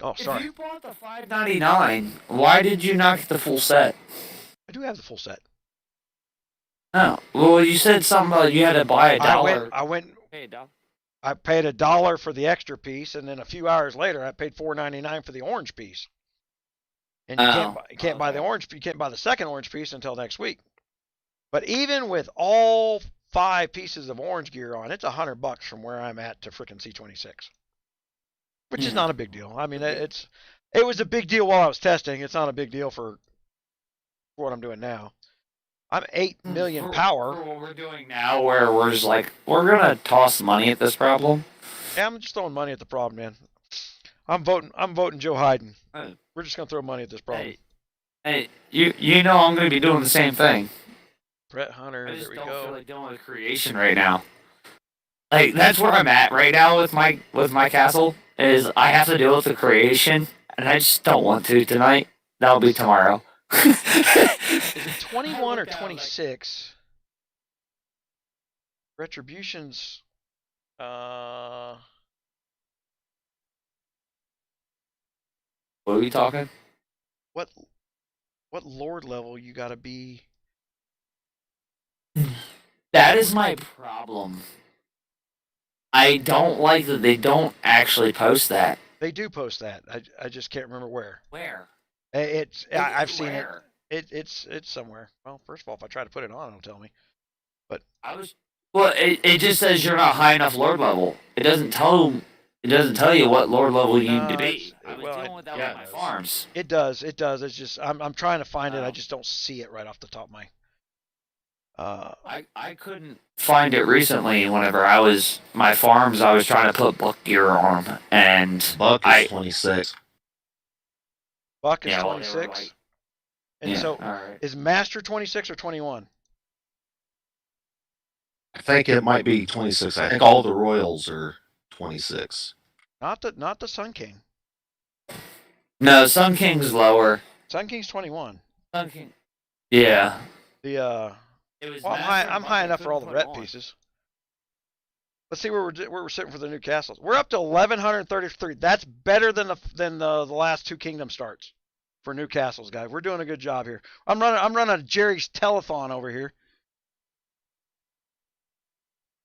Oh, sorry. If you bought the $5.99, why did you not get the full set? I do have the full set. Oh, well, you said something about you had to buy $1. I went. Hey, $1. I paid $1 for the extra piece, and then a few hours later, I paid $4.99 for the orange piece. And you can't buy the orange. You can't buy the second orange piece until next week. But even with all 5 pieces of orange gear on, it's $100 from where I'm at to frickin' C26, which is not a big deal. I mean, it was a big deal while I was testing. It's not a big deal for what I'm doing now. I'm 8 million power. For what we're doing now, where we're just like, we're gonna toss money at this problem. Yeah, I'm just throwing money at the problem, man. I'm voting Joe Biden. We're just gonna throw money at this problem. Hey, you know I'm gonna be doing the same thing. Brett Hunter, I just there we don't go. feel like doing a creation right now. Like, that's where I'm at right now with my castle. Is I have to deal with the creation, and I just don't want to tonight. That'll be tomorrow. Is it 21 or 26? Retributions. What are we talking? What lord level you gotta be? That is my problem. I don't like that they don't actually post that. They do post that. I just can't remember where. Where? I've seen it. It's somewhere. Well, first of all, if I try to put it on, it'll tell me. But well, it just says you're not high enough lord level. It doesn't tell you what lord level you need to be. I was dealing with that with my farms. It does. It's just I'm trying to find it. I just don't see it right off the top of my. I couldn't find it recently. Whenever my farms, I was trying to put buck gear on them, and Buck is 26. Buck is 26. Like, and so is Master 26 or 21? I think it might be 26. I think all the Royals are 26. Not the Sun King. No, Sun King's lower. Sun King's 21. Sun King. Yeah. Well, I'm high enough for all the ret pieces. Let's see where we're sitting for the new castles. We're up to 1133. That's better than the last 2 kingdom starts for new castles, guys. We're doing a good job here. I'm running a Jerry's telethon over here.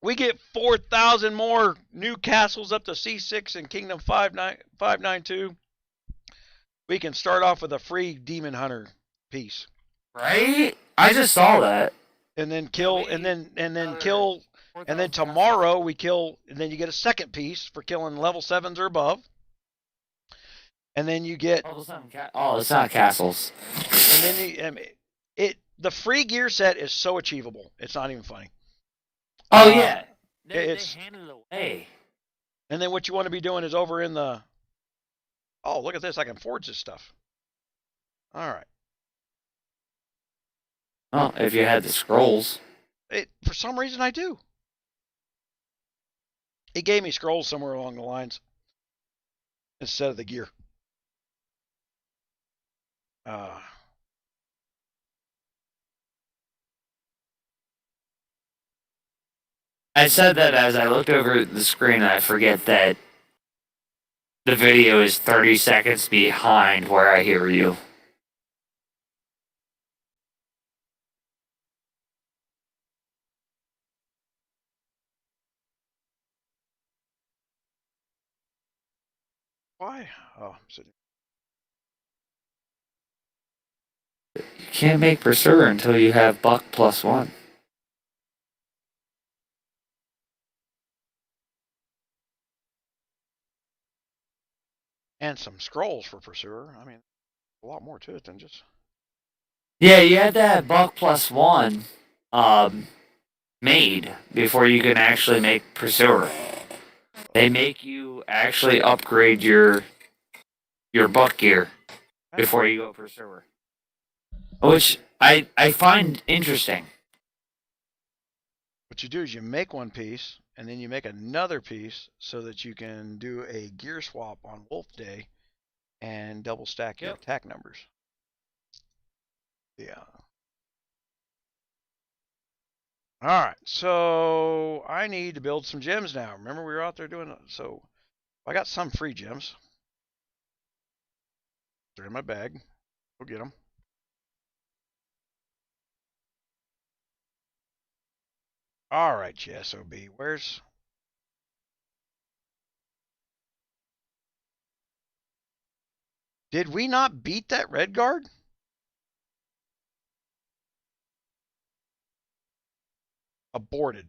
We get 4,000 more new castles up to C6 and Kingdom 592. We can start off with a free Demon Hunter piece. Right? I just saw that. And then kill, and then kill, and then tomorrow we kill, and then you get a second piece for killing level 7s or above. And then you get. It's not castles. And then the free gear set is so achievable. It's not even funny. Oh yeah, they handed it away. And then what you want to be doing is over in the. Oh, look at this! I can forge this stuff. All right. Oh, if you had the scrolls. For some reason, I do. It gave me scrolls somewhere along the lines instead of the gear. I said that as I looked over the screen, and I forget that the video is 30 seconds behind where I hear you. Why? Oh, I'm sitting. You can't make Berserker until you have Buck +1. And some scrolls for Pursuer. I mean, a lot more to it than just. Yeah, you had to have Buck +1 made before you can actually make Pursuer. They make you actually upgrade your butt gear before you go per server, which I find interesting. What you do is you make one piece, and then you make another piece so that you can do a gear swap on Wolf Day and double stack your attack numbers. Yeah. All right, so I need to build some gems now. Remember we were out there doing it, so I got some free gems. They're in my bag. Go get them. All right, GSOB, where's... Did we not beat that red guard? Aborted.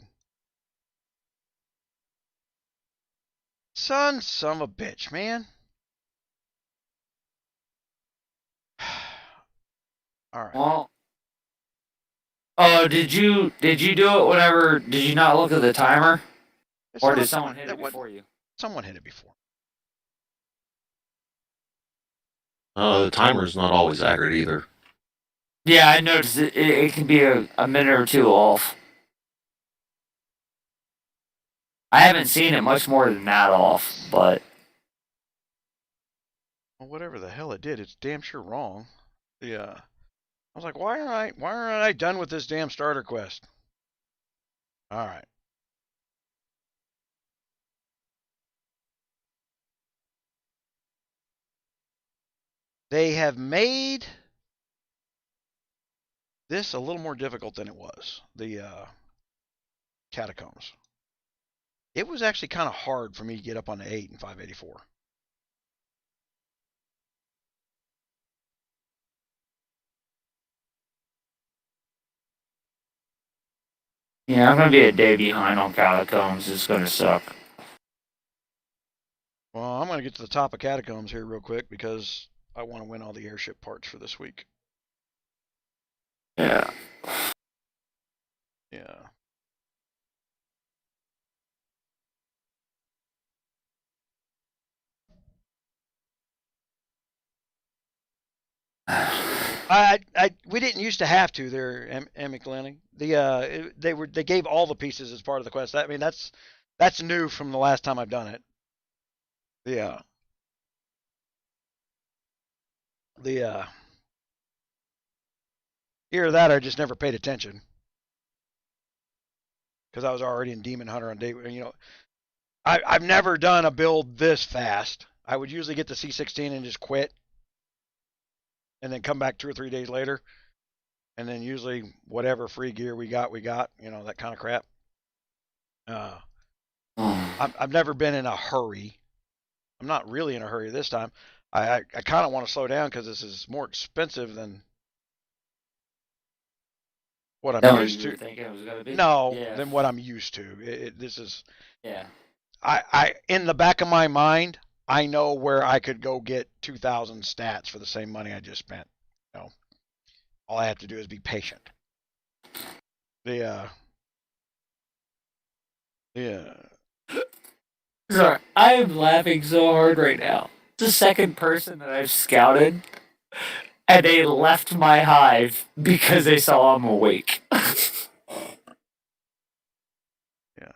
Son of a bitch, man. All right. Well, did you do it whenever? Did you not look at the timer, or did someone hit it before you? Someone hit it before. The timer's not always accurate either. Yeah, I noticed it can be a minute or two off. I haven't seen it much more than that off, but... Well, whatever the hell it did, it's damn sure wrong. Yeah. I was like, why aren't I done with this damn starter quest? All right. They have made this a little more difficult than it was. The catacombs. It was actually kind of hard for me to get up on the 8 and 584. Yeah, I'm going to be a day behind on Catacombs. It's going to suck. Well, I'm going to get to the top of Catacombs here real quick because I want to win all the airship parts for this week. Yeah. Yeah. We didn't used to have to there, Emmy. They gave all the pieces as part of the quest. I mean that's new from the last time I've done it. Yeah. Either that or I just never paid attention because I was already in Demon Hunter on day. You know, I've never done a build this fast. I would usually get to C16 and just quit, and then come back 2 or 3 days later, and then usually whatever free gear we got, you know, that kind of crap. I've never been in a hurry. I'm not really in a hurry this time. I kind of want to slow down because this is more expensive than what I'm used to. No, than what I'm used to. This is. Yeah. I in the back of my mind, I know where I could go get 2,000 stats for the same money I just spent. You know, all I have to do is be patient. Yeah. Sorry, I am laughing so hard right now. It's the second person that I've scouted, and they left my hive because they saw I'm awake. Yeah.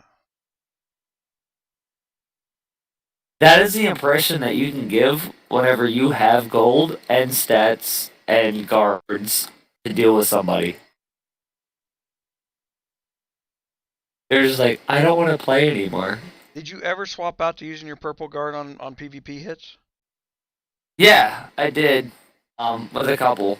That is the impression that you can give whenever you have gold and stats and guards to deal with somebody. They're just like, I don't want to play anymore. Did you ever swap out to using your purple guard on PvP hits? Yeah, I did. With a couple.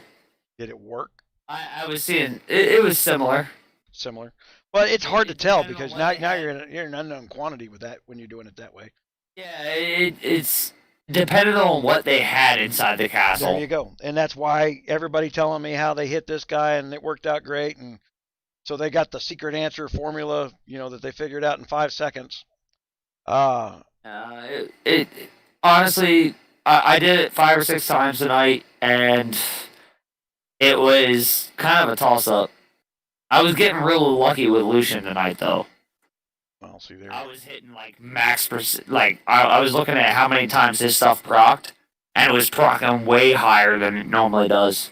Did it work? I was seeing it was similar. Similar. Well, it's hard to tell because now you're in an unknown quantity with that when you're doing it that way. Yeah, it's dependent on what they had inside the castle. There you go. And that's why everybody telling me how they hit this guy and it worked out great. And so they got the secret answer formula, you know, that they figured out in 5 seconds. It honestly, I did it 5 or 6 times tonight, and it was kind of a toss-up. I was getting really lucky with Lucian tonight, though. Well, see there. I was hitting like max percent. Like I was looking at how many times his stuff procced, and it was procking way higher than it normally does.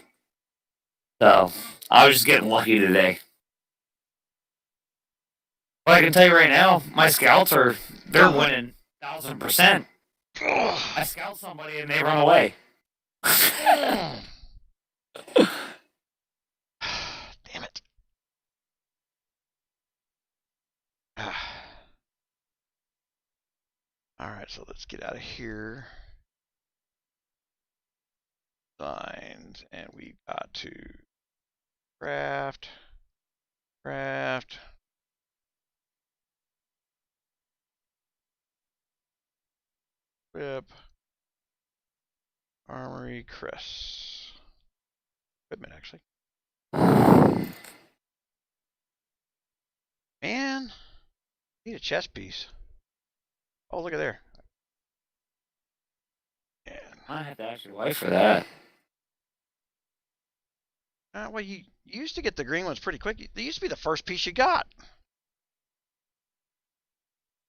So I was just getting lucky today. But I can tell you right now, my scouts they're winning 1,000%. I scout somebody and they run away. Damn it. Alright, so let's get out of here. Signs, and we got to craft. Whip. Armory, Chris. Equipment, actually. Man, need a chest piece. Oh, look at there. Yeah. I have to ask your wife for that. Well, you used to get the green ones pretty quick. They used to be the first piece you got.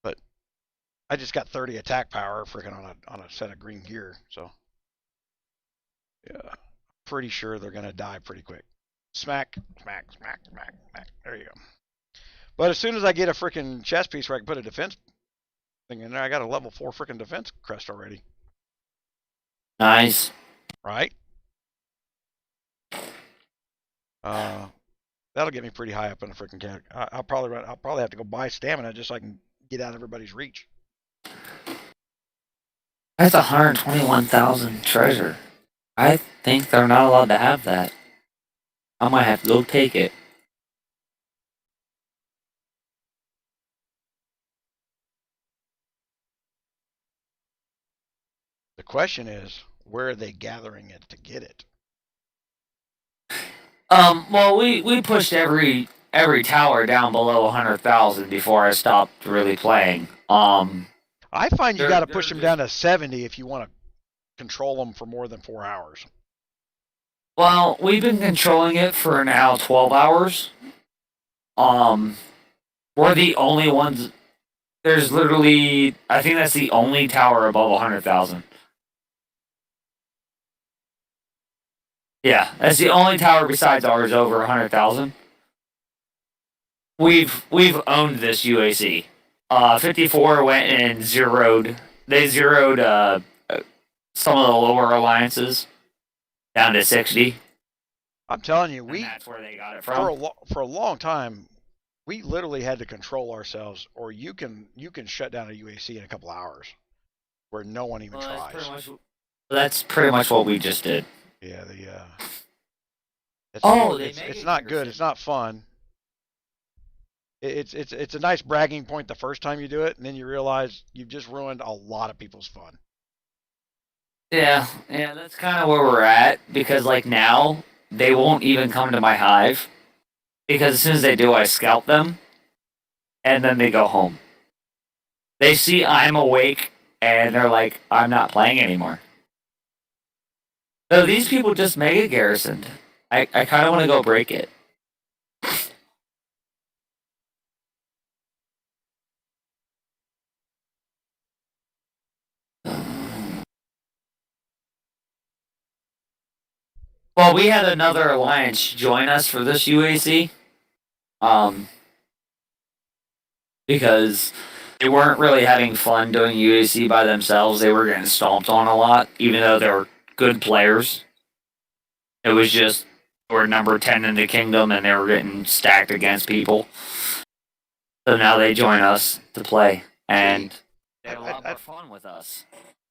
But I just got 30 attack power freaking on a set of green gear, so yeah. Pretty sure they're gonna die pretty quick. Smack. There you go. But as soon as I get a freaking chest piece where I can put a defense thing in there, I got a level 4 freaking defense crest already. Nice. Right? That'll get me pretty high up in the freaking cat. I'll probably have to go buy stamina just so I can get out of everybody's reach. That's 121,000 treasure. I think they're not allowed to have that. I might have to go take it. The question is, where are they gathering it to get it? Well, we pushed every tower down below 100,000 before I stopped really playing. I find you got to push them down to 70 if you want to control them for more than 4 hours. Well, we've been controlling it for now 12 hours. We're the only ones. There's literally, I think that's the only tower above 100,000. Yeah, that's the only tower besides ours over 100,000. We've owned this UAC. 54 went and zeroed. They zeroed some of the lower alliances down to 60. I'm telling you, that's where they got it from. For a long time, we literally had to control ourselves, or you can shut down a UAC in a couple hours, where no one even tries. That's pretty much what we just did. Yeah, it's not good. It's not fun. It's a nice bragging point the first time you do it, and then you realize you've just ruined a lot of people's fun. Yeah, that's kind of where we're at, because like now they won't even come to my hive, because as soon as they do, I scalp them, and then they go home. They see I'm awake, and they're like, I'm not playing anymore. So these people just mega garrisoned. I kind of want to go break it. Well, we had another alliance join us for this UAC. Because they weren't really having fun doing UAC by themselves. They were getting stomped on a lot, even though they were good players. It was just, they were number 10 in the kingdom, and they were getting stacked against people. So now they join us to play, and they have a lot more fun with us.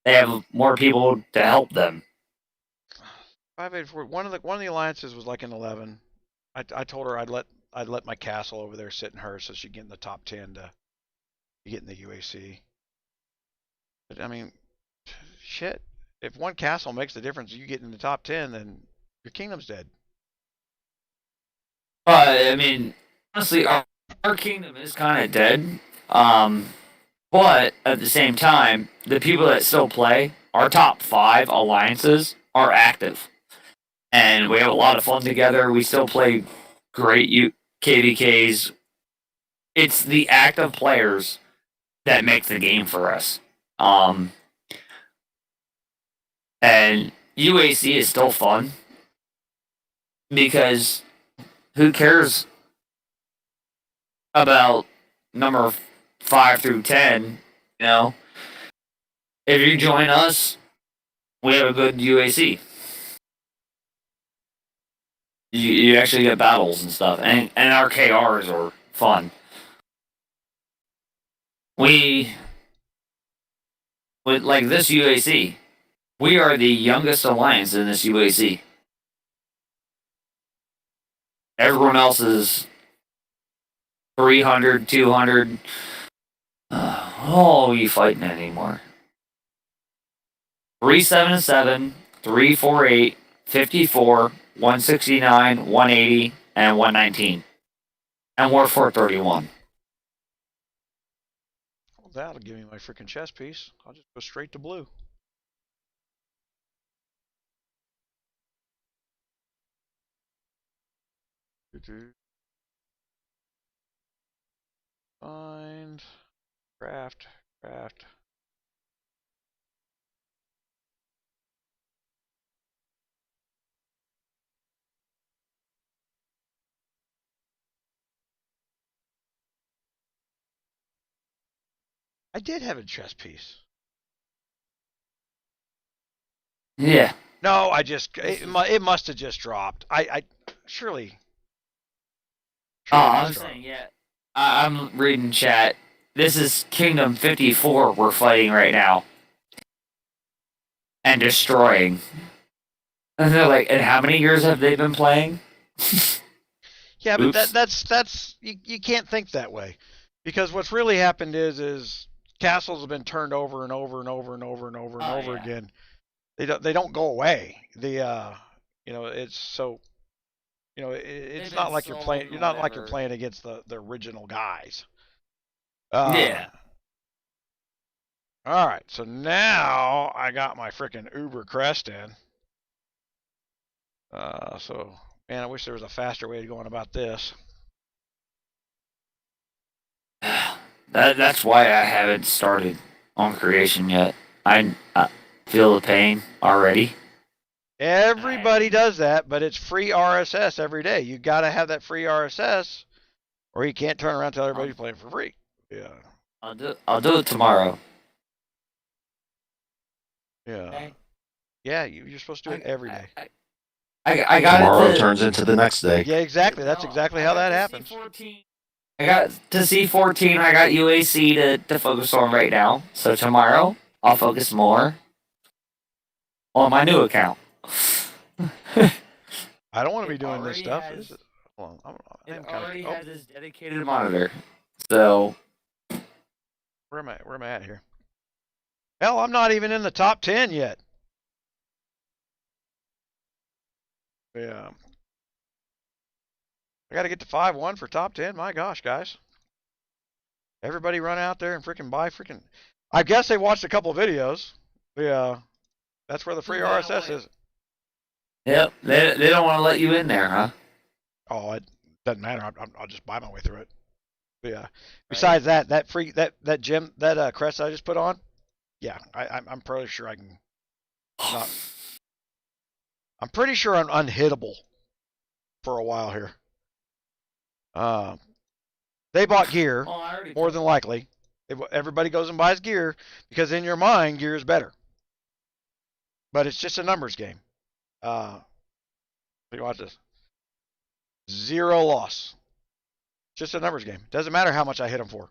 They have more people to help them. 584. One of the alliances was like an 11. I told her I'd let my castle over there sit in her so she'd get in the top 10 to get in the UAC. But I mean, shit. If one castle makes the difference, you get in the top 10, then your kingdom's dead. I mean, honestly, our kingdom is kind of dead. But at the same time, the people that still play, our top 5 alliances are active. And we have a lot of fun together. We still play great KVKs. it's the active players that make the game for us. And UAC is still fun because who cares about number 5 through 10? You know, if you join us, we have a good UAC. You actually get battles and stuff, and our KRs are fun. With like this UAC, we are the youngest alliance in this UAC. Everyone else is 300, 200. Oh, you fighting anymore? 377, 348, 54, 169, 180, and 119. And we're 431. Well, that'll give me my freaking chess piece. I'll just go straight to blue. Find, craft. I did have a chess piece. Yeah. No, it must have just dropped. I surely. I'm saying, yeah. I'm reading chat. This is Kingdom 54 we're fighting right now. And destroying. And they're like, and how many years have they been playing? Yeah, but that's you can't think that way, because what's really happened is castles have been turned over and over and over and over and over and over again. They don't go away. It's so, it's not like you're playing. You're not like you're playing against the original guys. Yeah. All right, so now I got my freaking Uber crest in. So man, I wish there was a faster way to go on about this. That's why I haven't started on creation yet. I feel the pain already. Everybody does that, but it's free RSS every day. You got to have that free RSS, or you can't turn around and tell everybody you're playing for free. Yeah. I'll do it tomorrow. Yeah. Okay. Yeah, you're supposed to do it every day. I got Tomorrow turns into the next day. Yeah, exactly. That's exactly how that happens. I got to C14. I got UAC to focus on right now. So tomorrow I'll focus more on my new account. I don't want to be doing this stuff. It already has this dedicated monitor. So where am I at here? Hell, I'm not even in the top 10 yet. Yeah. I got to get to 5-1 for top 10. My gosh, guys. Everybody run out there and freaking buy freaking. I guess they watched a couple of videos. Yeah. That's where the free RSS is. Yep. They don't want to let you in there, huh? Oh, it doesn't matter. I'll just buy my way through it. But yeah. Besides that free that gem crest I just put on, yeah, I'm pretty sure I can. I'm pretty sure I'm unhittable for a while here. They bought gear, more than likely. Everybody goes and buys gear because in your mind, gear is better. But it's just a numbers game. You watch this. 0 loss. Just a numbers game. Doesn't matter how much I hit them for.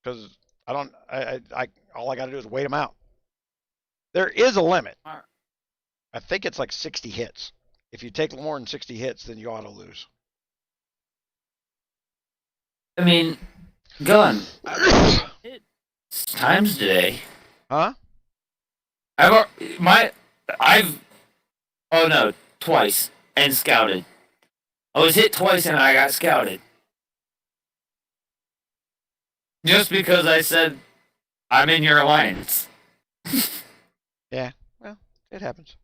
Because all I got to do is wait them out. There is a limit. I think it's like 60 hits. If you take more than 60 hits, then you auto lose. I mean, gun. It's times today. Huh? Twice and scouted. I was hit twice and I got scouted. Just because I said I'm in your alliance. Yeah, well, it happens.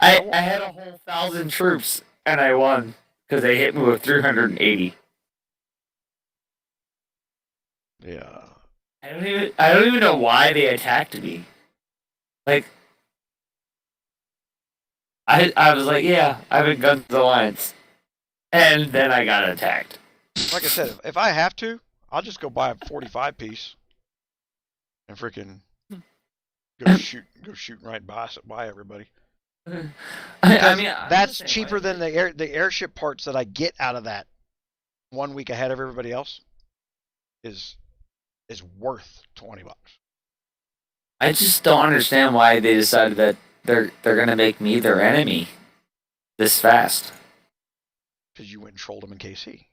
I had a whole 1,000 troops and I won because they hit me with 380. Yeah. I don't even know why they attacked me. Like, I was like, yeah, I'm in Guns Alliance. And then I got attacked. Like I said, if I have to, I'll just go buy a 45 piece and freaking go shooting right by everybody. I mean, that's cheaper than the airship parts that I get out of that 1 week ahead of everybody else is worth $20. I just don't understand why they decided that they're gonna make me their enemy this fast. Because you went and trolled them in KC.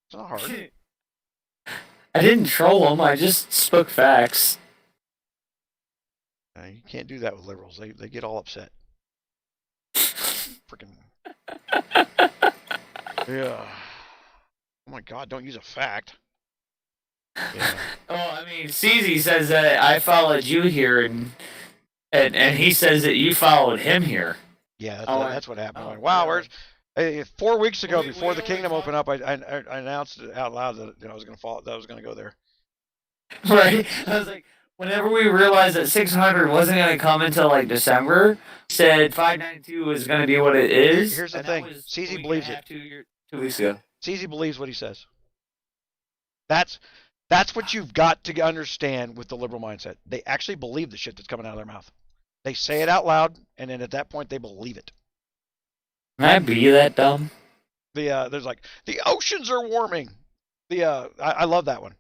It's not hard. I didn't troll them. I just spoke facts. You can't do that with liberals. They get all upset. Freaking. Yeah. Oh my God! Don't use a fact. Yeah. Oh, I mean, 𝗙𝗍 says that I followed you here, and he says that you followed him here. Yeah, that's what happened. Like, wow, where's 4 weeks ago, before the kingdom opened up, I announced it out loud that I was going to follow, that I was going to go there. Right. I was like, whenever we realized that 600 wasn't going to come until like December, said 592 was going to be what it is. Here's the thing: 𝗙𝗍 believes it. 2 weeks ago. 𝗙𝗍 believes what he says. That's what you've got to understand with the liberal mindset. They actually believe the shit that's coming out of their mouth. They say it out loud, and then at that point, they believe it. Can I be that dumb? There's like, the oceans are warming. I love that one.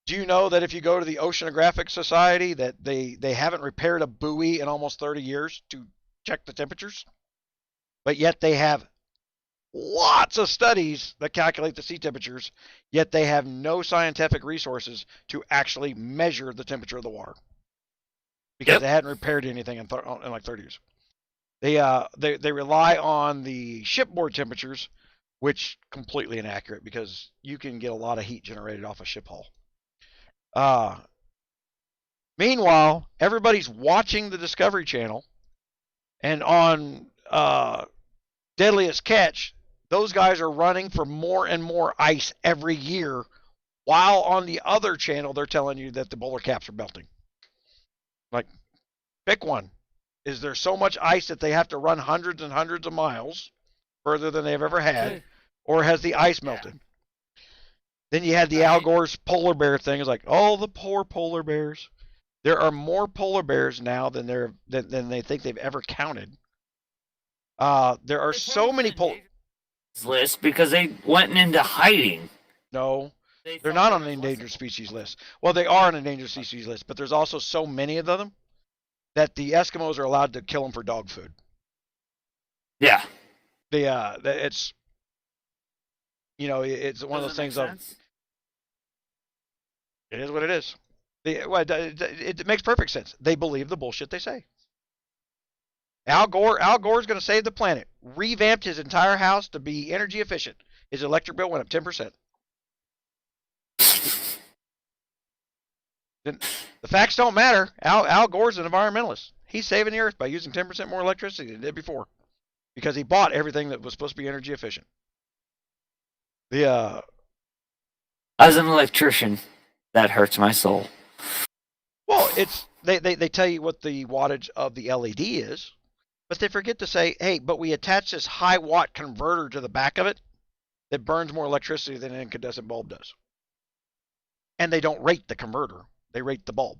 Do you know that if you go to the Oceanographic Society, that they haven't repaired a buoy in almost 30 years to check the temperatures? But yet they have lots of studies that calculate the sea temperatures, yet they have no scientific resources to actually measure the temperature of the water. Because they hadn't repaired anything in like 30 years. They rely on the shipboard temperatures, which completely inaccurate because you can get a lot of heat generated off a ship hull. Meanwhile, everybody's watching the Discovery Channel, and on Deadliest Catch, those guys are running for more and more ice every year, while on the other channel they're telling you that the polar caps are melting. Like, pick one. Is there so much ice that they have to run hundreds and hundreds of miles further than they've ever had, or has the ice melted? Then you had the Al Gore's polar bear thing. It's like, oh, the poor polar bears. There are more polar bears now than they think they've ever counted. There are so many polar list because they went into hiding. No, they're not on an endangered species list. Well, they are on an endangered species list, but there's also so many of them that the Eskimos are allowed to kill them for dog food. Yeah. It's, it's one of those things of, it is what it is. It makes perfect sense. They believe the bullshit they say. Al Gore's going to save the planet. Revamped his entire house to be energy efficient. His electric bill went up 10%. The facts don't matter. Al Gore's an environmentalist. He's saving the earth by using 10% more electricity than he did before, because he bought everything that was supposed to be energy efficient. As an electrician, that hurts my soul. Well, they tell you what the wattage of the LED is, but they forget to say, hey, but we attach this high watt converter to the back of it that burns more electricity than an incandescent bulb does. And they don't rate the converter. They rate the bulb.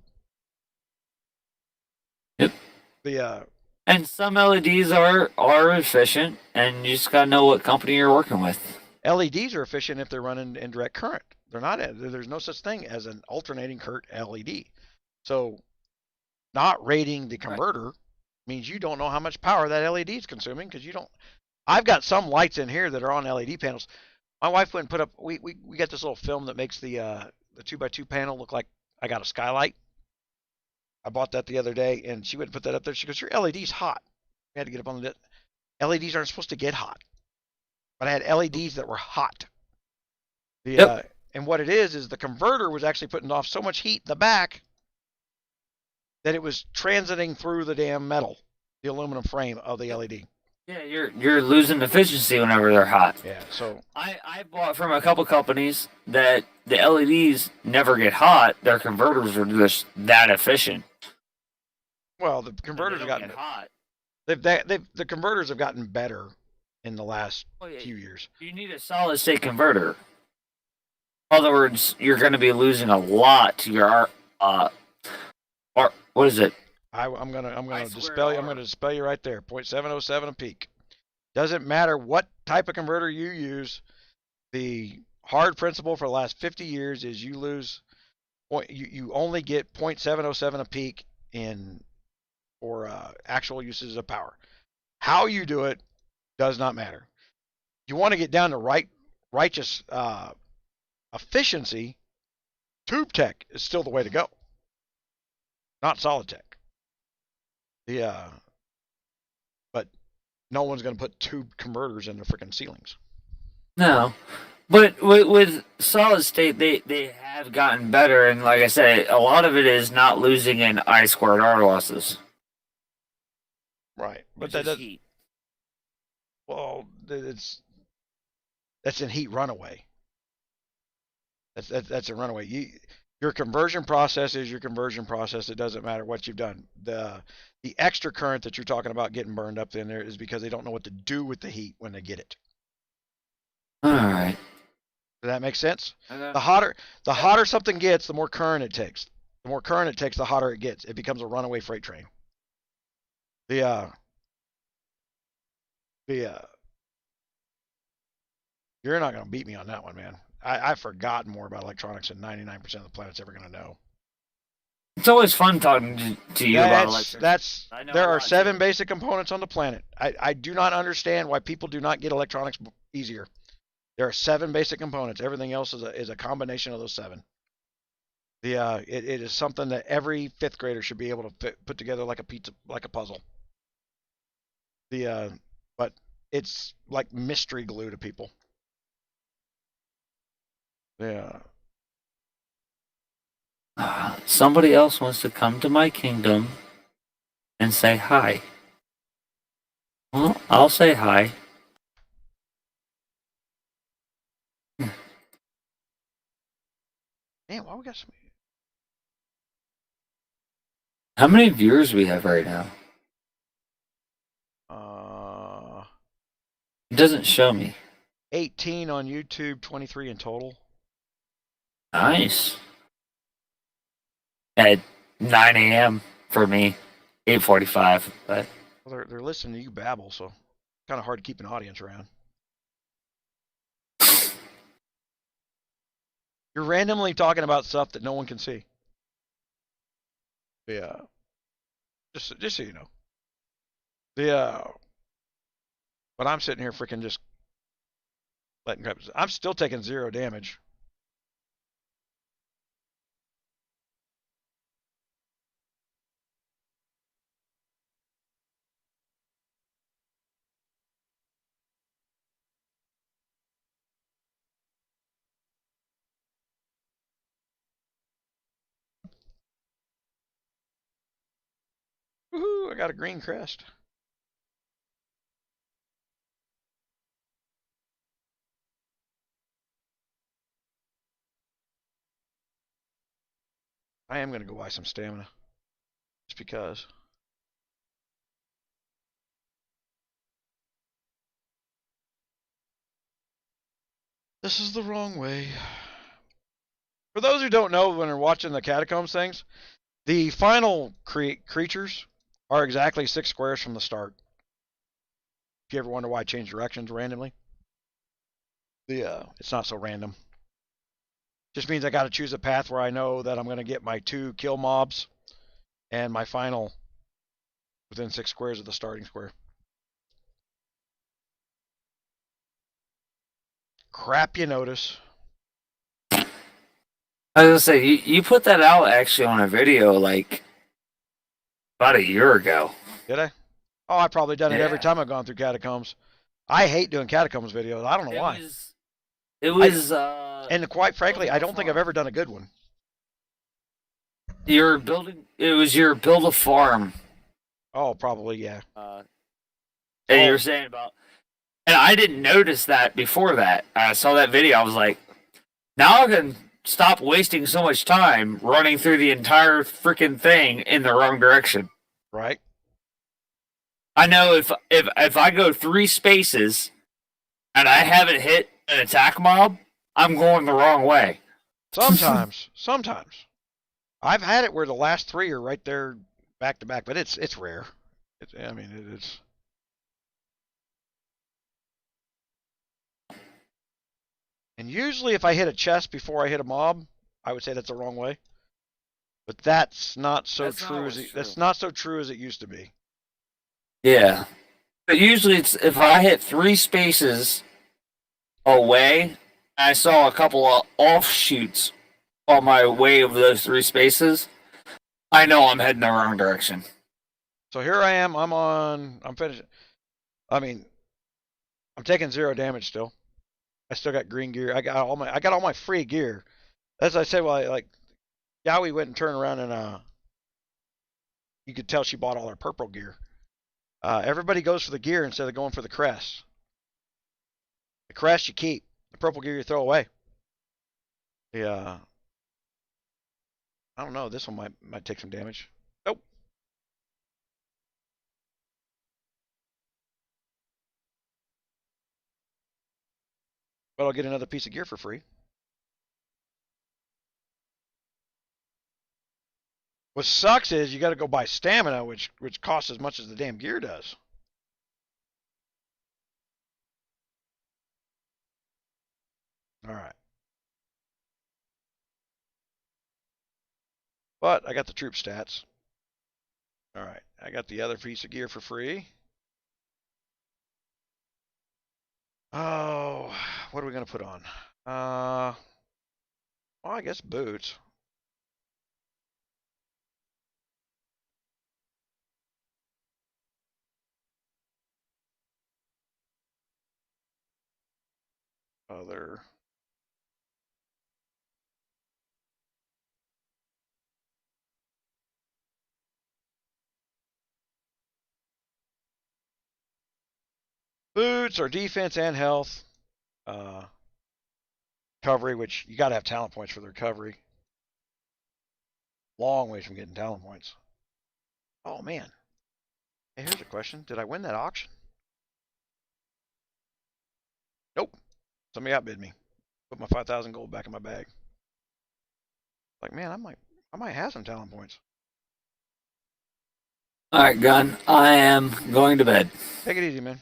Yep. And some LEDs are efficient, and you just gotta know what company you're working with. LEDs are efficient if they're running in direct current. They're not. There's no such thing as an alternating current LED. So, not rating the converter means you don't know how much power that LED is consuming, because you don't. I've got some lights in here that are on LED panels. My wife went and put up. We got this little film that makes the 2x2 panel look like I got a skylight. I bought that the other day, and she went and put that up there. She goes, your LED's hot. We had to get up on the LEDs aren't supposed to get hot. But I had LEDs that were hot. And what it is the converter was actually putting off so much heat in the back that it was transiting through the damn metal, the aluminum frame of the LED. Yeah, you're losing efficiency whenever they're hot. Yeah, so I bought from a couple companies that the LEDs never get hot. Their converters are just that efficient. Well, the converters have gotten hot. the converters have gotten better in the last few years. You need a solid state converter. In other words, you're going to be losing a lot to your or what is it? I'm gonna dispel you right there. 0.707 a peak. Doesn't matter what type of converter you use. The hard principle for the last 50 years is you only get 0.707 a peak for actual uses of power. How you do it does not matter. You want to get down to righteous efficiency. Tube tech is still the way to go, not solid tech. But no one's going to put tube converters in the freaking ceilings. No, but with solid state, they have gotten better, and like I said, a lot of it is not losing in I2R losses. Right, but that doesn't. Well, that's in heat runaway. That's a runaway. Your conversion process is your conversion process. It doesn't matter what you've done. The extra current that you're talking about getting burned up in there is because they don't know what to do with the heat when they get it. All right. Does that make sense? The hotter something gets, the more current it takes. The more current it takes, the hotter it gets. It becomes a runaway freight train. You're not going to beat me on that one, man. I've forgotten more about electronics than 99% of the planet's ever going to know. It's always fun talking to you about electronics. There are 7 basic components on the planet. I do not understand why people do not get electronics easier. There are 7 basic components. Everything else is a combination of those 7. It is something that every 5th grader should be able to put together like a puzzle. But it's like mystery glue to people. Yeah. Somebody else wants to come to my kingdom and say hi. Well, I'll say hi. Man, why we got some? How many viewers we have right now? It doesn't show me. 18 on YouTube, 23 in total. Nice. At 9 a.m. for me, 8:45. But well, they're listening to you babble, so kind of hard to keep an audience around. You're randomly talking about stuff that no one can see. Yeah. Just so you know. But I'm sitting here freaking just letting crap. I'm still taking 0 damage. Woohoo, I got a green crest. I am going to go buy some stamina. Just because. This is the wrong way. For those who don't know, when they're watching the catacombs things, the final creatures are exactly 6 squares from the start. If you ever wonder why I change directions randomly, it's not so random. Just means I got to choose a path where I know that I'm going to get my 2 kill mobs and my final within 6 squares of the starting square. Crap, you notice. I was gonna say you put that out actually on a video like about a year ago. Did I? Oh, I've probably done it every time I've gone through catacombs. I hate doing catacombs videos. I don't know why. And quite frankly, I don't think I've ever done a good one. It was your build a farm. Oh, probably, yeah. And you were saying about, and I didn't notice that before that. I saw that video. I was like, now I can stop wasting so much time running through the entire freaking thing in the wrong direction. Right. I know if I go 3 spaces and I haven't hit an attack mob, I'm going the wrong way. Sometimes. I've had it where the last 3 are right there back to back, but it's rare. It's. And usually if I hit a chest before I hit a mob, I would say that's the wrong way. But that's not so true that's not so true as it used to be. Yeah. But usually it's if I hit 3 spaces away, I saw a couple of offshoots on my way of those 3 spaces, I know I'm heading the wrong direction. So here I am, I'm finishing. I'm taking 0 damage still. I still got green gear. I got all my free gear. As I said, well, like Yowie went and turned around and you could tell she bought all her purple gear. Everybody goes for the gear instead of going for the crest. The crest you keep. The purple gear you throw away. I don't know. This one might take some damage. Nope. But I'll get another piece of gear for free. What sucks is you got to go buy stamina, which costs as much as the damn gear does. All right. But I got the troop stats. All right. I got the other piece of gear for free. Oh, what are we going to put on? Well, I guess boots. Other. Boots are defense and health. Recovery, which you got to have talent points for the recovery. Long ways from getting talent points. Oh, man. Hey, here's a question. Did I win that auction? Nope. Somebody outbid me. Put my 5,000 gold back in my bag. Like, man, I might have some talent points. All right, Gun. I am going to bed. Take it easy, man.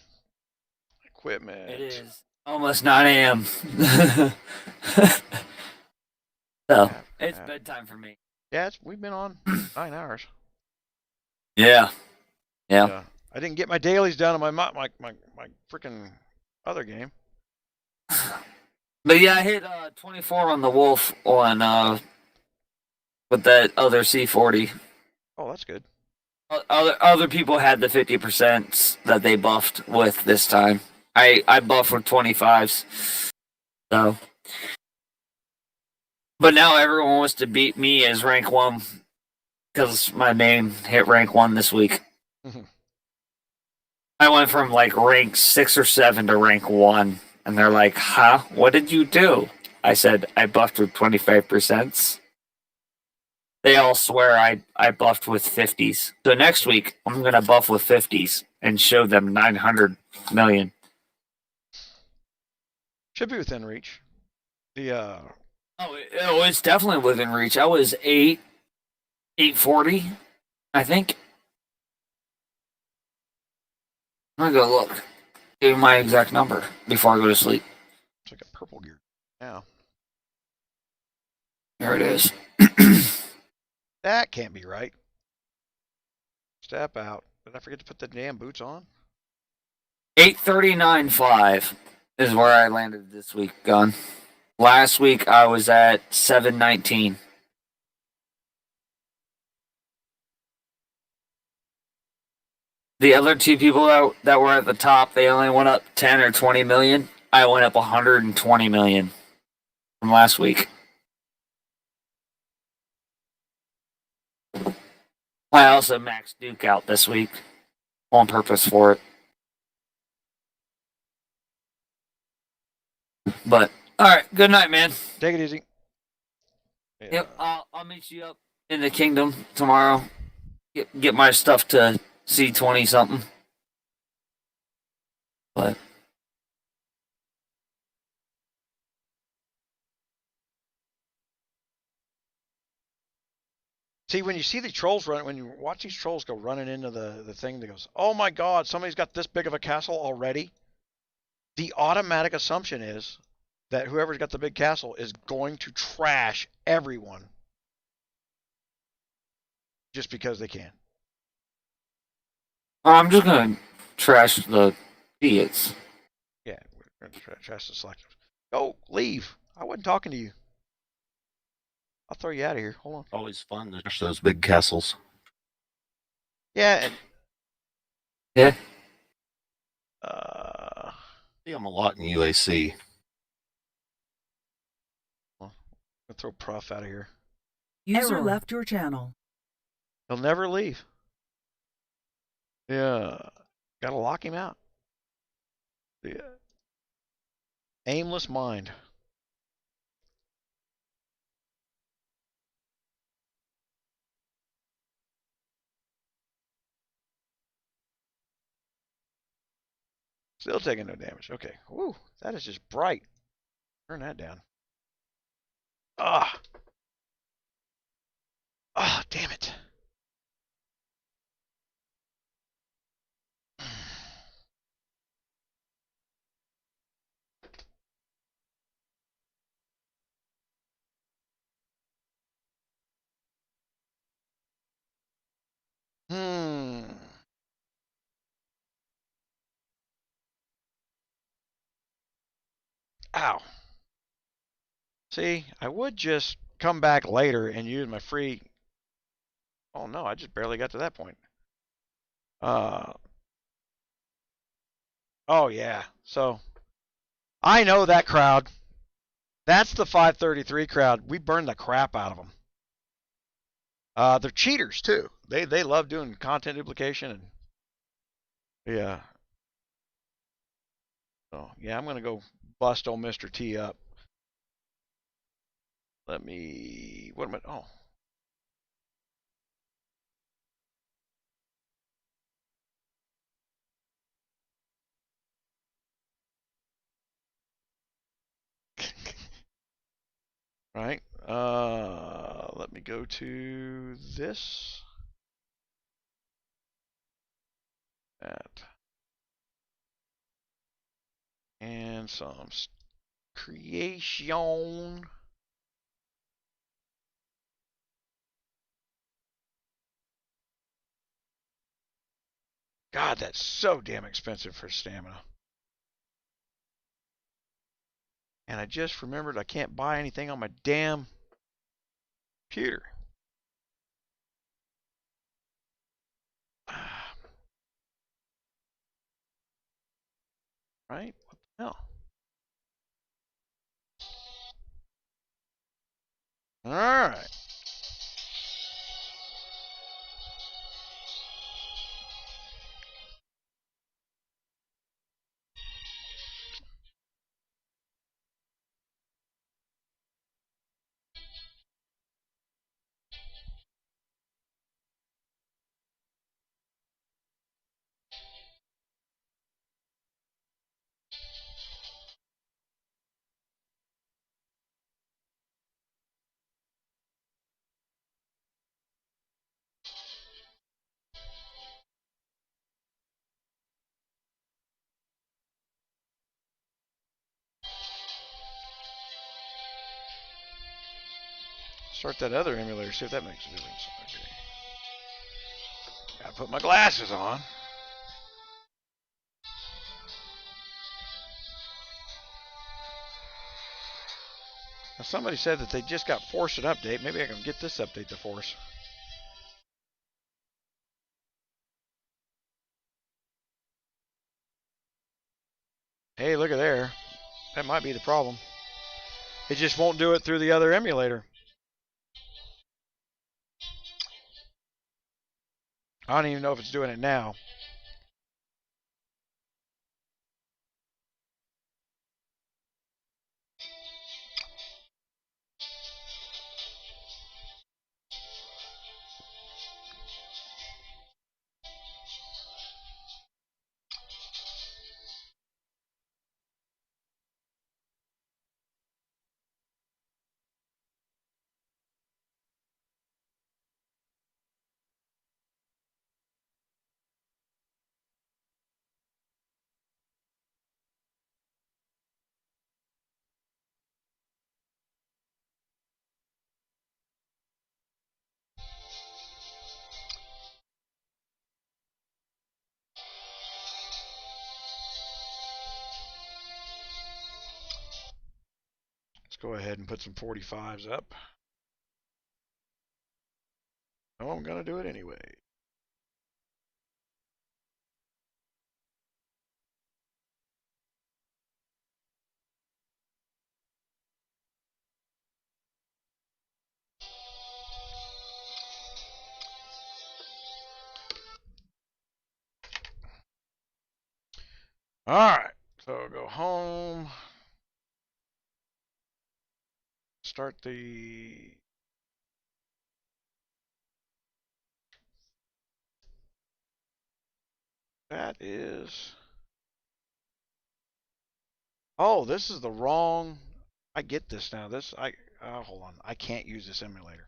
Equipment. It is almost 9 a.m. So it's bedtime for me. Yeah, we've been on 9 hours. Yeah. I didn't get my dailies done on my freaking other game. But yeah, I hit 24 on the wolf on with that other C40. Oh, that's good. Other people had the 50% that they buffed with this time. I buffed with 25s. So, but now everyone wants to beat me as rank 1 because my main hit rank 1 this week. I went from like rank 6 or 7 to rank 1, and they're like, "Huh? What did you do?" I said, "I buffed with 25%." They all swear I buffed with 50s. So next week, I'm going to buff with 50s and show them 900 million. Should be within reach. It's definitely within reach. I was 840, I think. I'm going to go look. Give you my exact number before I go to sleep. It's like a purple gear. Yeah. There it is. That can't be right. Step out. Did I forget to put the damn boots on? 839.5 is where I landed this week, Gun. Last week I was at 719. The other 2 people that were at the top, they only went up 10 or 20 million. I went up 120 million from last week. I also maxed Duke out this week on purpose for it. But, alright, good night, man. Take it easy. Yeah. Yep, I'll meet you up in the kingdom tomorrow. Get my stuff to C20 something. But see, when you see the trolls run, when you watch these trolls go running into the thing that goes, oh my God, somebody's got this big of a castle already. The automatic assumption is that whoever's got the big castle is going to trash everyone just because they can. I'm just gonna trash the idiots. Yeah, we're going to trash the selectives. Go, leave. I wasn't talking to you. I'll throw you out of here. Hold on. Always fun to trash those big castles. Yeah, and Yeah. See them a lot in UAC. Well, I'll throw Prof out of here. User Error. left your channel. He'll never leave. Yeah, gotta lock him out. Yeah. Aimless mind. Still taking no damage. Okay. Woo, that is just bright. Turn that down. Ah. Ah, damn it. Hmm. Ow. See, I would just come back later and use my free. Oh no, I just barely got to that point. Oh yeah. So I know that crowd. That's the 533 crowd. We burned the crap out of them. They're cheaters too. They love doing content duplication and yeah. So yeah, I'm gonna go bust old Mr. T up. Let me. What am I? Oh. Right. Let me go to this. That. And some creation. God, that's so damn expensive for stamina. And I just remembered I can't buy anything on my damn computer. Right? What the hell? All right. Start that other emulator, see if that makes a difference. Okay. Gotta put my glasses on. Now somebody said that they just got forced an update. Maybe I can get this update to force. Hey, look at there. That might be the problem. It just won't do it through the other emulator. I don't even know if it's doing it now. go ahead and put some 45s up. Oh, I'm going to do it anyway. All right, so go home. Start the that is. Oh, this is the wrong. I get this now. This hold on. I can't use this emulator.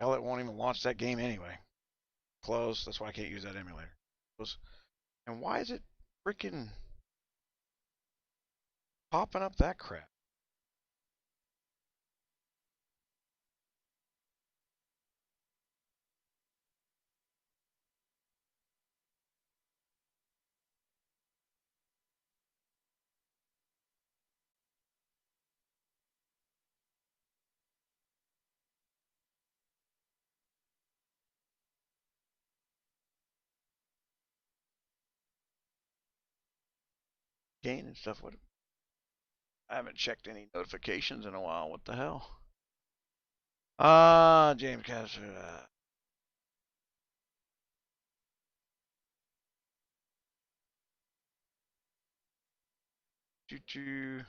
Hell, it won't even launch that game anyway. Close. That's why I can't use that emulator. Close. And why is it freaking popping up that crap? Gain and stuff. What? I haven't checked any notifications in a while. What the hell? James Casser. Choo-choo.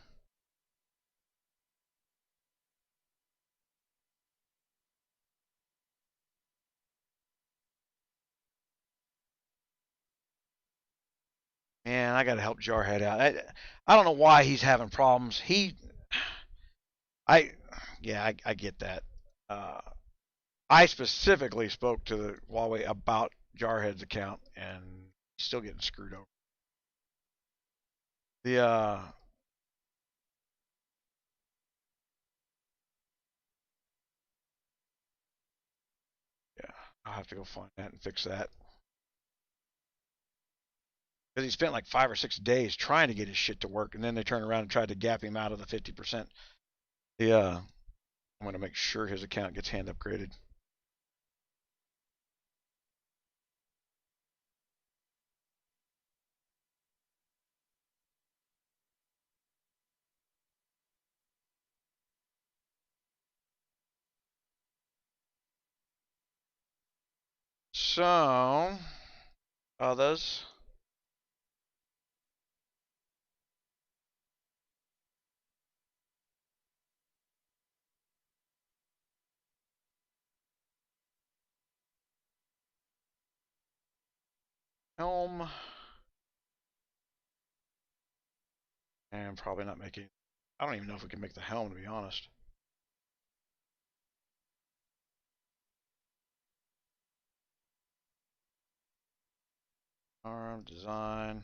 Man, I got to help Jarhead out. I don't know why he's having problems. I get that. I specifically spoke to the Huawei about Jarhead's account, and he's still getting screwed over. The yeah, I'll have to go find that and fix that. Because he spent like 5 or 6 days trying to get his shit to work, and then they turned around and tried to gap him out of the 50%. I'm going to make sure his account gets hand upgraded. So, others. Helm. And probably not making. I don't even know if we can make the helm, to be honest. Arm design.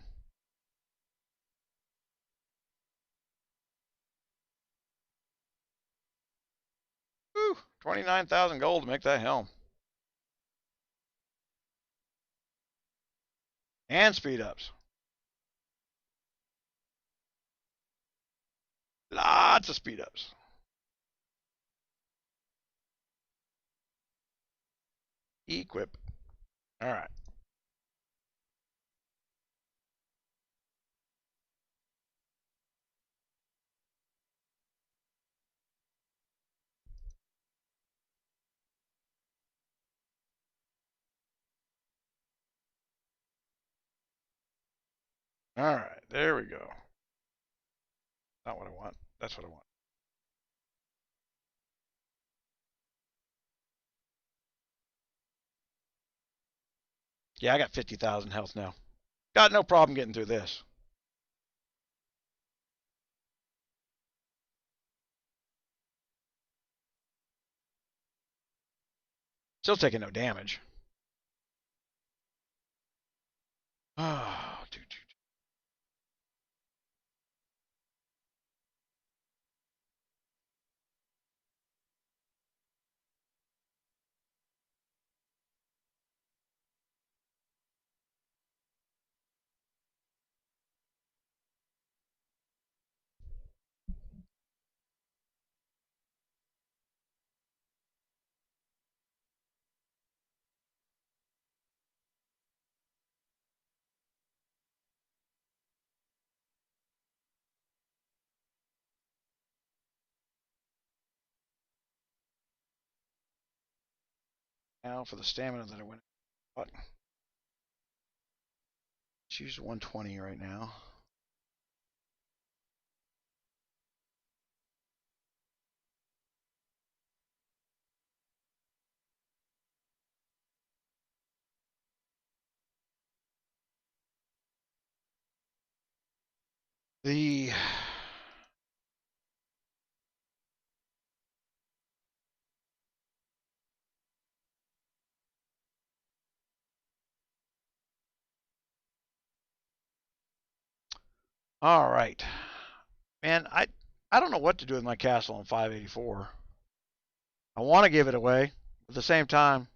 Whew, 29,000 gold to make that helm. And speed ups. Lots of speed ups. Equip. All right. All right. There we go. Not what I want. That's what I want. Yeah, I got 50,000 health now. Got no problem getting through this. Still taking no damage. Oh, dude. now for the stamina that I went. But let's use 120 right now. The all right, man. I don't know what to do with my castle on 584. I want to give it away. At the same time,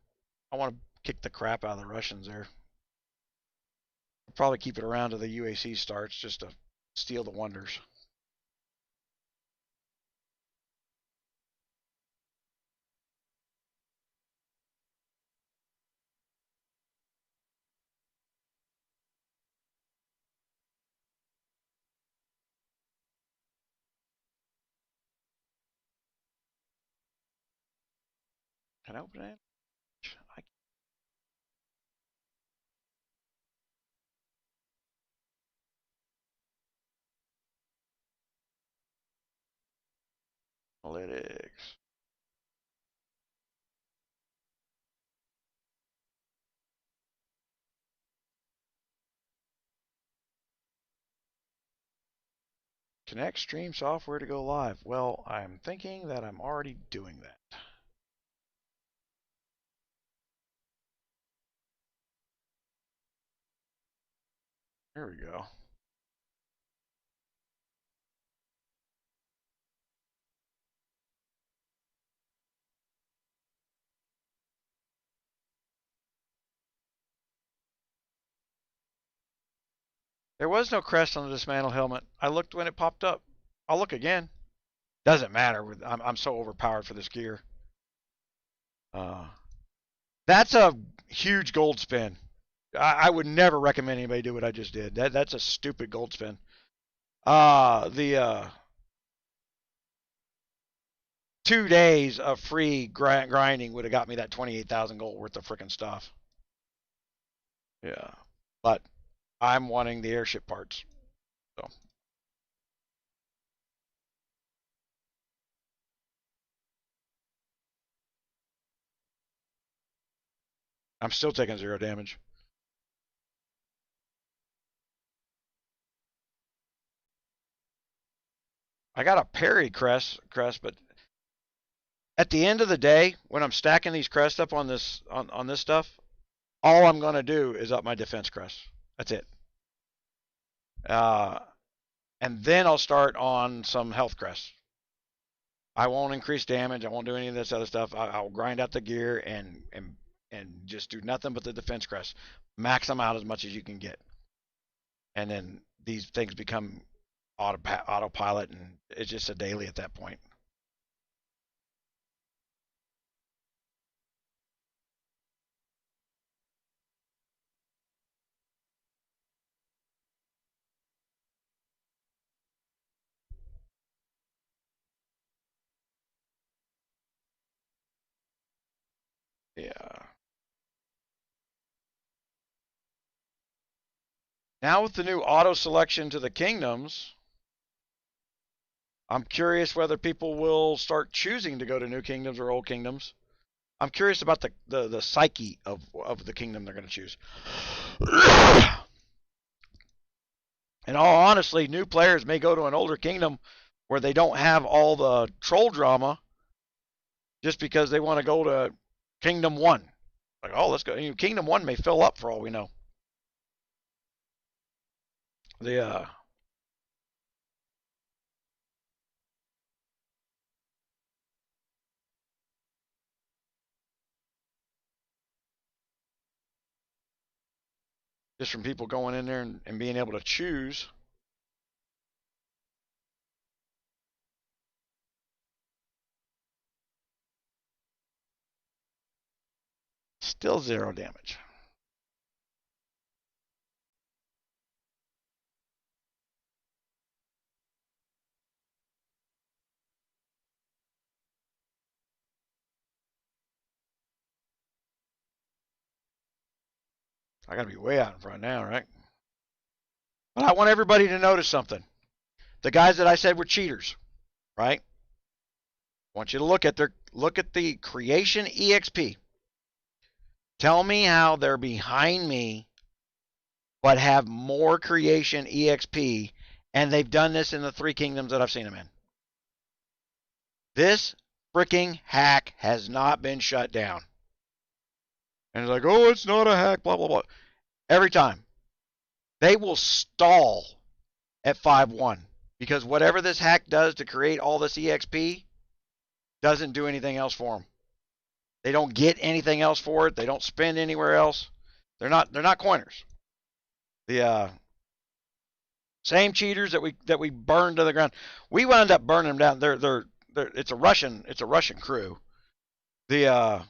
I want to kick the crap out of the Russians there. I'll probably keep it around to the UAC starts just to steal the wonders. Can I open it? I Analytics. Connect stream software to go live. Well, I'm thinking that I'm already doing that. There we go. There was no crest on the dismantle helmet. I looked when it popped up. I'll look again. Doesn't matter. I'm so overpowered for this gear. That's a huge gold spin. I would never recommend anybody do what I just did. That's a stupid gold spin. The 2 days of free grinding would have got me that 28,000 gold worth of freaking stuff. Yeah, but I'm wanting the airship parts. So I'm still taking 0 damage. I got a parry crest, but at the end of the day, when I'm stacking these crests up on this on this stuff, all I'm gonna do is up my defense crest. That's it. And then I'll start on some health crests. I won't increase damage. I won't do any of this other stuff. I'll grind out the gear and just do nothing but the defense crest. Max them out as much as you can get, and then these things become autopilot, and it's just a daily at that point. Yeah. Now with the new auto selection to the kingdoms, I'm curious whether people will start choosing to go to new kingdoms or old kingdoms. I'm curious about the psyche of the kingdom they're going to choose. In all honesty, new players may go to an older kingdom where they don't have all the troll drama just because they want to go to Kingdom 1. Like, oh, let's go. Kingdom 1 may fill up for all we know. The just from people going in there and being able to choose. Still 0 damage. I gotta be way out in front now, right? But I want everybody to notice something. The guys that I said were cheaters, right? I want you to look at the creation EXP. Tell me how they're behind me, but have more creation EXP, and they've done this in the 3 kingdoms that I've seen them in. This freaking hack has not been shut down. And it's like, oh, it's not a hack, blah, blah, blah. Every time. They will stall at 5-1 because whatever this hack does to create all this EXP doesn't do anything else for them. They don't get anything else for it. They don't spend anywhere else. They're not coiners. The same cheaters that we burned to the ground. We wound up burning them down. It's a Russian crew. The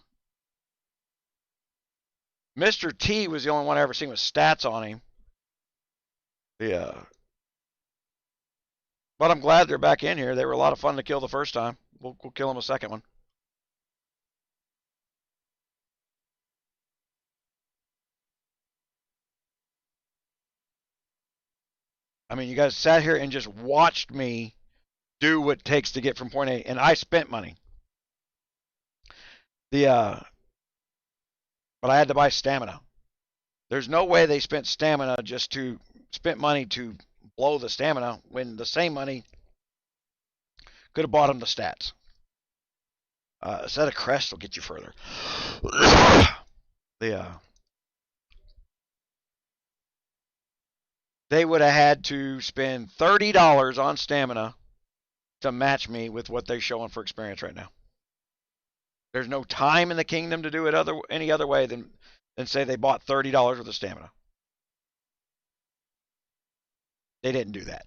Mr. T was the only one I ever seen with stats on him. But I'm glad they're back in here. They were a lot of fun to kill the first time. We'll kill them a second one. I mean, you guys sat here and just watched me do what it takes to get from point A, and I spent money. But I had to buy stamina. There's no way they spent money to blow the stamina when the same money could have bought them the stats. A set of crests will get you further. They would have had to spend $30 on stamina to match me with what they're showing for experience right now. There's no time in the kingdom to do it any other way than say they bought $30 worth of stamina. They didn't do that.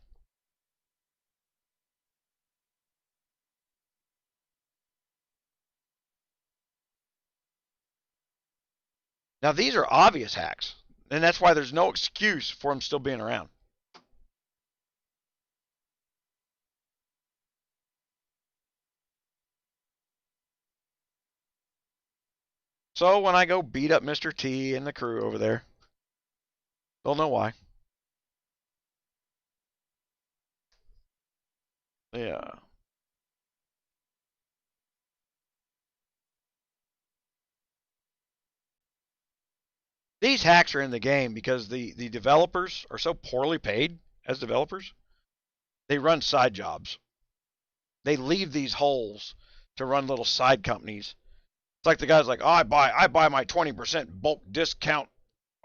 Now, these are obvious hacks, and that's why there's no excuse for them still being around. So when I go beat up Mr. T and the crew over there, they'll know why. Yeah. These hacks are in the game because the developers are so poorly paid as developers. They run side jobs. They leave these holes to run little side companies. It's like the guy's like, oh, I buy my 20% bulk discount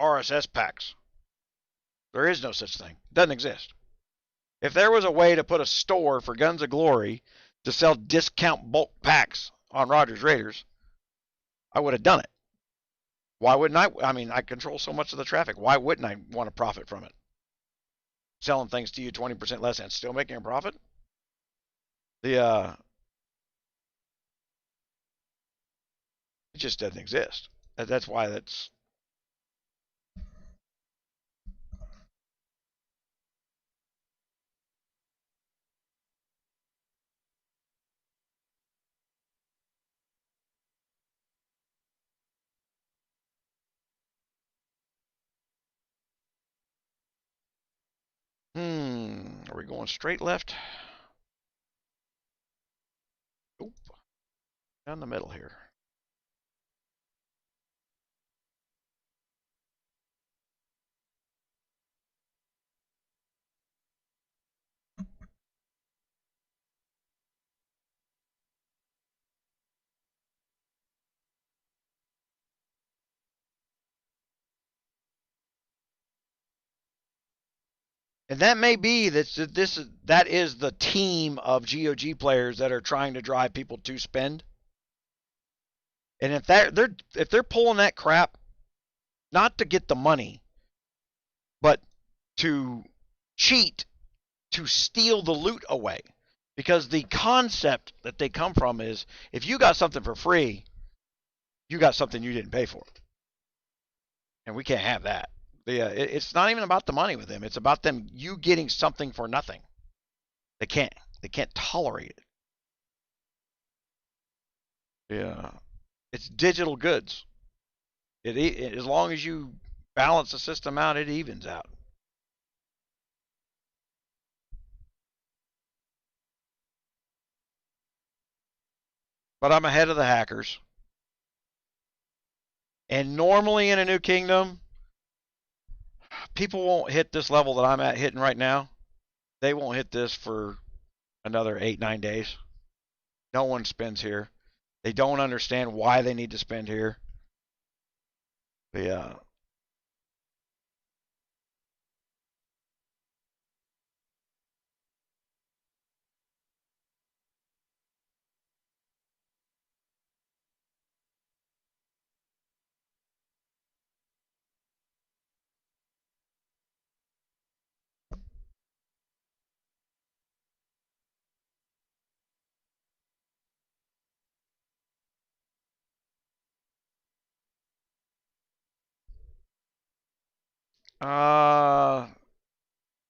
RSS packs. There is no such thing. It doesn't exist. If there was a way to put a store for Guns of Glory to sell discount bulk packs on Rogers Raiders, I would have done it. Why wouldn't I? I mean, I control so much of the traffic. Why wouldn't I want to profit from it? Selling things to you 20% less and still making a profit? It just doesn't exist. That's why that's. Are we going straight left? Oop. Down the middle here. And that may be that is the team of GOG players that are trying to drive people to spend. And if they're pulling that crap, not to get the money, but to cheat, to steal the loot away. Because the concept that they come from is, if you got something for free, you got something you didn't pay for. And we can't have that. It's not even about the money with them. It's about you getting something for nothing. They can't tolerate it. Yeah. It's digital goods. As long as you balance the system out, it evens out. But I'm ahead of the hackers. And normally in a new kingdom, people won't hit this level that I'm at hitting right now. They won't hit this for another 8-9 days. No one spends here. They don't understand why they need to spend here. But yeah.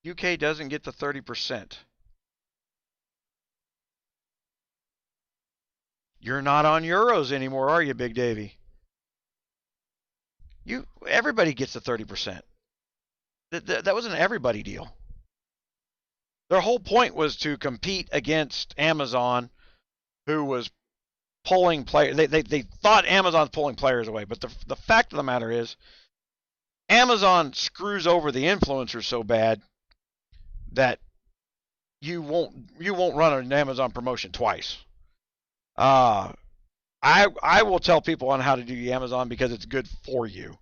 UK doesn't get the 30%. You're not on euros anymore, are you, Big Davy? Everybody gets the 30%. That was an everybody deal. Their whole point was to compete against Amazon, who was pulling players. They thought Amazon's pulling players away, but the fact of the matter is, Amazon screws over the influencers so bad that you won't run an Amazon promotion twice. I will tell people on how to do Amazon because it's good for you,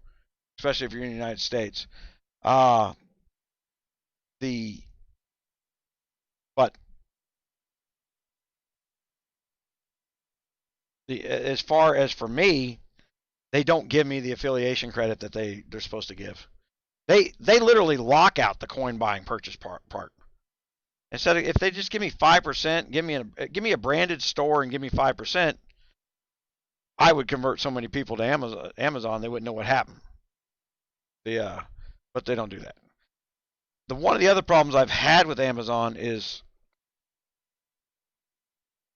especially if you're in the United States. But as far as for me, they don't give me the affiliation credit that they're supposed to give. They literally lock out the coin buying purchase part. Instead of, if they just give me 5%, give me a branded store and give me 5%, I would convert so many people to Amazon they wouldn't know what happened. But they don't do that. One of the other problems I've had with Amazon is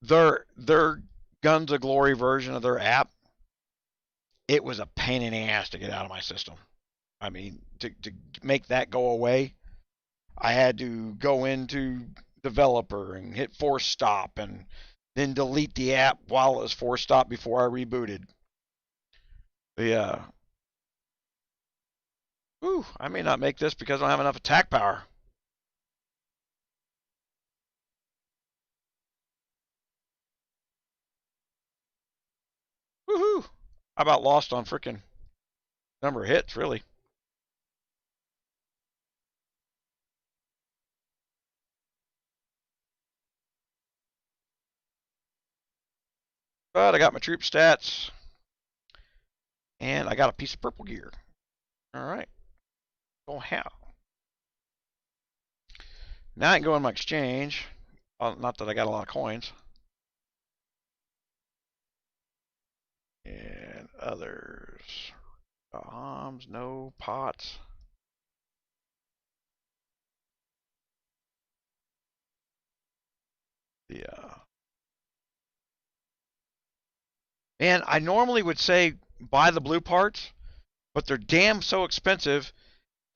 their Guns of Glory version of their app. It was a pain in the ass to get out of my system. I mean, to make that go away, I had to go into developer and hit force stop and then delete the app while it was force stop before I rebooted. I may not make this because I don't have enough attack power. Woohoo! I about lost on freaking number of hits, really. But I got my troop stats. And I got a piece of purple gear. Alright. Oh, how? Now I can go in my exchange. Well, not that I got a lot of coins. And others. Bombs, no pots. And I normally would say buy the blue parts, but they're damn so expensive,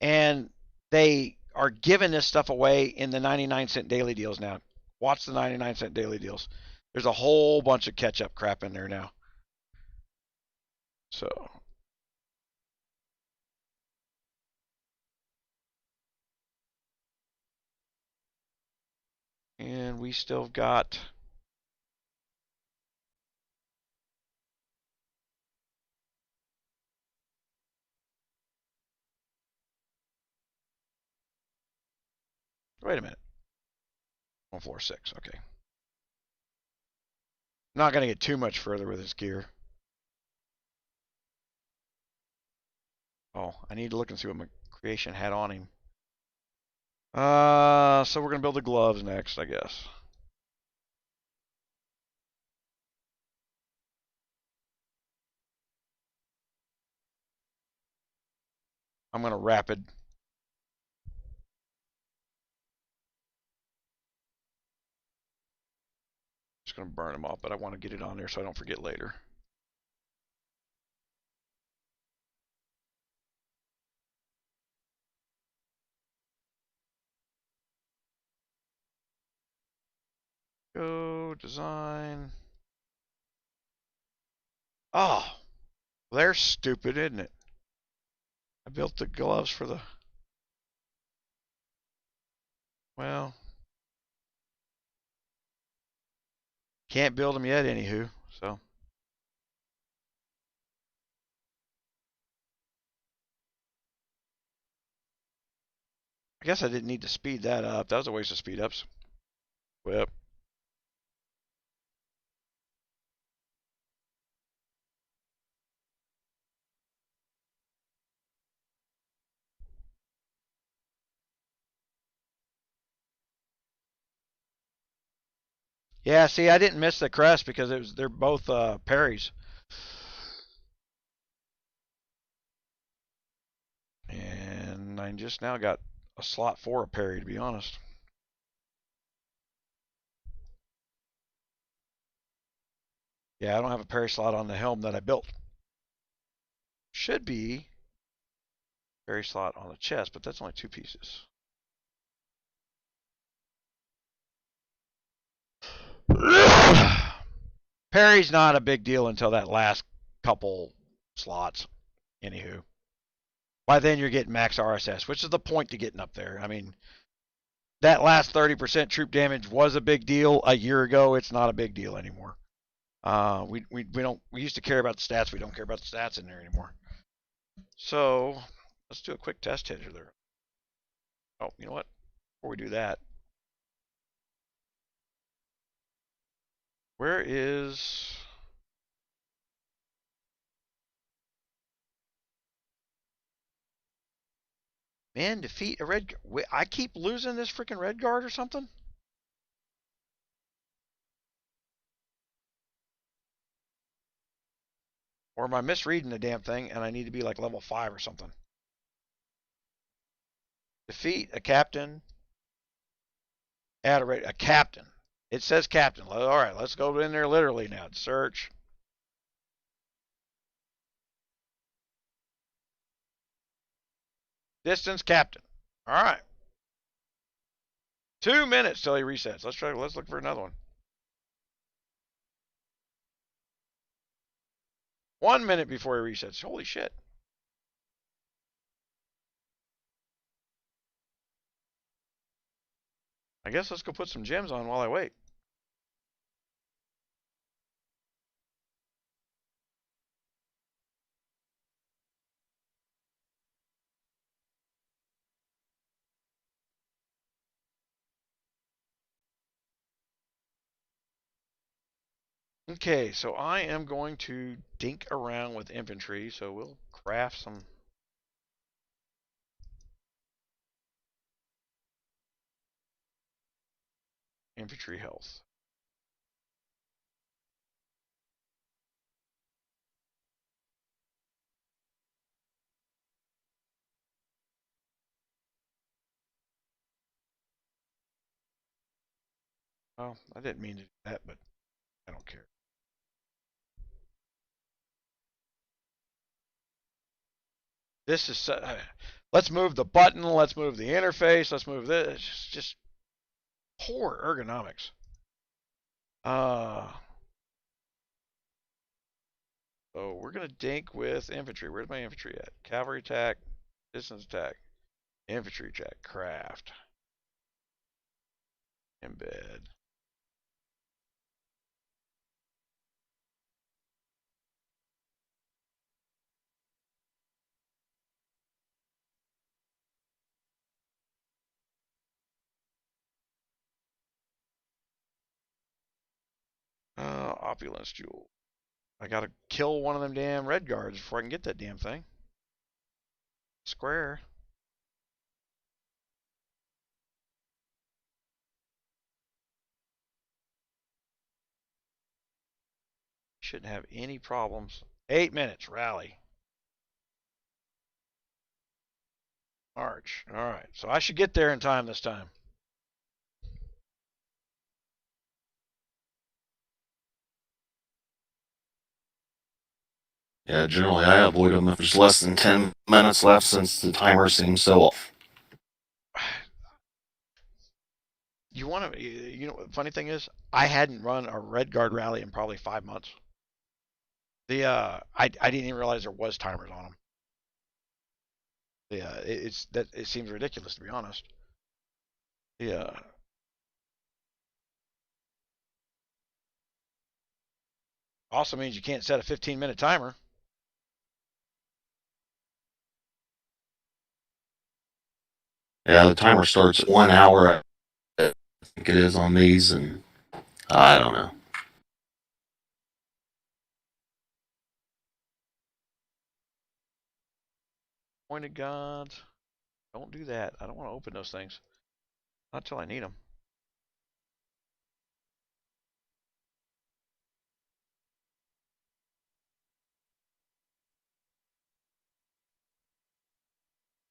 and they are giving this stuff away in the 99-cent daily deals now. Watch the 99-cent daily deals. There's a whole bunch of catch-up crap in there now. So. And we still got wait a minute. 146, okay. Not going to get too much further with this gear. Oh, I need to look and see what my creation had on him. So we're going to build the gloves next, I guess. I'm going to rapid. Just going to burn them off, but I want to get it on there so I don't forget later. Go design. Oh, they're stupid, isn't it? I built the gloves for the. Well, can't build them yet, anywho. So. I guess I didn't need to speed that up. That was a waste of speed ups. Whip. Yeah, see, I didn't miss the crest because they're both parries. And I just now got a slot for a parry, to be honest. Yeah, I don't have a parry slot on the helm that I built. Should be parry slot on the chest, but that's only 2 pieces. Parry's not a big deal until that last couple slots. Anywho. By then you're getting max RSS, which is the point to getting up there. I mean, that last 30% troop damage was a big deal a year ago. It's not a big deal anymore. We used to care about the stats. We don't care about the stats in there anymore. So let's do a quick test hit there. Oh, you know what? Before we do that, where is man defeat a red? I keep losing this freaking red guard or something. Or am I misreading the damn thing and I need to be like level 5 or something? Defeat a captain. Add a captain. It says captain. All right, let's go in there literally now. Search. Distance captain. All right. 2 minutes till he resets. Let's look for another one. 1 minute before he resets. Holy shit. I guess let's go put some gems on while I wait. Okay, so I am going to dink around with infantry, so we'll craft some infantry health. Well, I didn't mean to do that, but I don't care. This is, let's move the button, let's move the interface, let's move this. It's just poor ergonomics. So we're going to dink with infantry. Where's my infantry at? Cavalry attack, distance attack, infantry attack, craft, embed. Opulence jewel. I gotta kill one of them damn red guards before I can get that damn thing. Square. Shouldn't have any problems. 8 minutes, rally. March. Alright, so I should get there in time this time. Yeah, generally I avoid them if there's less than 10 minutes left since the timer seems so off. You want to, you know, the funny thing is, I hadn't run a red guard rally in probably 5 months. I didn't even realize there was timers on them. Yeah, it seems ridiculous to be honest. Yeah. Also means you can't set a 15-minute timer. Yeah, the timer starts at 1 hour. I think it is on these, and I don't know. Pointed guns. Don't do that. I don't want to open those things. Not until I need them.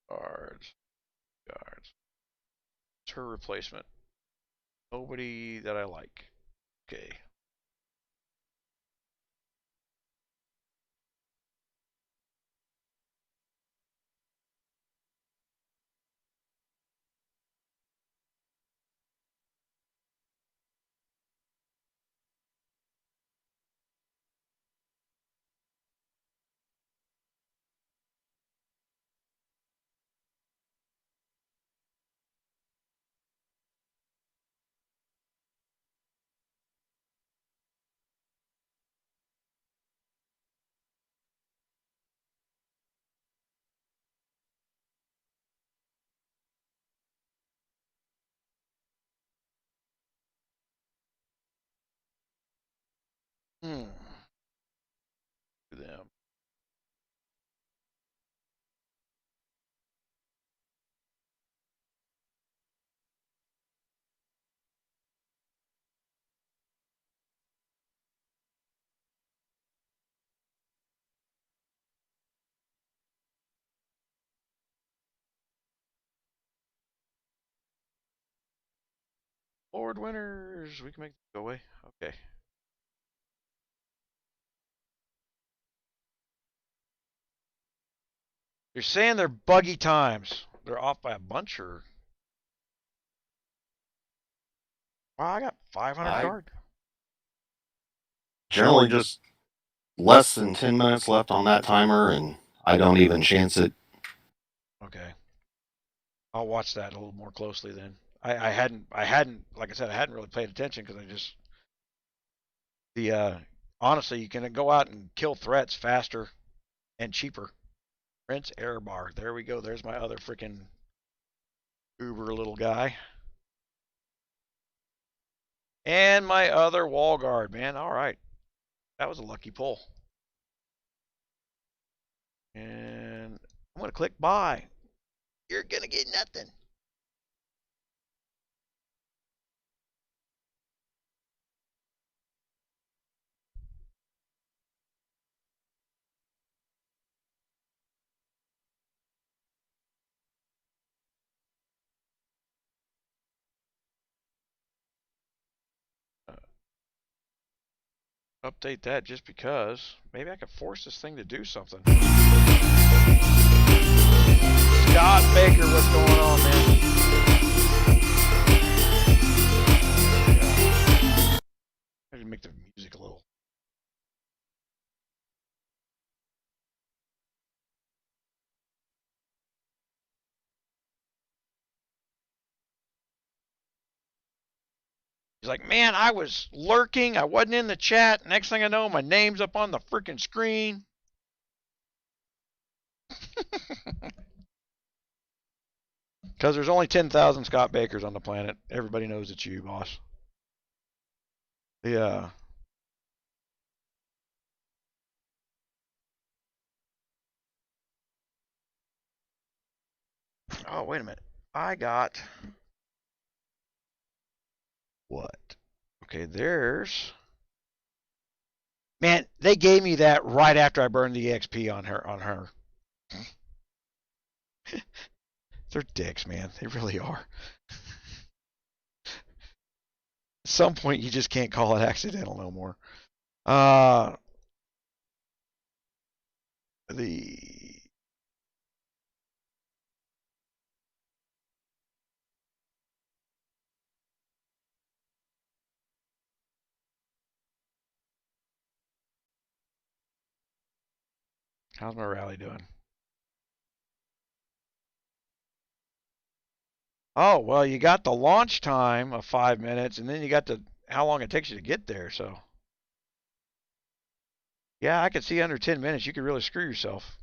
Guards. Guards. It's her replacement. Nobody that I like. Okay. Hmm. Do them. Lord winners. We can make this go away. Okay. You're saying they're buggy times. They're off by a bunch, or? Wow, I got 500 card. Generally just less than 10 minutes left on that timer, and I don't even chance it. Okay. I'll watch that a little more closely then. I hadn't, like I said, I hadn't really paid attention because I just, honestly, you can go out and kill threats faster and cheaper. Prince Error Bar. There we go. There's my other freaking uber little guy. And my other wall guard, man. All right. That was a lucky pull. And I'm going to click buy. You're going to get nothing. Update that just because. Maybe I could force this thing to do something. Scott Baker, what's going on, man? I need to make the music a little. He's like, man, I was lurking. I wasn't in the chat. Next thing I know, my name's up on the freaking screen. Because there's only 10,000 Scott Bakers on the planet. Everybody knows it's you, boss. Yeah. Oh, wait a minute. I got what? Okay, there's. Man, they gave me that right after I burned the EXP on her. They're dicks, man. They really are. At some point, you just can't call it accidental no more. The How's my rally doing? Oh, well, you got the launch time of 5 minutes, and then you got the how long it takes you to get there. So, yeah, I could see under 10 minutes, you could really screw yourself.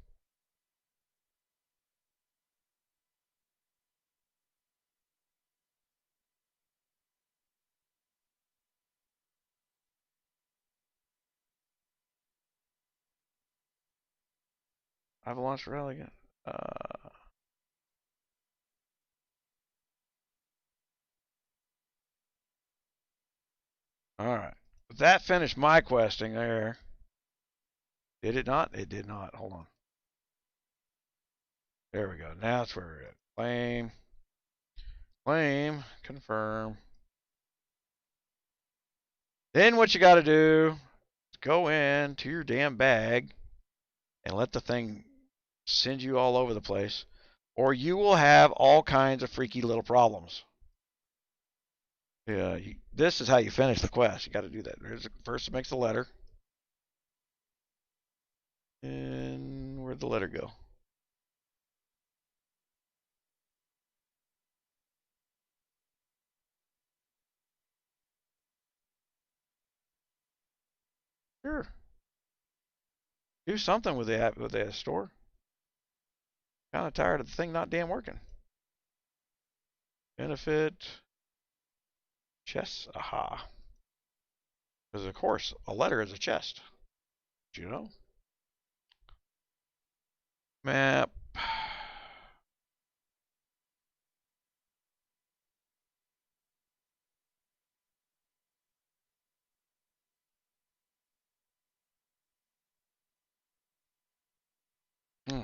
I've launched rally again. All right. That finished my questing there. Did it not? It did not. Hold on. There we go. Now that's where we're at. Claim, confirm. Then what you got to do is go into your damn bag and let the thing send you all over the place, or you will have all kinds of freaky little problems. Yeah, this is how you finish the quest. You got to do that. First, it makes the letter. And where'd the letter go? Sure. Do something with the store. Kind of tired of the thing not damn working. Benefit. Chest. Aha. Because, of course, a letter is a chest. Do you know? Map. Hmm.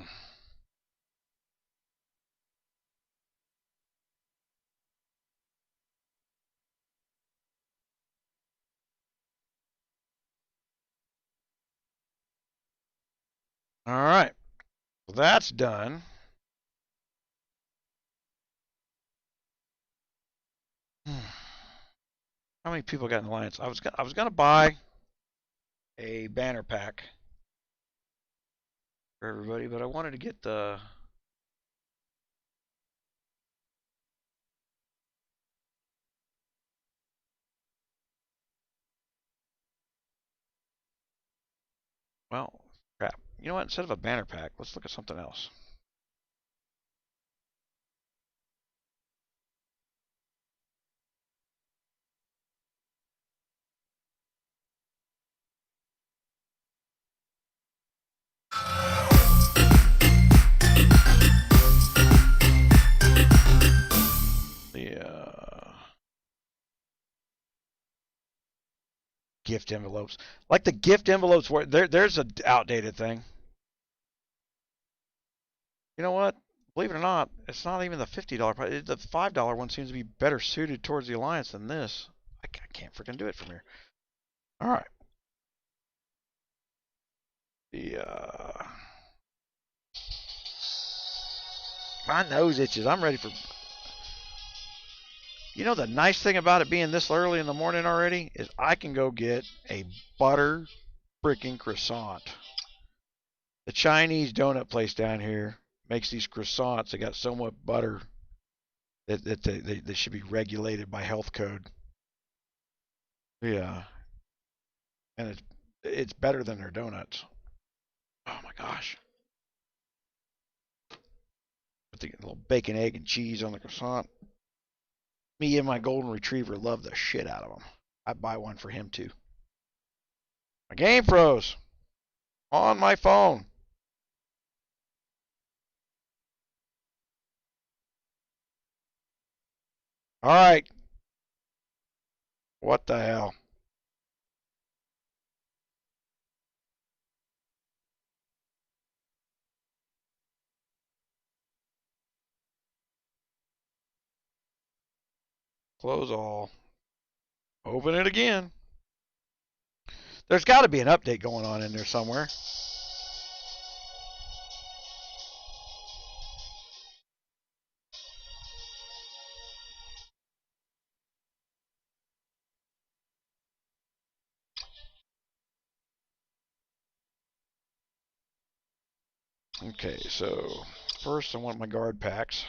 All right. Well, that's done. How many people got in alliance? I was gonna buy a banner pack for everybody, but I wanted to get the well, crap. You know what? Instead of a banner pack, let's look at something else. The gift envelopes. Like the gift envelopes where there's an outdated thing. You know what? Believe it or not, it's not even the $50 price. The $5 one seems to be better suited towards the alliance than this. I can't freaking do it from here. All right. My nose itches. I'm ready for. You know the nice thing about it being this early in the morning already is I can go get a butter freaking croissant. The Chinese donut place down here makes these croissants. They got so much butter that they should be regulated by health code. Yeah, and it's better than their donuts. Oh my gosh! Put the little bacon, egg, and cheese on the croissant. Me and my golden retriever love the shit out of them. I'd buy one for him too. My game froze on my phone. All right. What the hell? Close all. Open it again. There's got to be an update going on in there somewhere. Okay, so first I want my guard packs.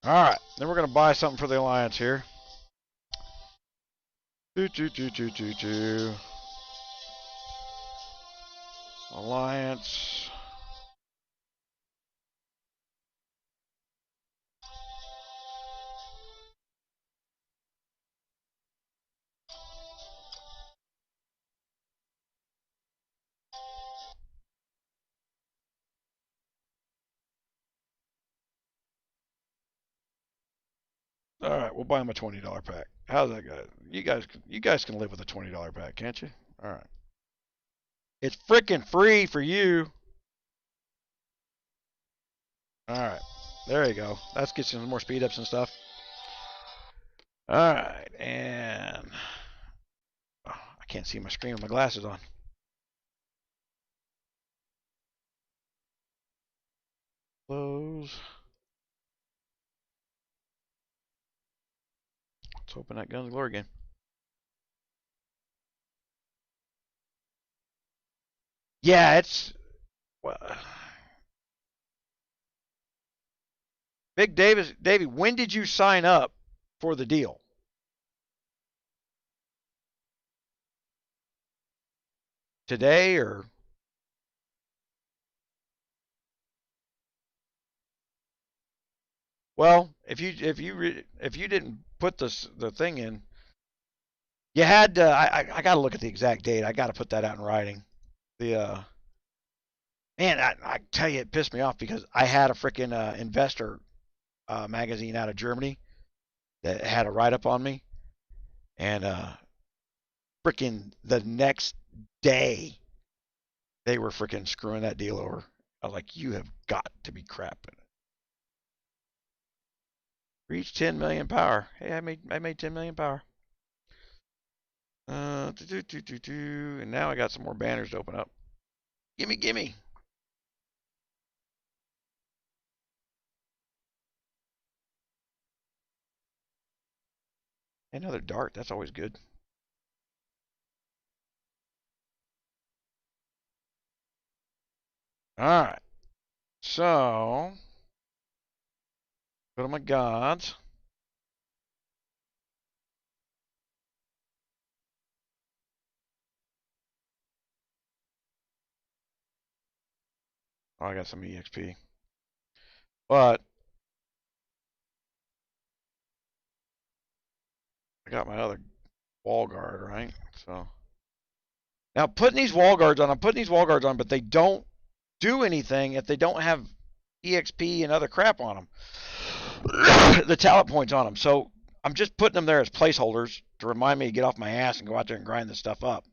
All right, then we're gonna buy something for the alliance here. Alliance. All right, we'll buy him a $20 pack. How's that guy? You guys can live with a $20 pack, can't you? All right. It's freaking free for you. All right, there you go. That gets you some more speed ups and stuff. All right, and I can't see my screen with my glasses on. Close. Let's open that Guns Glory again. Yeah, it's well, Big Davis, Davey. When did you sign up for the deal? Today or? Well, if you didn't put the thing in, you had to. I got to look at the exact date. I got to put that out in writing. The man, I tell you, it pissed me off because I had a freaking investor magazine out of Germany that had a write up on me, and freaking the next day they were freaking screwing that deal over. I was like, you have got to be crapping. Reach 10 million power. Hey, I made 10 million power. And now I got some more banners to open up. Gimme. Another dart. That's always good. All right. So, go to my gods. Oh, I got some EXP. But I got my other wall guard, right? So now putting these wall guards on, I'm putting these wall guards on, but they don't do anything if they don't have EXP and other crap on them. The talent points on them. So I'm just putting them there as placeholders to remind me to get off my ass and go out there and grind this stuff up.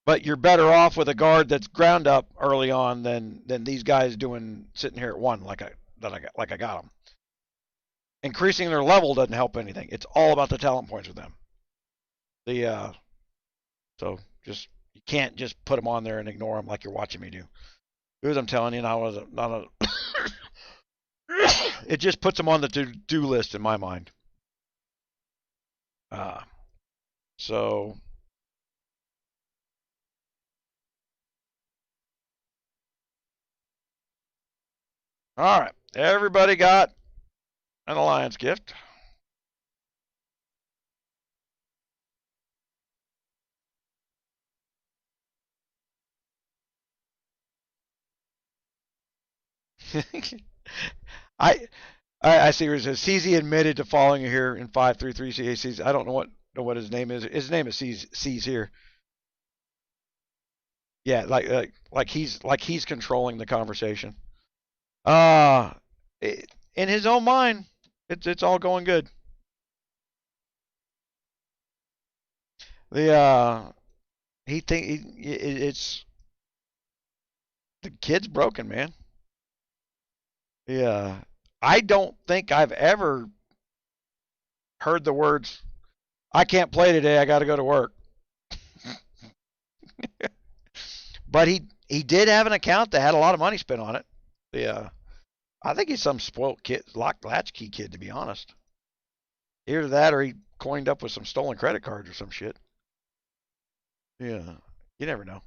But you're better off with a guard that's ground up early on than these guys doing sitting here at 1 like I got them. Increasing their level doesn't help anything. It's all about the talent points with them. So just you can't just put them on there and ignore them like you're watching me do. Because I'm telling you, it just puts them on the to-do list in my mind. So all right, everybody got an alliance gift. I see where it says CZ admitted to falling here in 533 CACs. I don't know what his name is. His name is C's here. Yeah, like he's controlling the conversation. In his own mind, it's all going good. It's the kid's broken, man. Yeah, I don't think I've ever heard the words, "I can't play today. I got to go to work." But he did have an account that had a lot of money spent on it. I think he's some spoiled kid, latchkey kid, to be honest. Either that or he coined up with some stolen credit cards or some shit. Yeah, you never know.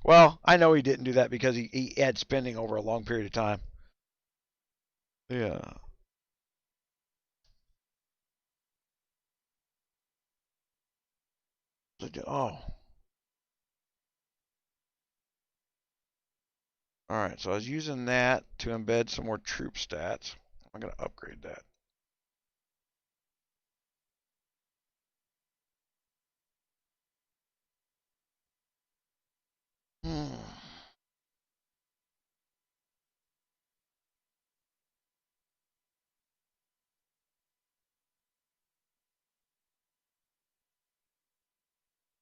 Well, I know he didn't do that because he had spending over a long period of time. Yeah. Oh. All right, so I was using that to embed some more troop stats. I'm going to upgrade that.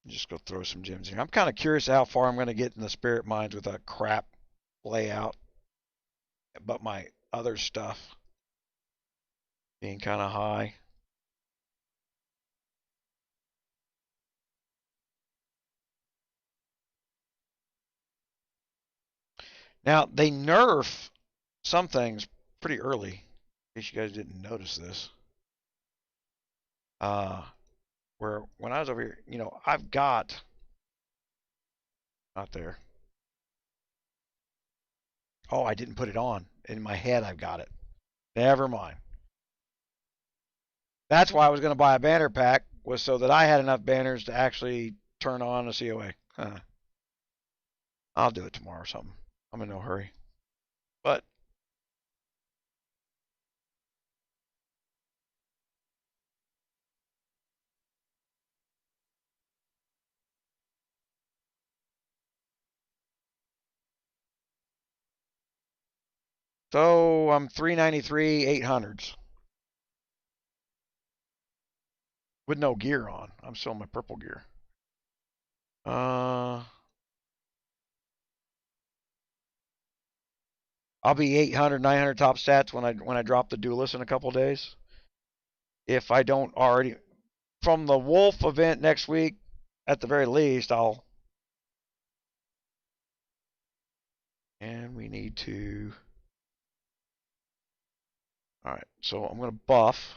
Just go throw some gems here. I'm kind of curious how far I'm going to get in the spirit mines with a crap layout, but my other stuff being kind of high. Now, they nerf some things pretty early, in case you guys didn't notice this. Where when I was over here, I've got, not there. Oh, I didn't put it on. In my head, I've got it. Never mind. That's why I was going to buy a banner pack, was so that I had enough banners to actually turn on a COA. I'll do it tomorrow or something. I'm in no hurry. But so I'm 393 800s with no gear on. I'm still in my purple gear. I'll be 800, 900 top stats when I drop the duelist in a couple days. If I don't already, from the Wolf event next week, at the very least, I'll. And we need to. All right, so I'm going to buff.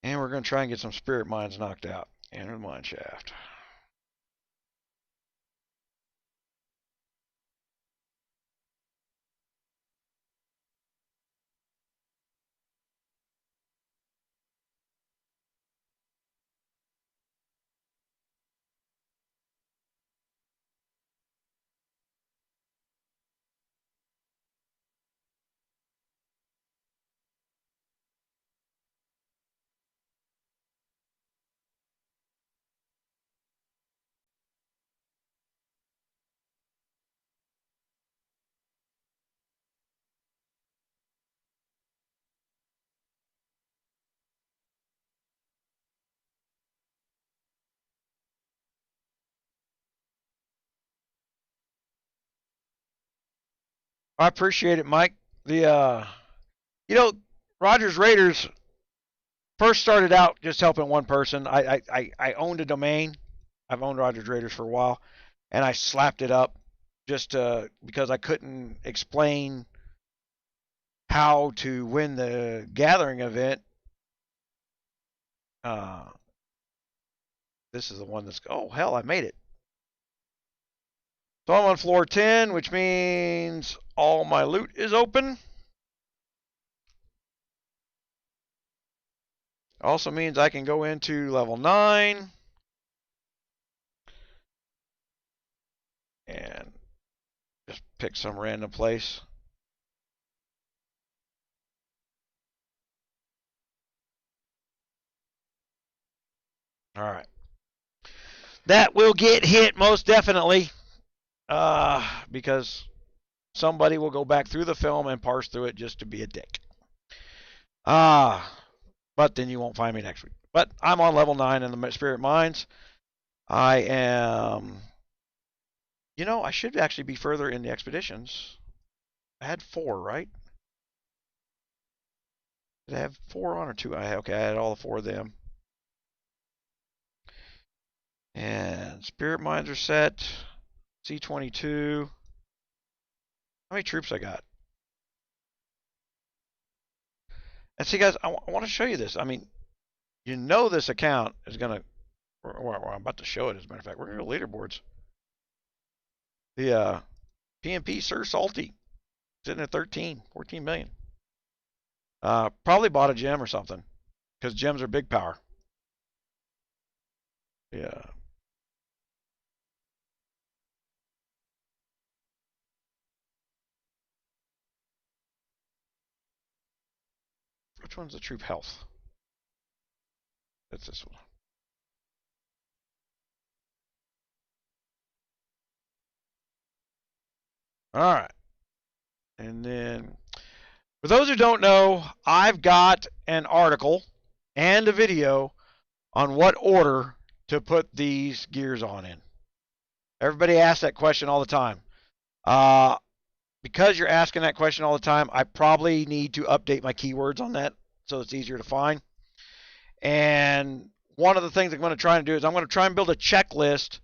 And we're going to try and get some spirit mines knocked out. Enter the mine shaft. I appreciate it, Mike. Rogers Raiders first started out just helping one person. I owned a domain. I've owned Rogers Raiders for a while, and I slapped it up just because I couldn't explain how to win the gathering event this is the one that's, oh, hell, I made it. So I'm on floor 10, which means all my loot is open. Also means I can go into level 9 and just pick some random place. All right. That will get hit most definitely, because somebody will go back through the film and parse through it just to be a dick. But then you won't find me next week. But I'm on level 9 in the Spirit Mines. I am, you know, I should actually be further in the expeditions. I had 4, right? Did I have 4 on or 2? Okay, I had all the 4 of them. And Spirit Mines are set. C22. How many troops I got? And see, guys, I want to show you this. I mean, you know this account is going to, or I'm about to show it, as a matter of fact. We're going to go leaderboards. The PMP 𝗙𝗪𝙑𝗨𝙯 sitting at 14 million. Probably bought a gem or something, because gems are big power. Yeah. Which one's the troop health? That's this one. All right. And then, for those who don't know, I've got an article and a video on what order to put these gears on in. Everybody asks that question all the time. Because you're asking that question all the time, I probably need to update my keywords on that so it's easier to find. And one of the things I'm going to try and do is I'm going to try and build a checklist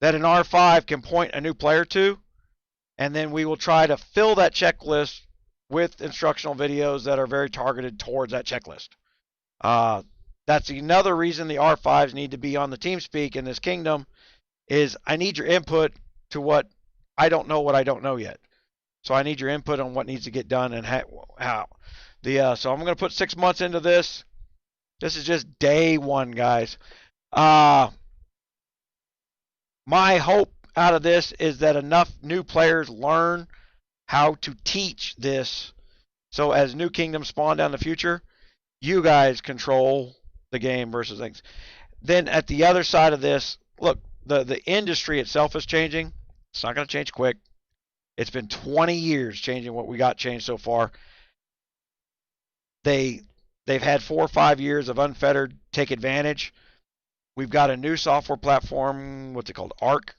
that an R5 can point a new player to, and then we will try to fill that checklist with instructional videos that are very targeted towards that checklist. That's another reason the R5s need to be on the TeamSpeak in this kingdom, is I need your input to what I don't know yet. So I need your input on what needs to get done and how. So I'm going to put 6 months into this. This is just day 1, guys. My hope out of this is that enough new players learn how to teach this, so as new kingdoms spawn down the future, you guys control the game versus things. Then at the other side of this, look, the industry itself is changing. It's not going to change quick. It's been 20 years changing what we got changed so far. They've had 4 or 5 years of unfettered take advantage. We've got a new software platform, what's it called, Arc,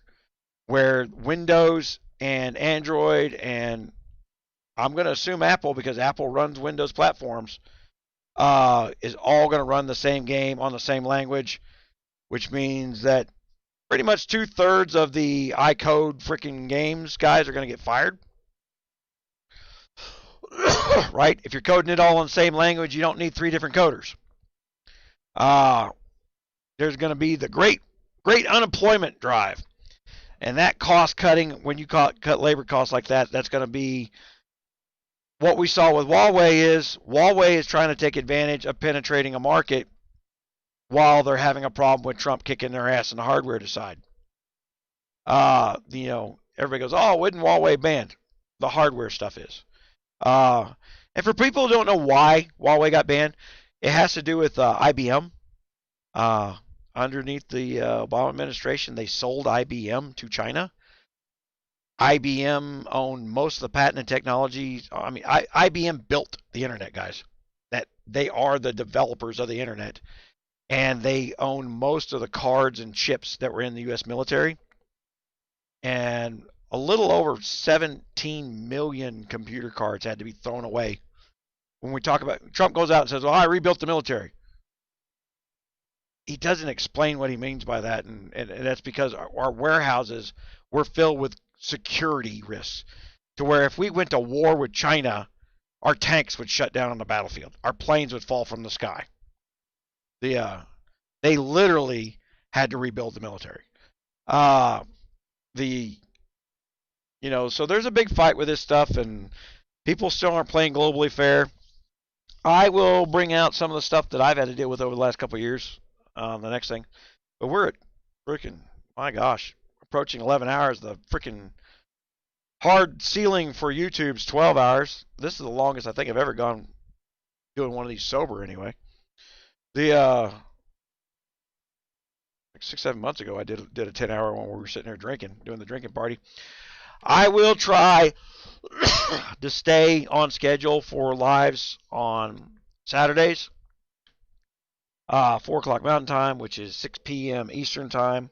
where Windows and Android, and I'm going to assume Apple, because Apple runs Windows platforms, is all going to run the same game on the same language, which means that pretty much 2/3 of the iCode freaking games guys are going to get fired. Right? If you're coding it all in the same language, you don't need 3 different coders. There's going to be the great unemployment drive. And that cost cutting, when you cut labor costs like that, that's going to be what we saw with Huawei is trying to take advantage of penetrating a market while they're having a problem with Trump kicking their ass on the hardware side. Everybody goes, oh, wasn't Huawei banned? The hardware stuff is. And for people who don't know why Huawei got banned, it has to do with IBM. Underneath the Obama administration, they sold IBM to China. IBM owned most of the patented technology. I mean, IBM built the internet, guys. That they are the developers of the internet, and they own most of the cards and chips that were in the U.S. military. And a little over 17 million computer cards had to be thrown away. When we talk about, Trump goes out and says, well, I rebuilt the military. He doesn't explain what he means by that, and that's because our warehouses were filled with security risks, to where if we went to war with China, our tanks would shut down on the battlefield. Our planes would fall from the sky. They literally had to rebuild the military. So there's a big fight with this stuff, and people still aren't playing globally fair. I will bring out some of the stuff that I've had to deal with over the last couple of years. The next thing, but we're at freaking, my gosh, approaching 11 hours. The freaking hard ceiling for YouTube's 12 hours. This is the longest I think I've ever gone doing one of these sober anyway. Like 6-7 months ago, I did a 10-hour one where we were sitting there drinking, doing the drinking party. I will try to stay on schedule for lives on Saturdays, 4 o'clock Mountain Time, which is 6 p.m. Eastern Time,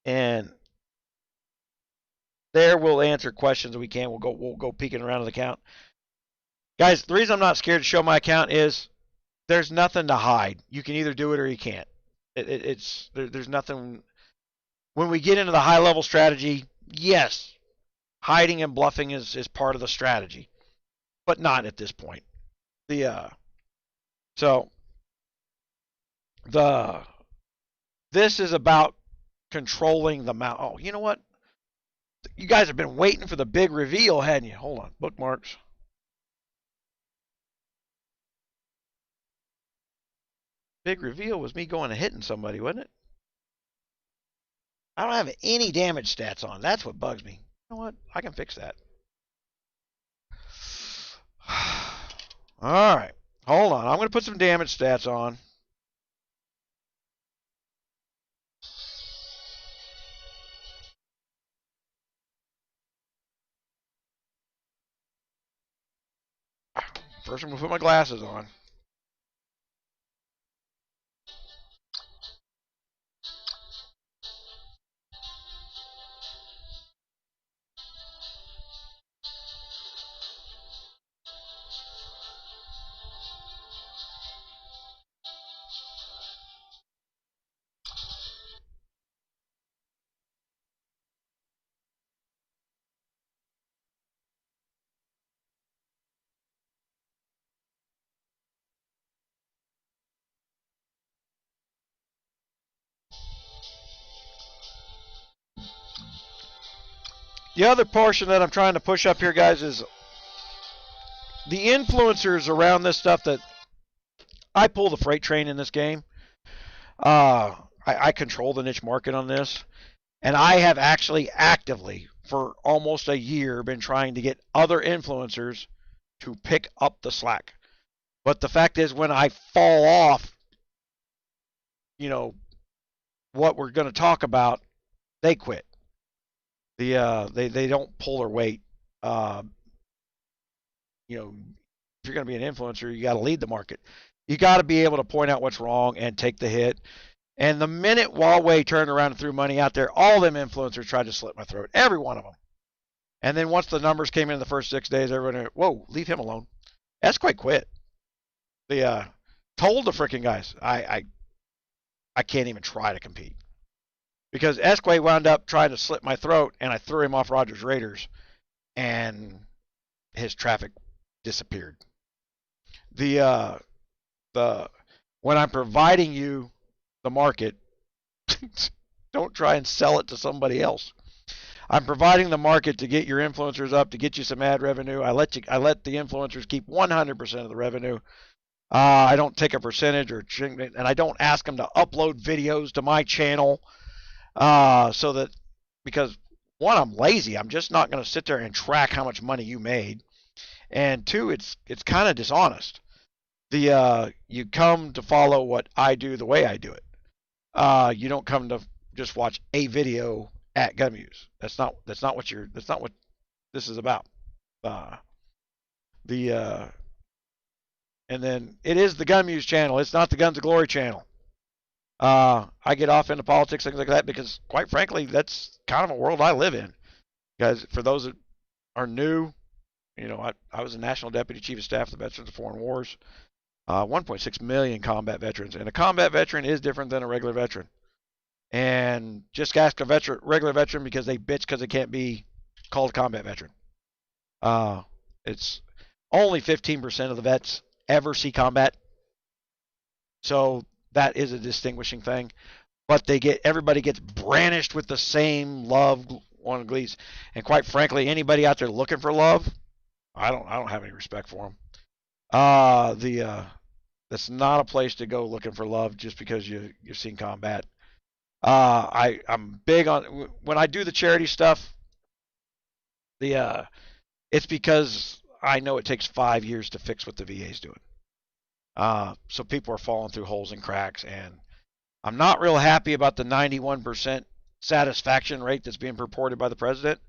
and there we'll answer questions we can. We'll go peeking around the account, guys. The reason I'm not scared to show my account is there's nothing to hide. You can either do it or you can't. There's nothing. When we get into the high level strategy, yes, hiding and bluffing is part of the strategy, but not at this point. This is about controlling the mount. Oh, you know what? You guys have been waiting for the big reveal, hadn't you? Hold on, bookmarks. Big reveal was me going and hitting somebody, wasn't it? I don't have any damage stats on. That's what bugs me. You know what? I can fix that. All right. Hold on. I'm going to put some damage stats on. First, I'm going to put my glasses on. The other portion that I'm trying to push up here, guys, is the influencers around this stuff that I pull the freight train in this game. I control the niche market on this, and I have actually actively, for almost a year, been trying to get other influencers to pick up the slack. But the fact is, when I fall off, what we're going to talk about, they quit. They don't pull their weight. If you're going to be an influencer, you got to lead the market. You got to be able to point out what's wrong and take the hit. And the minute Huawei turned around and threw money out there, all them influencers tried to slit my throat. Every one of them. And then once the numbers came in the first 6 days, everyone went, whoa, leave him alone. 𝗙𝗏𝗋 quit. They told the freaking guys, I can't even try to compete. Because 𝗙𝗏𝗋 wound up trying to slit my throat, and I threw him off Rogers Raiders, and his traffic disappeared. When I'm providing you the market, don't try and sell it to somebody else. I'm providing the market to get your influencers up, to get you some ad revenue. I let the influencers keep 100% of the revenue. I don't take a percentage, and I don't ask them to upload videos to my channel. Because one, I'm lazy. I'm just not going to sit there and track how much money you made. And two, it's kind of dishonest. You come to follow what I do the way I do it. You don't come to just watch a video at GunMuse. That's not what this is about. And then it is the GunMuse channel. It's not the Guns of Glory channel. I get off into politics, things like that, because quite frankly, that's kind of a world I live in. Guys, for those that are new, I was a National Deputy Chief of Staff of the Veterans of Foreign Wars. 1.6 million combat veterans, and a combat veteran is different than a regular veteran. And just ask a regular veteran because they bitch because they can't be called a combat veteran. It's only 15% of the vets ever see combat. So That is a distinguishing thing. But everybody gets brandished with the same love on glees. And quite frankly, anybody out there looking for love, I don't have any respect for them. That's not a place to go looking for love just because you've seen combat. I'm big on when I do the charity stuff. It's because I know it takes 5 years to fix what the VA is doing. So people are falling through holes and cracks, and I'm not real happy about the 91% satisfaction rate that's being purported by the president.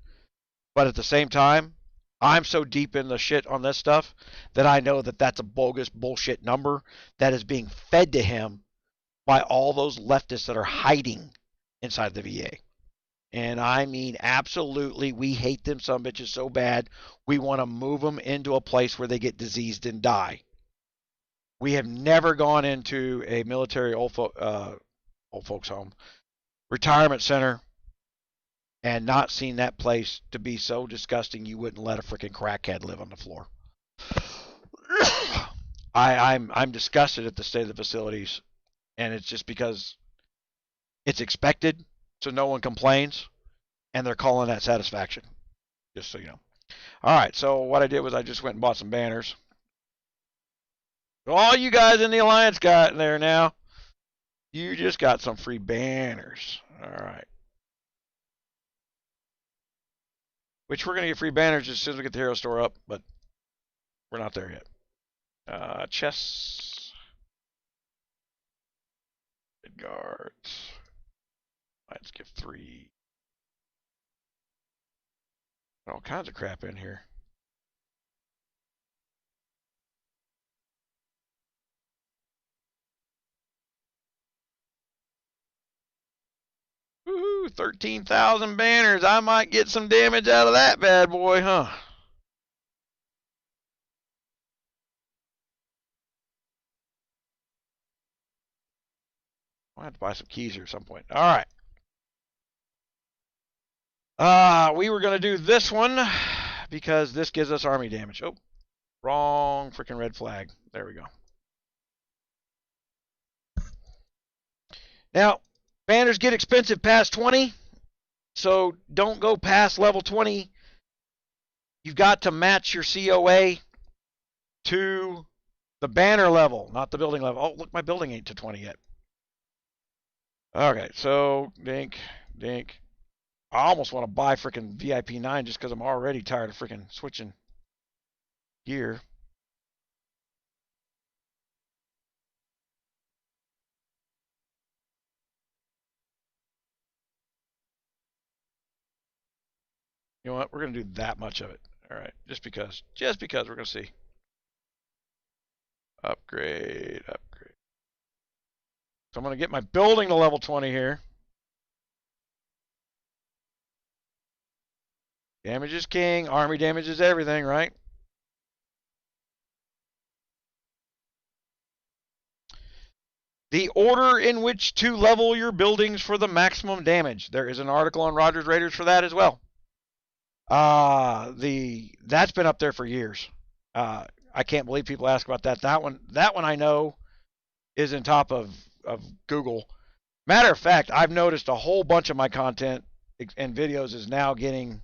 But at the same time, I'm so deep in the shit on this stuff that I know that that's a bogus bullshit number that is being fed to him by all those leftists that are hiding inside the VA. And I mean, absolutely, we hate them some bitches so bad, we want to move them into a place where they get diseased and die. We have never gone into a military old folks home, retirement center, and not seen that place to be so disgusting you wouldn't let a freaking crackhead live on the floor. I'm disgusted at the state of the facilities, and it's just because it's expected, so no one complains, and they're calling that satisfaction, just so you know. All right, so what I did was I just went and bought some banners. So all you guys in the Alliance got there now, you just got some free banners. All right. Which we're going to get free banners as soon as we get the hero store up, but we're not there yet. Chests. Guards. Let's give 3. All kinds of crap in here. Woohoo, 13,000 banners. I might get some damage out of that bad boy, huh? I'll have to buy some keys here at some point. All right. We were going to do this one because this gives us army damage. Oh, wrong freaking red flag. There we go. Now, banners get expensive past 20, so don't go past level 20. You've got to match your COA to the banner level, not the building level. Oh, look, my building ain't to 20 yet. Okay, so dink. I almost want to buy freaking VIP 9 just because I'm already tired of freaking switching gear. You know what? We're going to do that much of it. All right, just because we're going to see. Upgrade. So I'm going to get my building to level 20 here. Damage is king. Army damage is everything, right? The order in which to level your buildings for the maximum damage. There is an article on Rogers Raiders for that as well. That's been up there for years. I can't believe people ask about that. That one I know is in top of Google. Matter of fact, I've noticed a whole bunch of my content and videos is now getting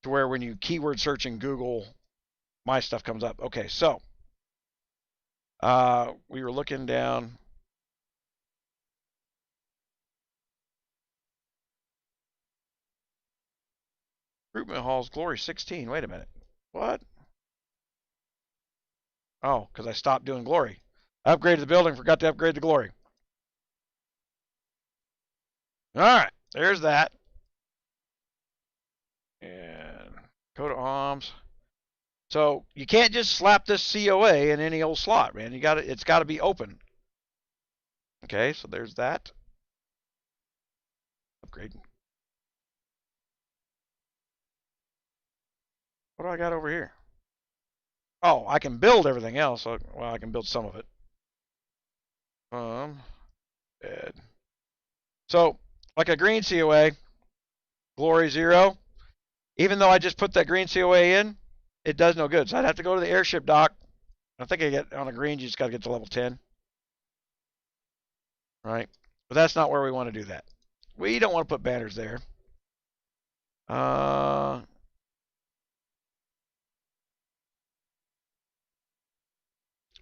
to where when you keyword search in Google, my stuff comes up. Okay, so we were looking down. Recruitment halls, glory 16. Wait a minute. What? Oh, because I stopped doing glory. I upgraded the building, forgot to upgrade the glory. All right, there's that. And go to arms. So you can't just slap this COA in any old slot, man. It's got to be open. Okay, so there's that. Upgrading. What do I got over here? Oh, I can build everything else. Well, I can build some of it. Bed. So, like a green COA, glory 0. Even though I just put that green COA in, it does no good. So I'd have to go to the airship dock. I think I get on a green, you just got to get to level 10. right? But that's not where we want to do that. We don't want to put banners there.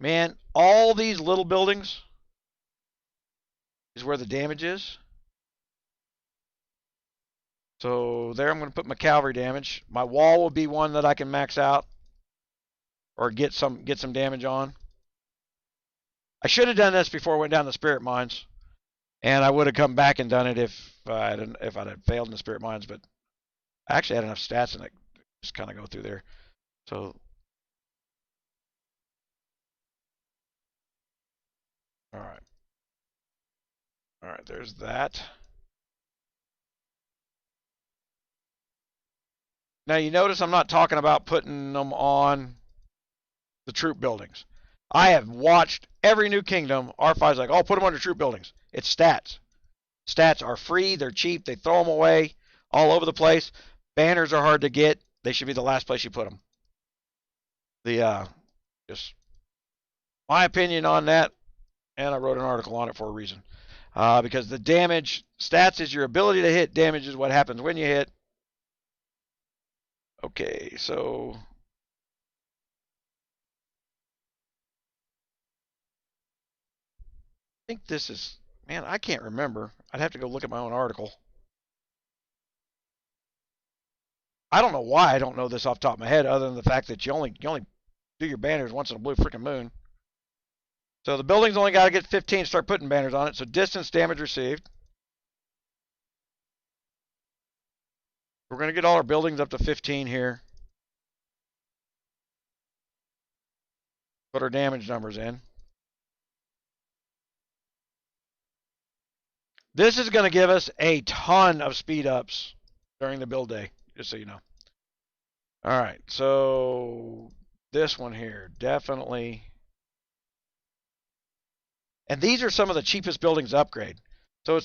Man, all these little buildings is where the damage is. So there I'm going to put my cavalry damage. My wall will be one that I can max out or get some damage on. I should have done this before I went down the spirit mines, and I would have come back and done it if I'd have failed in the spirit mines. But I actually had enough stats in it, just kind of go through there. So, all right, there's that. Now you notice I'm not talking about putting them on the troop buildings. I have watched every new kingdom. R5's like, oh, put them under troop buildings. It's stats. Stats are free. They're cheap. They throw them away all over the place. Banners are hard to get. They should be the last place you put them. Just my opinion on that, and I wrote an article on it for a reason. Because the damage, stats is your ability to hit. Damage is what happens when you hit. Okay, so I think this is, man, I can't remember. I'd have to go look at my own article. I don't know why I don't know this off the top of my head, other than the fact that you only do your banners once in a blue freaking moon. So the building's only got to get 15 to start putting banners on it. So distance damage received. We're going to get all our buildings up to 15 here. Put our damage numbers in. This is going to give us a ton of speed ups during the build day, just so you know. All right, so this one here, definitely. And these are some of the cheapest buildings to upgrade. So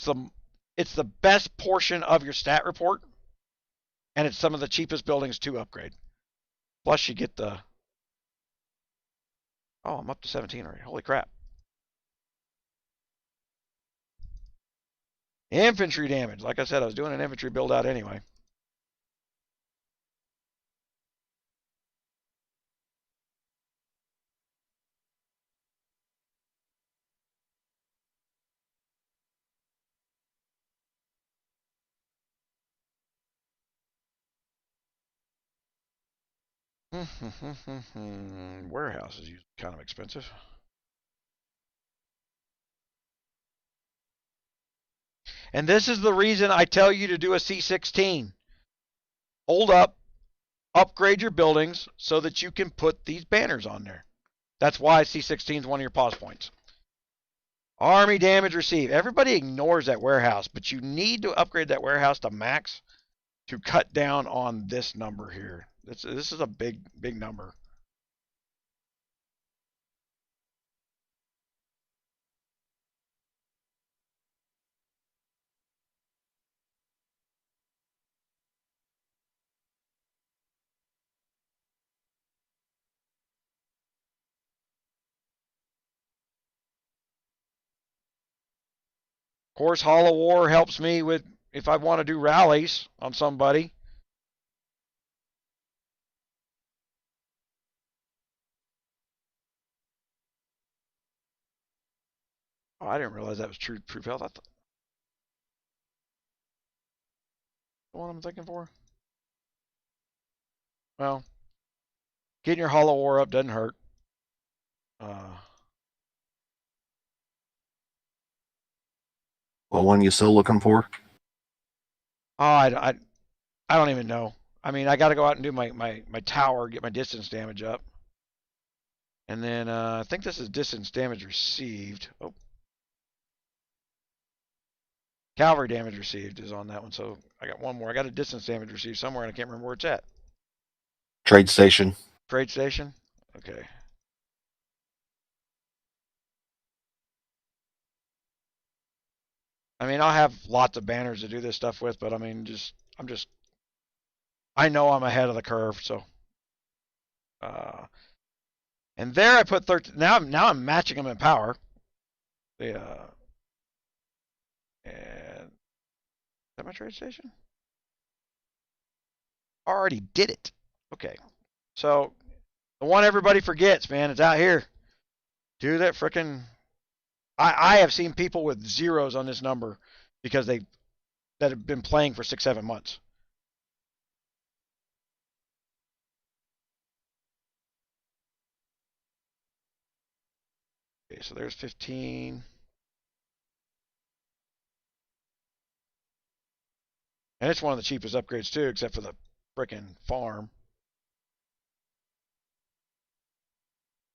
it's the best portion of your stat report, and it's some of the cheapest buildings to upgrade. Plus you get the, oh, I'm up to 17 already. Holy crap. Infantry damage. Like I said, I was doing an infantry build out anyway. Warehouse is usually kind of expensive. And this is the reason I tell you to do a C16. Hold up, upgrade your buildings so that you can put these banners on there. That's why C16 is one of your pause points. Army damage received. Everybody ignores that warehouse, but you need to upgrade that warehouse to max to cut down on this number here. This is a big number. Of course, Hall of War helps me with if I want to do rallies on somebody. Oh, I didn't realize that was true proof health. That's the one I'm thinking for. Well, getting your Hall of War up doesn't hurt. What one you still looking for? Oh, I don't even know. I mean, I got to go out and do my tower, get my distance damage up. And then I think this is distance damage received. Oh. Cavalry damage received is on that one. So I got one more. I got a distance damage received somewhere, and I can't remember where it's at. Trade station. Trade station? Okay. I mean, I'll have lots of banners to do this stuff with, but I mean, I know I'm ahead of the curve, so. And there I put 13. Now I'm matching them in power. And is that my trade station? Already did it. Okay. So the one everybody forgets, man, it's out here. Do that frickin'. I have seen people with zeros on this number because that have been playing for 6-7 months. Okay, so there's 15. And it's one of the cheapest upgrades too, except for the frickin' farm.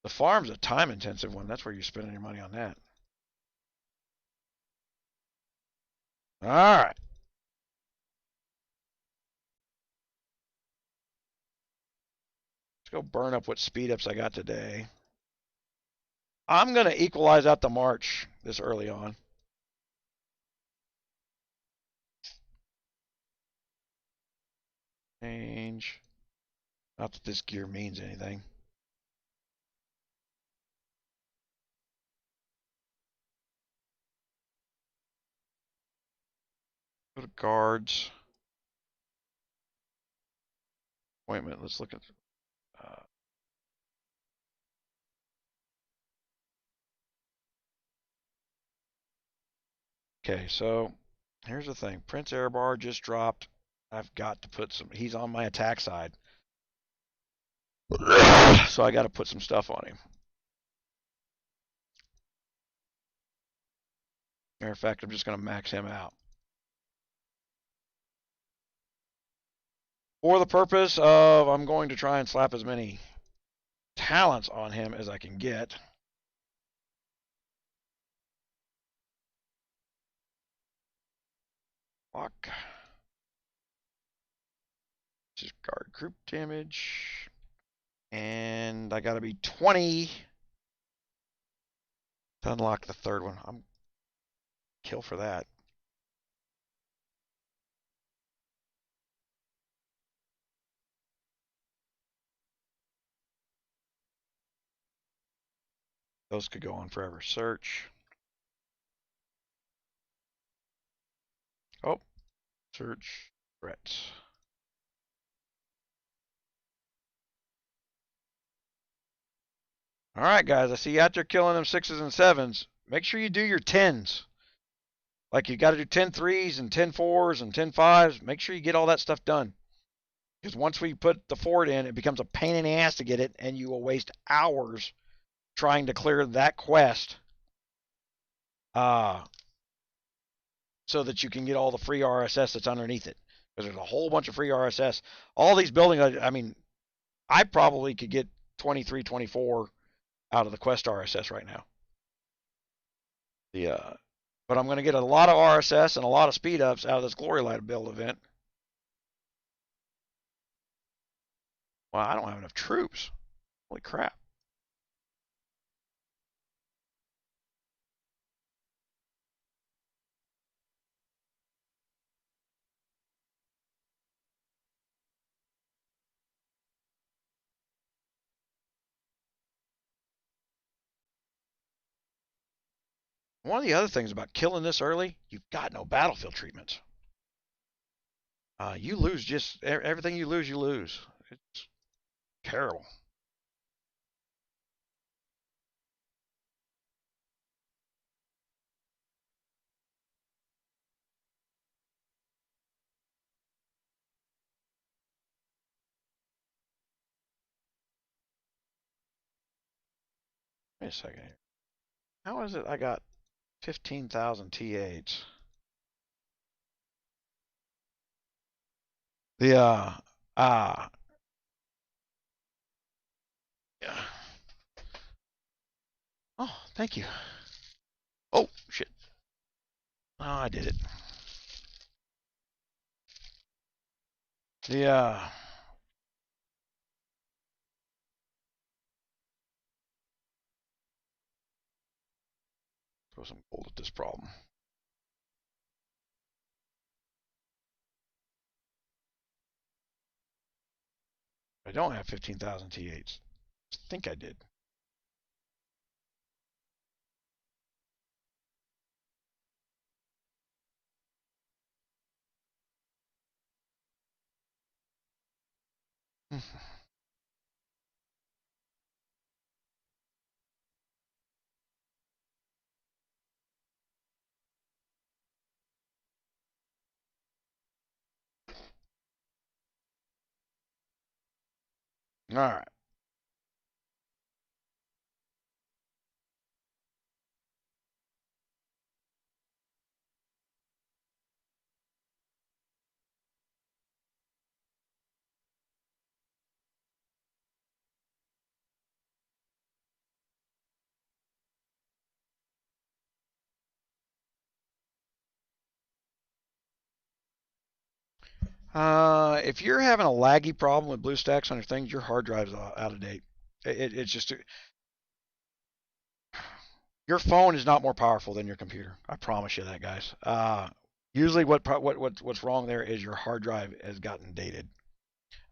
The farm's a time intensive one. That's where you're spending your money on that. All right. Let's go burn up what speed ups I got today. I'm going to equalize out the march this early on. Change. Not that this gear means anything. Go to guards. Appointment. Let's look at. Okay, so here's the thing. Prince Erebor just dropped. I've got to put some. He's on my attack side. So I got to put some stuff on him. Matter of fact, I'm just going to max him out. For the purpose of, I'm going to try and slap as many talents on him as I can get. Lock. Just guard group damage. And I got to be 20 to unlock the third one. I'm kill for that. Those could go on forever. Search. Oh, search threats. All right, guys. I see you out there killing them 6s and 7s. Make sure you do your 10s. Like you got to do 10 3s and 10 4s and 10 5s. Make sure you get all that stuff done. Because once we put the fort in, it becomes a pain in the ass to get it, and you will waste hours trying to clear that quest. So that you can get all the free RSS that's underneath it. Because there's a whole bunch of free RSS. All these buildings, I mean, I probably could get 23, 24 out of the quest RSS right now. But I'm going to get a lot of RSS and a lot of speed ups out of this Glory Light build event. Well, I don't have enough troops. Holy crap. One of the other things about killing this early, you've got no battlefield treatments. You lose just everything you lose, you lose. It's terrible. Wait a second here. How is it I got 15,000 T8s? Yeah. Oh, thank you. Oh, shit. Oh, I did it. Yeah. Throw some gold at this problem. I don't have 15,000 T8s. I think I did. All right. If you're having a laggy problem with BlueStacks on your things, your hard drive's out of date. It's just your phone is not more powerful than your computer. I promise you that, guys. Usually, what's wrong there is your hard drive has gotten dated.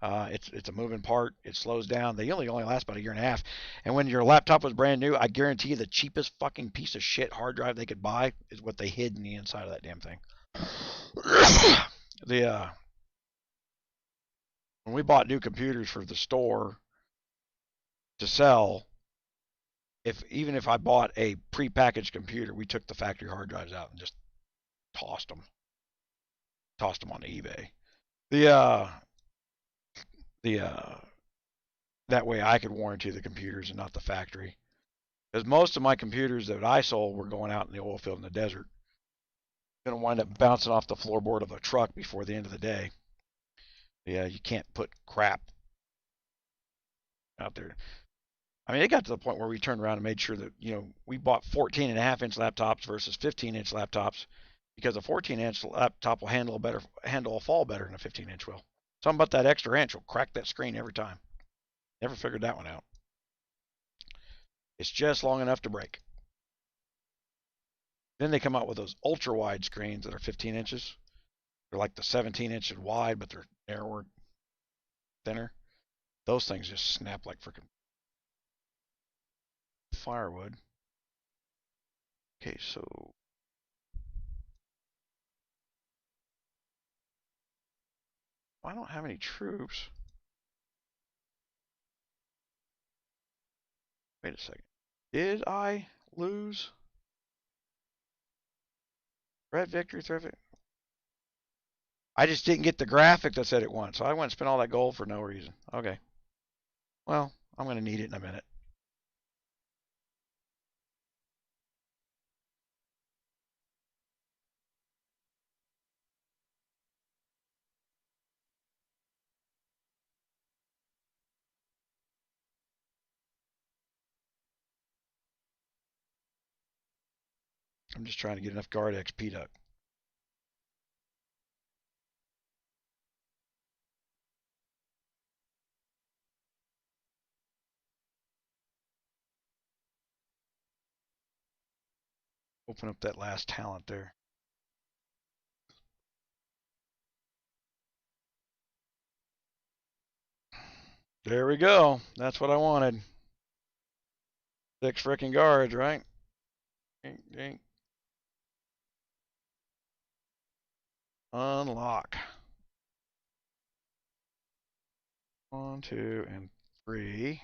It's a moving part. It slows down. They only last about a year and a half. And when your laptop was brand new, I guarantee you the cheapest fucking piece of shit hard drive they could buy is what they hid in the inside of that damn thing. When we bought new computers for the store to sell, even if I bought a prepackaged computer, we took the factory hard drives out and just tossed them on eBay. That way I could warranty the computers and not the factory. Because most of my computers that I sold were going out in the oil field in the desert. Going to wind up bouncing off the floorboard of a truck before the end of the day. Yeah, you can't put crap out there. I mean, it got to the point where we turned around and made sure that, we bought 14.5-inch laptops versus 15-inch laptops because a 14-inch laptop will handle a fall better than a 15-inch will. Something about that extra inch will crack that screen every time. Never figured that one out. It's just long enough to break. Then they come out with those ultra wide screens that are 15 inches. They're like the 17 inches wide, but they're narrower, thinner. Those things just snap like freaking firewood. Okay, so I don't have any troops. Wait a second. Did I lose? Red victory, threat victory. I just didn't get the graphic that said it won, so I went and spent all that gold for no reason. Okay. Well, I'm going to need it in a minute. I'm just trying to get enough guard XP to open up that last talent there. There we go. That's what I wanted. 6 freaking guards, right? Ding, ding. Unlock. 1, 2, and 3.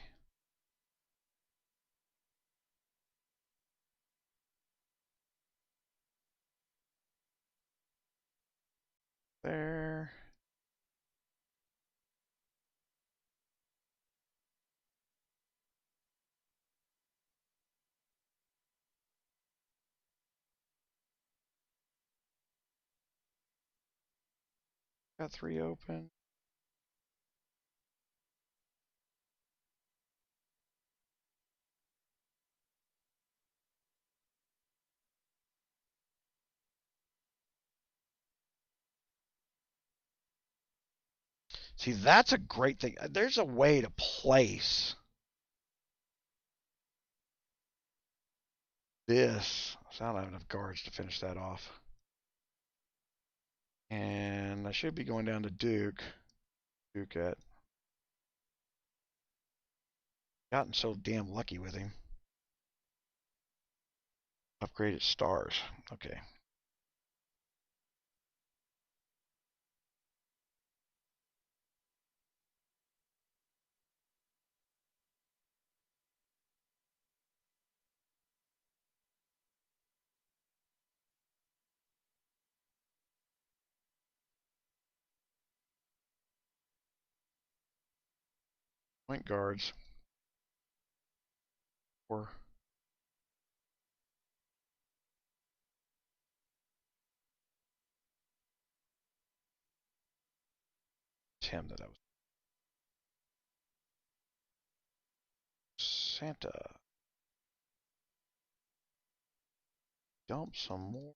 There. Got 3 open. See, that's a great thing. There's a way to place this. So I don't have enough guards to finish that off. And I should be going down to Duke. Duke at. Gotten so damn lucky with him. Upgraded stars. Okay. Point guards. Or it's him that I was. Santa. Dump some more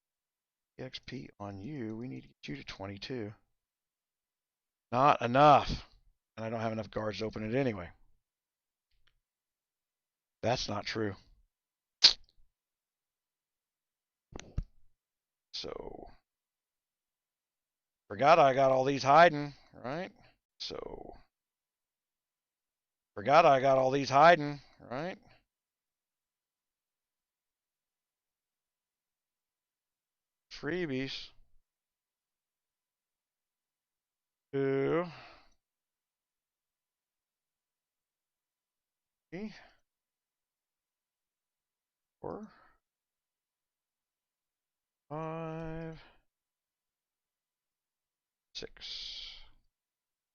XP on you. We need to get you to 22. Not enough. And I don't have enough guards to open it anyway. That's not true. So, forgot I got all these hiding, right? So, forgot I got all these hiding, right? Freebies. 2, 3, 4, 5, 6.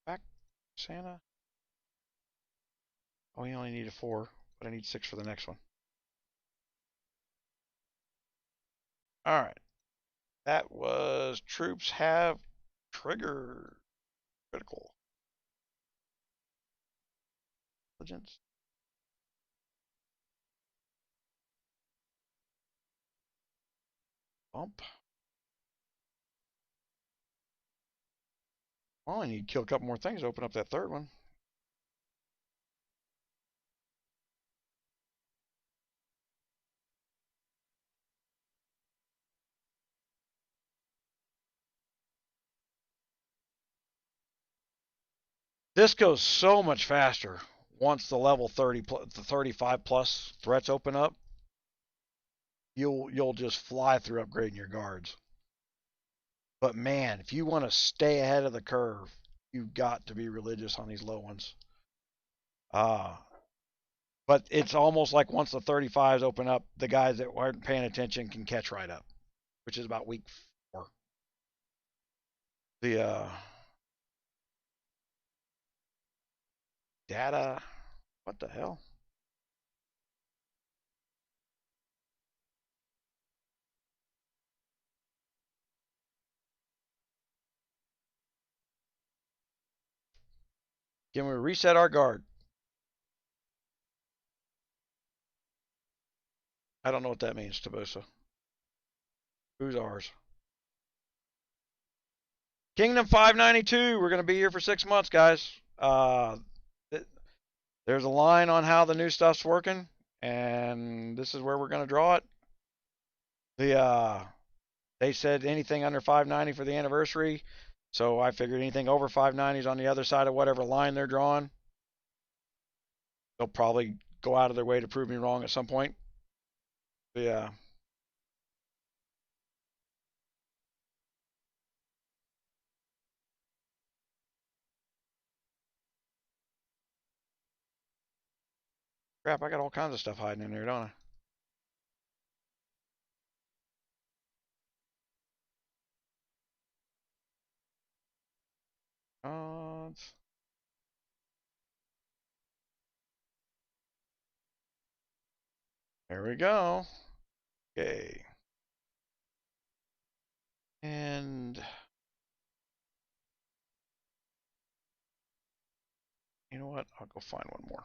Back, Santa. Oh, you only need a 4, but I need 6 for the next one. All right. That was troops have trigger critical intelligence. Bump. Well, I need to kill a couple more things to open up that third one. This goes so much faster once the level 30, the 35 plus threats open up. You'll just fly through upgrading your guards. But man, if you want to stay ahead of the curve, you've got to be religious on these low ones. But it's almost like once the 35s open up, the guys that weren't paying attention can catch right up, which is about week 4. The data, what the hell? Can we reset our guard? I don't know what that means, 𝗙𝗪𝙗. Who's ours? Kingdom 592. We're going to be here for 6 months, guys. There's a line on how the new stuff's working, and this is where we're going to draw it. They said anything under 590 for the anniversary, so I figured anything over 590 is on the other side of whatever line they're drawing. They'll probably go out of their way to prove me wrong at some point. Yeah. Crap, I got all kinds of stuff hiding in there, don't I? There we go. Okay. And you know what? I'll go find one more.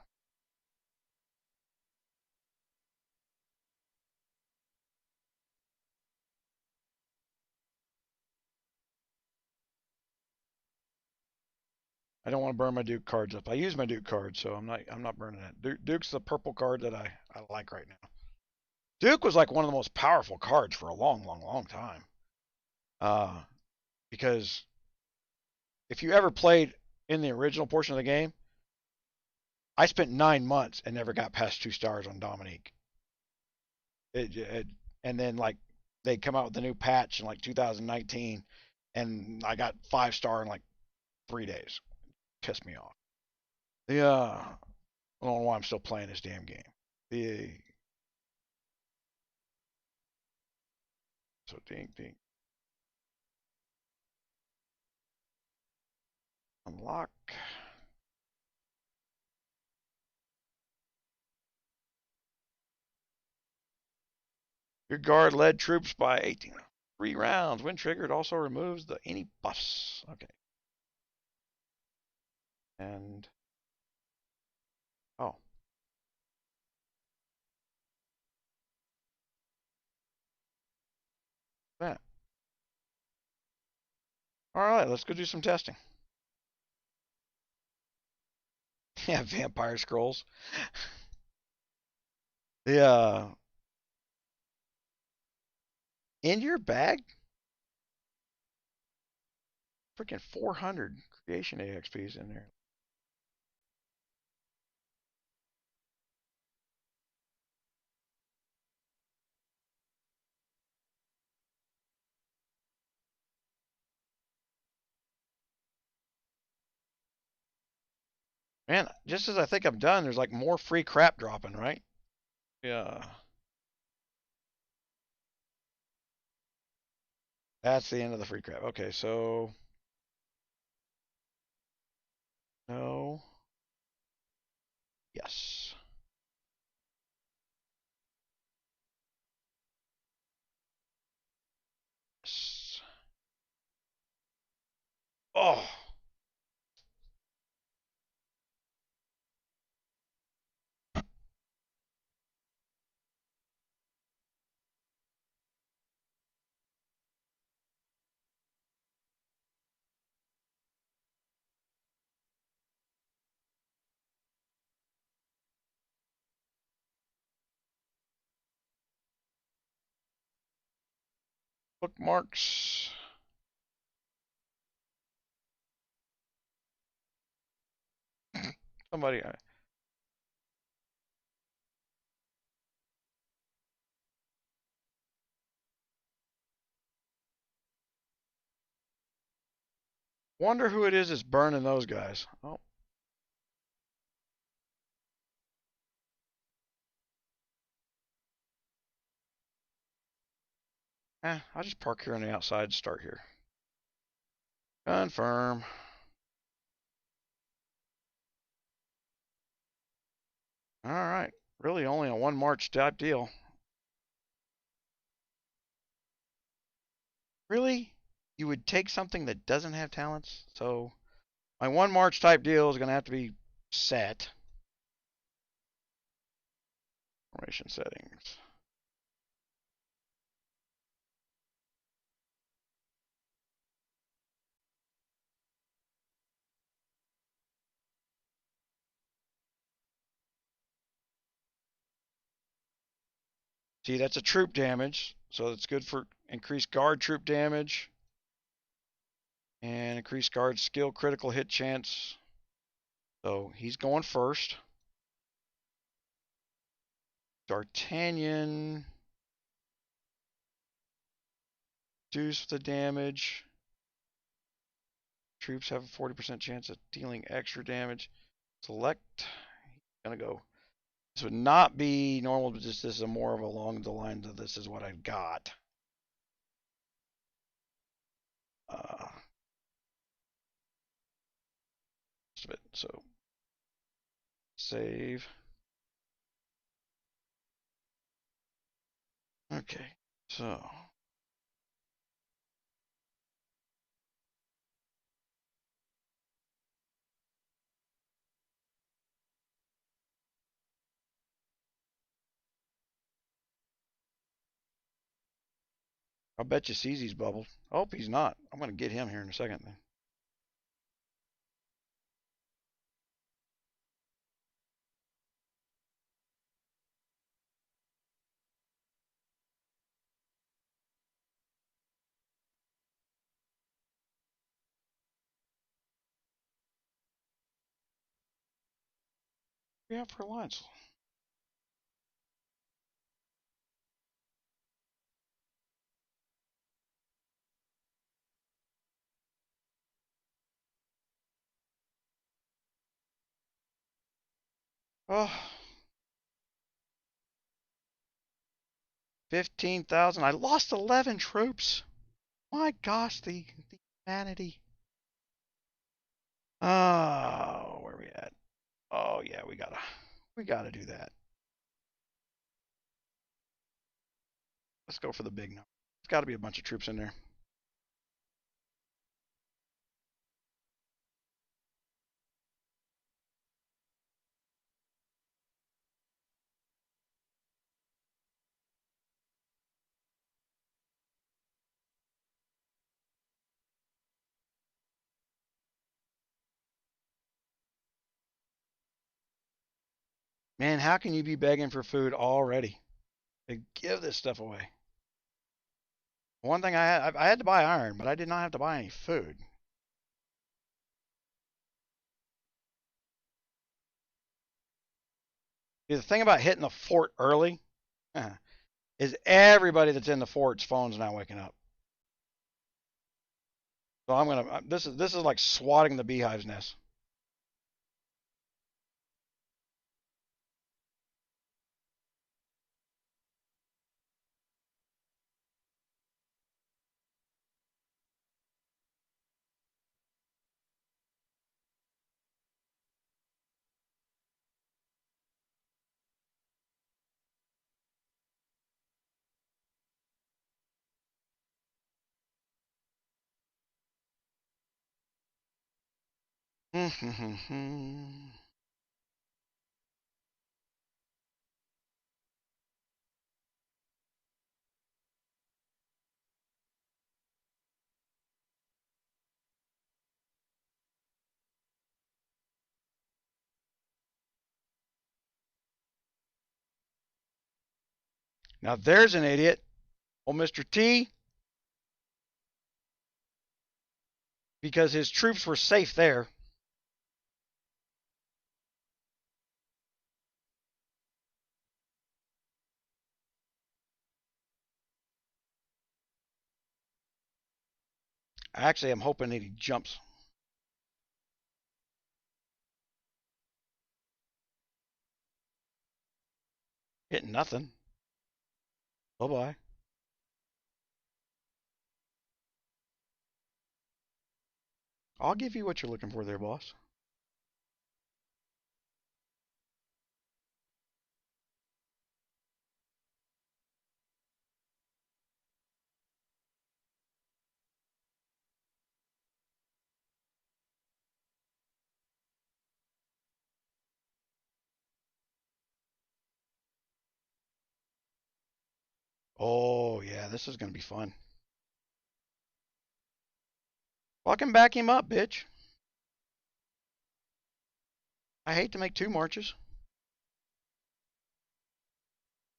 I don't want to burn my Duke cards up. I use my Duke cards, so I'm not burning that. Duke's the purple card that I like right now. Duke was like one of the most powerful cards for a long time. Because if you ever played in the original portion of the game, I spent 9 months and never got past 2 stars on Dominique. And then like they come out with the new patch in like 2019, and I got 5-star in like 3 days. Pissed me off. I don't know why I'm still playing this damn game. So ding. Unlock. Your guard led troops by 18. 3 rounds. When triggered, also removes any buffs. Okay. And oh. That. Alright, let's go do some testing. Yeah, vampire scrolls. The in your bag? Freaking 400 creation AXPs in there. Man, just as I think I'm done, there's like more free crap dropping, right? Yeah. That's the end of the free crap. Okay, so no. Yes. Yes. Oh. Bookmarks. Somebody. Wonder who it is that's burning those guys. Oh. I'll just park here on the outside and start here. Confirm. Alright. Really only a 1 March type deal. Really? You would take something that doesn't have talents? So my 1 March type deal is going to have to be set. Formation settings. See, that's a troop damage, so it's good for increased guard troop damage and increased guard skill critical hit chance. So he's going first. D'Artagnan. Reduce the damage. Troops have a 40% chance of dealing extra damage. Select. Gonna go. This would not be normal, but just this is more of along the lines of this is what I've got. Most of it. So save. Okay. So I'll bet you 𝗙𝘂's bubbled. I hope he's not. I'm going to get him here in a second then. We have for alliance. Oh, 15,000. I lost 11 troops. My gosh, the humanity. Oh, where are we at? Oh yeah, we gotta do that. Let's go for the big number. There's got to be a bunch of troops in there. Man, how can you be begging for food already? They give this stuff away. One thing I had to buy iron, but I did not have to buy any food. See, the thing about hitting the fort early is everybody that's in the fort's phone's not waking up. So I'm gonna. This is like swatting the beehive's nest. Now there's an idiot. Old Mr. T. Because his troops were safe there. Actually, I'm hoping that he jumps. Hitting nothing. Bye-bye. I'll give you what you're looking for there, boss. Oh, yeah, this is going to be fun. Fucking back him up, bitch. I hate to make two marches.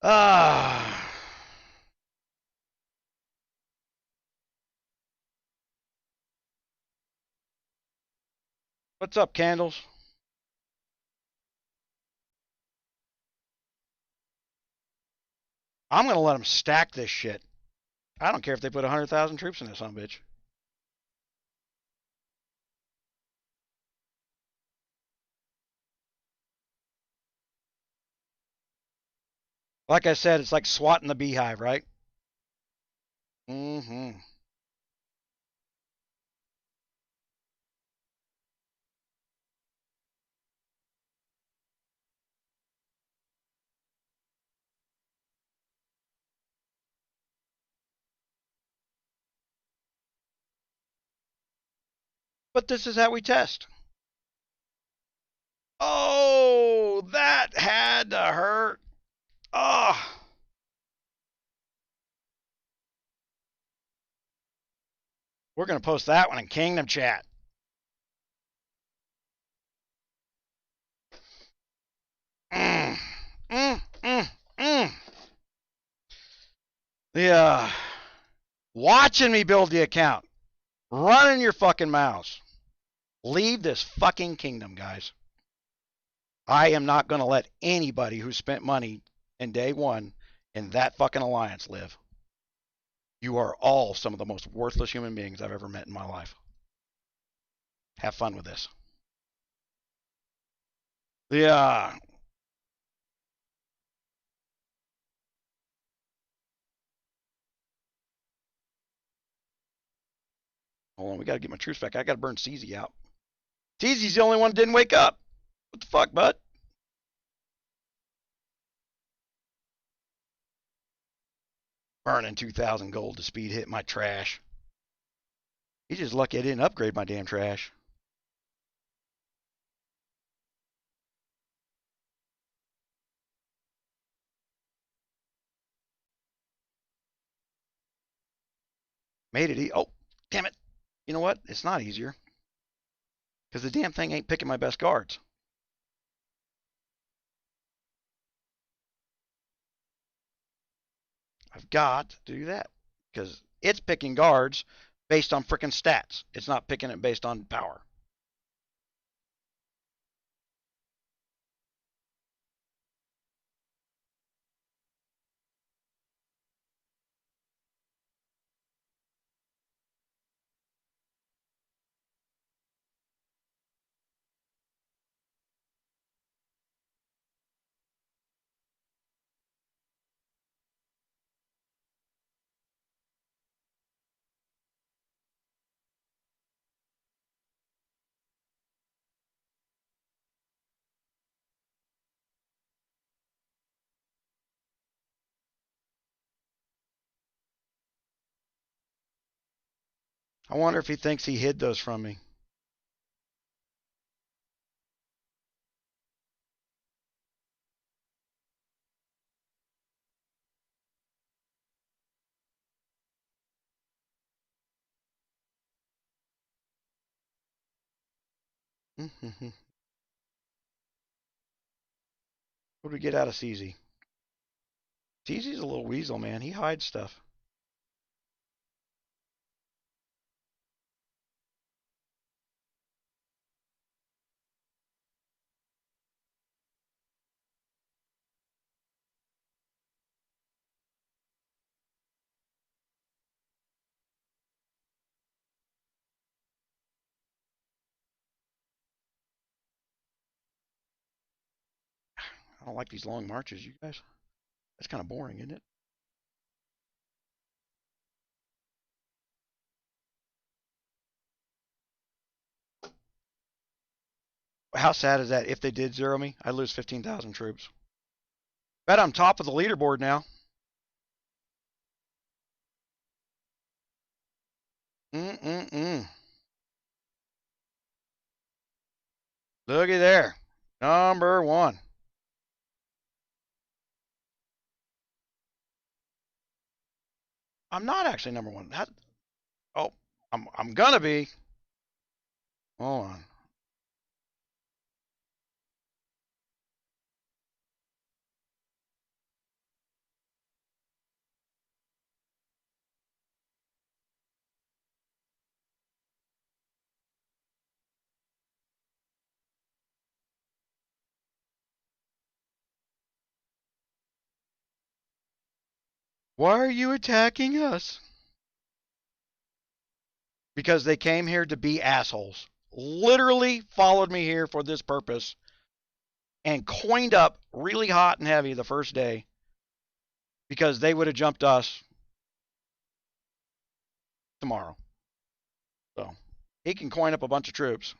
Ah. What's up, Candles? I'm going to let them stack this shit. I don't care if they put 100,000 troops in this son of a bitch. Like I said, it's like swatting the beehive, right? Mm-hmm. But this is how we test. Oh, that had to hurt. Oh. We're going to post that one in Kingdom Chat. Yeah. Watching me build the account. Running your fucking mouths. Leave this fucking kingdom, guys. I am not going to let anybody who spent money in day one in that fucking alliance live. You are all some of the most worthless human beings I've ever met in my life. Have fun with this. Yeah. Hold on, we got to get my troops back. I got to burn 𝗙𝘂𝗋𝗓 out. 𝗙𝘂𝗋's the only one that didn't wake up. What the fuck, bud? Burning 2,000 gold to speed hit my trash. He's just lucky I didn't upgrade my damn trash. Made it. Oh, damn it. You know what? It's not easier. Because the damn thing ain't picking my best guards. I've got to do that. Because it's picking guards based on frickin' stats. It's not picking it based on power. I wonder if he thinks he hid those from me. What do we get out of 𝗙𝘂𝗋? 𝗙𝘂𝗋's a little weasel, man. He hides stuff. I don't like these long marches, you guys. That's kind of boring, isn't it? How sad is that? If they did zero me, I lose 15,000 troops. Bet I'm top of the leaderboard now. Looky there. Number one. I'm not actually number one. Oh, I'm gonna be. Hold on. Why are you attacking us? Because they came here to be assholes. Literally followed me here for this purpose and coined up really hot and heavy the first day because they would have jumped us tomorrow. So he can coin up a bunch of troops.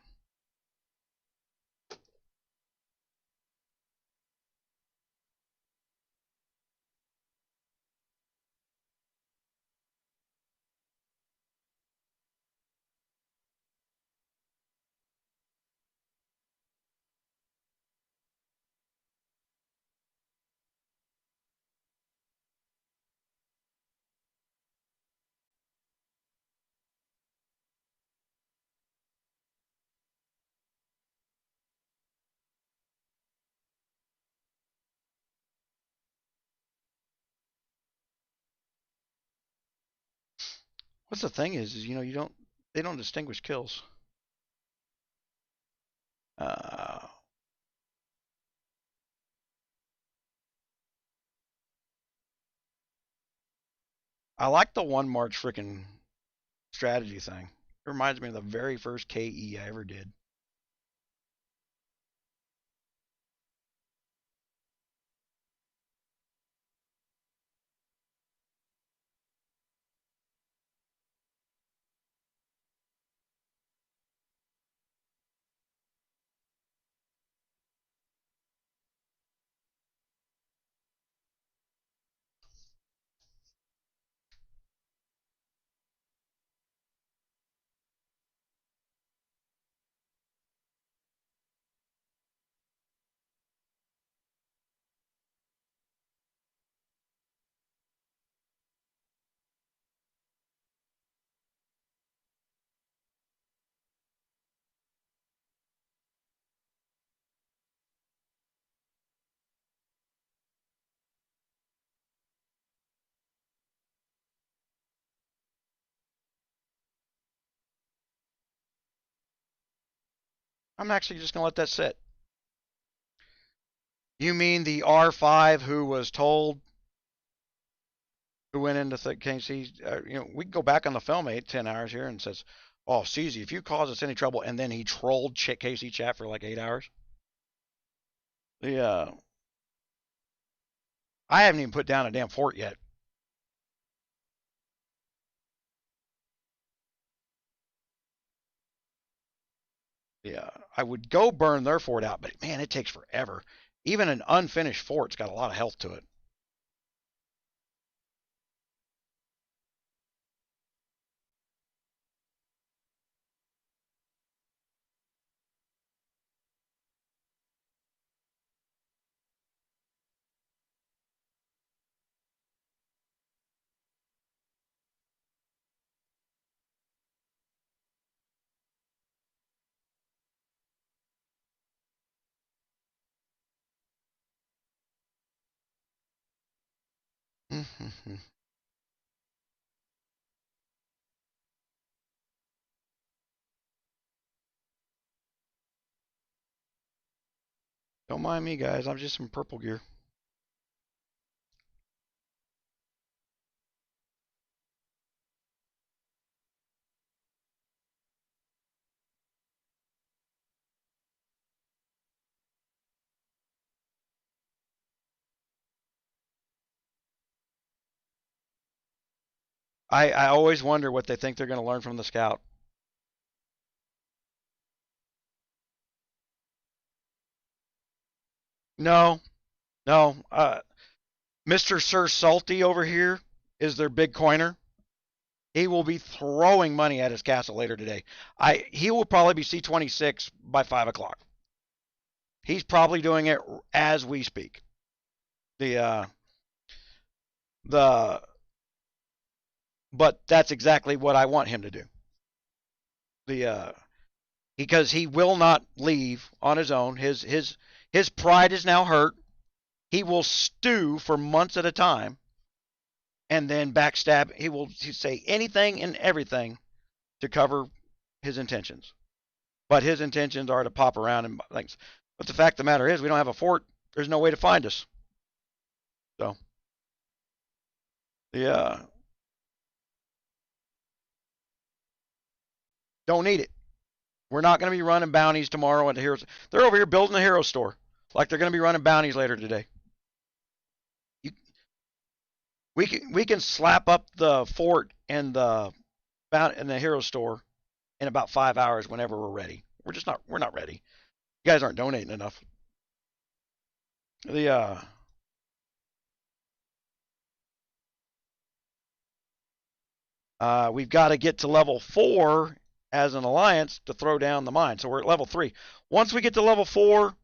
What's the thing is you know, they don't distinguish kills. I like the one march freaking strategy thing. It reminds me of the very first KE I ever did. I'm actually just gonna let that sit. You mean the R5 who was told, who went into KC? You know, we can go back on the film 8-10 hours here and says, "Oh, 𝗙𝘂, if you cause us any trouble," and then he trolled KC chat for like 8 hours. I haven't even put down a damn fort yet. Yeah, I would go burn their fort out, but man, it takes forever. Even an unfinished fort's got a lot of health to it. Don't mind me, guys. I'm just in purple gear. I always wonder what they think they're going to learn from the scout. No, no. Mr. Sir Salty over here is their big coiner. He will be throwing money at his castle later today. He will probably be C26 by 5 o'clock. He's probably doing it as we speak. But that's exactly what I want him to do. Because he will not leave on his own. His pride is now hurt. He will stew for months at a time, and then backstab. He will say anything and everything to cover his intentions. But his intentions are to pop around and things. But the fact of the matter is, we don't have a fort. There's no way to find us. So, don't need it. We're not going to be running bounties tomorrow at the Heroes. They're over here building a hero store. Like they're going to be running bounties later today. We can slap up the fort and the hero store in about 5 hours whenever we're ready. We're not ready. You guys aren't donating enough. We've got to get to level 4 as an alliance to throw down the mine. So we're at level 3. Once we get to level 4,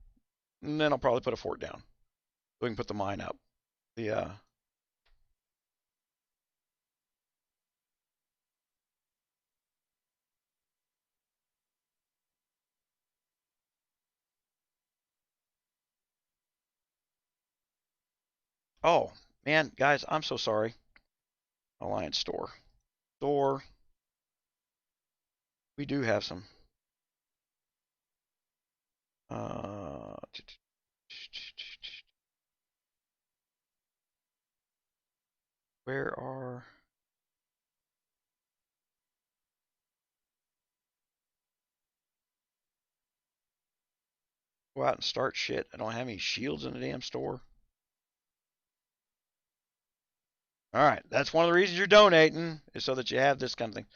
then I'll probably put a fort down. We can put the mine up. Oh, man, guys, I'm so sorry. Alliance store. We do have some. Where are... Go out and start shit. I don't have any shields in the damn store. All right, that's one of the reasons you're donating, is so that you have this kind of thing.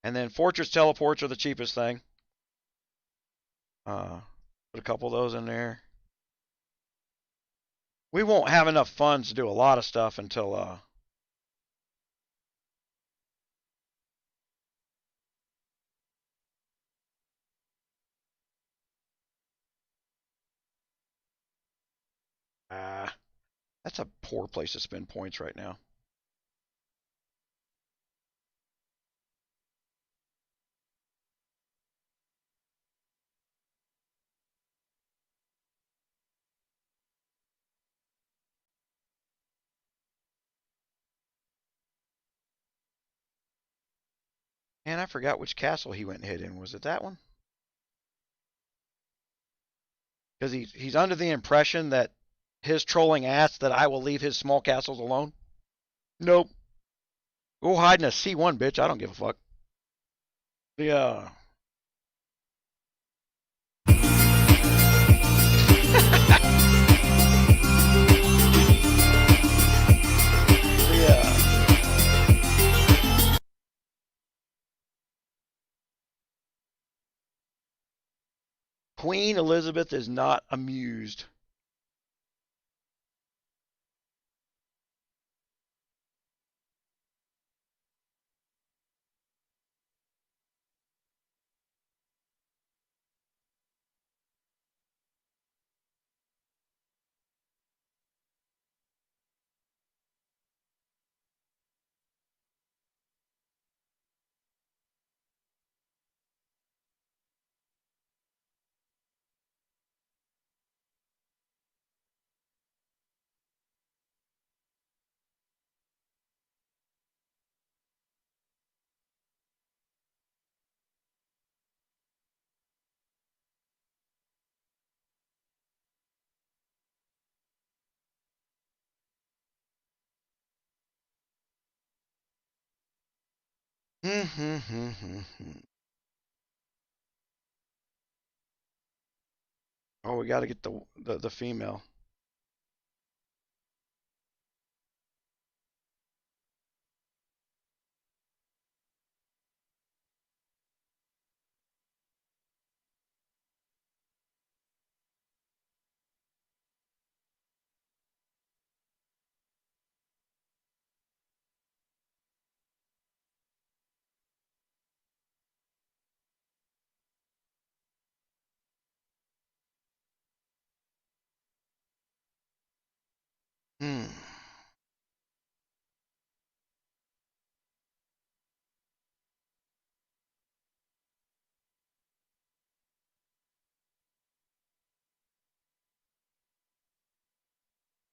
And then fortress teleports are the cheapest thing. Put a couple of those in there. We won't have enough funds to do a lot of stuff until that's a poor place to spend points right now. And I forgot which castle he went and hid in. Was it that one? because he's under the impression that his trolling ass that I will leave his small castles alone. Nope. Go hide in a C1, bitch. I don't give a fuck. Yeah. Yeah. Queen Elizabeth is not amused. Oh, we got to get the female. Hmm.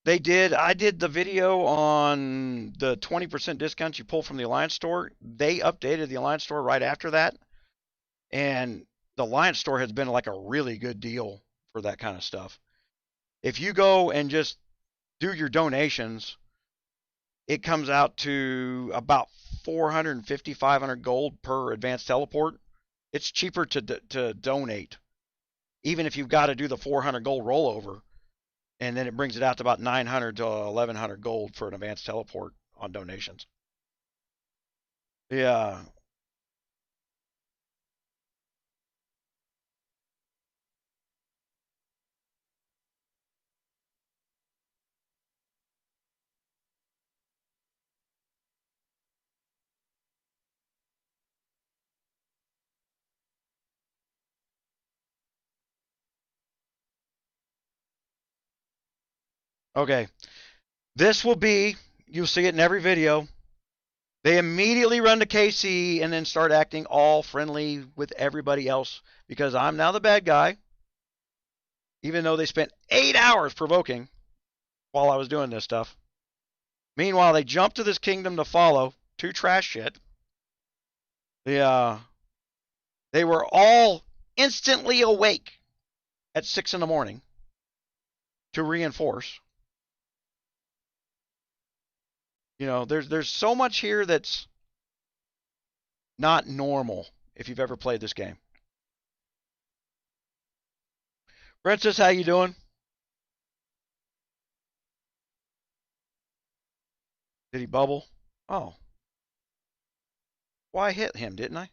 They did. I did the video on the 20% discounts you pull from the Alliance store. They updated the Alliance store right after that. And the Alliance store has been like a really good deal for that kind of stuff. If you go and just do your donations, it comes out to about 450, 500 gold per advanced teleport. It's cheaper to donate, even if you've got to do the 400 gold rollover. And then it brings it out to about 900 to 1100 gold for an advanced teleport on donations. Yeah. Okay. This will be, you'll see it in every video. They immediately run to KC and then start acting all friendly with everybody else because I'm now the bad guy. Even though they spent 8 hours provoking while I was doing this stuff. Meanwhile, they jump to this kingdom to follow to trash shit. They were all instantly awake at 6 in the morning to reinforce. You know, there's so much here that's not normal if you've ever played this game. Princess, how you doing? Did he bubble? Oh. Well, I hit him, didn't I?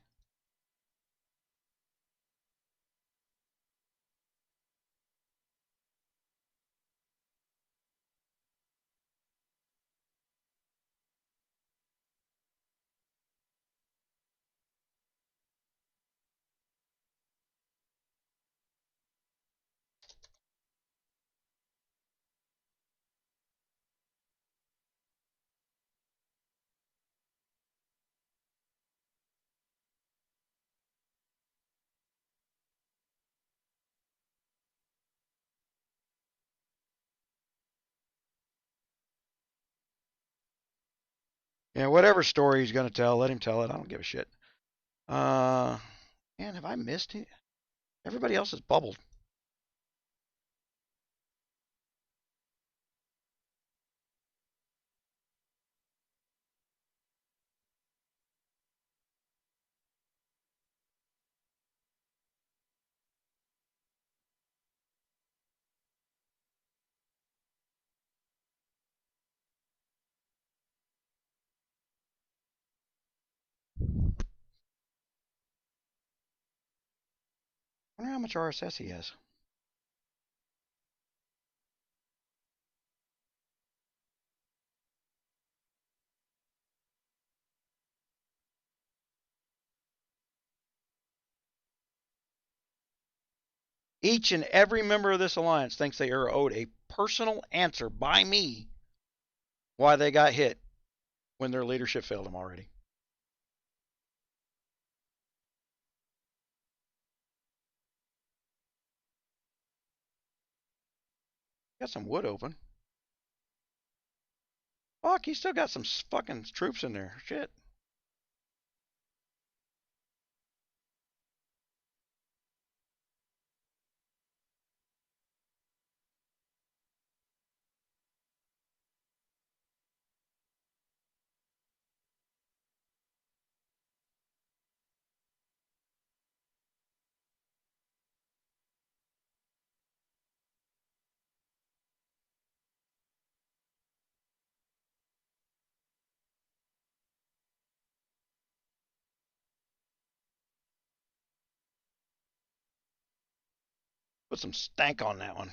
Yeah, whatever story he's going to tell, let him tell it. I don't give a shit. Man, have I missed it? Everybody else has bubbled. I wonder how much RSS he has. Each and every member of this alliance thinks they are owed a personal answer by me why they got hit when their leadership failed them already. Got some wood open. Fuck, he's still got some fucking troops in there. Shit. Put some stank on that one.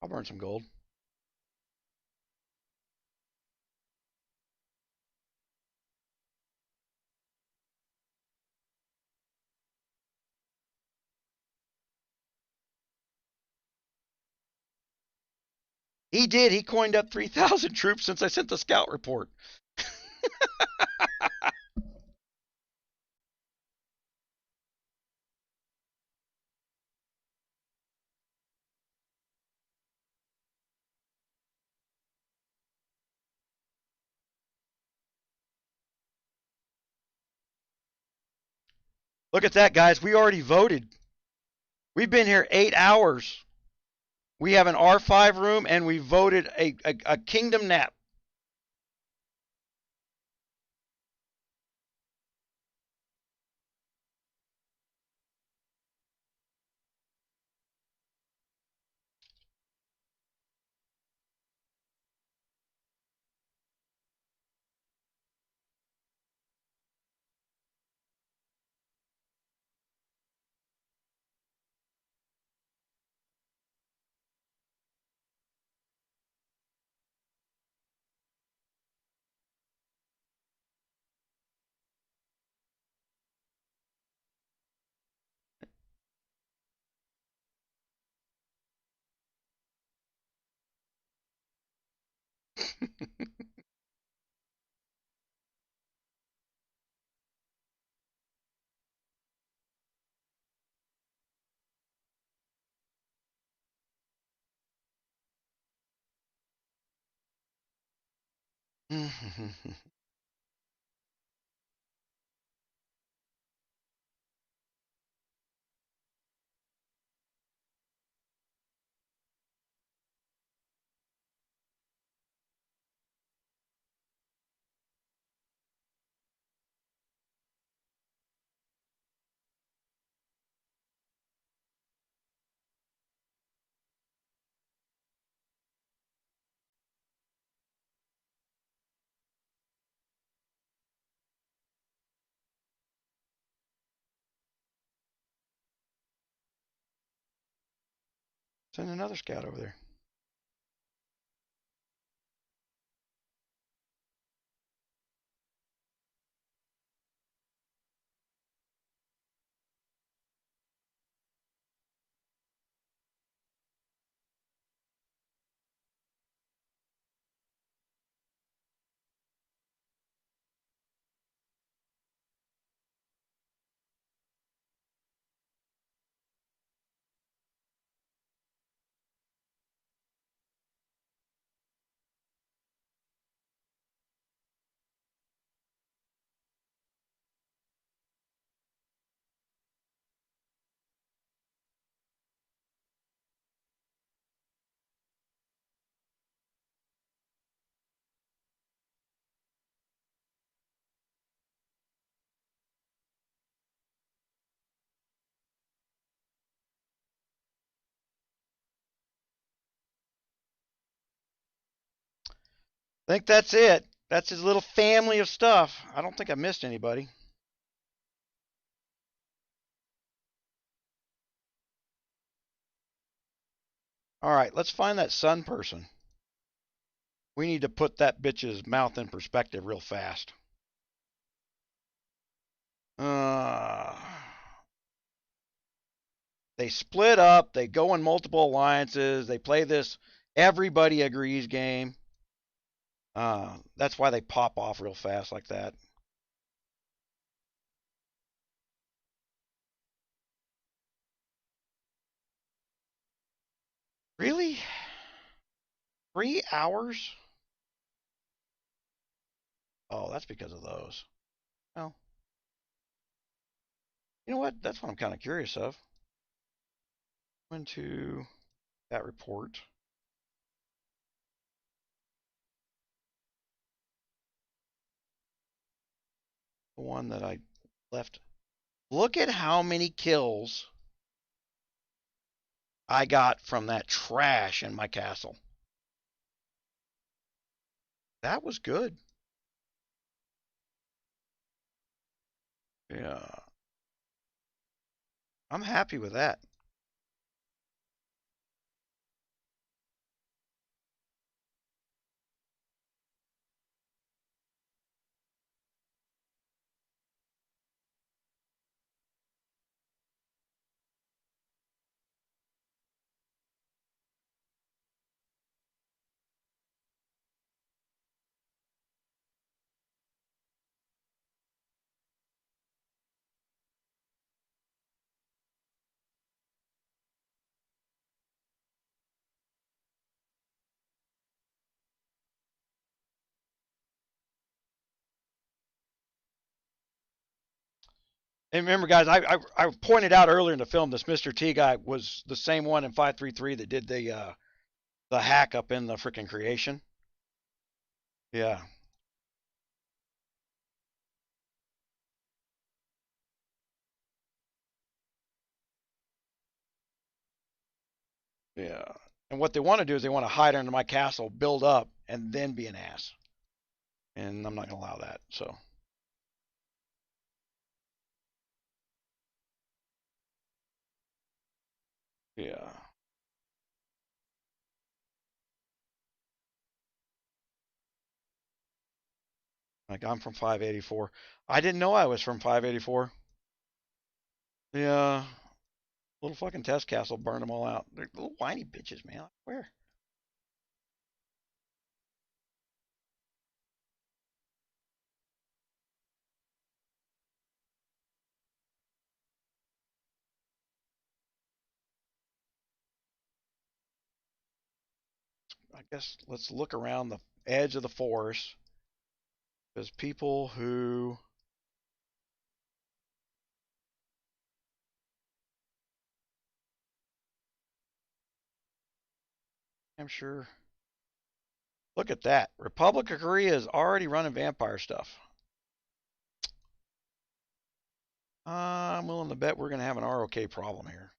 I'll burn some gold. He did. He coined up 3,000 troops since I sent the scout report. Look at that, guys. We already voted. We've been here 8 hours. We have an R5 room, and we voted a kingdom nap. Send another scout over there. I think that's it. That's his little family of stuff. I don't think I missed anybody. All right, let's find that sun person. We need to put that bitch's mouth in perspective real fast. They split up. They go in multiple alliances. They play this everybody agrees game. That's why they pop off real fast like that. Really? 3 hours? Oh, that's because of those. Well, you know what? That's what I'm kind of curious of. Went to that report. The one that I left. Look at how many kills I got from that trash in my castle. That was good. Yeah. I'm happy with that. And remember, guys, I pointed out earlier in the film this Mr. T guy was the same one in 533 that did the hack up in the freaking creation. Yeah. Yeah. And what they want to do is they want to hide under my castle, build up, and then be an ass. And I'm not going to allow that. So. Yeah. Like, I'm from 584. I didn't know I was from 584. Yeah. Little fucking test castle burned them all out. They're little whiny bitches, man. Where? I guess let's look around the edge of the forest. There's people who I'm sure. Look at that. Republic of Korea is already running vampire stuff. I'm willing to bet we're going to have an ROK problem here.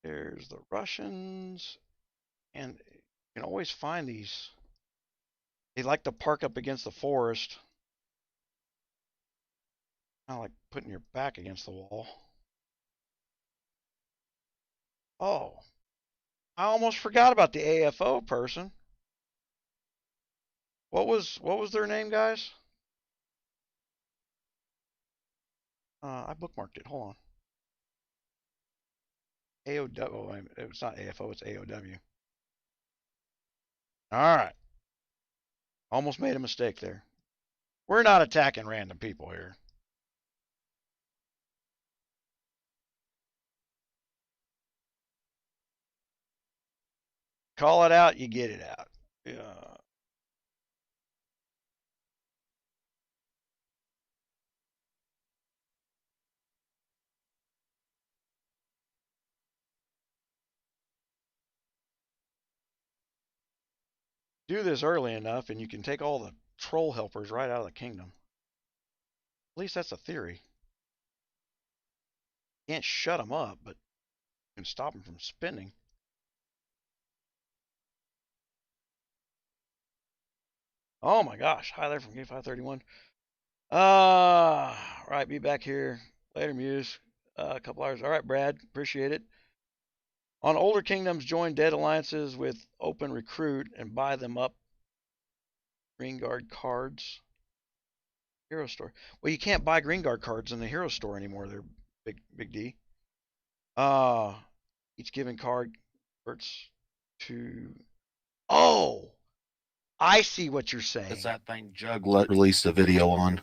There's the Russians, and you can always find these. They like to park up against the forest. Kind of like putting your back against the wall. Oh, I almost forgot about the AFO person. What was their name, guys? I bookmarked it. Hold on. AOW. Oh, it's not AFO. It's AOW. All right. Almost made a mistake there. We're not attacking random people here. Call it out, you get it out. Yeah. Do this early enough, and you can take all the troll helpers right out of the kingdom. At least that's a theory. Can't shut them up, but you can stop them from spinning. Oh my gosh. Hi there from K531. Right, be back here. Later, Muse. A couple hours. All right, Brad. Appreciate it. On older kingdoms, join dead alliances with open recruit and buy them up. Green Guard cards. Hero store. Well, you can't buy Green Guard cards in the Hero store anymore. They're big D. Each given card converts to. Oh, I see what you're saying. It's that thing Jug released a video on.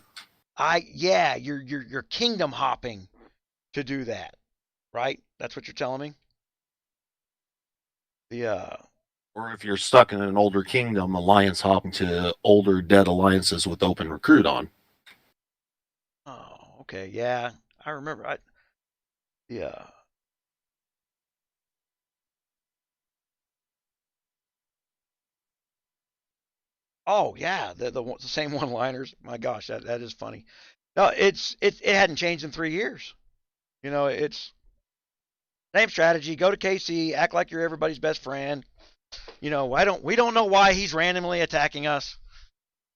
Yeah, you're kingdom hopping to do that, right? That's what you're telling me. Or if you're stuck in an older kingdom, alliance hopping to older dead alliances with open recruit on. Oh, okay, yeah, I remember. Yeah. Oh yeah, the same one-liners. My gosh, that is funny. No, it hadn't changed in 3 years. You know, it's same strategy. Go to KC, act like you're everybody's best friend. You know, we don't know why he's randomly attacking us.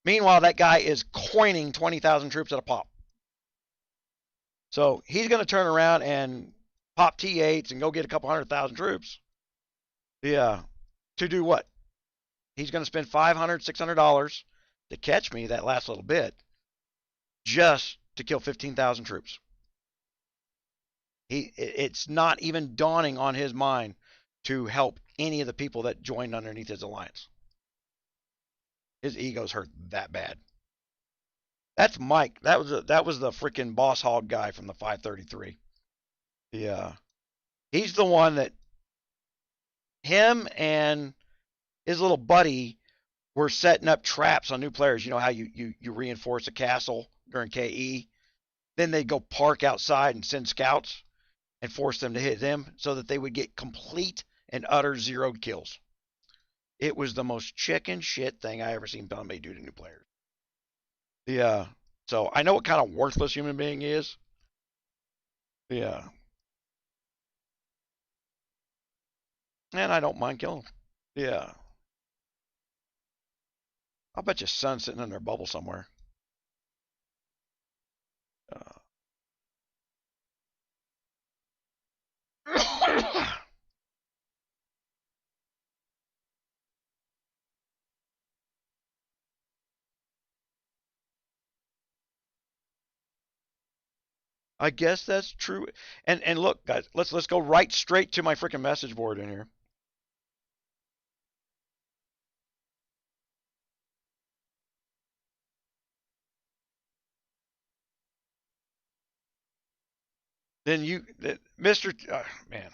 Meanwhile, that guy is coining 20,000 troops at a pop. So he's going to turn around and pop T8s and go get a couple 100,000 troops. Yeah. To do what? He's going to spend $500, $600 to catch me that last little bit just to kill 15,000 troops. It's not even dawning on his mind to help any of the people that joined underneath his alliance. His ego's hurt that bad. That's Mike. That was the freaking boss hog guy from the 533. Yeah. He's the one that him and his little buddy were setting up traps on new players. You know how you reinforce a castle during KE? Then they go park outside and send scouts and force them to hit them so that they would get complete and utter zeroed kills. It was the most chicken shit thing I ever seen Pelme do to new players. Yeah. So I know what kind of worthless human being he is. Yeah. And I don't mind killing him. Yeah. I'll bet your son's sitting in their bubble somewhere. I guess that's true. And look, guys, let's go right straight to my freaking message board in here. Then Mr. Man,